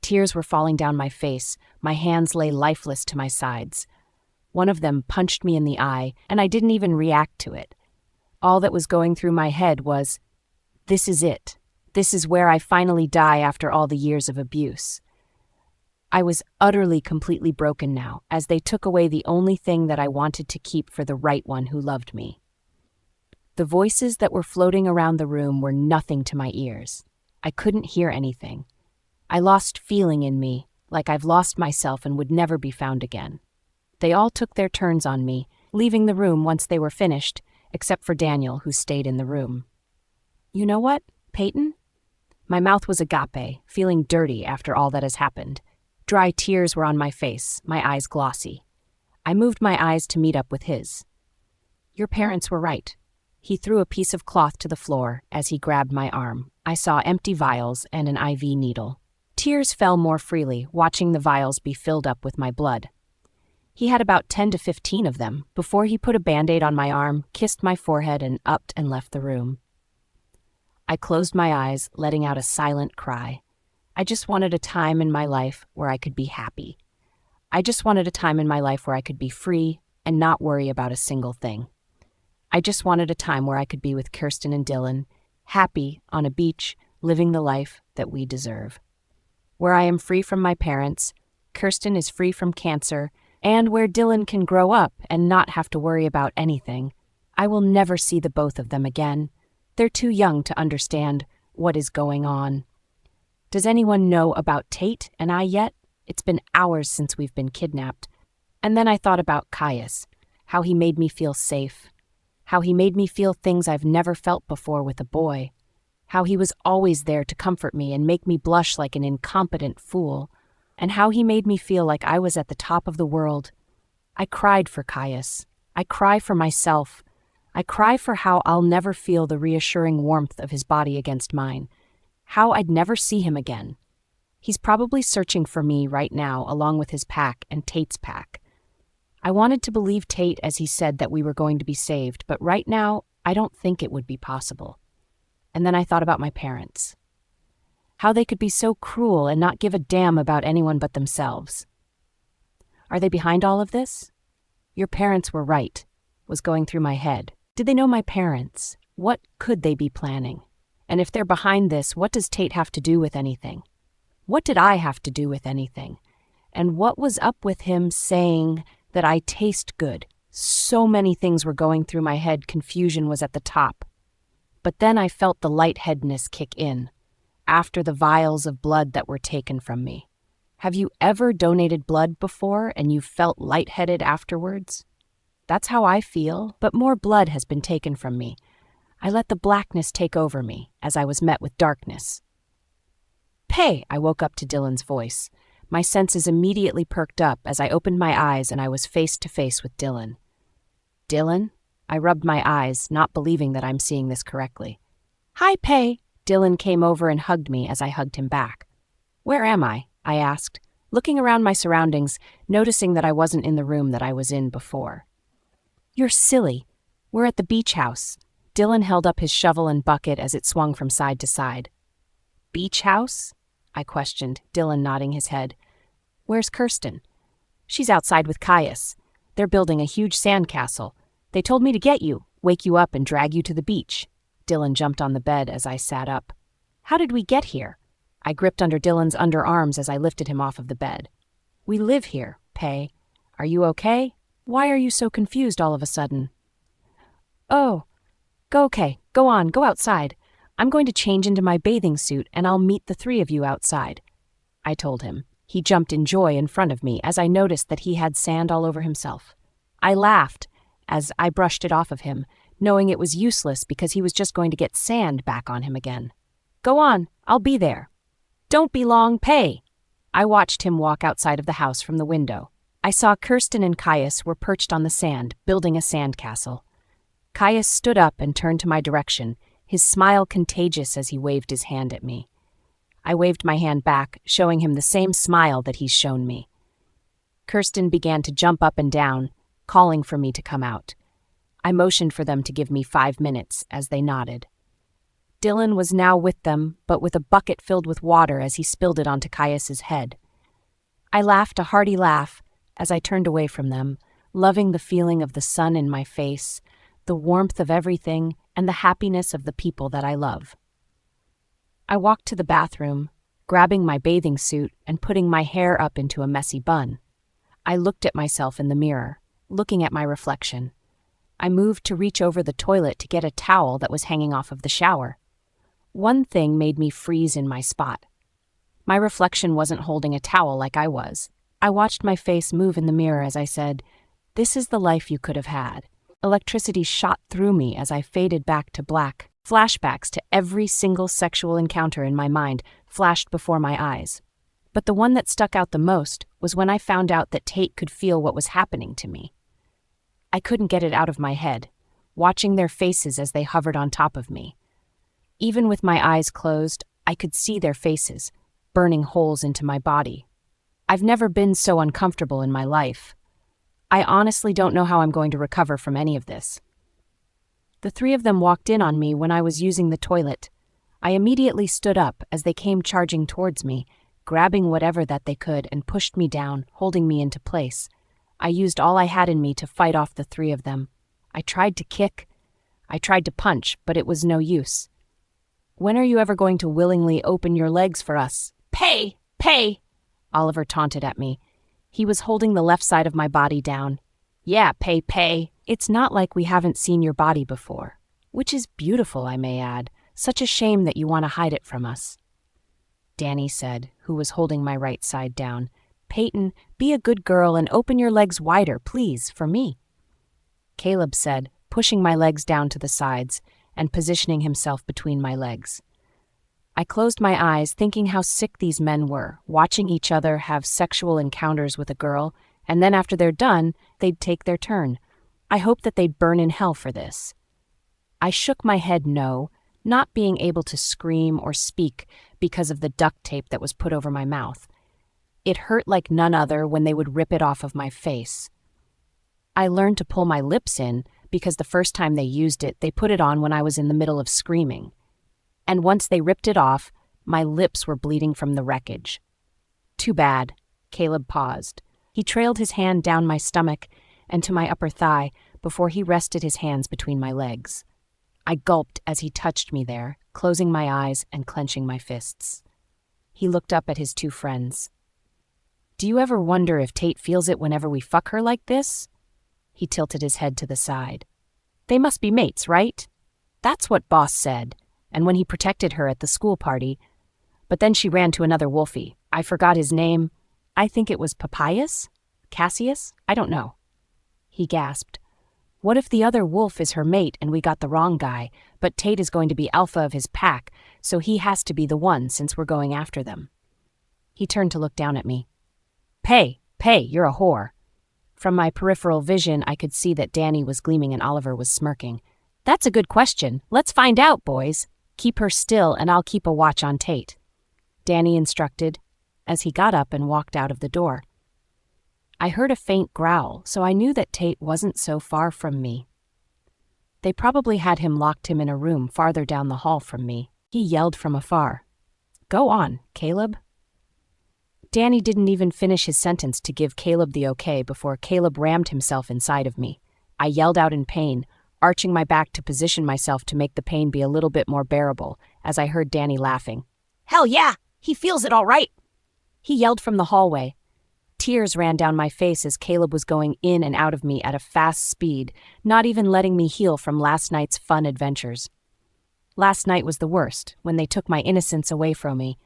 Tears were falling down my face, my hands lay lifeless to my sides. One of them punched me in the eye, and I didn't even react to it. All that was going through my head was, "This is it. This is where I finally die after all the years of abuse." I was utterly, completely broken now, as they took away the only thing that I wanted to keep for the right one who loved me. The voices that were floating around the room were nothing to my ears. I couldn't hear anything. I lost feeling in me, like I've lost myself and would never be found again. They all took their turns on me, leaving the room once they were finished, except for Daniel, who stayed in the room. "You know what, Payton?" My mouth was agape, feeling dirty after all that has happened. Dry tears were on my face, my eyes glossy. I moved my eyes to meet up with his. "Your parents were right." He threw a piece of cloth to the floor as he grabbed my arm. I saw empty vials and an IV needle. Tears fell more freely, watching the vials be filled up with my blood. He had about 10 to 15 of them before he put a Band-Aid on my arm, kissed my forehead, and upped and left the room. I closed my eyes, letting out a silent cry. I just wanted a time in my life where I could be happy. I just wanted a time in my life where I could be free and not worry about a single thing. I just wanted a time where I could be with Kirsten and Dylan, happy on a beach, living the life that we deserve. Where I am free from my parents, Kirsten is free from cancer, and where Dylan can grow up and not have to worry about anything. I will never see the both of them again. They're too young to understand what is going on. Does anyone know about Tate and I yet? It's been hours since we've been kidnapped. And then I thought about Caius, how he made me feel safe, how he made me feel things I've never felt before with a boy, how he was always there to comfort me and make me blush like an incompetent fool, and how he made me feel like I was at the top of the world. I cried for Caius. I cry for myself. I cry for how I'll never feel the reassuring warmth of his body against mine, how I'd never see him again. He's probably searching for me right now along with his pack and Tate's pack. I wanted to believe Tate as he said that we were going to be saved, but right now I don't think it would be possible. And then I thought about my parents. How they could be so cruel and not give a damn about anyone but themselves. Are they behind all of this? Your parents were right, was going through my head. Did they know my parents? What could they be planning? And if they're behind this, what does Tate have to do with anything? What did I have to do with anything? And what was up with him saying that I taste good? So many things were going through my head, confusion was at the top. But then I felt the lightheadedness kick in, after the vials of blood that were taken from me. Have you ever donated blood before and you felt lightheaded afterwards? That's how I feel, but more blood has been taken from me. I let the blackness take over me as I was met with darkness. Pay! I woke up to Dylan's voice. My senses immediately perked up as I opened my eyes and I was face to face with Dylan. Dylan? I rubbed my eyes, not believing that I'm seeing this correctly. Hi, Pay! Dylan came over and hugged me as I hugged him back. Where am I? I asked, looking around my surroundings, noticing that I wasn't in the room that I was in before. You're silly. We're at the beach house. Dylan held up his shovel and bucket as it swung from side to side. Beach house? I questioned, Dylan nodding his head. Where's Kirsten? She's outside with Caius. They're building a huge sandcastle. They told me to get you, wake you up and drag you to the beach. Dylan jumped on the bed as I sat up. How did we get here? I gripped under Dylan's underarms as I lifted him off of the bed. We live here, Pay. Are you okay? Why are you so confused all of a sudden? Oh, go on, go outside. I'm going to change into my bathing suit and I'll meet the three of you outside, I told him. He jumped in joy in front of me as I noticed that he had sand all over himself. I laughed as I brushed it off of him, knowing it was useless because he was just going to get sand back on him again. Go on, I'll be there. Don't be long, Pay. I watched him walk outside of the house from the window. I saw Kirsten and Caius were perched on the sand, building a sandcastle. Caius stood up and turned to my direction, his smile contagious as he waved his hand at me. I waved my hand back, showing him the same smile that he's shown me. Kirsten began to jump up and down, calling for me to come out. I motioned for them to give me 5 minutes, as they nodded. Dylan was now with them, but with a bucket filled with water as he spilled it onto Caius's head. I laughed a hearty laugh as I turned away from them, loving the feeling of the sun in my face, the warmth of everything, and the happiness of the people that I love. I walked to the bathroom, grabbing my bathing suit and putting my hair up into a messy bun. I looked at myself in the mirror, looking at my reflection. I moved to reach over the toilet to get a towel that was hanging off of the shower. One thing made me freeze in my spot. My reflection wasn't holding a towel like I was. I watched my face move in the mirror as I said, "This is the life you could have had." Electricity shot through me as I faded back to black. Flashbacks to every single sexual encounter in my mind flashed before my eyes. But the one that stuck out the most was when I found out that Tate could feel what was happening to me. I couldn't get it out of my head, watching their faces as they hovered on top of me. Even with my eyes closed, I could see their faces, burning holes into my body. I've never been so uncomfortable in my life. I honestly don't know how I'm going to recover from any of this. The three of them walked in on me when I was using the toilet. I immediately stood up as they came charging towards me, grabbing whatever that they could and pushed me down, holding me into place. I used all I had in me to fight off the three of them. I tried to kick. I tried to punch, but it was no use. When are you ever going to willingly open your legs for us? Pay! Pay! Oliver taunted at me. He was holding the left side of my body down. Yeah, Pay, Pay. It's not like we haven't seen your body before. Which is beautiful, I may add. Such a shame that you want to hide it from us. Danny said, who was holding my right side down. Payton, be a good girl and open your legs wider, please, for me. Caleb said, pushing my legs down to the sides and positioning himself between my legs. I closed my eyes, thinking how sick these men were, watching each other have sexual encounters with a girl, and then after they're done, they'd take their turn. I hoped that they'd burn in hell for this. I shook my head no, not being able to scream or speak because of the duct tape that was put over my mouth. It hurt like none other when they would rip it off of my face. I learned to pull my lips in because the first time they used it, they put it on when I was in the middle of screaming. And once they ripped it off, my lips were bleeding from the wreckage. Too bad. Caleb paused. He trailed his hand down my stomach and to my upper thigh before he rested his hands between my legs. I gulped as he touched me there, closing my eyes and clenching my fists. He looked up at his two friends. "Do you ever wonder if Tate feels it whenever we fuck her like this?" He tilted his head to the side. "They must be mates, right? That's what Boss said, and when he protected her at the school party. But then she ran to another wolfie. I forgot his name. I think it was Papayas? Cassius? I don't know." He gasped. "What if the other wolf is her mate and we got the wrong guy, but Tate is going to be alpha of his pack, so he has to be the one since we're going after them?" He turned to look down at me. Pay, you're a whore." From my peripheral vision, I could see that Danny was gleaming and Oliver was smirking. "That's a good question. Let's find out, boys. Keep her still and I'll keep a watch on Tate," Danny instructed as he got up and walked out of the door. I heard a faint growl, so I knew that Tate wasn't so far from me. They probably had locked him in a room farther down the hall from me. He yelled from afar, "Go on, Caleb." Danny didn't even finish his sentence to give Caleb the okay before Caleb rammed himself inside of me. I yelled out in pain, arching my back to position myself to make the pain be a little bit more bearable, as I heard Danny laughing. "Hell yeah! He feels it all right!" He yelled from the hallway. Tears ran down my face as Caleb was going in and out of me at a fast speed, not even letting me heal from last night's fun adventures. Last night was the worst, when they took my innocence away from me.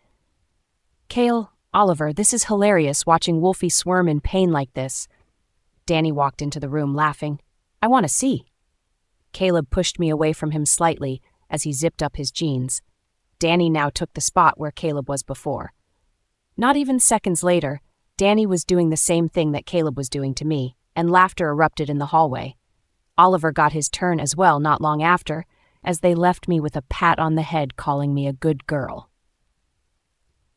"Cale, Oliver, this is hilarious watching Wolfie squirm in pain like this." Danny walked into the room laughing. "I want to see." Caleb pushed me away from him slightly as he zipped up his jeans. Danny now took the spot where Caleb was before. Not even seconds later, Danny was doing the same thing that Caleb was doing to me, and laughter erupted in the hallway. Oliver got his turn as well not long after, as they left me with a pat on the head calling me a good girl.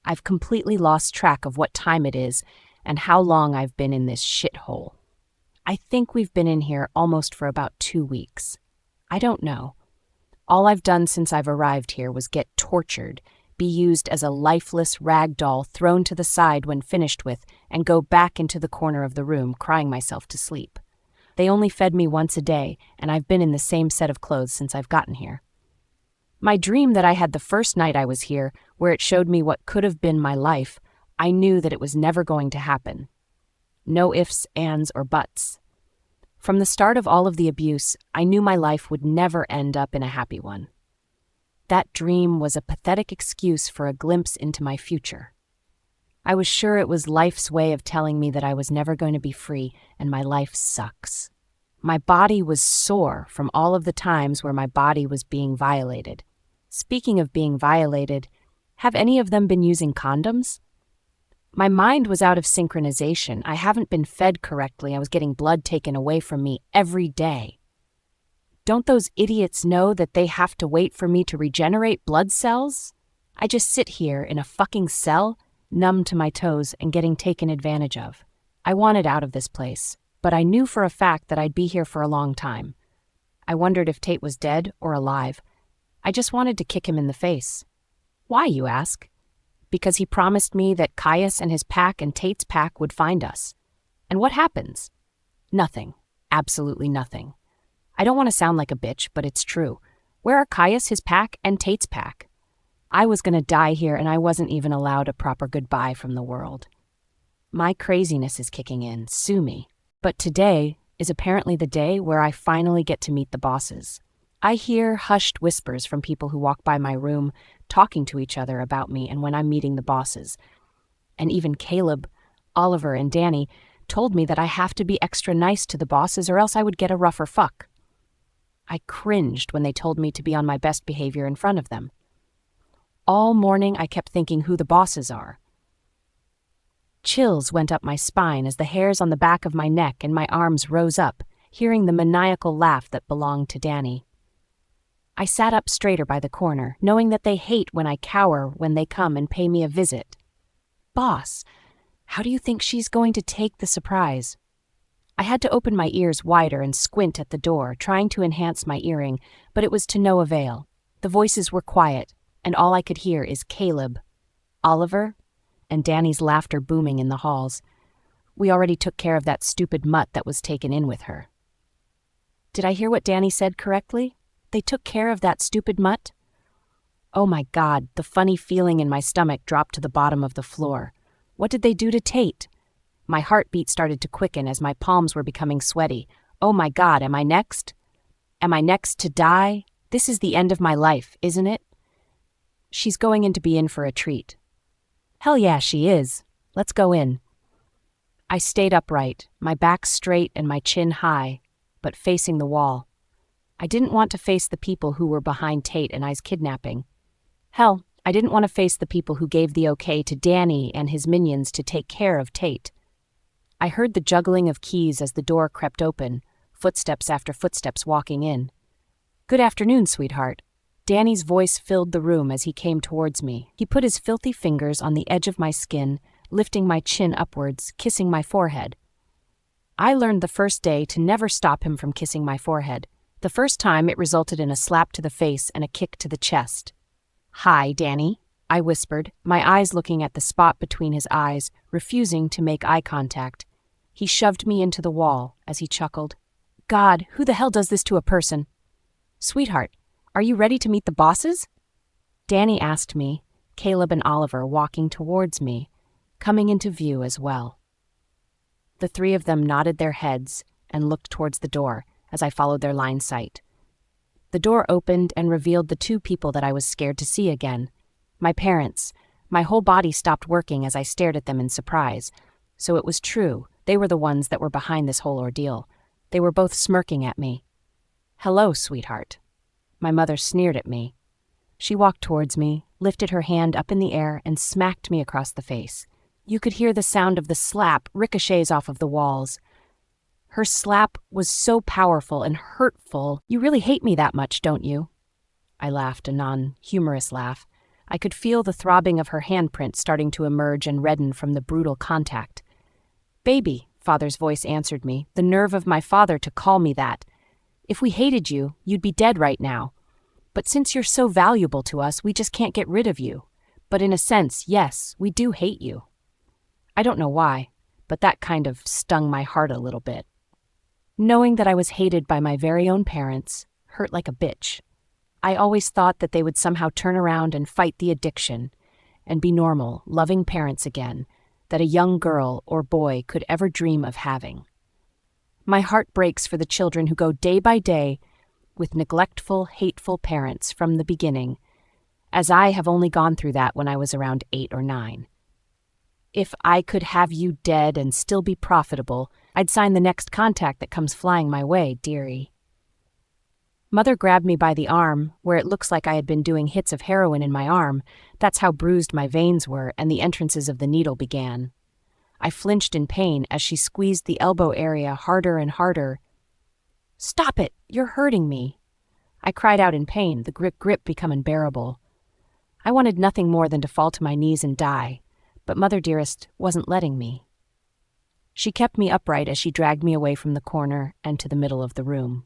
I've completely lost track of what time it is and how long I've been in this shithole. I think we've been in here almost for about 2 weeks. I don't know. All I've done since I've arrived here was get tortured, be used as a lifeless rag doll thrown to the side when finished with, and go back into the corner of the room crying myself to sleep. They only fed me once a day, and I've been in the same set of clothes since I've gotten here. My dream that I had the first night I was here, where it showed me what could have been my life, I knew that it was never going to happen. No ifs, ands, or buts. From the start of all of the abuse, I knew my life would never end up in a happy one. That dream was a pathetic excuse for a glimpse into my future. I was sure it was life's way of telling me that I was never going to be free and my life sucks. My body was sore from all of the times where my body was being violated. Speaking of being violated, have any of them been using condoms? My mind was out of synchronization. I haven't been fed correctly. I was getting blood taken away from me every day. Don't those idiots know that they have to wait for me to regenerate blood cells? I just sit here in a fucking cell, numb to my toes and getting taken advantage of. I wanted out of this place, but I knew for a fact that I'd be here for a long time. I wondered if Tate was dead or alive. I just wanted to kick him in the face. Why, you ask? Because he promised me that Caius and his pack and Tate's pack would find us. And what happens? Nothing. Absolutely nothing. I don't want to sound like a bitch, but it's true. Where are Caius, his pack, and Tate's pack? I was going to die here, and I wasn't even allowed a proper goodbye from the world. My craziness is kicking in. Sue me. But today is apparently the day where I finally get to meet the bosses. I hear hushed whispers from people who walk by my room, talking to each other about me and when I'm meeting the bosses. And even Caleb, Oliver, and Danny told me that I have to be extra nice to the bosses or else I would get a rougher fuck. I cringed when they told me to be on my best behavior in front of them. All morning I kept thinking who the bosses are. Chills went up my spine as the hairs on the back of my neck and my arms rose up, hearing the maniacal laugh that belonged to Danny. I sat up straighter by the corner, knowing that they hate when I cower when they come and pay me a visit. Boss, how do you think she's going to take the surprise? I had to open my ears wider and squint at the door, trying to enhance my hearing, but it was to no avail. The voices were quiet, and all I could hear is Caleb, Oliver, and Danny's laughter booming in the halls. We already took care of that stupid mutt that was taken in with her. Did I hear what Danny said correctly? They took care of that stupid mutt? Oh my God, the funny feeling in my stomach dropped to the bottom of the floor. What did they do to Tate? My heartbeat started to quicken as my palms were becoming sweaty. Oh my God, am I next? Am I next to die? This is the end of my life, isn't it? She's going in to be in for a treat. Hell yeah, she is. Let's go in. I stayed upright, my back straight and my chin high, but facing the wall. I didn't want to face the people who were behind Tate and I's kidnapping. Hell, I didn't want to face the people who gave the okay to Danny and his minions to take care of Tate. I heard the juggling of keys as the door crept open, footsteps after footsteps walking in. Good afternoon, sweetheart. Danny's voice filled the room as he came towards me. He put his filthy fingers on the edge of my skin, lifting my chin upwards, kissing my forehead. I learned the first day to never stop him from kissing my forehead. The first time it resulted in a slap to the face and a kick to the chest. Hi, Danny, I whispered, my eyes looking at the spot between his eyes, refusing to make eye contact. He shoved me into the wall as he chuckled. God, who the hell does this to a person? Sweetheart, are you ready to meet the bosses? Danny asked me, Caleb and Oliver walking towards me, coming into view as well. The three of them nodded their heads and looked towards the door as I followed their line sight. The door opened and revealed the two people that I was scared to see again. My parents. My whole body stopped working as I stared at them in surprise. So it was true. They were the ones that were behind this whole ordeal. They were both smirking at me. Hello, sweetheart. My mother sneered at me. She walked towards me, lifted her hand up in the air, and smacked me across the face. You could hear the sound of the slap ricochets off of the walls. Her slap was so powerful and hurtful. You really hate me that much, don't you? I laughed, a non-humorous laugh. I could feel the throbbing of her handprint starting to emerge and redden from the brutal contact. Baby, Father's voice answered me, the nerve of my father to call me that. If we hated you, you'd be dead right now. But since you're so valuable to us, we just can't get rid of you. But in a sense, yes, we do hate you. I don't know why, but that kind of stung my heart a little bit. Knowing that I was hated by my very own parents hurt like a bitch. I always thought that they would somehow turn around and fight the addiction and be normal, loving parents again that a young girl or boy could ever dream of having. My heart breaks for the children who go day by day with neglectful, hateful parents from the beginning, as I have only gone through that when I was around 8 or 9. If I could have you dead and still be profitable, I'd sign the next contact that comes flying my way, dearie. Mother grabbed me by the arm, where it looks like I had been doing hits of heroin in my arm. That's how bruised my veins were, and the entrances of the needle began. I flinched in pain as she squeezed the elbow area harder and harder. Stop it! You're hurting me! I cried out in pain, the grip become unbearable. I wanted nothing more than to fall to my knees and die, but Mother Dearest wasn't letting me. She kept me upright as she dragged me away from the corner and to the middle of the room.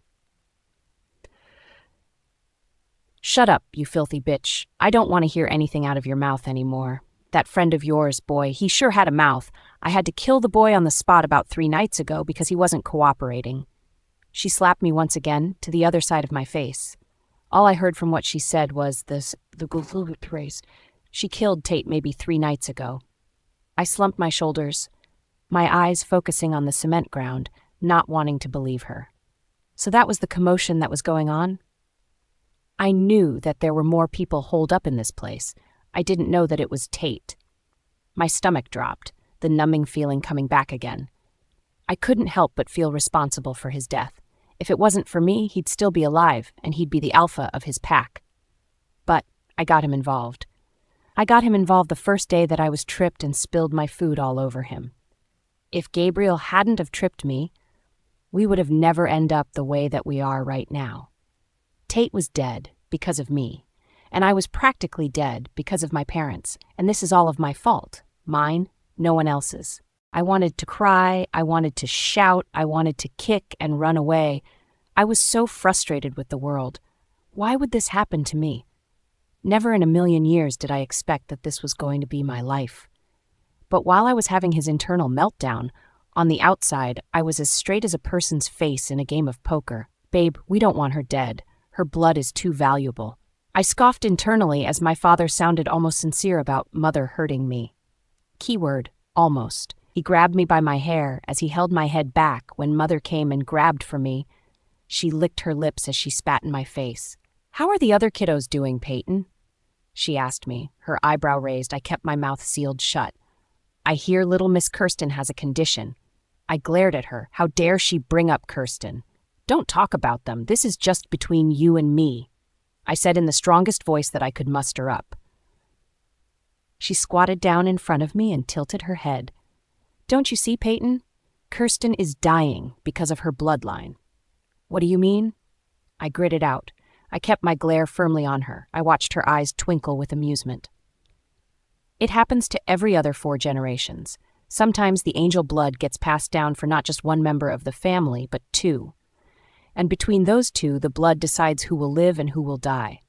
Shut up, you filthy bitch. I don't want to hear anything out of your mouth anymore. That friend of yours, boy, he sure had a mouth. I had to kill the boy on the spot about 3 nights ago because he wasn't cooperating. She slapped me once again to the other side of my face. All I heard from what she said was the race. She killed Tate maybe 3 nights ago. I slumped my shoulders, my eyes focusing on the cement ground, not wanting to believe her. So that was the commotion that was going on? I knew that there were more people holed up in this place. I didn't know that it was Tate. My stomach dropped, the numbing feeling coming back again. I couldn't help but feel responsible for his death. If it wasn't for me, he'd still be alive, and he'd be the alpha of his pack. But I got him involved. I got him involved the first day that I was tripped and spilled my food all over him. If Gabriel hadn't have tripped me, we would have never ended up the way that we are right now. Tate was dead because of me, and I was practically dead because of my parents, and this is all of my fault. Mine, no one else's. I wanted to cry, I wanted to shout, I wanted to kick and run away. I was so frustrated with the world. Why would this happen to me? Never in a million years did I expect that this was going to be my life. But while I was having his internal meltdown, On the outside, I was as straight as a person's face in a game of poker. Babe, we don't want her dead. Her blood is too valuable. I scoffed internally as my father sounded almost sincere about mother hurting me. Keyword, almost. He grabbed me by my hair as he held my head back when mother came and grabbed for me. She licked her lips as she spat in my face. How are the other kiddos doing, Payton? She asked me, her eyebrow raised. I kept my mouth sealed shut. I hear little Miss Kirsten has a condition. I glared at her. How dare she bring up Kirsten? Don't talk about them. This is just between you and me, I said in the strongest voice that I could muster up. She squatted down in front of me and tilted her head. Don't you see, Payton? Kirsten is dying because of her bloodline. What do you mean? I gritted out. I kept my glare firmly on her. I watched her eyes twinkle with amusement. It happens to every other 4 generations. Sometimes the angel blood gets passed down for not just one member of the family, but 2. And between those 2, the blood decides who will live and who will die.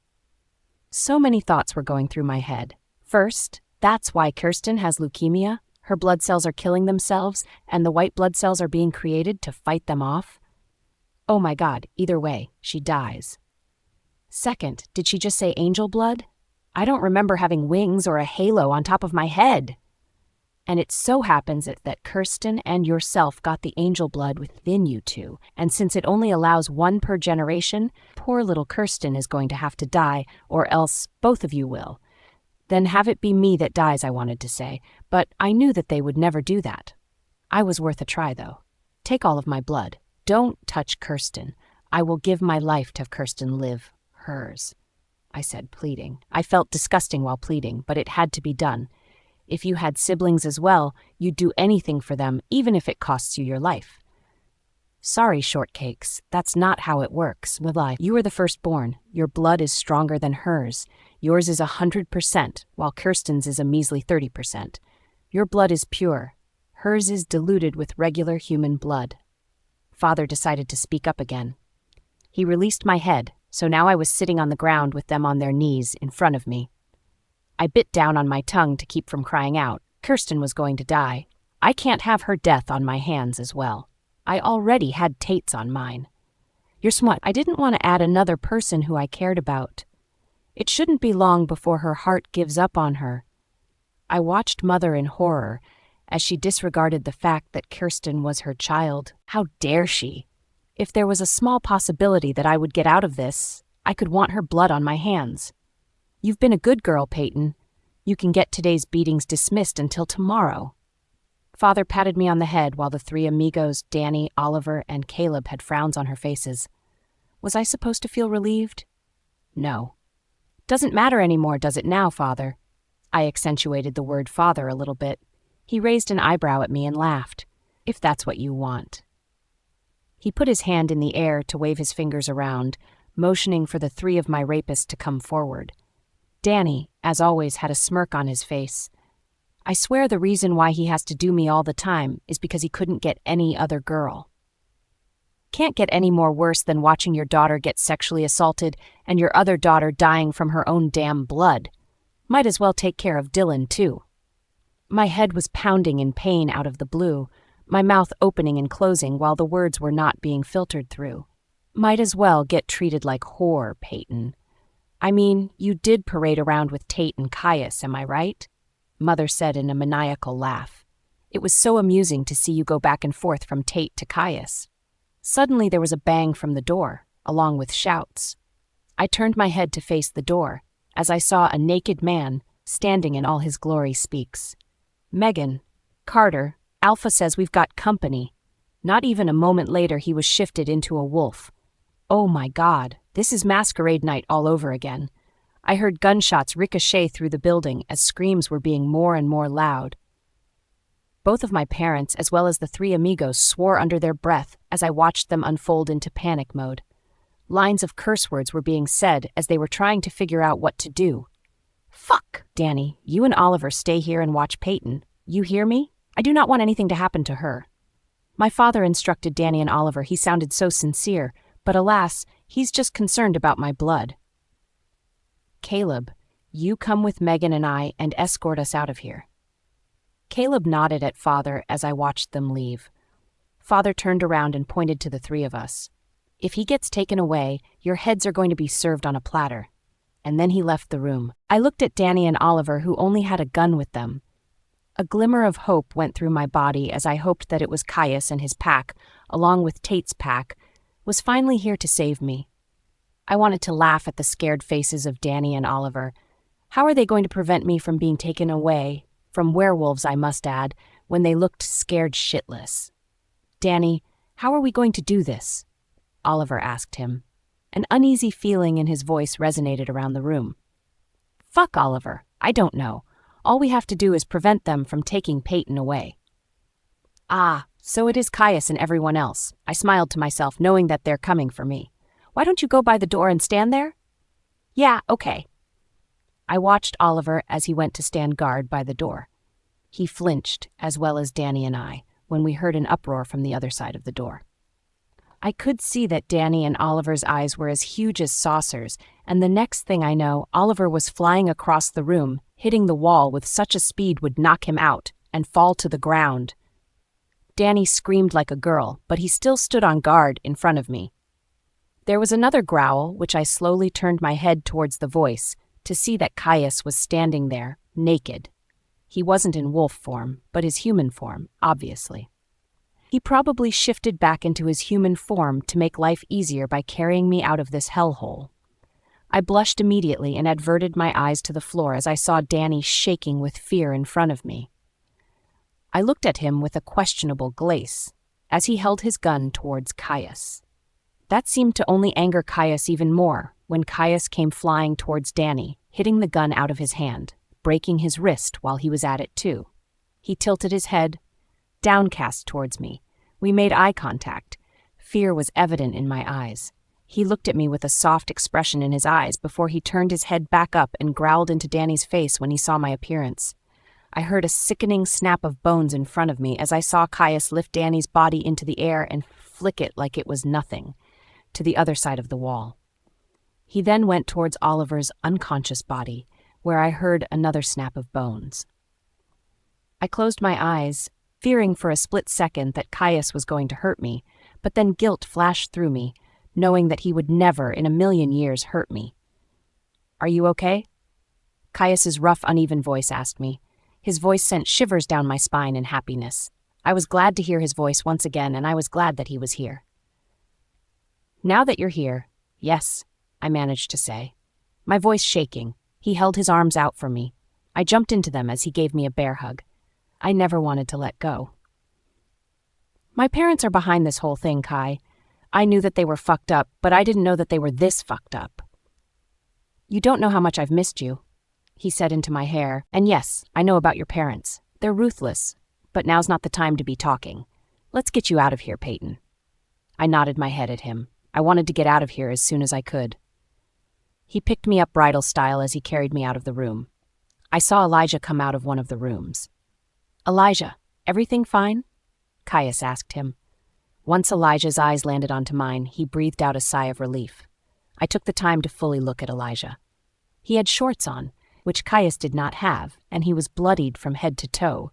So many thoughts were going through my head. First, that's why Kirsten has leukemia. Her blood cells are killing themselves, and the white blood cells are being created to fight them off. Oh my God, either way, she dies. Second, did she just say angel blood? I don't remember having wings or a halo on top of my head. And it so happens that Kirsten and yourself got the angel blood within you 2, and since it only allows 1 per generation, poor little Kirsten is going to have to die, or else both of you will. Then have it be me that dies, I wanted to say, but I knew that they would never do that. I was worth a try, though. Take all of my blood. Don't touch Kirsten. I will give my life to have Kirsten live hers, I said, pleading. I felt disgusting while pleading, but it had to be done. If you had siblings as well, you'd do anything for them, even if it costs you your life. Sorry, shortcakes, that's not how it works with life. You are the firstborn. Your blood is stronger than hers. Yours is 100%, while Kirsten's is a measly 30%. Your blood is pure. Hers is diluted with regular human blood. Father decided to speak up again. He released my head, so now I was sitting on the ground with them on their knees in front of me. I bit down on my tongue to keep from crying out. Kirsten was going to die. I can't have her death on my hands as well. I already had Tate's on mine. You're smart. I didn't want to add another person who I cared about. It shouldn't be long before her heart gives up on her. I watched Mother in horror as she disregarded the fact that Kirsten was her child. How dare she? If there was a small possibility that I would get out of this, I could want her blood on my hands. You've been a good girl, Payton. You can get today's beatings dismissed until tomorrow. Father patted me on the head while the 3 amigos, Danny, Oliver, and Caleb, had frowns on her faces. Was I supposed to feel relieved? No. Doesn't matter anymore, does it now, Father? I accentuated the word father a little bit. He raised an eyebrow at me and laughed. If that's what you want. He put his hand in the air to wave his fingers around, motioning for the 3 of my rapists to come forward. Danny, as always, had a smirk on his face. I swear the reason why he has to do me all the time is because he couldn't get any other girl. Can't get any more worse than watching your daughter get sexually assaulted and your other daughter dying from her own damn blood. Might as well take care of Dylan, too. My head was pounding in pain out of the blue, my mouth opening and closing while the words were not being filtered through. Might as well get treated like whore, Payton. I mean, you did parade around with Tate and Caius, am I right? Mother said in a maniacal laugh. It was so amusing to see you go back and forth from Tate to Caius. Suddenly there was a bang from the door, along with shouts. I turned my head to face the door, as I saw a naked man standing in all his glory speaks. Megan, Carter, Alpha says we've got company. Not even a moment later he was shifted into a wolf. Oh my God, this is masquerade night all over again. I heard gunshots ricochet through the building as screams were being more and more loud. Both of my parents, as well as the 3 amigos, swore under their breath as I watched them unfold into panic mode. Lines of curse words were being said as they were trying to figure out what to do. Fuck! Danny, you and Oliver stay here and watch Payton. You hear me? I do not want anything to happen to her. My father instructed Danny and Oliver. He sounded so sincere, but alas, he's just concerned about my blood. Caleb, you come with Megan and I and escort us out of here. Caleb nodded at Father as I watched them leave. Father turned around and pointed to the three of us. "If he gets taken away, your heads are going to be served on a platter." And then he left the room. I looked at Danny and Oliver, who only had a gun with them. A glimmer of hope went through my body as I hoped that it was Caius and his pack, along with Tate's pack, was finally here to save me. I wanted to laugh at the scared faces of Danny and Oliver. How are they going to prevent me from being taken away, from werewolves I must add, when they looked scared shitless? "Danny, how are we going to do this?" Oliver asked him. An uneasy feeling in his voice resonated around the room. "Fuck Oliver, I don't know. All we have to do is prevent them from taking Payton away." "Ah, so it is Caius and everyone else." I smiled to myself, knowing that they're coming for me. "Why don't you go by the door and stand there?" "Yeah, okay." I watched Oliver as he went to stand guard by the door. He flinched, as well as Danny and I, when we heard an uproar from the other side of the door. I could see that Danny and Oliver's eyes were as huge as saucers, and the next thing I know, Oliver was flying across the room, hitting the wall with such a speed would knock him out and fall to the ground. Danny screamed like a girl, but he still stood on guard in front of me. There was another growl, which I slowly turned my head towards the voice to see that Caius was standing there, naked. He wasn't in wolf form, but his human form, obviously. He probably shifted back into his human form to make life easier by carrying me out of this hellhole. I blushed immediately and averted my eyes to the floor as I saw Danny shaking with fear in front of me. I looked at him with a questionable glace as he held his gun towards Caius. That seemed to only anger Caius even more when Caius came flying towards Danny, hitting the gun out of his hand, breaking his wrist while he was at it too. He tilted his head, downcast towards me. We made eye contact. Fear was evident in my eyes. He looked at me with a soft expression in his eyes before he turned his head back up and growled into Danny's face when he saw my appearance. I heard a sickening snap of bones in front of me as I saw Caius lift Danny's body into the air and flick it like it was nothing, to the other side of the wall. He then went towards Oliver's unconscious body, where I heard another snap of bones. I closed my eyes, fearing for a split second that Caius was going to hurt me, but then guilt flashed through me, knowing that he would never in a million years hurt me. "Are you okay?" Caius's rough, uneven voice asked me. His voice sent shivers down my spine in happiness. I was glad to hear his voice once again, and I was glad that he was here. "Now that you're here, yes," I managed to say. My voice shaking, he held his arms out for me. I jumped into them as he gave me a bear hug. I never wanted to let go. "My parents are behind this whole thing, Kai. I knew that they were fucked up, but I didn't know that they were this fucked up." "You don't know how much I've missed you," he said into my hair. "And yes, I know about your parents. They're ruthless, but now's not the time to be talking. Let's get you out of here, Payton." I nodded my head at him. I wanted to get out of here as soon as I could. He picked me up bridal style as he carried me out of the room. I saw Elijah come out of one of the rooms. "Elijah, everything fine?" Caius asked him. Once Elijah's eyes landed onto mine, he breathed out a sigh of relief. I took the time to fully look at Elijah. He had shorts on, which Caius did not have, and he was bloodied from head to toe.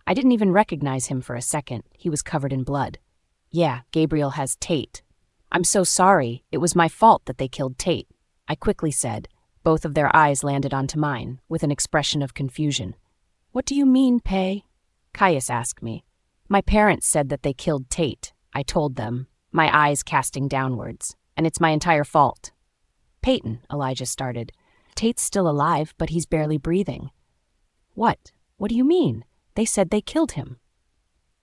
I didn't even recognize him for a second. He was covered in blood. "Yeah, Gabriel has Tate." "I'm so sorry. It was my fault that they killed Tate," I quickly said. Both of their eyes landed onto mine, with an expression of confusion. "What do you mean, Pay?" Caius asked me. "My parents said that they killed Tate," I told them, my eyes casting downwards, "and it's my entire fault." "Payton," Elijah started. "Tate's still alive, but he's barely breathing." "What? What do you mean? They said they killed him."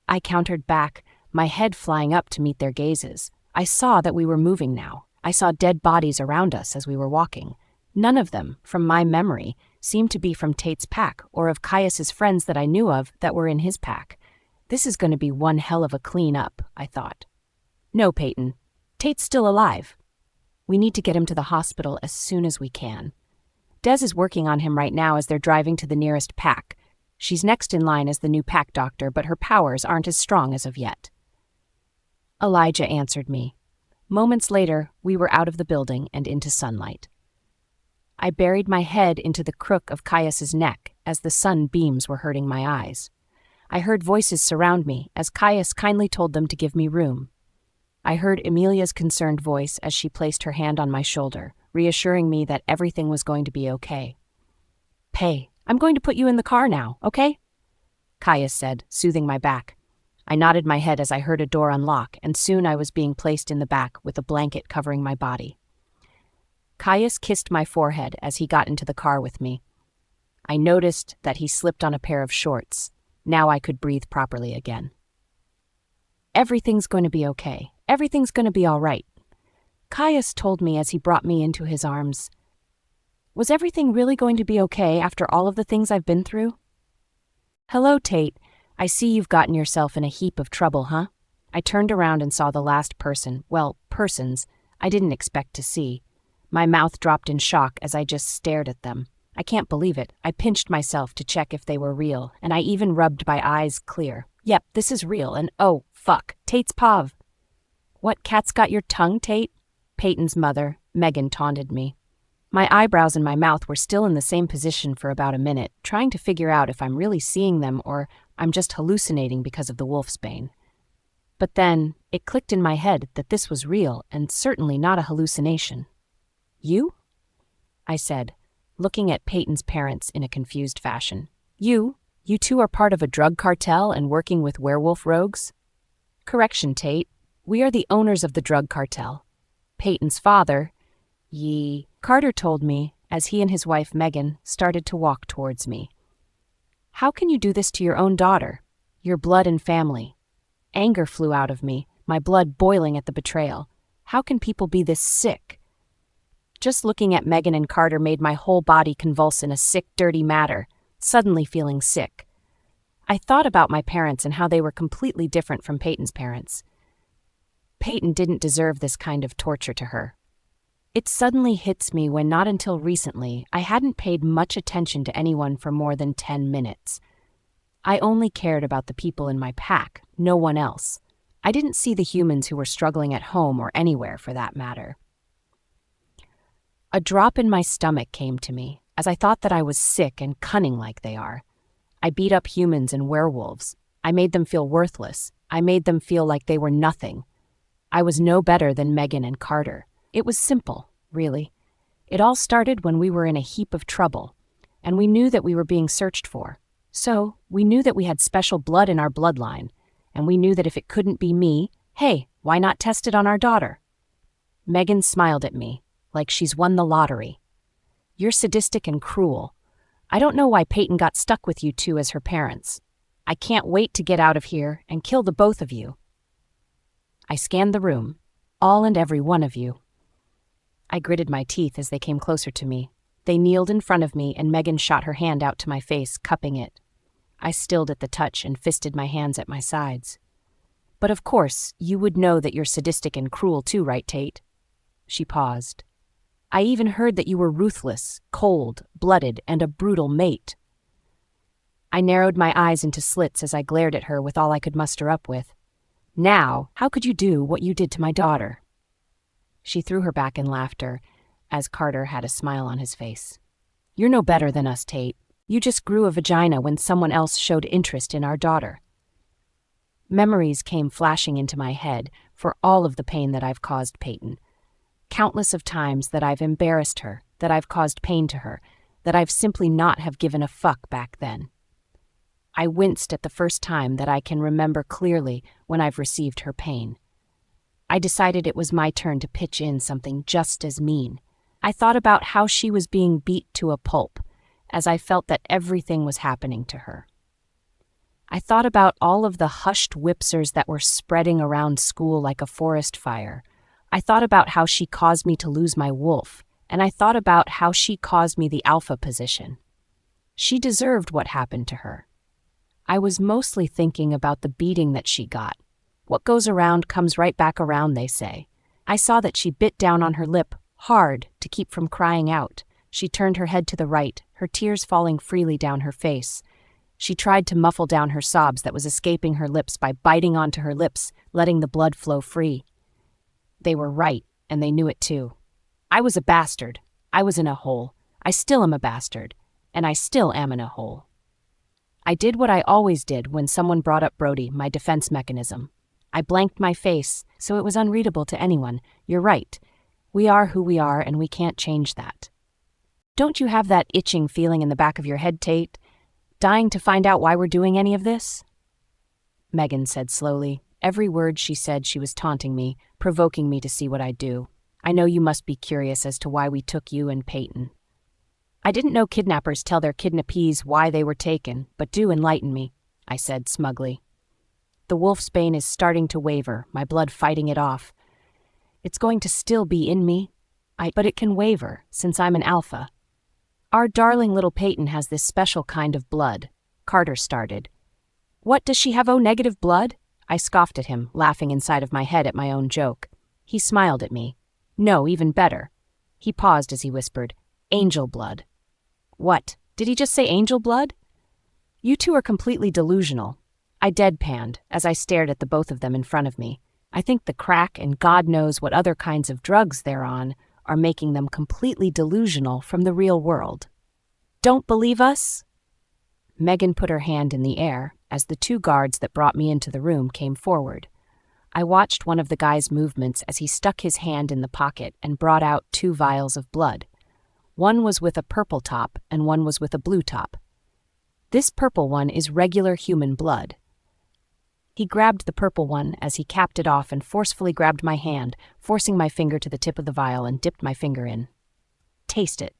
I countered back, my head flying up to meet their gazes. I saw that we were moving now. I saw dead bodies around us as we were walking. None of them, from my memory, seemed to be from Tate's pack or of Caius's friends that I knew of that were in his pack. This is going to be one hell of a clean-up, I thought. "No, Payton. Tate's still alive. We need to get him to the hospital as soon as we can. Des is working on him right now as they're driving to the nearest pack. She's next in line as the new pack doctor, but her powers aren't as strong as of yet." Elijah answered me. Moments later, we were out of the building and into sunlight. I buried my head into the crook of Caius's neck as the sun beams were hurting my eyes. I heard voices surround me as Caius kindly told them to give me room. I heard Emilia's concerned voice as she placed her hand on my shoulder, reassuring me that everything was going to be okay. "Pay, I'm going to put you in the car now, okay?" Caius said, soothing my back. I nodded my head as I heard a door unlock, and soon I was being placed in the back with a blanket covering my body. Caius kissed my forehead as he got into the car with me. I noticed that he slipped on a pair of shorts. Now I could breathe properly again. "Everything's going to be okay. Everything's going to be all right," Caius told me as he brought me into his arms. Was everything really going to be okay after all of the things I've been through? "Hello, Tate. I see you've gotten yourself in a heap of trouble, huh?" I turned around and saw the last persons, I didn't expect to see. My mouth dropped in shock as I just stared at them. I can't believe it. I pinched myself to check if they were real, and I even rubbed my eyes clear. Yep, this is real, and oh, fuck, Tate's Pav. "What cat's got your tongue, Tate?" Payton's mother, Megan, taunted me. My eyebrows and my mouth were still in the same position for about a minute, trying to figure out if I'm really seeing them or I'm just hallucinating because of the wolfsbane. But then, it clicked in my head that this was real and certainly not a hallucination. "You?" I said, looking at Payton's parents in a confused fashion. You two are part of a drug cartel and working with werewolf rogues?" "Correction, Tate. We are the owners of the drug cartel. Payton's father, Carter told me as he and his wife Megan started to walk towards me. How can you do this to your own daughter, your blood and family?" Anger flew out of me, my blood boiling at the betrayal. How can people be this sick? Just looking at Megan and Carter made my whole body convulse in a sick, dirty manner, suddenly feeling sick. I thought about my parents and how they were completely different from Payton's parents. Payton didn't deserve this kind of torture to her. It suddenly hits me when not until recently I hadn't paid much attention to anyone for more than 10 minutes. I only cared about the people in my pack, no one else. I didn't see the humans who were struggling at home or anywhere for that matter. A drop in my stomach came to me as I thought that I was sick and cunning like they are. I beat up humans and werewolves. I made them feel worthless. I made them feel like they were nothing. I was no better than Megan and Carter. It was simple, really. It all started when we were in a heap of trouble, and we knew that we were being searched for. So, we knew that we had special blood in our bloodline, and we knew that if it couldn't be me, hey, why not test it on our daughter? Megan smiled at me, like she's won the lottery. "You're sadistic and cruel. I don't know why Payton got stuck with you two as her parents. I can't wait to get out of here and kill the both of you." I scanned the room, all and every one of you. I gritted my teeth as they came closer to me. They kneeled in front of me and Megan shot her hand out to my face, cupping it. I stilled at the touch and fisted my hands at my sides. "But of course, you would know that you're sadistic and cruel too, right, Tate?" She paused. "I even heard that you were ruthless, cold, blooded, and a brutal mate." I narrowed my eyes into slits as I glared at her with all I could muster up with. "Now, how could you do what you did to my daughter?" She threw her back in laughter, as Carter had a smile on his face. "You're no better than us, Tate. You just grew a vagina when someone else showed interest in our daughter." Memories came flashing into my head for all of the pain that I've caused Payton. Countless of times that I've embarrassed her, that I've caused pain to her, that I've simply not have given a fuck back then. I winced at the first time that I can remember clearly when I've received her pain. I decided it was my turn to pitch in something just as mean. I thought about how she was being beat to a pulp, as I felt that everything was happening to her. I thought about all of the hushed whipsers that were spreading around school like a forest fire. I thought about how she caused me to lose my wolf, and I thought about how she caused me the alpha position. She deserved what happened to her. I was mostly thinking about the beating that she got. What goes around comes right back around, they say. I saw that she bit down on her lip, hard, to keep from crying out. She turned her head to the right, her tears falling freely down her face. She tried to muffle down her sobs that was escaping her lips by biting onto her lips, letting the blood flow free. They were right, and they knew it too. I was a bastard. I was in a hole. I still am a bastard. And I still am in a hole. I did what I always did when someone brought up Brody, my defense mechanism. I blanked my face, so it was unreadable to anyone. You're right. We are who we are, and we can't change that. Don't you have that itching feeling in the back of your head, Tate? Dying to find out why we're doing any of this? Megan said slowly. Every word she said, she was taunting me, provoking me to see what I'd do. I know you must be curious as to why we took you and Payton. I didn't know kidnappers tell their kidnappees why they were taken, but do enlighten me, I said smugly. The wolf's bane is starting to waver, my blood fighting it off. It's going to still be in me, but it can waver, since I'm an alpha. Our darling little Payton has this special kind of blood, Carter started. What, does she have O-negative blood? I scoffed at him, laughing inside of my head at my own joke. He smiled at me. No, even better. He paused as he whispered, angel blood. What? Did he just say angel blood? You two are completely delusional. I deadpanned as I stared at the both of them in front of me. I think the crack and God knows what other kinds of drugs they're on are making them completely delusional from the real world. Don't believe us? Megan put her hand in the air as the two guards that brought me into the room came forward. I watched one of the guy's movements as he stuck his hand in the pocket and brought out 2 vials of blood. One was with a purple top and one was with a blue top. This purple one is regular human blood. He grabbed the purple one as he capped it off and forcefully grabbed my hand, forcing my finger to the tip of the vial and dipped my finger in. Taste it.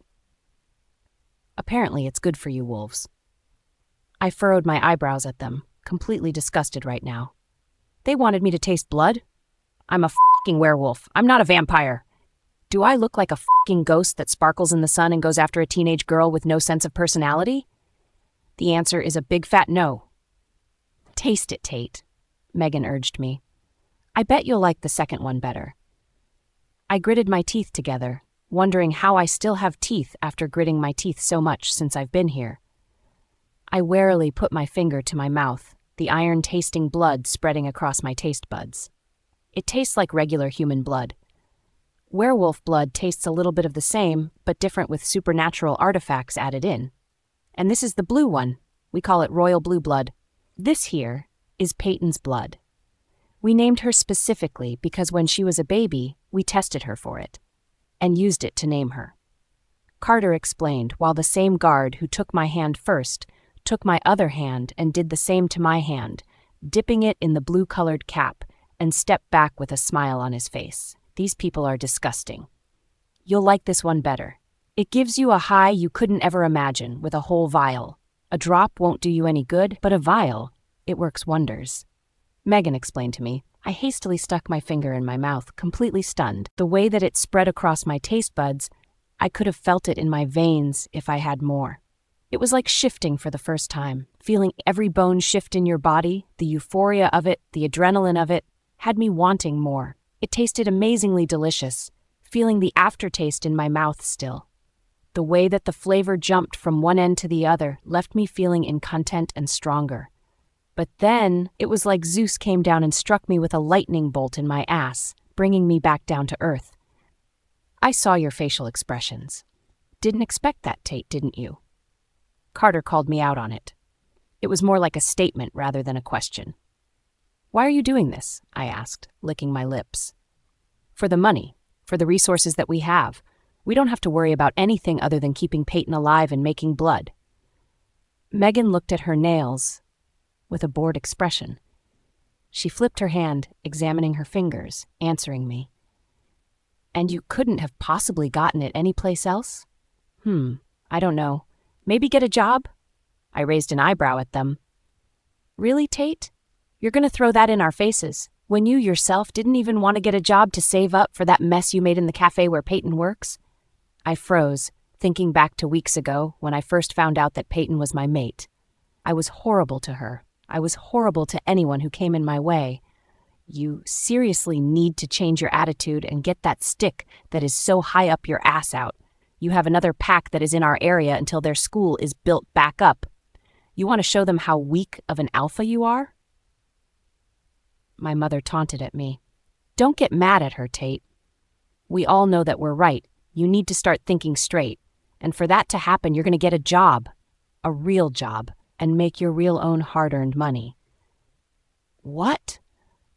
Apparently it's good for you wolves. I furrowed my eyebrows at them, completely disgusted right now. They wanted me to taste blood? I'm a f***ing werewolf. I'm not a vampire. Do I look like a f***ing ghost that sparkles in the sun and goes after a teenage girl with no sense of personality? The answer is a big fat no. Taste it, Tate, Megan urged me. I bet you'll like the second one better. I gritted my teeth together, wondering how I still have teeth after gritting my teeth so much since I've been here. I warily put my finger to my mouth, the iron-tasting blood spreading across my taste buds. It tastes like regular human blood. Werewolf blood tastes a little bit of the same, but different with supernatural artifacts added in. And this is the blue one. We call it royal blue blood. This here is Payton's blood. We named her specifically because when she was a baby, we tested her for it, and used it to name her. Carter explained, while the same guard who took my hand first took my other hand and did the same to my hand, dipping it in the blue-colored cap, and stepped back with a smile on his face. These people are disgusting. You'll like this one better. It gives you a high you couldn't ever imagine with a whole vial. A drop won't do you any good, but a vial, it works wonders. Megan explained to me. I hastily stuck my finger in my mouth, completely stunned. The way that it spread across my taste buds, I could have felt it in my veins if I had more. It was like shifting for the first time, feeling every bone shift in your body, the euphoria of it, the adrenaline of it, had me wanting more. It tasted amazingly delicious, feeling the aftertaste in my mouth still. The way that the flavor jumped from one end to the other left me feeling incontinent and stronger. But then, it was like Zeus came down and struck me with a lightning bolt in my ass, bringing me back down to earth. I saw your facial expressions. Didn't expect that, Tate, didn't you? Carter called me out on it. It was more like a statement rather than a question. Why are you doing this? I asked, licking my lips. For the money, for the resources that we have. We don't have to worry about anything other than keeping Payton alive and making blood. Megan looked at her nails with a bored expression. She flipped her hand, examining her fingers, answering me. And you couldn't have possibly gotten it anyplace else? I don't know. Maybe get a job? I raised an eyebrow at them. Really, Tate? You're going to throw that in our faces, when you yourself didn't even want to get a job to save up for that mess you made in the cafe where Payton works? I froze, thinking back to weeks ago when I first found out that Payton was my mate. I was horrible to her. I was horrible to anyone who came in my way. You seriously need to change your attitude and get that stick that is so high up your ass out. You have another pack that is in our area until their school is built back up. You want to show them how weak of an alpha you are? My mother taunted at me. Don't get mad at her, Tate. We all know that we're right. You need to start thinking straight. And for that to happen, you're going to get a job. A real job. and make your real own hard-earned money." What?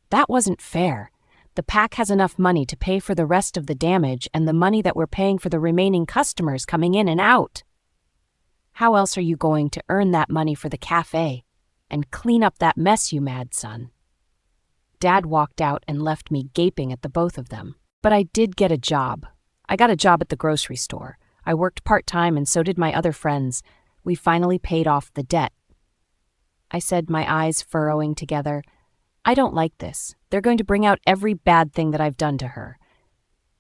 That wasn't fair. The pack has enough money to pay for the rest of the damage and the money that we're paying for the remaining customers coming in and out. How else are you going to earn that money for the cafe and clean up that mess, you mad son? Dad walked out and left me gaping at the both of them. But I did get a job. I got a job at the grocery store. I worked part-time and so did my other friends. We finally paid off the debt. I said, my eyes furrowing together, "I don't like this. They're going to bring out every bad thing that I've done to her.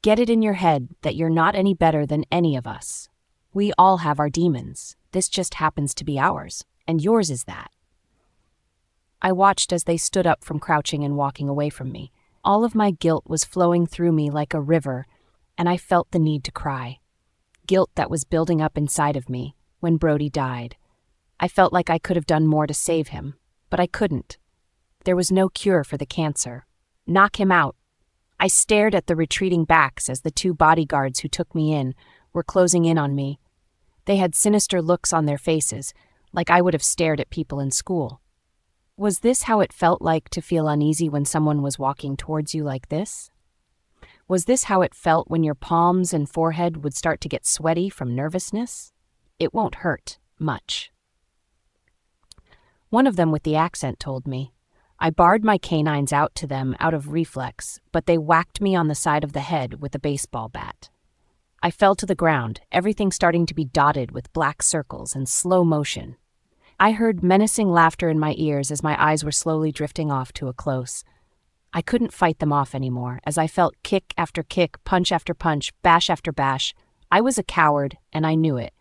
Get it in your head that you're not any better than any of us. We all have our demons. This just happens to be ours, and yours is that." I watched as they stood up from crouching and walking away from me. All of my guilt was flowing through me like a river, and I felt the need to cry. Guilt that was building up inside of me when Brody died. I felt like I could have done more to save him, but I couldn't. There was no cure for the cancer. Knock him out. I stared at the retreating backs as the two bodyguards who took me in were closing in on me. They had sinister looks on their faces, like I would have stared at people in school. Was this how it felt like to feel uneasy when someone was walking towards you like this? Was this how it felt when your palms and forehead would start to get sweaty from nervousness? It won't hurt much. One of them with the accent told me. I barred my canines out to them out of reflex, but they whacked me on the side of the head with a baseball bat. I fell to the ground, everything starting to be dotted with black circles and slow motion. I heard menacing laughter in my ears as my eyes were slowly drifting off to a close. I couldn't fight them off anymore, as I felt kick after kick, punch after punch, bash after bash. I was a coward, and I knew it.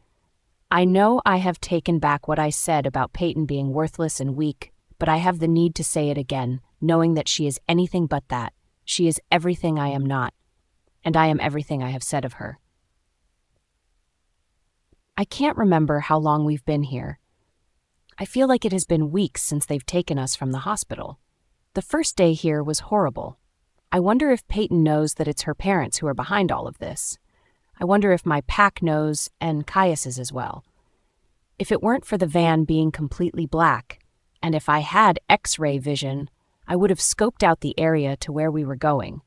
I know I have taken back what I said about Payton being worthless and weak, but I have the need to say it again, knowing that she is anything but that. She is everything I am not, and I am everything I have said of her. I can't remember how long we've been here. I feel like it has been weeks since they've taken us from the hospital. The first day here was horrible. I wonder if Payton knows that it's her parents who are behind all of this. I wonder if my pack knows, and Caius's as well. If it weren't for the van being completely black, and if I had X-ray vision, I would have scoped out the area to where we were going.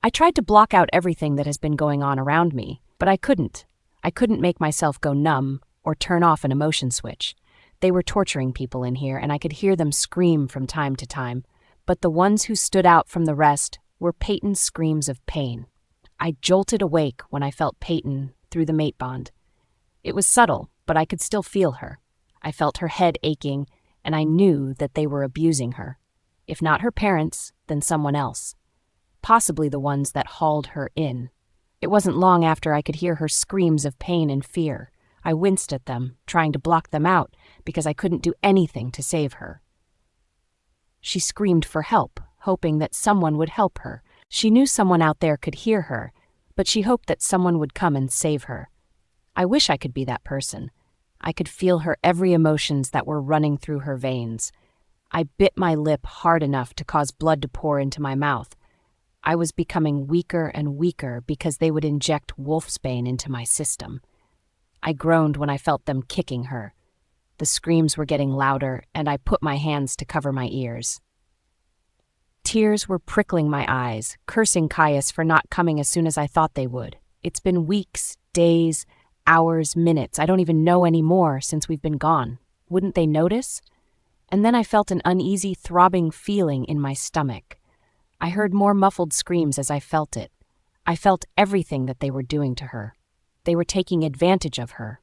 I tried to block out everything that has been going on around me, but I couldn't. I couldn't make myself go numb or turn off an emotion switch. They were torturing people in here, and I could hear them scream from time to time, but the ones who stood out from the rest were Payton's screams of pain. I jolted awake when I felt Payton through the mate bond. It was subtle, but I could still feel her. I felt her head aching, and I knew that they were abusing her. If not her parents, then someone else. Possibly the ones that hauled her in. It wasn't long after I could hear her screams of pain and fear. I winced at them, trying to block them out, because I couldn't do anything to save her. She screamed for help, hoping that someone would help her. She knew someone out there could hear her, but she hoped that someone would come and save her. I wish I could be that person. I could feel her every emotions that were running through her veins. I bit my lip hard enough to cause blood to pour into my mouth. I was becoming weaker and weaker because they would inject wolfsbane into my system. I groaned when I felt them kicking her. The screams were getting louder, and I put my hands to cover my ears. Tears were prickling my eyes, cursing Caius for not coming as soon as I thought they would. It's been weeks, days, hours, minutes, I don't even know anymore since we've been gone. Wouldn't they notice? And then I felt an uneasy, throbbing feeling in my stomach. I heard more muffled screams as I felt it. I felt everything that they were doing to her. They were taking advantage of her.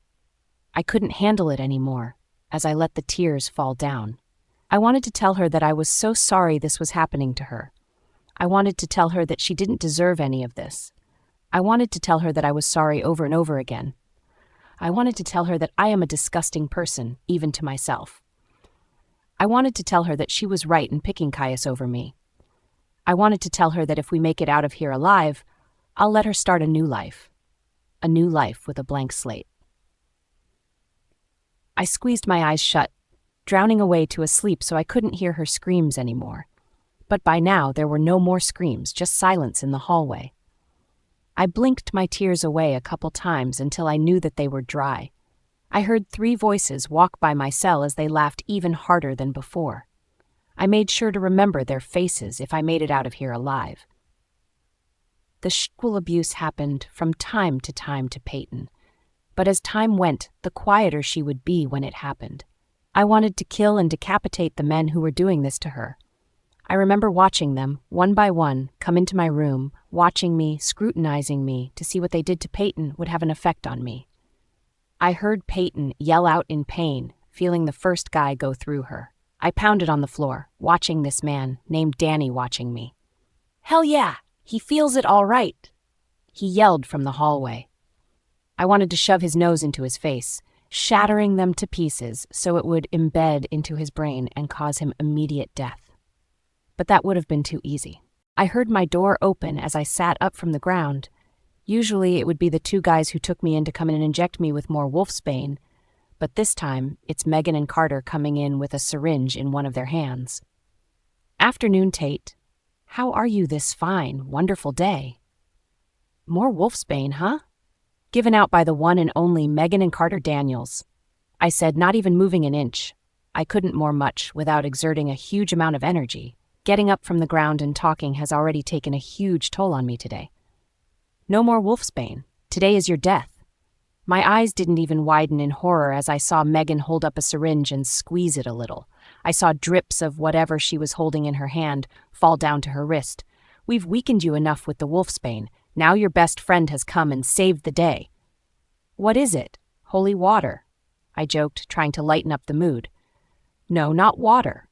I couldn't handle it anymore, as I let the tears fall down. I wanted to tell her that I was so sorry this was happening to her. I wanted to tell her that she didn't deserve any of this. I wanted to tell her that I was sorry over and over again. I wanted to tell her that I am a disgusting person, even to myself. I wanted to tell her that she was right in picking Caius over me. I wanted to tell her that if we make it out of here alive, I'll let her start a new life. A new life with a blank slate. I squeezed my eyes shut, drowning away to a sleep so I couldn't hear her screams anymore. But by now there were no more screams, just silence in the hallway. I blinked my tears away a couple times until I knew that they were dry. I heard 3 voices walk by my cell as they laughed even harder than before. I made sure to remember their faces if I made it out of here alive. The sexual abuse happened from time to Payton, but as time went, the quieter she would be when it happened. I wanted to kill and decapitate the men who were doing this to her. I remember watching them, one by one, come into my room, watching me, scrutinizing me to see what they did to Payton would have an effect on me. I heard Payton yell out in pain, feeling the first guy go through her. I pounded on the floor, watching this man, named Danny, watching me. "Hell yeah, he feels it all right," he yelled from the hallway. I wanted to shove his nose into his face, shattering them to pieces so it would embed into his brain and cause him immediate death. But that would have been too easy. I heard my door open as I sat up from the ground. Usually it would be the 2 guys who took me in to come in and inject me with more wolfsbane, but this time it's Megan and Carter coming in with a syringe in one of their hands. "Afternoon, Tate. How are you this fine, wonderful day?" "More wolfsbane, huh?" "Given out by the one and only Megan and Carter Daniels," I said, not even moving an inch. I couldn't more much without exerting a huge amount of energy. Getting up from the ground and talking has already taken a huge toll on me today. "No more wolfsbane. Today is your death." My eyes didn't even widen in horror as I saw Megan hold up a syringe and squeeze it a little. I saw drips of whatever she was holding in her hand fall down to her wrist. "We've weakened you enough with the wolfsbane. Now your best friend has come and saved the day." "What is it? Holy water?" I joked, trying to lighten up the mood. "No, not water."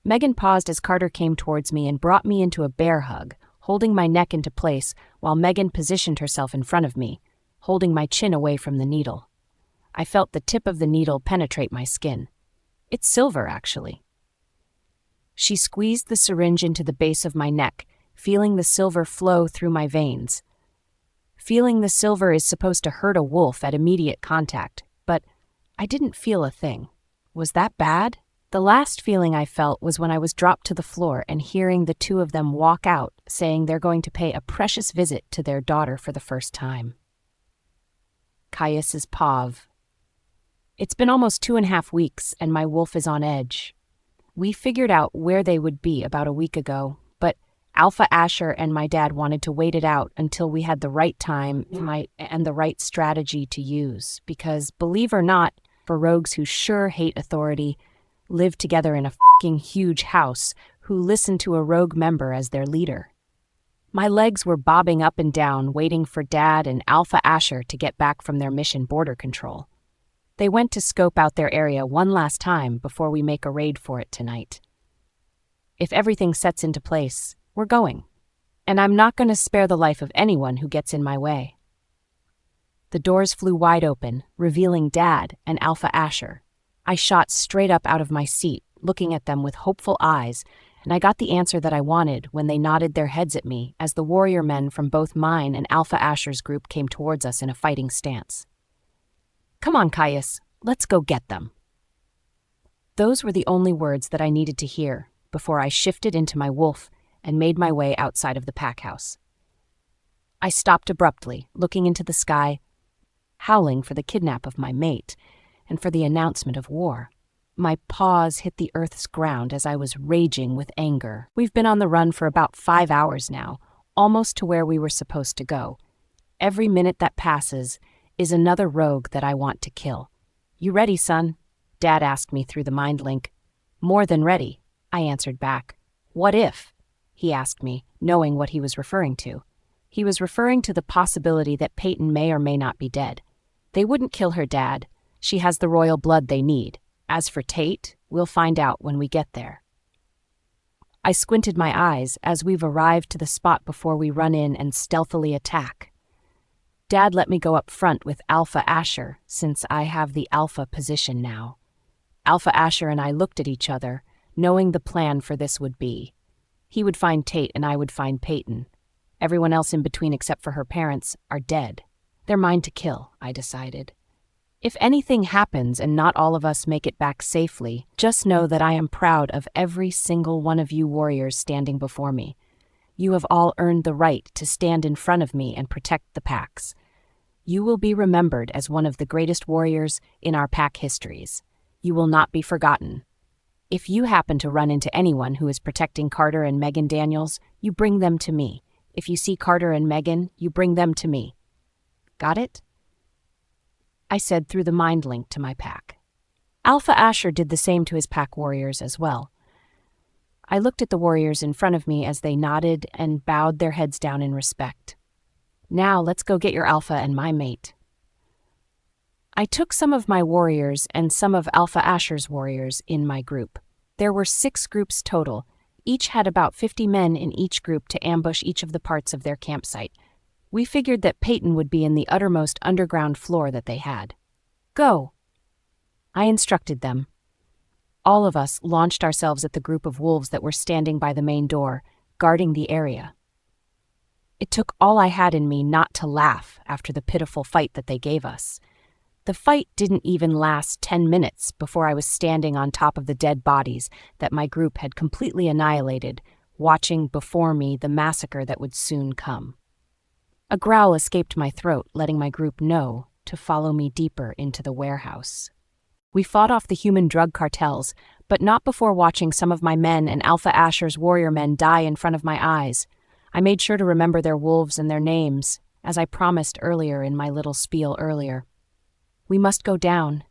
Megan paused as Carter came towards me and brought me into a bear hug, holding my neck into place while Megan positioned herself in front of me, holding my chin away from the needle. I felt the tip of the needle penetrate my skin. It's silver, actually. She squeezed the syringe into the base of my neck, feeling the silver flow through my veins. Feeling the silver is supposed to hurt a wolf at immediate contact, but I didn't feel a thing. Was that bad? The last feeling I felt was when I was dropped to the floor and hearing the 2 of them walk out, saying they're going to pay a precious visit to their daughter for the first time. Caius's Pav. It's been almost 2.5 weeks, and my wolf is on edge. We figured out where they would be about a week ago, but Alpha Asher and my dad wanted to wait it out until we had the right time and the right strategy to use, because, believe or not, for rogues who sure hate authority, live together in a fucking huge house, who listen to a rogue member as their leader. My legs were bobbing up and down, waiting for Dad and Alpha Asher to get back from their mission border control. They went to scope out their area one last time before we make a raid for it tonight. If everything sets into place, we're going. And I'm not going to spare the life of anyone who gets in my way. The doors flew wide open, revealing Dad and Alpha Asher. I shot straight up out of my seat, looking at them with hopeful eyes, and I got the answer that I wanted when they nodded their heads at me as the warrior men from both mine and Alpha Asher's group came towards us in a fighting stance. "Come on, Caius, let's go get them." Those were the only words that I needed to hear before I shifted into my wolf and made my way outside of the pack house. I stopped abruptly, looking into the sky, howling for the kidnap of my mate and for the announcement of war. My paws hit the earth's ground as I was raging with anger. We've been on the run for about 5 hours now, almost to where we were supposed to go. Every minute that passes is another rogue that I want to kill. "You ready, son?" Dad asked me through the mind link. "More than ready," I answered back. "What if?" he asked me, knowing what he was referring to. He was referring to the possibility that Payton may or may not be dead. They wouldn't kill her, Dad. She has the royal blood they need. As for Tate, we'll find out when we get there. I squinted my eyes as we've arrived to the spot before we run in and stealthily attack. Dad let me go up front with Alpha Asher, since I have the alpha position now. Alpha Asher and I looked at each other, knowing the plan for this would be. He would find Tate and I would find Payton. Everyone else in between except for her parents are dead. They're mine to kill, I decided. If anything happens and not all of us make it back safely, just know that I am proud of every single one of you warriors standing before me. You have all earned the right to stand in front of me and protect the packs. You will be remembered as one of the greatest warriors in our pack histories. You will not be forgotten. If you happen to run into anyone who is protecting Carter and Megan Daniels, you bring them to me. If you see Carter and Megan, you bring them to me. Got it? I said through the mind link to my pack. Alpha Asher did the same to his pack warriors as well. I looked at the warriors in front of me as they nodded and bowed their heads down in respect. Now let's go get your Alpha and my mate. I took some of my warriors and some of Alpha Asher's warriors in my group. There were 6 groups total. Each had about 50 men in each group to ambush each of the parts of their campsite. We figured that Payton would be in the uttermost underground floor that they had. Go! I instructed them. All of us launched ourselves at the group of wolves that were standing by the main door, guarding the area. It took all I had in me not to laugh after the pitiful fight that they gave us. The fight didn't even last 10 minutes before I was standing on top of the dead bodies that my group had completely annihilated, watching before me the massacre that would soon come. A growl escaped my throat, letting my group know to follow me deeper into the warehouse. We fought off the human drug cartels, but not before watching some of my men and Alpha Asher's warrior men die in front of my eyes. I made sure to remember their wolves and their names, as I promised earlier in my little spiel earlier. We must go down.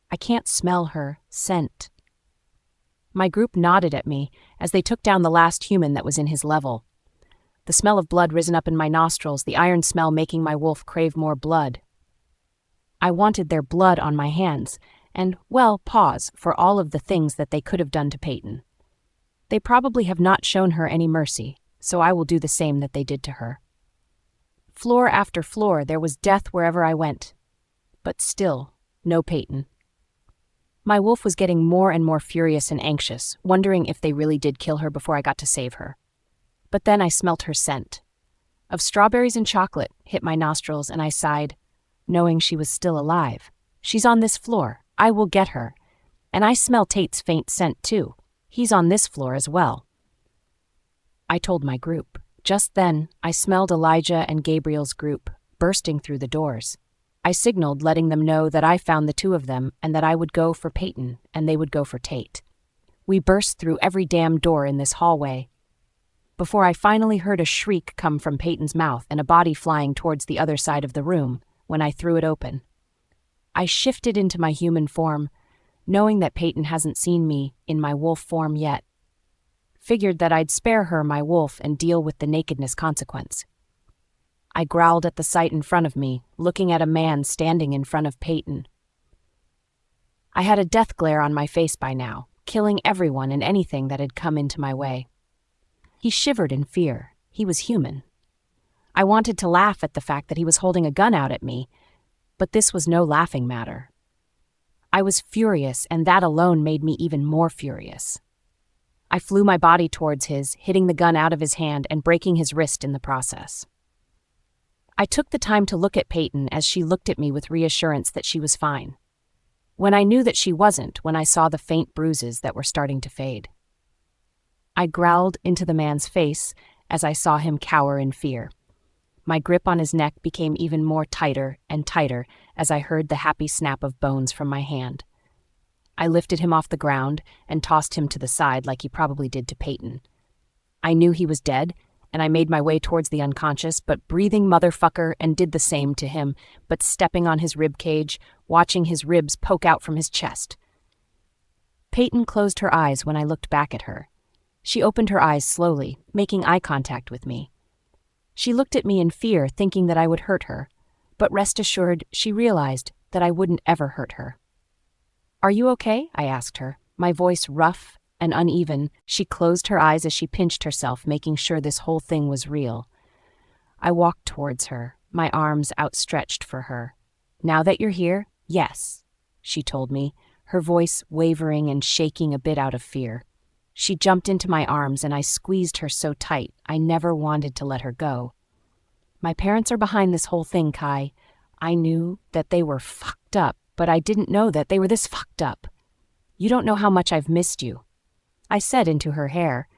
I can't smell her scent. My group nodded at me as they took down the last human that was in his level. The smell of blood risen up in my nostrils, the iron smell making my wolf crave more blood. I wanted their blood on my hands, and, well, pause for all of the things that they could have done to Payton. They probably have not shown her any mercy, so I will do the same that they did to her. Floor after floor, there was death wherever I went. But still, no Payton. My wolf was getting more and more furious and anxious, wondering if they really did kill her before I got to save her. But then I smelt her scent. Of strawberries and chocolate hit my nostrils, and I sighed, knowing she was still alive. She's on this floor. I will get her. And I smell Tate's faint scent, too. He's on this floor as well. I told my group. Just then, I smelled Elijah and Gabriel's group bursting through the doors. I signaled, letting them know that I found the 2 of them and that I would go for Payton and they would go for Tate. We burst through every damn door in this hallway before I finally heard a shriek come from Payton's mouth and a body flying towards the other side of the room when I threw it open. I shifted into my human form, knowing that Payton hasn't seen me in my wolf form yet. Figured that I'd spare her my wolf and deal with the nakedness consequence. I growled at the sight in front of me, looking at a man standing in front of Payton. I had a death glare on my face by now, killing everyone and anything that had come into my way. He shivered in fear. He was human. I wanted to laugh at the fact that he was holding a gun out at me, but this was no laughing matter. I was furious, and that alone made me even more furious. I flew my body towards his, hitting the gun out of his hand and breaking his wrist in the process. I took the time to look at Payton as she looked at me with reassurance that she was fine, when I knew that she wasn't when I saw the faint bruises that were starting to fade. I growled into the man's face as I saw him cower in fear. My grip on his neck became even more tighter and tighter as I heard the happy snap of bones from my hand. I lifted him off the ground and tossed him to the side like he probably did to Payton. I knew he was dead, and I made my way towards the unconscious but breathing motherfucker and did the same to him, but stepping on his rib cage, watching his ribs poke out from his chest. Payton closed her eyes when I looked back at her. She opened her eyes slowly, making eye contact with me. She looked at me in fear, thinking that I would hurt her, but rest assured, she realized that I wouldn't ever hurt her. "Are you okay?" I asked her, my voice rough and uneven. She closed her eyes as she pinched herself, making sure this whole thing was real. I walked towards her, my arms outstretched for her. "Now that you're here, yes," she told me, her voice wavering and shaking a bit out of fear. She jumped into my arms and I squeezed her so tight I never wanted to let her go. "My parents are behind this whole thing, Kai. I knew that they were fucked up, but I didn't know that they were this fucked up. You don't know how much I've missed you," I said into her hair.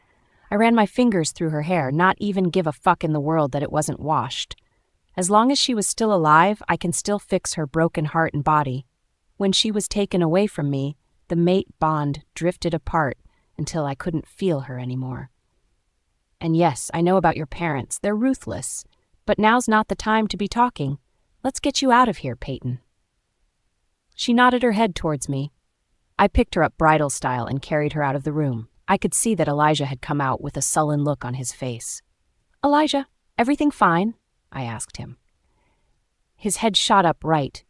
I ran my fingers through her hair, not even give a fuck in the world that it wasn't washed. As long as she was still alive, I can still fix her broken heart and body. When she was taken away from me, the mate bond drifted apart until I couldn't feel her anymore. And yes, I know about your parents. They're ruthless. But now's not the time to be talking. Let's get you out of here, Payton. She nodded her head towards me. I picked her up bridal style and carried her out of the room. I could see that Elijah had come out with a sullen look on his face. "Elijah, everything fine?" I asked him. His head shot up right,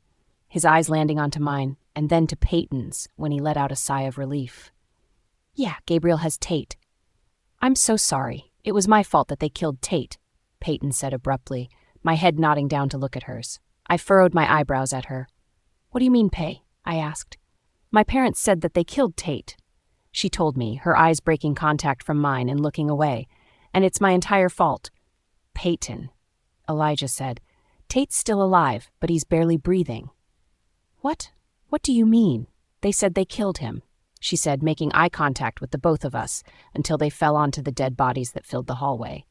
his eyes landing onto mine, and then to Payton's when he let out a sigh of relief. "Yeah, Gabriel has Tate." "I'm so sorry. It was my fault that they killed Tate," Payton said abruptly, my head nodding down to look at hers. I furrowed my eyebrows at her. "What do you mean, Pay?" I asked. "My parents said that they killed Tate." She told me, her eyes breaking contact from mine and looking away. "And it's my entire fault." "Payton," Elijah said. "Tate's still alive, but he's barely breathing." "What? What do you mean?" "They said they killed him," she said, making eye contact with the both of us until they fell onto the dead bodies that filled the hallway.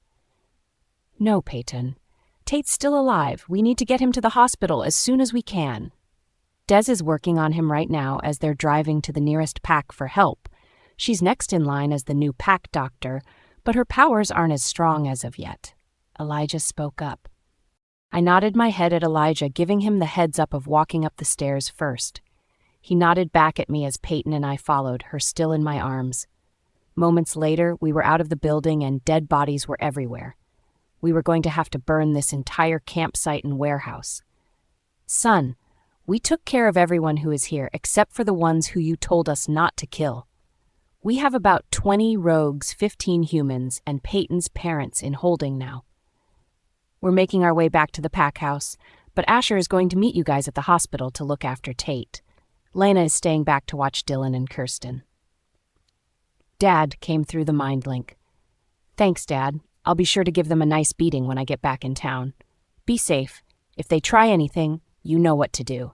"No, Payton. Tate's still alive. We need to get him to the hospital as soon as we can. Des is working on him right now as they're driving to the nearest pack for help. She's next in line as the new pack doctor, but her powers aren't as strong as of yet." Elijah spoke up. I nodded my head at Elijah, giving him the heads up of walking up the stairs first. He nodded back at me as Payton and I followed, her still in my arms. Moments later, we were out of the building and dead bodies were everywhere. We were going to have to burn this entire campsite and warehouse. "Son, we took care of everyone who is here except for the ones who you told us not to kill. We have about 20 rogues, 15 humans, and Payton's parents in holding now. We're making our way back to the pack house, but Asher is going to meet you guys at the hospital to look after Tate. Lena is staying back to watch Dylan and Kirsten." Dad came through the mind link. "Thanks, Dad. I'll be sure to give them a nice beating when I get back in town. Be safe. If they try anything, you know what to do.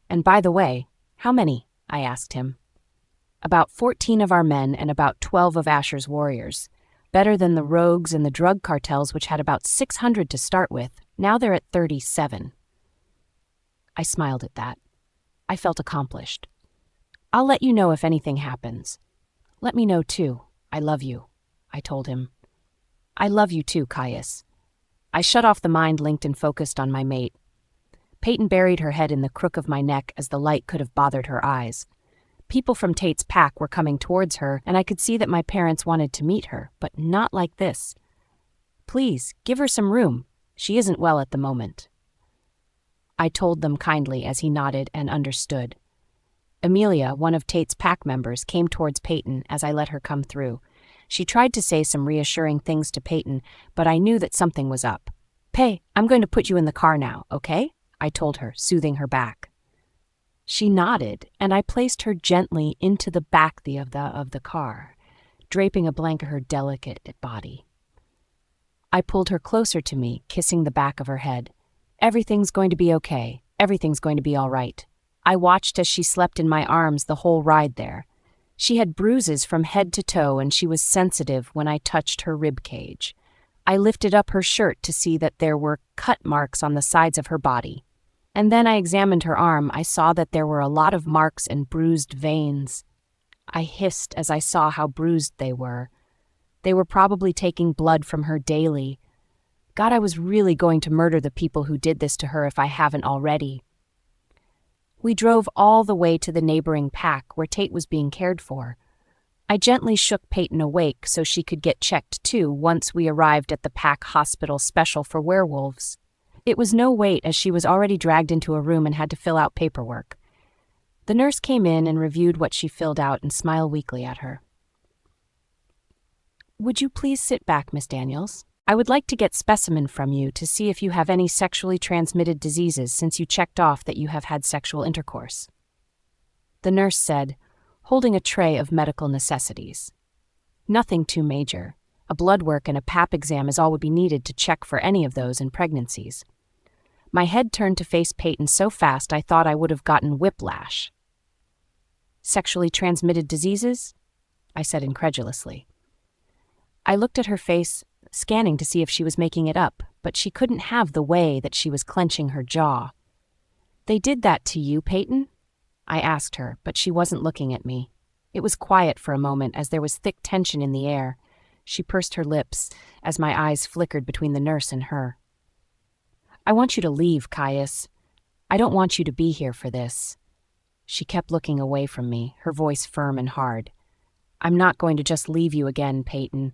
And by the way, how many?" I asked him. "About 14 of our men and about 12 of Asher's warriors. Better than the rogues and the drug cartels, which had about 600 to start with. Now they're at 37. I smiled at that. I felt accomplished. "I'll let you know if anything happens. Let me know, too. I love you," I told him. "I love you, too, Caius." I shut off the mind linked and focused on my mate. Payton buried her head in the crook of my neck as the light could have bothered her eyes. People from Tate's pack were coming towards her, and I could see that my parents wanted to meet her, but not like this. "Please, give her some room. She isn't well at the moment." I told them kindly as he nodded and understood. Amelia, one of Tate's pack members, came towards Payton as I let her come through. She tried to say some reassuring things to Payton, but I knew that something was up. "Pay, I'm going to put you in the car now, okay?" I told her, soothing her back. She nodded, and I placed her gently into the back of the car, draping a blanket her delicate body. I pulled her closer to me, kissing the back of her head. "Everything's going to be okay. Everything's going to be all right." I watched as she slept in my arms the whole ride there. She had bruises from head to toe, and she was sensitive when I touched her rib cage. I lifted up her shirt to see that there were cut marks on the sides of her body. And then I examined her arm. I saw that there were a lot of marks and bruised veins. I hissed as I saw how bruised they were. They were probably taking blood from her daily. God, I was really going to murder the people who did this to her if I haven't already. We drove all the way to the neighboring pack where Tate was being cared for. I gently shook Payton awake so she could get checked too once we arrived at the pack hospital special for werewolves. It was no wait as she was already dragged into a room and had to fill out paperwork. The nurse came in and reviewed what she filled out and smiled weakly at her. "Would you please sit back, Miss Daniels? I would like to get specimen from you to see if you have any sexually transmitted diseases since you checked off that you have had sexual intercourse," the nurse said, holding a tray of medical necessities. "Nothing too major. A blood work and a pap exam is all would be needed to check for any of those in pregnancies." My head turned to face Payton so fast I thought I would have gotten whiplash. "Sexually transmitted diseases?" I said incredulously. I looked at her face, scanning to see if she was making it up, but she couldn't have the way that she was clenching her jaw. "They did that to you, Payton?" I asked her, but she wasn't looking at me. It was quiet for a moment as there was thick tension in the air. She pursed her lips as my eyes flickered between the nurse and her. "I want you to leave, Caius. I don't want you to be here for this." She kept looking away from me, her voice firm and hard. "I'm not going to just leave you again, Payton."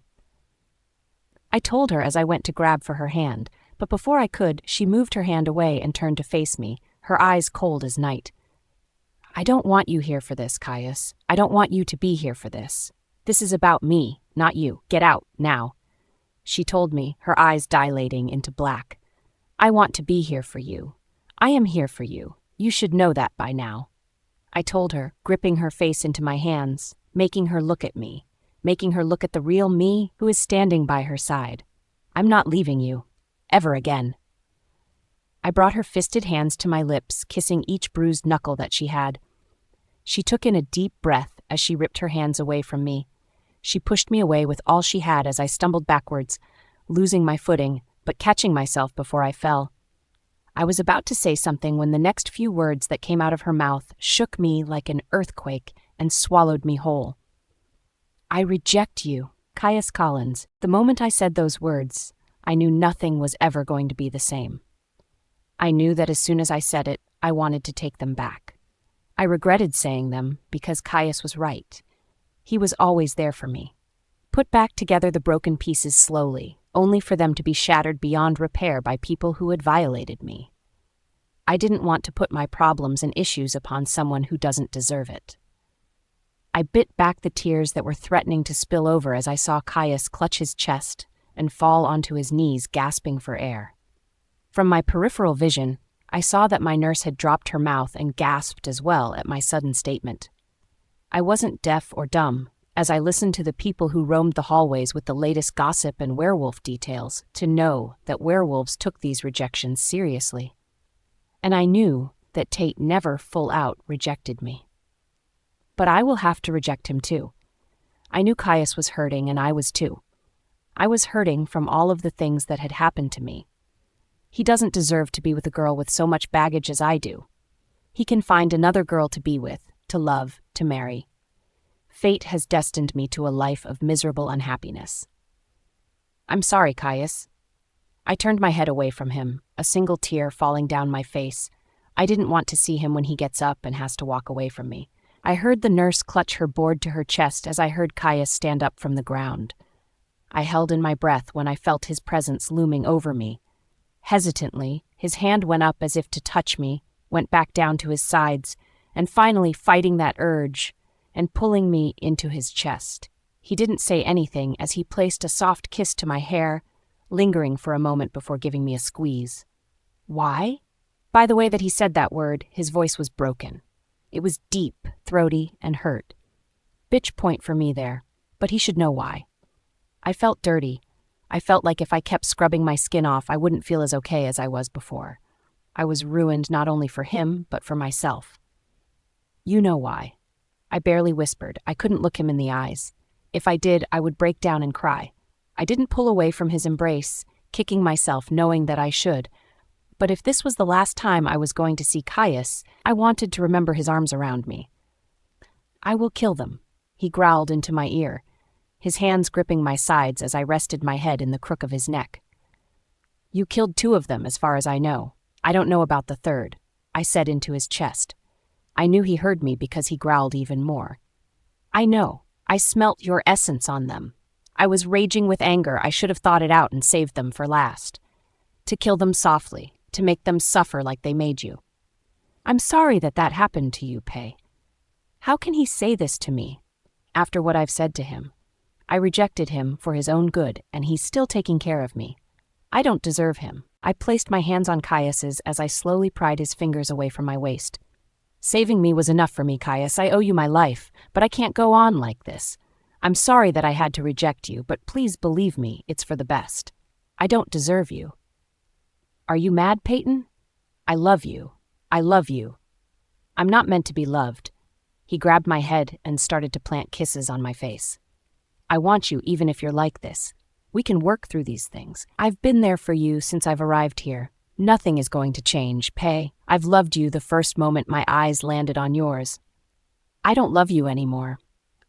I told her as I went to grab for her hand, but before I could, she moved her hand away and turned to face me, her eyes cold as night. "I don't want you here for this, Caius. I don't want you to be here for this. This is about me, not you. Get out, now." She told me, her eyes dilating into black. "I want to be here for you. I am here for you. You should know that by now." I told her, gripping her face into my hands, making her look at me, making her look at the real me who is standing by her side. "I'm not leaving you. Ever again." I brought her fisted hands to my lips, kissing each bruised knuckle that she had. She took in a deep breath as she ripped her hands away from me. She pushed me away with all she had as I stumbled backwards, losing my footing, but catching myself before I fell. I was about to say something when the next few words that came out of her mouth shook me like an earthquake and swallowed me whole. "I reject you, Caius Collins." The moment I said those words, I knew nothing was ever going to be the same. I knew that as soon as I said it, I wanted to take them back. I regretted saying them because Caius was right. He was always there for me. Put back together the broken pieces slowly, only for them to be shattered beyond repair by people who had violated me. I didn't want to put my problems and issues upon someone who doesn't deserve it. I bit back the tears that were threatening to spill over as I saw Caius clutch his chest and fall onto his knees, gasping for air. From my peripheral vision, I saw that my nurse had dropped her mouth and gasped as well at my sudden statement. I wasn't deaf or dumb, as I listened to the people who roamed the hallways with the latest gossip and werewolf details, to know that werewolves took these rejections seriously. And I knew that Tate never full out rejected me. But I will have to reject him too. I knew Caius was hurting, and I was too. I was hurting from all of the things that had happened to me. He doesn't deserve to be with a girl with so much baggage as I do. He can find another girl to be with, to love, to marry. Fate has destined me to a life of miserable unhappiness. "I'm sorry, Caius." I turned my head away from him, a single tear falling down my face. I didn't want to see him when he gets up and has to walk away from me. I heard the nurse clutch her board to her chest as I heard Caius stand up from the ground. I held in my breath when I felt his presence looming over me. Hesitantly, his hand went up as if to touch me, went back down to his sides, and finally fighting that urge and pulling me into his chest. He didn't say anything as he placed a soft kiss to my hair, lingering for a moment before giving me a squeeze. "Why?" By the way that he said that word, his voice was broken. It was deep, throaty, and hurt. Bitch point for me there, but he should know why. I felt dirty. I felt like if I kept scrubbing my skin off, I wouldn't feel as okay as I was before. I was ruined not only for him, but for myself. "You know why." I barely whispered. I couldn't look him in the eyes. If I did, I would break down and cry. I didn't pull away from his embrace, kicking myself, knowing that I should. But if this was the last time I was going to see Caius, I wanted to remember his arms around me. "I will kill them," he growled into my ear, his hands gripping my sides as I rested my head in the crook of his neck. "You killed 2 of them, as far as I know. I don't know about the 3rd, I said into his chest. I knew he heard me because he growled even more. "I know. I smelt your essence on them. I was raging with anger. I should have thought it out and saved them for last. To kill them softly, to make them suffer like they made you. I'm sorry that that happened to you, Pay." How can he say this to me, after what I've said to him? I rejected him for his own good, and he's still taking care of me. I don't deserve him. I placed my hands on Caius's as I slowly pried his fingers away from my waist. "Saving me was enough for me, Caius. I owe you my life, but I can't go on like this. I'm sorry that I had to reject you, but please believe me, it's for the best. I don't deserve you." "Are you mad, Payton? I love you. I love you." "I'm not meant to be loved." He grabbed my head and started to plant kisses on my face. "I want you even if you're like this. We can work through these things. I've been there for you since I've arrived here. Nothing is going to change, Pay. I've loved you the first moment my eyes landed on yours. I don't love you anymore,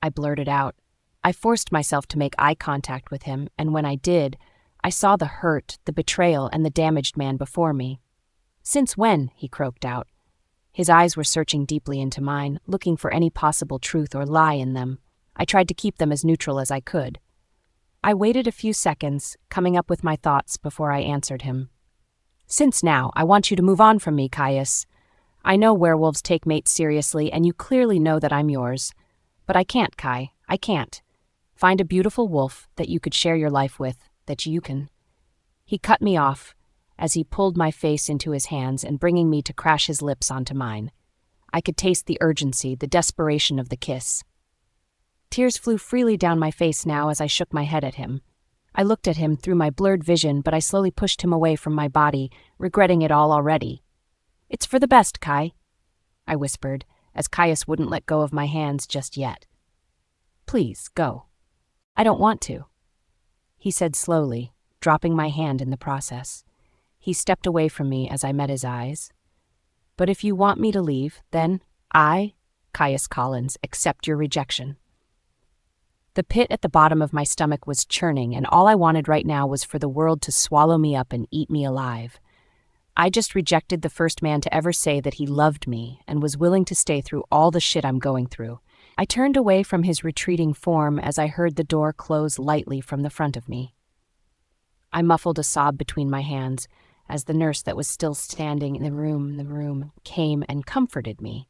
I blurted out. I forced myself to make eye contact with him, and when I did, I saw the hurt, the betrayal, and the damaged man before me. Since when? He croaked out. His eyes were searching deeply into mine, looking for any possible truth or lie in them. I tried to keep them as neutral as I could. I waited a few seconds, coming up with my thoughts before I answered him. Since now, I want you to move on from me, Caius. I know werewolves take mates seriously, and you clearly know that I'm yours. But I can't, Kai. I can't. Find a beautiful wolf that you could share your life with, that you can. He cut me off as he pulled my face into his hands and bringing me to crash his lips onto mine. I could taste the urgency, the desperation of the kiss. Tears flew freely down my face now as I shook my head at him. I looked at him through my blurred vision, but I slowly pushed him away from my body, regretting it all already. It's for the best, Kai, I whispered, as Caius wouldn't let go of my hands just yet. Please, go. I don't want to, he said slowly, dropping my hand in the process. He stepped away from me as I met his eyes. But if you want me to leave, then I, Caius Collins, accept your rejection. The pit at the bottom of my stomach was churning, and all I wanted right now was for the world to swallow me up and eat me alive. I just rejected the first man to ever say that he loved me and was willing to stay through all the shit I'm going through. I turned away from his retreating form as I heard the door close lightly from the front of me. I muffled a sob between my hands as the nurse that was still standing in the room came and comforted me.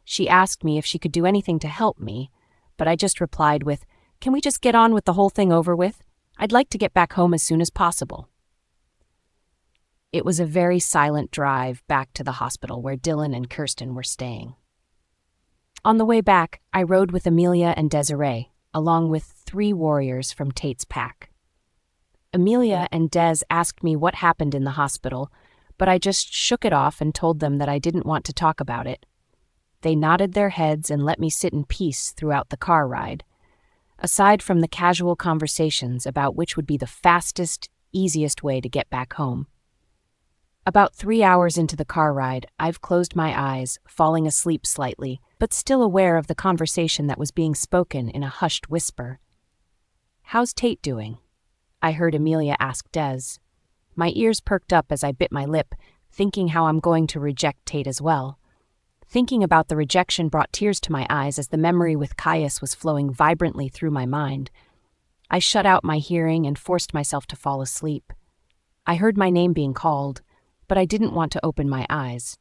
She asked me if she could do anything to help me, but I just replied with, "Can we just get on with the whole thing over with? I'd like to get back home as soon as possible." It was a very silent drive back to the hospital where Dylan and Kirsten were staying. On the way back, I rode with Amelia and Desiree, along with 3 warriors from Tate's pack. Amelia and Des asked me what happened in the hospital, but I just shook it off and told them that I didn't want to talk about it. They nodded their heads and let me sit in peace throughout the car ride. Aside from the casual conversations about which would be the fastest, easiest way to get back home. About 3 hours into the car ride, I've closed my eyes, falling asleep slightly, but still aware of the conversation that was being spoken in a hushed whisper. "How's Tate doing?" I heard Amelia ask Des. My ears perked up as I bit my lip, thinking how I'm going to reject Tate as well. Thinking about the rejection brought tears to my eyes as the memory with Caius was flowing vibrantly through my mind. I shut out my hearing and forced myself to fall asleep. I heard my name being called, but I didn't want to open my eyes.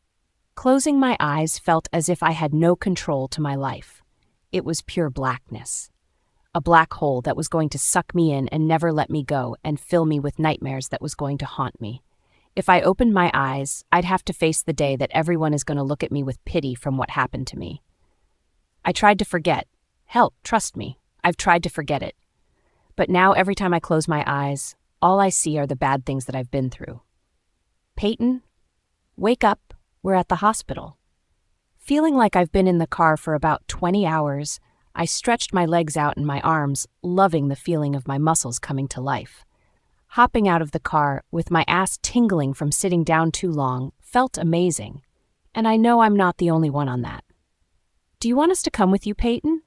Closing my eyes felt as if I had no control to my life. It was pure blackness. A black hole that was going to suck me in and never let me go and fill me with nightmares that was going to haunt me. If I opened my eyes, I'd have to face the day that everyone is going to look at me with pity from what happened to me. I tried to forget. Hell, trust me, I've tried to forget it. But now every time I close my eyes, all I see are the bad things that I've been through. Payton, wake up, we're at the hospital. Feeling like I've been in the car for about 20 hours, I stretched my legs out in my arms, loving the feeling of my muscles coming to life. Hopping out of the car, with my ass tingling from sitting down too long, felt amazing. And I know I'm not the only one on that. "Do you want us to come with you, Payton?"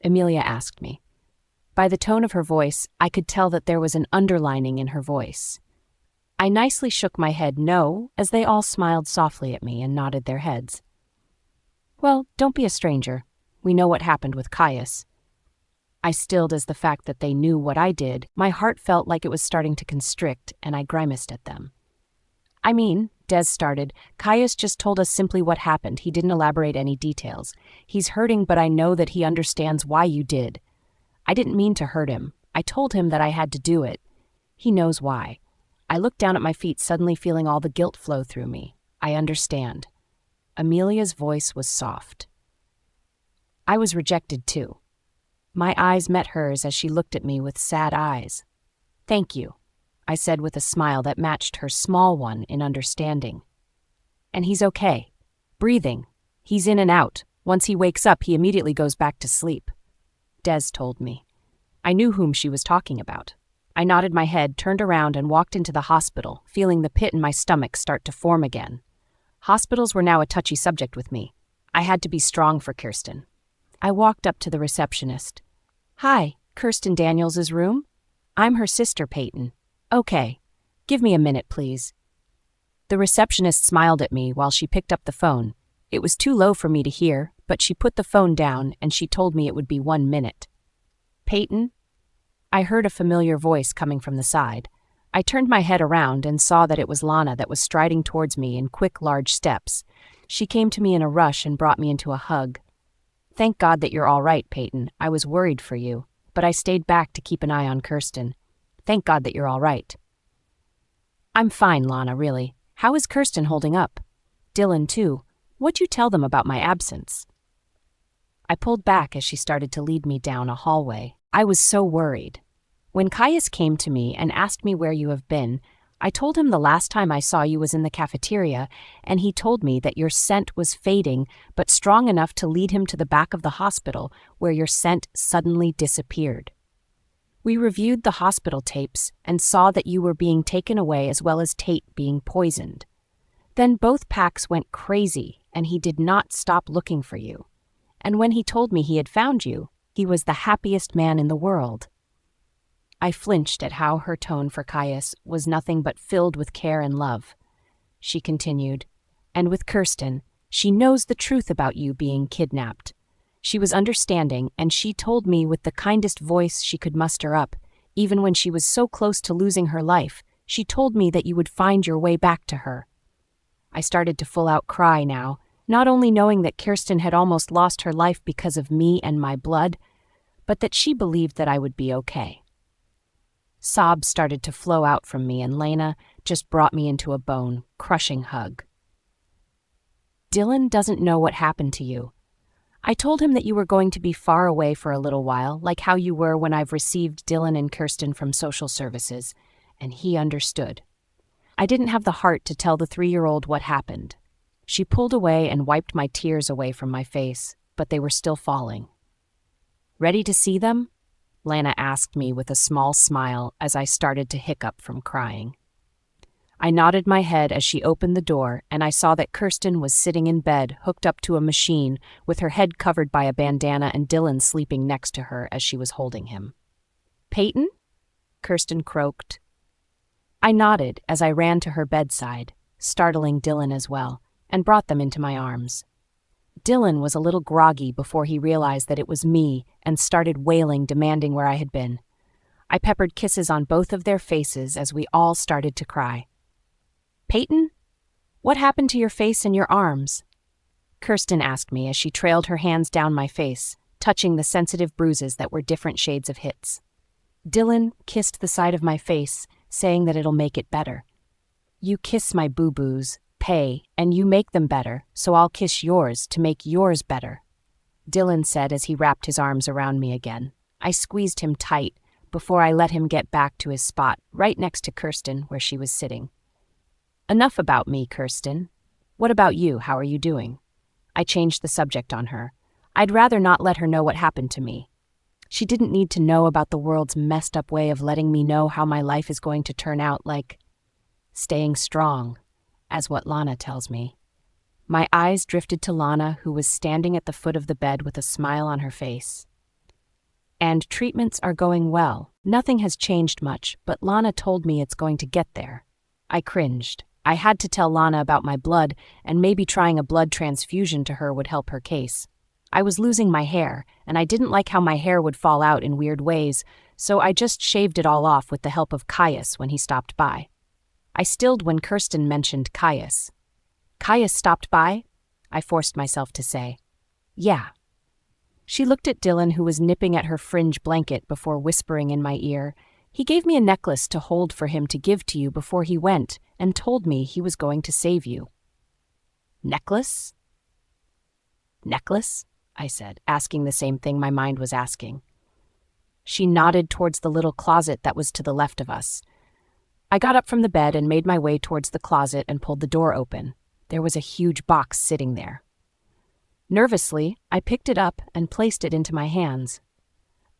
Amelia asked me. By the tone of her voice, I could tell that there was an underlining in her voice. I nicely shook my head no, as they all smiled softly at me and nodded their heads. "Well, don't be a stranger. We know what happened with Caius." I stilled as the fact that they knew what I did. My heart felt like it was starting to constrict, and I grimaced at them. "I mean," Des started, "Caius just told us simply what happened. He didn't elaborate any details. He's hurting, but I know that he understands why you did. I didn't mean to hurt him. I told him that I had to do it. He knows why." I looked down at my feet, suddenly feeling all the guilt flow through me. "I understand." Amelia's voice was soft. I was rejected too. My eyes met hers as she looked at me with sad eyes. "Thank you," I said with a smile that matched her small one in understanding. "And he's okay. Breathing. He's in and out. Once he wakes up, he immediately goes back to sleep," Des told me. I knew whom she was talking about. I nodded my head, turned around, and walked into the hospital, feeling the pit in my stomach start to form again. Hospitals were now a touchy subject with me. I had to be strong for Kirsten. I walked up to the receptionist. "Hi, Kirsten Daniels' room? I'm her sister, Payton." "Okay. Give me a minute, please." The receptionist smiled at me while she picked up the phone. It was too low for me to hear, but she put the phone down and she told me it would be 1 minute. "Payton?" I heard a familiar voice coming from the side. I turned my head around and saw that it was Lana that was striding towards me in quick, large steps. She came to me in a rush and brought me into a hug. "Thank God that you're all right, Payton. I was worried for you, but I stayed back to keep an eye on Kirsten. Thank God that you're all right." "I'm fine, Lana, really. How is Kirsten holding up? Dylan, too. What'd you tell them about my absence?" I pulled back as she started to lead me down a hallway. I was so worried. When Caius came to me and asked me where you have been, I told him the last time I saw you was in the cafeteria, and he told me that your scent was fading, but strong enough to lead him to the back of the hospital, where your scent suddenly disappeared. We reviewed the hospital tapes and saw that you were being taken away as well as Tate being poisoned. Then both packs went crazy, and he did not stop looking for you. And when he told me he had found you, he was the happiest man in the world. I flinched at how her tone for Caius was nothing but filled with care and love. She continued, "And with Kirsten, she knows the truth about you being kidnapped. She was understanding, and she told me with the kindest voice she could muster up, even when she was so close to losing her life, she told me that you would find your way back to her." I started to full-out cry now, not only knowing that Kirsten had almost lost her life because of me and my blood, but that she believed that I would be okay. Sobs started to flow out from me, and Lena just brought me into a bone, crushing hug. "Dylan doesn't know what happened to you. I told him that you were going to be far away for a little while, like how you were when I've received Dylan and Kirsten from social services, and he understood. I didn't have the heart to tell the 3-year-old what happened." She pulled away and wiped my tears away from my face, but they were still falling. "Ready to see them?" Lana asked me with a small smile as I started to hiccup from crying. I nodded my head as she opened the door, and I saw that Kirsten was sitting in bed, hooked up to a machine, with her head covered by a bandana and Dylan sleeping next to her as she was holding him. "Payton?" Kirsten croaked. I nodded as I ran to her bedside, startling Dylan as well, and brought them into my arms. Dylan was a little groggy before he realized that it was me and started wailing, demanding where I had been. I peppered kisses on both of their faces as we all started to cry. "Payton, what happened to your face and your arms?" Kirsten asked me as she trailed her hands down my face, touching the sensitive bruises that were different shades of hits. Dylan kissed the side of my face, saying that it'll make it better. "You kiss my boo-boos, Pay, and you make them better, so I'll kiss yours to make yours better," Dylan said as he wrapped his arms around me again. I squeezed him tight before I let him get back to his spot, right next to Kirsten, where she was sitting. "Enough about me, Kirsten. What about you? How are you doing?" I changed the subject on her. I'd rather not let her know what happened to me. She didn't need to know about the world's messed up way of letting me know how my life is going to turn out, like staying strong, as what Lana tells me. My eyes drifted to Lana, who was standing at the foot of the bed with a smile on her face. "And treatments are going well. Nothing has changed much, but Lana told me it's going to get there." I cringed. I had to tell Lana about my blood, and maybe trying a blood transfusion to her would help her case. I was losing my hair, and I didn't like how my hair would fall out in weird ways, so I just shaved it all off with the help of Caius when he stopped by. I stilled when Kirsten mentioned Caius. "Caius stopped by?" I forced myself to say. "Yeah." She looked at Dylan, who was nipping at her fringe blanket, before whispering in my ear, "He gave me a necklace to hold for him to give to you before he went, and told me he was going to save you." "Necklace?" "Necklace?" I said, asking the same thing my mind was asking. She nodded towards the little closet that was to the left of us. I got up from the bed and made my way towards the closet and pulled the door open. There was a huge box sitting there. Nervously, I picked it up and placed it into my hands.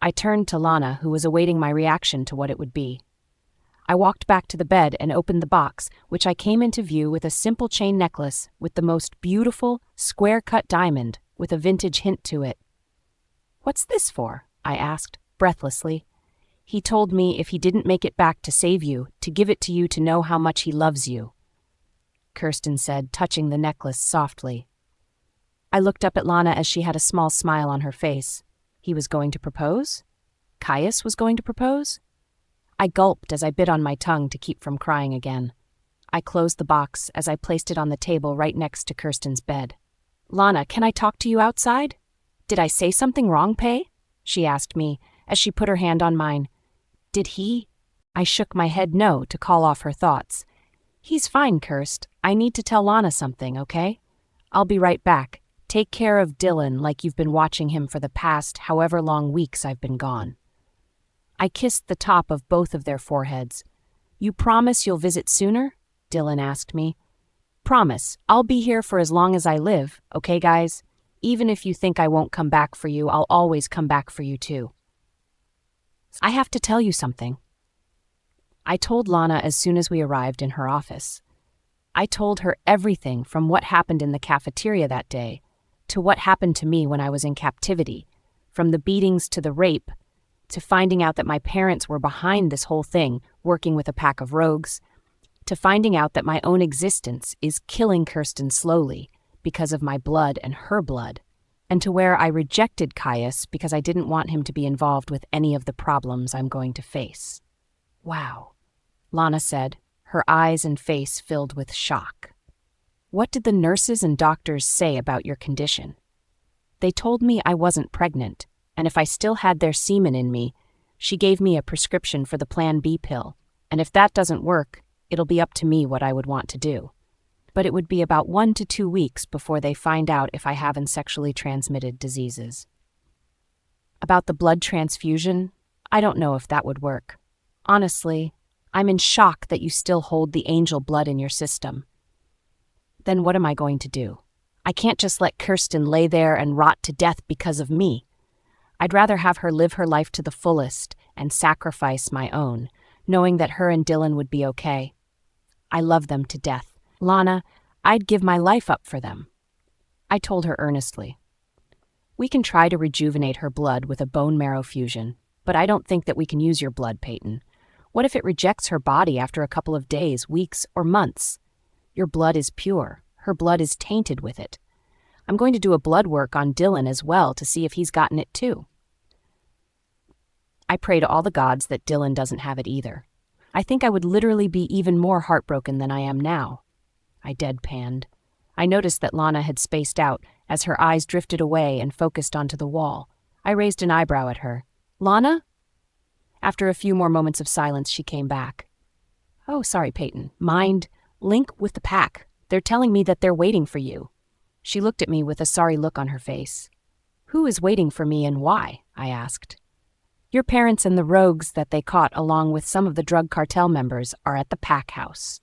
I turned to Lana, who was awaiting my reaction to what it would be. I walked back to the bed and opened the box, which I came into view with a simple chain necklace with the most beautiful, square-cut diamond with a vintage hint to it. "What's this for?" I asked, breathlessly. "He told me if he didn't make it back to save you, to give it to you to know how much he loves you," Kirsten said, touching the necklace softly. I looked up at Lana as she had a small smile on her face. He was going to propose? Caius was going to propose? I gulped as I bit on my tongue to keep from crying again. I closed the box as I placed it on the table right next to Kirsten's bed. "Lana, can I talk to you outside? Did I say something wrong, Pay?" she asked me as she put her hand on mine. "Did he?" I shook my head no to call off her thoughts. "He's fine, Kirst. I need to tell Lana something, okay? I'll be right back. Take care of Dylan like you've been watching him for the past however long weeks I've been gone." I kissed the top of both of their foreheads. "You promise you'll visit sooner?" Dylan asked me. "Promise. I'll be here for as long as I live, okay, guys? Even if you think I won't come back for you, I'll always come back for you too." "I have to tell you something." I told Lana as soon as we arrived in her office. I told her everything from what happened in the cafeteria that day to what happened to me when I was in captivity, from the beatings to the rape, to finding out that my parents were behind this whole thing, working with a pack of rogues, to finding out that my own existence is killing Kirsten slowly because of my blood and her blood, and to where I rejected Caius because I didn't want him to be involved with any of the problems I'm going to face. "Wow," Lana said, her eyes and face filled with shock. "What did the nurses and doctors say about your condition?" "They told me I wasn't pregnant, and if I still had their semen in me, she gave me a prescription for the Plan B pill, and if that doesn't work, it'll be up to me what I would want to do. But it would be about 1 to 2 weeks before they find out if I have sexually transmitted diseases. About the blood transfusion, I don't know if that would work. Honestly, I'm in shock that you still hold the angel blood in your system. Then what am I going to do? I can't just let Kirsten lay there and rot to death because of me. I'd rather have her live her life to the fullest and sacrifice my own, knowing that her and Dylan would be okay. I love them to death. Lana, I'd give my life up for them." I told her earnestly. "We can try to rejuvenate her blood with a bone marrow fusion, but I don't think that we can use your blood, Payton. What if it rejects her body after a couple of days, weeks, or months? Your blood is pure. Her blood is tainted with it. I'm going to do a blood work on Dylan as well to see if he's gotten it too. I pray to all the gods that Dylan doesn't have it either. I think I would literally be even more heartbroken than I am now." I deadpanned. I noticed that Lana had spaced out as her eyes drifted away and focused onto the wall. I raised an eyebrow at her. "Lana?" After a few more moments of silence, she came back. "Oh, sorry, Payton. Mind, link with the pack. They're telling me that they're waiting for you." She looked at me with a sorry look on her face. "Who is waiting for me and why?" I asked. "Your parents and the rogues that they caught along with some of the drug cartel members are at the pack house.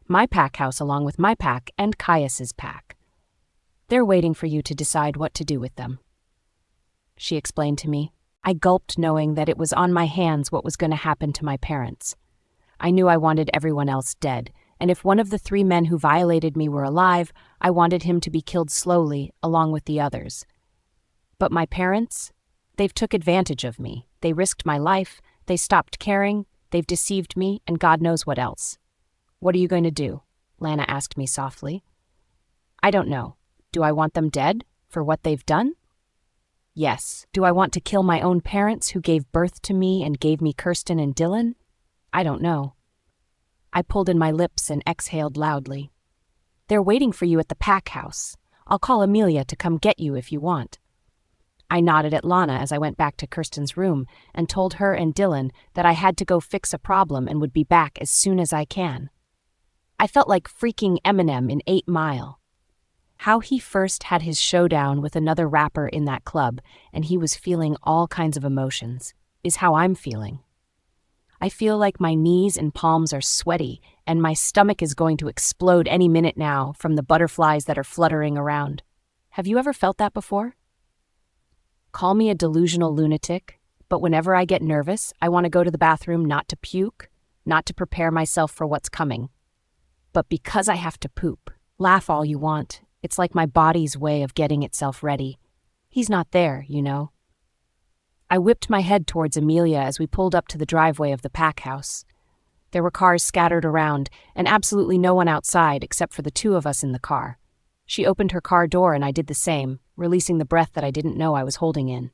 My pack house along with my pack and Caius's pack. They're waiting for you to decide what to do with them," she explained to me. I gulped, knowing that it was on my hands what was going to happen to my parents. I knew I wanted everyone else dead, and if one of the 3 men who violated me were alive, I wanted him to be killed slowly, along with the others. But my parents? They've took advantage of me. They risked my life, they stopped caring, they've deceived me, and God knows what else. "What are you going to do?" Lana asked me softly. "I don't know. Do I want them dead for what they've done? Yes. Do I want to kill my own parents who gave birth to me and gave me Kirsten and Dylan? I don't know." I pulled in my lips and exhaled loudly. "They're waiting for you at the pack house. I'll call Amelia to come get you if you want." I nodded at Lana as I went back to Kirsten's room and told her and Dylan that I had to go fix a problem and would be back as soon as I can. I felt like freaking Eminem in 8 Mile. How he first had his showdown with another rapper in that club and he was feeling all kinds of emotions is how I'm feeling. I feel like my knees and palms are sweaty and my stomach is going to explode any minute now from the butterflies that are fluttering around. Have you ever felt that before? Call me a delusional lunatic, but whenever I get nervous, I want to go to the bathroom not to puke, not to prepare myself for what's coming, but because I have to poop. Laugh all you want. It's like my body's way of getting itself ready. He's not there, you know. I whipped my head towards Amelia as we pulled up to the driveway of the pack house. There were cars scattered around, and absolutely no one outside except for the two of us in the car. She opened her car door and I did the same, releasing the breath that I didn't know I was holding in.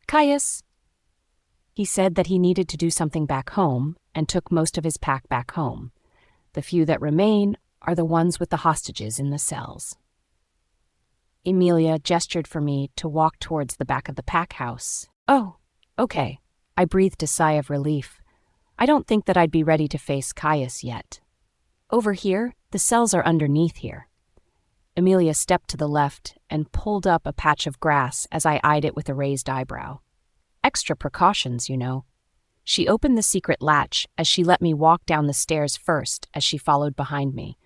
Caius. He said that he needed to do something back home and took most of his pack back home. The few that remain are the ones with the hostages in the cells. Amelia gestured for me to walk towards the back of the pack house. Oh, okay. I breathed a sigh of relief. I don't think that I'd be ready to face Caius yet. Over here, the cells are underneath here. Amelia stepped to the left and pulled up a patch of grass as I eyed it with a raised eyebrow. Extra precautions, you know. She opened the secret latch as she let me walk down the stairs first as she followed behind me.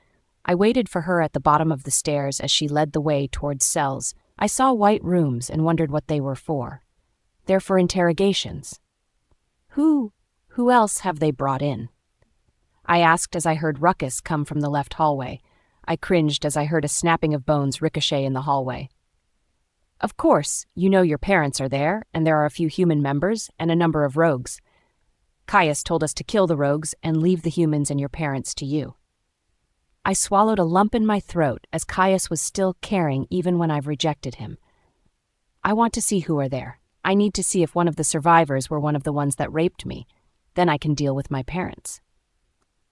I waited for her at the bottom of the stairs as she led the way towards cells. I saw white rooms and wondered what they were for. They're for interrogations. Who else have they brought in? I asked as I heard ruckus come from the left hallway. I cringed as I heard a snapping of bones ricochet in the hallway. Of course, you know your parents are there, and there are a few human members and a number of rogues. Caius told us to kill the rogues and leave the humans and your parents to you. I swallowed a lump in my throat as Caius was still caring even when I've rejected him. I want to see who are there. I need to see if one of the survivors were one of the ones that raped me. Then I can deal with my parents.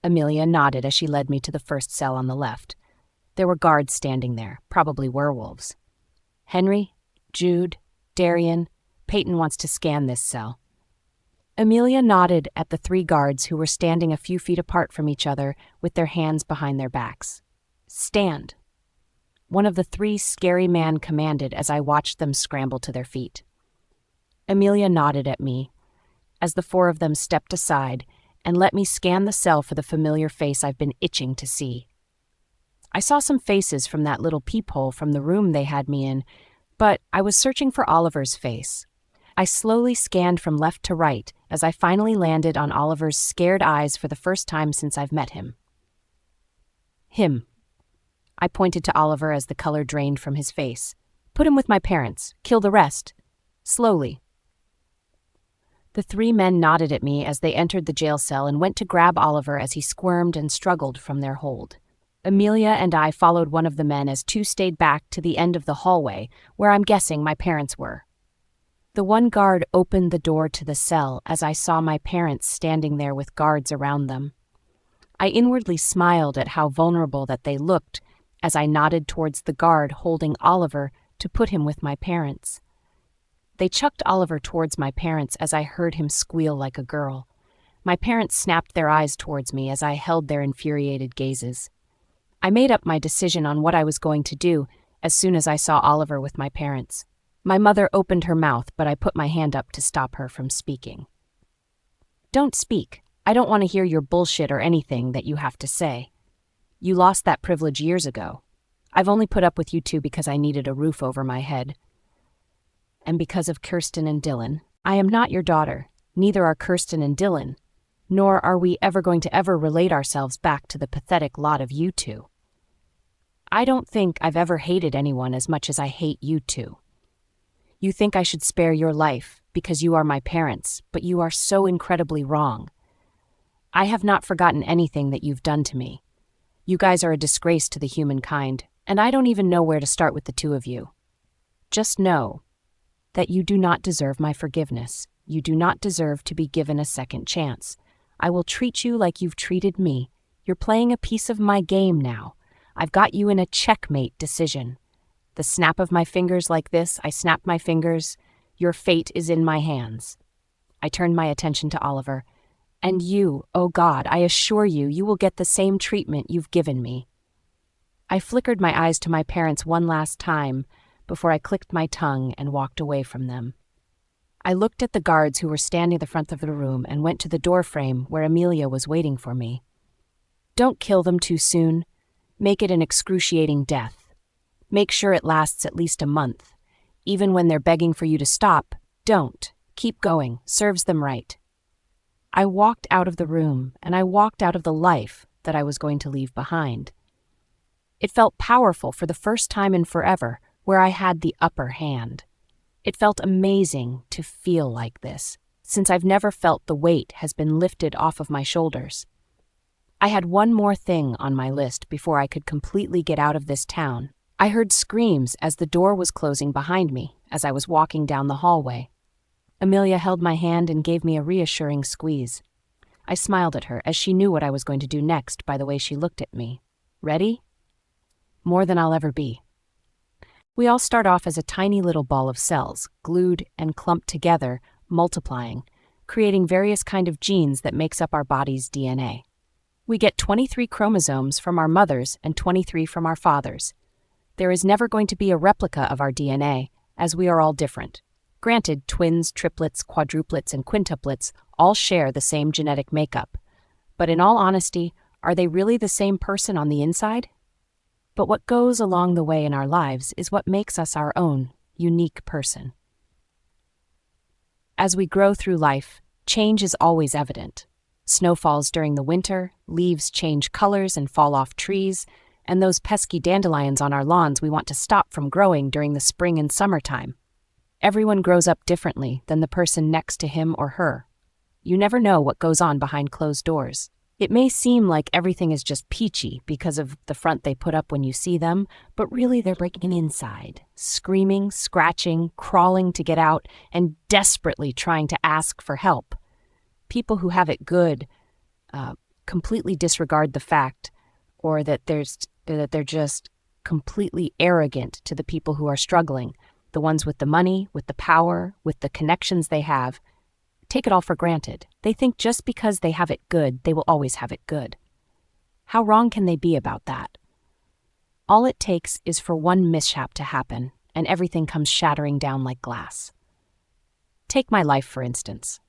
Amelia nodded as she led me to the first cell on the left. There were guards standing there, probably werewolves. Henry, Jude, Darian, Payton wants to scan this cell. Amelia nodded at the three guards who were standing a few feet apart from each other with their hands behind their backs. Stand. One of the three scary men commanded as I watched them scramble to their feet. Amelia nodded at me as the four of them stepped aside and let me scan the cell for the familiar face I've been itching to see. I saw some faces from that little peephole from the room they had me in, but I was searching for Oliver's face. I slowly scanned from left to right as I finally landed on Oliver's scared eyes for the first time since I've met him. Him. I pointed to Oliver as the color drained from his face. Put him with my parents. Kill the rest. Slowly. The three men nodded at me as they entered the jail cell and went to grab Oliver as he squirmed and struggled from their hold. Amelia and I followed one of the men as two stayed back to the end of the hallway, where I'm guessing my parents were. The one guard opened the door to the cell as I saw my parents standing there with guards around them. I inwardly smiled at how vulnerable that they looked as I nodded towards the guard holding Oliver to put him with my parents. They chucked Oliver towards my parents as I heard him squeal like a girl. My parents snapped their eyes towards me as I held their infuriated gazes. I made up my decision on what I was going to do as soon as I saw Oliver with my parents. My mother opened her mouth, but I put my hand up to stop her from speaking. Don't speak. I don't want to hear your bullshit or anything that you have to say. You lost that privilege years ago. I've only put up with you two because I needed a roof over my head. And because of Kirsten and Dylan. I am not your daughter. Neither are Kirsten and Dylan. Nor are we ever going to ever relate ourselves back to the pathetic lot of you two. I don't think I've ever hated anyone as much as I hate you two. You think I should spare your life because you are my parents, but you are so incredibly wrong. I have not forgotten anything that you've done to me. You guys are a disgrace to the humankind, and I don't even know where to start with the two of you. Just know that you do not deserve my forgiveness. You do not deserve to be given a second chance. I will treat you like you've treated me. You're playing a piece of my game now. I've got you in a checkmate decision. The snap of my fingers like this, I snap my fingers. Your fate is in my hands. I turned my attention to Oliver. And you, oh God, I assure you, you will get the same treatment you've given me. I flickered my eyes to my parents one last time before I clicked my tongue and walked away from them. I looked at the guards who were standing at the front of the room and went to the doorframe where Amelia was waiting for me. Don't kill them too soon. Make it an excruciating death. Make sure it lasts at least a month. Even when they're begging for you to stop, don't. Keep going. Serves them right. I walked out of the room, and I walked out of the life that I was going to leave behind. It felt powerful for the first time in forever, where I had the upper hand. It felt amazing to feel like this, since I've never felt the weight has been lifted off of my shoulders. I had one more thing on my list before I could completely get out of this town. I heard screams as the door was closing behind me as I was walking down the hallway. Amelia held my hand and gave me a reassuring squeeze. I smiled at her as she knew what I was going to do next by the way she looked at me. Ready? More than I'll ever be. We all start off as a tiny little ball of cells, glued and clumped together, multiplying, creating various kind of genes that makes up our body's DNA. We get 23 chromosomes from our mothers and 23 from our fathers. There is never going to be a replica of our DNA, as we are all different. Granted, twins, triplets, quadruplets, and quintuplets all share the same genetic makeup. But in all honesty, are they really the same person on the inside? But what goes along the way in our lives is what makes us our own, unique person. As we grow through life, change is always evident. Snow falls during the winter, leaves change colors and fall off trees, and those pesky dandelions on our lawns we want to stop from growing during the spring and summertime. Everyone grows up differently than the person next to him or her. You never know what goes on behind closed doors. It may seem like everything is just peachy because of the front they put up when you see them, but really they're breaking inside, screaming, scratching, crawling to get out, and desperately trying to ask for help. People who have it good completely disregard the fact, or that they're just completely arrogant to the people who are struggling, the ones with the money, with the power, with the connections they have. Take it all for granted. They think just because they have it good, they will always have it good. How wrong can they be about that? All it takes is for one mishap to happen, and everything comes shattering down like glass. Take my life, for instance.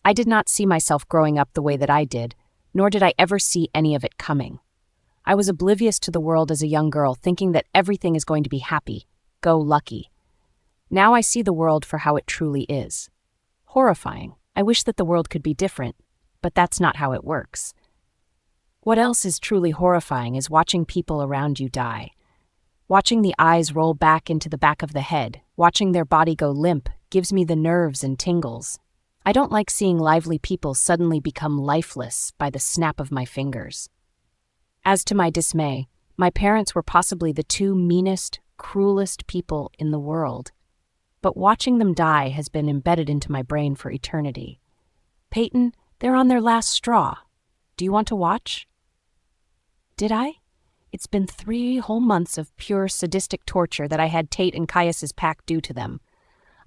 I did not see myself growing up the way that I did, nor did I ever see any of it coming. I was oblivious to the world as a young girl, thinking that everything is going to be happy, go lucky. Now I see the world for how it truly is. Horrifying. I wish that the world could be different, but that's not how it works. What else is truly horrifying is watching people around you die. Watching the eyes roll back into the back of the head, watching their body go limp, gives me the nerves and tingles. I don't like seeing lively people suddenly become lifeless by the snap of my fingers. As to my dismay, my parents were possibly the two meanest, cruelest people in the world. But watching them die has been embedded into my brain for eternity. Payton, they're on their last straw. Do you want to watch? Did I? It's been 3 whole months of pure sadistic torture that I had Tate and Caius's pack do to them.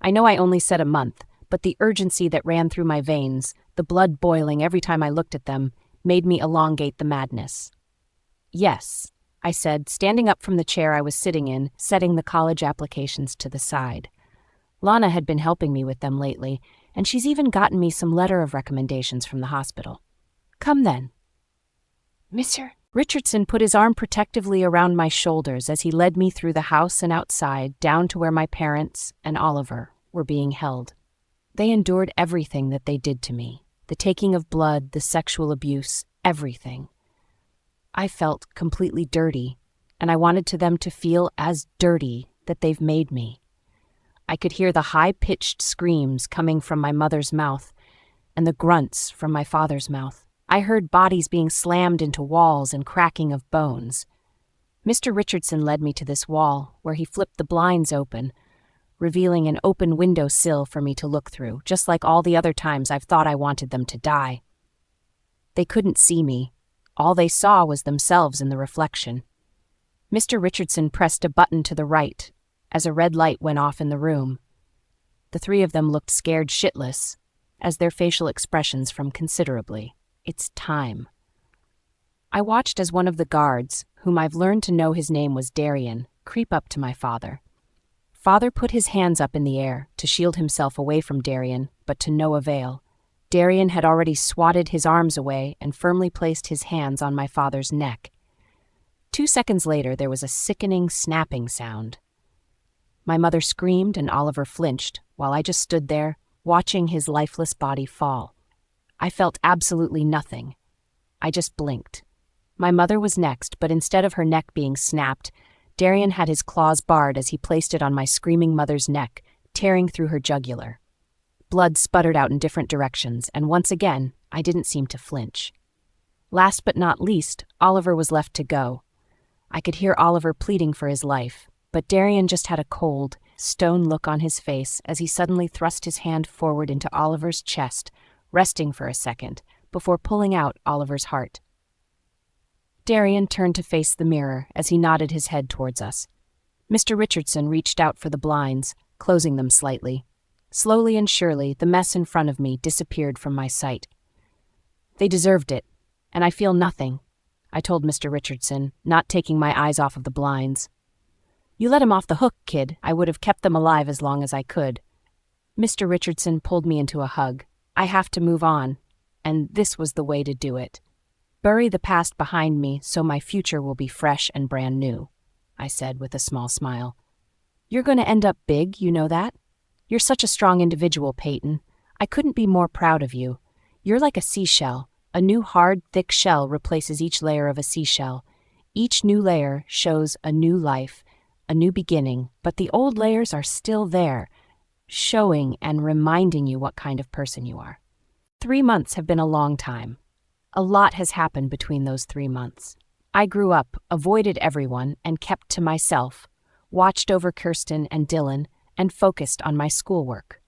I know I only said a month, but the urgency that ran through my veins, the blood boiling every time I looked at them, made me elongate the madness. Yes, I said, standing up from the chair I was sitting in, setting the college applications to the side. Lana had been helping me with them lately, and she's even gotten me some letter of recommendations from the hospital. Come then. Monsieur Richardson put his arm protectively around my shoulders as he led me through the house and outside, down to where my parents and Oliver were being held. They endured everything that they did to me, the taking of blood, the sexual abuse, everything. I felt completely dirty, and I wanted them to feel as dirty that they've made me. I could hear the high-pitched screams coming from my mother's mouth and the grunts from my father's mouth. I heard bodies being slammed into walls and cracking of bones. Mr. Richardson led me to this wall, where he flipped the blinds open, revealing an open window sill for me to look through, just like all the other times I've thought I wanted them to die. They couldn't see me. All they saw was themselves in the reflection. Mr. Richardson pressed a button to the right, as a red light went off in the room. The 3 of them looked scared shitless, as their facial expressions from considerably. It's time. I watched as one of the guards, whom I've learned to know his name was Darian, creep up to my father. Father put his hands up in the air to shield himself away from Darian, but to no avail. Darian had already swatted his arms away and firmly placed his hands on my father's neck. 2 seconds later, there was a sickening snapping sound. My mother screamed and Oliver flinched, while I just stood there, watching his lifeless body fall. I felt absolutely nothing. I just blinked. My mother was next, but instead of her neck being snapped, Darian had his claws barred as he placed it on my screaming mother's neck, tearing through her jugular. Blood sputtered out in different directions, and once again, I didn't seem to flinch. Last but not least, Oliver was left to go. I could hear Oliver pleading for his life, but Darian just had a cold, stone look on his face as he suddenly thrust his hand forward into Oliver's chest, resting for a second, before pulling out Oliver's heart. Darian turned to face the mirror as he nodded his head towards us. Mr. Richardson reached out for the blinds, closing them slightly. Slowly and surely, the mess in front of me disappeared from my sight. They deserved it, and I feel nothing, I told Mr. Richardson, not taking my eyes off of the blinds. You let him off the hook, kid. I would have kept them alive as long as I could. Mr. Richardson pulled me into a hug. I have to move on, and this was the way to do it. Bury the past behind me so my future will be fresh and brand new, I said with a small smile. You're going to end up big, you know that? You're such a strong individual, Payton. I couldn't be more proud of you. You're like a seashell. A new hard, thick shell replaces each layer of a seashell. Each new layer shows a new life, a new beginning, but the old layers are still there, showing and reminding you what kind of person you are. 3 months have been a long time. A lot has happened between those 3 months. I grew up, avoided everyone, and kept to myself, watched over Kirsten and Dylan, and focused on my schoolwork.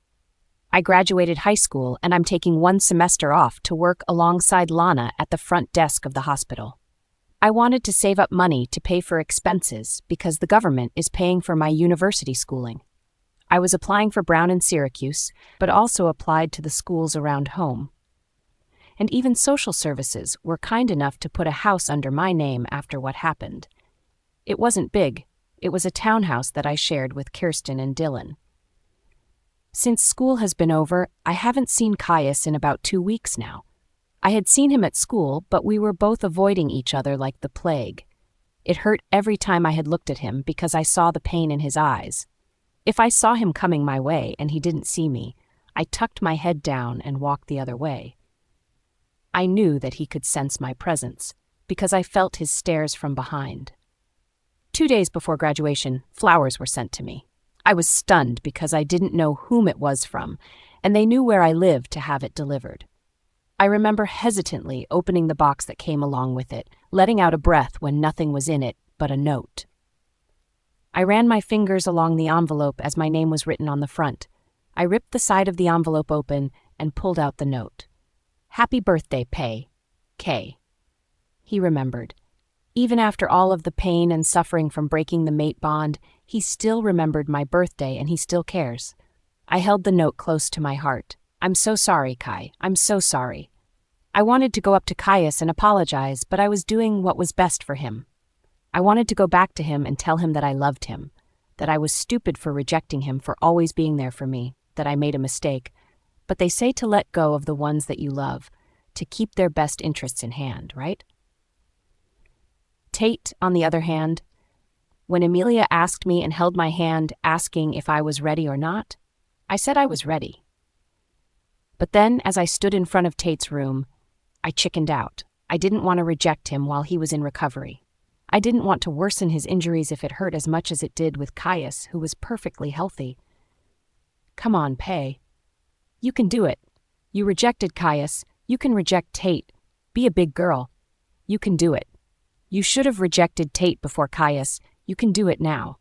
I graduated high school, and I'm taking 1 semester off to work alongside Lana at the front desk of the hospital. I wanted to save up money to pay for expenses because the government is paying for my university schooling. I was applying for Brown in Syracuse, but also applied to the schools around home. And even social services were kind enough to put a house under my name after what happened. It wasn't big. It was a townhouse that I shared with Kirsten and Dylan. Since school has been over, I haven't seen Caius in about 2 weeks now. I had seen him at school, but we were both avoiding each other like the plague. It hurt every time I had looked at him because I saw the pain in his eyes. If I saw him coming my way and he didn't see me, I tucked my head down and walked the other way. I knew that he could sense my presence because I felt his stares from behind. 2 days before graduation, flowers were sent to me. I was stunned because I didn't know whom it was from, and they knew where I lived to have it delivered. I remember hesitantly opening the box that came along with it, letting out a breath when nothing was in it but a note. I ran my fingers along the envelope as my name was written on the front. I ripped the side of the envelope open and pulled out the note. Happy birthday, Pay. K. He remembered. Even after all of the pain and suffering from breaking the mate bond, he still remembered my birthday and he still cares. I held the note close to my heart. I'm so sorry, Kai. I'm so sorry. I wanted to go up to Caius and apologize, but I was doing what was best for him. I wanted to go back to him and tell him that I loved him, that I was stupid for rejecting him for always being there for me, that I made a mistake. But they say to let go of the ones that you love, to keep their best interests in hand, right? Tate, on the other hand, when Amelia asked me and held my hand, asking if I was ready or not, I said I was ready. But then, as I stood in front of Tate's room, I chickened out. I didn't want to reject him while he was in recovery. I didn't want to worsen his injuries if it hurt as much as it did with Caius, who was perfectly healthy. Come on, Pay. You can do it. You rejected Caius. You can reject Tate. Be a big girl. You can do it. You should have rejected Tate before Caius. You can do it now.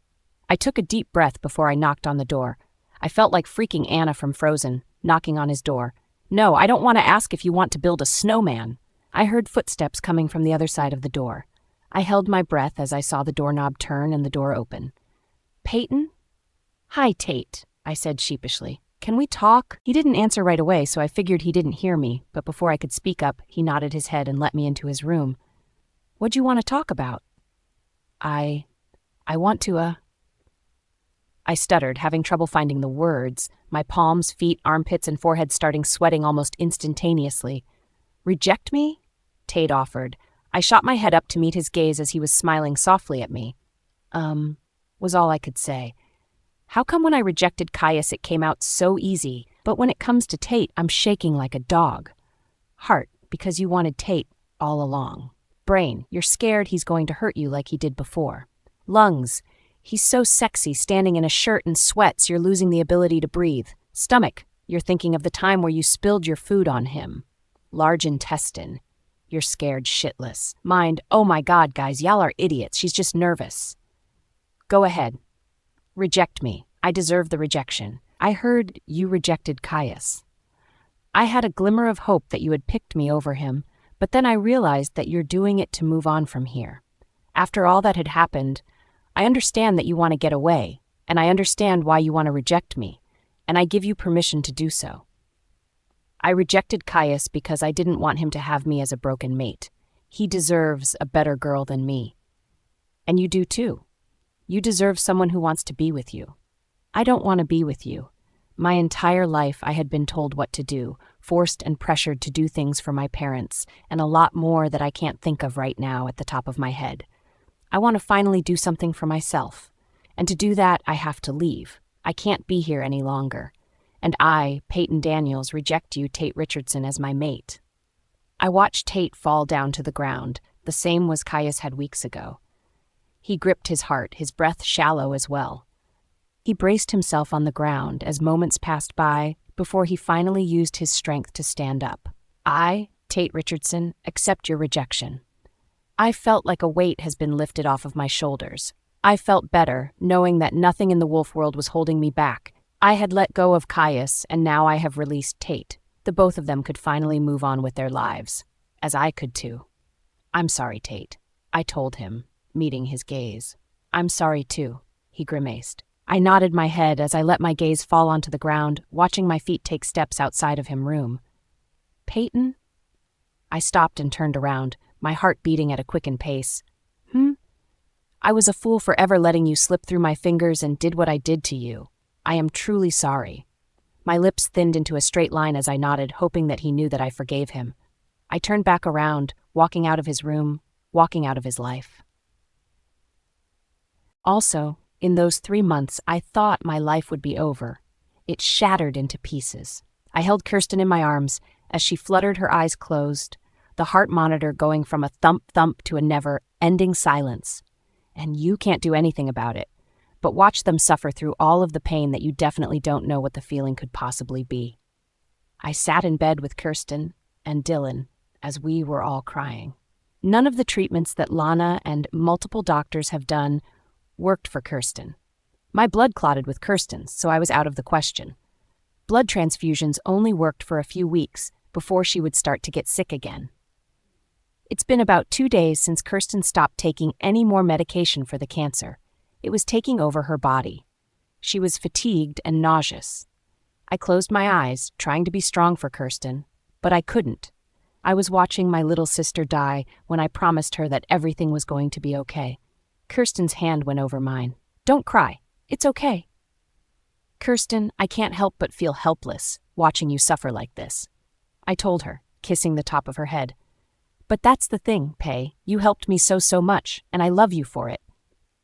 I took a deep breath before I knocked on the door. I felt like freaking Anna from Frozen, knocking on his door. No, I don't want to ask if you want to build a snowman. I heard footsteps coming from the other side of the door. I held my breath as I saw the doorknob turn and the door open. Payton? Hi, Tate, I said sheepishly. Can we talk? He didn't answer right away, so I figured he didn't hear me, but before I could speak up, he nodded his head and let me into his room. What'd you want to talk about? I want to, I stuttered, having trouble finding the words, my palms, feet, armpits, and forehead starting sweating almost instantaneously. Reject me? Tate offered. I shot my head up to meet his gaze as he was smiling softly at me. Was all I could say. How come when I rejected Caius it came out so easy, but when it comes to Tate I'm shaking like a dog? Heart, because you wanted Tate all along. Brain, you're scared he's going to hurt you like he did before. Lungs, he's so sexy standing in a shirt and sweats you're losing the ability to breathe. Stomach, you're thinking of the time where you spilled your food on him. Large intestine, you're scared shitless. Mind, oh my god, guys, y'all are idiots, she's just nervous. Go ahead. Reject me. I deserve the rejection. I heard you rejected Caius. I had a glimmer of hope that you had picked me over him, but then I realized that you're doing it to move on from here. After all that had happened, I understand that you want to get away, and I understand why you want to reject me, and I give you permission to do so. I rejected Caius because I didn't want him to have me as a broken mate. He deserves a better girl than me. And you do too. You deserve someone who wants to be with you. I don't want to be with you. My entire life I had been told what to do, forced and pressured to do things for my parents, and a lot more that I can't think of right now at the top of my head. I want to finally do something for myself. And to do that, I have to leave. I can't be here any longer. And I, Payton Daniels, reject you, Tate Richardson, as my mate. I watched Tate fall down to the ground. The same was Caius had weeks ago. He gripped his heart, his breath shallow as well. He braced himself on the ground as moments passed by before he finally used his strength to stand up. I, Tate Richardson, accept your rejection. I felt like a weight has been lifted off of my shoulders. I felt better, knowing that nothing in the wolf world was holding me back. I had let go of Caius, and now I have released Tate. The both of them could finally move on with their lives, as I could too. I'm sorry, Tate, I told him, meeting his gaze. I'm sorry too, he grimaced. I nodded my head as I let my gaze fall onto the ground, watching my feet take steps outside of him room. Payton? I stopped and turned around, my heart beating at a quickened pace. I was a fool for ever letting you slip through my fingers and did what I did to you. I am truly sorry. My lips thinned into a straight line as I nodded, hoping that he knew that I forgave him. I turned back around, walking out of his room, walking out of his life. Also, in those 3 months, I thought my life would be over. It shattered into pieces. I held Kirsten in my arms as she fluttered, her eyes closed, the heart monitor going from a thump-thump to a never-ending silence. And you can't do anything about it, but watch them suffer through all of the pain that you definitely don't know what the feeling could possibly be. I sat in bed with Kirsten and Dylan as we were all crying. None of the treatments that Lana and multiple doctors have done worked for Kirsten. My blood clotted with Kirsten's, so I was out of the question. Blood transfusions only worked for a few weeks before she would start to get sick again. It's been about 2 days since Kirsten stopped taking any more medication for the cancer. It was taking over her body. She was fatigued and nauseous. I closed my eyes, trying to be strong for Kirsten, but I couldn't. I was watching my little sister die when I promised her that everything was going to be okay. Kirsten's hand went over mine. Don't cry. It's okay. Kirsten, I can't help but feel helpless watching you suffer like this, I told her, kissing the top of her head. But that's the thing, Pay. You helped me so much, and I love you for it.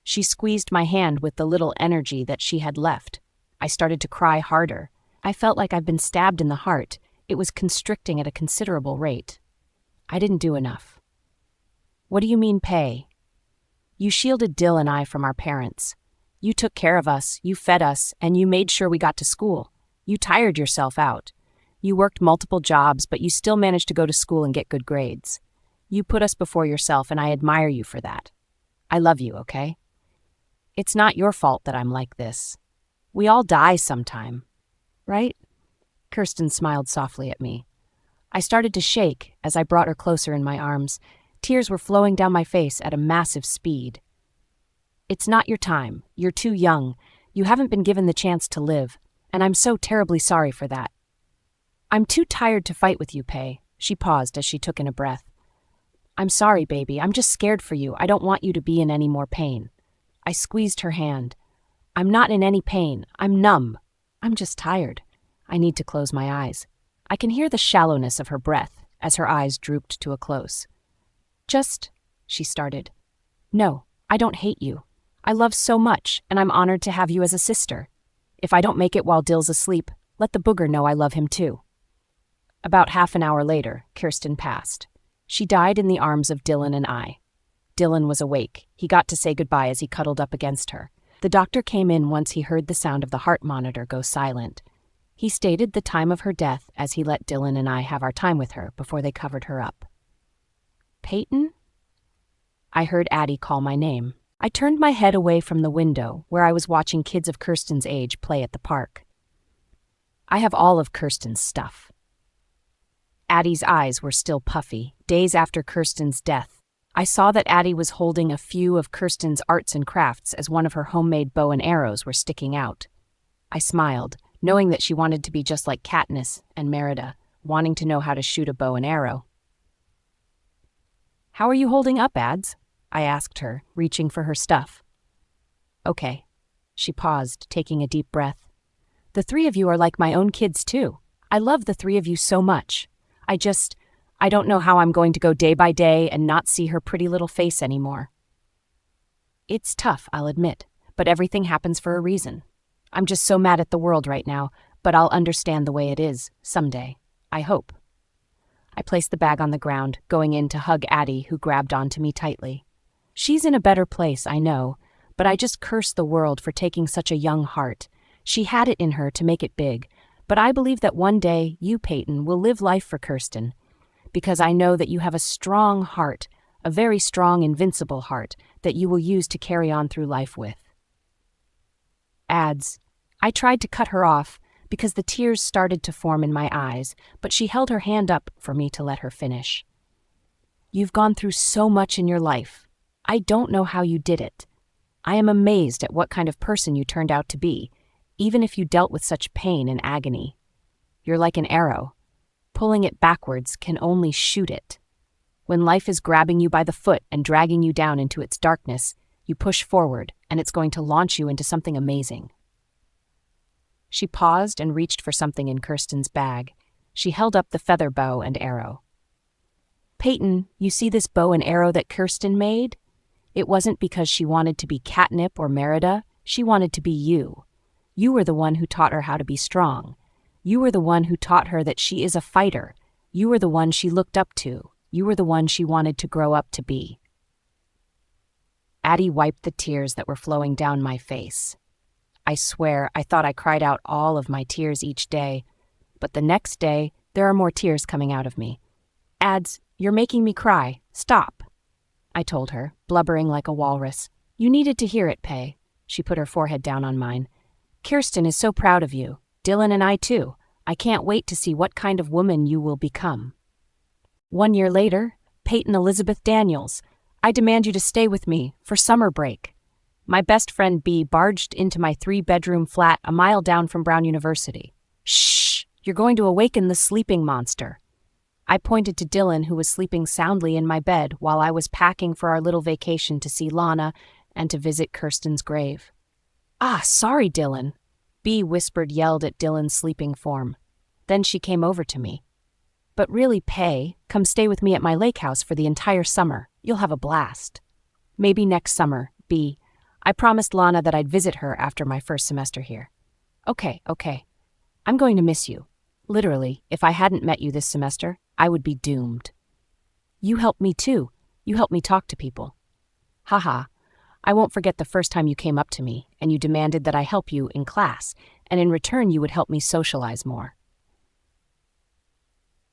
She squeezed my hand with the little energy that she had left. I started to cry harder. I felt like I'd been stabbed in the heart. It was constricting at a considerable rate. I didn't do enough. What do you mean, Pay? You shielded Dill and I from our parents. You took care of us, you fed us, and you made sure we got to school. You tired yourself out. You worked multiple jobs, but you still managed to go to school and get good grades. You put us before yourself, and I admire you for that. I love you, okay? It's not your fault that I'm like this. We all die sometime, right? Kirsten smiled softly at me. I started to shake as I brought her closer in my arms. Tears were flowing down my face at a massive speed. It's not your time. You're too young. You haven't been given the chance to live, and I'm so terribly sorry for that. I'm too tired to fight with you, Pay. She paused as she took in a breath. I'm sorry, baby. I'm just scared for you. I don't want you to be in any more pain. I squeezed her hand. I'm not in any pain. I'm numb. I'm just tired. I need to close my eyes. I can hear the shallowness of her breath as her eyes drooped to a close. She started. No, I don't hate you. I love so much, and I'm honored to have you as a sister. If I don't make it while Dill's asleep, let the booger know I love him too. About half an hour later, Kirsten passed. She died in the arms of Dylan and I. Dylan was awake. He got to say goodbye as he cuddled up against her. The doctor came in once he heard the sound of the heart monitor go silent. He stated the time of her death as he let Dylan and I have our time with her before they covered her up. Payton? I heard Addie call my name. I turned my head away from the window where I was watching kids of Kirsten's age play at the park. I have all of Kirsten's stuff. Addie's eyes were still puffy. Days after Kirsten's death, I saw that Addie was holding a few of Kirsten's arts and crafts as one of her homemade bow and arrows were sticking out. I smiled, knowing that she wanted to be just like Katniss and Merida, wanting to know how to shoot a bow and arrow. "How are you holding up, Ads?" I asked her, reaching for her stuff. "Okay." She paused, taking a deep breath. "The three of you are like my own kids, too. I love the three of you so much. I don't know how I'm going to go day by day and not see her pretty little face anymore." "It's tough, I'll admit, but everything happens for a reason. I'm just so mad at the world right now, but I'll understand the way it is, someday. I hope." I placed the bag on the ground, going in to hug Addie, who grabbed onto me tightly. She's in a better place, I know, but I just curse the world for taking such a young heart. She had it in her to make it big, but I believe that one day you, Payton, will live life for Kirsten, because I know that you have a strong heart, a very strong, invincible heart that you will use to carry on through life with. Ads. I tried to cut her off because the tears started to form in my eyes, but she held her hand up for me to let her finish. "You've gone through so much in your life. I don't know how you did it. I am amazed at what kind of person you turned out to be, even if you dealt with such pain and agony. You're like an arrow. Pulling it backwards can only shoot it. When life is grabbing you by the foot and dragging you down into its darkness, you push forward, and it's going to launch you into something amazing." She paused and reached for something in Kirsten's bag. She held up the feather bow and arrow. "Payton, you see this bow and arrow that Kirsten made? It wasn't because she wanted to be Catnip or Merida. She wanted to be you. You were the one who taught her how to be strong. You were the one who taught her that she is a fighter. You were the one she looked up to. You were the one she wanted to grow up to be." Addie wiped the tears that were flowing down my face. I swear I thought I cried out all of my tears each day, but the next day there are more tears coming out of me. "Ads, you're making me cry. Stop," I told her, blubbering like a walrus. "You needed to hear it, Pay." She put her forehead down on mine. "Kirsten is so proud of you. Dylan and I too. I can't wait to see what kind of woman you will become." 1 year later, Payton Elizabeth Daniels, I demand you to stay with me for summer break. My best friend B barged into my 3-bedroom flat a mile down from Brown University. "Shh! You're going to awaken the sleeping monster." I pointed to Dylan, who was sleeping soundly in my bed while I was packing for our little vacation to see Lana and to visit Kirsten's grave. "Ah, sorry, Dylan," B yelled at Dylan's sleeping form. Then she came over to me. "But really, Pay, come stay with me at my lake house for the entire summer. You'll have a blast." "Maybe next summer, B. I promised Lana that I'd visit her after my first semester here." Okay. I'm going to miss you. Literally, if I hadn't met you this semester, I would be doomed." "You helped me too. You helped me talk to people." "Haha. I won't forget the first time you came up to me and you demanded that I help you in class, and in return you would help me socialize more."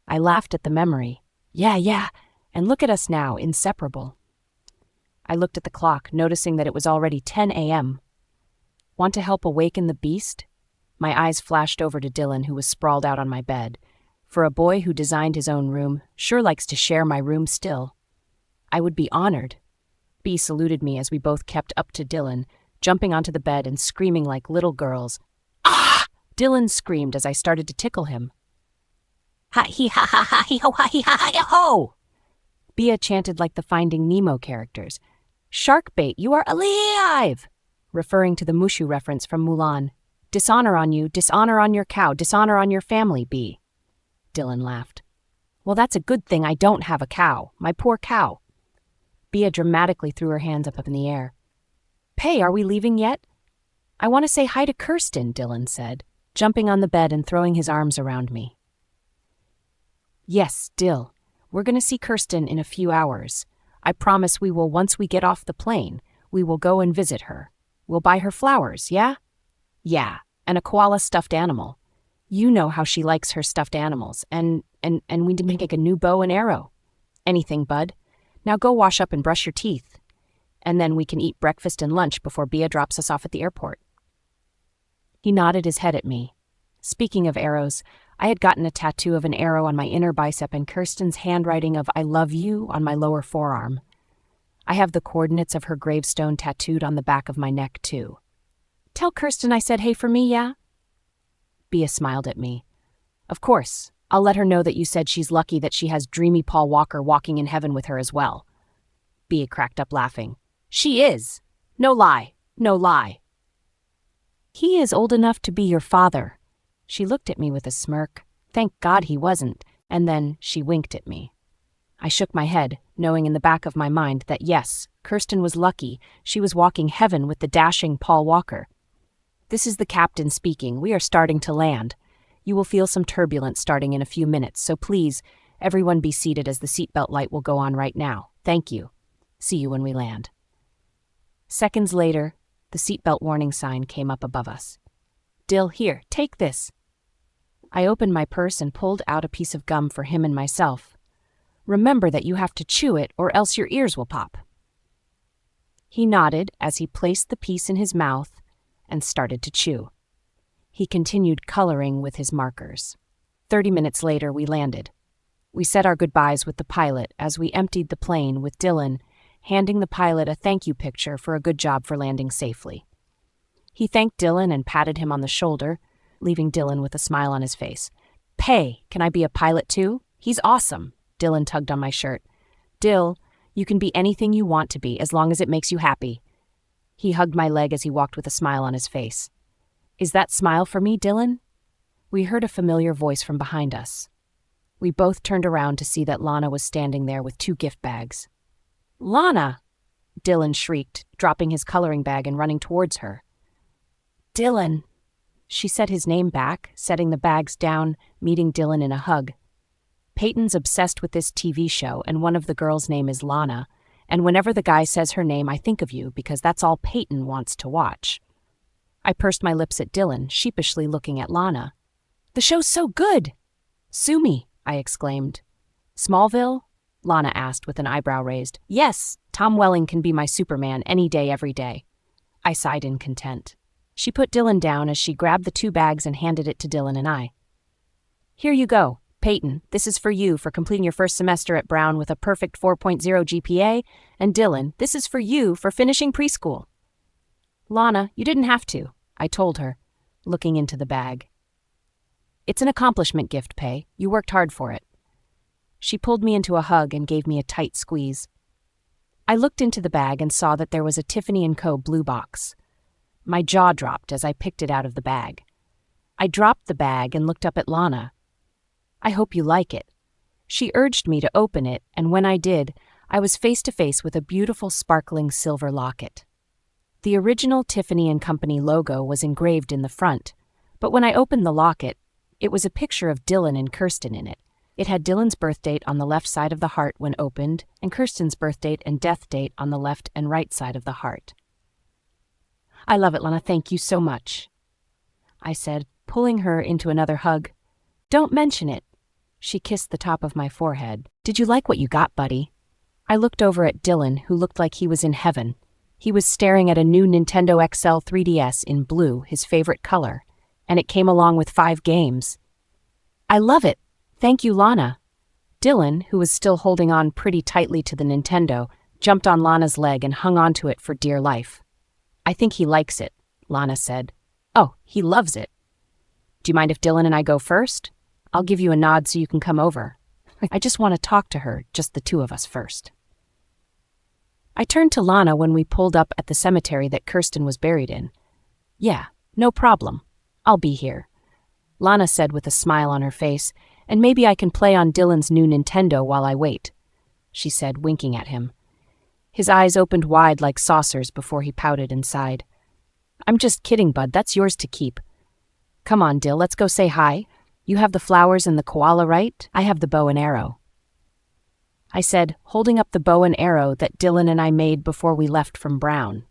I laughed at the memory. Yeah, and look at us now, inseparable. I looked at the clock, noticing that it was already 10 a.m. "Want to help awaken the beast?" My eyes flashed over to Dylan, who was sprawled out on my bed. For a boy who designed his own room, sure likes to share my room still. "I would be honored." B saluted me as we both kept up to Dylan, jumping onto the bed and screaming like little girls. "Ah!" Dylan screamed as I started to tickle him. "Ha-he-ha-ha-ha-he-ho-ha-he-ha-ha-ho!" Bia chanted like the Finding Nemo characters. "Shark bait, you are alive!" referring to the Mushu reference from Mulan. "Dishonor on you, dishonor on your cow, dishonor on your family, B." Dylan laughed. "Well, that's a good thing I don't have a cow, my poor cow." Bia dramatically threw her hands up in the air. "Pay, are we leaving yet?" "I want to say hi to Kirsten," Dylan said, jumping on the bed and throwing his arms around me. Yes, Dill. We're gonna see Kirsten in a few hours. I promise we will once we get off the plane. We will go and visit her. We'll buy her flowers, yeah? Yeah, and a koala stuffed animal. You know how she likes her stuffed animals, and we need to make a new bow and arrow. Anything, bud. Now go wash up and brush your teeth. And then we can eat breakfast and lunch before Bea drops us off at the airport. He nodded his head at me. Speaking of arrows, I had gotten a tattoo of an arrow on my inner bicep and Kirsten's handwriting of I love you on my lower forearm. I have the coordinates of her gravestone tattooed on the back of my neck, too. Tell Kirsten I said hey for me, yeah? Bea smiled at me. Of course. I'll let her know that you said she's lucky that she has dreamy Paul Walker walking in heaven with her as well. Bea cracked up laughing. She is. No lie. No lie. He is old enough to be your father. She looked at me with a smirk. Thank God he wasn't. And then she winked at me. I shook my head, knowing in the back of my mind that yes, Kirsten was lucky. She was walking heaven with the dashing Paul Walker. This is the captain speaking. We are starting to land. You will feel some turbulence starting in a few minutes, so please, everyone be seated as the seatbelt light will go on right now. Thank you. See you when we land. Seconds later, the seatbelt warning sign came up above us. Dill, here, take this. I opened my purse and pulled out a piece of gum for him and myself. Remember that you have to chew it or else your ears will pop. He nodded as he placed the piece in his mouth and started to chew. He continued coloring with his markers. 30 minutes later, we landed. We said our goodbyes with the pilot as we emptied the plane with Dylan, handing the pilot a thank you picture for a good job for landing safely. He thanked Dylan and patted him on the shoulder, leaving Dylan with a smile on his face. Pay, can I be a pilot too? He's awesome. Dylan tugged on my shirt. Dill, you can be anything you want to be as long as it makes you happy. He hugged my leg as he walked with a smile on his face. Is that smile for me, Dylan? We heard a familiar voice from behind us. We both turned around to see that Lana was standing there with 2 gift bags. Lana! Dylan shrieked, dropping his coloring bag and running towards her. Dylan! She said his name back, setting the bags down, meeting Dylan in a hug. Payton's obsessed with this TV show, and one of the girls' name is Lana, and whenever the guy says her name, I think of you because that's all Payton wants to watch. I pursed my lips at Dylan, sheepishly looking at Lana. The show's so good! Sue me, I exclaimed. Smallville? Lana asked with an eyebrow raised. Yes, Tom Welling can be my Superman any day, every day. I sighed in content. She put Dylan down as she grabbed the 2 bags and handed it to Dylan and I. Here you go. Payton, this is for you for completing your first semester at Brown with a perfect 4.0 GPA, and Dylan, this is for you for finishing preschool. Lana, you didn't have to, I told her, looking into the bag. It's an accomplishment gift, Pay. You worked hard for it. She pulled me into a hug and gave me a tight squeeze. I looked into the bag and saw that there was a Tiffany & Co. blue box. My jaw dropped as I picked it out of the bag. I dropped the bag and looked up at Lana. I hope you like it. She urged me to open it, and when I did, I was face to face with a beautiful sparkling silver locket. The original Tiffany & Company logo was engraved in the front, but when I opened the locket, it was a picture of Dylan and Kirsten in it. It had Dylan's birth date on the left side of the heart when opened, and Kirsten's birth date and death date on the left and right side of the heart. I love it, Lana. Thank you so much, I said, pulling her into another hug. Don't mention it. She kissed the top of my forehead. Did you like what you got, buddy? I looked over at Dylan, who looked like he was in heaven. He was staring at a new Nintendo XL 3DS in blue, his favorite color, and it came along with 5 games. I love it. Thank you, Lana. Dylan, who was still holding on pretty tightly to the Nintendo, jumped on Lana's leg and hung onto it for dear life. I think he likes it, Lana said. Oh, he loves it. Do you mind if Dylan and I go first? I'll give you a nod so you can come over. I just want to talk to her, just the 2 of us first. I turned to Lana when we pulled up at the cemetery that Kirsten was buried in. Yeah, no problem. I'll be here, Lana said with a smile on her face, and maybe I can play on Dylan's new Nintendo while I wait, she said, winking at him. His eyes opened wide like saucers before he pouted and sighed. I'm just kidding, bud. That's yours to keep. Come on, Dill, let's go say hi. You have the flowers and the koala, right? I have the bow and arrow," I said, holding up the bow and arrow that Dylan and I made before we left from Brown.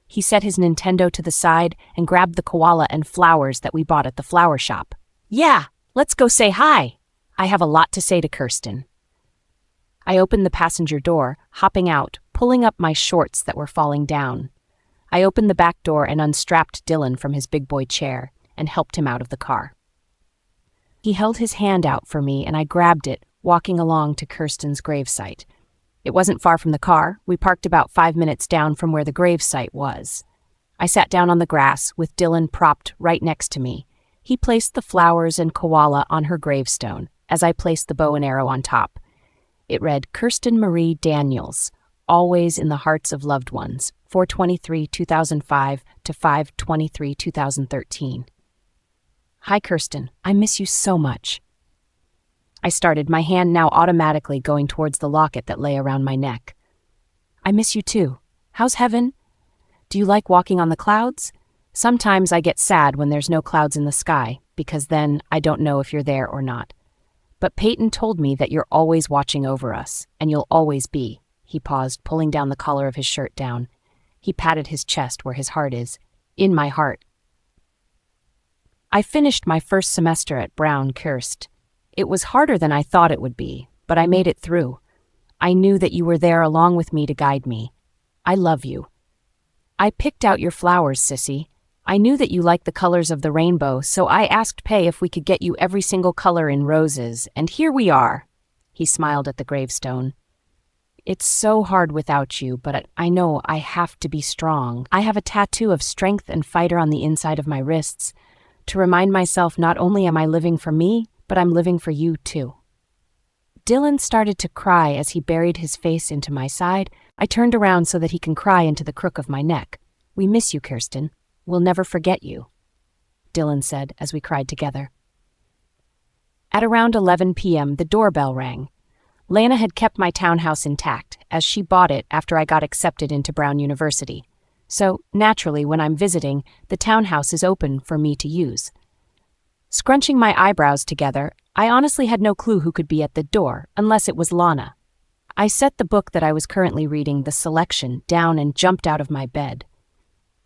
He set his Nintendo to the side and grabbed the koala and flowers that we bought at the flower shop. "Yeah, let's go say hi. I have a lot to say to Kirsten." I opened the passenger door, hopping out, pulling up my shorts that were falling down. I opened the back door and unstrapped Dylan from his big boy chair and helped him out of the car. He held his hand out for me and I grabbed it, walking along to Kirsten's gravesite. It wasn't far from the car. We parked about 5 minutes down from where the gravesite was. I sat down on the grass with Dylan propped right next to me. He placed the flowers and koala on her gravestone as I placed the bow and arrow on top. It read, "Kirsten Marie Daniels, always in the hearts of loved ones, 4/23/2005 to 5/23/2013. Hi, Kirsten. I miss you so much." I started, my hand now automatically going towards the locket that lay around my neck. "I miss you too. How's heaven? Do you like walking on the clouds? Sometimes I get sad when there's no clouds in the sky, because then I don't know if you're there or not. But Payton told me that you're always watching over us, and you'll always be." He paused, pulling down the collar of his shirt down. He patted his chest where his heart is. "In my heart." I finished my first semester at Brown Kirst. It was harder than I thought it would be, but I made it through. I knew that you were there along with me to guide me. I love you. I picked out your flowers, sissy. I knew that you liked the colors of the rainbow, so I asked Pay if we could get you every single color in roses, and here we are." He smiled at the gravestone. "It's so hard without you, but I know I have to be strong. I have a tattoo of strength and fighter on the inside of my wrists, to remind myself not only am I living for me, but I'm living for you too." Dylan started to cry as he buried his face into my side. I turned around so that he can cry into the crook of my neck. "We miss you, Kirsten. We'll never forget you," Dylan said as we cried together. At around 11 p.m., the doorbell rang. Lana had kept my townhouse intact, as she bought it after I got accepted into Brown University. So, naturally, when I'm visiting, the townhouse is open for me to use. Scrunching my eyebrows together, I honestly had no clue who could be at the door, unless it was Lana. I set the book that I was currently reading, The Selection, down and jumped out of my bed.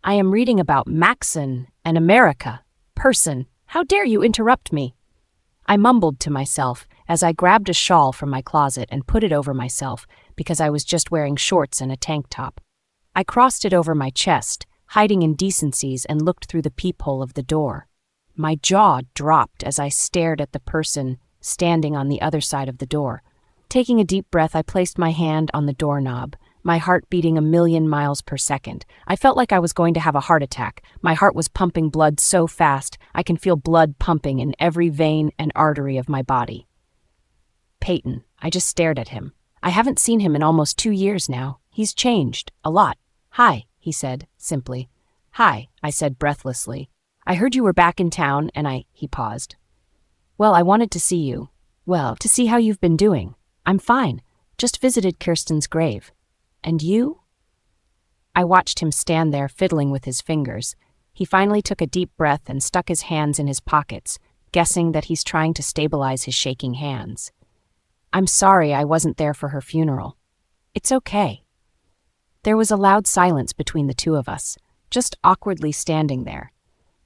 "I am reading about Maxon and America. Person, how dare you interrupt me?" I mumbled to myself as I grabbed a shawl from my closet and put it over myself because I was just wearing shorts and a tank top. I crossed it over my chest, hiding indecencies, and looked through the peephole of the door. My jaw dropped as I stared at the person standing on the other side of the door. Taking a deep breath, I placed my hand on the doorknob, my heart beating 1,000,000 miles per second. I felt like I was going to have a heart attack. My heart was pumping blood so fast, I can feel blood pumping in every vein and artery of my body. Payton. I just stared at him. I haven't seen him in almost 2 years now. He's changed. A lot. "Hi," he said, simply. "Hi," I said breathlessly. "I heard you were back in town, and He paused. "Well, I wanted to see you. Well, to see how you've been doing. I'm fine. Just visited Kirsten's grave. And you?" I watched him stand there fiddling with his fingers. He finally took a deep breath and stuck his hands in his pockets, guessing that he's trying to stabilize his shaking hands. "I'm sorry I wasn't there for her funeral." "It's okay." There was a loud silence between the two of us, just awkwardly standing there.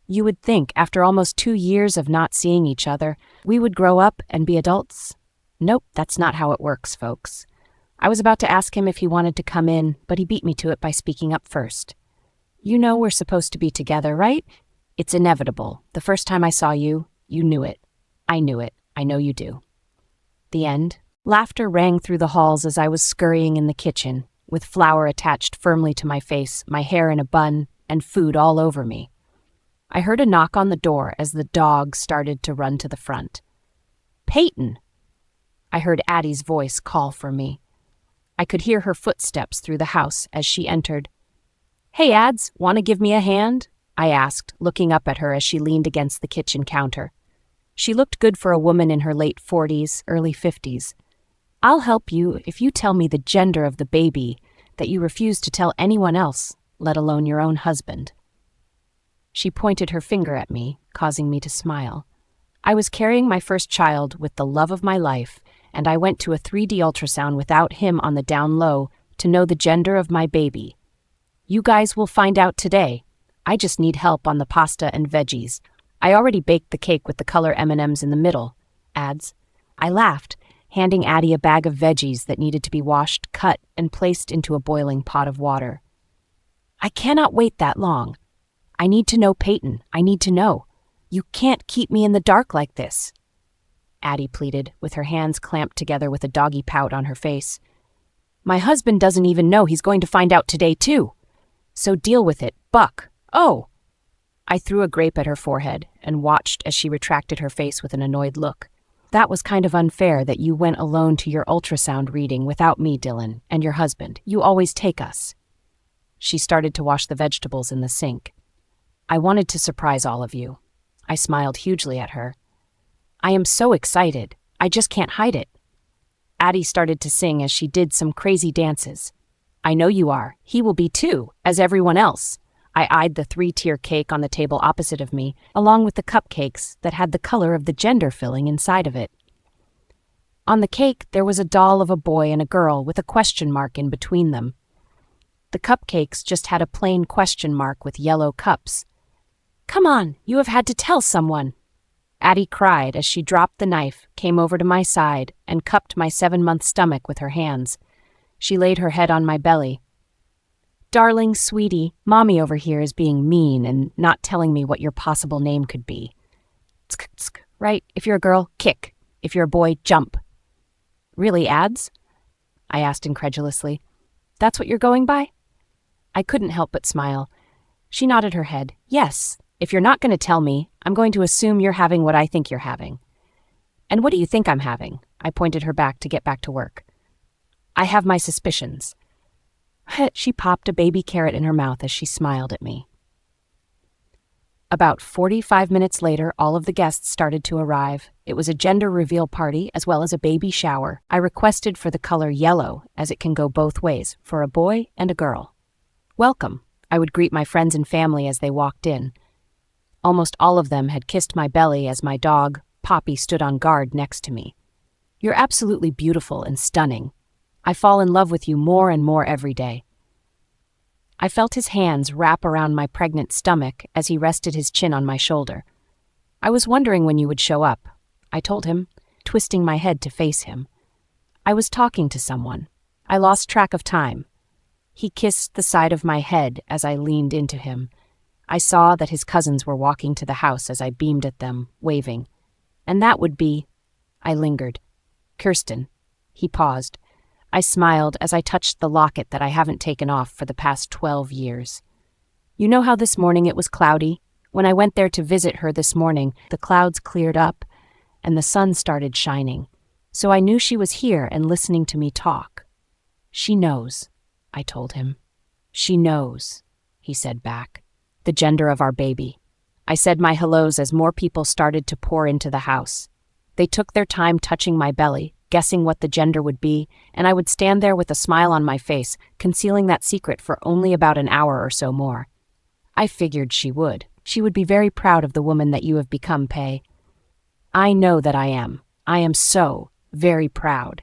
You would think, after almost 2 years of not seeing each other, we would grow up and be adults. Nope, that's not how it works, folks. I was about to ask him if he wanted to come in, but he beat me to it by speaking up first. "You know we're supposed to be together, right? It's inevitable. The first time I saw you, you knew it. I knew it. I know you do." The end. Laughter rang through the halls as I was scurrying in the kitchen, with flour attached firmly to my face, my hair in a bun, and food all over me. I heard a knock on the door as the dog started to run to the front. "Payton!" I heard Addie's voice call for me. I could hear her footsteps through the house as she entered. "Hey, Ads, want to give me a hand?" I asked, looking up at her as she leaned against the kitchen counter. She looked good for a woman in her late 40s, early 50s. "I'll help you if you tell me the gender of the baby that you refuse to tell anyone else, let alone your own husband." She pointed her finger at me, causing me to smile. I was carrying my first child with the love of my life, and I went to a 3D ultrasound without him on the down low to know the gender of my baby. You guys will find out today. I just need help on the pasta and veggies. I already baked the cake with the color M&Ms in the middle. Adds. I laughed, handing Addie a bag of veggies that needed to be washed, cut, and placed into a boiling pot of water. I cannot wait that long. I need to know Payton. I need to know. You can't keep me in the dark like this. Addie pleaded, with her hands clamped together with a doggy pout on her face. My husband doesn't even know he's going to find out today, too. So deal with it, Buck. Oh! I threw a grape at her forehead and watched as she retracted her face with an annoyed look. That was kind of unfair that you went alone to your ultrasound reading without me, Dylan, and your husband. You always take us. She started to wash the vegetables in the sink. I wanted to surprise all of you. I smiled hugely at her. I am so excited. I just can't hide it. Addie started to sing as she did some crazy dances. I know you are. He will be too, as everyone else. I eyed the 3-tier cake on the table opposite of me, along with the cupcakes that had the color of the gender filling inside of it. On the cake, there was a doll of a boy and a girl with a question mark in between them. The cupcakes just had a plain question mark with yellow cups. Come on, you have had to tell someone. Addie cried as she dropped the knife, came over to my side, and cupped my 7-month stomach with her hands. She laid her head on my belly. Darling, sweetie, Mommy over here is being mean and not telling me what your possible name could be. Tsk, tsk, right? If you're a girl, kick. If you're a boy, jump. Really, Ads? I asked incredulously. That's what you're going by? I couldn't help but smile. She nodded her head. Yes, if you're not going to tell me, I'm going to assume you're having what I think you're having. And what do you think I'm having? I pointed her back to get back to work. I have my suspicions. She popped a baby carrot in her mouth as she smiled at me. About 45 minutes later, all of the guests started to arrive. It was a gender reveal party as well as a baby shower. I requested for the color yellow, as it can go both ways, for a boy and a girl. Welcome, I would greet my friends and family as they walked in. Almost all of them had kissed my belly as my dog, Poppy, stood on guard next to me. You're absolutely beautiful and stunning. I fall in love with you more and more every day. I felt his hands wrap around my pregnant stomach as he rested his chin on my shoulder. I was wondering when you would show up, I told him, twisting my head to face him. I was talking to someone. I lost track of time. He kissed the side of my head as I leaned into him. I saw that his cousins were walking to the house as I beamed at them, waving. And that would be... I lingered. Kirsten. He paused. I smiled as I touched the locket that I haven't taken off for the past 12 years. You know how this morning it was cloudy? When I went there to visit her this morning, the clouds cleared up and the sun started shining. So I knew she was here and listening to me talk. She knows, I told him. She knows, he said back. The gender of our baby. I said my hellos as more people started to pour into the house. They took their time touching my belly, guessing what the gender would be, and I would stand there with a smile on my face, concealing that secret for only about an hour or so more. I figured she would. She would be very proud of the woman that you have become, Pay. I know that I am. I am so very proud.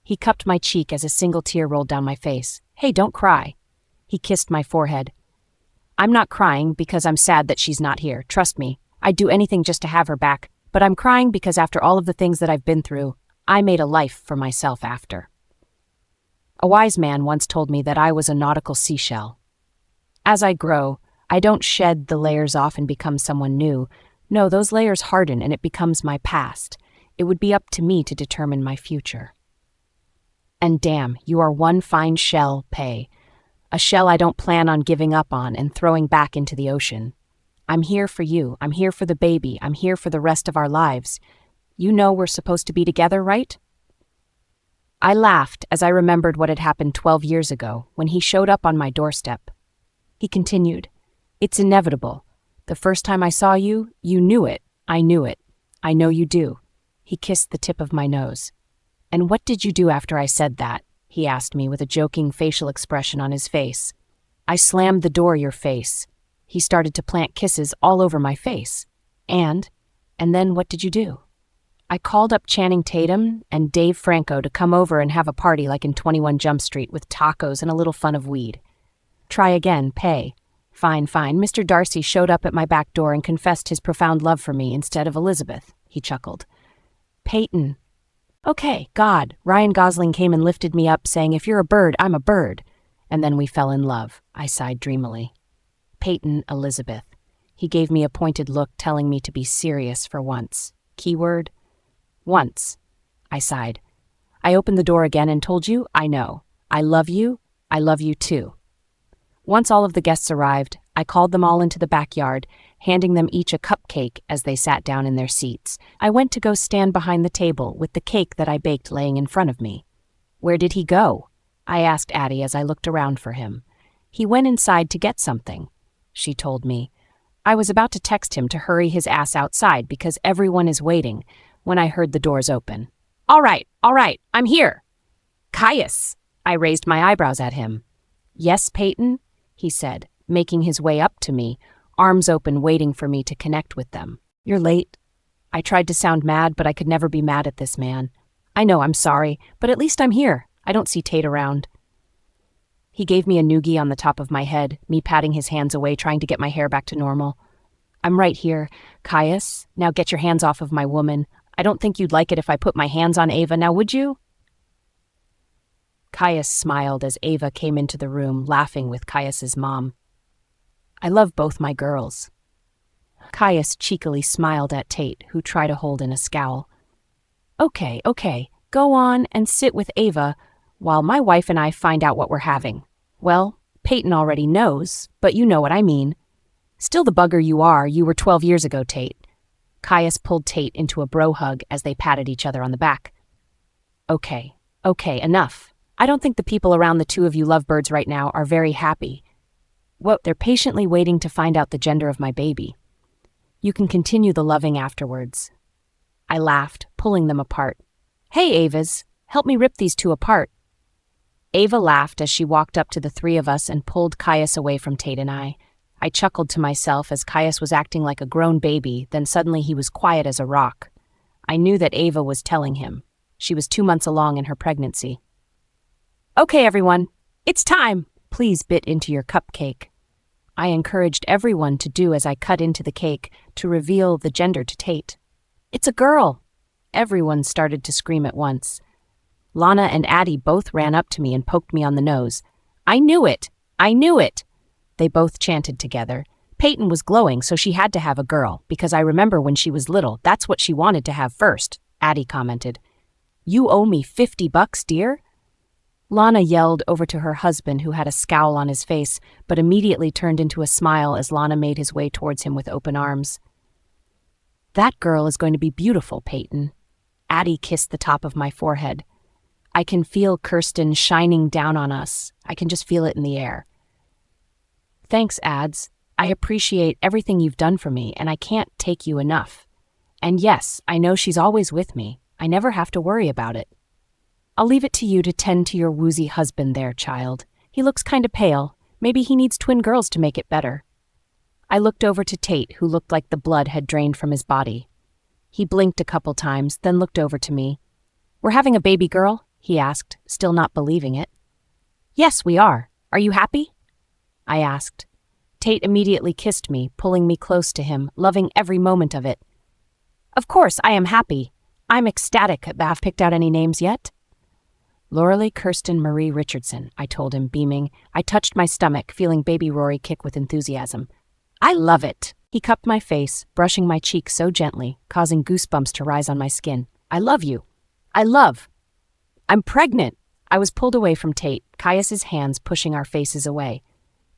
He cupped my cheek as a single tear rolled down my face. Hey, don't cry. He kissed my forehead. I'm not crying because I'm sad that she's not here. Trust me, I'd do anything just to have her back, but I'm crying because after all of the things that I've been through, I made a life for myself after. A wise man once told me that I was a nautical seashell. As I grow, I don't shed the layers off and become someone new. No, those layers harden and it becomes my past. It would be up to me to determine my future. And damn, you are one fine shell, Pay. A shell I don't plan on giving up on and throwing back into the ocean. I'm here for you. I'm here for the baby. I'm here for the rest of our lives. You know we're supposed to be together, right? I laughed as I remembered what had happened 12 years ago when he showed up on my doorstep. He continued, It's inevitable. The first time I saw you, you knew it. I knew it. I know you do. He kissed the tip of my nose. And what did you do after I said that? He asked me with a joking facial expression on his face. I slammed the door your face. He started to plant kisses all over my face. And And then what did you do? I called up Channing Tatum and Dave Franco to come over and have a party like in 21 Jump Street with tacos and a little fun of weed. Try again, pay. Fine. Mr. Darcy showed up at my back door and confessed his profound love for me instead of Elizabeth, he chuckled. Payton. Okay, God, Ryan Gosling came and lifted me up saying, if you're a bird, I'm a bird. And then we fell in love, I sighed dreamily. Payton, Elizabeth. He gave me a pointed look telling me to be serious for once. Keyword? Once. I sighed. I opened the door again and told you, I know. I love you too. Once all of the guests arrived, I called them all into the backyard, handing them each a cupcake as they sat down in their seats. I went to go stand behind the table with the cake that I baked laying in front of me. Where did he go? I asked Addie as I looked around for him. He went inside to get something, she told me. I was about to text him to hurry his ass outside because everyone is waiting when I heard the doors open. All right, I'm here. Caius, I raised my eyebrows at him. Yes, Payton, he said, making his way up to me, arms open waiting for me to connect with them. You're late. I tried to sound mad, but I could never be mad at this man. I know, I'm sorry, but at least I'm here. I don't see Tate around. He gave me a noogie on the top of my head, me patting his hands away, trying to get my hair back to normal. I'm right here. Caius, now get your hands off of my woman. I don't think you'd like it if I put my hands on Ava, now would you? Caius smiled as Ava came into the room, laughing with Caius's mom. I love both my girls. Caius cheekily smiled at Tate, who tried to hold in a scowl. Okay, go on and sit with Ava while my wife and I find out what we're having. Well, Payton already knows, but you know what I mean. Still the bugger you are, you were 12 years ago, Tate. Caius pulled Tate into a bro hug as they patted each other on the back. Okay, enough. I don't think the people around the two of you lovebirds right now are very happy. Well, they're patiently waiting to find out the gender of my baby. You can continue the loving afterwards. I laughed, pulling them apart. Hey, Avas, help me rip these two apart. Ava laughed as she walked up to the three of us and pulled Caius away from Tate and I. I chuckled to myself as Caius was acting like a grown baby, then suddenly he was quiet as a rock. I knew that Ava was telling him. She was 2 months along in her pregnancy. Okay, everyone, it's time. Please bit into your cupcake. I encouraged everyone to do as I cut into the cake to reveal the gender to Tate. It's a girl. Everyone started to scream at once. Lana and Addie both ran up to me and poked me on the nose. I knew it! They both chanted together. Payton was glowing, so she had to have a girl, because I remember when she was little, that's what she wanted to have first, Addie commented. You owe me $50, dear? Lana yelled over to her husband, who had a scowl on his face, but immediately turned into a smile as Lana made his way towards him with open arms. That girl is going to be beautiful, Payton. Addie kissed the top of my forehead. I can feel Kirsten shining down on us. I can just feel it in the air. Thanks, Ads. I appreciate everything you've done for me, and I can't take you enough. And yes, I know she's always with me. I never have to worry about it. I'll leave it to you to tend to your woozy husband there, child. He looks kind of pale. Maybe he needs twin girls to make it better. I looked over to Tate, who looked like the blood had drained from his body. He blinked a couple times, then looked over to me. We're having a baby girl? He asked, still not believing it. Yes, we are. Are you happy? I asked. Tate immediately kissed me, pulling me close to him, loving every moment of it. Of course, I am happy. I'm ecstatic. Have picked out any names yet? Loralee Kirsten Marie Richardson, I told him, beaming. I touched my stomach, feeling baby Rory kick with enthusiasm. I love it. He cupped my face, brushing my cheek so gently, causing goosebumps to rise on my skin. I love you. I'm pregnant. I was pulled away from Tate, Caius's hands pushing our faces away.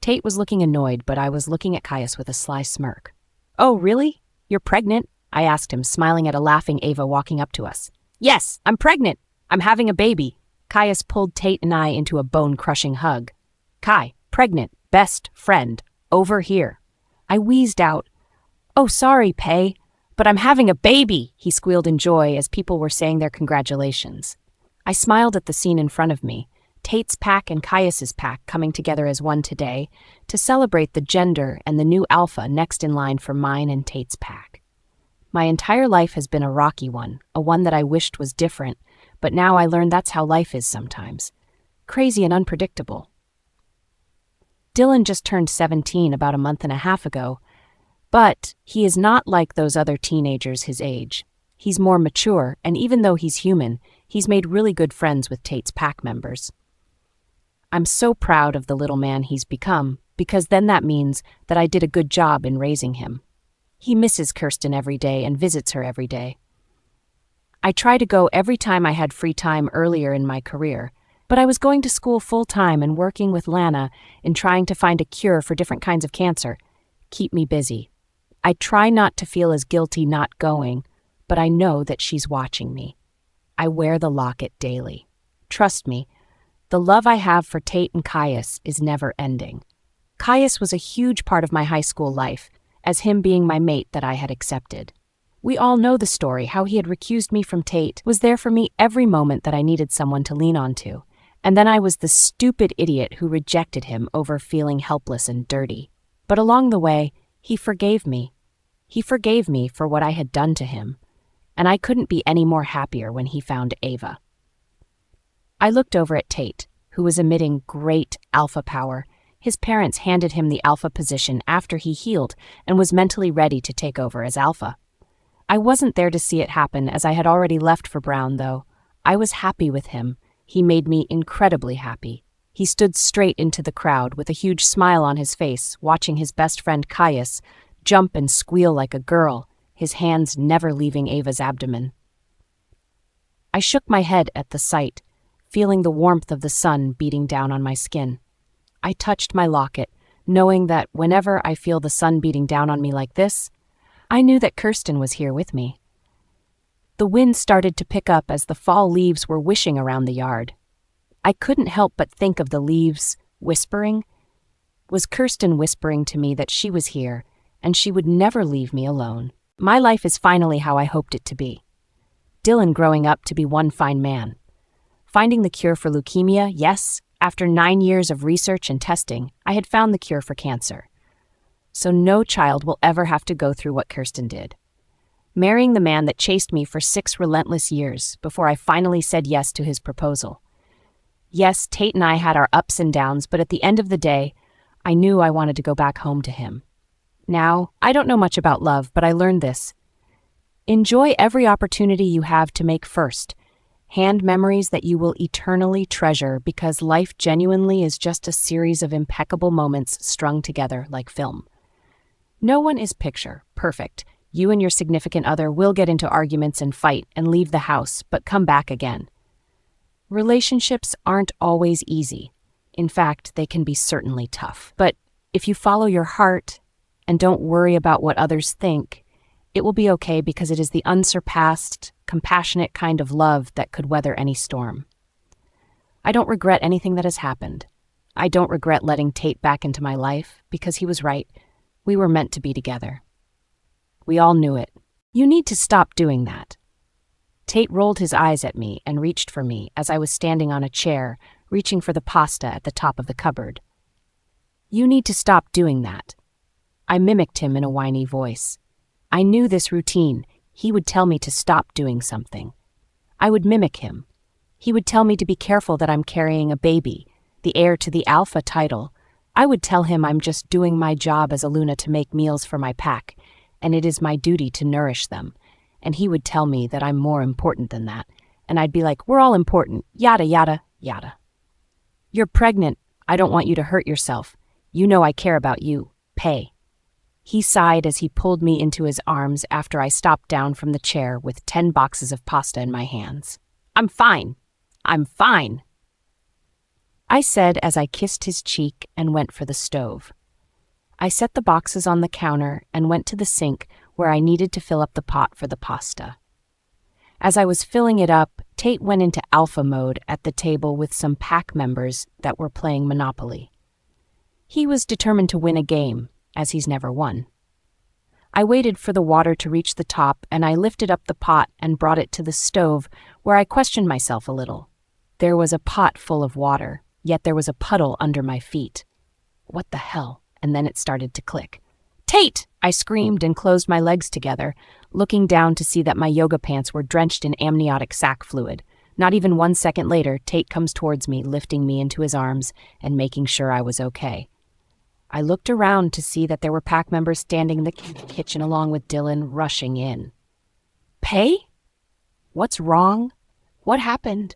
Tate was looking annoyed, but I was looking at Caius with a sly smirk. Oh, really? You're pregnant? I asked him, smiling at a laughing Ava walking up to us. Yes, I'm pregnant. I'm having a baby. Caius pulled Tate and I into a bone-crushing hug. Kai, pregnant, best friend, over here. I wheezed out. Oh, sorry, Pay, but I'm having a baby, he squealed in joy as people were saying their congratulations. I smiled at the scene in front of me, Tate's pack and Caius's pack coming together as one today to celebrate the gender and the new alpha next in line for mine and Tate's pack. My entire life has been a rocky one, a one that I wished was different, but now I learned that's how life is sometimes. Crazy and unpredictable. Dylan just turned 17 about a month and a half ago, but he is not like those other teenagers his age. He's more mature, and even though he's human, he's made really good friends with Tate's pack members. I'm so proud of the little man he's become, because then that means that I did a good job in raising him. He misses Kirsten every day and visits her every day. I try to go every time I had free time earlier in my career, but I was going to school full-time and working with Lana in trying to find a cure for different kinds of cancer. Keep me busy. I try not to feel as guilty not going, but I know that she's watching me. I wear the locket daily. Trust me, the love I have for Tate and Caius is never ending. Caius was a huge part of my high school life, as him being my mate that I had accepted. We all know the story, how he had recused me from Tate, was there for me every moment that I needed someone to lean onto, and then I was the stupid idiot who rejected him over feeling helpless and dirty. But along the way, he forgave me. He forgave me for what I had done to him, and I couldn't be any more happier when he found Ava. I looked over at Tate, who was emitting great alpha power. His parents handed him the alpha position after he healed and was mentally ready to take over as alpha. I wasn't there to see it happen, as I had already left for Brown, though. I was happy with him. He made me incredibly happy. He stood straight into the crowd with a huge smile on his face, watching his best friend Caius jump and squeal like a girl, his hands never leaving Ava's abdomen. I shook my head at the sight, feeling the warmth of the sun beating down on my skin. I touched my locket, knowing that whenever I feel the sun beating down on me like this, I knew that Kirsten was here with me. The wind started to pick up as the fall leaves were wishing around the yard. I couldn't help but think of the leaves whispering. Was Kirsten whispering to me that she was here and she would never leave me alone? My life is finally how I hoped it to be. Dylan growing up to be one fine man. Finding the cure for leukemia, yes, after 9 years of research and testing, I had found the cure for cancer. So no child will ever have to go through what Kirsten did. Marrying the man that chased me for 6 relentless years before I finally said yes to his proposal. Yes, Tate and I had our ups and downs, but at the end of the day, I knew I wanted to go back home to him. Now, I don't know much about love, but I learned this. Enjoy every opportunity you have to make first. Hand memories that you will eternally treasure, because life genuinely is just a series of impeccable moments strung together like film. No one is picture perfect. You and your significant other will get into arguments and fight and leave the house, but come back again. Relationships aren't always easy. In fact, they can be certainly tough. But if you follow your heart and don't worry about what others think, it will be okay, because it is the unsurpassed, compassionate kind of love that could weather any storm. I don't regret anything that has happened. I don't regret letting Tate back into my life, because he was right. We were meant to be together. We all knew it. You need to stop doing that. Tate rolled his eyes at me and reached for me as I was standing on a chair, reaching for the pasta at the top of the cupboard. You need to stop doing that. I mimicked him in a whiny voice. I knew this routine. He would tell me to stop doing something. I would mimic him. He would tell me to be careful that I'm carrying a baby, the heir to the alpha title. I would tell him I'm just doing my job as a Luna to make meals for my pack, and it is my duty to nourish them. And he would tell me that I'm more important than that, and I'd be like, we're all important, yada, yada, yada. You're pregnant. I don't want you to hurt yourself. You know I care about you. Pay. He sighed as he pulled me into his arms after I stopped down from the chair with 10 boxes of pasta in my hands. I'm fine. I'm fine, I said as I kissed his cheek and went for the stove. I set the boxes on the counter and went to the sink where I needed to fill up the pot for the pasta. As I was filling it up, Tate went into alpha mode at the table with some pack members that were playing Monopoly. He was determined to win a game, as he's never won. I waited for the water to reach the top, and I lifted up the pot and brought it to the stove, where I questioned myself a little. There was a pot full of water, yet there was a puddle under my feet. What the hell? And then it started to click. Tate! I screamed and closed my legs together, looking down to see that my yoga pants were drenched in amniotic sac fluid. Not even 1 second later, Tate comes towards me, lifting me into his arms and making sure I was okay. I looked around to see that there were pack members standing in the kitchen along with Dylan rushing in. Pay? What's wrong? What happened?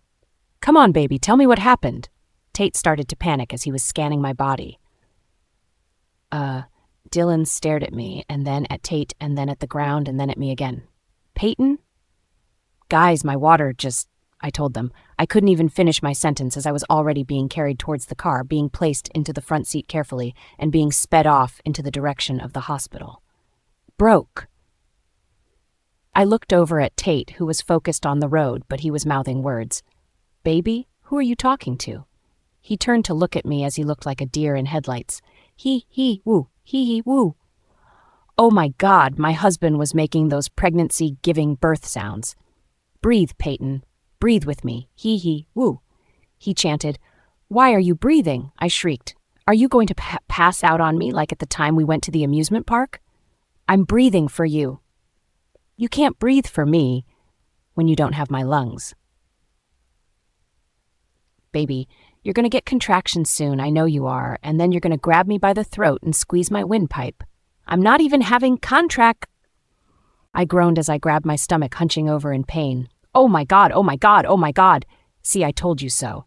Come on, baby, tell me what happened. Tate started to panic as he was scanning my body. Dylan stared at me, and then at Tate, and then at the ground, and then at me again. Payton? Guys, my water just... I told them. I couldn't even finish my sentence as I was already being carried towards the car, being placed into the front seat carefully, and being sped off into the direction of the hospital. Broke. I looked over at Tate, who was focused on the road, but he was mouthing words. Baby, who are you talking to? He turned to look at me as he looked like a deer in headlights. Woo, woo. Oh my God, my husband was making those pregnancy-giving birth sounds. Breathe, Payton. Breathe with me. Woo. He chanted. Why are you breathing? I shrieked. Are you going to pass out on me like at the time we went to the amusement park? I'm breathing for you. You can't breathe for me when you don't have my lungs. Baby, you're going to get contractions soon, I know you are, and then you're going to grab me by the throat and squeeze my windpipe. I'm not even having contract. I groaned as I grabbed my stomach, hunching over in pain. Oh my God, oh my God, oh my God. See, I told you so.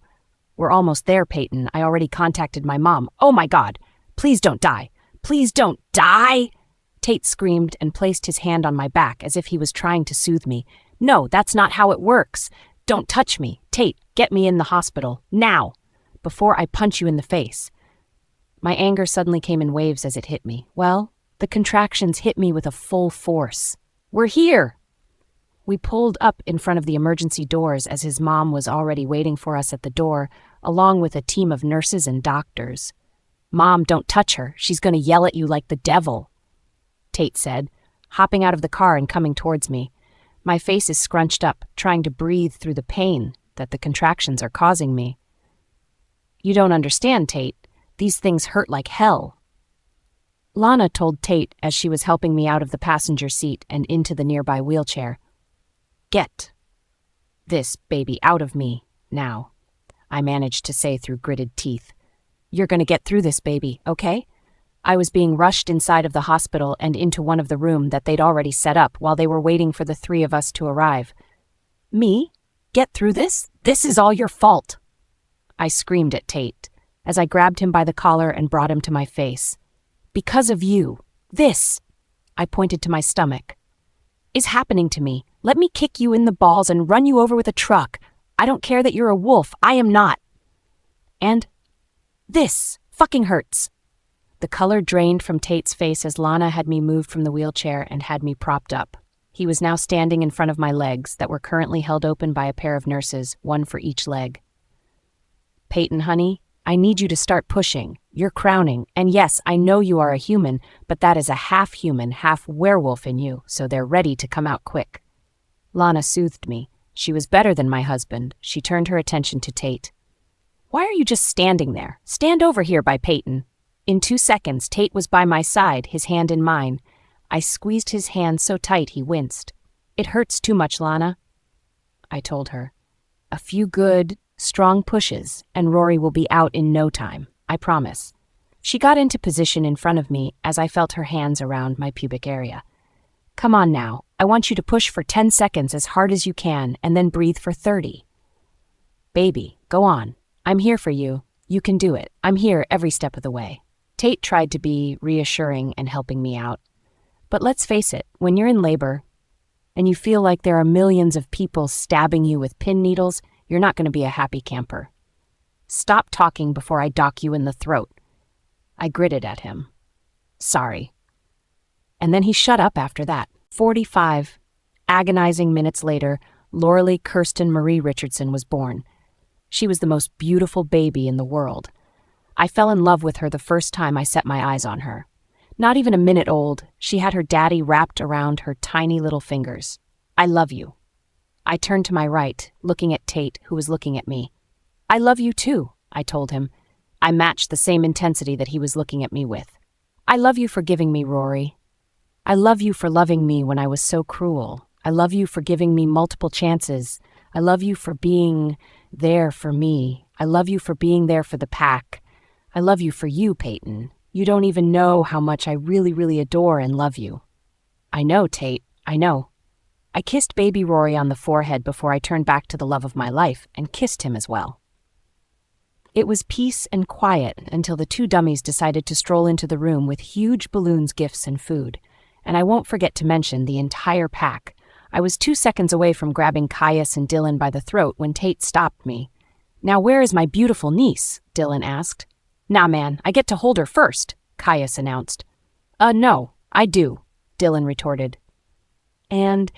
We're almost there, Payton. I already contacted my mom. Oh my God. Please don't die. Please don't die. Tate screamed and placed his hand on my back as if he was trying to soothe me. No, that's not how it works. Don't touch me. Tate, get me in the hospital. Now. Before I punch you in the face. My anger suddenly came in waves as it hit me. Well, the contractions hit me with a full force. We're here. We pulled up in front of the emergency doors as his mom was already waiting for us at the door, along with a team of nurses and doctors. Mom, don't touch her. She's going to yell at you like the devil, Tate said, hopping out of the car and coming towards me. My face is scrunched up, trying to breathe through the pain that the contractions are causing me. You don't understand, Tate. These things hurt like hell. Lana told Tate as she was helping me out of the passenger seat and into the nearby wheelchair. Get this baby out of me now, I managed to say through gritted teeth. You're going to get through this, baby, okay? I was being rushed inside of the hospital and into one of the rooms that they'd already set up while they were waiting for the three of us to arrive. Me? Get through this? This is all your fault, I screamed at Tate as I grabbed him by the collar and brought him to my face. Because of you, this, I pointed to my stomach, is happening to me. Let me kick you in the balls and run you over with a truck. I don't care that you're a wolf. I am not. And this fucking hurts. The color drained from Tate's face as Lana had me moved from the wheelchair and had me propped up. He was now standing in front of my legs that were currently held open by a pair of nurses, one for each leg. Payton, honey, I need you to start pushing. You're crowning, and yes, I know you are a human, but that is a half-human, half-werewolf in you, so they're ready to come out quick. Lana soothed me. She was better than my husband. She turned her attention to Tate. Why are you just standing there? Stand over here by Payton. In 2 seconds, Tate was by my side, his hand in mine. I squeezed his hand so tight he winced. It hurts too much, Lana, I told her. A few good, strong pushes, and Rory will be out in no time, I promise. She got into position in front of me as I felt her hands around my pubic area. Come on now, I want you to push for 10 seconds as hard as you can, and then breathe for 30. Baby, go on. I'm here for you. You can do it. I'm here every step of the way. Tate tried to be reassuring and helping me out. But let's face it, when you're in labor, and you feel like there are millions of people stabbing you with pin needles, you're not going to be a happy camper. Stop talking before I dock you in the throat. I gritted at him. Sorry. And then he shut up after that. 45 agonizing minutes later, Loralee Kirsten Marie Richardson was born. She was the most beautiful baby in the world. I fell in love with her the first time I set my eyes on her. Not even a minute old, she had her daddy wrapped around her tiny little fingers. I love you. I turned to my right, looking at Tate, who was looking at me. I love you too, I told him. I matched the same intensity that he was looking at me with. I love you for giving me Rory. I love you for loving me when I was so cruel. I love you for giving me multiple chances. I love you for being there for me. I love you for being there for the pack. I love you for you, Payton. You don't even know how much I really, really adore and love you." "I know, Tate, I know." I kissed baby Rory on the forehead before I turned back to the love of my life and kissed him as well. It was peace and quiet until the two dummies decided to stroll into the room with huge balloons, gifts, and food. And I won't forget to mention the entire pack. I was 2 seconds away from grabbing Caius and Dylan by the throat when Tate stopped me. "Now where is my beautiful niece?" Dylan asked. "Nah, man, I get to hold her first," Caius announced. No, I do," Dylan retorted. And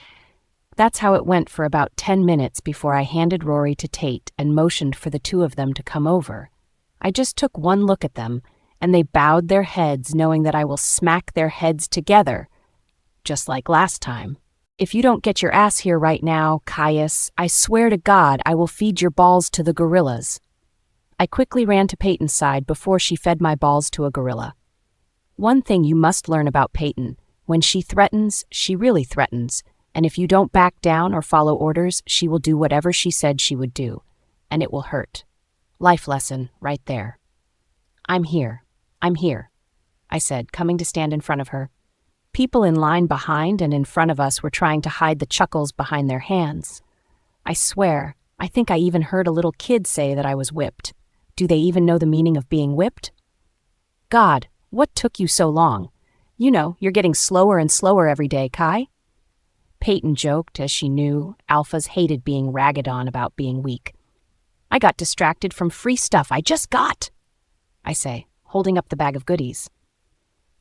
that's how it went for about 10 minutes before I handed Rory to Tate and motioned for the two of them to come over. I just took one look at them, and they bowed their heads knowing that I will smack their heads together, just like last time. "If you don't get your ass here right now, Caius, I swear to God I will feed your balls to the gorillas." I quickly ran to Payton's side before she fed my balls to a gorilla. One thing you must learn about Payton: when she threatens, she really threatens, and if you don't back down or follow orders, she will do whatever she said she would do, and it will hurt. Life lesson right there. I'm here, I said, coming to stand in front of her. People in line behind and in front of us were trying to hide the chuckles behind their hands. I swear, I think I even heard a little kid say that I was whipped. Do they even know the meaning of being whipped? God, what took you so long? You know, you're getting slower and slower every day, Kai. Payton joked, as she knew alphas hated being ragged on about being weak. I got distracted from free stuff I just got, I say, holding up the bag of goodies.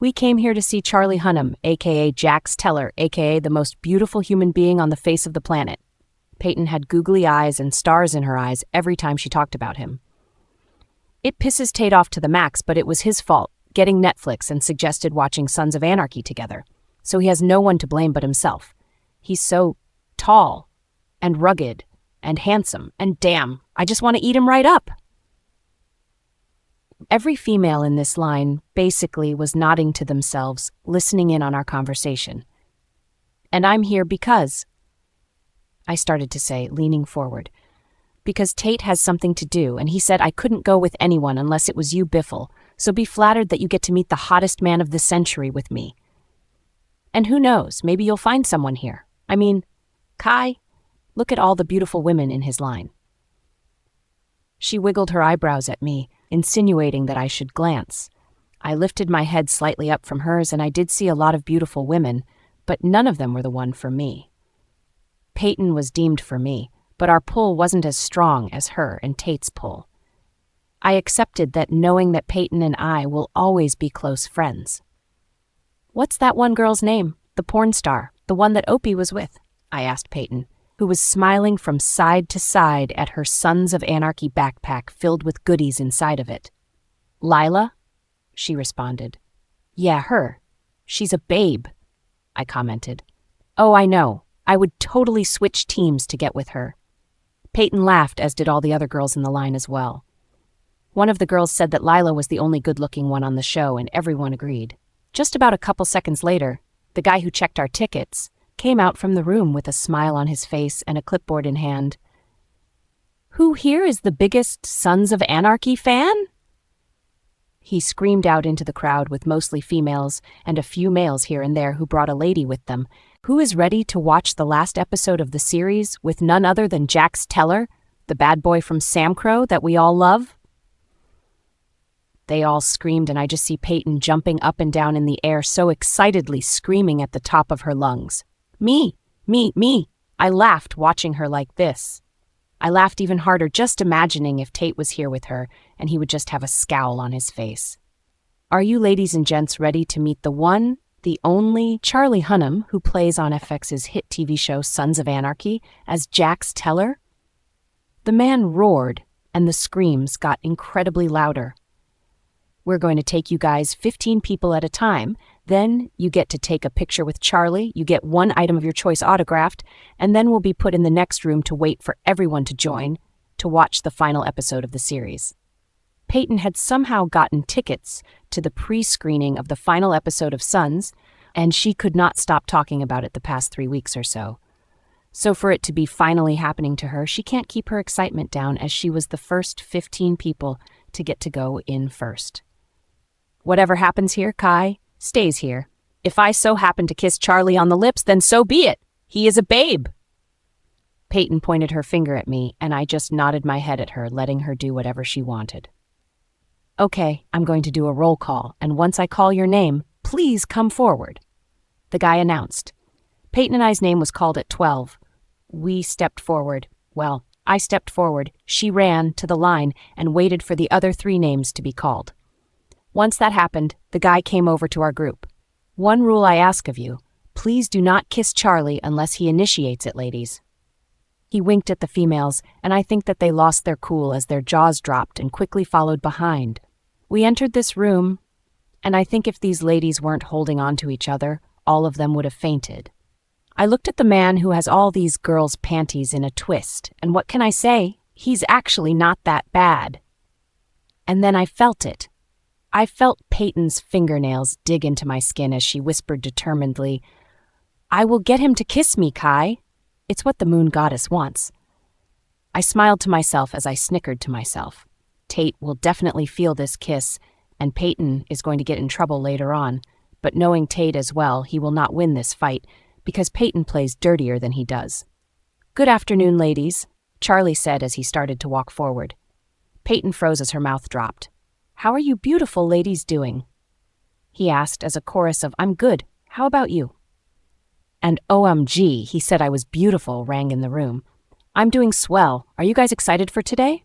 We came here to see Charlie Hunnam, a.k.a. Jax Teller, a.k.a. the most beautiful human being on the face of the planet. Payton had googly eyes and stars in her eyes every time she talked about him. It pisses Tate off to the max, but it was his fault, getting Netflix and suggested watching Sons of Anarchy together. So he has no one to blame but himself. He's so tall and rugged and handsome, and damn, I just want to eat him right up. Every female in this line basically was nodding to themselves, listening in on our conversation. And I'm here because, I started to say, leaning forward, because Tate has something to do, and he said I couldn't go with anyone unless it was you, Biffle, so be flattered that you get to meet the hottest man of the century with me. And who knows, maybe you'll find someone here. I mean, Kai, look at all the beautiful women in his line. She wiggled her eyebrows at me, insinuating that I should glance. I lifted my head slightly up from hers, and I did see a lot of beautiful women, but none of them were the one for me. Payton was deemed for me, but our pull wasn't as strong as her and Tate's pull. I accepted that, knowing that Payton and I will always be close friends. What's that one girl's name? The porn star, the one that Opie was with? I asked Payton, who was smiling from side to side at her Sons of Anarchy backpack filled with goodies inside of it. Lila? She responded. Yeah, her. She's a babe, I commented. Oh, I know. I would totally switch teams to get with her. Payton laughed, as did all the other girls in the line as well. One of the girls said that Lila was the only good-looking one on the show, and everyone agreed. Just about a couple seconds later, the guy who checked our tickets came out from the room with a smile on his face and a clipboard in hand. Who here is the biggest Sons of Anarchy fan? He screamed out into the crowd with mostly females and a few males here and there who brought a lady with them. Who is ready to watch the last episode of the series with none other than Jax Teller, the bad boy from Sam Crow that we all love? They all screamed, and I just see Payton jumping up and down in the air, so excitedly screaming at the top of her lungs. Me, me, me. I laughed watching her like this. I laughed even harder just imagining if Tate was here with her, and he would just have a scowl on his face. Are you ladies and gents ready to meet the one, the only Charlie Hunnam, who plays on FX's hit TV show Sons of Anarchy as Jax Teller? The man roared, and the screams got incredibly louder. We're going to take you guys 15 people at a time. Then you get to take a picture with Charlie, you get one item of your choice autographed, and then we'll be put in the next room to wait for everyone to join to watch the final episode of the series. Payton had somehow gotten tickets to the pre-screening of the final episode of Sons, and she could not stop talking about it the past 3 weeks or so. So for it to be finally happening to her, she can't keep her excitement down as she was the first 15 people to get to go in first. Whatever happens here, Kai, stays here. If I so happen to kiss Charlie on the lips, then so be it. He is a babe. Payton pointed her finger at me, and I just nodded my head at her, letting her do whatever she wanted. Okay, I'm going to do a roll call, and once I call your name, please come forward. The guy announced. Payton and I's name was called at 12. We stepped forward. Well, I stepped forward, she ran to the line and waited for the other 3 names to be called. Once that happened, the guy came over to our group. One rule I ask of you, please do not kiss Charlie unless he initiates it, ladies. He winked at the females, and I think that they lost their cool as their jaws dropped and quickly followed behind. We entered this room, and I think if these ladies weren't holding on to each other, all of them would have fainted. I looked at the man who has all these girls' panties in a twist, and what can I say? He's actually not that bad. And then I felt it. I felt Payton's fingernails dig into my skin as she whispered determinedly, I will get him to kiss me, Kai. It's what the moon goddess wants. I smiled to myself as I snickered to myself. Tate will definitely feel this kiss, and Payton is going to get in trouble later on, but knowing Tate as well, he will not win this fight, because Payton plays dirtier than he does. Good afternoon, ladies, Charlie said as he started to walk forward. Payton froze as her mouth dropped. How are you beautiful ladies doing? He asked as a chorus of, I'm good, how about you? And OMG, he said I was beautiful, rang in the room. I'm doing swell. Are you guys excited for today?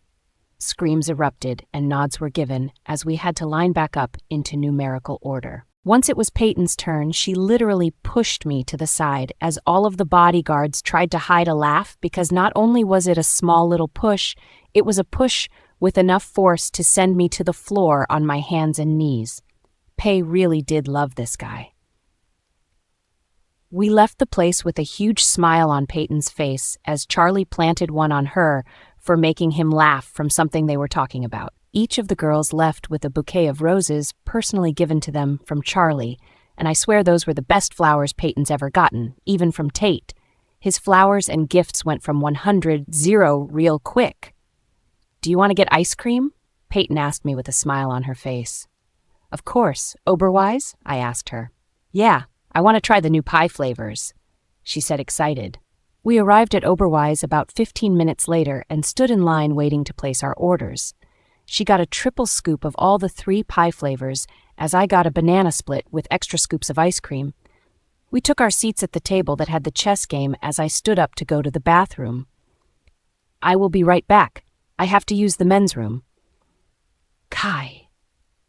Screams erupted and nods were given as we had to line back up into numerical order. Once it was Payton's turn, she literally pushed me to the side as all of the bodyguards tried to hide a laugh because not only was it a small little push, it was a push with enough force to send me to the floor on my hands and knees. Pay really did love this guy. We left the place with a huge smile on Payton's face as Charlie planted one on her for making him laugh from something they were talking about. Each of the girls left with a bouquet of roses personally given to them from Charlie, and I swear those were the best flowers Payton's ever gotten, even from Tate. His flowers and gifts went from 100 0 real quick. Do you want to get ice cream? Payton asked me with a smile on her face. Of course. Oberweis? I asked her. Yeah, I want to try the new pie flavors, she said excited. We arrived at Oberweis about 15 minutes later and stood in line waiting to place our orders. She got a triple scoop of all the 3 pie flavors, as I got a banana split with extra scoops of ice cream. We took our seats at the table that had the chess game as I stood up to go to the bathroom. I will be right back. I have to use the men's room. Kai.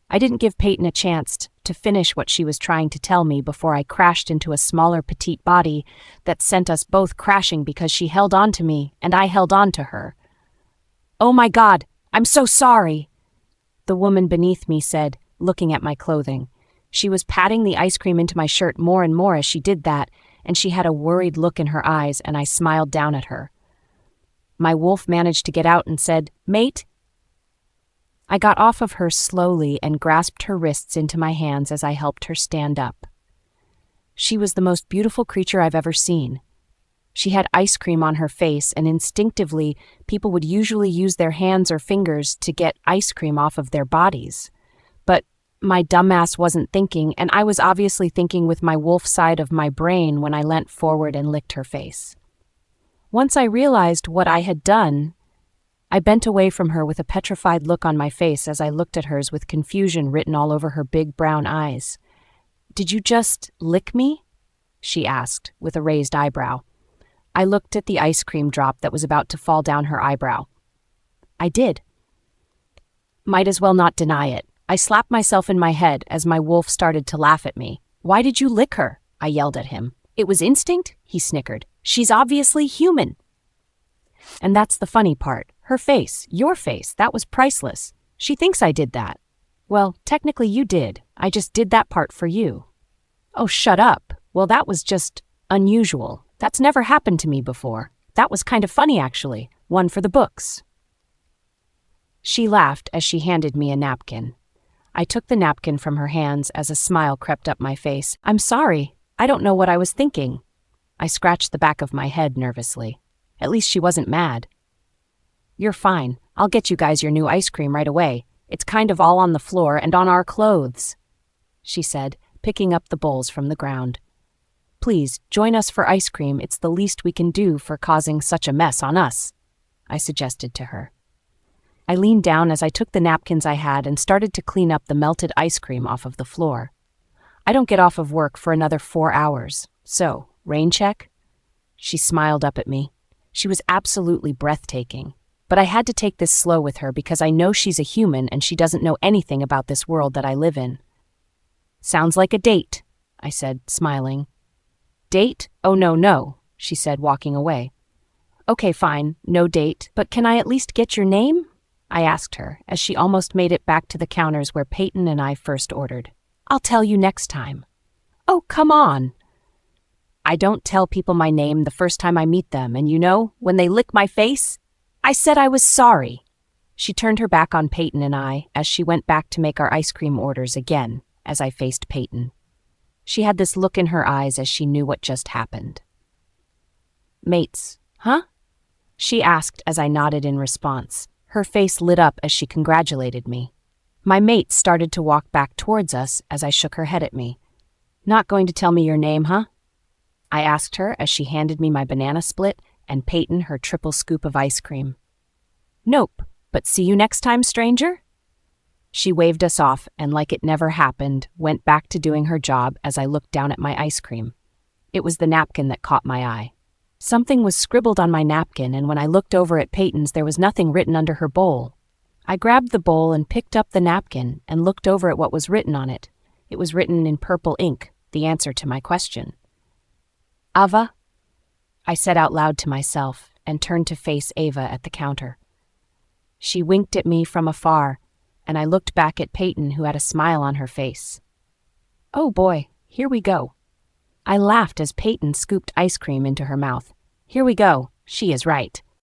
I didn't give Payton a chance to finish what she was trying to tell me before I crashed into a smaller petite body that sent us both crashing because she held on to me and I held on to her. Oh my God, I'm so sorry, the woman beneath me said, looking at my clothing. She was patting the ice cream into my shirt more and more as she did that, and she had a worried look in her eyes, and I smiled down at her. My wolf managed to get out and said, Mate? I got off of her slowly and grasped her wrists into my hands as I helped her stand up. She was the most beautiful creature I've ever seen. She had ice cream on her face, and instinctively, people would usually use their hands or fingers to get ice cream off of their bodies. But my dumbass wasn't thinking, and I was obviously thinking with my wolf side of my brain when I leant forward and licked her face. Once I realized what I had done, I bent away from her with a petrified look on my face as I looked at hers with confusion written all over her big brown eyes. Did you just lick me? She asked, with a raised eyebrow. I looked at the ice cream drop that was about to fall down her eyebrow. I did. Might as well not deny it. I slapped myself in my head as my wolf started to laugh at me. Why did you lick her? I yelled at him. It was instinct, he snickered. She's obviously human. And that's the funny part. Her face, your face, that was priceless. She thinks I did that. Well, technically you did. I just did that part for you. Oh, shut up. Well, that was just unusual. That's never happened to me before. That was kind of funny, actually. One for the books. She laughed as she handed me a napkin. I took the napkin from her hands as a smile crept up my face. I'm sorry. I don't know what I was thinking. I scratched the back of my head nervously. At least she wasn't mad. You're fine. I'll get you guys your new ice cream right away. It's kind of all on the floor and on our clothes, she said, picking up the bowls from the ground. Please, join us for ice cream. It's the least we can do for causing such a mess on us, I suggested to her. I leaned down as I took the napkins I had and started to clean up the melted ice cream off of the floor. I don't get off of work for another 4 hours. So, rain check? She smiled up at me. She was absolutely breathtaking. But I had to take this slow with her because I know she's a human and she doesn't know anything about this world that I live in. Sounds like a date, I said, smiling. Date? Oh, no, she said, walking away. Okay, fine, no date, but can I at least get your name? I asked her, as she almost made it back to the counters where Payton and I first ordered. I'll tell you next time. Oh, come on. I don't tell people my name the first time I meet them, and you know, when they lick my face, I said I was sorry. She turned her back on Payton and I as she went back to make our ice cream orders again as I faced Payton. She had this look in her eyes as she knew what just happened. Mates, huh? She asked as I nodded in response. Her face lit up as she congratulated me. My mate started to walk back towards us as I shook her head at me. Not going to tell me your name, huh? I asked her as she handed me my banana split and Payton her triple scoop of ice cream. Nope, but see you next time, stranger? She waved us off and, like it never happened, went back to doing her job as I looked down at my ice cream. It was the napkin that caught my eye. Something was scribbled on my napkin, and when I looked over at Payton's, there was nothing written under her bowl. I grabbed the bowl and picked up the napkin and looked over at what was written on it. It was written in purple ink, the answer to my question. Ava? I said out loud to myself and turned to face Ava at the counter. She winked at me from afar, and I looked back at Payton, who had a smile on her face. Oh boy, here we go. I laughed as Payton scooped ice cream into her mouth. Here we go, she is right.